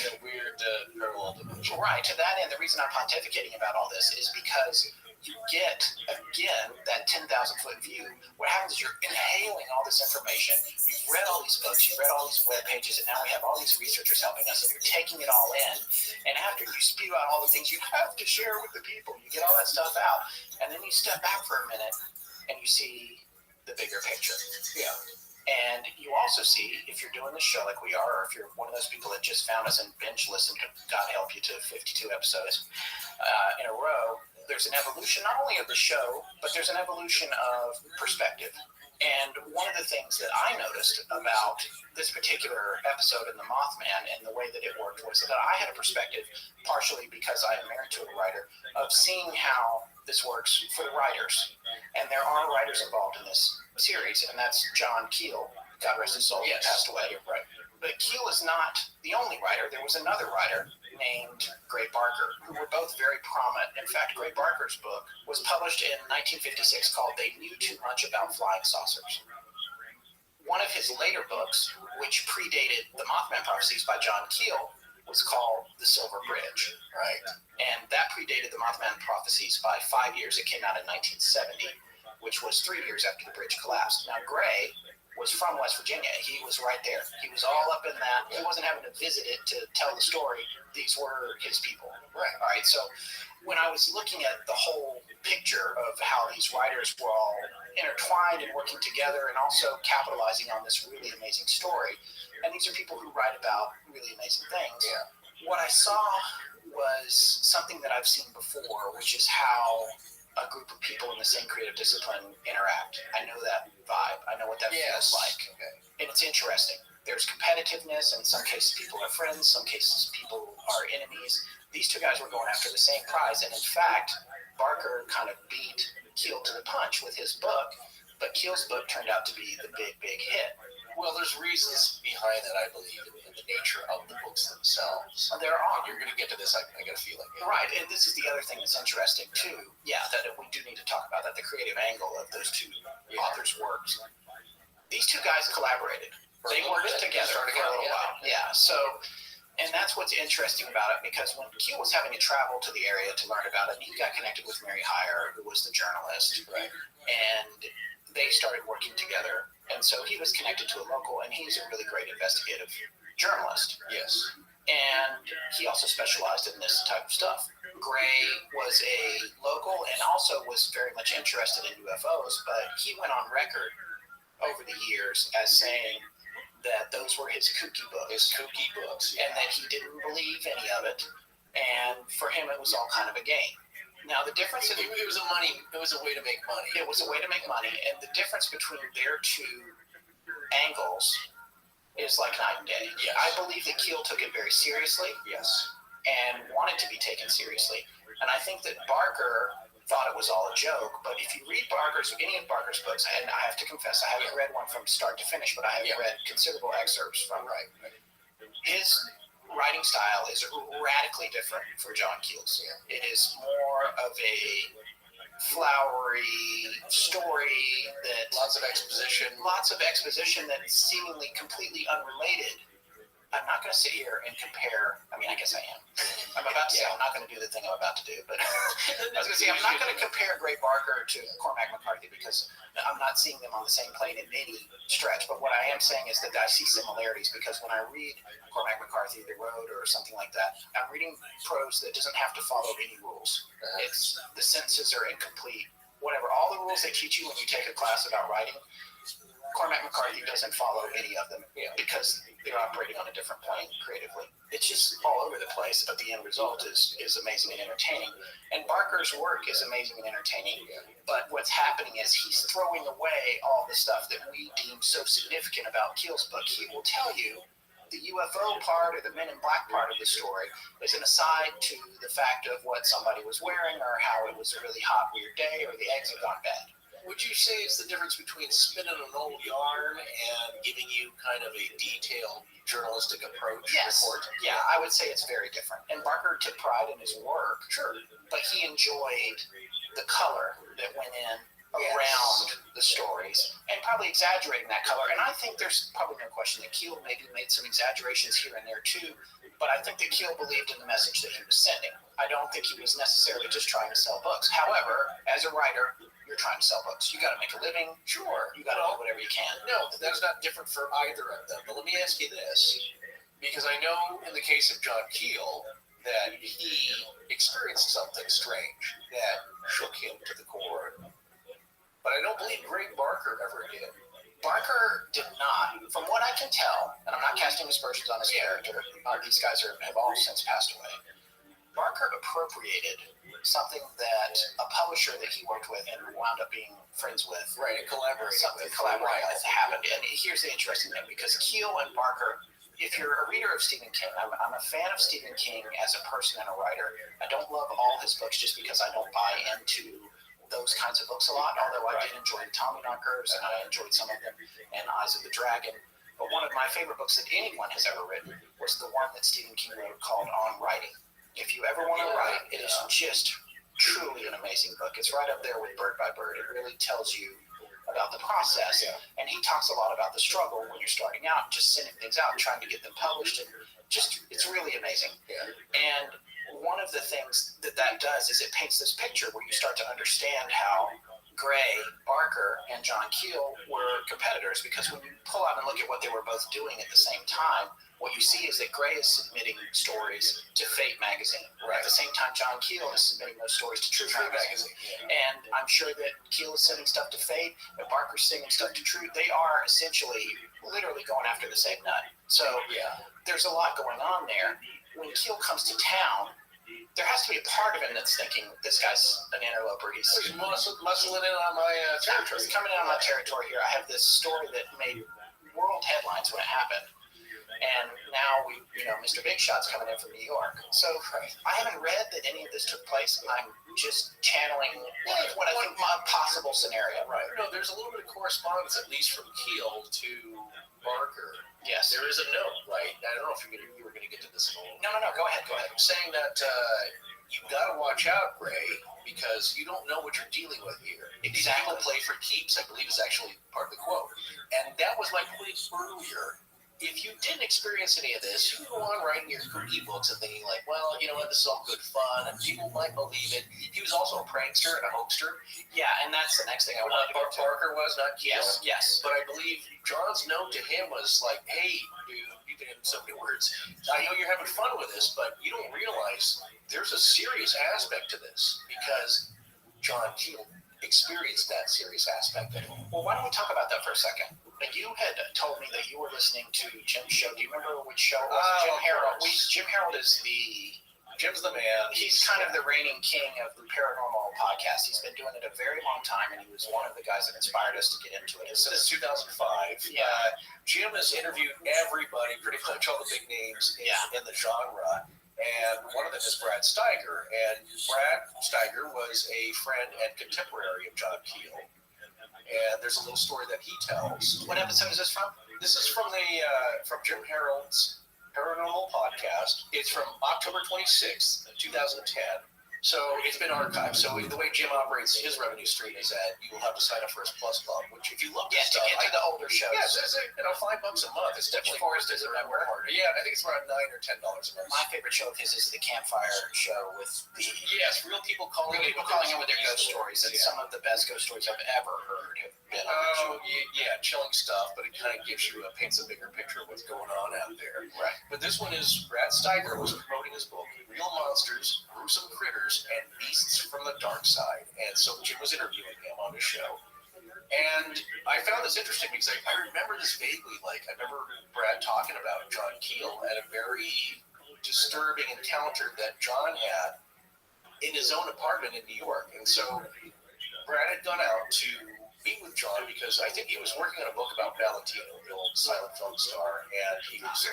A weird parallel dimension. Right. To that end, the reason I'm pontificating about all this is because you get, again, that 10,000-foot view. What happens is you're inhaling all this information. You've read all these books, you've read all these web pages, and now we have all these researchers helping us, and you're taking it all in. And after you spew out all the things you have to share with the people, you get all that stuff out, and then you step back for a minute, and you see the bigger picture. Yeah. And you also see, if you're doing the show like we are, or if you're one of those people that just found us and binge listened to, God help you, to 52 episodes in a row, there's an evolution not only of the show, but there's an evolution of perspective. And one of the things that I noticed about this particular episode in The Mothman and the way that it worked was that I had a perspective, partially because I am married to a writer, of seeing how this works for the writers. And there are writers involved in this series, and that's John Keel, God rest his soul, passed away. Right. But Keel is not the only writer. There was another writer named Gray Barker, who were both very prominent. In fact, Gray Barker's book was published in 1956 called They Knew Too Much About Flying Saucers. One of his later books, which predated the Mothman Prophecies by John Keel, was called The Silver Bridge. Right. And that predated the Mothman Prophecies by 5 years. It came out in 1970, which was 3 years after the bridge collapsed. Now, Gray was from West Virginia. He was right there. He was all up in that. He wasn't having to visit it to tell the story. These were his people. Right. All right. So when I was looking at the whole picture of how these writers were all intertwined and working together and also capitalizing on this really amazing story. And these are people who write about really amazing things. Yeah. What I saw was something that I've seen before, which is how a group of people in the same creative discipline interact. I know that vibe. I know what that feels like. Okay. And it's interesting. There's competitiveness. In some cases, people are friends. Some cases, people are enemies. These two guys were going after the same prize. And in fact, Barker kind of beat Keel to the punch with his book, but Keel's book turned out to be the big hit. Well, there's reasons behind that, I believe, in the nature of the books themselves. There are. And you're going to get to this, I got a feeling. Right, and this is the other thing that's interesting, too. Yeah, that we do need to talk about, that the creative angle of those two authors' works. These two guys collaborated. They worked together for a little while. Yeah, so, and that's what's interesting about it, because when Keel was having to travel to the area to learn about it, he got connected with Mary Heyer, who was the journalist. Right. And they started working together. And so he was connected to a local, and he's a really great investigative journalist. Yes. And he also specialized in this type of stuff. Gray was a local and also was very much interested in UFOs, but he went on record over the years as saying that those were his kooky books. And that he didn't believe any of it. And for him, it was all kind of a game. Now, the difference in it was a way to make money. It was a way to make money, and the difference between their two angles is like night and day. Yes. I believe that Keel took it very seriously. Yes. And wanted to be taken seriously. And I think that Barker thought it was all a joke, but if you read any of Barker's books, and I have to confess, I haven't read one from start to finish, but I have read considerable excerpts from his writing style is radically different from John Keel's. It is more of a flowery story that lots of exposition that's seemingly completely unrelated. I'm not going to sit here and compare. I mean, I guess I am. I'm about to say I'm not going to do the thing I'm about to do, but I was going to say I'm not going to compare Gray Barker to Cormac McCarthy because I'm not seeing them on the same plane in any stretch. But what I am saying is that I see similarities because when I read Cormac McCarthy, The Road, or something like that, I'm reading prose that doesn't have to follow any rules. It's the sentences are incomplete. Whatever, all the rules they teach you when you take a class about writing, Cormac McCarthy doesn't follow any of them because they're operating on a different plane creatively. It's just all over the place, but the end result is amazing and entertaining. And Barker's work is amazing and entertaining, but what's happening is he's throwing away all the stuff that we deem so significant about Keel's book. He will tell you the UFO part or the Men in Black part of the story is an aside to the fact of what somebody was wearing or how it was a really hot, weird day or the eggs have gone bad. Would you say it's the difference between spinning an old yarn and giving you kind of a detailed journalistic approach? Yes. Yeah, I would say it's very different. And Barker took pride in his work, sure, but he enjoyed the color that went in around the stories and probably exaggerating that color. And I think there's probably no question that Keel maybe made some exaggerations here and there too, but I think that Keel believed in the message that he was sending. I don't think he was necessarily just trying to sell books. However, as a writer, you're trying to sell books. You got to make a living. Sure. You got to do whatever you can. No, that's not different for either of them. But let me ask you this, because I know in the case of John Keel that he experienced something strange that shook him to the core. But I don't believe Gray Barker ever did. Barker did not. From what I can tell, and I'm not casting aspersions on his character, these guys have all since passed away. Barker appropriated something that a publisher that he worked with and wound up being friends with. Right, and collaborating with happened. And here's the interesting thing, because Keel and Barker, if you're a reader of Stephen King, I'm a fan of Stephen King as a person and a writer. I don't love all his books just because I don't buy into those kinds of books a lot, although I did enjoy Tommyknockers and I enjoyed some of them, and Eyes of the Dragon. But one of my favorite books that anyone has ever written was the one that Stephen King wrote called On Writing. If you ever want to write, it is just truly an amazing book. It's right up there with Bird by Bird. It really tells you about the process. And he talks a lot about the struggle when you're starting out, just sending things out and trying to get them published. And just, it's really amazing. And one of the things that does is it paints this picture where you start to understand how Gray Barker and John Keel were competitors, because when you pull out and look at what they were both doing at the same time, what you see is that Gray is submitting stories to Fate magazine. Right. At the same time, John Keel is submitting those stories to Truth magazine. And I'm sure that Keel is sending stuff to Fate, and Barker's sending stuff to Truth. They are essentially literally going after the same nut. So there's a lot going on there. When Keel comes to town, there has to be a part of him that's thinking, this guy's an interloper. He's muscling in on my territory. He's coming in on my territory here. I have this story that made world headlines when it happened. And now Mr. Big Shot's coming in from New York. So I haven't read that any of this took place. I'm just channeling what I think my possible scenario. Right. No, there's a little bit of correspondence, at least from Keel to Barker. Yes. There is a note, right? I don't know if you were going to get to this in a little. No. Go ahead. Saying that you've got to watch out, Gray, because you don't know what you're dealing with here. Exactly. People play for keeps, I believe, is actually part of the quote. And that was my point earlier. If you didn't experience any of this, you can go on writing your cookie books and thinking like, well, you know what, this is all good fun, and people might believe it. He was also a prankster and a hoaxer. Yeah, and that's the next thing I wanted to get to. Barker was, not Keel. Yes. But I believe John's note to him was like, hey, dude, you've been in so many words. I know you're having fun with this, but you don't realize there's a serious aspect to this, because John Keel experienced that serious aspect of it. Well, why don't we talk about that for a second? You had told me that you were listening to Jim's show. Do you remember which show it was? Jim Harold. Jim Harold is Jim's the man. He's kind of the reigning king of the paranormal podcast. He's been doing it a very long time, and he was one of the guys that inspired us to get into it. Since 2005. Yeah. Jim has interviewed everybody, pretty much all the big names in the genre. And one of them is Brad Steiger. And Brad Steiger was a friend and contemporary of John Keel. And there's a little story that he tells. What episode is this from? This is from Jim Harold's Paranormal Podcast. It's from October 26th, 2010. So it's been archived. So the way Jim operates his revenue stream is that you will have to sign up for his Plus Club, which if you love this stuff, to get to the older shows. Yeah, it's $5 a month. It's definitely Forrest is a member. Yeah, I think it's around $9 or $10 a month. My favorite show of his is the Campfire show with real people calling in with their ghost stories. And some of the best ghost stories I've ever heard have been on that show. Chilling stuff, but it kind of paints a bigger picture of what's going on out there. Right. But this one is Brad Steiger was promoting his book, Real Monsters, Gruesome Critters, and Beasts from the Dark Side. And so Jim was interviewing him on the show. And I found this interesting because I remember this vaguely. I remember Brad talking about John Keel and a very disturbing encounter that John had in his own apartment in New York. And so Brad had gone out to meet with John because I think he was working on a book about Valentino, the old silent film star. And he was,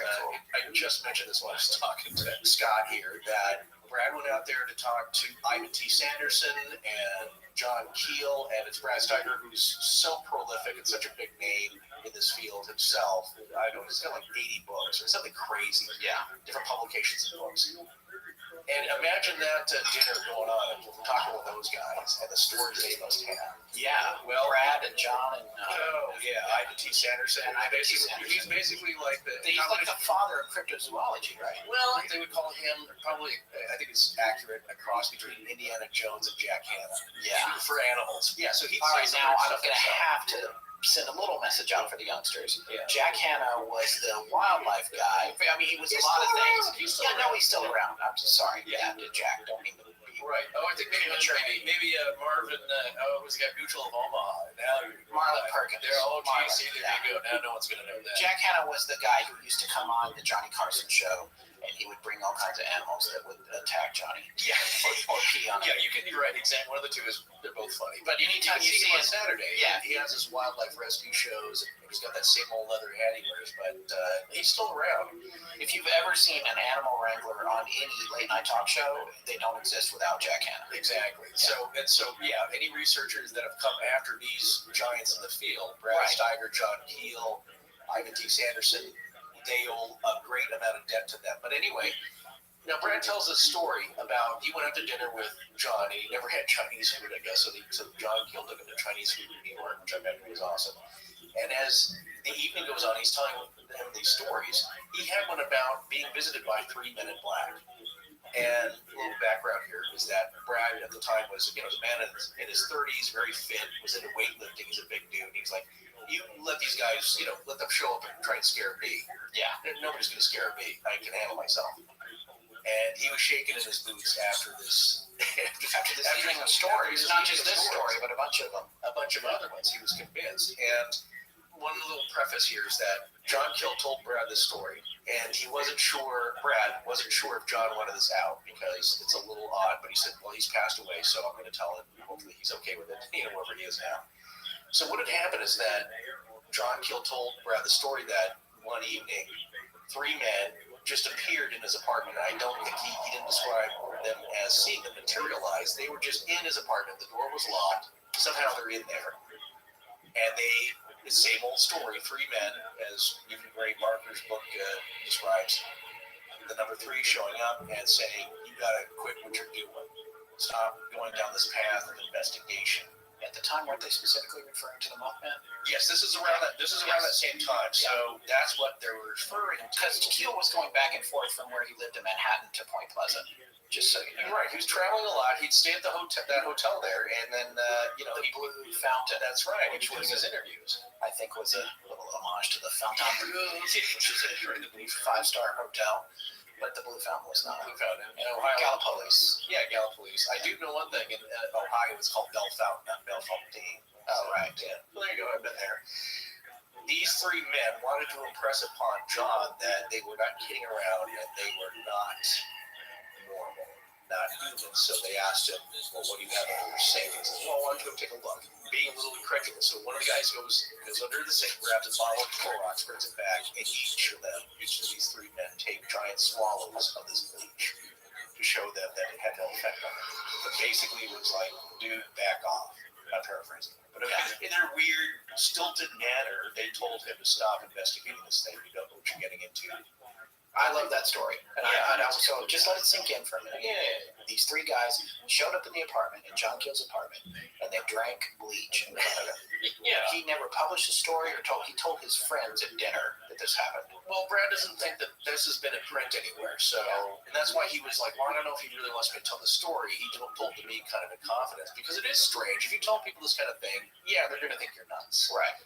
I just mentioned this when I was talking to Scott here, that Brad went out there to talk to Ivan T. Sanderson and John Keel, and it's Brad Steiger, who's so prolific and such a big name in this field himself. I know he's got 80 books or something crazy. Yeah, different publications and books. And imagine that dinner going on and talking with those guys and the stories they must have. Yeah, well, Brad and John and Ivan T. Sanderson. He's basically like he's like the father of cryptozoology, right? Well, they would call him probably. I think it's accurate, a cross between Indiana Jones and Jack Hanna. Yeah, for animals. Yeah, so he's all right. Now I'm going to have to send a little message out for the youngsters. Yeah. Jack Hanna was the wildlife guy. I mean, he was a lot of things. He's still around. I'm just sorry. Yeah, Jack. Don't mean to be right. Oh, I think maybe Marvin. Was the guy Mutual of Omaha? Now Marlon Perkins. There you go. Now no one's gonna know that. Jack Hanna was the guy who used to come on the Johnny Carson show, and he would bring all kinds of animals that would attack Johnny. Yeah, or pee on him. Yeah, you're right. Exactly. One of the two is they're both funny. But anytime you see him on Saturday, he has his wildlife rescue shows, and he's got that same old leather hat he wears, but he's still around. If you've ever seen an animal wrangler on any late night talk show, they don't exist without Jack Hanna. Exactly. Yeah. So any researchers that have come after these giants in the field, Brad Steiger, John Keel, Ivan T. Sanderson, they owe a great amount of debt to them. But anyway, now Brad tells a story about he went out to dinner with John, and he never had Chinese food, I guess. So John Keel took him to Chinese food in New York, which I imagine was awesome. And as the evening goes on, he's telling him these stories. He had one about being visited by 3 Men in Black. And a little background here is that Brad at the time was, the man in his 30s, very fit, was into weightlifting. He's a big dude. He's like, you let these guys, let them show up and try and scare me. Yeah, nobody's going to scare me. I can handle myself. And he was shaking in his boots after this. after this evening of stories, not just this story, but a bunch of them, a bunch of other ones. He was convinced. And one little preface here is that John Kill told Brad this story, and Brad wasn't sure if John wanted this out because it's a little odd, but he said, well, he's passed away, so I'm going to tell him. Hopefully he's okay with it, wherever he is now. So what had happened is that John Kill told Brad the story that one evening, 3 men just appeared in his apartment. I don't think he didn't describe them as seeing them materialize. They were just in his apartment. The door was locked. Somehow they're in there. And the same old story, 3 men, as even Ray Barker's book describes, the number 3 showing up and saying, you got to quit what you're doing. Stop going down this path of investigation. At the time, weren't they specifically referring to the Mothman? Yes, this is around that same time. So that's what they were referring to. Because Keel was going back and forth from where he lived in Manhattan to Point Pleasant. Just so you know. Right, he was traveling a lot. He'd stay at that hotel there, and then he blew Fountain. That's right, which was his interviews. I think was a little homage to the Fountain Bleu, which is a 5-star hotel. But the Blue Fountain was not. Blue Fountain. In Ohio. Gallipolis. Yeah, Gallipolis. I do know one thing. In Ohio, it's called Belle Fountain, not Bellefontaine. Oh, right. Yeah. Well, there you go. I've been there. These 3 men wanted to impress upon John that they were not kidding around and they were not normal, not human. So they asked him, well, what do you have under your sink? He says, well, why don't you go take a look? Being a little incredulous. So one of the guys goes under the sink, grabs a bottle of Clorox, brings it back, and each of these 3 men take giant swallows of this bleach to show them that it had no effect on them. But basically it was like, dude, back off. I'm paraphrasing. But in their weird, stilted manner, they told him to stop investigating this thing. You don't know what you're getting into. I love that story. And so just let it sink in for a minute. Yeah. These 3 guys showed up in the apartment, in John Keel's apartment, and they drank bleach in front of him. Yeah. He never published the story or he told his friends at dinner that this happened. Well, Brad doesn't think that this has been in print anywhere. So, and that's why he was like, well, I don't know if he really wants me to tell the story. He told to me kind of in confidence because it is strange. If you tell people this kind of thing, yeah, they're going to think you're nuts. Right.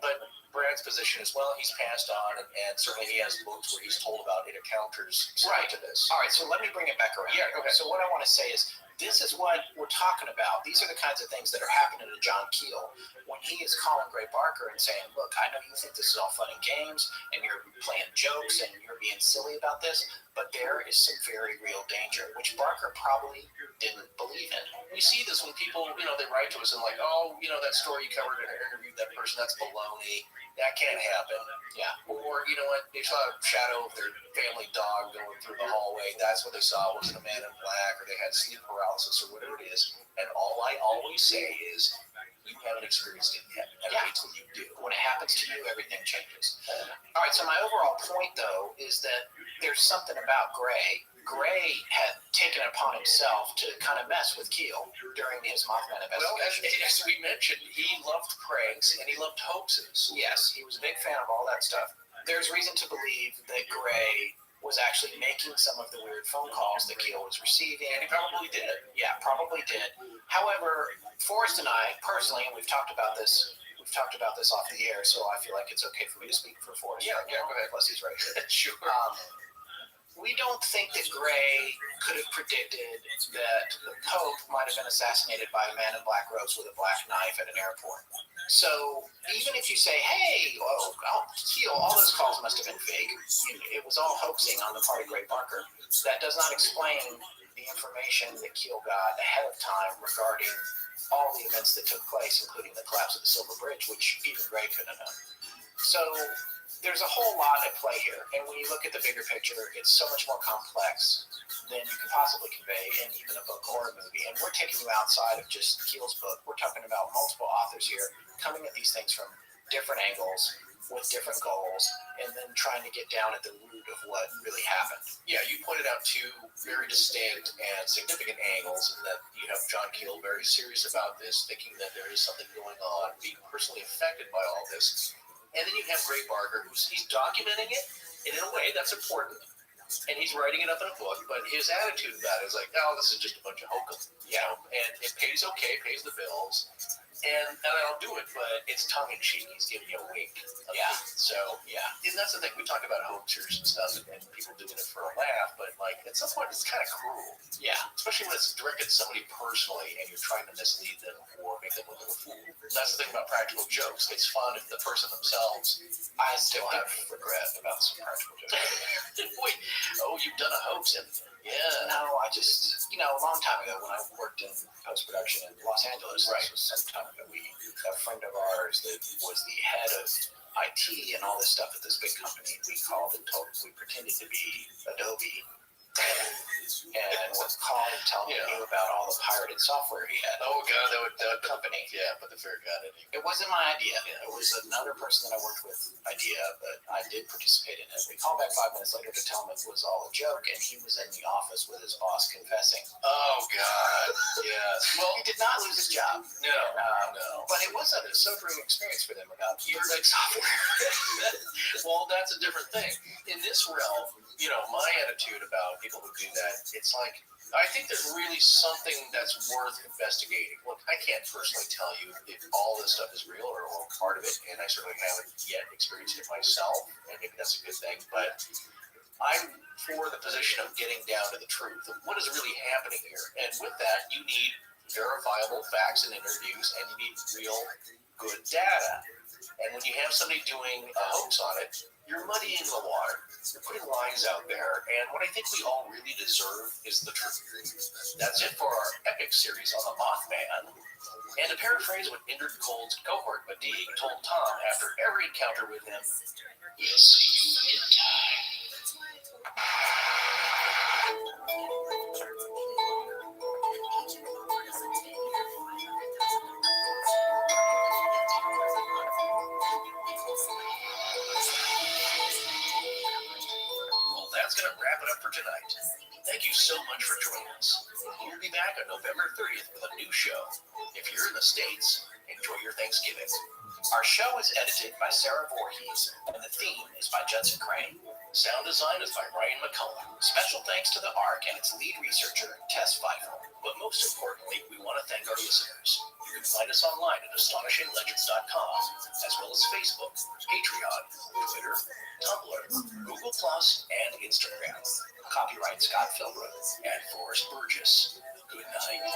But Brad's position is, well, he's passed on, and certainly he has books where he's told about encounters similar to this. All right, so let me bring it back around. Yeah, okay. So what I want to say is, this is what we're talking about. These are the kinds of things that are happening to John Keel when he is calling Gray Barker and saying, look, I know you think this is all fun and games, and you're playing jokes, and you're being silly about this, but there is some very real danger, which Barker probably didn't believe in. We see this when people, they write to us and like, oh, that story you covered and interviewed that person, that's baloney. That can't happen. Yeah. Or, you know what, they saw a shadow of their family dog going through the hallway. That's what they saw. It wasn't a man in black, or they had sleep paralysis, or whatever it is. And all I always say is, you haven't experienced it yet. And wait till you do. When it happens to you, everything changes. All right, so my overall point, though, is that there's something about Gray. Gray had taken it upon himself to kind of mess with Keel during his Mothman investigation. Well, as we mentioned, he loved pranks and he loved hoaxes. Yes, he was a big fan of all that stuff. There's reason to believe that Gray was actually making some of the weird phone calls that Keel was receiving. And he probably did. Yeah, probably did. However, Forrest and I, personally, and we've talked about this off the air, so I feel like it's okay for me to speak for Forrest. Yeah, go ahead. Plus he's right here. Sure. We don't think that Gray could have predicted that the Pope might have been assassinated by a man in black robes with a black knife at an airport. So even if you say, hey, Keel, all those calls must have been fake, it was all hoaxing on the part of Gray Barker, that does not explain the information that Keel got ahead of time regarding all the events that took place, including the collapse of the Silver Bridge, which even Gray couldn't have known. So there's a whole lot at play here, and when you look at the bigger picture, it's so much more complex than you can possibly convey in even a book or a movie. And we're taking you outside of just Keel's book. We're talking about multiple authors here coming at these things from different angles with different goals, and then trying to get down at the root of what really happened. Yeah, you pointed out 2 very distinct and significant angles, and that you have John Keel very serious about this, thinking that there is something going on, being personally affected by all this. And then you have Gray Barker, he's documenting it, and in a way that's important. and he's writing it up in a book, but his attitude about it is like, oh, this is just a bunch of hokum, and it pays okay, pays the bills, and I'll do it, but it's tongue-in-cheek. He's giving you a wink. So, and that's the thing. We talk about hoaxers and stuff, and people doing it for a laugh, but, like, at some point, it's kind of cruel. Yeah. Especially when it's directed at somebody personally, and you're trying to mislead them or make them look like a fool. That's the thing about practical jokes. It's fun if the person themselves, I still have regret about some practical jokes. Wait, you've done a hoax, and no, I just, a long time ago when I worked in post-production in Los Angeles, this was some time ago, a friend of ours that was the head of IT and all this stuff at this big company, we pretended to be Adobe, and was calling and telling me about all the pirated software he had. Oh, God, that company. Yeah, but the fair got it. It wasn't my idea. It was another person that I worked with idea, but I did participate in it. We called back 5 minutes later to tell him it was all a joke, and he was in the office with his boss confessing. Oh, God. Yes. Well, he did not lose his job. No. But it was a sobering experience for them about pirated software. Well, that's a different thing. In this realm, my attitude about people who do that, it's like, I think there's really something that's worth investigating. Look, I can't personally tell you if all this stuff is real or part of it, and I certainly haven't yet experienced it myself, and maybe that's a good thing, but I'm for the position of getting down to the truth of what is really happening here. And with that, you need verifiable facts and interviews, and you need real good data. And when you have somebody doing a hoax on it, you're muddying the water. You're putting lies out there. And what I think we all really deserve is the truth. That's it for our epic series on the Mothman. And to paraphrase what Indrid Cold's cohort Madigue told Tom after every encounter with him, we'll see you in time. That's going to wrap it up for tonight. Thank you so much for joining us. We'll be back on November 30th with a new show. If you're in the States, enjoy your Thanksgiving. Our show is edited by Sarah Voorhees, and the theme is by Judson Crane. Sound design is by Ryan McCullough. Special thanks to the ARC and its lead researcher, Tess Feifel. But most importantly, we want to thank our listeners. You can find us online at astonishinglegends.com, as well as Facebook, Patreon, Twitter, Tumblr, Google+, and Instagram. Copyright Scott Philbrook and Forrest Burgess. Good night.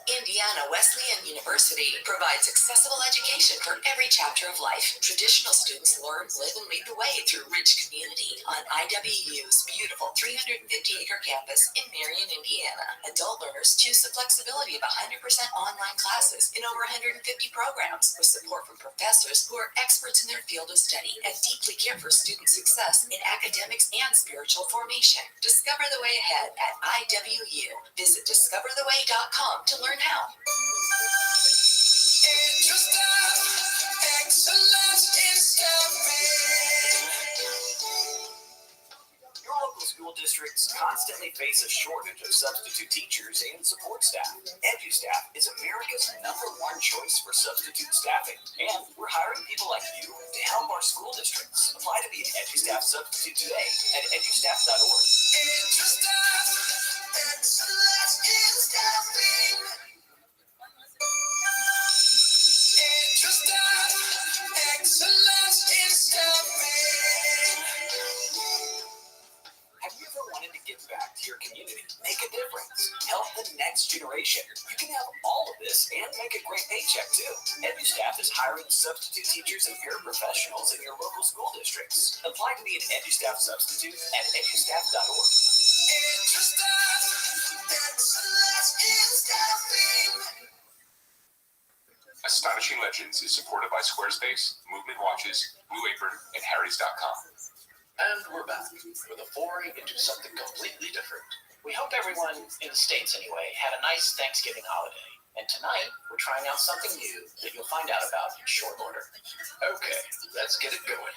Indiana Wesleyan University provides accessible education for every chapter of life. Traditional students learn, live, and lead the way through rich community on IWU's beautiful 350-acre campus in Marion, Indiana. Adult learners choose the flexibility of 100% online classes in over 150 programs with support from professors who are experts in their field of study and deeply care for student success in academics and spiritual formation. Discover the way ahead at IWU. Visit discovertheway.com to learn how. Your local school districts constantly face a shortage of substitute teachers and support staff. EduStaff is America's #1 choice for substitute staffing, and we're hiring people like you to help our school districts. Apply to be an EduStaff substitute today at edustaff.org. EduStaff, excellence in staffing. Excellence in staffing. Have you ever wanted to give back to your community, make a difference, help the next generation? You can have all of this and make a great paycheck too. EduStaff is hiring substitute teachers and paraprofessionals in your local school districts. Apply to be an EduStaff substitute at edustaff.org. EduStaff, excellence in staffing. Astonishing Legends is supported by Squarespace, Movement Watches, Blue Apron, and Harry's.com. And we're back with a foray into something completely different. We hope everyone, in the States anyway, had a nice Thanksgiving holiday. And tonight, we're trying out something new that you'll find out about in short order. Okay, let's get it going.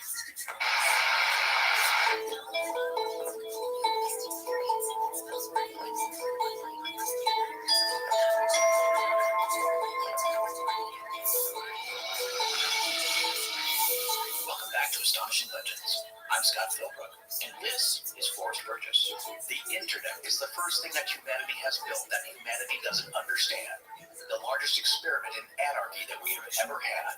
Welcome back to Astonishing Legends. I'm Scott Philbrook, and this is Forrest Burgess. The internet is the first thing that humanity has built that humanity doesn't understand. The largest experiment in anarchy that we have ever had.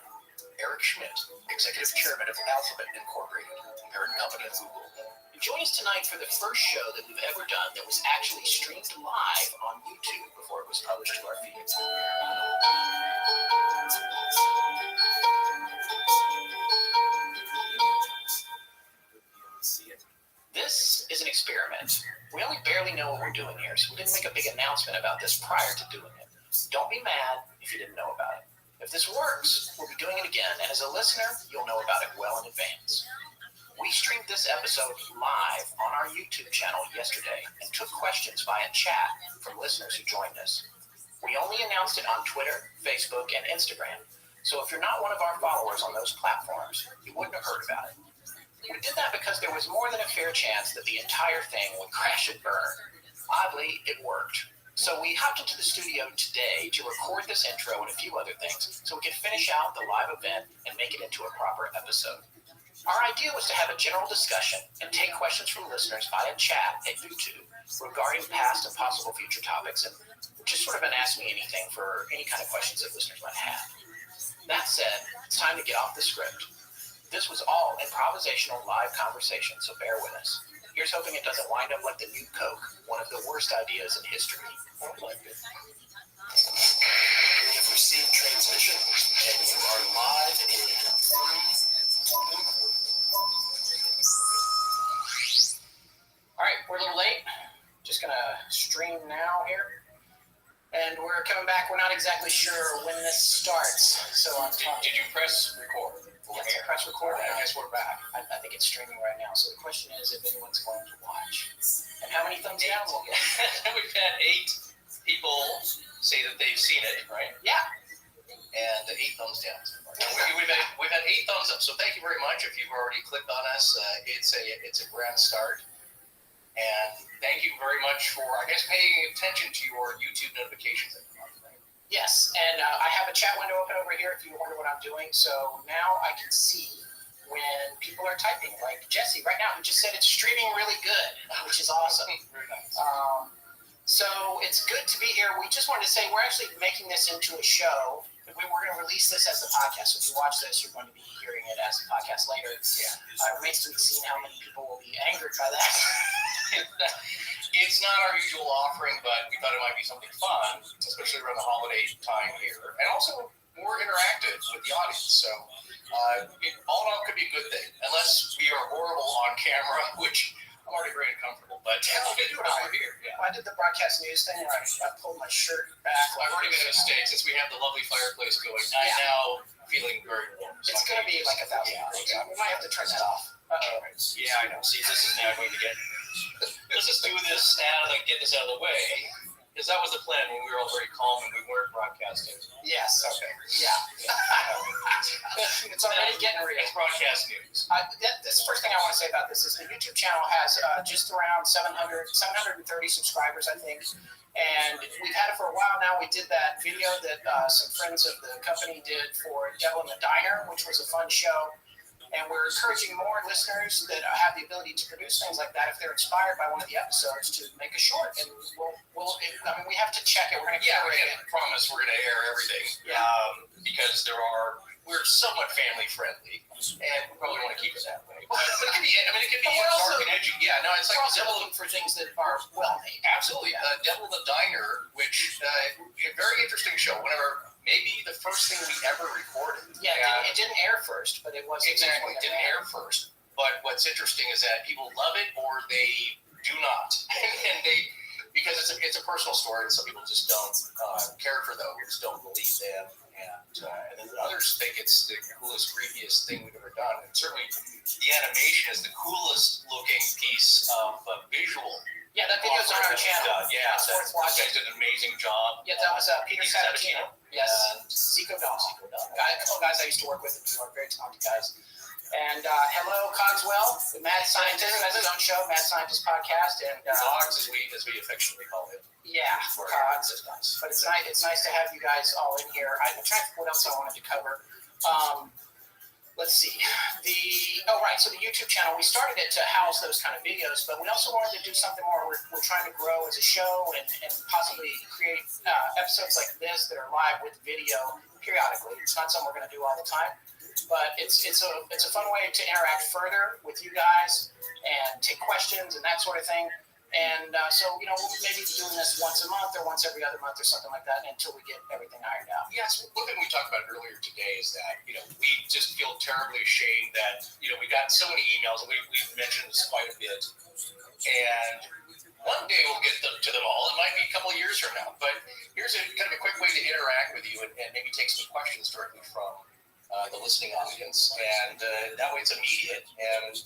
Eric Schmidt, Executive Chairman of Alphabet Incorporated, parent company of Google. Join us tonight for the first show that we've ever done that was actually streamed live on YouTube before it was published to our feed. This is an experiment. We only barely know what we're doing here, so we didn't make a big announcement about this prior to doing it. Don't be mad if you didn't know about it. If this works, we'll be doing it again, and as a listener, you'll know about it well in advance. We streamed this episode live on our YouTube channel yesterday and took questions via chat from listeners who joined us. We only announced it on Twitter, Facebook, and Instagram, so if you're not one of our followers on those platforms, you wouldn't have heard about it. We did that because there was more than a fair chance that the entire thing would crash and burn. Oddly, it worked. So we hopped into the studio today to record this intro and a few other things so we could finish out the live event and make it into a proper episode. Our idea was to have a general discussion and take questions from listeners via chat at YouTube regarding past and possible future topics, and just sort of an Ask Me Anything for any kind of questions that listeners might have. That said, it's time to get off the script. This was all improvisational live conversation, so bear with us. Here's hoping it doesn't wind up like the new Coke, one of the worst ideas in history. We have received transmission, and you are live in 3. All right, we're a little late. Just gonna stream now here. And we're coming back. We're not exactly sure when this starts, so I'm talking. Did you press record? Yes, press record. I guess we're back. I think it's streaming right now. So the question is if anyone's going to watch. And how many thumbs down we'll get? We've had 8 people say that they've seen it, right? Yeah. And 8 thumbs down. We've had 8 thumbs up. So thank you very much. If you've already clicked on us, it's a grand start. And thank you very much for, I guess, paying attention to your YouTube notifications every month, right? Yes, and I have a chat window open over here if you wonder what I'm doing. So now I can see when people are typing, like Jesse right now, who just said it's streaming really good, which is awesome. Very nice. So it's good to be here. We just wanted to say we're actually making this into a show. We're going to release this as a podcast. So if you watch this, you're going to be hearing it as a podcast later. Yeah. It remains to be seen how many people will be angered by that. It's not our usual offering, but we thought it might be something fun, especially around the holiday time here, and also more interactive with the audience. So all in all, could be a good thing, unless we are horrible on camera, which I'm already very uncomfortable. But we'll get to it over here. Yeah. I did the broadcast news thing where I pulled my shirt back. I've already made a mistake since we have the lovely fireplace going. I'm now feeling very warm. So It's going to be like 1,000 degrees. We might have to turn that off. Uh-oh. Yeah, I know. See, this is now going to get. Let's just do this now and get this out of the way, because that was the plan when we were all very calm and we weren't broadcasting. Yes. Okay. Yeah. It's already getting real. It's broadcast news. This is the first thing I want to say about this is the YouTube channel has just around 730 subscribers, I think. And we've had it for a while now. We did that video that some friends of the company did for Devil in the Diner, which was a fun show. And we're encouraging more listeners that have the ability to produce things like that if they're inspired by one of the episodes to make a short. And we have to check it. We're going to promise we're going to air everything. Yeah. Because we're somewhat family friendly, and we probably want to keep it that way. But it can be, it can be dark and edgy. Yeah, no, it's like we're also looking for things that are well made. Absolutely. Devil in the Diner, which a very interesting show. Maybe the first thing we ever recorded. Yeah, it didn't air first, but it was exactly it didn't air first. But what's interesting is that people love it or they do not, and because it's a personal story, and some people just don't care for those, don't believe them, And then others think it's the coolest, creepiest thing we've ever done. And certainly the animation is the coolest looking piece of visual. Yeah, that video's on our channel. Yeah, those guys did an amazing job. Yeah, that was Peter Sabatino. Yes, Zico Dahl. A couple guys I used to work with in New York, very talented guys. And hello, Cogswell, the mad scientist, has his own show, Mad Scientist Podcast. And Cogs, as we affectionately call it. Yeah, Cogs is nice. But it's nice. It's nice to have you guys all in here. I'm trying to think what else I wanted to cover. Let's see. So the YouTube channel, we started it to house those kind of videos, but we also wanted to do something more. We're trying to grow as a show and possibly create episodes like this that are live with video periodically. It's not something we're going to do all the time, but it's a fun way to interact further with you guys and take questions and that sort of thing. And so we'll maybe be doing this once a month or once every other month or something like that until we get everything ironed out. Yes, one thing we talked about earlier today is that, we just feel terribly ashamed that, we've gotten so many emails, and we've mentioned this quite a bit. And one day we'll get to them all. It might be a couple of years from now. But here's a kind of a quick way to interact with you and maybe take some questions directly from the listening audience. And that way it's immediate, and,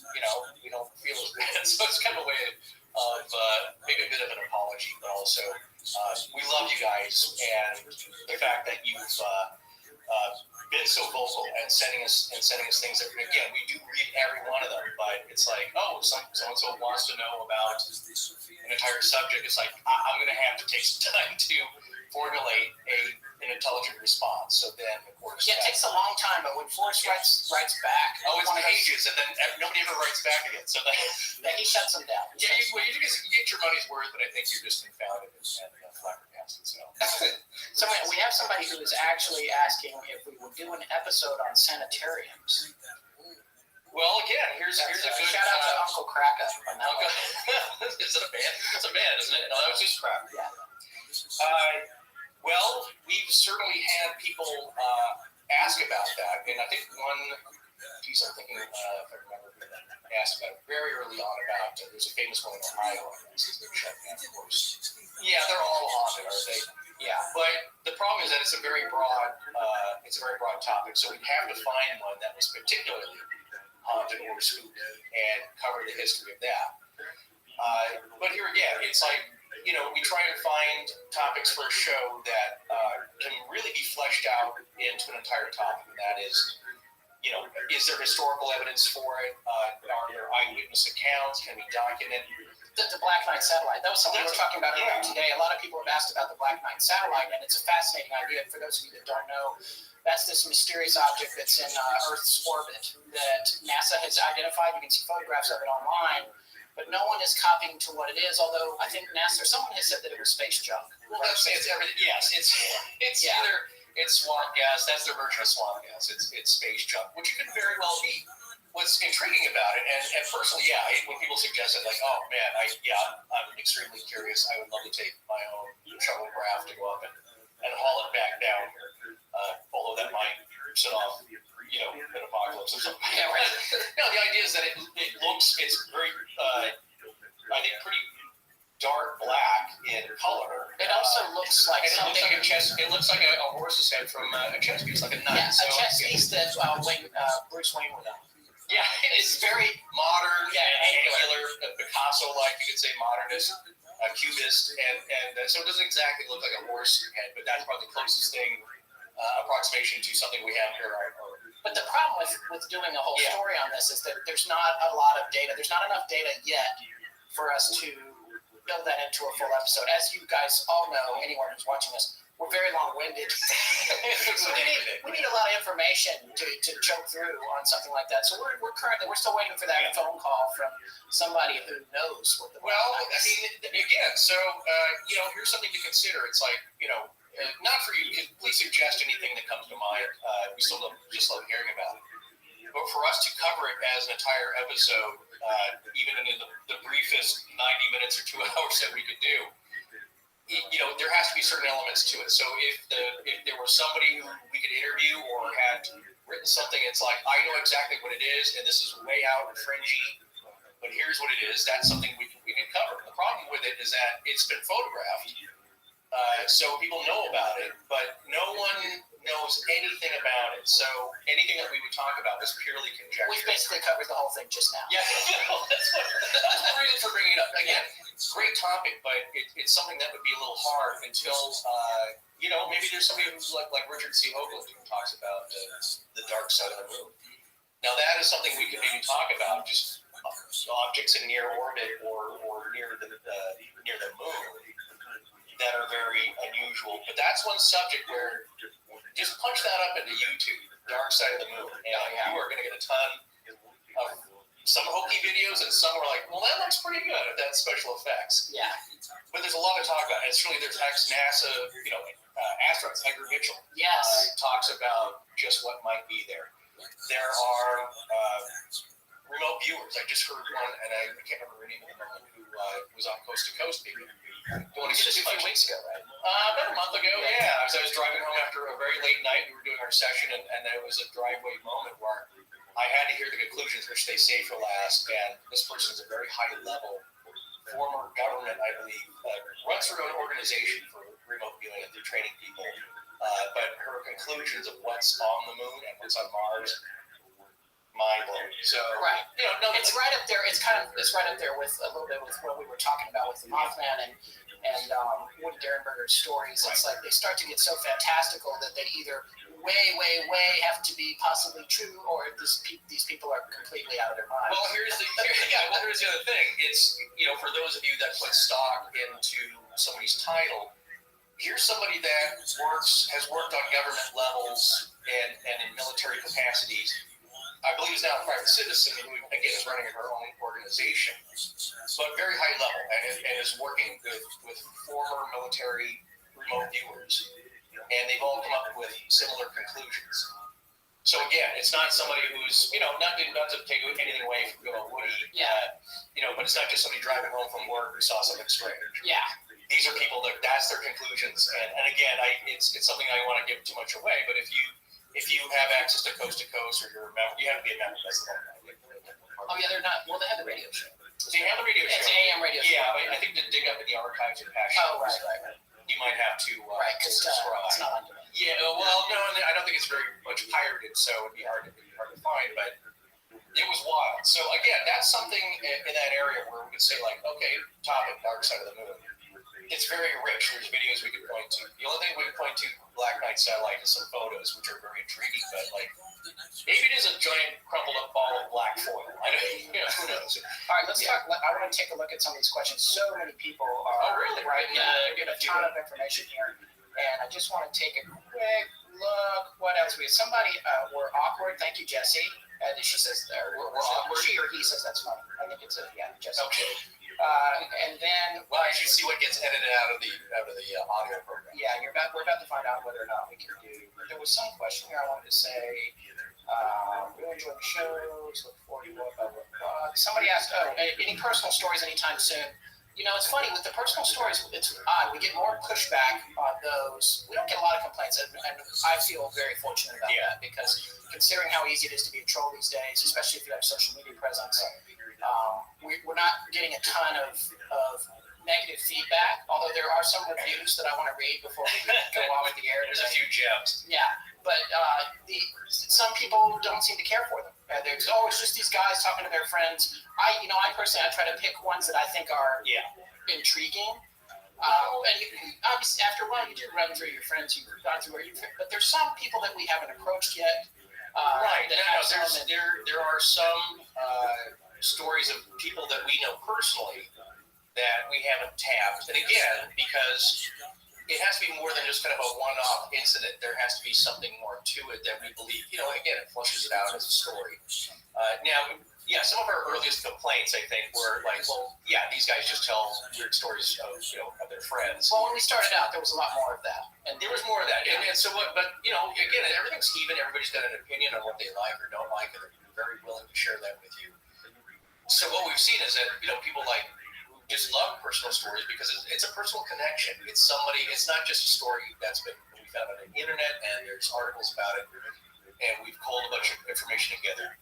we don't feel as bad. So it's kind of a way of maybe a bit of an apology, but also we love you guys, and the fact that you've been so vocal and sending us things that, again, we do read every one of them, but it's like, so-and-so wants to know about an entire subject. It's like, I'm going to have to take some time to formulate an intelligent response. So then, of course, it takes a long time, but when Forrest writes back, it's pages, and then nobody ever writes back again. So then he shuts them down. Yeah, you get your money's worth, but I think you're just confounded and flabbergasted. So we have somebody who is actually asking if we would do an episode on sanitariums. Well, again, here's a good shout out to Uncle Kraka on that one. Is it a band? It's a band, isn't it? No, that was just crap. Yeah. Well, we've certainly had people ask about that, and I think one piece I'm thinking, if I remember, asked about it very early on about there's a famous one in Ohio. Of course. Yeah, they're all haunted, are they? Yeah, but the problem is that it's a very broad topic, so we'd have to find one that was particularly haunted or spooky and cover the history of that. But here again, it's like, we try to find topics for a show that can really be fleshed out into an entire topic, and that is, is there historical evidence for it? Are there eyewitness accounts? Can we document? The Black Knight satellite. That was something we were talking about earlier today. A lot of people have asked about the Black Knight satellite, and it's a fascinating idea. For those of you that don't know, that's this mysterious object that's in Earth's orbit that NASA has identified. You can see photographs of it online, but no one is copying to what it is. Although I think someone has said that it was space junk. Well, it's everything. Yes, it's either it's swamp gas. That's their version of swamp gas. It's space junk, which it could very well be. What's intriguing about it, and personally, when people suggest it, like, oh man, I'm extremely curious. I would love to take my own shuttlecraft to go up and haul it back down here. Although that might set off, an apocalypse or something. Yeah, right. No, the idea is that it's very, I think, pretty dark black in color. It also looks like something. It looks like a horse's head from a chess piece, like a knight. Yeah, a chess piece that Bruce Wayne would own. Yeah, it's very modern and angular, Picasso-like, you could say, modernist, cubist, and so it doesn't exactly look like a horse head, but that's probably the closest thing, approximation to something we have here. But the problem with doing a whole story on this is that there's not a lot of data. There's not enough data yet for us to build that into a full episode. As you guys all know, anyone who's watching this, we're very long-winded. So we need a lot of information to choke through on something like that. So we're still waiting for that phone call from somebody who knows what the again, so here's something to consider. It's like, not for you. Please suggest anything that comes to mind. We still just love hearing about it. But for us to cover it as an entire episode, even in the briefest 90 minutes or 2 hours that we could do, there has to be certain elements to it. So if there was somebody who we could interview or had written something, it's like, I know exactly what it is, and this is way out and fringy, but here's what it is. That's something we can cover. The problem with it is that it's been photographed, so people know about it, but no one knows anything about it. So anything that we would talk about was purely conjecture. We've basically covered the whole thing just now. Yeah, that's the reason for bringing it up. Again, great topic, but it's something that would be a little hard until, maybe there's somebody who's like Richard C. Hoagland who talks about the dark side of the moon. Now that is something we could maybe talk about, just objects in near orbit or near the moon that are very unusual. But that's one subject where just punch that up into YouTube, dark side of the moon, and you are going to get a ton of some hokey videos, and some are like, well, that looks pretty good at that special effects. Yeah. But there's a lot to talk about. And surely there's ex-NASA, astronaut Edgar Mitchell. Yes. Talks about just what might be there. There are remote viewers. I just heard one, and I can't remember her name at the moment, who was on Coast to Coast, maybe. Just a few weeks ago, right? About a month ago, yeah. I was driving home after a very late night. We were doing our session, and there was a driveway moment where I had to hear the conclusions, which they say for last. And this person is a very high-level former government, I believe, runs her own organization for remote viewing, and they're training people. But her conclusions of what's on the moon and what's on Mars, mind-blowing. So right, it's right up there. It's right up there with a little bit with what we were talking about with the Mothman and Woody Derenberger's stories. It's like they start to get so fantastical that they either way have to be possibly true, or these people are completely out of their minds. Well, here's the other thing. It's for those of you that put stock into somebody's title. Here's somebody that has worked on government levels and in military capacities. I believe is now a private citizen who, again, is running her own organization, but very high level, and is working with former military remote viewers, and they've all come up with similar conclusions. So again, it's not somebody who's, not to take anything away from Woody, but it's not just somebody driving home from work who saw something strange. Yeah. These are people that's their conclusions, and again, it's something I don't want to give too much away, but if you have access to Coast, or you're a member, you have to be a member. That's the whole. Oh yeah, they're not. Well, they have the radio show. They have the radio show. It's AM radio show. Yeah, but I think to dig up in the archives of past shows. Oh right. You might have to because subscribe. It's not on demand. Yeah, well, no, I don't think it's very much pirated, so it'd be hard to find, but it was wild. So again, that's something in that area where we could say okay, topic, dark side of the moon. It's very rich. There's videos we could point to. The only thing we could point to, Black Knight satellite, is some photos, which are very intriguing. But maybe it is a giant crumpled up ball of black foil. I don't, who knows? All right, let's talk. I want to take a look at some of these questions. So many people are. Oh, really? Right. Yeah, get a ton of information here, and I just want to take a quick look. What else we have? Somebody we're awkward. Thank you, Jesse. She says we're awkward. She or he says that's funny. I think it's Jesse. Okay. And then, I should see what gets edited out of the audio program. Yeah, we're about to find out whether or not we can do. There was some question here I wanted to say. Really enjoy the shows. Look forward to what. Somebody asked, any personal stories anytime soon? It's funny with the personal stories. It's odd. We get more pushback on those. We don't get a lot of complaints, and I feel very fortunate about that because considering how easy it is to be a troll these days, especially if you have social media presence. We're not getting a ton of negative feedback, although there are some reviews that I want to read before we go off the air. There's a few gems. Yeah, but some people don't seem to care for them. It's just these guys talking to their friends. I personally try to pick ones that I think are intriguing. And obviously, after a while, you do run through your friends you've gone through, but there's some people that we haven't approached yet. Right. There are some stories of people that we know personally that we haven't tapped. And again, because it has to be more than just kind of a one-off incident. There has to be something more to it that we believe, again, it flushes it out as a story. Now, some of our earliest complaints, I think, were these guys just tell weird stories of their friends. Well, when we started out, there was a lot more of that. And there was more of that. Yeah. And so, again, everything's even. Everybody's got an opinion on what they like or don't like, and they're very willing to share that with you. So what we've seen is that, people who just love personal stories because it's a personal connection. It's somebody, it's not just a story we found on the internet and there's articles about it and we've pulled a bunch of information together.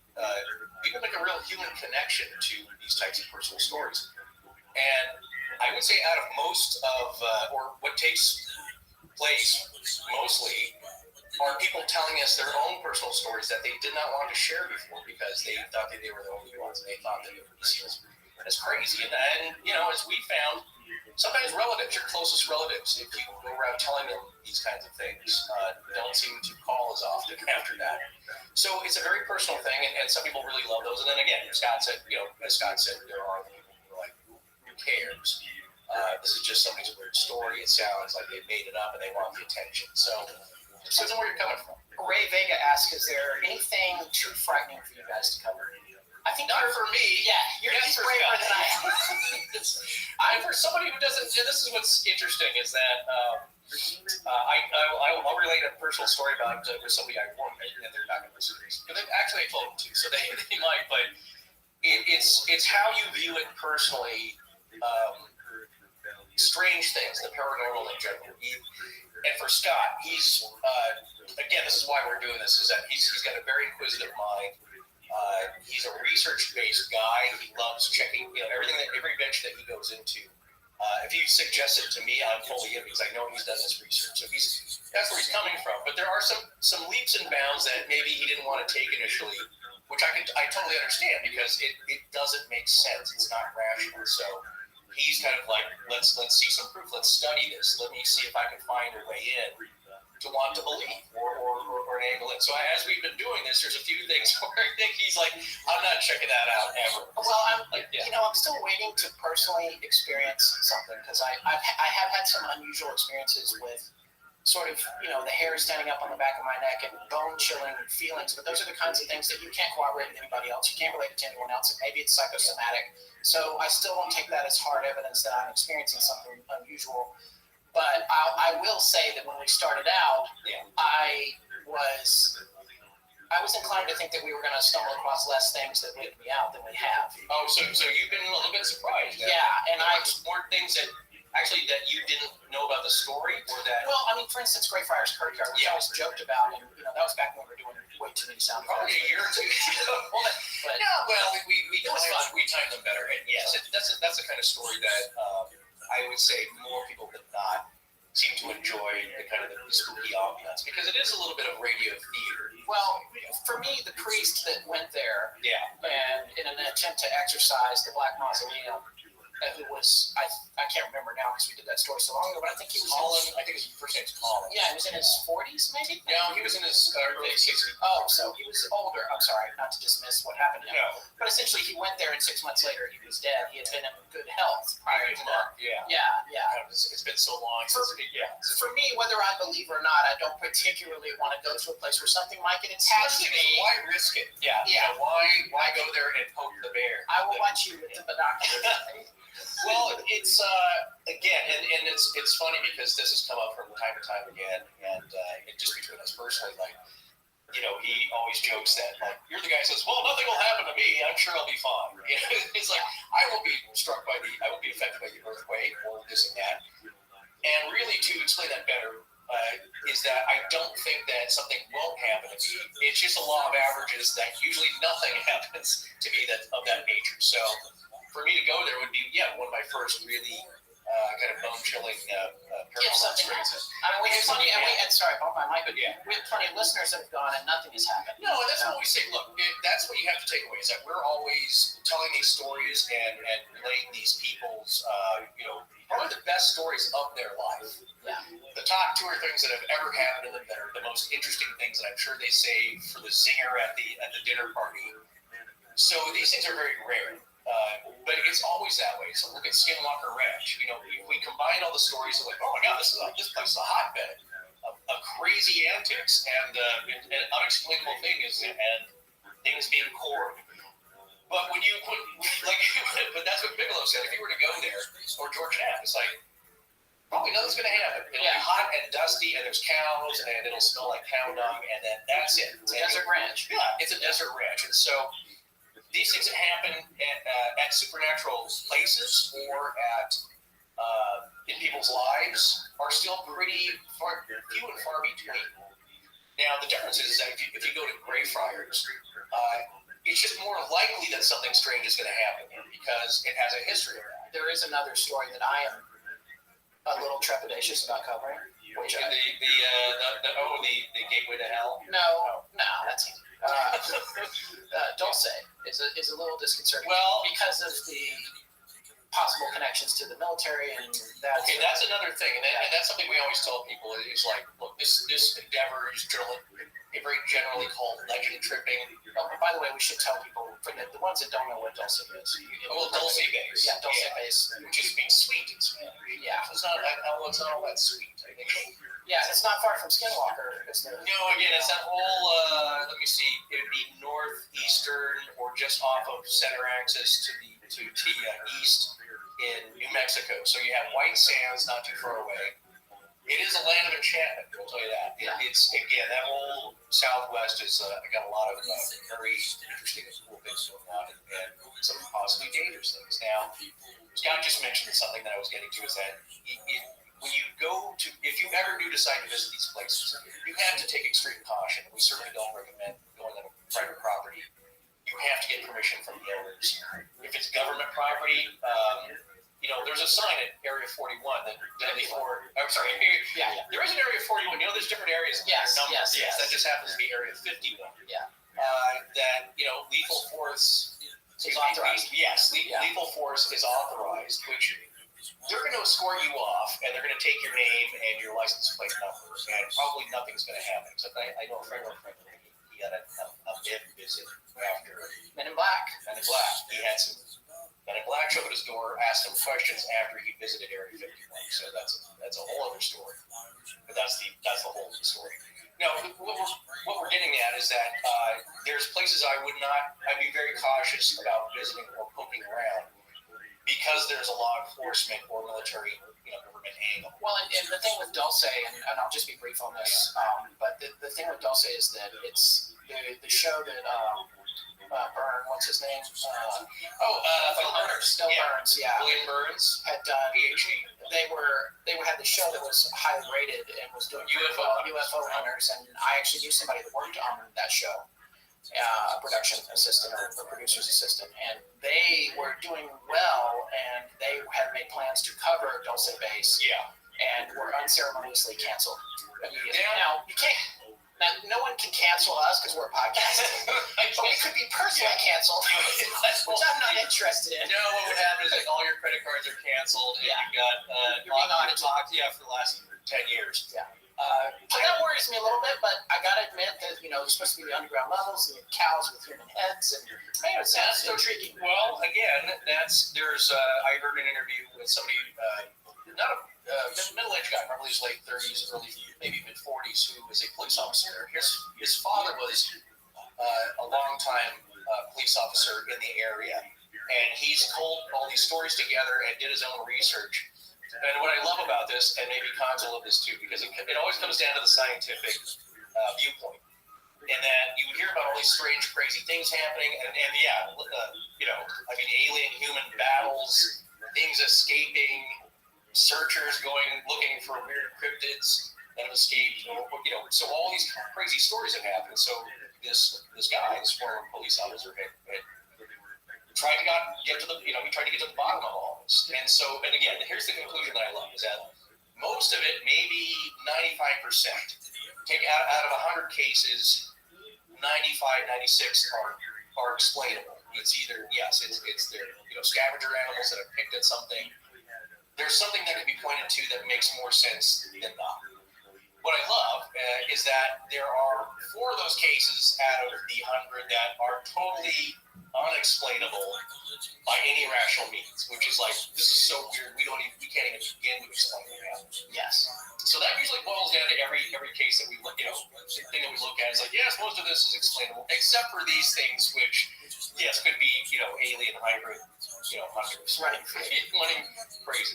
People make a real human connection to these types of personal stories. And I would say out of most of, or what takes place mostly are people telling us their own personal stories that they did not want to share before because they thought that they were the only ones and they thought that it would be seen as crazy. And as we found, sometimes relatives, your closest relatives, if you go around telling them these kinds of things, don't seem to call as often after that. So it's a very personal thing, and some people really love those. And then again, as Scott said, there are people who are like, who cares? This is just somebody's weird story. It sounds like they made it up and they want the attention. So it depends on where you're coming from. Ray Vega asks, is there anything too frightening for you guys to cover? I think not for me. Yeah, you're braver than I am. I'm for somebody who doesn't. And this is what's interesting is that I'll relate a personal story about with somebody I work with, and they're not going to listen to this. Actually, I told them to, so they might. But it's how you view it personally. Strange things, the paranormal in general. And for Scott, he's again, this is why we're doing this. Is that he's got a very inquisitive mind. He's a research-based guy. He loves checking, everything every venture that he goes into. If he suggests it to me, I'm fully in because I know he's done this research. So that's where he's coming from. But there are some leaps and bounds that maybe he didn't want to take initially, which I totally understand because it doesn't make sense. It's not rational. So he's kind of like, let's see some proof. Let's study this. Let me see if I can find a way in to want to believe or an angle in. So as we've been doing this, there's a few things where I think he's like, I'm not checking that out ever. Well, I'm still waiting to personally experience something because I have had some unusual experiences with sort of, the hair standing up on the back of my neck and bone-chilling feelings. But those are the kinds of things that you can't corroborate with anybody else. You can't relate it to anyone else, and maybe it's psychosomatic. So I still won't take that as hard evidence that I'm experiencing something unusual. But I will say that when we started out, I was inclined to think that we were going to stumble across less things that weirded me out than we have. Oh, so you've been a little bit surprised. Yeah, and more things that actually that you didn't know about the story, or that. Well, I mean, for instance, Greyfriars Kirkyard, which I always joked about, and that was back when we were doing way too many sound effects. Probably a year or two. But we timed them better. And yes, that's the kind of story that I would say more people than not seem to enjoy the kind of the spooky ambiance because it is a little bit of radio theater. Well, for me, the priest that went there, and in an attempt to exorcise the Black Mausoleum, who was I can't remember now because we did that story so long ago, but I think he was Colin. I think his first name's Colin. Yeah, he was in his 40s, maybe. No, he was in his early 60s. Oh, so he was older. I'm sorry, not to dismiss what happened to him. No. But essentially, he went there, and 6 months later, he was dead. He had been in good health prior to that. Yeah. It's been so long. For me, whether I believe or not, I don't particularly want to go to a place where something might get attached to me. Why risk it? Yeah. Why go there and poke the bear? I will watch you with the binoculars. Well, it's again, and it's funny because this has come up from time to time again, and it just between us personally, like, he always jokes that, like, you're the guy who says, well, nothing will happen to me, I'm sure I'll be fine. It's like, I won't be affected by the earthquake or this and that. And really, to explain that better, is that I don't think that something won't happen to me. It's just a law of averages that usually nothing happens to me of that nature. So for me to go there would be, one of my first really kind of bone-chilling paranormal experiences. I mean, we have plenty, sorry, I bumped my mic, but we have plenty of listeners that have gone and nothing has happened. No, and that's what we say. Look, that's what you have to take away is that we're always telling these stories and relaying these people's, probably the best stories of their life. Yeah. The top 2 or 3 things that have ever happened to them that are the most interesting things that I'm sure they save for the zinger at the dinner party. So these things are very rare. But it's always that way. So look at Skinwalker Ranch. We combine all the stories of like, oh my God, this place is a hotbed of crazy antics and an unexplainable things and things being cored. But when you put but that's what Bigelow said. If you were to go there, or George Knapp, it's like probably nothing's going to happen. It'll be hot and dusty, and there's cows, and it'll smell like cow dung, and then that's it. It's a desert ranch. Yeah, it's a desert ranch, and so. These things that happen at supernatural places or in people's lives are still pretty few and far between. Now, the difference is that if you go to Greyfriars, it's just more likely that something strange is going to happen there because it has a history of that. There is another story that I am a little trepidatious about covering. Which the gateway to hell. no, that's easy. Dulce is a little disconcerting. Well, because of the possible connections to the military and that. Okay, that's another thing, and that's something we always tell people is like, look, this endeavor is very generally called legend tripping. Oh, by the way, we should tell people, for the ones that don't know what Dulce is. Dulce base. Yeah, Dulce base. Which just means sweet in Spanish. Yeah. It's not all that sweet, I think. Yeah, it's not far from Skinwalker. No, again, it's that whole, let me see, it would be northeastern or just off of center axis to the east in New Mexico. So you have White Sands not too far away. It is a land of enchantment, I'll tell you that. It's, again, that whole southwest is got a lot of very interesting and cool things going on and some possibly dangerous things. Now, Scott just mentioned something that I was getting to is that when you go to, if you ever do decide to visit these places, you have to take extreme caution. We certainly don't recommend going on private property. You have to get permission from the owners. If it's government property, there's a sign at Area 41 that there is an Area 41. There's different areas. Yes. That just happens to be Area 51. Yeah. That lethal force is authorized. Lethal force is authorized, which they're going to escort you off, and they're going to take your name and your license plate number, and probably nothing's going to happen. Except I know a friend of mine, he had a mid visit after Men in Black. He had some Men in Black showed at his door, asked him questions after he visited Area 51. So that's a whole other story. But that's the whole story. Now, what we're getting at is that there's places I'd be very cautious about visiting or poking around because there's a law enforcement or military, government angle. Well, and the thing with Dulce, and I'll just be brief on this, but the thing with Dulce is that it's the show that Byrne, what's his name? Phil Burns. Burns, yeah. William Burns had done. PhD. They had the show that was highly rated and was doing UFO hunters, and I actually knew somebody that worked on that show, production assistant or producer's assistant, and they were doing well, and they had made plans to cover Dulce Base, and were unceremoniously canceled. Now you can't. No one can cancel us because we're a podcast. But we could be personally canceled, which I'm not interested in. No, what would happen is like all your credit cards are canceled, and you've got audited for the last 10 years. Yeah. So that worries me a little bit, but I gotta admit that there's supposed to be the underground levels and cows with human heads, and it sounds so intriguing. Well, again, I heard an interview with somebody, not a middle-aged guy, probably his late 30s, early maybe mid-40s, who was a police officer. His father was a long-time police officer in the area, and he's pulled all these stories together and did his own research. And what I love about this, and maybe Cons will love this too, because it always comes down to the scientific viewpoint. And that you would hear about all these strange, crazy things happening, and alien-human battles, things escaping, searchers looking for weird cryptids that have escaped. So all these crazy stories have happened. So this guy, this former police officer, had tried to get to the bottom of all this. And again, here's the conclusion that I love, is that most of it, maybe 95%, take out of 100 cases, 95, 96 are explainable. It's either, it's their scavenger animals that have picked at something. There's something that can be pointed to that makes more sense than not. What I love is that there are 4 of those cases out of the 100 that are totally unexplainable by any rational means, which is like, this is so weird, we can't even begin to explain what happened. Yes. So that usually boils down to every case that we look, the thing that we look at is like, yes, most of this is explainable, except for these things, which, yes, could be, alien hybrid, hunters running crazy.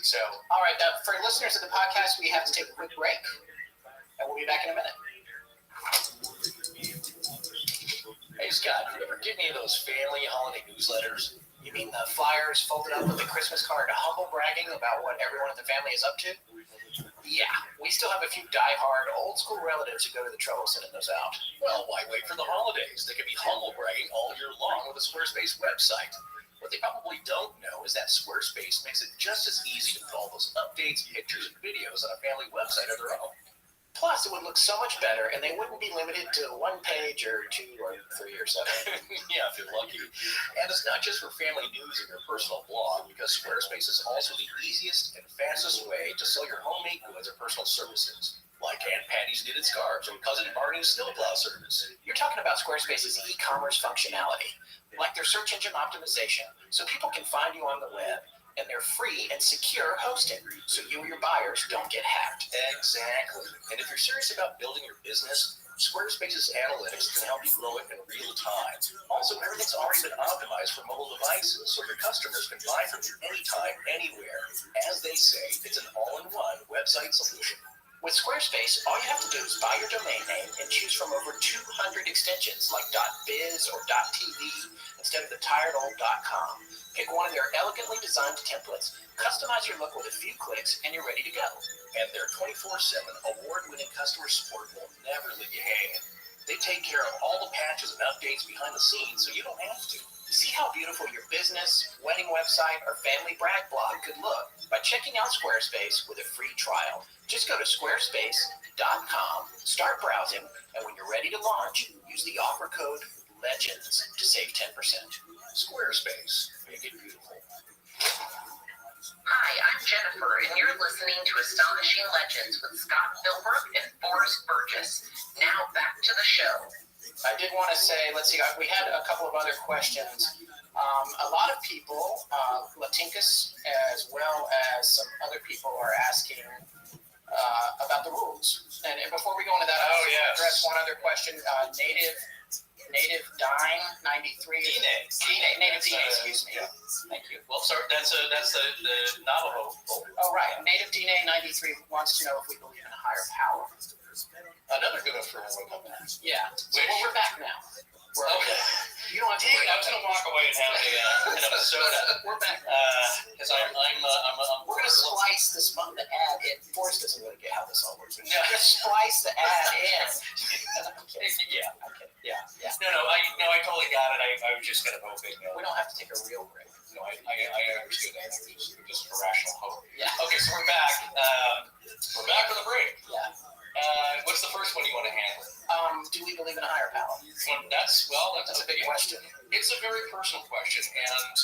So, all right, for listeners of the podcast, we have to take a quick break, and we'll be back in a minute. Hey, Scott, you ever get any of those family holiday newsletters? You mean the flyers folded up with a Christmas card, humble bragging about what everyone in the family is up to? Yeah, we still have a few die-hard, old-school relatives who go to the trouble sending those out. Well, why wait for the holidays? They can be humble bragging all year long with a Squarespace website. What they probably don't know is that Squarespace makes it just as easy to put all those updates, pictures, and videos on a family website of their own. Plus, it would look so much better, and they wouldn't be limited to 1 page or 2 or 3 or 7. Yeah, if you're lucky. And it's not just for family news and your personal blog, because Squarespace is also the easiest and fastest way to sell your homemade goods or personal services, like Aunt Patty's knitted scarves or Cousin Barney's snowplow service. You're talking about Squarespace's e-commerce functionality, like their search engine optimization, so people can find you on the web, and their free and secure hosting, so you or your buyers don't get hacked. Exactly. And if you're serious about building your business, Squarespace's analytics can help you grow it in real time. Also, everything's already been optimized for mobile devices, so your customers can buy from you anytime, anywhere. As they say, it's an all-in-one website solution. With Squarespace, all you have to do is buy your domain name and choose from over 200 extensions like .biz or .tv instead of the tired old .com. Pick one of their elegantly designed templates, customize your look with a few clicks, and you're ready to go. And their 24/7 award-winning customer support will never leave you hanging. They take care of all the patches and updates behind the scenes, so you don't have to. See how beautiful your business, wedding website, or family brag blog could look by checking out Squarespace with a free trial. Just go to squarespace.com, start browsing, and when you're ready to launch, use the offer code LEGENDS to save 10%. Squarespace, make it beautiful. Hi, I'm Jennifer, and you're listening to Astonishing Legends with Scott Philbrook and Forrest Burgess. Now back to the show. I did want to say, let's see, we had a couple of other questions. A lot of people, Latinkus, as well as some other people, are asking about the rules. And before we go into that, I'll address one other question. Native Dine 93. Native Dine, excuse me. Yeah. Thank you. Well, sorry, that's the Navajo. Oh, right. Native Dine 93 wants to know if we believe in a higher power. Another good one for when we come back. Yeah. So we're back now. We're okay. You don't have to. I'm gonna walk away and have a soda. We're back. Because I'm we're gonna splice this the ad in. Forrest doesn't really get how this all works. We're gonna splice the ad in. Okay. Yeah. Okay. Yeah. I totally got it. I was just kind of hoping. We don't have to take a real break. No, I understood that. It was just a rational hope. Yeah. Okay, so we're back. We're back from the break. Yeah. What's the first one you want to handle? Do we believe in a higher power? That's a big question. It's a very personal question, and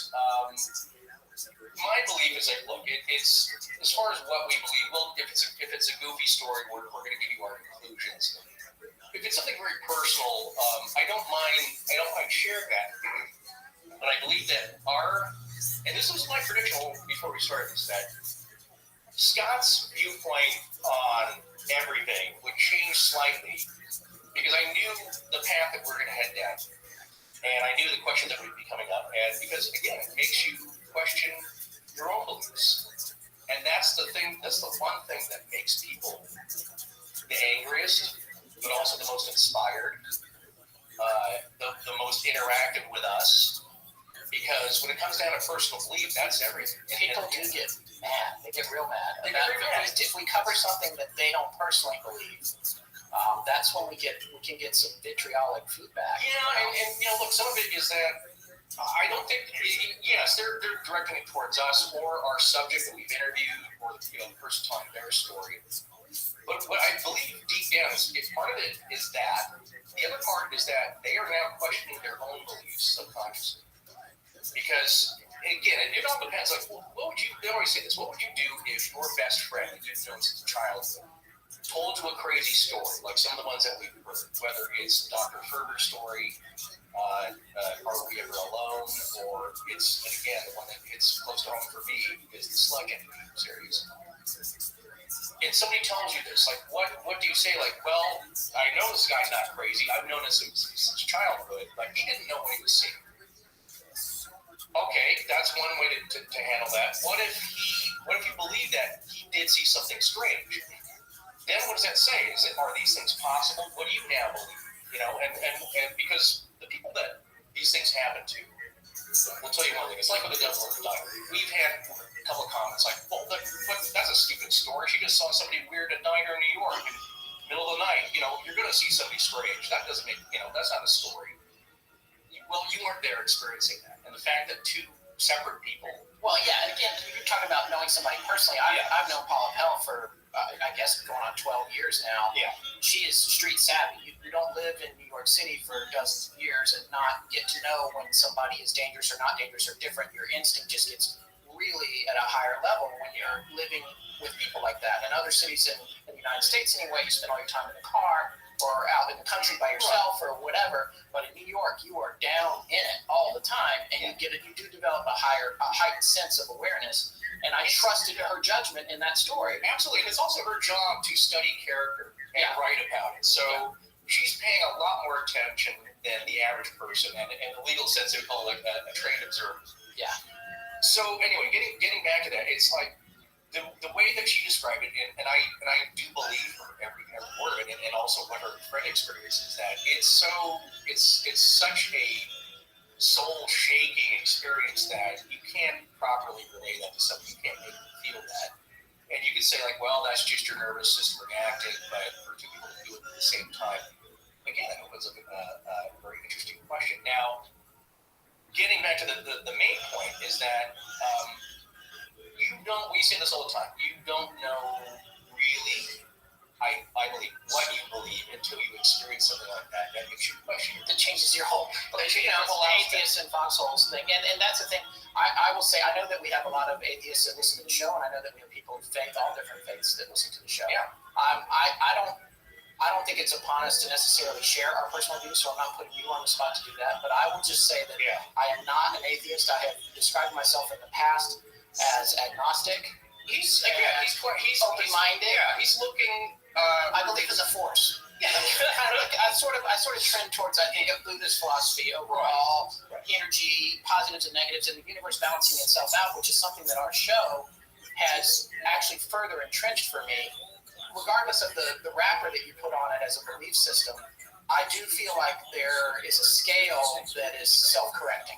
my belief is that it's as far as what we believe. Well, if it's a goofy story, we're going to give you our conclusions. If it's something very personal, I don't mind sharing that. But I believe that and this was my prediction before we started this, that Scott's viewpoint on everything would change slightly because I knew the path that we're going to head down, and I knew the questions that would be coming up, and because again, it makes you question your own beliefs, and that's the one thing that makes people the angriest, but also the most inspired, the most interactive with us, because when it comes down to personal belief, that's everything. People do get mad. They get real mad. If we cover something that they don't personally believe, that's when we can get some vitriolic feedback. Yeah, and look, some of it is that I don't think. Yes, they're directing it towards us or our subject that we've interviewed, or the person telling their story. But what I believe deep down is part of it is that. The other part is that they are now questioning their own beliefs subconsciously. Because, again, it all depends. Like, what would you, they always say this, what would you do if your best friend that you've known since childhood told you a crazy story, like some of the ones that we've heard, whether it's Dr. Ferber's story, Are We Ever Alone, or it's, and again, the one that hits close to home for me is the Slug Enemy series. And somebody tells you this, like, what do you say? Like, well, I know this guy's not crazy. I've known him since childhood, but he didn't know what he was seeing. Okay, that's one way to handle that. What if you believe that he did see something strange? Then what does that say? Are these things possible? What do you now believe? And because the people that these things happen to, we'll tell you one thing. It's like with the devil in the diary. We've had a couple of comments like, well, that's a stupid story. She just saw somebody weird at night or in New York, in the middle of the night. You're going to see somebody strange. That doesn't make, that's not a story. Well, you weren't there experiencing that. And the fact that two separate people. Well, yeah, and again, you're talking about knowing somebody personally. I've known Paula Pell for, I guess, going on 12 years now. Yeah. She is street savvy. You don't live in New York City for dozens of years and not get to know when somebody is dangerous or not dangerous or different. Your instinct just gets really at a higher level when you're living with people like that. In other cities in the United States anyway, you spend all your time in the car or out in the country by yourself or whatever. But in New York, you are down in it all the time, and you do develop a heightened sense of awareness. And I trusted her judgment in that story. Absolutely, and it's also her job to study character and write about it. So she's paying a lot more attention than the average person, and in the legal sense, they would call it a trained observer. Yeah. So anyway, getting back to that, it's like the way that she described it, and I do believe her every word of it, and also what her friend experiences, that it's such a soul-shaking experience that you can't properly relay that to somebody. You can't make them feel that. And you can say, like, well, that's just your nervous system reacting, but for two people to do it at the same time, again, that opens up a very interesting question. Now, getting back to the main point is that we say this all the time, you don't know really, I believe, what you believe until you experience something like that. That makes you question. It changes your whole, atheists and foxholes thing. And that's the thing. I will say, I know that we have a lot of atheists that listen to the show, and I know that we have people of faith, all different faiths that listen to the show. Yeah. I don't think it's upon us to necessarily share our personal views, so I'm not putting you on the spot to do that. But I will just say that I am not an atheist. I have described myself in the past as agnostic. He's open-minded. Yeah, he's looking. I believe in the force. Yeah. I sort of trend towards, I think, a Buddhist philosophy overall, energy, positives and negatives, and the universe balancing itself out, which is something that our show has actually further entrenched for me. Regardless of the wrapper that you put on it as a belief system, I do feel like there is a scale that is self-correcting.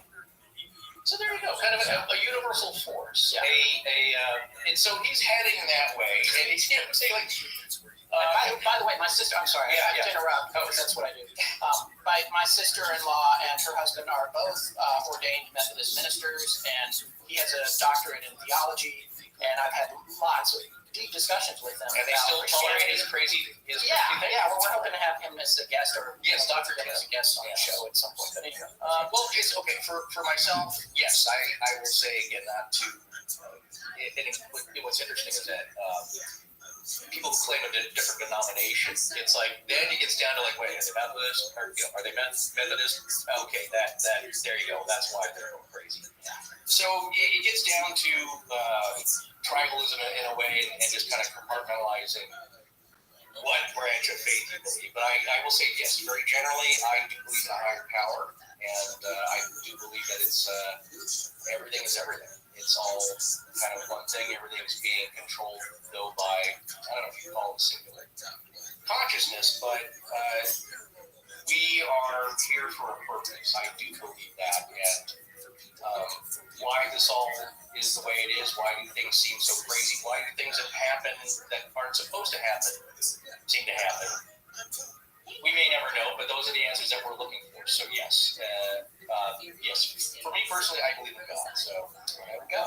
So there you go, kind of a universal force. Yeah. And so he's heading that way, and he's saying, like. By the way, my sister, I'm sorry, I have to interrupt because that's what I do. My sister-in-law and her husband are both ordained Methodist ministers, and he has a doctorate in theology, and I've had lots of deep discussions with them. And they still tolerate his crazy. Well, we're hoping to have him as a guest, or Dr. Tim as a guest on the show at some point. But anyway, well, it's okay for myself. Yes, I will say again not to. What's interesting is that people who claim a different denomination, it's like then it gets down to like, wait, are they Methodist? Are they Methodist? Okay, that there you go. That's why they're going crazy. So it gets down to tribalism in a way, and just kind of compartmentalizing what branch of faith you believe. But I will say yes, very generally, I do believe in a higher power, and I do believe that it's everything is everything. It's all kind of one thing. Everything's being controlled, though, by, I don't know if you call it singular consciousness, but we are here for a purpose. I do believe that, and why this all is the way it is, why do things seem so crazy, why do things that happen that aren't supposed to happen seem to happen? We may never know, but those are the answers that we're looking for. So yes, yes. For me personally, I believe in God. So there we go.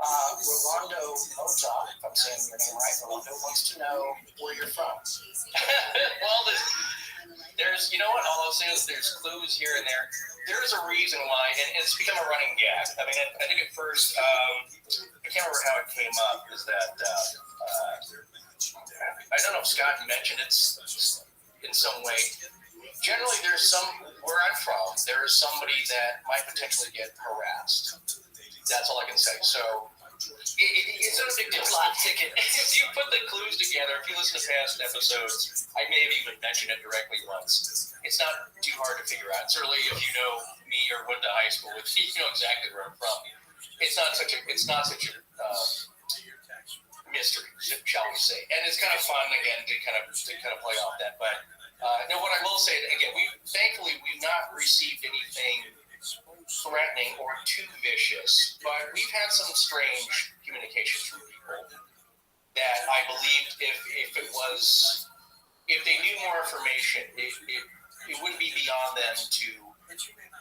Rolando Mota, if I'm saying your name right, Rolando wants to know where you're from. Well, there's, you know what? All I'll say is there's clues here and there. There's a reason why, and it's become a running gag. I mean, I think at first, I can't remember how it came up, is that I don't know if Scott mentioned it in some way. Generally, there's where I'm from, there is somebody that might potentially get harassed. That's all I can say. So it's not a big deal. If you put the clues together, if you listen to past episodes, I may have even mentioned it directly once. It's not too hard to figure out. Certainly, if you know me or went to high school, if you know exactly where I'm from, it's not such a mystery, shall we say? And it's kind of fun again to kind of play off that. But no, what I will say again, thankfully we've not received anything threatening or too vicious, but we've had some strange communications from people that I believed if they knew more information, it wouldn't be beyond them to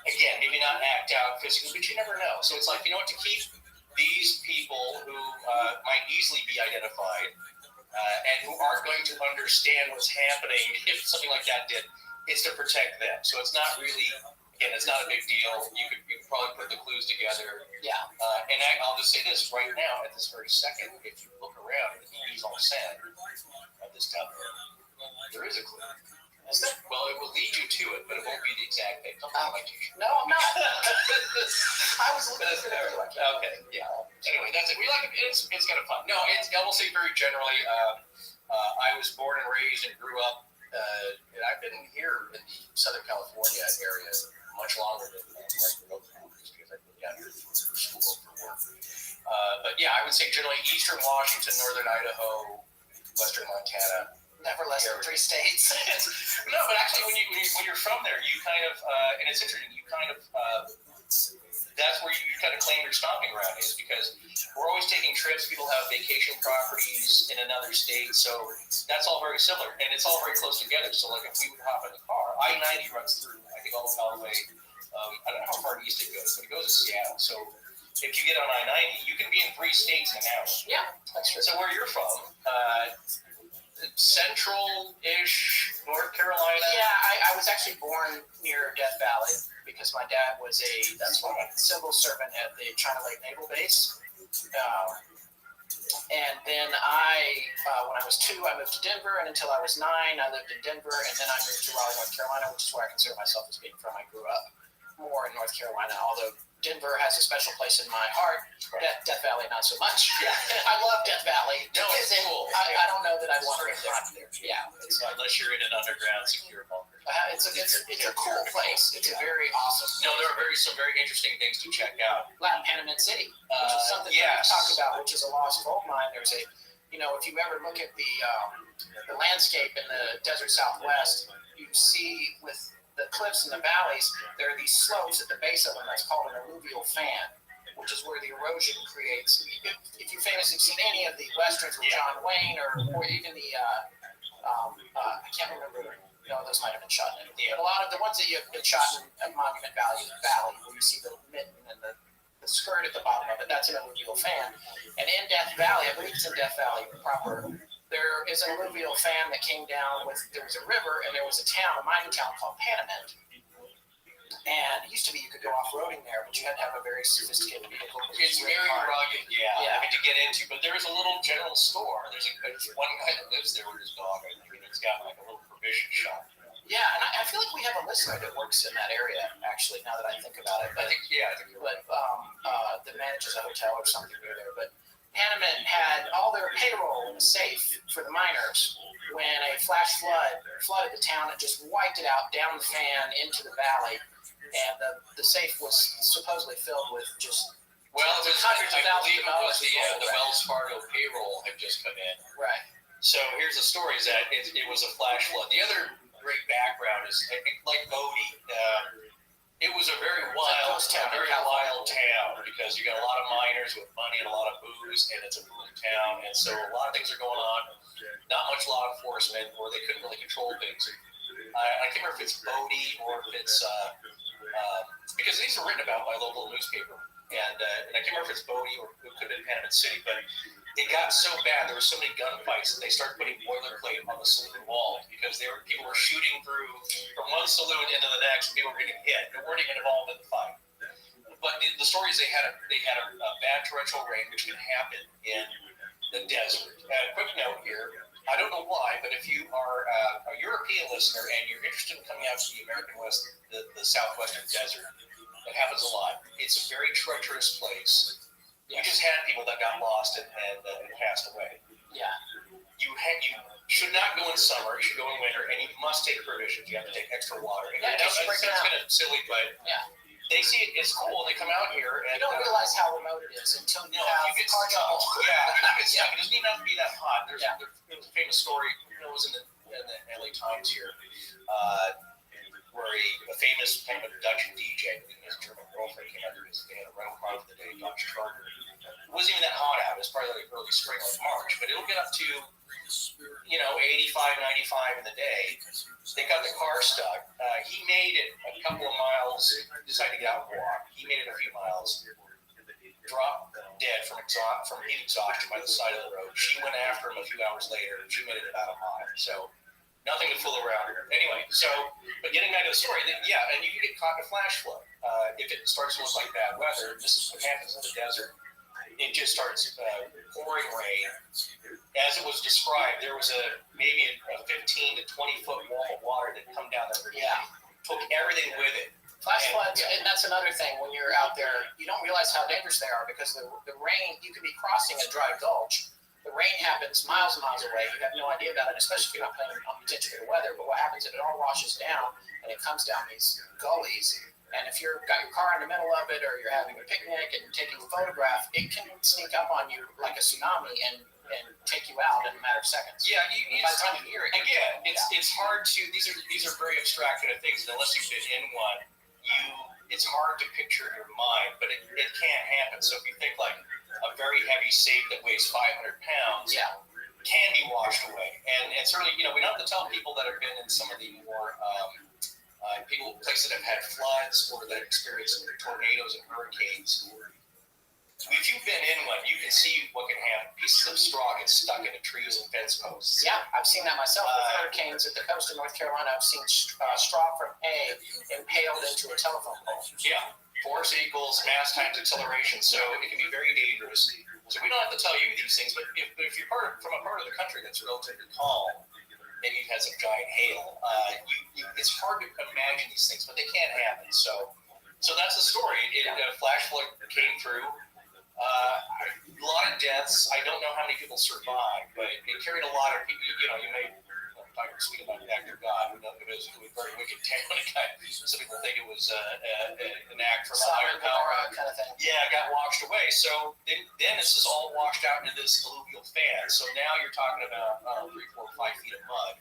again, maybe not act out physically, but you never know. So it's like, you know what, to keep these people who might easily be identified and who aren't going to understand what's happening if something like that did, it's to protect them. So it's not really, again, it's not a big deal. You could probably put the clues together. Yeah. And I'll just say this right now, at this very second, if you look around at the keys on sand of this town, there is a clue. Well, it will lead you to it, but it won't be the exact thing. Don't follow my teacher. No, I'm not. I was looking at it like, okay, yeah. Anyway, that's it. We like it. It's kind of fun. No, I will say very generally, I was born and raised and grew up, and I've been here in the Southern California area much longer than where I grew up now, just because I moved down here for school and for work. But yeah, I would say generally Eastern Washington, Northern Idaho, Western Montana. never less than 3 states. No, but actually, when you're from there, you kind of, and it's interesting, you kind of, that's where you kind of claim your stomping ground is, because we're always taking trips. People have vacation properties in another state, so that's all very similar, and it's all very close together. So, like, if we would hop in the car, I-90 runs through, I think, all the way, I don't know how far east it goes, but it goes to Seattle. So, if you get on I-90, you can be in 3 states in an hour. Yeah, that's true. So, where you're from, central-ish North Carolina? Yeah, I was actually born near Death Valley because my dad was a civil servant at the China Lake Naval Base. And then when I was 2, I moved to Denver, and until I was 9, I lived in Denver, and then I moved to Raleigh, North Carolina, which is where I consider myself as being from. I grew up more in North Carolina, although Denver has a special place in my heart. Death Valley, not so much. Yeah. I love Death Valley. No, it's cool. I don't know that I want to live there. Yeah. Unless you're in an underground secure bunker. It's a cool place. It's a very awesome. No, there are some very interesting things to check out. Latin Panamint City, which is something that we talk about, which is a lost gold mine. There's a, if you ever look at the landscape in the desert Southwest, you see with the cliffs and the valleys, there are these slopes at the base of them that's called an alluvial fan, which is where the erosion creates. If you famously seen any of the westerns with John Wayne, or even the, I can't remember, those might have been shot in India. A lot of the ones that have been shot in Monument Valley, where you see the mitten and the skirt at the bottom of it, that's an alluvial fan. And in Death Valley, I believe it's in Death Valley proper, there is an alluvial fan that came down there was a river, and there was a mining town called Panamint. And it used to be you could go off-roading there, but you had to have a very sophisticated vehicle. It's very rugged, yeah. I mean, to get into, but there is a little general store. There's one guy that lives there with his dog, I think, and it's got like a little provision shop. Yeah, and I feel like we have a listener that works in that area, actually, now that I think about it. But, that manages a hotel or something near there. But Panamint had all their payroll in a safe for the miners when a flash flood flooded the town and just wiped it out down the fan into the valley. And the safe was supposedly filled with just hundreds of thousands of dollars. The Wells Fargo payroll had just come in. Right. So here's the story: is that it was a flash flood. The other great background is, I think, like Bodie, it was a very wild town because you got a lot of miners with money and a lot of booze, and it's a boom town, and so a lot of things are going on. Not much law enforcement, or they couldn't really control things. I can't remember if it's Bodie or if it's because these are written about by local newspaper, and I can't remember if it's Bodie or it could have been Panamint City, but it got so bad, there were so many gunfights that they started putting boilerplate on the saloon wall because people were shooting through from one saloon into the next, and people were getting hit. They weren't even involved in the fight. But the story is they had a bad torrential rain, which can happen in the desert. Quick note here. I don't know why, but if you are a European listener and you're interested in coming out to the American West, the southwestern desert, it happens a lot. It's a very treacherous place. You just had people that got lost and passed away. Yeah. You should not go in summer. You should go in winter, and you must take provisions. You have to take extra water. Yeah, it's kind of silly, but they see it's cool, and they come out here. And you don't realize how remote it is until you have car trouble. It doesn't even have to be that hot. There's a famous story. It was in the LA Times here, where a famous kind of Dutch DJ and his German girlfriend came out here. They had a rental car for the day, Dodge Charger. It wasn't even that hot out. It was probably like early spring, like March, but it'll get up to 85, 95 in the day. They got the car stuck. He made it a couple of miles, decided to get out and walk. He made it a few miles, dropped dead from heat exhaustion by the side of the road. She went after him a few hours later. She made it about a mile. So nothing to fool around here. Anyway, but getting back to the story, and you can get caught in a flash flood. If it starts to look like bad weather, this is what happens in the desert. It just starts pouring rain. As it was described, there was maybe a 15 to 20 foot wall of water that come down there. Yeah. Took everything with it. Flash floods, and that's another thing. When you're out there, you don't realize how dangerous they are because the rain, you could be crossing a dry gulch. The rain happens miles and miles away. You have no idea about it, especially if you're not paying attention to the weather. But what happens is it all washes down, and it comes down these gullies. And if you've got your car in the middle of it, or you're having a picnic and taking a photograph, it can sneak up on you like a tsunami and take you out in a matter of seconds. Yeah, by the time you hear it, again, it's hard to. These are very abstract kind of things, and unless you've been in one, it's hard to picture in your mind. But it can't happen. So if you think like a very heavy safe that weighs 500 pounds, can be washed away, and certainly we don't have to tell people that have been in some of the more places that have had floods or that have experienced tornadoes and hurricanes. If you've been in one, you can see what can happen. Pieces of straw get stuck into trees and fence posts. Yeah, I've seen that myself with hurricanes at the coast of North Carolina. I've seen straw from hay impaled into a telephone pole. Yeah, force equals mass times acceleration, so it can be very dangerous. So we don't have to tell you these things, but if you're from a part of the country that's relatively calm, maybe you've had some giant hail, it's hard to imagine these things, but they can happen. So that's the story. A flash flood came through. A lot of deaths. I don't know how many people survived, but it carried a lot of people. You may speak about the act of God. It was a very wicked town. Some people think it was an act from a higher power kind of thing. Yeah, it got washed away. So then this is all washed out into this alluvial fan. So now you're talking about 3, 4, 5 feet of mud.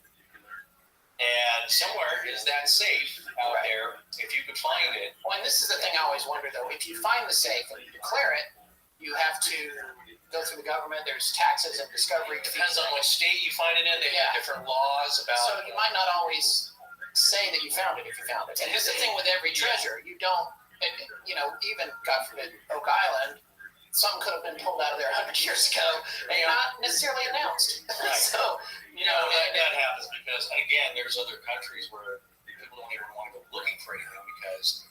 And somewhere is that safe out there if you could find it. Well, and this is the thing I always wonder, though. If you find the safe and you declare it, you have to go through the government. There's taxes and discovery. Depends on what state you find it in. They have different laws about. So you might not always say that you found it if you found it. And it's the thing with every treasure. You don't, even, God forbid, Oak Island, some could have been pulled out of there 100 years ago and not necessarily announced. Right. So, that happens because, again, there's other countries where people don't even want to go looking for anything because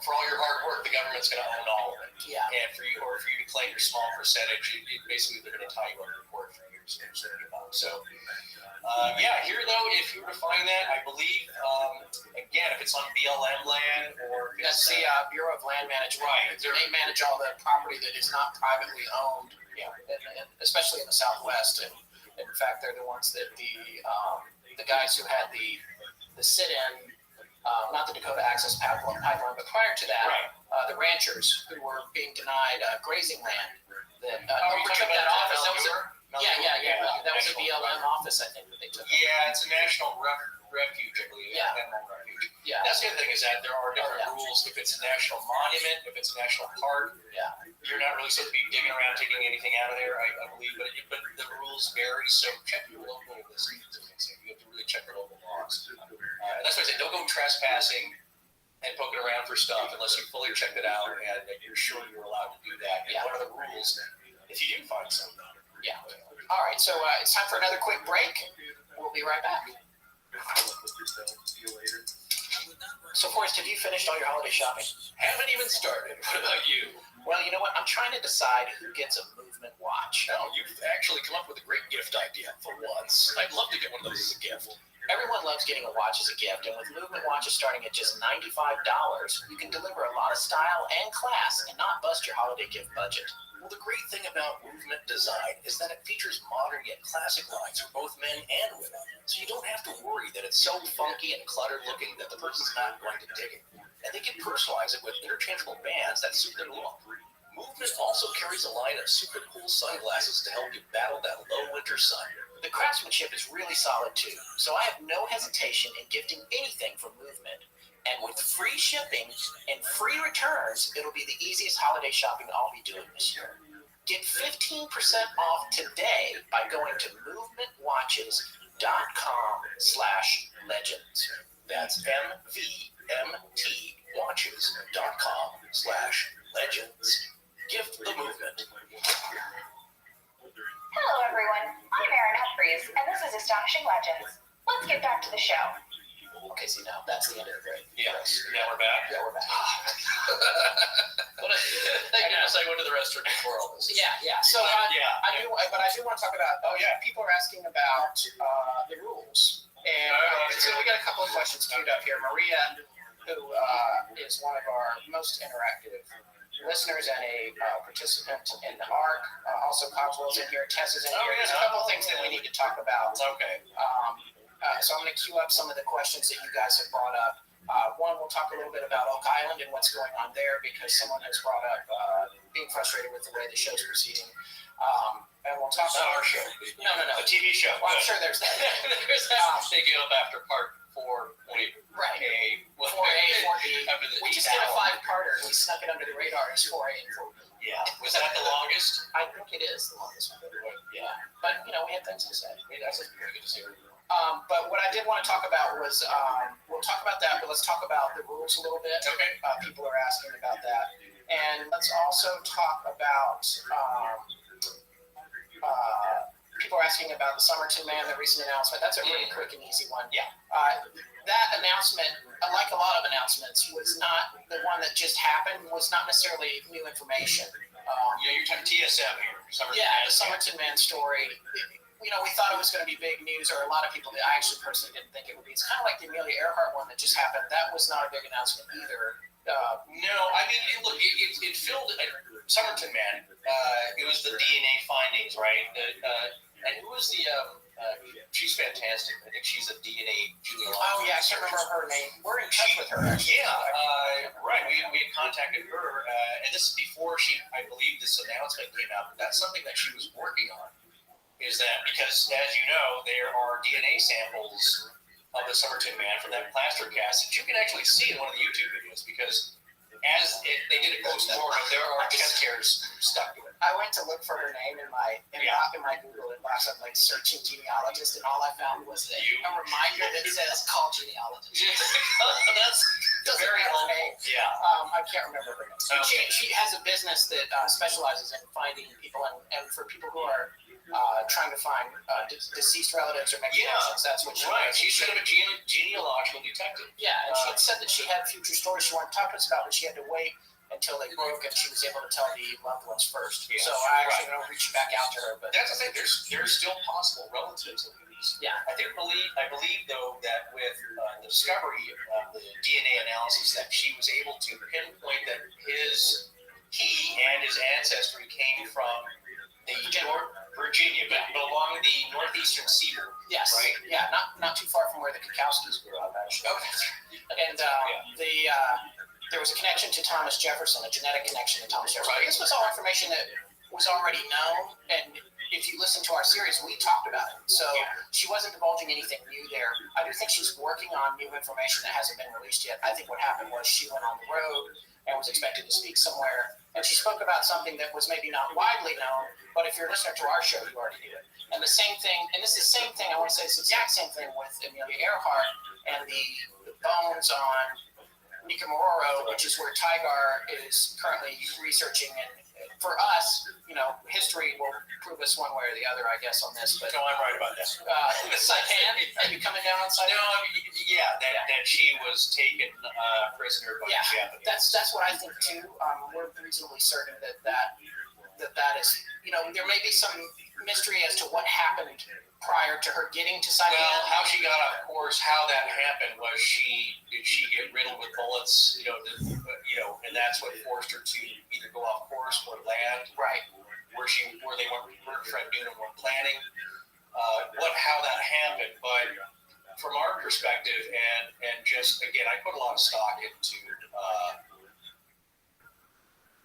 for all your hard work, the government's going to own all of it. Yeah. And for you to claim your small percentage, basically they're going to tie you under court for years. So, here though, if you were to find that, I believe, again, if it's on BLM land or if that's the Bureau of Land Management. Right. They manage all the property that is not privately owned. Yeah. And especially in the Southwest. And in fact, they're the ones that the guys who had the sit-in. Not the Dakota Access Pipeline, but prior to that, the ranchers who were being denied grazing land. That we took that office. That was a BLM office, I think, that they took. Yeah, it's a national refuge, I believe. Yeah. Refuge. Yeah. That's the other thing is that there are different rules. If it's a national monument, if it's a national park, you're not really supposed to be digging around, taking anything out of there, I believe. But the rules vary, so check your local listings. You have to really check your local laws. That's why I say don't go trespassing and poking around for stuff unless you fully checked it out and you're sure you're allowed to do that. And what are the rules if you do find something? Yeah. All right, so it's time for another quick break. We'll be right back. So, Forrest, have you finished all your holiday shopping? Haven't even started. What about you? Well, you know what? I'm trying to decide who gets a movement watch. No, you've actually come up with a great gift idea for once. I'd love to get one of those as a gift. Everyone loves getting a watch as a gift, and with movement watches starting at just $95, you can deliver a lot of style and class and not bust your holiday gift budget. Well, the great thing about movement design is that it features modern yet classic lines for both men and women. So you don't have to worry that it's so funky and cluttered looking that the person's not going to dig it. And they can personalize it with interchangeable bands that suit their look. Movement also carries a line of super cool sunglasses to help you battle that low winter sun. The craftsmanship is really solid too, so I have no hesitation in gifting anything from Movement. And with free shipping and free returns, it'll be the easiest holiday shopping I'll be doing this year. Get 15% off today by going to movementwatches.com/legends. That's MVMT watches.com/legends. Gift the movement. Hello, everyone. I'm Erin Humphreys, and this is Astonishing Legends. Let's get back to the show. Okay, see now that's the end of the grade. Yes. Now we're back. Yeah, we're back. What I guess I went to the restaurant before all this. Yeah. So I do want to talk about. Oh yeah, people are asking about the rules, and so we got a couple of questions queued up here. Maria, who is one of our most interactive listeners and a participant in the ARC, also Cogswell's in here, Tess is in here. There's a couple of things that we need to talk about. Okay. So I'm going to queue up some of the questions that you guys have brought up. One, we'll talk a little bit about Oak Island and what's going on there because someone has brought up being frustrated with the way the show's proceeding. And we'll talk Not about our show. No. The TV show. Well, I'm sure there's that. They get up after part 4. Right. 4A, 4B. We just did a 5-parter. We snuck it under the radar as 4A and 4B. Yeah. Was that the longest? I think it is the longest one. Yeah. But, we had things to say. That's very good to see. But what I did want to talk about was, we'll talk about that, but let's talk about the rules a little bit. Okay. People are asking about that. And let's also talk about, people are asking about the Somerton Man, the recent announcement. That's a really quick and easy one. Yeah. That announcement, like a lot of announcements, was not the one that just happened, was not necessarily new information. You're talking TSM here. The Somerton Man story. We thought it was going to be big news, or a lot of people did. I actually personally didn't think it would be. It's kind of like the Amelia Earhart one that just happened. That was not a big announcement either. No, I mean, it filled Somerton Man. It was the DNA findings, right? And who was the? She's fantastic. I think she's a DNA genealogist. Oh yeah, I can't remember her name. We're in touch with her. Actually. Yeah, right. We had contacted her, and this is before I believe this announcement came out. But that's something that she was working on. Is that because, as you know, there are DNA samples of the Somerton Man from that plaster cast that you can actually see in one of the YouTube videos because they did a post-mortem, there are chest hairs stuck to it. I went to look for her name in my Google inbox. I'm like searching genealogist, and all I found was a reminder that says call genealogist. That's very helpful. Yeah. I can't remember her name. She has a business that specializes in finding people, and for people who are trying to find deceased relatives or make connections. That's what she does. She's sort of a genealogical detective. Yeah, and she had said that she had future stories she wanted to talk to us about, but she had to wait until they broke and she was able to tell the loved ones first. Yeah. So I actually don't reach back out to her. But that's the thing. There's still possible relatives of these. Yeah. I believe though that with the discovery of the DNA analysis that she was able to pinpoint that he and his ancestry came from the Virginia, but along the northeastern seaboard. Yes. Right. Yeah. Not too far from where the Kukowskis grew up, actually. And there was a connection to Thomas Jefferson, a genetic connection to Thomas Jefferson. Right. This was all information that was already known, and if you listen to our series, we talked about it. So she wasn't divulging anything new there. I do think she's working on new information that hasn't been released yet. I think what happened was she went on the road and was expected to speak somewhere, and she spoke about something that was maybe not widely known, but if you're listening to our show, you already knew it. And the same thing, and this is the same thing, I want to say it's the exact same thing with Amelia Earhart and the bones on Nika Mororo, which is where Tigar is currently researching. And for us, history will prove us one way or the other, I guess, on this. But no, I'm right about that. Saipan, are you coming down on Saipan? No, that she was taken prisoner by the Japanese. That's what I think too. We're reasonably certain that is, there may be some mystery as to what happened prior to her getting to Saipan. Well, how she got off course, how that happened was did she get riddled with bullets, and that's what forced her to either go off course or land. Right. Where they weren't, her friend Noonan weren't planning, how that happened. But from our perspective, and just again, I put a lot of stock into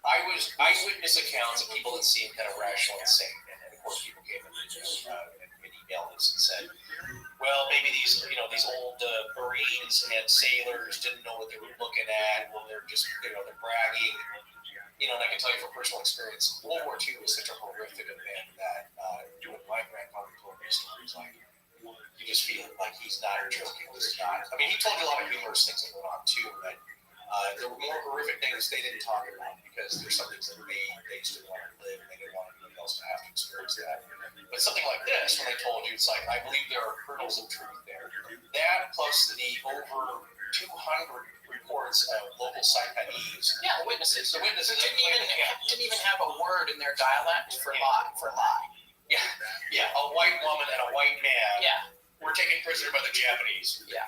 eyewitness accounts of people that seemed kind of rational and sane, and of course people came in and emailed us and said, well, maybe these old Marines and sailors didn't know what they were looking at, or they're just, they're bragging. And I can tell you from personal experience, World War II was such a horrific event that when my grandfather told me stories, like, you just feel like he's not joking. He's not. I mean, he told you a lot of humorous things that went on too, but there were more horrific things they didn't talk about because there's some things that they just didn't want to live and they didn't want anybody else to have to experience that. But something like this, when they told you, it's like, I believe there are kernels of truth there. That plus the over 200 reports of local Saipanese. Yeah, the witnesses. The witnesses didn't even have a word in their dialect for lie. Yeah, a white woman and a white man. Yeah. Were taken prisoner by the Japanese. Yeah.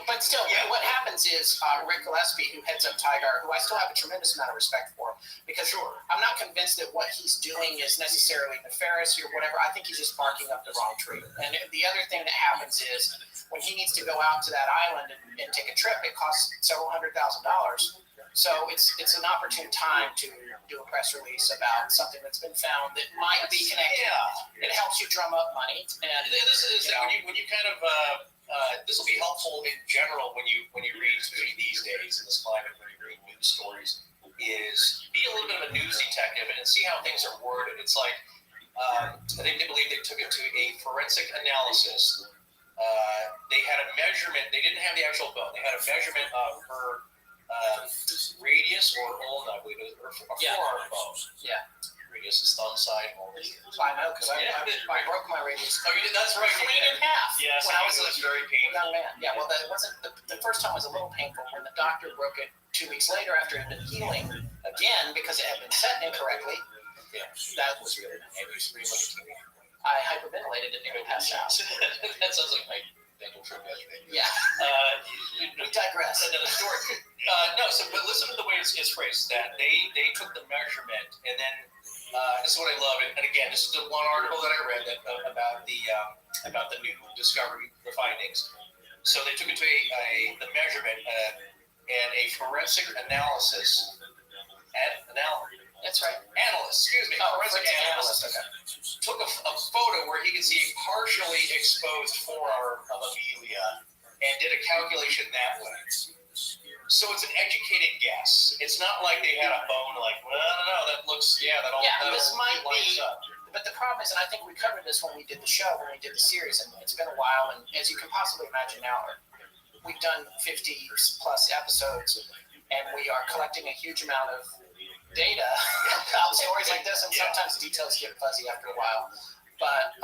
But still, what happens is Rick Gillespie, who heads up Tigar, who I still have a tremendous amount of respect for, because I'm not convinced that what he's doing is necessarily nefarious or whatever. I think he's just barking up the wrong tree. And the other thing that happens is when he needs to go out to that island and take a trip, it costs several $100,000. So it's an opportune time to do a press release about something that's been found that might be connected. Yeah. It helps you drum up money. And this is when you kind of this will be helpful in general when you read, especially these days in this climate, when you read news stories, is be a little bit of a news detective and see how things are worded. It's like I think they believe they took it to a forensic analysis. They had a measurement. They didn't have the actual bone. They had a measurement of her radius or ulna, I believe it was, or forearm bone. Yeah. Radius is thumb side, ulna. I know, because I broke my radius. Oh, you did? That's right. Clean in half. Yes, when I was a very painful. Young man. Yeah, well, that wasn't the first time was a little painful. When the doctor broke it 2 weeks later after it had been healing again because it had been set incorrectly. Yeah, that was really nice. Maybe you scream like a TV. I hyperventilated and nearly passed out. That sounds like my dental trip yesterday. Yeah. We digress. Another story. But listen to the way it's phrased. That they took the measurement, and then this is what I love. And again, this is the one article that I read about the new discovery, the findings. So they took it to the measurement and a forensic analysis. That's right. Analyst, excuse me. Forensic analyst. Okay. Took a photo where he could see a partially exposed forearm of Amelia and did a calculation that way. So it's an educated guess. It's not like they had a bone like, well, I don't know, that looks, this might be. But the problem is, and I think we covered this when we did the show, when we did the series, and it's been a while, and as you can possibly imagine now, we've done 50 plus episodes, and we are collecting a huge amount of data about stories like this, and sometimes details get fuzzy after a while. But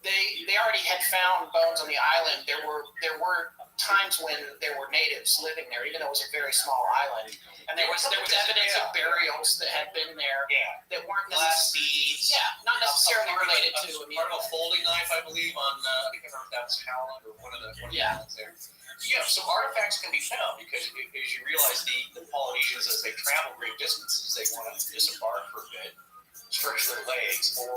they already had found bones on the island. There were times when there were natives living there, even though it was a very small island, and there was evidence of burials that had been there that weren't glass beads. Yeah, not necessarily related to part of a folding knife, I believe, on I can't remember if that was Howland or one of the islands there. Yeah, so artifacts can be found because as you realize the Polynesians, as they travel great distances, they want to disembark for a bit, stretch their legs, or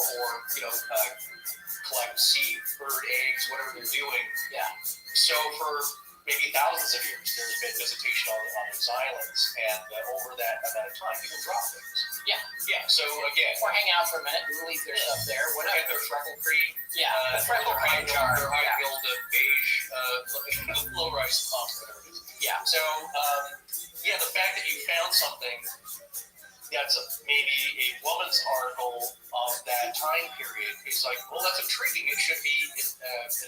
collect seabird eggs, whatever they're doing. Yeah. So for maybe thousands of years, there's been visitation on those islands, and over that amount of time, people drop things. Yeah. Yeah. So again, or hang out for a minute and leave their stuff there. Whatever. Their freckle cream. Yeah. The freckle cream jar. Their high-build beige low-rise pump. Yeah. So the fact that you found something that's maybe a woman's article of that time period is like, well, that's intriguing. It should be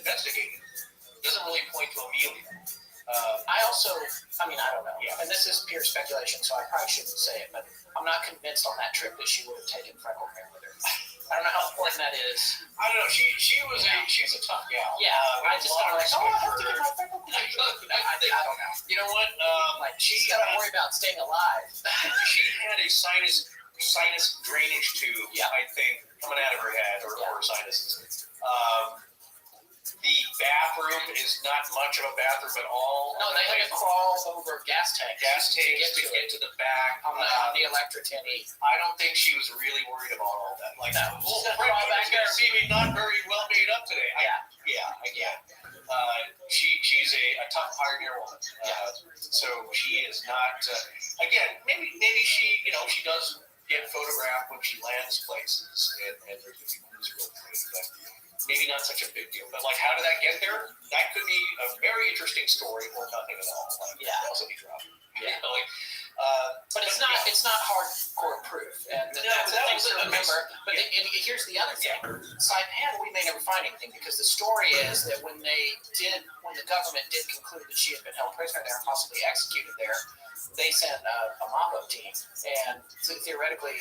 investigated. It doesn't really point to Amelia. I don't know. Yeah. And this is pure speculation, so I probably shouldn't say it, but I'm not convinced on that trip that she would have taken freckle cream with her. I don't know how important that is. I don't know. She was a tough gal. Yeah. I just thought I have to get my freckle cream. I don't know. You know what? She's got to worry about staying alive. She had a sinus drainage tube, I think, coming out of her head or sinuses. The bathroom is not much of a bathroom at all. No, they had to crawl over gas tanks. To get to the back. On the electrotiny. I don't think she was really worried about all that. Like, no. Fred's going to see me not very well made up today. I get it. She's a tough pioneer woman. So she is not. Again, maybe she does get photographed when she lands places and there's a few who's real great. But maybe not such a big deal. But like, how did that get there? That could be a very interesting story or nothing at all. Like, also be dropped. Yeah. You know, like, but it's not hardcore proof, and that's the thing to remember. But and here's the other thing: Saipan, we may never find anything because the story is that when the government did conclude that she had been held prisoner there and possibly executed there, they sent a Mabo team, and theoretically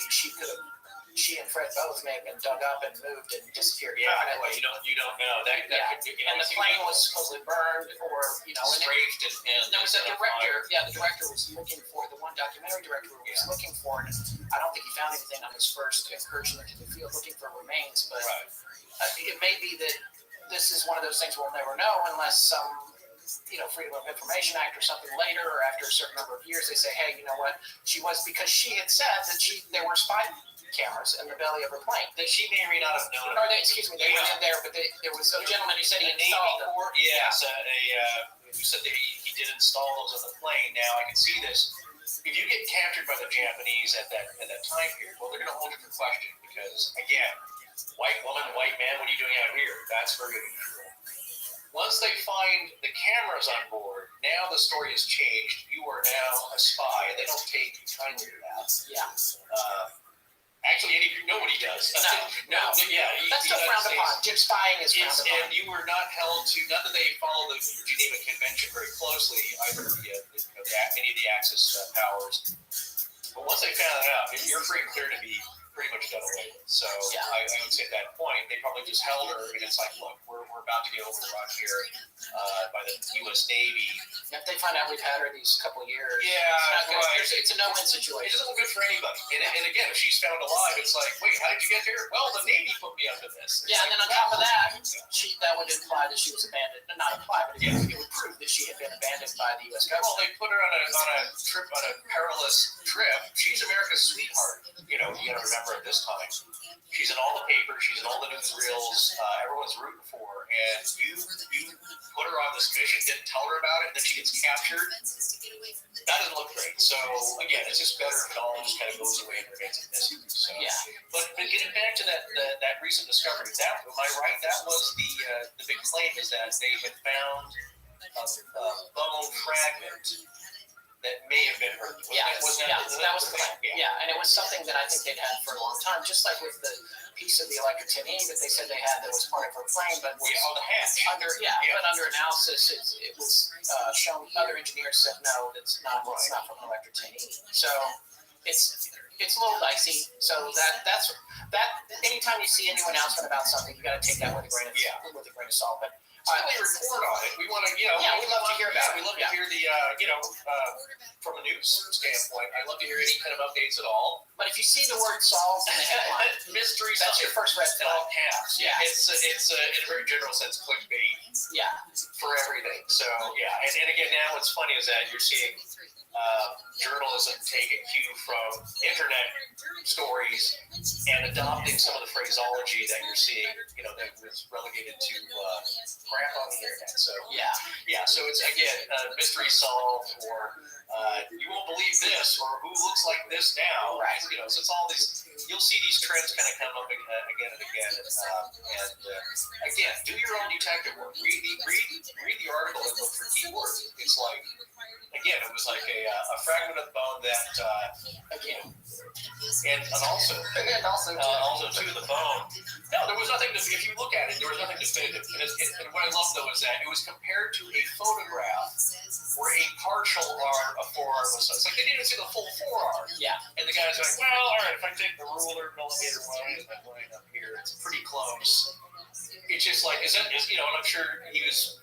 she and Fred both may have been dug up and moved and disappeared. Yeah, well, you don't know that. And the plane was supposedly burned, or strafed, and there was a director. Yeah, the director was looking for the one documentary director was looking for, and I don't think he found anything on his first incursion into the field looking for remains. But it may be that this is one of those things we'll never know unless some. Freedom of Information Act or something later, or after a certain number of years, they say, hey, you know what? Because she had said that there were spy cameras in the belly of her plane. That she may or may not have known. Or they went in there, but there was a gentleman who said he installed them. Who said that he did install those on the plane. Now, I can see this. If you get captured by the Japanese at that time period, well, they're going to hold you for question because, again, white woman, white man, what are you doing out here? That's very unusual. Once they find the cameras on board, now the story has changed. You are now a spy. They don't take kindly to that. Yeah. Actually, nobody does. No. Yeah. That's still frowned upon. Spying is frowned upon. And you were not held to, not that they follow the Geneva Convention very closely, either any of the Axis powers. But once they found that out, you're free and clear to be pretty much done away with. So I would say at that point, they probably just held her, and it's like, look, we're about to get overrun here by the U.S. Navy. If they find out we've had her these couple of years, it's a no-win situation. It doesn't look good for anybody. And again, if she's found alive, it's like, wait, how did you get here? Well, the Navy put me up to this. Yeah, and then on top of that, that would imply that she was abandoned. Not imply, but it would prove that she had been abandoned by the U.S. government. Well, they put her on a perilous trip. She's America's sweetheart. You got to remember at this time. She's in all the papers. She's in all the newsreels. Everyone's rooting for her. And you put her on this mission, didn't tell her about it, and then she gets captured. That doesn't look great. So, again, it's just better if it all just kind of goes away and remains a mystery. So, But getting back to that recent discovery, am I right? That was the big claim is that they had found a bone fragment that may have been hurt. That was the claim. Yeah, and it was something that I think they'd had for a long time, just like with the piece of the electrotiny that they said they had that was part of her plane, but the hatch. But under analysis, it was shown. Other engineers said no, it's not from an electrotiny. So it's a little dicey. So that's anytime you see a new announcement about something, you got to take that with a grain of salt. But we report on it. We want to, we'd love to hear about it. We love to hear the, from a news standpoint, I'd love to hear any kind of updates at all. But if you see the word solved in the headline, mystery, that's your first red flag. All caps. Yeah. It's in a very general sense clickbait. Yeah. For everything. So, and again, now what's funny is that you're seeing journalism take a cue from internet stories and adopting some of the phraseology that you're seeing, that was relegated to crap on the internet. So so it's again mystery solved, or you won't believe this, or who looks like this now. Right. So it's all these. You'll see these trends kind of come up again and again. And again, do your own detective work. Read the article and look for keywords. It's like, again, it was like a fragment of the bone that and also to the bone. No, there was nothing. If you look at it, there was nothing definitive. And what I love though is that it was compared to a photograph where a partial arm, a forearm was. It's like they didn't even see the full forearm. Yeah. And the guy's like, well, all right, if I take the ruler millimeter line up here, it's pretty close. It's just like, and I'm sure he was.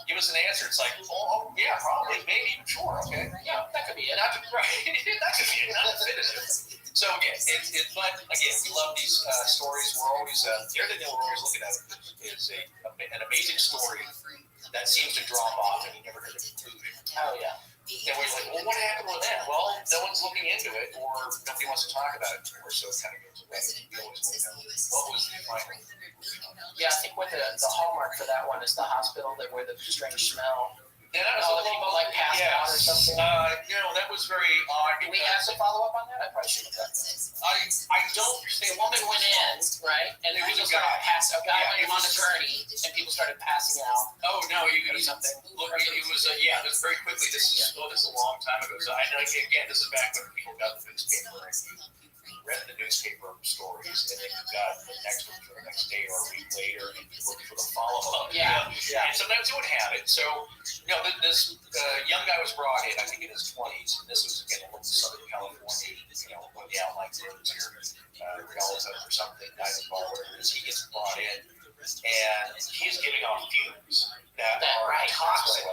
Give us an answer. It's like, oh, yeah, probably, maybe, sure, okay, yeah, that could be it. That could be it. Not definitive. So again, but again, we love these stories. We're always the other thing we're always looking at is an amazing story that seems to drop off and you never heard the conclusion. Oh yeah. And we're like, well, what happened with that? Well, no one's looking into it, or nobody wants to talk about it anymore, so it kind of goes away. You always want to know what was the final. Yeah, I think what the hallmark for that one is the hospital where the strange smell. Yeah, that was all the people like passed out or something. No, that was was very odd. Do we have to follow up on that? I probably should have done that. I don't A think woman went in, right? And It was people a started guy. a guy Yeah, went it on a was- journey, and people started passing out. Oh no, Or something. Look, it was it was very quickly. This is a long time ago. So I know again, this is back when people got the newspaper, read the newspaper stories, and then you got the next one for the next day or a week later, and you looked for the follow up. Yeah. And sometimes it would happen. So this young guy was brought in, I think in his 20s, and this was again in Southern California. One of the outlying roads here, relative or something. I don't know where it is. He gets brought in, and he's giving off fumes that are toxic.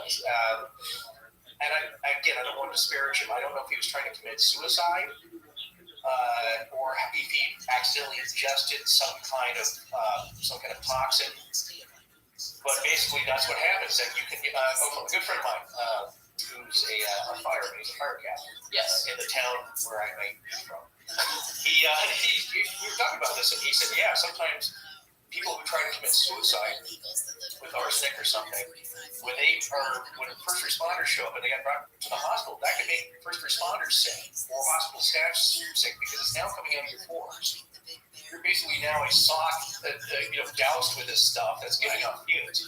And I don't want to disparage him. I don't know if he was trying to commit suicide or if he accidentally ingested some kind of toxin. But basically, that's what happens. That you can. A good friend of mine, who's a fireman, he's a fire captain. Yes. In the town where I might be from. We were talking about this, and he said, yeah, sometimes people who try to commit suicide with arsenic or something, when first responders show up and they get brought to the hospital, that can make first responders sick or hospital staff sick because it's now coming out of your pores. You're basically now a sock that doused with this stuff that's giving off fumes.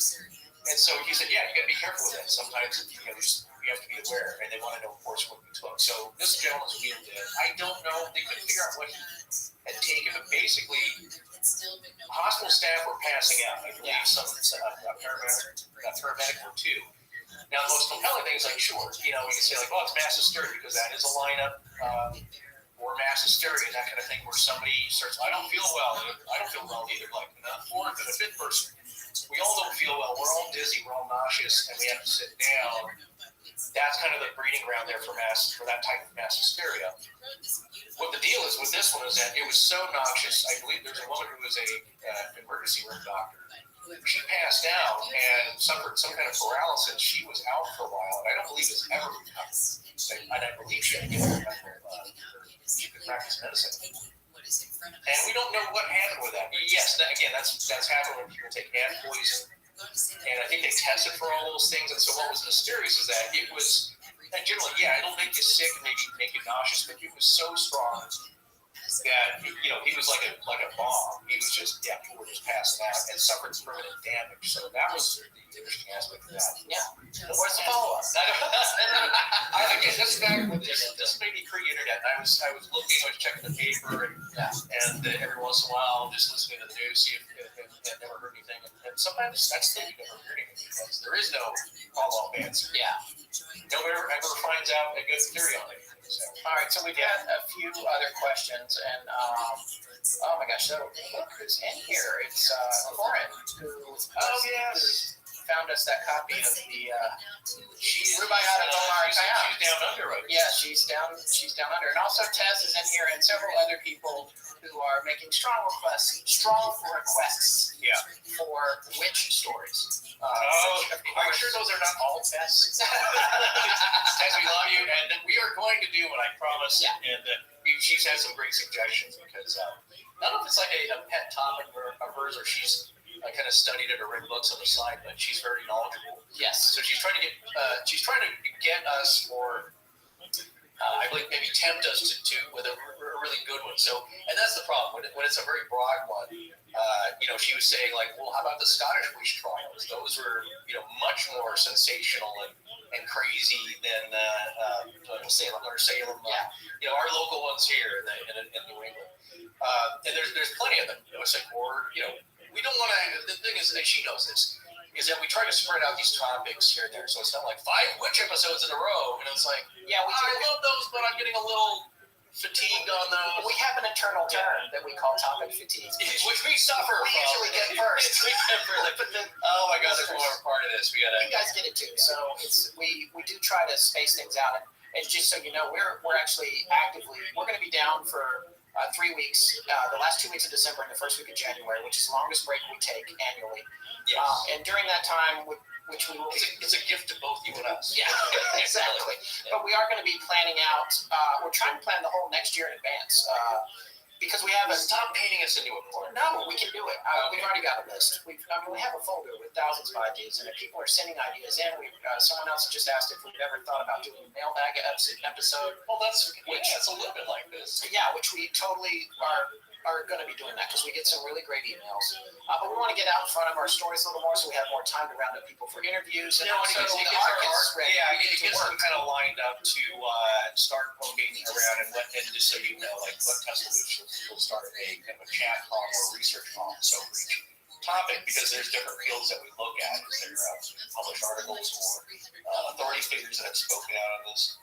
And so he said, yeah, you got to be careful with that. Sometimes you have to be aware, and they want to know, of course, what you took. So this gentleman's being dead. I don't know. They couldn't figure out what he had taken, but basically, hospital staff were passing out. I believe a paramedic or two. Now, the most compelling thing is sure, you can say it's mass hysteria because that is a lineup, or mass hysteria, that kind of thing, where somebody starts, I don't feel well. I don't feel well either. Like the fourth and the fifth person, we all don't feel well. We're all dizzy. We're all nauseous, and we have to sit down. That's kind of the breeding ground there for that type of mass hysteria. What the deal is with this one is that it was so noxious. I believe there's a woman who was an emergency room doctor. She passed out and suffered some kind of paralysis. She was out for a while, and I don't believe it's ever recovered. And I believe she had to get she could practice medicine. And we don't know what happened with that. Yes, that's happened when people take ant poison. And I think they tested for all those things. And so what was mysterious is that it was, and generally, it'll make you sick and maybe make you nauseous, but it was so strong that, he was like a bomb. He was just, people were just passing out and suffered permanent damage. So that was the interesting aspect of that. Yeah. What's the follow-up? Again, this may be pre-internet. I was looking, I was checking the paper, and every once in a while, just listening to the news, see if I've never heard anything. And sometimes that's the thing, you never heard anything because there is no follow-up answer. Yeah. Nobody ever finds out a good theory on it. So. All right, so we've got a few other questions, and oh my gosh, so look who's in here. It's Corin, who found us that copy of the Rubaiyat of Omar Khayyam. She's down under, right? Yeah, she's down under, and also Tess is in here, and several other people who are making strong requests for witch stories. I'm sure those are not all Tess. Tess, we love you, and we are going to do what I promised. Yeah. And she's had some great suggestions because I don't know if it's like a pet topic of hers or she's kind of studied it or read books on the side, but she's very knowledgeable. Yes. So she's trying to get us, or I believe maybe tempt us to with a really good one. So, and that's the problem when it's a very broad one. She was saying well, how about the Scottish witch trials? Those were much more sensational and crazy than Salem. Our local ones here in New England. And there's plenty of them. We don't want to. The thing is that she knows this. Is that we try to spread out these topics here and there, so it's not like 5 witch episodes in a row, and it's like, I love those, but I'm getting a little fatigued on those. We have an internal term that we call topic fatigue, which we suffer from. We usually get first. Oh my God, there's more part of this. You guys get it too. So we do try to space things out, and just so you know, we're actually actively we're going to be down for 3 weeks, the last 2 weeks of December and the first week of January, which is the longest break we take annually. Yes. And during that time, which we will it's a gift to both you and us. Yeah, exactly. Yeah. But we are going to be planning out, we're trying to plan the whole next year in advance. because we have a Stop painting us into a corner. no, we can do it. We've already got a list. We have a folder with thousands of ideas, and if people are sending ideas in, someone else just asked if we've ever thought about doing a mailbag episode. Well, it's a little bit like this. Yeah, which we totally are going to be doing that because we get some really great emails. But we want to get out in front of our stories a little more, so we have more time to round up people for interviews. And also it the gets our artists ready it to gets them work. kind of lined up to start poking around and just so you know, like what Tesla will start a kind of a chat column or research column. So for each topic, because there's different fields that we look at, is there published articles or authority figures that have spoken out on this.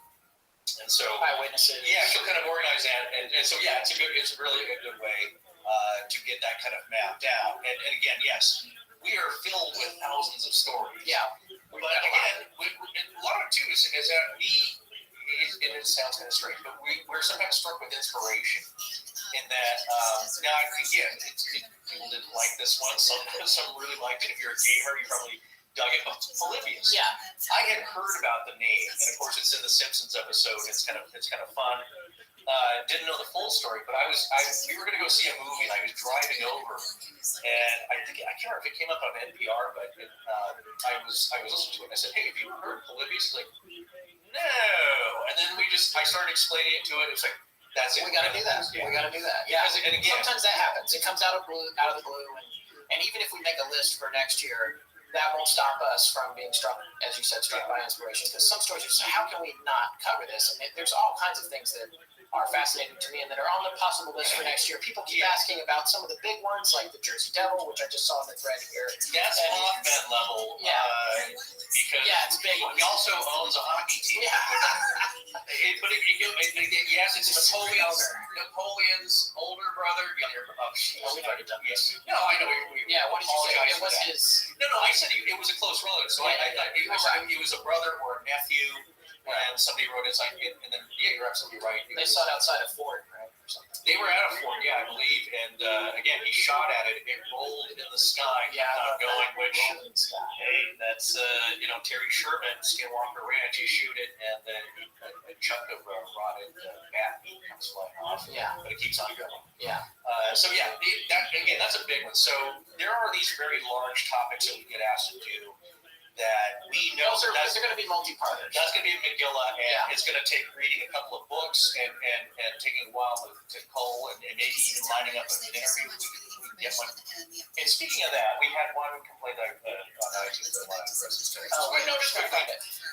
And so eyewitnesses. Yeah, she'll kind of organize that, and so yeah, it's really a good way to get that kind of mapped out. And again, yes, we are filled with thousands of stories. Yeah, but again, a lot of it too is that and it sounds kind of strange, but we're sometimes struck with inspiration. In that, now again, people didn't like this one. Some really liked it. If you're a gamer, you probably dug it. Polybius. Yeah. I had heard about the name, and of course, it's in the Simpsons episode. It's kind of fun. Didn't know the full story, but we were going to go see a movie, and I was driving over, and I can't remember if it came up on NPR, but I was listening to it. And I said, "Hey, have you heard Polybius?" He's like, "No," and then I started explaining it to it. It was like, that's it. We got to do that. Yeah. We got to do that. Yeah. And again, sometimes that happens. It comes out of the blue, and even if we make a list for next year, that won't stop us from being struck, as you said, by inspiration. Because some stories are just, how can we not cover this? And there's all kinds of things that are fascinating to me and that are on the possible list for next year. People keep asking about some of the big ones, like the Jersey Devil, which I just saw in the thread here. That's Mothman level. Yeah. Because it's big. He also owns a hockey team. Yeah. Yes, it's Napoleon's older brother. We've already done this. No, I know. What did you say? It was his. No, I said it was a close relative. So I thought it was a brother or a nephew. And somebody wrote inside, and then you're absolutely right. They saw it outside of Fort, right? Or something. They were at a fort, I believe. And again, he shot at it. It rolled in the sky. Yeah, going. Which hey, that's Terry Sherman, Skinwalker Ranch. You shoot it, and then a chunk of rotted bat meat comes flying off. Yeah, but it keeps on going. Yeah. That's a big one. So there are these very large topics that we get asked to do. That we know they're going to be multi-parters. That's going to be a Megillah, and it's going to take reading a couple of books and taking a while to cull and maybe even lining up an interview. We can get one. And speaking of that, we had one complaint on iTunes that I wanted to address.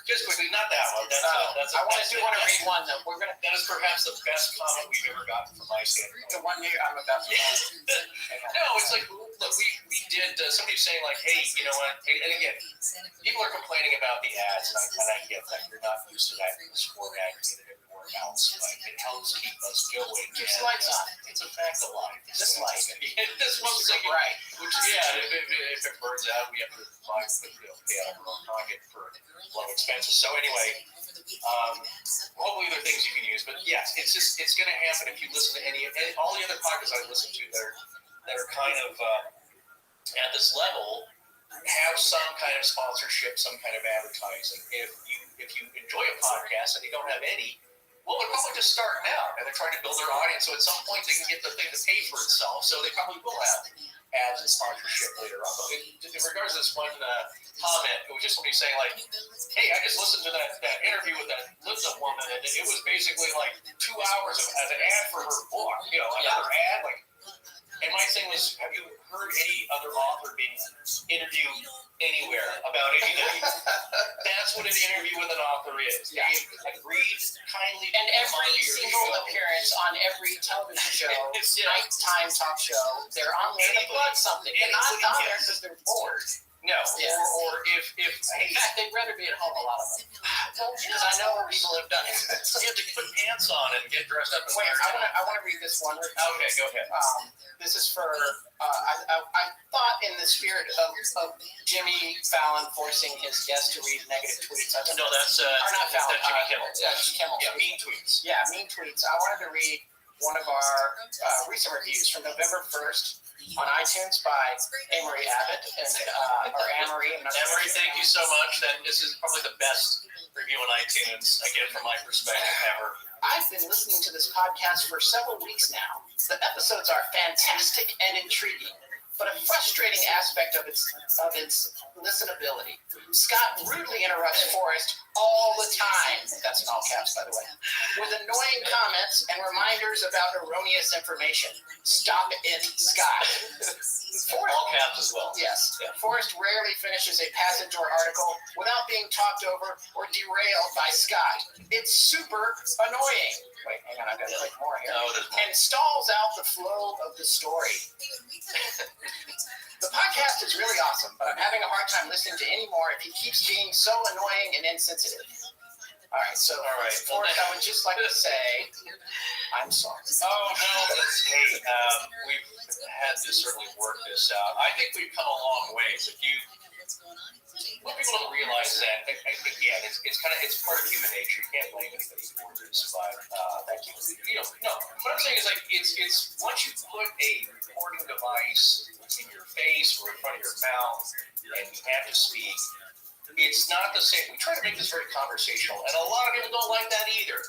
Just quickly, not that one. I want to read one that we're going to. That is perhaps the best comment we've ever gotten from my standpoint. The one here I'm about to. No, it's like, look, we did. Somebody was saying like, hey, you know what? And again, people are complaining about the ads, and I get that. You're not used to that in the sport aggregated at workouts. Like, it helps keep us going. Keeps the lights on. It's a fact of life. Just like this one thing, right? Which if it burns out, we have to pay out of our own pocket for low expenses. So anyway, hopefully there are things you can use. But yes, it's going to happen if you listen to all the other podcasts I listen to that are kind of at this level. Have some kind of sponsorship, some kind of advertising. If you enjoy a podcast and you don't have any, well, they're probably just starting out and they're trying to build their audience. So at some point they can get the thing to pay for itself. So they probably will have ads and sponsorship later on. But in regards to this one comment, it was just somebody saying like, "Hey, I just listened to that interview with that Lipton woman, and it was basically like 2 hours as an ad for her book. Another ad like." And my thing was, have you heard any other author being interviewed anywhere about anything? That's what an interview with an author is. Yeah. They agreed kindly. And every single appearance on every television show, nighttime talk show, they're on there to plug something. They're not on there because they're bored. No, or if in fact, they'd rather be at home, a lot of them. Because I know people have done it. You have to put pants on and get dressed up. Wait, I want to read this one. Okay, go ahead. This is for, I thought in the spirit of Jimmy Fallon forcing his guests to read negative tweets. No, that's not Fallon. Jimmy Kimmel. Kimmel. Yeah, mean tweets. Yeah, mean tweets. I wanted to read one of our recent reviews from November 1st. On iTunes by Amory Abbott or Amory. Amory, thank you so much. This is probably the best review on iTunes, again, from my perspective, ever. I've been listening to this podcast for several weeks now. The episodes are fantastic and intriguing, but a frustrating aspect of its listenability. Scott rudely interrupts Forrest all the time. That's in all caps, by the way. With annoying comments and reminders about erroneous information. Stop it, Scott. All caps as well. Yes. Forrest rarely finishes a passage or article without being talked over or derailed by Scott. It's super annoying. Wait, hang on, I've got to click more here. And stalls out the flow of the story. The podcast is really awesome, but I'm having a hard time listening to any more if he keeps being so annoying and insensitive. All right, Forrest, I would just like to say, I'm sorry. Oh, no, hey, we've had to certainly work this out. I think we've come a long way. What people don't realize is that, again, it's part of human nature. You can't blame anybody for this, but thank you. No, what I'm saying is it's once you put a recording device in your face or in front of your mouth and you have to speak, it's not the same. We try to make this very conversational, and a lot of people don't like that either.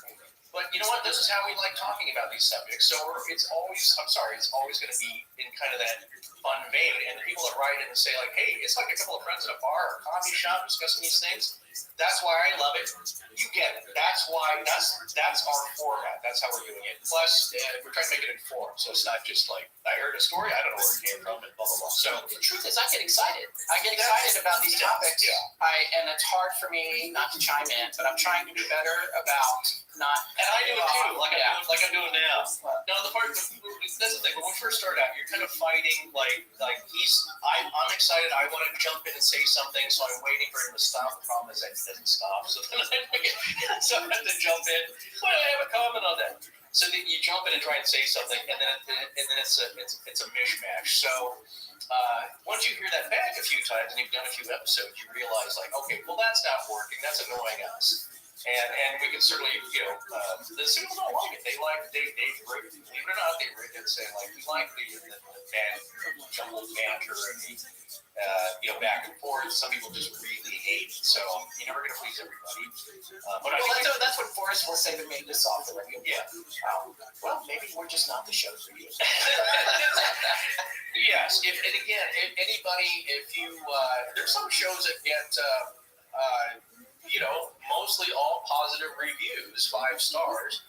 But you know what? This is how we like talking about these subjects. So it's always going to be in kind of that fun vein. And the people that write in and say, like, hey, it's like a couple of friends at a bar or coffee shop discussing these things. That's why I love it. You get it. That's our format. That's how we're doing it. Plus, we're trying to make it informed. So it's not just like, I heard a story, I don't know where it came from, and blah, blah, blah. So the truth is, I get excited. I get excited about these topics. Yeah. And it's hard for me not to chime in, but I'm trying to do better about not. And I do it too, like I'm doing now. No, that's the thing. When we first started out, you're kind of fighting, I'm excited, I want to jump in and say something, so I'm waiting for him to stop. The problem is that he doesn't stop, so then I have to jump in. Well, I have a comment on that. So then you jump in and try and say something, and then it's a mishmash. So once you hear that back a few times and you've done a few episodes, you realize, like, okay, well, that's not working. That's annoying us. And we can certainly, the people don't like it. They believe it or not, they rate it saying, like, we like the band, jumbled banter and the, back and forth. Some people just really hate it. So you're never going to please everybody. That's what Forrest will say to me this off the radio. Yeah. Well, maybe we're just not the show for you. Yes. If there's some shows that get, mostly all positive reviews, 5 stars.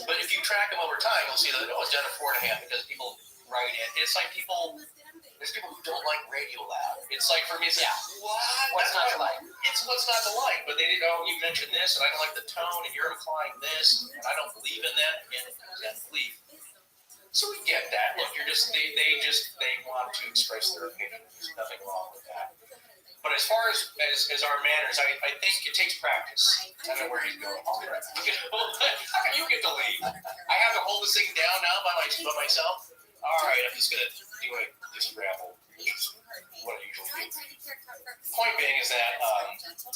But if you track them over time, you'll see that, it's down to 4.5 because people write in. It's like there's people who don't like Radio Loud. It's like, for me, it's what's not to like? It's what's not to like. But they didn't know, you mentioned this, and I don't like the tone, and you're implying this, and I don't believe in that. Again, believe. So we get that. Look, they want to express their opinion. There's nothing wrong with that. But as far as our manners, I think it takes practice. I don't know where he's going. All right. How can you get to leave? I have to hold this thing down now by myself? All right, I'm just going to do this ramble, which is what I usually do. Point being is that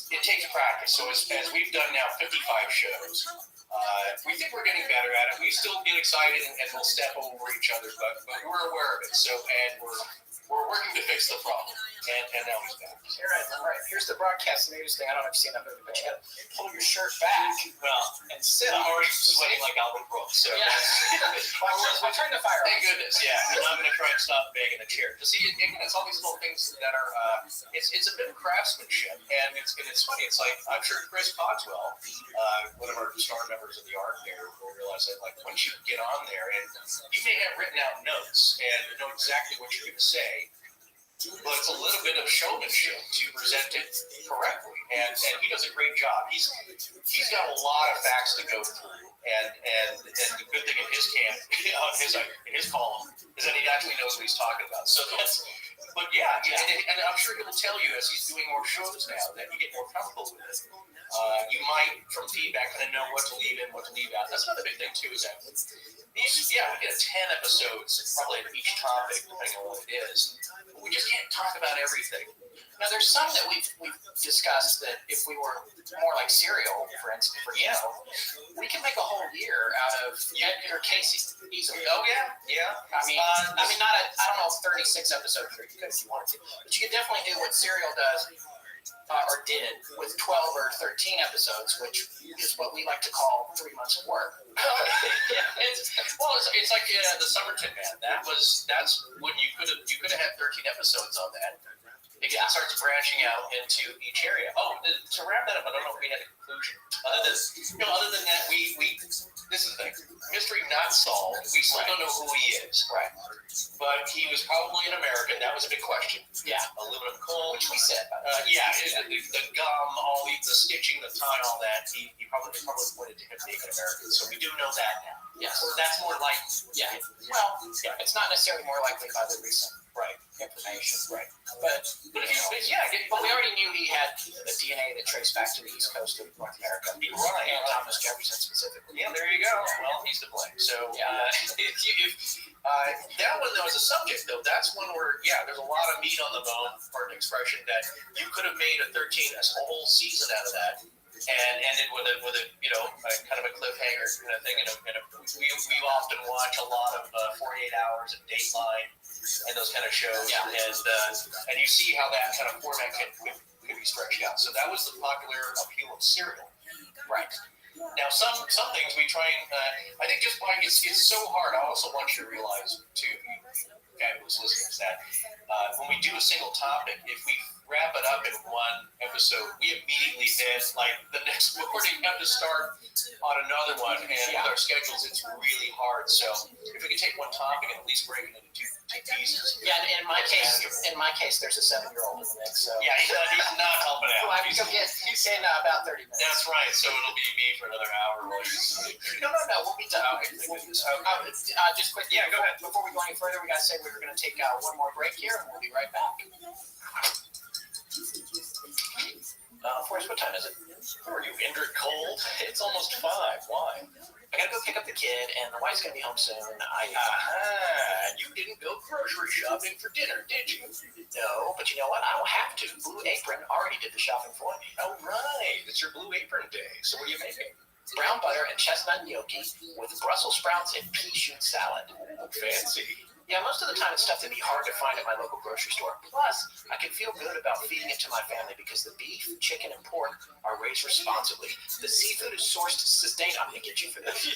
it takes practice. So as we've done now 55 shows, we think we're getting better at it. We still get excited and we'll step over each other, but we're aware of it. So, and we're working to fix the problem. And now he's back. All right. Here's the broadcast news thing. I don't know if you've seen that movie, but you got to pull your shirt back and sit. I'm already sweating like Alvin Brooks. So we're trying to fire. Thank goodness, yeah. I'm going to try and stop begging the chair. To see, it's all these little things that are. It's a bit of craftsmanship, and it's funny. It's like, I'm sure Chris Cogswell, one of our star members of the art there, will realize that, like, once you get on there, and you may have written out notes and know exactly what you're going to say. But it's a little bit of showmanship to present it correctly, and he does a great job. He's got a lot of facts to go through, and the good thing in his camp, in his column, is that he actually knows what he's talking about. So that's, but yeah, and I'm sure he will tell you as he's doing more shows now that you get more comfortable with it. You might, from feedback, kind of know what to leave in, what to leave out. That's another big thing too, is that we get 10 episodes, probably of each topic, depending on what it is. We just can't talk about everything. Now, there's some that we've discussed that if we were more like Serial, for instance, we can make a whole year out of Edgar Casey easily. Oh yeah. I mean, not I don't know, 36 episodes if you wanted to, but you could definitely do what Serial does. or did, with 12 or 13 episodes, which is what we like to call 3 months of work. Yeah, it's like the Summerton Man. That's when you could have had 13 episodes on that. It starts branching out into each area. Oh, to wrap that up, I don't know if we had a conclusion. Other than that, we this is the thing. Mystery not solved. We still don't know who he is. Right. But he was probably an American. That was a big question. Yeah. Aluminum coal. Which we said. The gum, all the stitching, the tie, all that. He probably pointed to him being an American. So we do know that now. Yes. Or that's more likely. Yeah. Well, it's not necessarily more likely by the recent information. Right. But we already knew he had a DNA that traced back to the East Coast of North America. Right. And Thomas Jefferson specifically. Yeah, there you go. Well, he's to blame. So that one, though, is a subject, though. That's one where, there's a lot of meat on the bone, for an expression, that you could have made a whole season out of that. And ended with a kind of a cliffhanger kind of thing. We often watch a lot of 48 Hours and Dateline and those kind of shows, and you see how that kind of format can be stretched out. So that was the popular appeal of Serial. Right. Now, some things we try and I think just like it's so hard. I also want you to realize too, fabulous listeners, that when we do a single topic, if we wrap it up in one episode, we immediately then, like the next morning, have to start on another one, and with our schedules, it's really hard. So if we could take one topic and at least break it into two pieces. Yeah, in my case, there's a 7-year-old in the mix. So he's not helping out. He's in about 30 minutes. That's right. So it'll be me for another hour. No, we'll be done. Just quickly, go ahead. Before we go any further, we gotta say we're gonna take one more break here, and we'll be right back. Forrest, what time is it? Are you injured cold? It's almost 5. Why? I gotta go pick up the kid, and the wife's gonna be home soon. You didn't go grocery shopping for dinner, did you? No, but you know what? I don't have to. Blue Apron already did the shopping for me. Oh, right. It's your Blue Apron day. So what are you making? Brown butter and chestnut gnocchi with Brussels sprouts and pea shoot salad. Fancy. Yeah, most of the time it's stuff that'd be hard to find at my local grocery store. Plus, I can feel good about feeding it to my family because the beef, chicken, and pork are raised responsibly. The seafood is sourced sustainably. I'm gonna get you for this.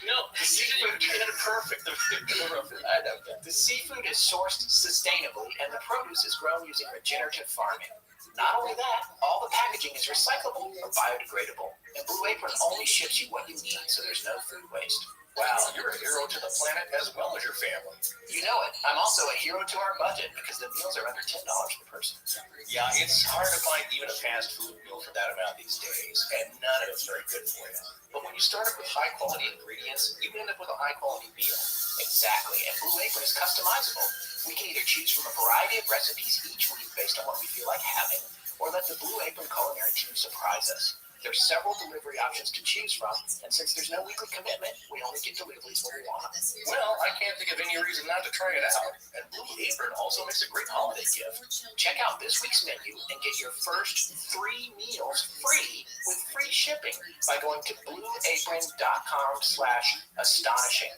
No, the seafood is perfect. The seafood is sourced sustainably, and the produce is grown using regenerative farming. Not only that, all the packaging is recyclable or biodegradable, and Blue Apron only ships you what you need, so there's no food waste. Wow, you're a hero to the planet as well as your family. You know it. I'm also a hero to our budget because the meals are under $10 per person. Yeah, it's hard to find even a fast food meal for that amount these days, and none of it's very good for you. But when you start up with high quality ingredients, you end up with a high quality meal. Exactly, and Blue Apron is customizable. We can either choose from a variety of recipes each week based on what we feel like having, or let the Blue Apron culinary team surprise us. There's several delivery options to choose from, and since there's no weekly commitment, we only get deliveries when we want them. Well, I can't think of any reason not to try it out. And Blue Apron also makes a great holiday gift. Check out this week's menu and get your first 3 meals free with free shipping by going to blueapron.com/astonishing.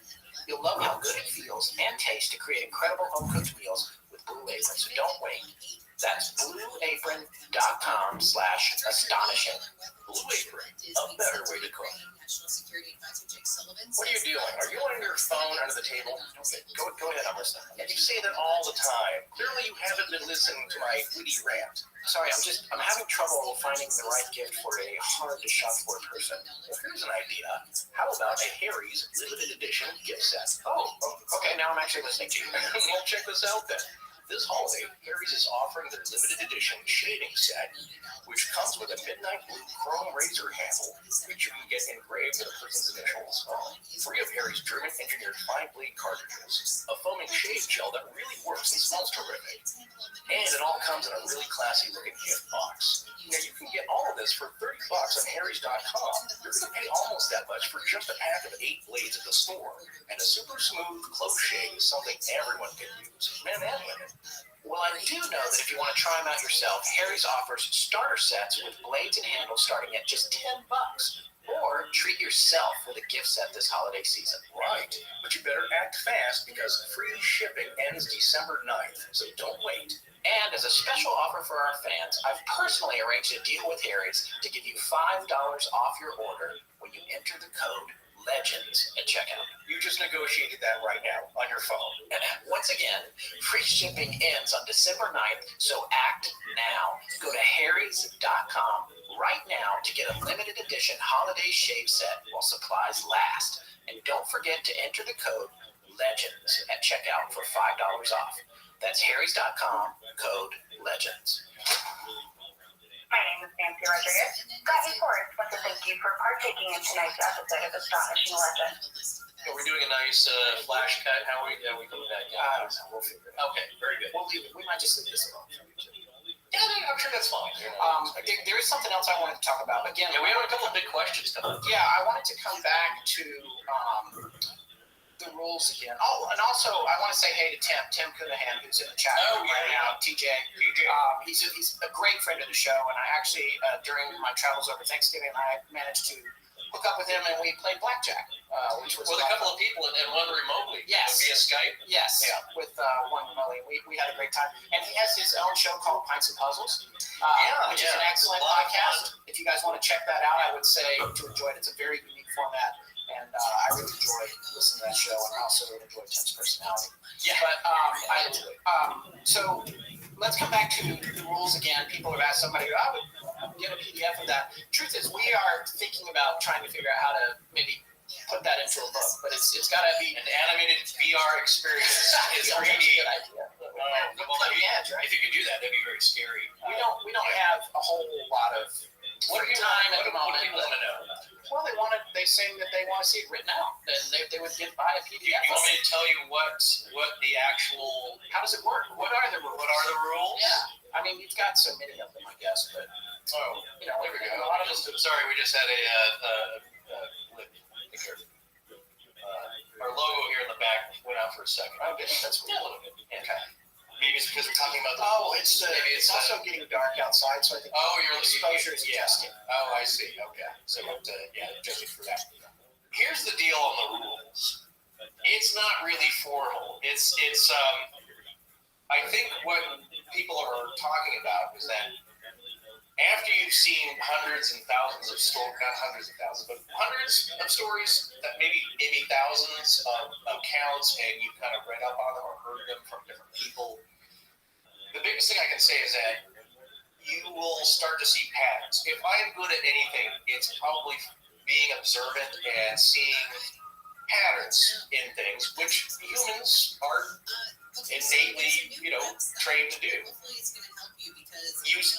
You'll love how good it feels and tastes to create incredible home-cooked meals with Blue Apron, so don't wait. That's blueapron.com/astonishing. Blue Apron, a better way to cook. What are you doing? Are you on your phone under the table? Okay, go ahead, I'm listening. And you say that all the time. Clearly you haven't been listening to my witty rant. Sorry, I'm having trouble finding the right gift for a hard-to-shop-for person. Well, here's an idea. How about a Harry's limited edition gift set? Oh, okay, now I'm actually listening to you. Well, check this out then. This holiday, Harry's is offering their limited edition shaving set, which comes with a midnight blue chrome razor handle, which you can get engraved with a person's initials, free of Harry's German-engineered fine blade cartridges, a foaming shave gel that really works and smells terrific, and it all comes in a really classy-looking gift box. Now, you can get all of this for $30 on Harry's.com. You're going to pay almost that much for just a pack of 8 blades at the store, and a super smooth close shave is something everyone can use, men and women. Well, I do know that if you want to try them out yourself, Harry's offers starter sets with blades and handles starting at just $10, or treat yourself with a gift set this holiday season. Right. But you better act fast because free shipping ends December 9th, so don't wait. And as a special offer for our fans, I've personally arranged a deal with Harry's to give you $5 off your order when you enter the code LEGENDS at checkout. You just negotiated that right now on your phone. And once again, free shipping ends on December 9th, so act now. Go to harrys.com right now to get a limited edition holiday shave set while supplies last. And don't forget to enter the code LEGENDS at checkout for $5 off. That's harrys.com, code LEGENDS. My name is Nancy Rodriguez. Scotty Forrest wants to thank you for partaking in tonight's episode of Astonishing Legend. Are we doing a nice flash cut? How are we coming back? I don't know. We'll figure it out. Okay, very good. We'll leave it. We might just leave this alone. Yeah, I'm sure that's fine. There is something else I wanted to talk about. Again, Yeah, we have a couple of big questions coming. Yeah, I wanted to come back to the rules again. Oh, and also I want to say hey to Tim Cunahan, who's in the chat room right now. TJ. He's a great friend of the show, and I actually during my travels over Thanksgiving, I managed to hook up with him and we played blackjack, which was with a couple of people and one remotely. Yes. Via Skype. Yes. Yeah. With one remotely. We had a great time, and he has his own show called Pints and Puzzles, which is an excellent podcast. If you guys want to check that out, I would say to enjoy it. It's a very unique format. And I really enjoy listening to that show, and I also really enjoy Tim's personality. Yeah. But so let's come back to the rules again. People have asked somebody, I would get a PDF of that. Truth is, we are thinking about trying to figure out how to maybe put that into a book, but it's got to be An animated VR experience is a 3D. good idea. If you could do that, that'd be very scary. We don't have a whole lot of time at the moment. What do people want to know? Well, they say that they want to see it written out, and they would buy a PDF. You want me to tell you what the actual? How does it work? What are the rules? What are the rules? Yeah, I mean, you've got so many of them, I guess, but there we go. a lot of them. Sorry, we just had our logo here in the back went out for a second. Okay, that's a little bit. Okay. Maybe it's because we're talking about the It's also getting dark outside, so I think your exposure is adjusting. Oh, I see. Okay, so adjusting for that. Here's the deal on the rules. It's not really formal. It's I think what people are talking about is that after you've seen hundreds and thousands of stories, not hundreds of thousands, but hundreds of stories, that maybe thousands of accounts, and you've kind of read up on them or heard them from different people, the biggest thing I can say is that you will start to see patterns. If I'm good at anything, it's probably being observant and seeing patterns in things, which humans are innately, trained to do.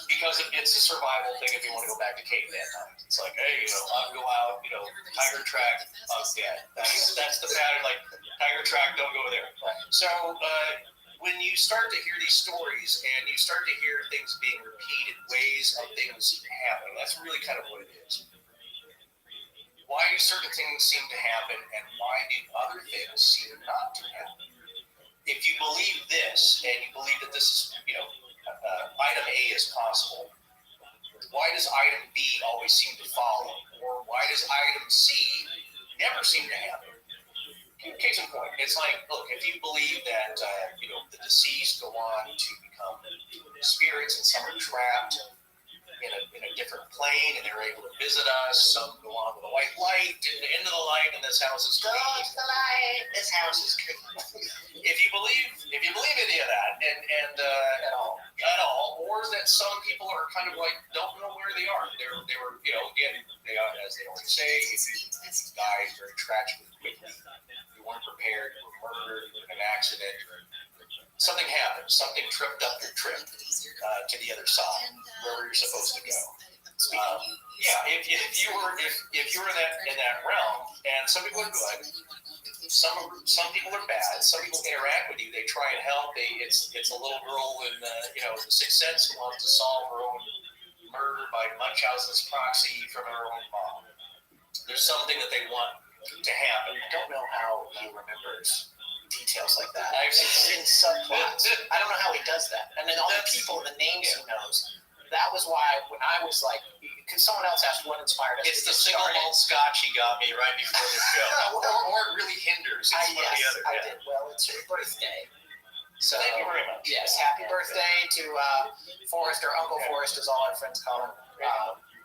Because it's a survival thing. If you want to go back to caveman times, it's like, hey, I'll go out, tiger track, dead. That's the pattern. Like tiger track, don't go there. So when you start to hear these stories and you start to hear things being repeated, ways of things happening, that's really kind of what it is. Why do certain things seem to happen, and why do other things seem not to happen? If you believe this, and you believe that this is, item A is possible, why does item B always seem to follow? Or why does item C never seem to happen? Case in point, it's like, look, if you believe that, the deceased go on to become spirits and some are trapped in a different plane and they're able to visit us, some go on with a white light into the light and this house is clean. Go to the light, this house is clean. If you believe any of that and at all, or that some people are kind of like don't know where they are. They were again, they are, as they always say, if you die very tragically quickly, you weren't prepared, you were murdered in an accident, something happened, something tripped up your trip to the other side, where you're supposed to go. If you were in that realm, and some people are good, some people are bad. Some people interact with you. They try and help. It's a little girl in the Sixth Sense who wants to solve her own murder by Munchausen's proxy from her own mom. There's something that they want to happen. I don't know how he remembers details like that. I've seen subplots. I don't know how he does that. And then all the people and the names he knows. that was why when I was like, because someone else asked what inspired us. It's the single malt scotch he got me right before the show. or it really hinders. It's one or the other. I did. Well, it's your birthday. So, thank you very much. Yes, happy birthday to Forrest, or Uncle Forrest, as all our friends call him.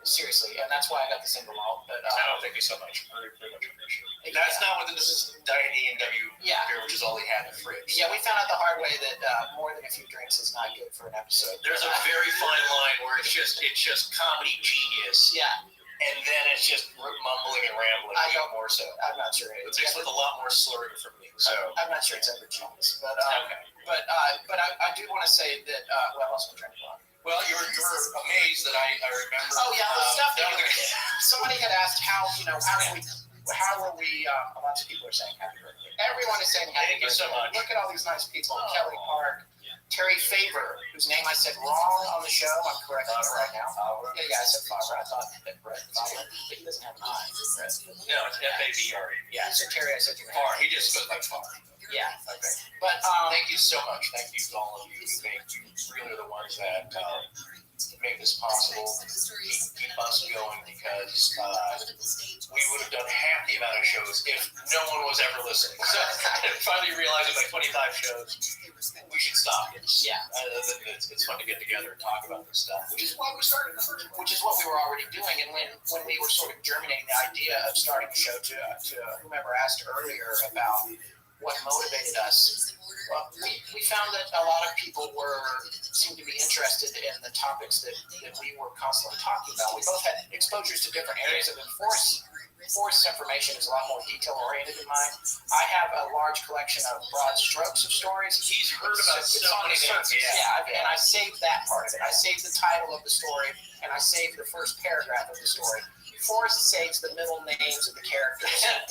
Seriously, and that's why I got the single malt. But thank you so much. Very, very much appreciate it. That's not what this is. Diet E&W beer, which is all he had in the fridge. Yeah, we found out the hard way that more than a few drinks is not good for an episode. There's a very fine line where it's just comedy genius. Yeah. And then it's just mumbling and rambling. I don't more so. I'm not sure. It's mixed with a lot more slurring from me. So I'm not sure it's ever genius, but I do want to say that. Well, I lost my train of thought. Well, you were amazed that I remember. Oh yeah, the stuff that somebody had asked how were we? Lots of people are saying happy birthday. Everyone is saying happy birthday. Thank you so much. Look at all these nice people. Kelly Park, Terry Favor, whose name I said wrong on the show. I'm correcting it right now. Yeah, I said Favre. I thought that Brett Favre, but he doesn't have an I. No, it's Favre. Yeah, so Terry, I said your name. Favre. He just goes like Favre. Yeah. Okay. But thank you so much. Thank you to all of you. You really are the ones that make this possible. Keep us going, because we would have done half the amount of shows if no one was ever listening. So finally realizing like 25 shows, we should stop it. Yeah. It's fun to get together and talk about this stuff, which is why we started the first one. Which is what we were already doing, and when we were sort of germinating the idea of starting the show, to whomever asked earlier about what motivated us, well, we found that a lot of people seemed to be interested in the topics that we were constantly talking about. We both had exposures to different areas of it. Forced information is a lot more detail-oriented than mine. I have a large collection of broad strokes of stories. He's heard about so many things. And I saved that part of it. I saved the title of the story, and I saved the first paragraph of the story. Forrest saves the middle names of the characters. Not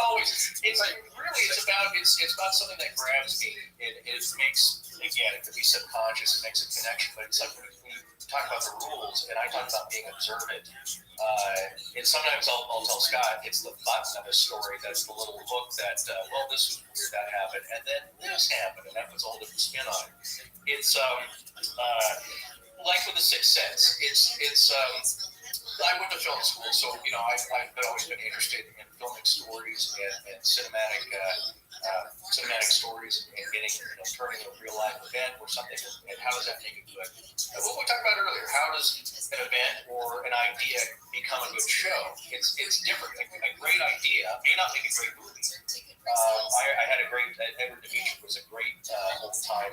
always. It's about something that grabs me. It makes, again, it could be subconscious. It makes a connection, but it's like when we talk about the rules, and I talk about being observant. And sometimes I'll tell Scott it's the button of a story that's the little hook that this was weird, that happened, and then this happened, and that puts a whole different spin on it. It's like with The Sixth Sense. I went to film school, so I've always been interested in filming stories and cinematic stories and getting turning a real life event or something, and how does that make it good? And what we talked about earlier, how does an event or an idea become a good show? It's different. A great idea may not make a great movie. I had a great Edward Dimitri was a great old time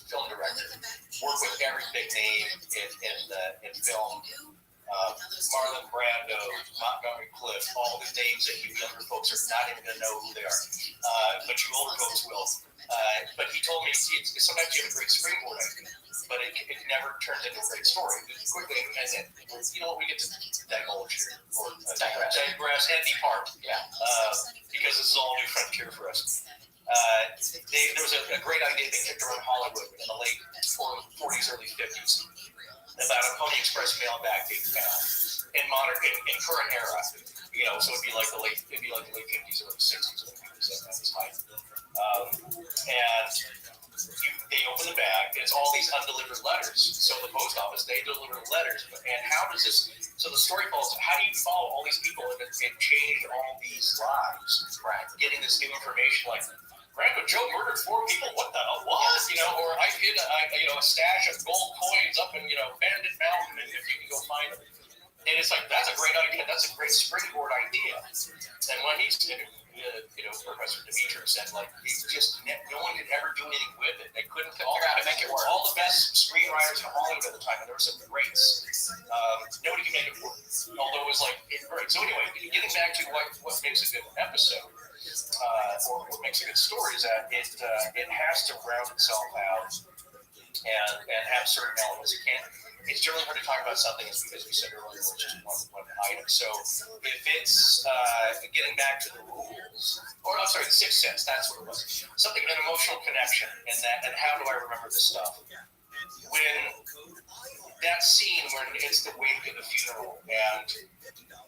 film director. Worked with every big name in film. Marlon Brando, Montgomery Clift, all the names that you younger folks are not even going to know who they are, but you older folks will. But he told me sometimes you have a great springboard idea, but it never turns into a great story. Quickly, and then we get to divulge here, or digress and depart, because this is all new frontier for us. There was a great idea they kicked around Hollywood in the late 40s, early 50s. About a Pony Express mailbag being found in current era, so it'd be like the late 50s or the 60s at this time. And they open the bag, and it's all these undelivered letters. So the post office, they deliver letters, and how does this? So the story follows. How do you follow all these people and change all these lives? Right, getting this new information like. Grandpa Joe murdered 4 people. What the hell? What? Or I hid a stash of gold coins up in Bandit Mountain, and if you can go find them. And it's like that's a great idea. That's a great springboard idea. And when Professor Dimitri said no one could ever do anything with it. They couldn't figure out how to make it work. All the best screenwriters in Hollywood at the time, and there were some greats. Nobody could make it work. Although it was great. So anyway, getting back to what makes a good episode. Or what makes a good story is that it has to round itself out and have certain elements. It's generally hard to talk about something, as we said earlier, which is one item. So if it's getting back to the rules, or I'm sorry, The Sixth Sense, that's what it was. Something, an emotional connection, and how do I remember this stuff? When that scene when it's the wake of the funeral, and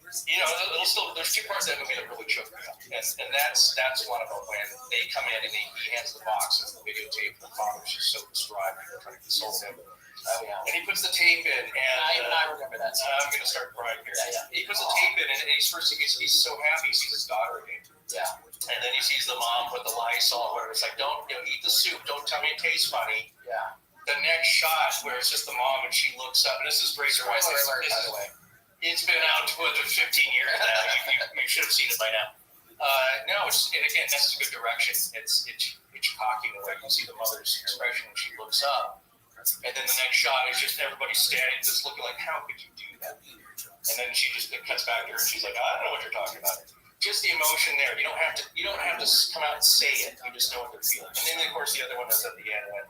there's 2 parts of that movie that really choke me up, and that's one of them when they come in and he hands the box of the videotape. The father's just so distraught, and they're trying to console him. Oh, yeah. And he puts the tape in, and even I remember that. I'm going to start crying here. Yeah. He puts the tape in, and he's so happy he sees his daughter again. Yeah. And then he sees the mom put the Lysol, whatever. It's like, don't eat the soup. Don't tell me it tastes funny. Yeah. The next shot where it's just the mom and she looks up, and this is great. Spoiler alert, by the way. It's been out for 15 years now. You should have seen it by now. No, and again, this is a good direction. It's shocking the way you see the mother's expression when she looks up. And then the next shot is just everybody standing, just looking like, how could you do that? And then it cuts back to her, and she's like, I don't know what you're talking about. Just the emotion there. You don't have to come out and say it. You just know what they're feeling. And then, of course, the other one is at the end when,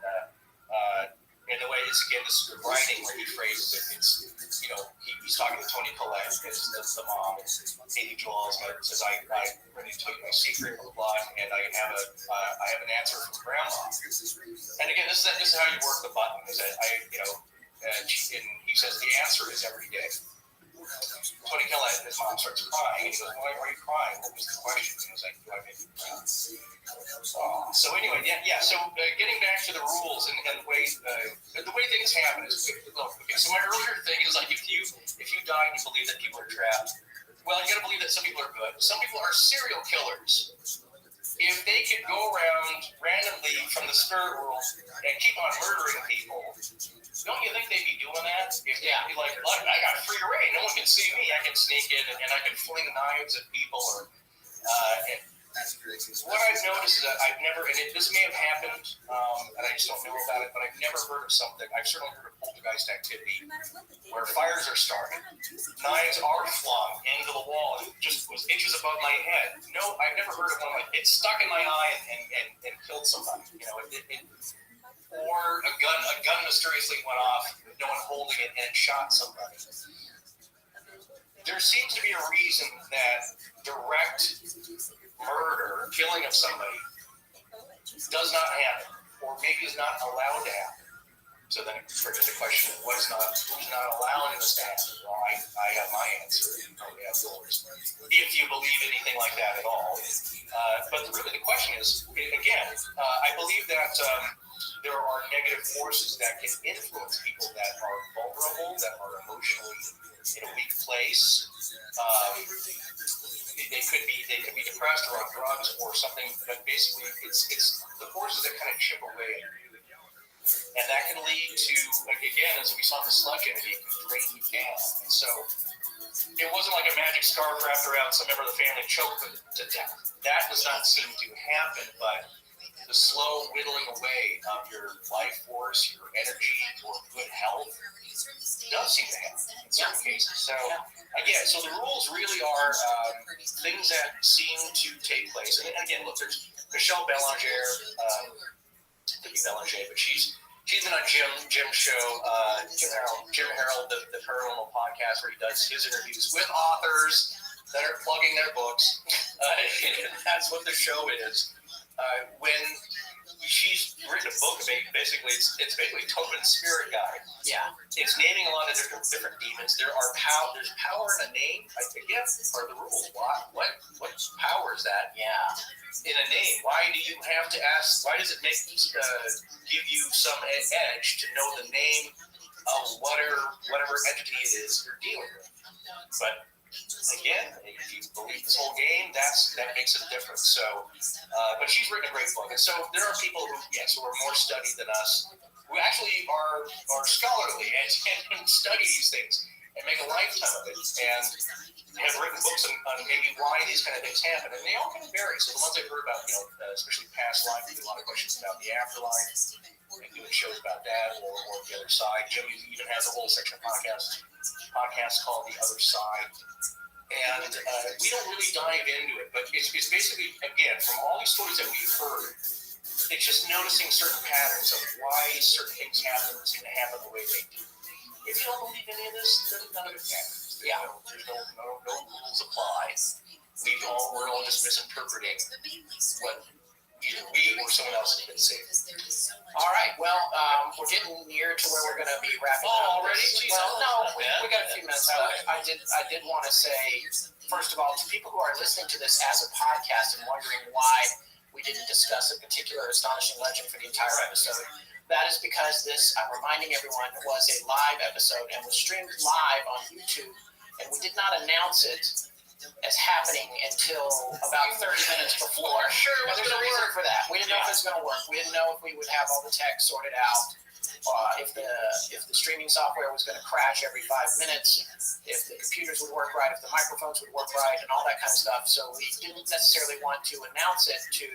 and the way it's again, this writing where he phrases it. It's he's talking to Toni Collette, because that's the mom, and Amy Joel says, I need to tell you my secret, blah blah, and I have an answer from Grandma. And again, this is how you work the button. Is that and he says the answer is every day. Toni Collette and his mom starts crying, and he goes, why are you crying? What was the question? And he was like, do I make you cry? So anyway, yeah. So getting back to the rules and the way things happen is, okay. So my earlier thing is like, if you die and you believe that people are trapped, well, you got to believe that some people are good. Some people are serial killers. If they could go around randomly from the spirit world and keep on murdering people, don't you think they'd be doing that? If they'd be like, look, I got free reign, no one can see me, I can sneak in and I can fling knives at people, or what I've noticed is that I've never, and this may have happened, and I just don't know about it, but I've never heard of something. I've certainly heard of poltergeist activity where fires are started, knives are flung into the wall, and just was inches above my head. No, I've never heard of one like it stuck in my eye and killed somebody. Or a gun mysteriously went off, no one holding it, and shot somebody. There seems to be a reason that direct murder, killing of somebody, does not happen, or maybe is not allowed to happen. So then it brings the question of who's not allowing this to happen? Well, I have my answer, and probably have yours, if you believe anything like that at all. But really the question is, again, I believe that there are negative forces that can influence people that are vulnerable, that are emotionally in a weak place. They could be depressed or on drugs or something, but basically it's the forces that kind of chip away at you. And that can lead to, like, again, as we saw in the sludge entity, it can drain you down. And so it wasn't like a magic scarf wrapped around some member of the family choked to death. That does not seem to happen, but the slow whittling away of your life force, your energy, or good health does seem to happen in certain cases. So again, so the rules really are things that seem to take place. And again, look, there's Michelle Belanger, could be Belanger, but she's been on Jim's show, Jim Harold, the Paranormal Podcast, where he does his interviews with authors that are plugging their books. That's what the show is. When she's written a book, basically it's basically Tobin's Spirit Guide. Yeah. It's naming a lot of different demons. There's power in a name. Again, part of the rules. What power is that? Yeah. In a name. Why do you have to ask? Why does it give you some edge to know the name of whatever entity it is you're dealing with? But again, if you believe this whole game, that makes it different. So, but she's written a great book, and so there are people who are more studied than us, who actually are scholarly and study these things and make a lifetime of it, and have written books on maybe why these kind of things happen, and they all kind of vary. So the ones I've heard about, especially past life, there's a lot of questions about the afterlife, and doing shows about that, or the other side. Jim even has a whole section of podcast called The Other Side. And we don't really dive into it, but it's basically, again, from all these stories that we've heard, it's just noticing certain patterns of why certain things seem to happen the way they do. If you don't believe any of this, then none of it matters. There's no rules apply. We're all just misinterpreting what either we or someone else has been saying. All right, well, we're getting near to where we're going to be wrapping up. Already? Well, no, we got a few minutes. I did want to say, first of all, to people who are listening to this as a podcast and wondering why we didn't discuss a particular astonishing legend for the entire episode, That is because this, I'm reminding everyone, was a live episode and was streamed live on YouTube, and we did not announce it as happening until about 30 minutes before. Sure, it was There's going a to reason work. for that. We didn't know if it was going to work. We didn't know if we would have all the tech sorted out. If the streaming software was going to crash every 5 minutes, if the computers would work right, if the microphones would work right, and all that kind of stuff. So we didn't necessarily want to announce it to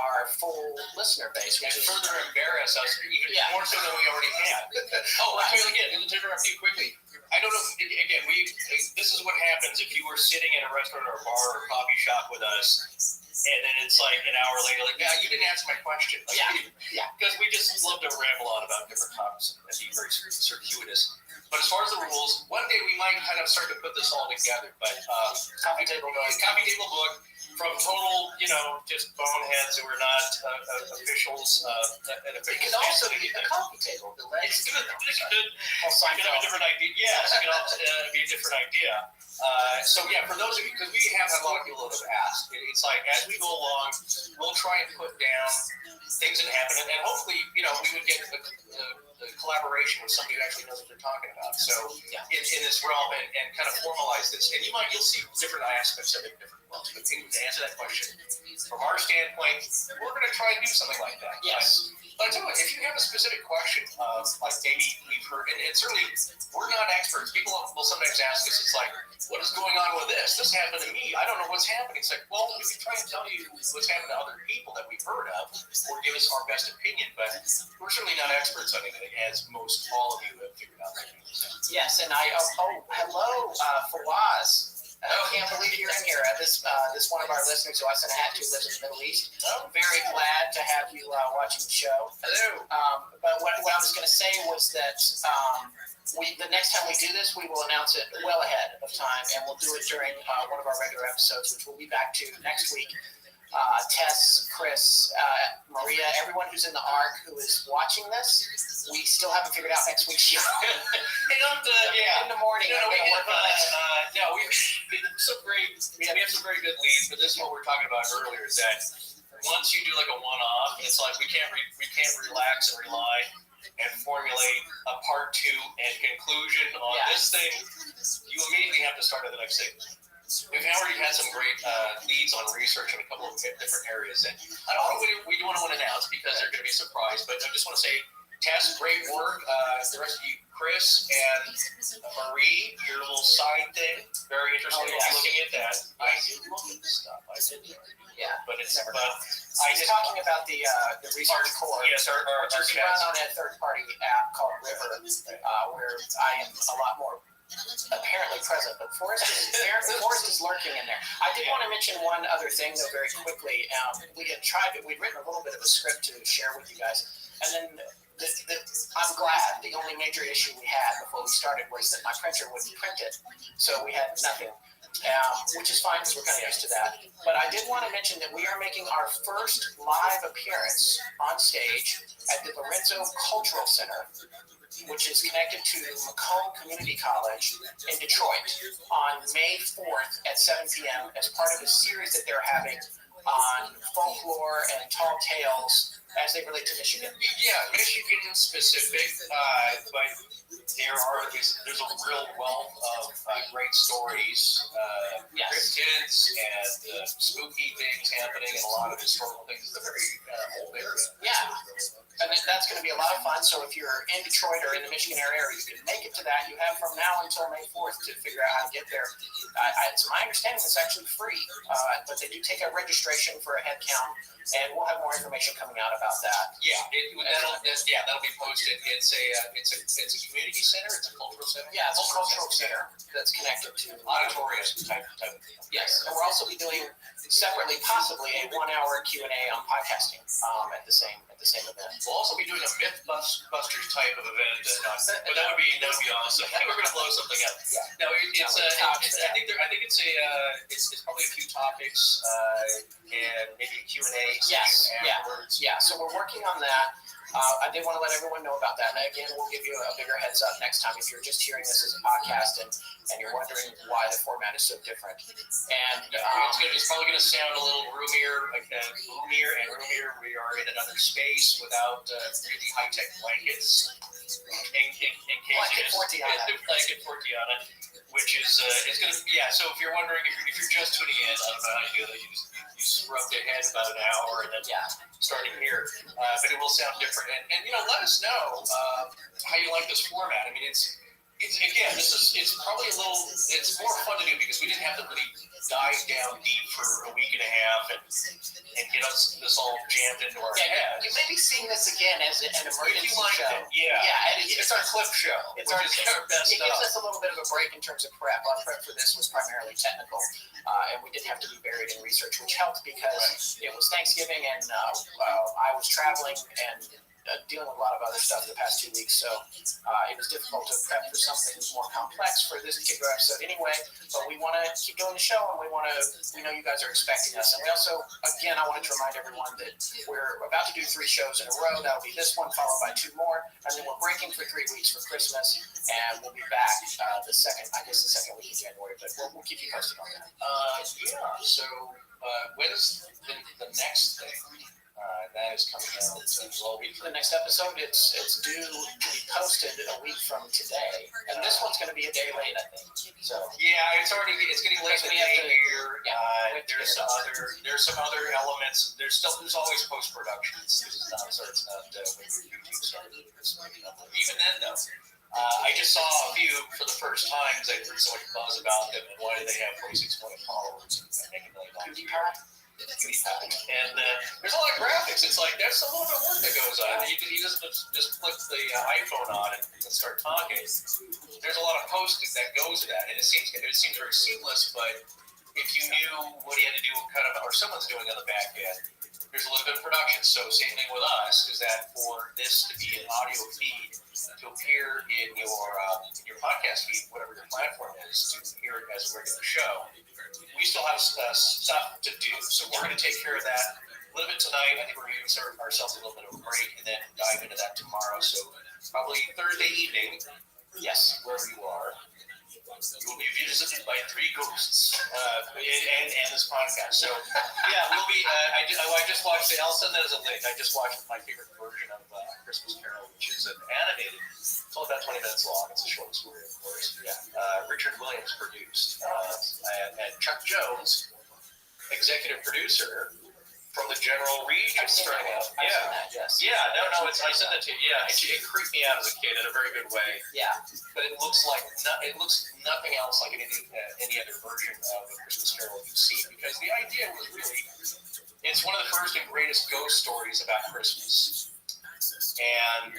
our full listener base, And further embarrass us even more so than we already had. Again, to interrupt you quickly. I don't know. Again, this is what happens if you were sitting in a restaurant or a bar or a coffee shop with us, and then it's like an hour later, like, you didn't answer my question. Because we just love to ramble on about different topics and be very circuitous. But as far as the rules, one day we might kind of start to put this all together. But coffee table book from total, just boneheads who are not officials. It could also be a coffee table. It's good. Have a different idea. Yes, it could also be a different idea. For those of you, because we have had a lot of people that have asked, it's like as we go along, we'll try and put down things that happen, and hopefully, we would get the collaboration with somebody who actually knows what they're talking about. So in this realm, and kind of formalize this, and you'll see different aspects of it. But to answer that question, from our standpoint, we're going to try and do something like that. Yes. But I tell you what, if you have a specific question, like maybe we've heard, and certainly we're not experts. People will sometimes ask us, it's like, what is going on with this? This happened to me. I don't know what's happening. It's like, well, we can try and tell you what's happened to other people that we've heard of, or give us our best opinion, but we're certainly not experts on anything, as most all of you have figured out. Yes, and hello, Fawaz. I can't believe you're in here. This one of our listeners who I sent a hat to lives in the Middle East. I'm very glad to have you watching the show. Hello. But what I was going to say was that the next time we do this, we will announce it well ahead of time, and we'll do it during one of our regular episodes, which we'll be back to next week. Tess, Chris, Maria, everyone who's in the ARC who is watching this, we still haven't figured out next week's show. In the morning, we have some very good leads, but this is what we were talking about earlier, is that once you do like a one-off, it's like we can't relax and rely and formulate a part 2 and conclusion on this thing. You immediately have to start at the next thing. We've already had some great leads on research in a couple of different areas, and I don't know we don't want to announce because they're going to be surprised, but I just want to say, Tess, great work. The rest of you, Chris and Marie, your little side thing, very interesting. Looking at that, I do look at this stuff. I did. But it's never. I was talking about the research core. Yes, our which is run on a third-party app called River, where I am a lot more apparently present, but Forrest is lurking in there. I did want to mention one other thing, though, very quickly. We'd written a little bit of a script to share with you guys, and then I'm glad the only major issue we had before we started was that my printer wouldn't print it, so we had nothing. Which is fine because we're kind of used to that. But I did want to mention that we are making our first live appearance on stage at the Lorenzo Cultural Center, which is connected to Macomb Community College in Detroit, on May 4th at 7 p.m. as part of a series that they're having on folklore and tall tales as they relate to Michigan. Yeah, Michigan specific, but there's a real wealth of great stories, cryptids and spooky things happening, and a lot of historical things. It's a very old area. Yeah. And that's going to be a lot of fun. So if you're in Detroit or in the Michigan area, you can make it to that. You have from now until May 4th to figure out how to get there. It's my understanding it's actually free, but they do take a registration for a head count, and we'll have more information coming out about that. That'll be posted. It's a community center. It's a cultural center. Yeah, it's a cultural center that's connected to auditorium type. Yes, and we'll also be doing separately, possibly a 1-hour Q&A on podcasting at the same event. We'll also be doing a Mythbusters type of event, but that would be awesome. I think we're going to blow something up. No, I think it's probably a few topics and maybe a Q&A. Yes, afterwards. So we're working on that. I did want to let everyone know about that. And again, we'll give you a bigger heads up next time if you're just hearing this as a podcast and you're wondering why the format is so different. And it's probably going to sound a little roomier, roomier. We are in another space without really high-tech blankets. In case Blanket Fortiana. Blanket Fortiana, which is it's going to so if you're wondering, if you're just tuning in, I don't know how to do that. You scrubbed ahead about an hour and then starting here, but it will sound different. And let us know how you like this format. I mean, it's probably it's more fun to do because we didn't have to really dive down deep for a week and a half and get us this all jammed into our heads. You may be seeing this again as an emergency show. It's our clip show. It's our best. It gives us a little bit of a break in terms of prep. Our prep for this was primarily technical, and we didn't have to be buried in research, which helped because it was Thanksgiving and I was traveling and dealing with a lot of other stuff the past 2 weeks, so it was difficult to prep for something more complex for this particular episode anyway, but we want to keep doing the show, and we know you guys are expecting us, and we also, again, I wanted to remind everyone that we're about to do 3 shows in a row. That'll be this one followed by 2 more, and then we're breaking for 3 weeks for Christmas, and we'll be back the second week in January, but we'll keep you posted on that. So when's the next thing? That is coming out. For the next episode, it's due to be posted a week from today, and this one's going to be a day late, I think. So it's getting late in the day here. There's some other elements. There's always post production. It's not when YouTube started. Even then, though. I just saw a few for the first time because I heard so much buzz about them and why do they have 26 million followers and make $1 million. And there's a lot of graphics. It's like there's a little bit of work that goes on. You just flip the iPhone on and start talking. There's a lot of posting that goes to that, and it seems very seamless. But if you knew what he had to do, or someone's doing on the back end, there's a little bit of production. So same thing with us is that for this to be an audio feed to appear in your podcast feed, whatever your platform is, to hear it as a regular show. We still have stuff to do, so we're going to take care of that a little bit tonight. I think we're going to give ourselves a little bit of a break and then dive into that tomorrow. So probably Thursday evening, wherever you are, you will be visited by 3 ghosts and this podcast. So we'll be. I just watched the Elsa. That is a link. I just watched my favorite version of Christmas Carol, which is an animated. It's only about 20 minutes long. It's a short story, of course. Richard Williams produced, and Chuck Jones, executive producer from the General Region. Startup. I sent it to you. It creeped me out as a kid in a very good way. But it looks nothing else like any other version of a Christmas Carol you've seen, because the idea was really, it's one of the first and greatest ghost stories about Christmas, and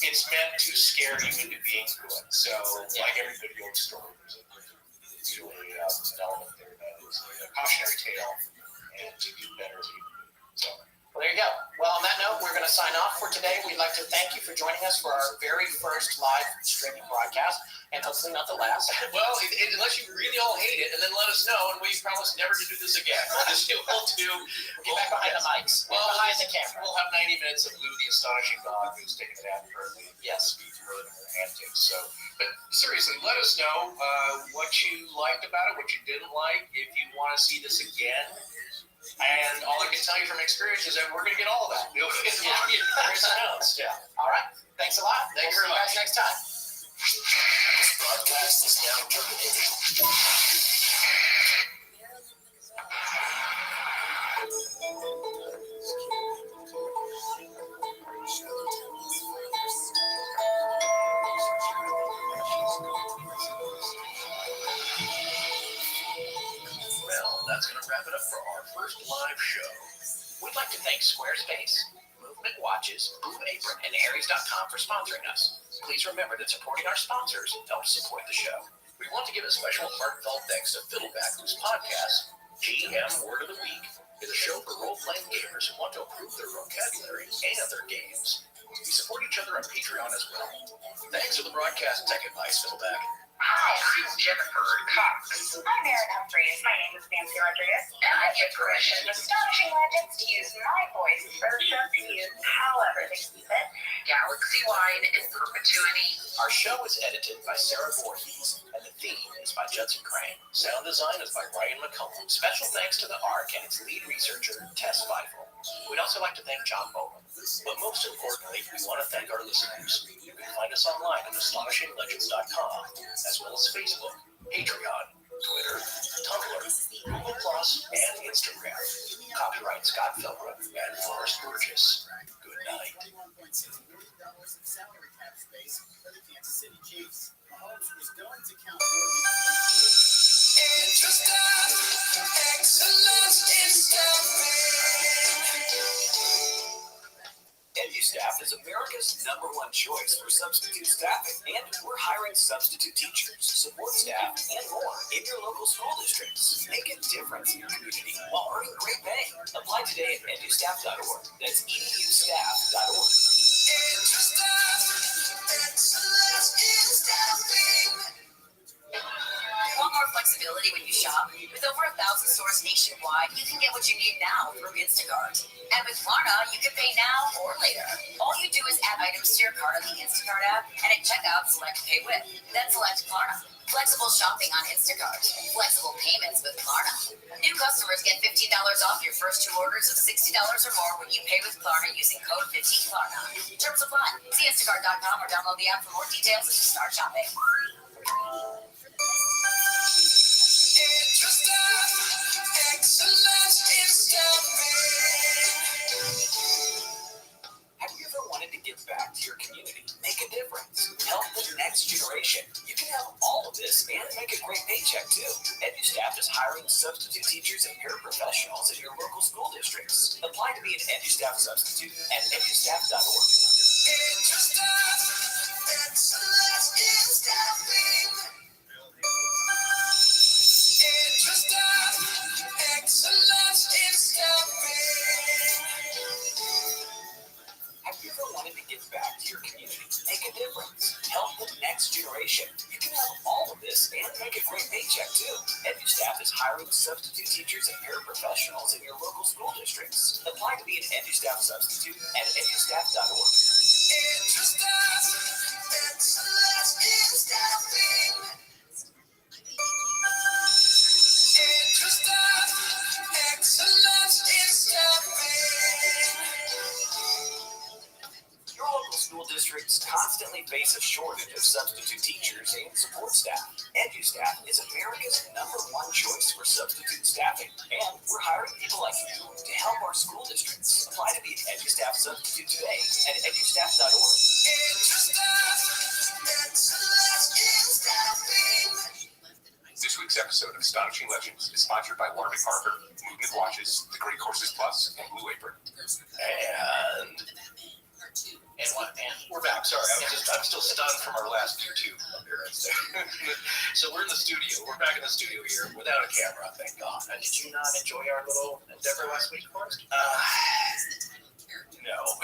it's meant to scare you into being good. So, like every good ghost story, there's usually an element there that is a cautionary tale, and to do better as you do. So. Well, there you go. Well, on that note, we're going to sign off for today. We'd like to thank you for joining us for our very first live streaming broadcast, and hopefully not the last. Well, unless you really all hate it, and then let us know, and we promise never to do this again. We'll get back behind the mics, behind the camera. We'll have 90 minutes of Lou, the astonishing dog, who's taking it out currently. Speech further antics. So, but seriously, let us know what you liked about it, what you didn't like, if you want to see this again. And all I can tell you from experience is that we're going to get all of that. It's announced. All right. Thanks a lot. Thanks very much. See you guys next time. This broadcast is now terminated. That's going to wrap it up for our first live show. We'd like to thank Squarespace, Movement Watches, Blue Apron, and Aries.com for sponsoring us. Please remember that supporting our sponsors helps support the show. We want to give a special heartfelt thanks to Fiddleback, whose podcast, GM Word of the Week, is a show for role-playing gamers who want to improve their vocabulary and their games. We support each other on Patreon as well. Thanks for the broadcast tech advice, Fiddleback. Hi, I'm Jennifer Cox. I'm Erin Humphreys. My name is Nancy Rodriguez, and I give permission to Astonishing Legends to use my voice for them to use however they see fit. Galaxy wide in perpetuity. Our show is edited by Sarah Voorhees, and the theme is by Judson Crane. Sound design is by Ryan McCollum. Special thanks to the ARC and its lead researcher, Tess Feifel. We'd also like to thank John Bowman. But most importantly, we want to thank our listeners. You can find us online at astonishinglegends.com, as well as Facebook, Patreon, Twitter, Tumblr, Google+, and Instagram. Copyright Scott Philbrook and Forrest Burgess. Good night. Salary cap space for the Kansas City Chiefs. Mahomes was going to count more than Interest of excellence in EduStaff is America's #1 choice for substitute staffing, and we're hiring substitute teachers, support staff, and more in your local school districts. Make a difference in your community while earning great pay. Apply today at edustaff.org. That's edustaff.org. Interest of excellence in staffing. Want more flexibility when you shop? With over 1,000 stores nationwide, you can get what you need now through Instacart. And with Klarna, you can pay now or later. All you do is add items to your cart on the Instacart app, and at checkout, select Pay With. Then select Klarna. Flexible shopping on Instacart. Flexible payments with Klarna. New customers get $15 off your first 2 orders of $60 or more when you pay with Klarna using code 15Klarna. Terms apply. See Instacart.com or download the app for more details and start shopping. Interest of excellence in staffing. Have you ever wanted to give back to your community, make a difference, help the next generation? You can have all of this and make a great paycheck too. EduStaff is hiring substitute teachers and paraprofessionals in your local school districts. Apply to be an EduStaff substitute at edustaff.org. Interest of excellence in staffing. Interest of excellence in staffing. Have you ever wanted to give back to your community, make a difference, help the next generation? You can have all of this and make a great paycheck too. EduStaff is hiring substitute teachers and paraprofessionals in your local school districts. Apply to be an EduStaff substitute at edustaff.org. Interest of excellence in staffing. Interest of excellence in staffing. Your local school districts constantly face a shortage of substitute teachers and support staff. EduStaff is America's #1 choice for substitute staffing, and we're hiring people like you to help our school districts. Apply to be an EduStaff substitute today at edustaff.org. Interest of excellence in staffing. This week's episode of Astonishing Legends is sponsored by Warby Parker, Movement Watches, The Great Courses Plus, and Blue Apron. And what? And we're back. Sorry, I'm still stunned from our last YouTube appearance there. So we're in the studio. We're back in the studio here without a camera, thank God. Did you not enjoy our little endeavor last week, Forrest? No.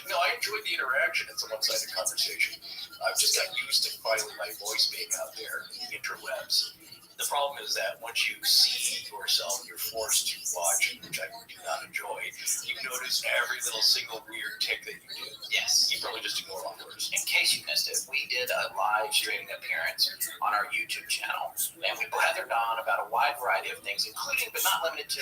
No, I enjoyed the interaction. It's a one-sided conversation. I've just got used to finally my voice being out there in the interwebs. The problem is that once you see yourself, you're forced to watch, which I do not enjoy. You notice every little single weird tick that you do. Yes. You probably just ignore all yours. In case you missed it, we did a live streaming appearance on our YouTube channel, and we blathered on about a wide variety of things, including but not limited to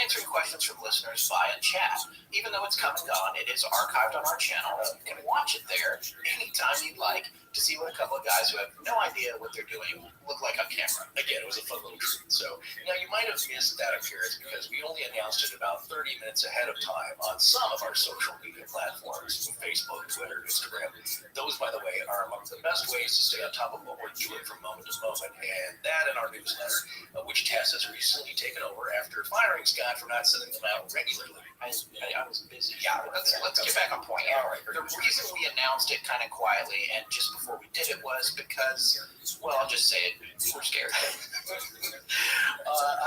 answering questions from listeners via chat. Even though it's come and gone, it is archived on our channel. You can watch it there anytime you'd like to see what a couple of guys who have no idea what they're doing look like on camera. Again, it was a fun little treat. So, you might have missed that appearance because we only announced it about 30 minutes ahead of time on some of our social media platforms, Facebook, Twitter, Instagram. Those, by the way, are among the best ways to stay on top of what we're doing from moment to moment. And that and our newsletter, which Tess has recently taken over after firing Scott for not sending them out regularly. I was busy. Yeah, let's get back on point here. All right. The reason we announced it kind of quietly and just before we did it was because, well, I'll just say it, we were scared.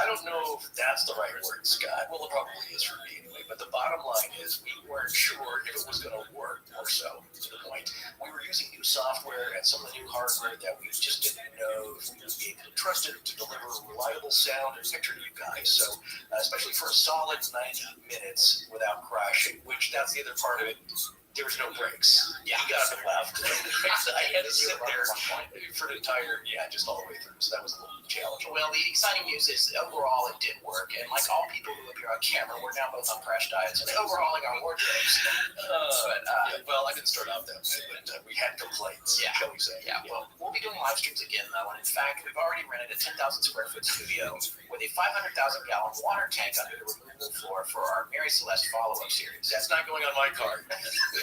I don't know if that's the right word, Scott. Well, it probably is for me anyway. But the bottom line is we weren't sure if it was going to work, more so to the point we were using new software and some of the new hardware that we just didn't know if we would be able to trust it to deliver reliable sound and picture to you guys. So, especially for a solid 90 minutes without crashing, which that's the other part of it. There was no breaks. Yeah, he got up and left. I had to sit there for the entire, just all the way through. So that was a little challenging. Well, the exciting news is overall it did work. And like all people who appear on camera, we're now both on crash diets and overhauling our wardrobes. Well, I didn't start out that way, but we had complaints, shall we say. Yeah, well, we'll be doing live streams again, though. And in fact, we've already rented a 10,000 square foot studio with a 500,000 gallon water tank under the removable floor for our Mary Celeste follow-up series. That's not going on my card.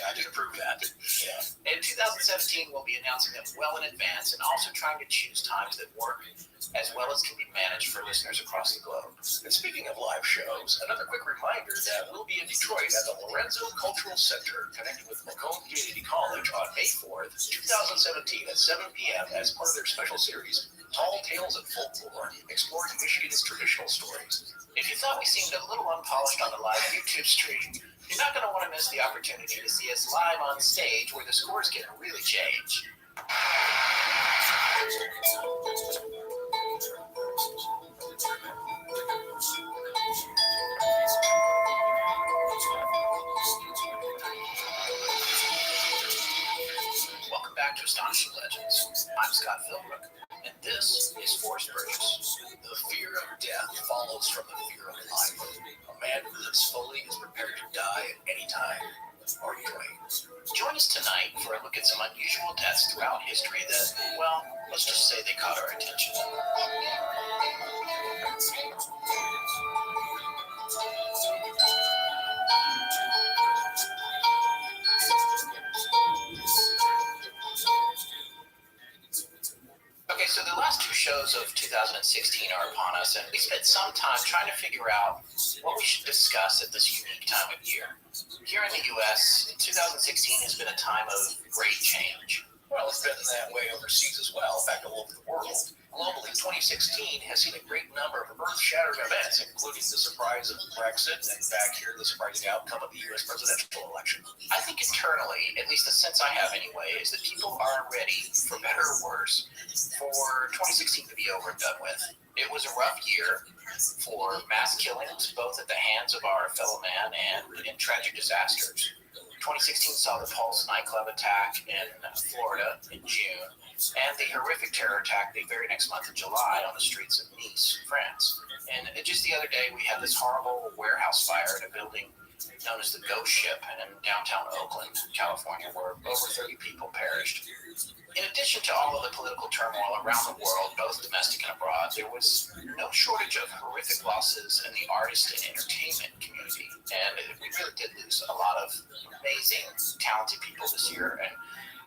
I did approve that. Yeah. In 2017, we'll be announcing them well in advance and also trying to choose times that work as well as can be managed for listeners across the globe. And speaking of live shows, another quick reminder that we'll be in Detroit at the Lorenzo Cultural Center, connected with Macomb Community College on May 4th, 2017 at 7 p.m. as part of their special series, Tall Tales of Folklore, exploring Michigan's traditional stories. If you thought we seemed a little unpolished on the live YouTube stream, you're not going to want to miss the opportunity to see us live on stage where the scores can really change. Welcome back to Astonishing Legends. I'm Scott Philbrook, and this is Forrest Burgess. The fear of death follows from the fear of life. A man who lives fully is prepared to die at any time. Mark Twain. Join us tonight for a look at some unusual deaths throughout history that, well, let's just say they caught our attention. Okay, so the last two shows of 2016 are upon us, and we spent some time trying to figure out what we should discuss at this unique time of year. Here in the U.S., 2016 has been a time of great change. Well, it's been that way overseas as well, in fact, all over the world. Globally, 2016 has seen a great number of earth-shattering events, including the surprise of Brexit, and back here, the surprising outcome of the U.S. presidential election. I think internally, at least the sense I have anyway, is that people are ready, for better or worse, for 2016 to be over and done with. It was a rough year for mass killings, both at the hands of our fellow man and in tragic disasters. 2016 saw the Pulse nightclub attack in Florida in June, and the horrific terror attack the very next month of July on the streets of Nice, France. And just the other day, we had this horrible warehouse fire in a building known as the Ghost Ship in downtown Oakland, California, where over 30 people perished. In addition to all of the political turmoil around the world, both domestic and abroad, there was no shortage of horrific losses in the artist and entertainment community. And we really did lose a lot of amazing, talented people this year. And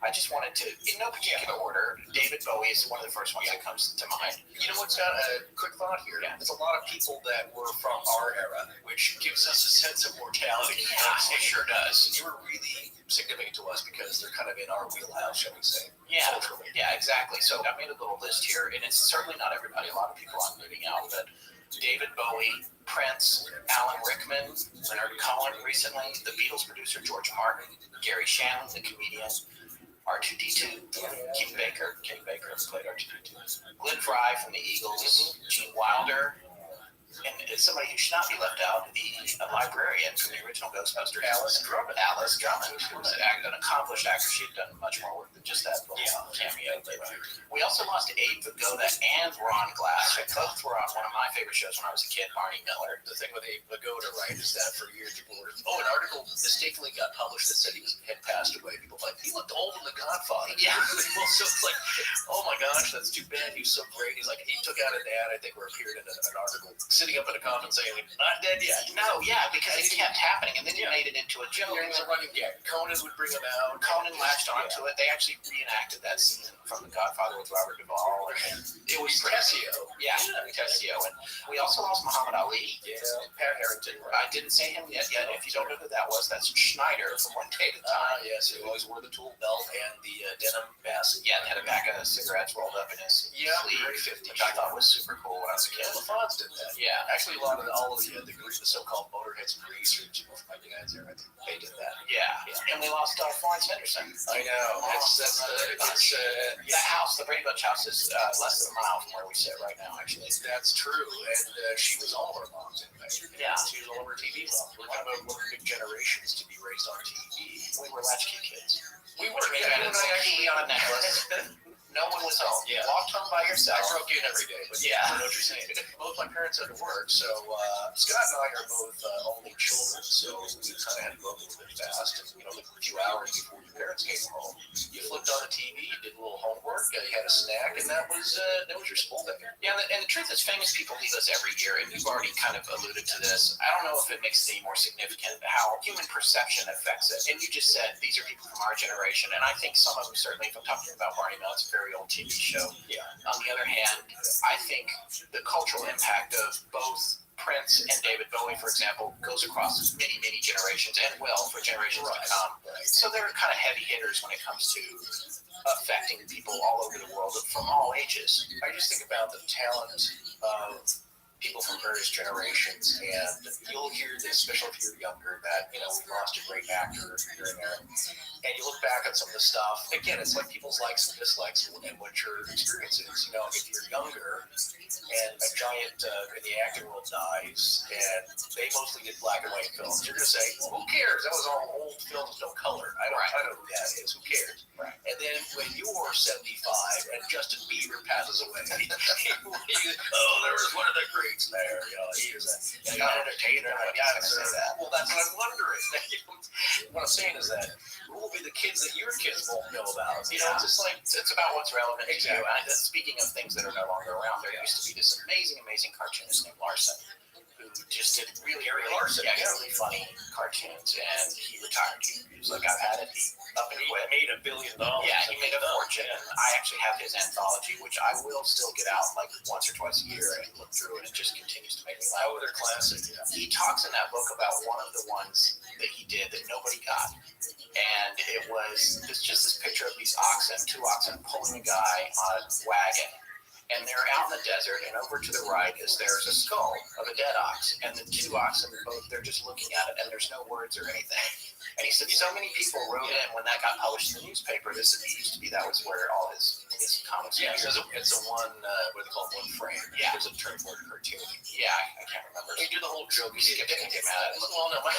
I just wanted to, in no particular order, David Bowie is one of the first ones that comes to mind. You know what's got a quick thought here? Yeah. There's a lot of people that were from our era, which gives us a sense of mortality. Yeah, it sure does. They were really significant to us because they're kind of in our wheelhouse, shall we say. Yeah, yeah, exactly. So I made a little list here, and it's certainly not everybody. A lot of people I'm leaving out, but David Bowie, Prince, Alan Rickman, Leonard Cohen recently, the Beatles producer George Martin, Gary Shandling, the comedian, R2-D2, Kenny Baker played R2-D2, Glenn Frey from the Eagles, Gene Wilder, and somebody who should not be left out, the librarian from the original Ghostbusters, Alice Drummond, who was an accomplished actor. She'd done much more work than just that little cameo. But we also lost Abe Vigoda and Ron Glass. Both were on one of my favorite shows when I was a kid, Barney Miller. The thing with Abe Vigoda, right, is that for years people were, an article mistakenly got published that said he had passed away. People were like, he looked old in The Godfather. Yeah. Well, so it's like, oh my gosh, that's too bad. He was so great. He's like, he took out an ad, I think, where appeared in an article, sitting up in a coffin saying, not dead yet. No, yeah, because it kept happening, and then you made it into a joke. Conan would bring him out. Conan latched onto it. They actually reenacted that scene from The Godfather with Robert Duvall. It was Tessio. Yeah, Tessio. And we also lost Muhammad Ali. Yeah, Pat Harrington. I didn't say him yet. If you don't know who that was, that's Schneider from One Day at a Time. Yes, he always wore the tool belt and the denim vest. Yeah, and had a bag of cigarettes rolled up in his sleeve, very 50s. which I thought was super cool when I was a kid. The Fonz did that. Yeah. Actually, a lot of all of the so-called motorheads and greasers, most of my guys there, I think they did that. Yeah. And we lost Florence Henderson. I know. That house, the Brady Bunch house, is less than a mile from where we sit right now, actually. That's true. And she was all of our moms anyway. Yeah. She was all of our TV moms. We're kind of one of the big generations to be raised on TV. We were latchkey kids. We were. You had a key on a necklace. No one was home. Yeah. Walked home by yourself. I broke in every day, but Yeah. I know what you're saying. Both my parents had to work, so Scott and I are both only children, so we kind of had to grow up a little bit fast. And, a few hours before your parents came home, you flipped on the TV, you did a little homework, you had a snack, and that was your school day. Yeah, and the truth is, famous people leave us every year, and you've already kind of alluded to this. I don't know if it makes it any more significant how human perception affects it. And you just said these are people from our generation, and I think some of them certainly. If I'm talking about Barney Mel, it's a very old TV show. Yeah. On the other hand, I think the cultural impact of both Prince and David Bowie, for example, goes across many, many generations and will for generations to come. Right. So they're kind of heavy hitters when it comes to affecting people all over the world from all ages. I just think about the talent of people from various generations, and you'll hear this, especially if you're younger, that we lost a great actor during there, and you look back at some of the stuff. Again, it's like people's likes and dislikes and what your experience is. If you're younger and a giant in the acting world dies, and they mostly did black and white films, you're gonna say, well, who cares? That was all old films, no color. I don't know who that is. Who cares? Right. And then when you're 75 and Justin Bieber passes away, there was one of the greats there. He was an entertainer. Well, that's what I'm wondering. What I'm saying is that who will be the kids that your kids won't know about? It's just like it's about what's relevant to you. Exactly. And speaking of things that are no longer around, there used to be this amazing cartoonist named Larson who just did really funny cartoons, and he retired. He was like, I've had it. He up and quit. Made $1 billion. Yeah, he made a fortune. And I actually have his anthology, which I will still get out like once or twice a year and look through, and it just continues to make me laugh. Oh, they're classic. Yeah. He talks in that book about one of the ones that he did that nobody got. And it was just this picture of these oxen, 2 oxen pulling a guy on a wagon. And they're out in the desert, and over to the right there's a skull of a dead ox. And the 2 oxen, they're just looking at it, and there's no words or anything. And he said so many people wrote in when that got published in the newspaper. This used to be that was where all his comics. Yeah, because it's a one, what they call one frame. Yeah. There's a term for it, cartoon. Yeah, I can't remember. He did the whole joke. We skipped it and came at it. Well, no, my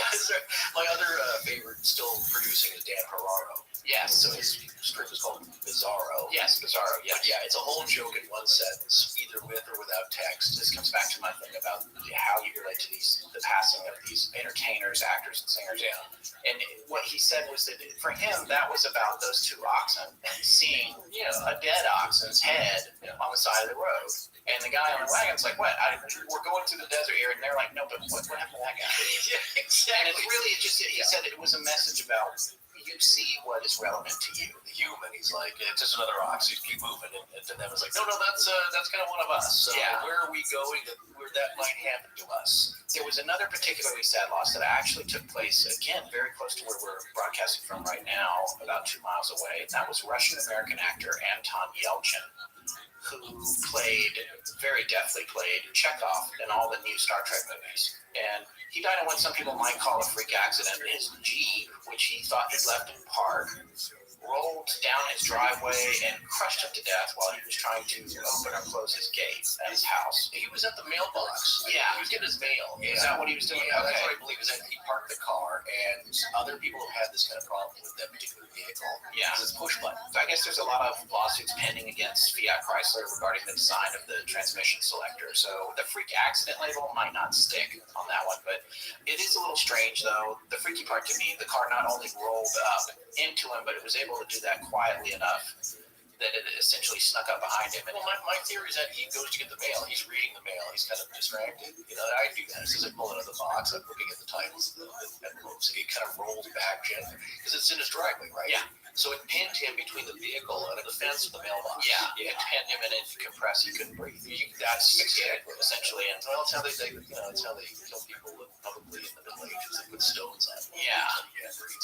other favorite still producing is Dan Ferraro. Yes. So his strip is called Bizarro. Yes, Bizarro. But yeah, it's a whole joke in one sentence, either with or without text. This comes back to my thing about how you relate to the passing of these entertainers, actors, and singers. Yeah. And what he said was that for him, that was about those 2 oxen seeing, a dead oxen's head on the side of the road. And the guy on the wagon's like, what? We're going through the desert here. And they're like, no, but what happened to that guy? Yeah, exactly. And it's really, he said it was a message about you see what is relevant to you. The human, he's like, it's just another ox. You keep moving, and to them it's like, no, that's kind of one of us. So where are we going where that might happen to us? There was another particularly sad loss that actually took place, again, very close to where we're broadcasting from right now, about 2 miles away. That was Russian-American actor Anton Yelchin, who very deftly played Chekhov in all the new Star Trek movies. And he died in what some people might call a freak accident. His Jeep, which he thought he'd left in park, rolled down his driveway and crushed him to death while he was trying to open or close his gate at his house. He was at the mailbox. Yeah. He was getting his mail. Is that what he was doing? Yeah, that's what I believe. Is that he parked the car, and other people have had this kind of problem with that particular vehicle. Yeah. Because it's push button. So I guess there's a lot of lawsuits pending against Fiat Chrysler regarding the design of the transmission selector. So the freak accident label might not stick on that one, but it is a little strange, though. The freaky part to me, the car not only rolled up into him, but it was able to do that quietly enough that it essentially snuck up behind him. And Well, my theory is that he goes to get the mail. He's reading the mail. He's kind of distracted. I do that. As soon as I pull it out of the box, I'm looking at the titles of the envelopes, and he kind of rolls back gently because it's in his driveway, right? Yeah. So it pinned him between the vehicle and the fence of the mailbox. Yeah, it pinned him and it compressed. He couldn't breathe. That's essentially. And Well, it's how they kill people probably in the Middle Ages. They put stones on them. yeah.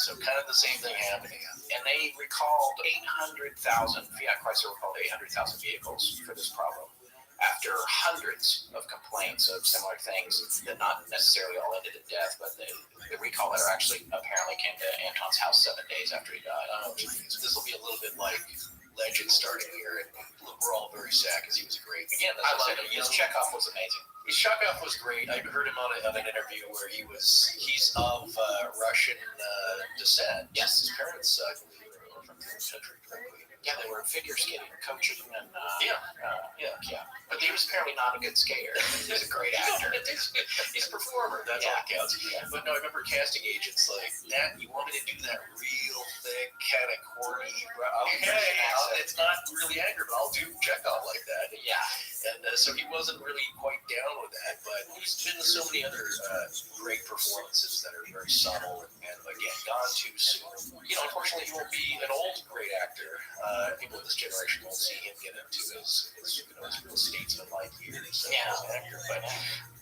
So kind of the same thing happening. And they recalled 800,000, Fiat Chrysler recalled 800,000 vehicles for this problem after hundreds of complaints of similar things that not necessarily all ended in death, but the recall letter actually apparently came to Anton's house 7 days after he died. So this will be a little bit like legend starting here, and we're all very sad because he was a great. Again, I love it. His Chekhov was amazing. His Chekhov was great. I heard him on an interview where he's of Russian descent. Yes. His parents, I believe, were from the country directly. Yeah, they were figure skating, coaching, and Yeah. But he was apparently not a good skater. He's a great actor. He's a performer. That's all that counts. Yeah. But no, I remember casting agents like that. You want me to do that real thick, kind of corny? Okay, it's not really angry, but I'll do Chekhov like that. Yeah. And so he wasn't really quite down with that, but he's been in so many other great performances that are very subtle and again, gone too soon. Unfortunately, he won't be an old great actor. People of this generation won't see him get into his real statesman-like years as an actor. But,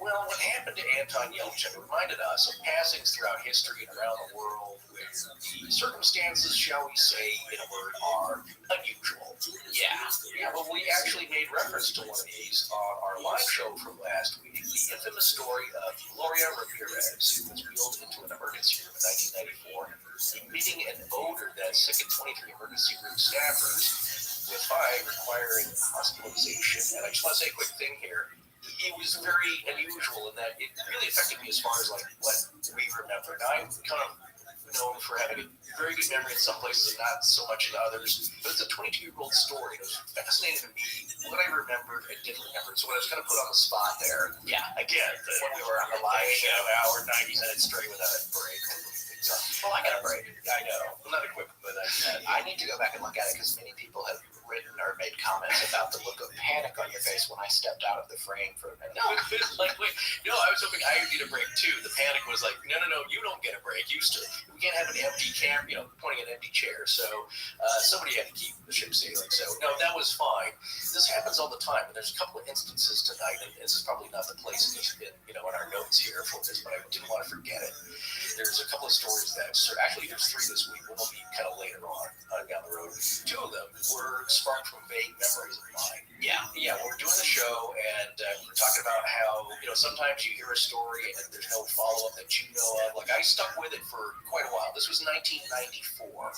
well, what happened to Anton Yelchin reminded us of passings throughout history and around the world where the circumstances, shall we say, in a word, are unusual. Yeah, but we actually made reference to one of these on our live show from last week, the infamous story of Gloria Ramirez, who was wheeled into an emergency room in 1994, emitting an odor that sickened 23 emergency room staffers, with 5 requiring hospitalization. And I just want to say a quick thing here. It was very unusual in that it really affected me as far as like what we remember. Now, I'm kind of known for having a very good memory in some places and not so much in others. But it's a 22-year-old story. It was fascinating to me what I remembered and didn't remember. So when I was kind of put on the spot there, again, when we were on the live show, hour, 90 minutes straight without a break. Well, I got a break. I know. I'm not equipped, but I need to go back and look at it because many people have written or made comments about the look of panic on your face when I stepped out of the frame for a minute. No, it's like, wait, no, I was hoping I would get a break too. The panic was like, no, you don't get a break. We can't have an empty pointing an empty chair. So somebody had to keep the ship sailing. So no, that was fine. This happens all the time, and there's a couple of instances tonight, and this is probably not the place in our notes here for this, but I didn't want to forget it. There's a couple of stories that actually there's 3 this week. One will be kind of later on down the road. 2 of them were sparked from vague memories of mine. Yeah. We're doing the show, and we're talking about how sometimes you hear a story and there's no follow up that you know of. Like I stuck with it for quite a while. This was 1994.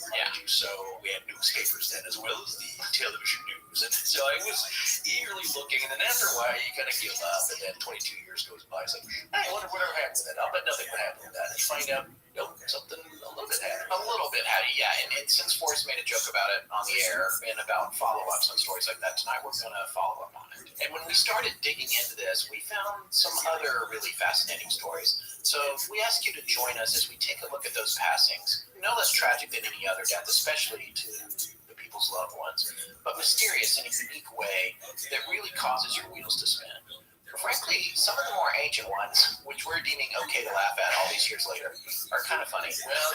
So we had newspapers then as well as the television news, and so I was eagerly looking. And then after a while, you kind of give up, and then 22 years goes by. It's like, I wonder whatever happened to that. I'll bet nothing would happen to that. And you find out, something a little bit happened. A little bit, and since Forrest made a joke about it on the air and about follow-ups on stories like that, tonight we're going to follow up on it. And when we started digging into this, we found some other really fascinating stories. So we ask you to join us as we take a look at those passings. No less tragic than any other death, especially to the people's loved ones, but mysterious in a unique way that really causes your wheels to spin. Frankly, some of the more ancient ones, which we're deeming okay to laugh at all these years later, are kind of funny. Well,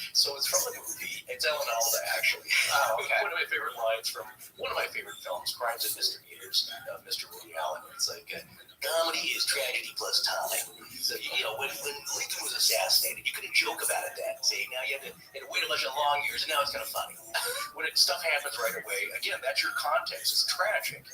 so it's from the movie. It's Ellen Alda, actually. Oh, okay. One of my favorite lines from one of my favorite films, Crimes and Misdemeanors, Mr. Woody Allen. It's like, comedy is tragedy plus time. So, when Lincoln was assassinated, you couldn't joke about it then. See, now you have to wait a bunch of long years, and now it's kind of funny. When stuff happens right away, again, that's your context. It's tragic.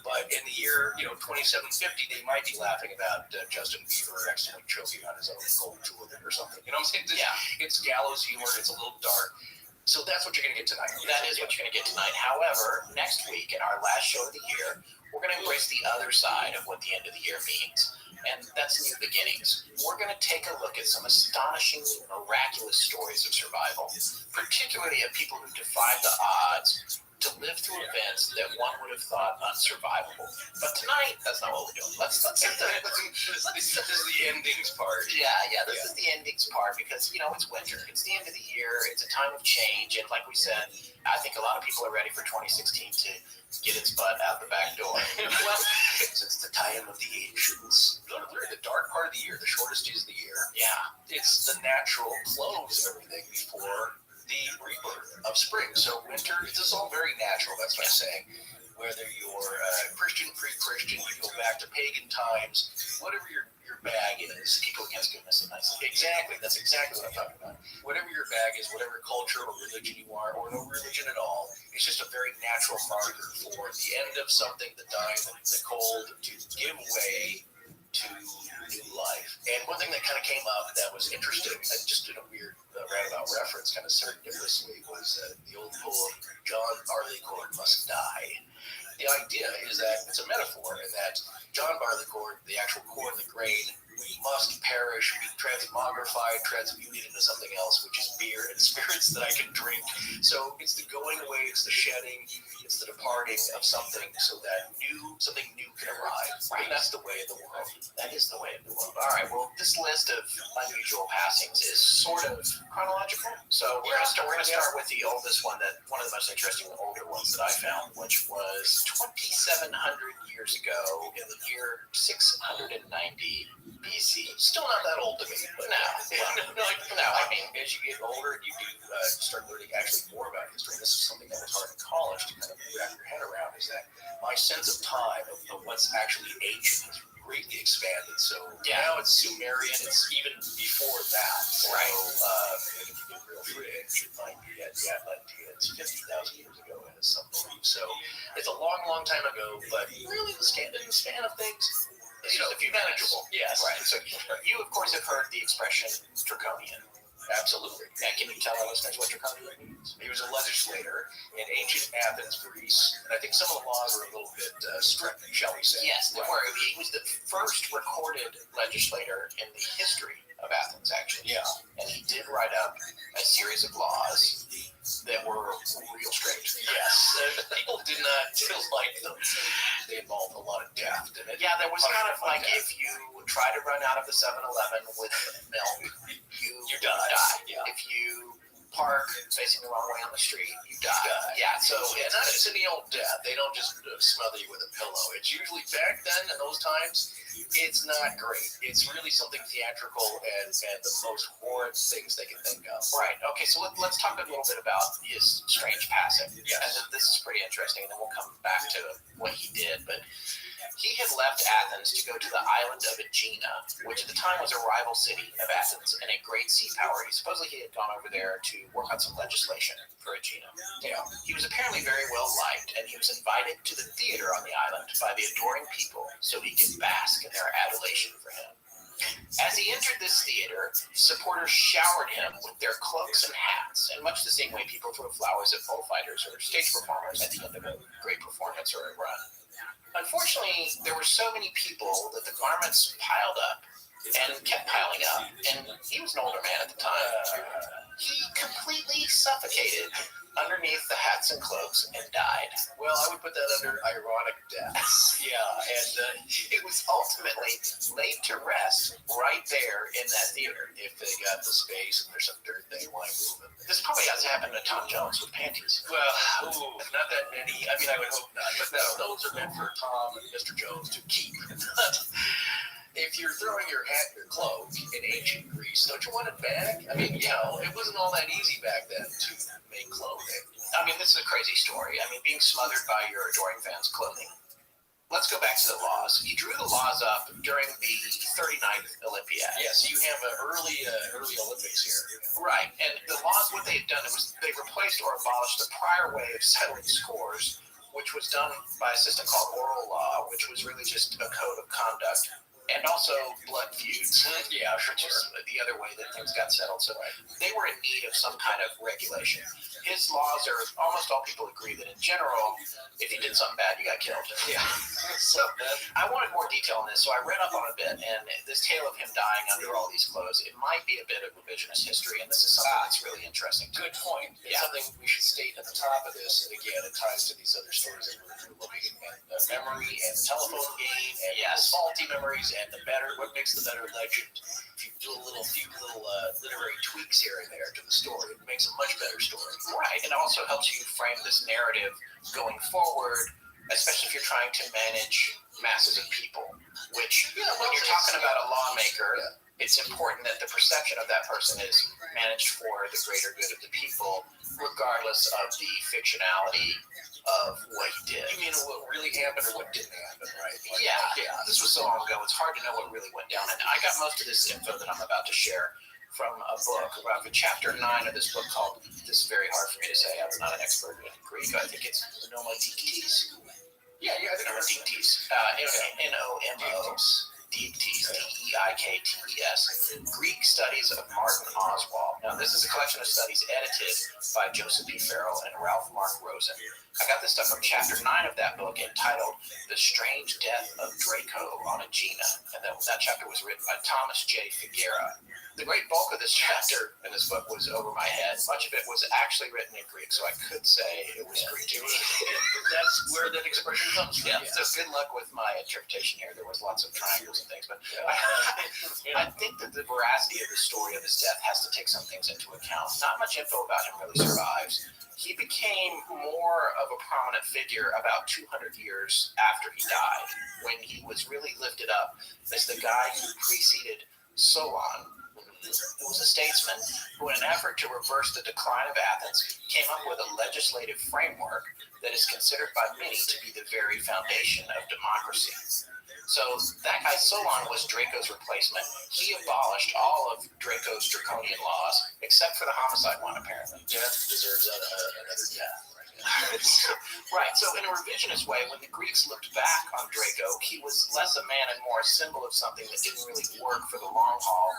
But in the year, 2750, they might be laughing about Justin Bieber accidentally choking on his own gold jewelry or something. You know what I'm saying? It's gallows humor. It's a little dark. So that's what you're going to get tonight. That is what you're going to get tonight. However, next week in our last show of the year, we're going to embrace the other side of what the end of the year means. And that's new beginnings. We're going to take a look at some astonishing, miraculous stories of survival, particularly of people who defied the odds to live through events that one would have thought unsurvivable. But tonight, that's not what we're doing. Let's This is the endings part. Yeah, this is the endings part because, it's winter. It's the end of the year. It's a time of change. And like we said, I think a lot of people are ready for 2016 to get its butt out the back door. Well, it's the time of the ancients. We're in the dark part of the year, the shortest days of the year. Yeah. It's the natural close of everything before the rebirth of spring. So winter, this is all very natural. That's what I'm saying. Whether you're Christian, pre-Christian, you go back to pagan times, whatever your bag is. People against goodness and nice. Exactly. That's exactly what I'm talking about. Whatever your bag is, whatever culture or religion you are, or no religion at all, it's just a very natural marker for the end of something, the dying, the cold, to give way to new life. And one thing that kind of came up that was interesting, just in a weird roundabout reference, kind of serendipitously, was the old poem, John Barleycorn Must Die. The idea is that it's a metaphor, and that John Barleycorn, the actual corn, the grain, must perish, be transmogrified, transmuted into something else, which is beer and spirits that I can drink. So it's the going away, it's the shedding, it's the departing of something so that something new can arrive. Right. And that's the way of the world. That is the way of the world. All right, well, this list of unusual passings is sort of chronological. So we're going to start with the oldest one, one of the most interesting older ones that I found, which was 2,700 years ago in the year 690 BC. Still not that old to me, but now. I mean, as you get older, you do start learning actually more about history. This is something that was hard in college to kind of wrap your head around, is that my sense of time, of what's actually ancient, has greatly expanded. So now it's Sumerian, it's even before that. So, if you get real fridge, it might be at the Atlanteans 50,000 years ago in some belief. So it's a long, long time ago, but really in the span of things, it's just a few manageable. Yes. Right. So you, of course, have heard the expression draconian. Absolutely. And can you tell our listeners what draconian means? He was a legislator in ancient Athens, Greece, and I think some of the laws were a little bit strict, shall we say. Yes, they were. He was the first recorded legislator in the history of Athens, actually. Yeah. And he did write up a series of laws that were real strict. Yes. People did not like them. They involved a lot of death, didn't it? Yeah, there was kind of like if you try to run out of the 7-Eleven with milk, you die. Yeah. If you park facing the wrong way on the street, you die. Yeah, so it's not a silly old death. They don't just smother you with a pillow. It's usually back then in those times, it's not great. It's really something theatrical and the most horrid things they can think of. Right. Okay, so let's talk a little bit about his strange passing. Yes. And this is pretty interesting, and then we'll come back to what he did. But he had left Athens to go to the island of Aegina, which at the time was a rival city of Athens and a great sea power. Supposedly he had gone over there to work on some legislation for Aegina. Yeah. He was apparently very well liked, and he was invited to the theater on the island by the adoring people so he could bask in their adulation for him. As he entered this theater, supporters showered him with their cloaks and hats, in much the same way people throw flowers at bullfighters or stage performers at the end of a great performance or a run. Unfortunately, there were so many people that the garments piled up and kept piling up, and he was an older man at the time. He completely suffocated underneath the hats and cloaks and died. Well, I would put that under ironic death. Yeah, and it was ultimately laid to rest right there in that theater. If they got the space and there's some dirt they want to move them. This probably has happened to Tom Jones with panties. Well, not that many. I mean, I would hope not. But no, those are meant for Tom and Mr. Jones to keep. If you're throwing your hat and your cloak in ancient Greece, don't you want it back? I mean, it wasn't all that easy back then to make clothing. I mean, this is a crazy story. I mean, being smothered by your adoring fans' clothing. Let's go back to the laws. He drew the laws up during the 39th Olympiad. Yeah, so you have an early Olympics here. Right, and the laws, what they had done was they replaced or abolished the prior way of settling scores, which was done by a system called oral law, which was really just a code of conduct. and also blood feuds. Yeah, which is the other way that things got settled. So they were in need of some kind of regulation. His laws are, almost all people agree that in general, if you did something bad, you got killed. Yeah. So I wanted more detail on this, so I read up on it a bit, and this tale of him dying under all these clothes, it might be a bit of revisionist history, and this is something that's really interesting. Good point. It's something we should state at the top of this, and again, it ties to these other stories that we're looking at. The memory and the telephone game, and faulty memories, and what makes the better legend. If you do a few little literary tweaks here and there to the story, it makes a much better story. Right, and it also helps you frame this narrative going forward, especially if you're trying to manage masses of people, which when you're talking about a lawmaker, it's important that the perception of that person is managed for the greater good of the people, regardless of the fictionality of what he did. You mean what really happened or what didn't happen, right? Like, yeah. This was so long ago, it's hard to know what really went down. And I got most of this info that I'm about to share from a book, about chapter 9 of this book called, this is very hard for me to say, I'm not an expert in Greek, I think it's Nomodiktes. Yeah, I think I'm Nomodiktes. N-O-M-O. Deiktes, D-E-I-K-T-E-S, Greek Studies of Martin Oswald. Now, this is a collection of studies edited by Joseph P. Farrell and Ralph Mark Rosen. I got this stuff from chapter 9 of that book entitled The Strange Death of Draco on Aegina. And that chapter was written by Thomas J. Figuera. The great bulk of this chapter in this book was over my head. Much of it was actually written in Greek, so I could say it was Greek to me. That's where that expression comes from. Yeah, so good luck with my interpretation here. There was lots of triangles and things, but I think that the veracity of the story of his death has to take some things into account. Not much info about him really survives. He became more of a prominent figure about 200 years after he died, when he was really lifted up as the guy who preceded Solon, who was a statesman who, in an effort to reverse the decline of Athens, came up with a legislative framework that is considered by many to be the very foundation of democracy. So that guy Solon was Draco's replacement. He abolished all of Draco's draconian laws, except for the homicide one, apparently. Death deserves another death. Right, so in a revisionist way, when the Greeks looked back on Draco, he was less a man and more a symbol of something that didn't really work for the long haul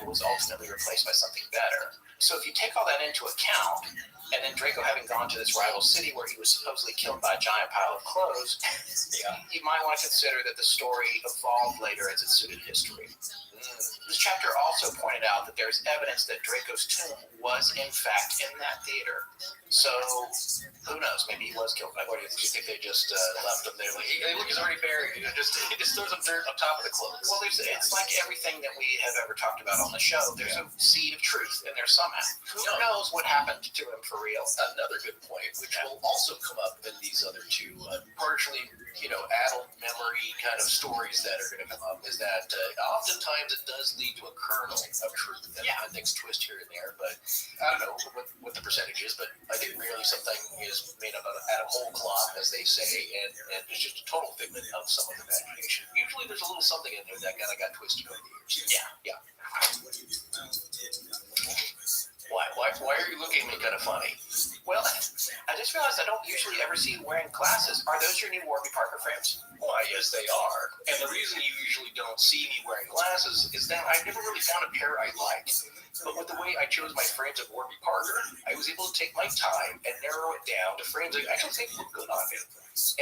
and was ultimately replaced by something better. So if you take all that into account, and then Draco having gone to this rival city where he was supposedly killed by a giant pile of clothes, you might want to consider that the story evolved later as it suited history. This chapter also pointed out that there's evidence that Draco's tomb was, in fact, in that theater. So, who knows? Maybe he was killed by. What do you think they just left him there? Like, hey, look, he's already buried. He just throws some dirt on top of the clothes. Well, it's like everything that we have ever talked about on the show. There's a seed of truth in there somehow. Who knows what happened to him for real? Another good point, which will also come up in these other two partially, adult memory kind of stories that are going to come up, is that oftentimes it does lead to a kernel of truth, and things twist here and there. But I don't know what the percentage is, but I think rarely something is made up out of whole cloth, as they say, and it's just a total figment of someone's imagination. Usually there's a little something in there that kind of got twisted over the years. Yeah. Why are you looking at me kind of funny? Well, I just realized I don't usually ever see you wearing glasses. Are those your new Warby Parker frames? Why, yes, they are. And the reason you usually don't see me wearing glasses is that I never really found a pair I liked. But with the way I chose my frames at Warby Parker, I was able to take my time and narrow it down to frames I actually think look good on me.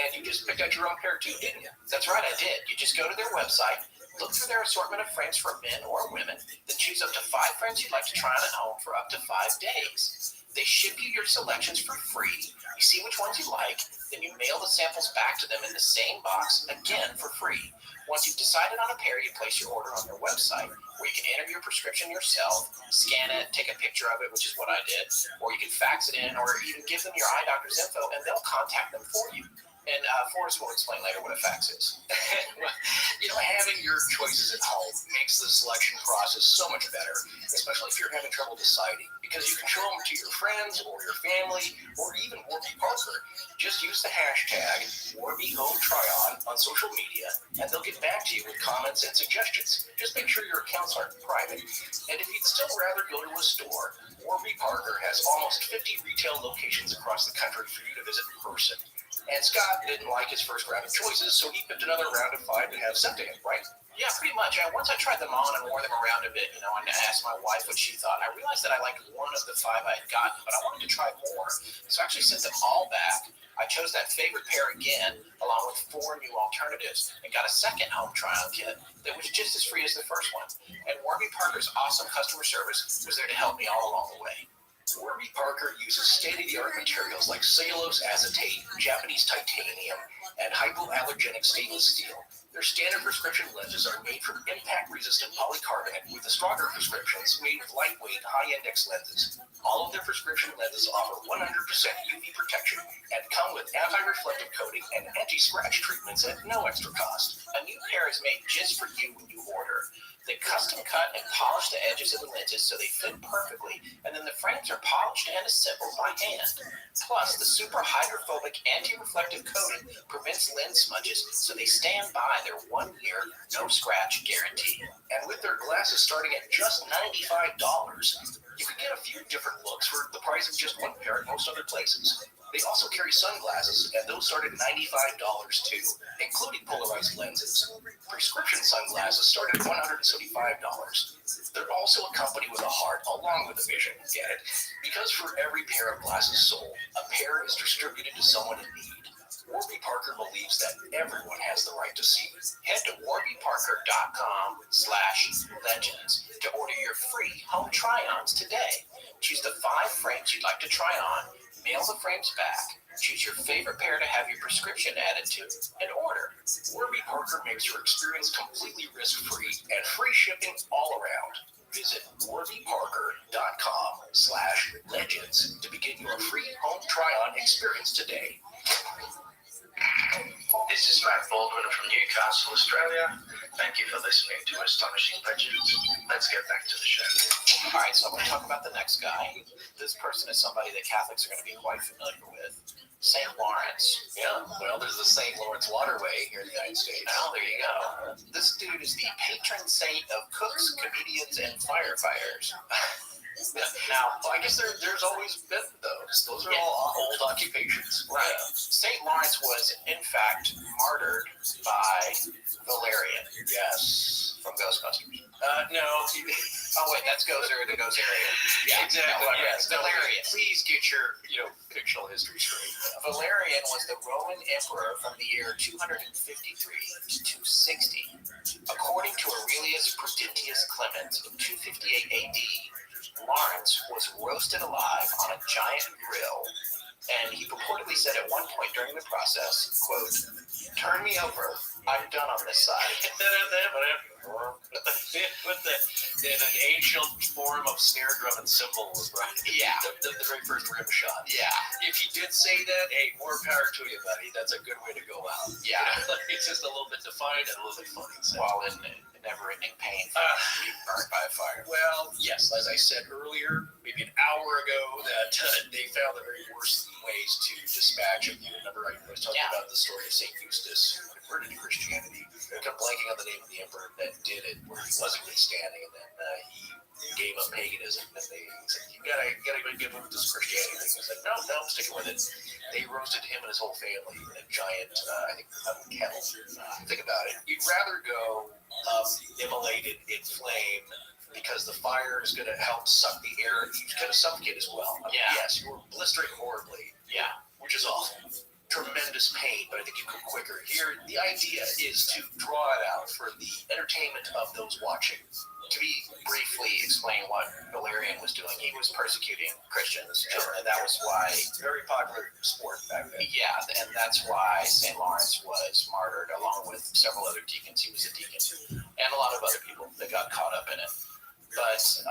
And you just picked out your own pair too, didn't you? That's right, I did. You just go to their website, look through their assortment of frames for men or women, then choose up to 5 frames you'd like to try on at home for up to 5 days. They ship you your selections for free. You see which ones you like, then you mail the samples back to them in the same box, again for free. Once you've decided on a pair, you place your order on their website, where you can enter your prescription yourself, scan it, take a picture of it, which is what I did, or you can fax it in, or even give them your eye doctor's info, and they'll contact them for you. And Forrest will explain later what a fax is. Having your choices at home makes the selection process so much better, especially if you're having trouble deciding, because you can show them to your friends or your family or even Warby Parker. Just use the hashtag WarbyHomeTryOn on social media, and they'll get back to you with comments and suggestions. Just make sure your accounts aren't private. And if you'd still rather go to a store, Warby Parker has almost 50 retail locations across the country for you to visit in person. And Scott didn't like his first round of choices, so he picked another round of 5 to have sent to him, right? Yeah, pretty much. Once I tried them on and wore them around a bit, and I asked my wife what she thought, I realized that I liked one of the 5 I had gotten, but I wanted to try more. So I actually sent them all back. I chose that favorite pair again, along with 4 new alternatives, and got a second home try-on kit that was just as free as the first one. And Warby Parker's awesome customer service was there to help me all along the way. Warby Parker uses state-of-the-art materials like cellulose acetate, Japanese titanium, and hypoallergenic stainless steel. Their standard prescription lenses are made from impact-resistant polycarbonate, with the stronger prescriptions made with lightweight, high-index lenses. All of their prescription lenses offer 100% UV protection and come with anti-reflective coating and anti-scratch treatments at no extra cost. A new pair is made just for you when you order. They custom cut and polish the edges of the lenses so they fit perfectly, and then the frames are polished and assembled by hand. Plus, the super hydrophobic anti-reflective coating prevents lens smudges, so they stand by their 1-year no-scratch guarantee. And with their glasses starting at just $95, you can get a few different looks for the price of just one pair at most other places. They also carry sunglasses, and those start at $95 too, including polarized lenses. Prescription sunglasses start at $175. They're also a company with a heart along with a vision, get it? Because for every pair of glasses sold, a pair is distributed to someone in need. Warby Parker believes that everyone has the right to see. Head to warbyparker.com/legends to order your free home try-ons today. Choose the 5 frames you'd like to try on, mail the frames back, choose your favorite pair to have your prescription added to, and order. Warby Parker makes your experience completely risk-free and free shipping all around. Visit warbyparker.com/legends to begin your free home try-on experience today. This is Matt Baldwin from Newcastle, Australia. Thank you for listening to Astonishing Legends. Let's get back to the show. All right, so I'm going to talk about the next guy. This person is somebody that Catholics are going to be quite familiar with. St. Lawrence. Yeah, well, there's the St. Lawrence Waterway here in the United States. Oh, there you go. This dude is the patron saint of cooks, comedians, and firefighters. Now, I guess there's always been those. Those are all old occupations. Right. St. Lawrence was, in fact, martyred by Valerian. Yes. From Ghostbusters. No. Oh, wait, that's Gozer the Gozerian. Yeah, exactly. No, Yes. Valerian. Please get your, fictional history straight. Valerian was the Roman emperor from the year 253 to 260. According to Aurelius Prudentius Clement, in 258 AD, Lawrence was roasted alive on a giant grill, and he purportedly said at one point during the process, quote, "Turn me over, I'm done on this side." With the ancient form of snare drum and cymbal was right. Yeah. The very first rim shot. Yeah. If he did say that, hey, more power to you, buddy. That's a good way to go out. Yeah. It's just a little bit defiant and a little bit funny. So. While in never-ending pain from being burned by a fire. Well, yes, as I said earlier, maybe an hour ago, that they found the very worst ways to dispatch him. You remember I was talking about the story of St. Eustace, who converted to Christianity. I kept blanking on the name of the emperor that did it, where he wasn't really standing, and then he gave up paganism, and they said, you gotta give him this Christianity thing. I said, no, I'm sticking with it. They roasted him and his whole family in a giant, I think, kettle. Think about it. You'd rather go immolated in flame because the fire is going to help suck the air. You're going to suffocate as well. Yes, you're blistering horribly. Yeah. Which is awful. Tremendous pain, but I think you go quicker. Here, the idea is to draw it out for the entertainment of those watching. To briefly explain what Valerian was doing, he was persecuting Christians, and that was why... Very popular sport back then. Yeah, and that's why St. Lawrence was martyred, along with several other deacons. He was a deacon, and a lot of other people that got caught up in it. But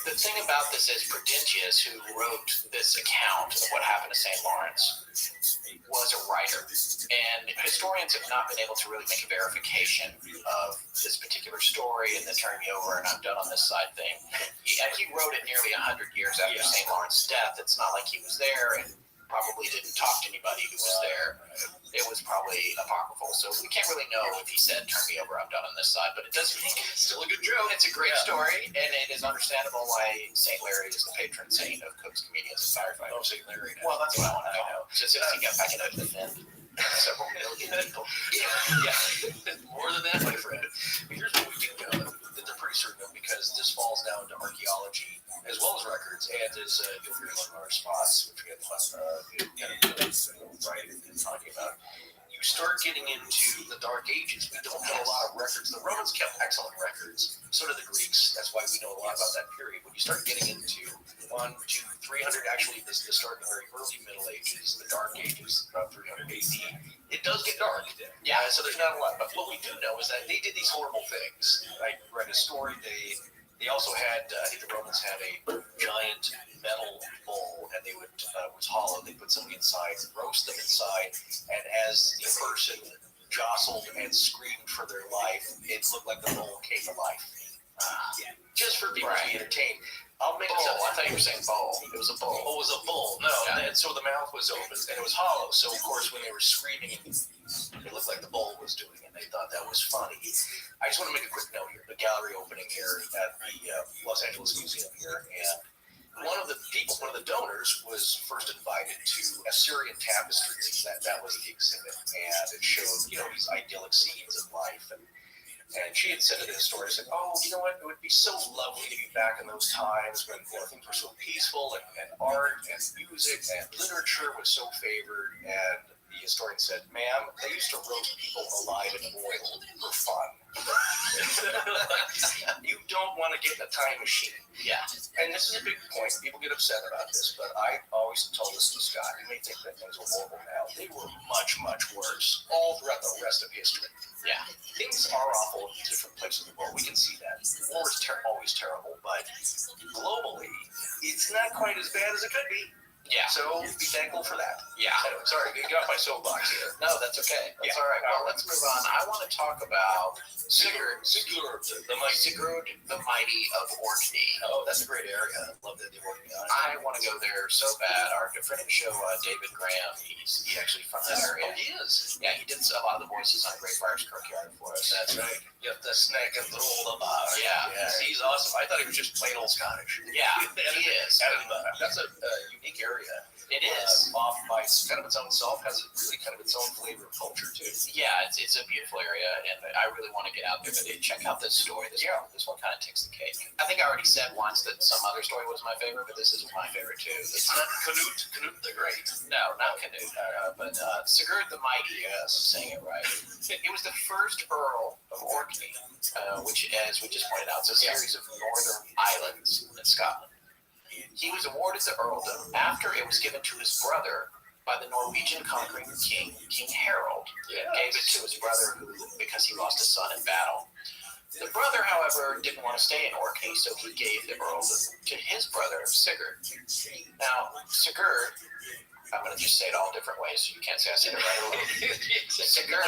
the thing about this is Prudentius, who wrote this account of what happened to St. Lawrence, was a writer, and historians have not been able to really make a verification of this particular story and the turn me over and I'm done on this side thing. He wrote it nearly 100 years after St. Lawrence's death. It's not like he was there and probably didn't talk to anybody who was there. It was probably apocryphal, so we can't really know if he said, turn me over, I'm done on this side, but it doesn't mean it's still a good joke. It's a great story, and it is understandable why St. Larry is the patron saint of cooks, comedians, and firefighters. Oh, St. Larry. Well, that's what I want to know. Just if he got back into the defend. several million people. Yeah, more than that, my friend. But here's what we do know that they're pretty certain of, because this falls down to archaeology as well as records, and as you'll hear in one of our spots, which we had right in talking about. You start getting into the Dark Ages. We don't have a lot of records. The Romans kept excellent records. So did the Greeks. That's why we know a lot about that period. When you start getting into 100, 200, 300, actually the start of the very early Middle Ages, the Dark Ages, about 300 AD, it does get dark. Yeah, so there's not a lot. But what we do know is that they did these horrible things. I read a story. They also had, I think the Romans had a giant metal bowl, and they would, it was hollow. They put somebody inside, roast them inside, and as the person jostled and screamed for their life, it looked like the bowl came to life. Just for people to be entertained. I'll make this up. I thought you were saying bowl. It was a bowl. Oh, it was a bowl. No, and so the mouth was open, and it was hollow. So, of course, when they were screaming, it looked like the bowl was doing it. They thought that was funny. I just want to make a quick note here. The gallery opening here at the Los Angeles Museum here, and one of the donors was first invited to Assyrian tapestries. That was the exhibit, and it showed, these idyllic scenes of life. And she had said to the story, said, "Oh, you know what? It would be so lovely to be back in those times when things were so peaceful, and art and music and literature was so favored." And the historian said, "Ma'am, they used to roast people alive in oil for fun. You don't want to get in a time machine." Yeah. And this is a big point. People get upset about this, but I always told this to Scott. You may think that things are horrible now. They were much, much worse all throughout the rest of history. Yeah. Things are awful in different places in the world. We can see that. War is always terrible, but globally, it's not quite as bad as it could be. Yeah. So be thankful for that. Yeah. Anyway, sorry, get off my soapbox here. No, that's okay. That's all right. Well, let's move on. I want to talk about Sigurd the Mighty of Orkney. Oh, that's a great area. I love that they're working on it. I want to go there so bad. Our good friend of the show, David Graham, he's actually from that area. Oh, he is? Yeah, he did a lot of the voices on Great Briar's Kirkyard for us. That's right. You have to snack and throw the bar. Yeah. He's awesome. I thought he was just plain old Scottish. Yeah, he is. That's a unique area. It is. Off by kind of its own self, has really kind of its own flavor of culture, too. Yeah, it's a beautiful area, and I really want to get out there today. Check out this story. This one kind of takes the cake. I think I already said once that some other story was my favorite, but this is my favorite, too. It's not Canute the Great. No, not Canute, but Sigurd the Mighty, yes, I'm saying it right. It was the first Earl of Orkney, which, as we just pointed out, is a series of northern islands in Scotland. He was awarded the earldom after it was given to his brother by the Norwegian conquering king, King Harold. Gave it to his brother because he lost a son in battle. The brother, however, didn't want to stay in Orkney, so he gave the earldom to his brother, Sigurd. Now, Sigurd, I'm going to just say it all different ways, so you can't say I said it right away. Sigurd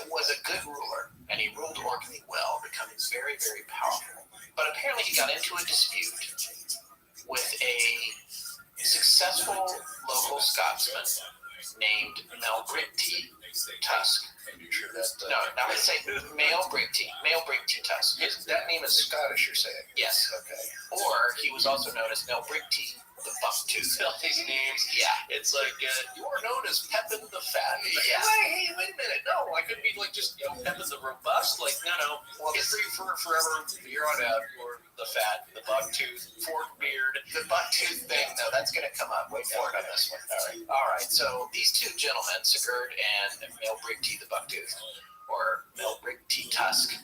was a good ruler, and he ruled Orkney well, becoming very, very powerful. But apparently he got into a dispute with a successful local Scotsman named Melbrigty Tusk. No, let's say Melbrigty Tusk. That name is Scottish, you're saying? Yes. Okay. Or he was also known as Melbrigty the Bucktooth. All these names. Yeah. It's like, you are known as Pepin the Fat. Yeah. Hey, wait a minute. No, I couldn't be like just, Pepin the Robust. Like, no. Well, history for forever, year on out, you're the Fat, the Bucktooth, forked beard. The Bucktooth thing, though, that's going to come up. Wait for it on this one. All right. So these two gentlemen, Sigurd and Melbrigty the Bucktooth, or Melbrigty Tusk,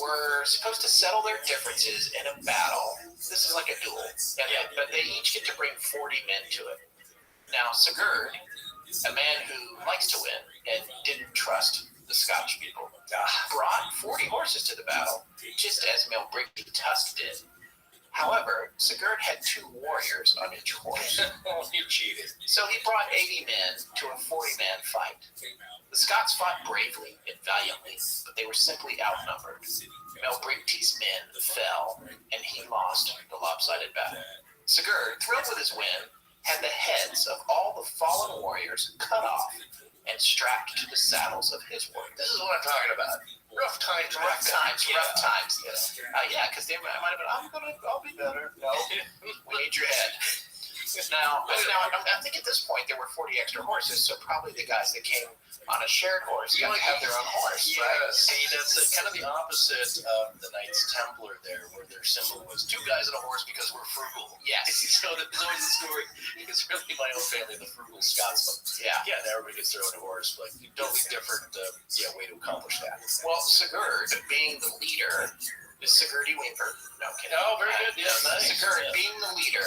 were supposed to settle their differences in a battle. This is like a duel. But they each get to bring 40 men to it. Now, Sigurd, a man who likes to win and didn't trust the Scottish people, brought 40 horses to the battle, just as Melbrigty Tusk did. However, Sigurd had 2 warriors on each horse. He cheated. So he brought 80 men to a 40-man fight. The Scots fought bravely and valiantly, but they were simply outnumbered. Melbrigty's men fell, and he lost the lopsided battle. Sigurd, thrilled with his win, had the heads of all the fallen warriors cut off and strapped to the saddles of his warriors. This is what I'm talking about. Rough times. Yeah, because they might have been, I'll be better. No, we need your head. Now, I think at this point there were 40 extra horses, so probably the guys that came on a shared horse got to have their own horse. Yeah, right? see, that's kind of the opposite of the Knights Templar there, where their symbol was 2 guys on a horse because we're frugal. Yes. So there's always a story. It's really my own family, the frugal Scotsman. Yeah. Yeah, and everybody gets their own horse, but totally different way to accomplish that. Well, Sigurd, being the leader, is Sigurdy Weaver. No I'm kidding. Oh, very good. Yeah, nice. Sigurd, Yeah. being the leader,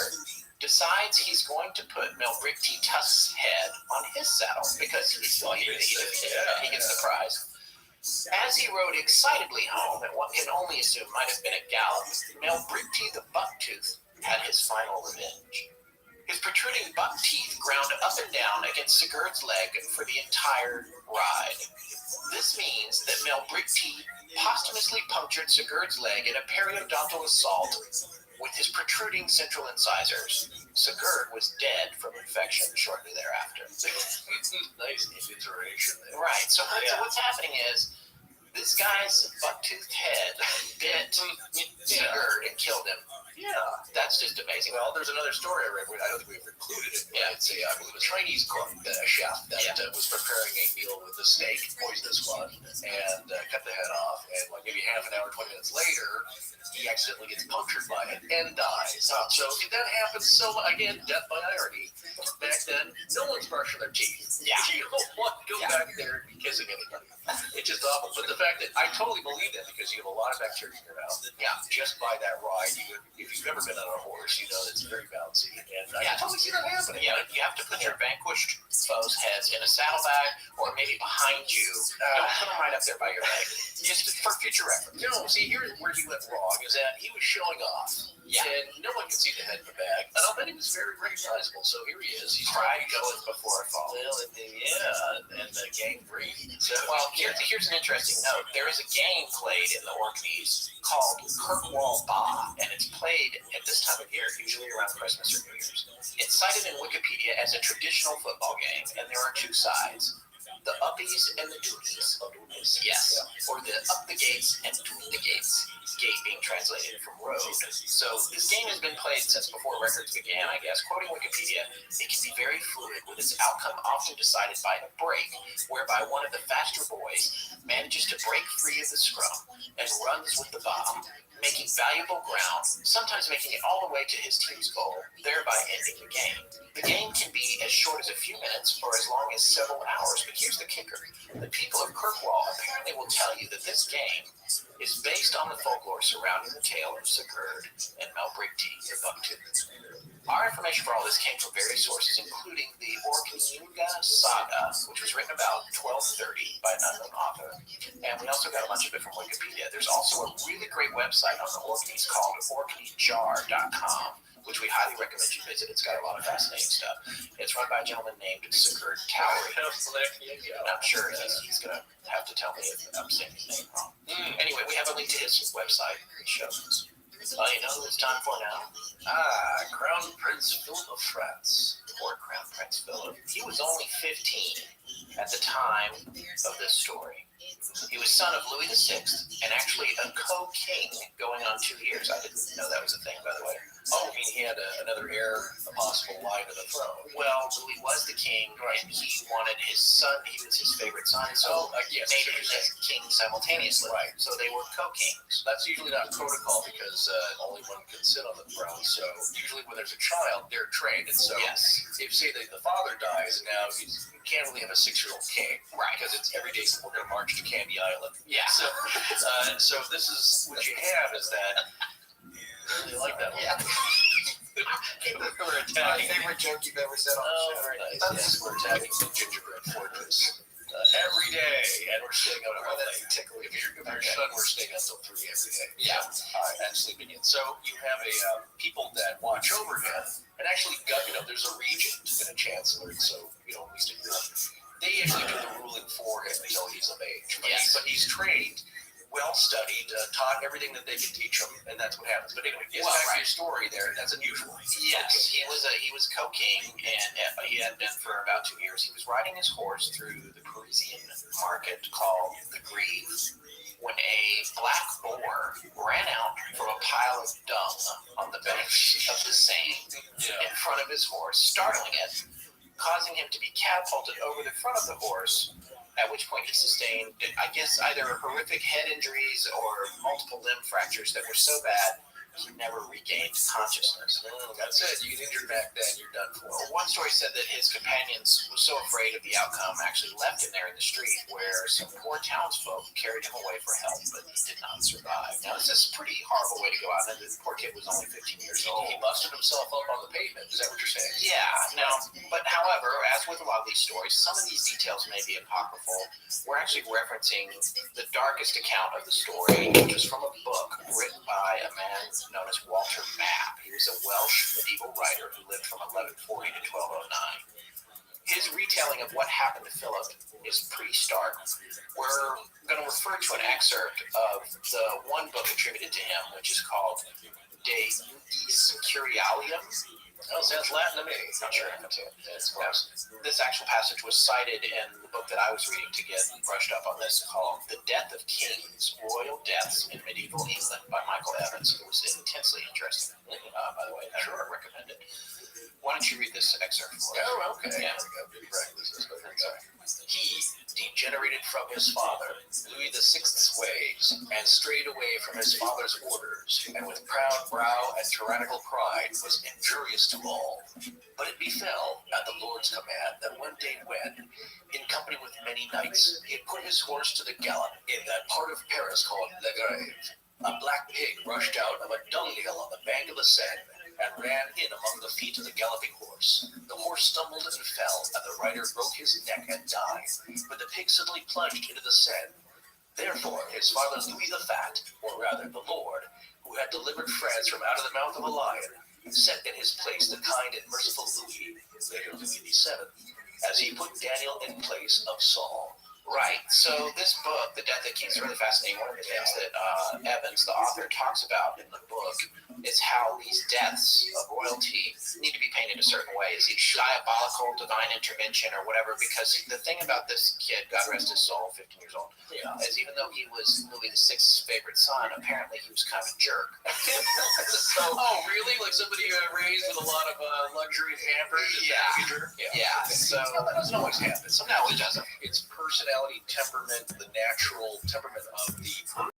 decides he's going to put Melbrigti Tusk's head on his saddle because he gets the prize. As he rode excitedly home, and one can only assume might have been a gallop, Melbrigti the Bucktooth had his final revenge. His protruding buck teeth ground up and down against Sigurd's leg for the entire ride. This means that Melbrigti posthumously punctured Sigurd's leg in a periodontal assault with his protruding central incisors. Sigurd was dead from infection shortly thereafter. Nice iteration there. Right, so what's happening is, this guy's buck-toothed head bit Sigurd and killed him. Yeah. That's just amazing. Well, there's another story I read. I don't think we've included it. But it's I believe a Chinese cook, chef that was preparing a meal with a snake, poisonous one, and cut the head off. And like maybe half an hour, 20 minutes later, he accidentally gets punctured by it and dies. So that happens. So again, death by irony. Back then, no one's brushing their teeth. Yeah. You don't want to go back there and kissing anybody. It's just awful. But the fact that I totally believe that because you have a lot of bacteria in your mouth. Yeah. Just by that ride, if you've ever been on a horse, you know it's very bouncy. And I can totally see that happening. Yeah, you have to put your vanquished foes' heads in a saddlebag or maybe behind you. Don't put them right up there by your leg. Just for future reference. No, see, here's where he went wrong, is that he was showing off. Yeah. And no one could see the head in the bag. And I'll bet he was very recognizable. So here he is. He's Pride goeth before a fall. and the gang breed. So, well, here's an interesting note. There is a game played in the Orkneys called Kirkwall Ba, and it's played at this time of year, usually around Christmas or New Year's. It's cited in Wikipedia as a traditional football game, and there are 2 sides. The uppies and the doonies. Yes. Or the up the gates and doon the gates. Gate being translated from road. So this game has been played since before records began, I guess. Quoting Wikipedia, it can be very fluid, with its outcome often decided by a break, whereby one of the faster boys manages to break free of the scrum and runs with the bomb, making valuable ground, sometimes making it all the way to his team's goal, thereby ending the game. The game can be as short as a few minutes or as long as several hours, but here's the kicker. The people of Kirkwall apparently will tell you that this game is based on the folklore surrounding the tale of Sigurd and Melbrigti the Bucktooth. Our information for all this came from various sources, including the Orkneyinga Saga, which was written about 1230 by an unknown author, and we also got a bunch of it from Wikipedia. There's also a really great website on the Orkneys called orkneyjar.com, which we highly recommend you visit. It's got a lot of fascinating stuff. It's run by a gentleman named Sigurd Towery. I'm sure he's going to have to tell me if I'm saying his name wrong. Anyway, we have a link to his website and show. You know who it's time for now? Crown Prince Philip of France. Poor Crown Prince Philip. He was only 15 at the time of this story. He was son of Louis VI and actually a co-king going on 2 years. I didn't know that was a thing, by the way. Oh, I mean, he had another heir, a possible line to the throne. Well, Louis was the king, and he wanted his son. He was his favorite son, so he made him as king simultaneously. Right. So they were co-kings. That's usually not protocol because only one can sit on the throne. So usually when there's a child, they're trained. And so if say that the father dies, and now you can't really have a 6-year-old king, right? Because it's every day we're going to march to Candy Island. Yeah. So this is what you have is that. Really like that one. Yeah. We're attacking. My favorite joke you've ever said on the show. Very nice. Yes, we're attacking the gingerbread fortress every day, and we're staying out all day. If you're son, we're staying out till 3 every day. Yeah. And sleeping in. So you have a people that watch over him, and actually, there's a regent and a chancellor, so at least they actually do the ruling for him until he's of age. But he's trained. Well studied, taught everything that they can teach him, and that's what happens. But anyway, back to your story there. That's unusual. Yes, he was co-king, and he had been for about 2 years. He was riding his horse through the Parisian market called the Greve when a black boar ran out from a pile of dung on the bank of the Seine in front of his horse, startling it, causing him to be catapulted over the front of the horse, at which point he sustained, I guess, either horrific head injuries or multiple limb fractures that were so bad he never regained consciousness. That's it. You get injured back then, you're done for. One story said that his companions were so afraid of the outcome actually left him there in the street, where some poor townsfolk carried him away for help, but he did not survive. Now, this is a pretty horrible way to go out, and the poor kid was only 15 years old. He busted himself up on the pavement. Is that what you're saying? Yeah, no, but however, as with a lot of these stories, some of these details may be apocryphal. We're actually referencing the darkest account of the story, which was from a book written by a man known as Walter Map. He was a Welsh medieval writer who lived from 1140 to 1209. His retelling of what happened to Philip is pretty stark. We're going to refer to an excerpt of the one book attributed to him, which is called De Nudis Curialium. Oh, sounds Latin to me. Not sure if it's close. This actual passage was cited in the book that I was reading to get brushed up on this, called The Death of Kings, Royal Deaths in Medieval England by Michael Evans. It was intensely interesting, by the way. I sure recommend it. Why don't you read this excerpt for us? Oh, okay. Yeah. He degenerated from his father, Louis VI's ways, and strayed away from his father's orders, and with proud brow and tyrannical pride was injurious to all. But it befell, at the Lord's command, that one day when, in company with many knights, he had put his horse to the gallop in that part of Paris called Le Grave, a black pig rushed out of a dunghill on the bank of the Seine, and ran in among the feet of the galloping horse. The horse stumbled and fell, and the rider broke his neck and died, but the pig suddenly plunged into the Seine. Therefore, his father Louis the Fat, or rather the Lord, who had delivered France from out of the mouth of a lion, set in his place the kind and merciful Louis, later Louis VII, as he put Daniel in place of Saul. Right. So this book, The Death of Kings, is really fascinating. One of the things that Evans, the author, talks about in the book is how these deaths of royalty need to be painted a certain way. Is each diabolical divine intervention or whatever? Because the thing about this kid, God rest his soul, 15 years old, is even though he was Louis VI's favorite son, apparently he was kind of a jerk. So, oh, really? Like somebody raised with a lot of luxury and pampers? Yeah. So that doesn't always happen. No, it doesn't. It's personality, temperament, the natural temperament of the person.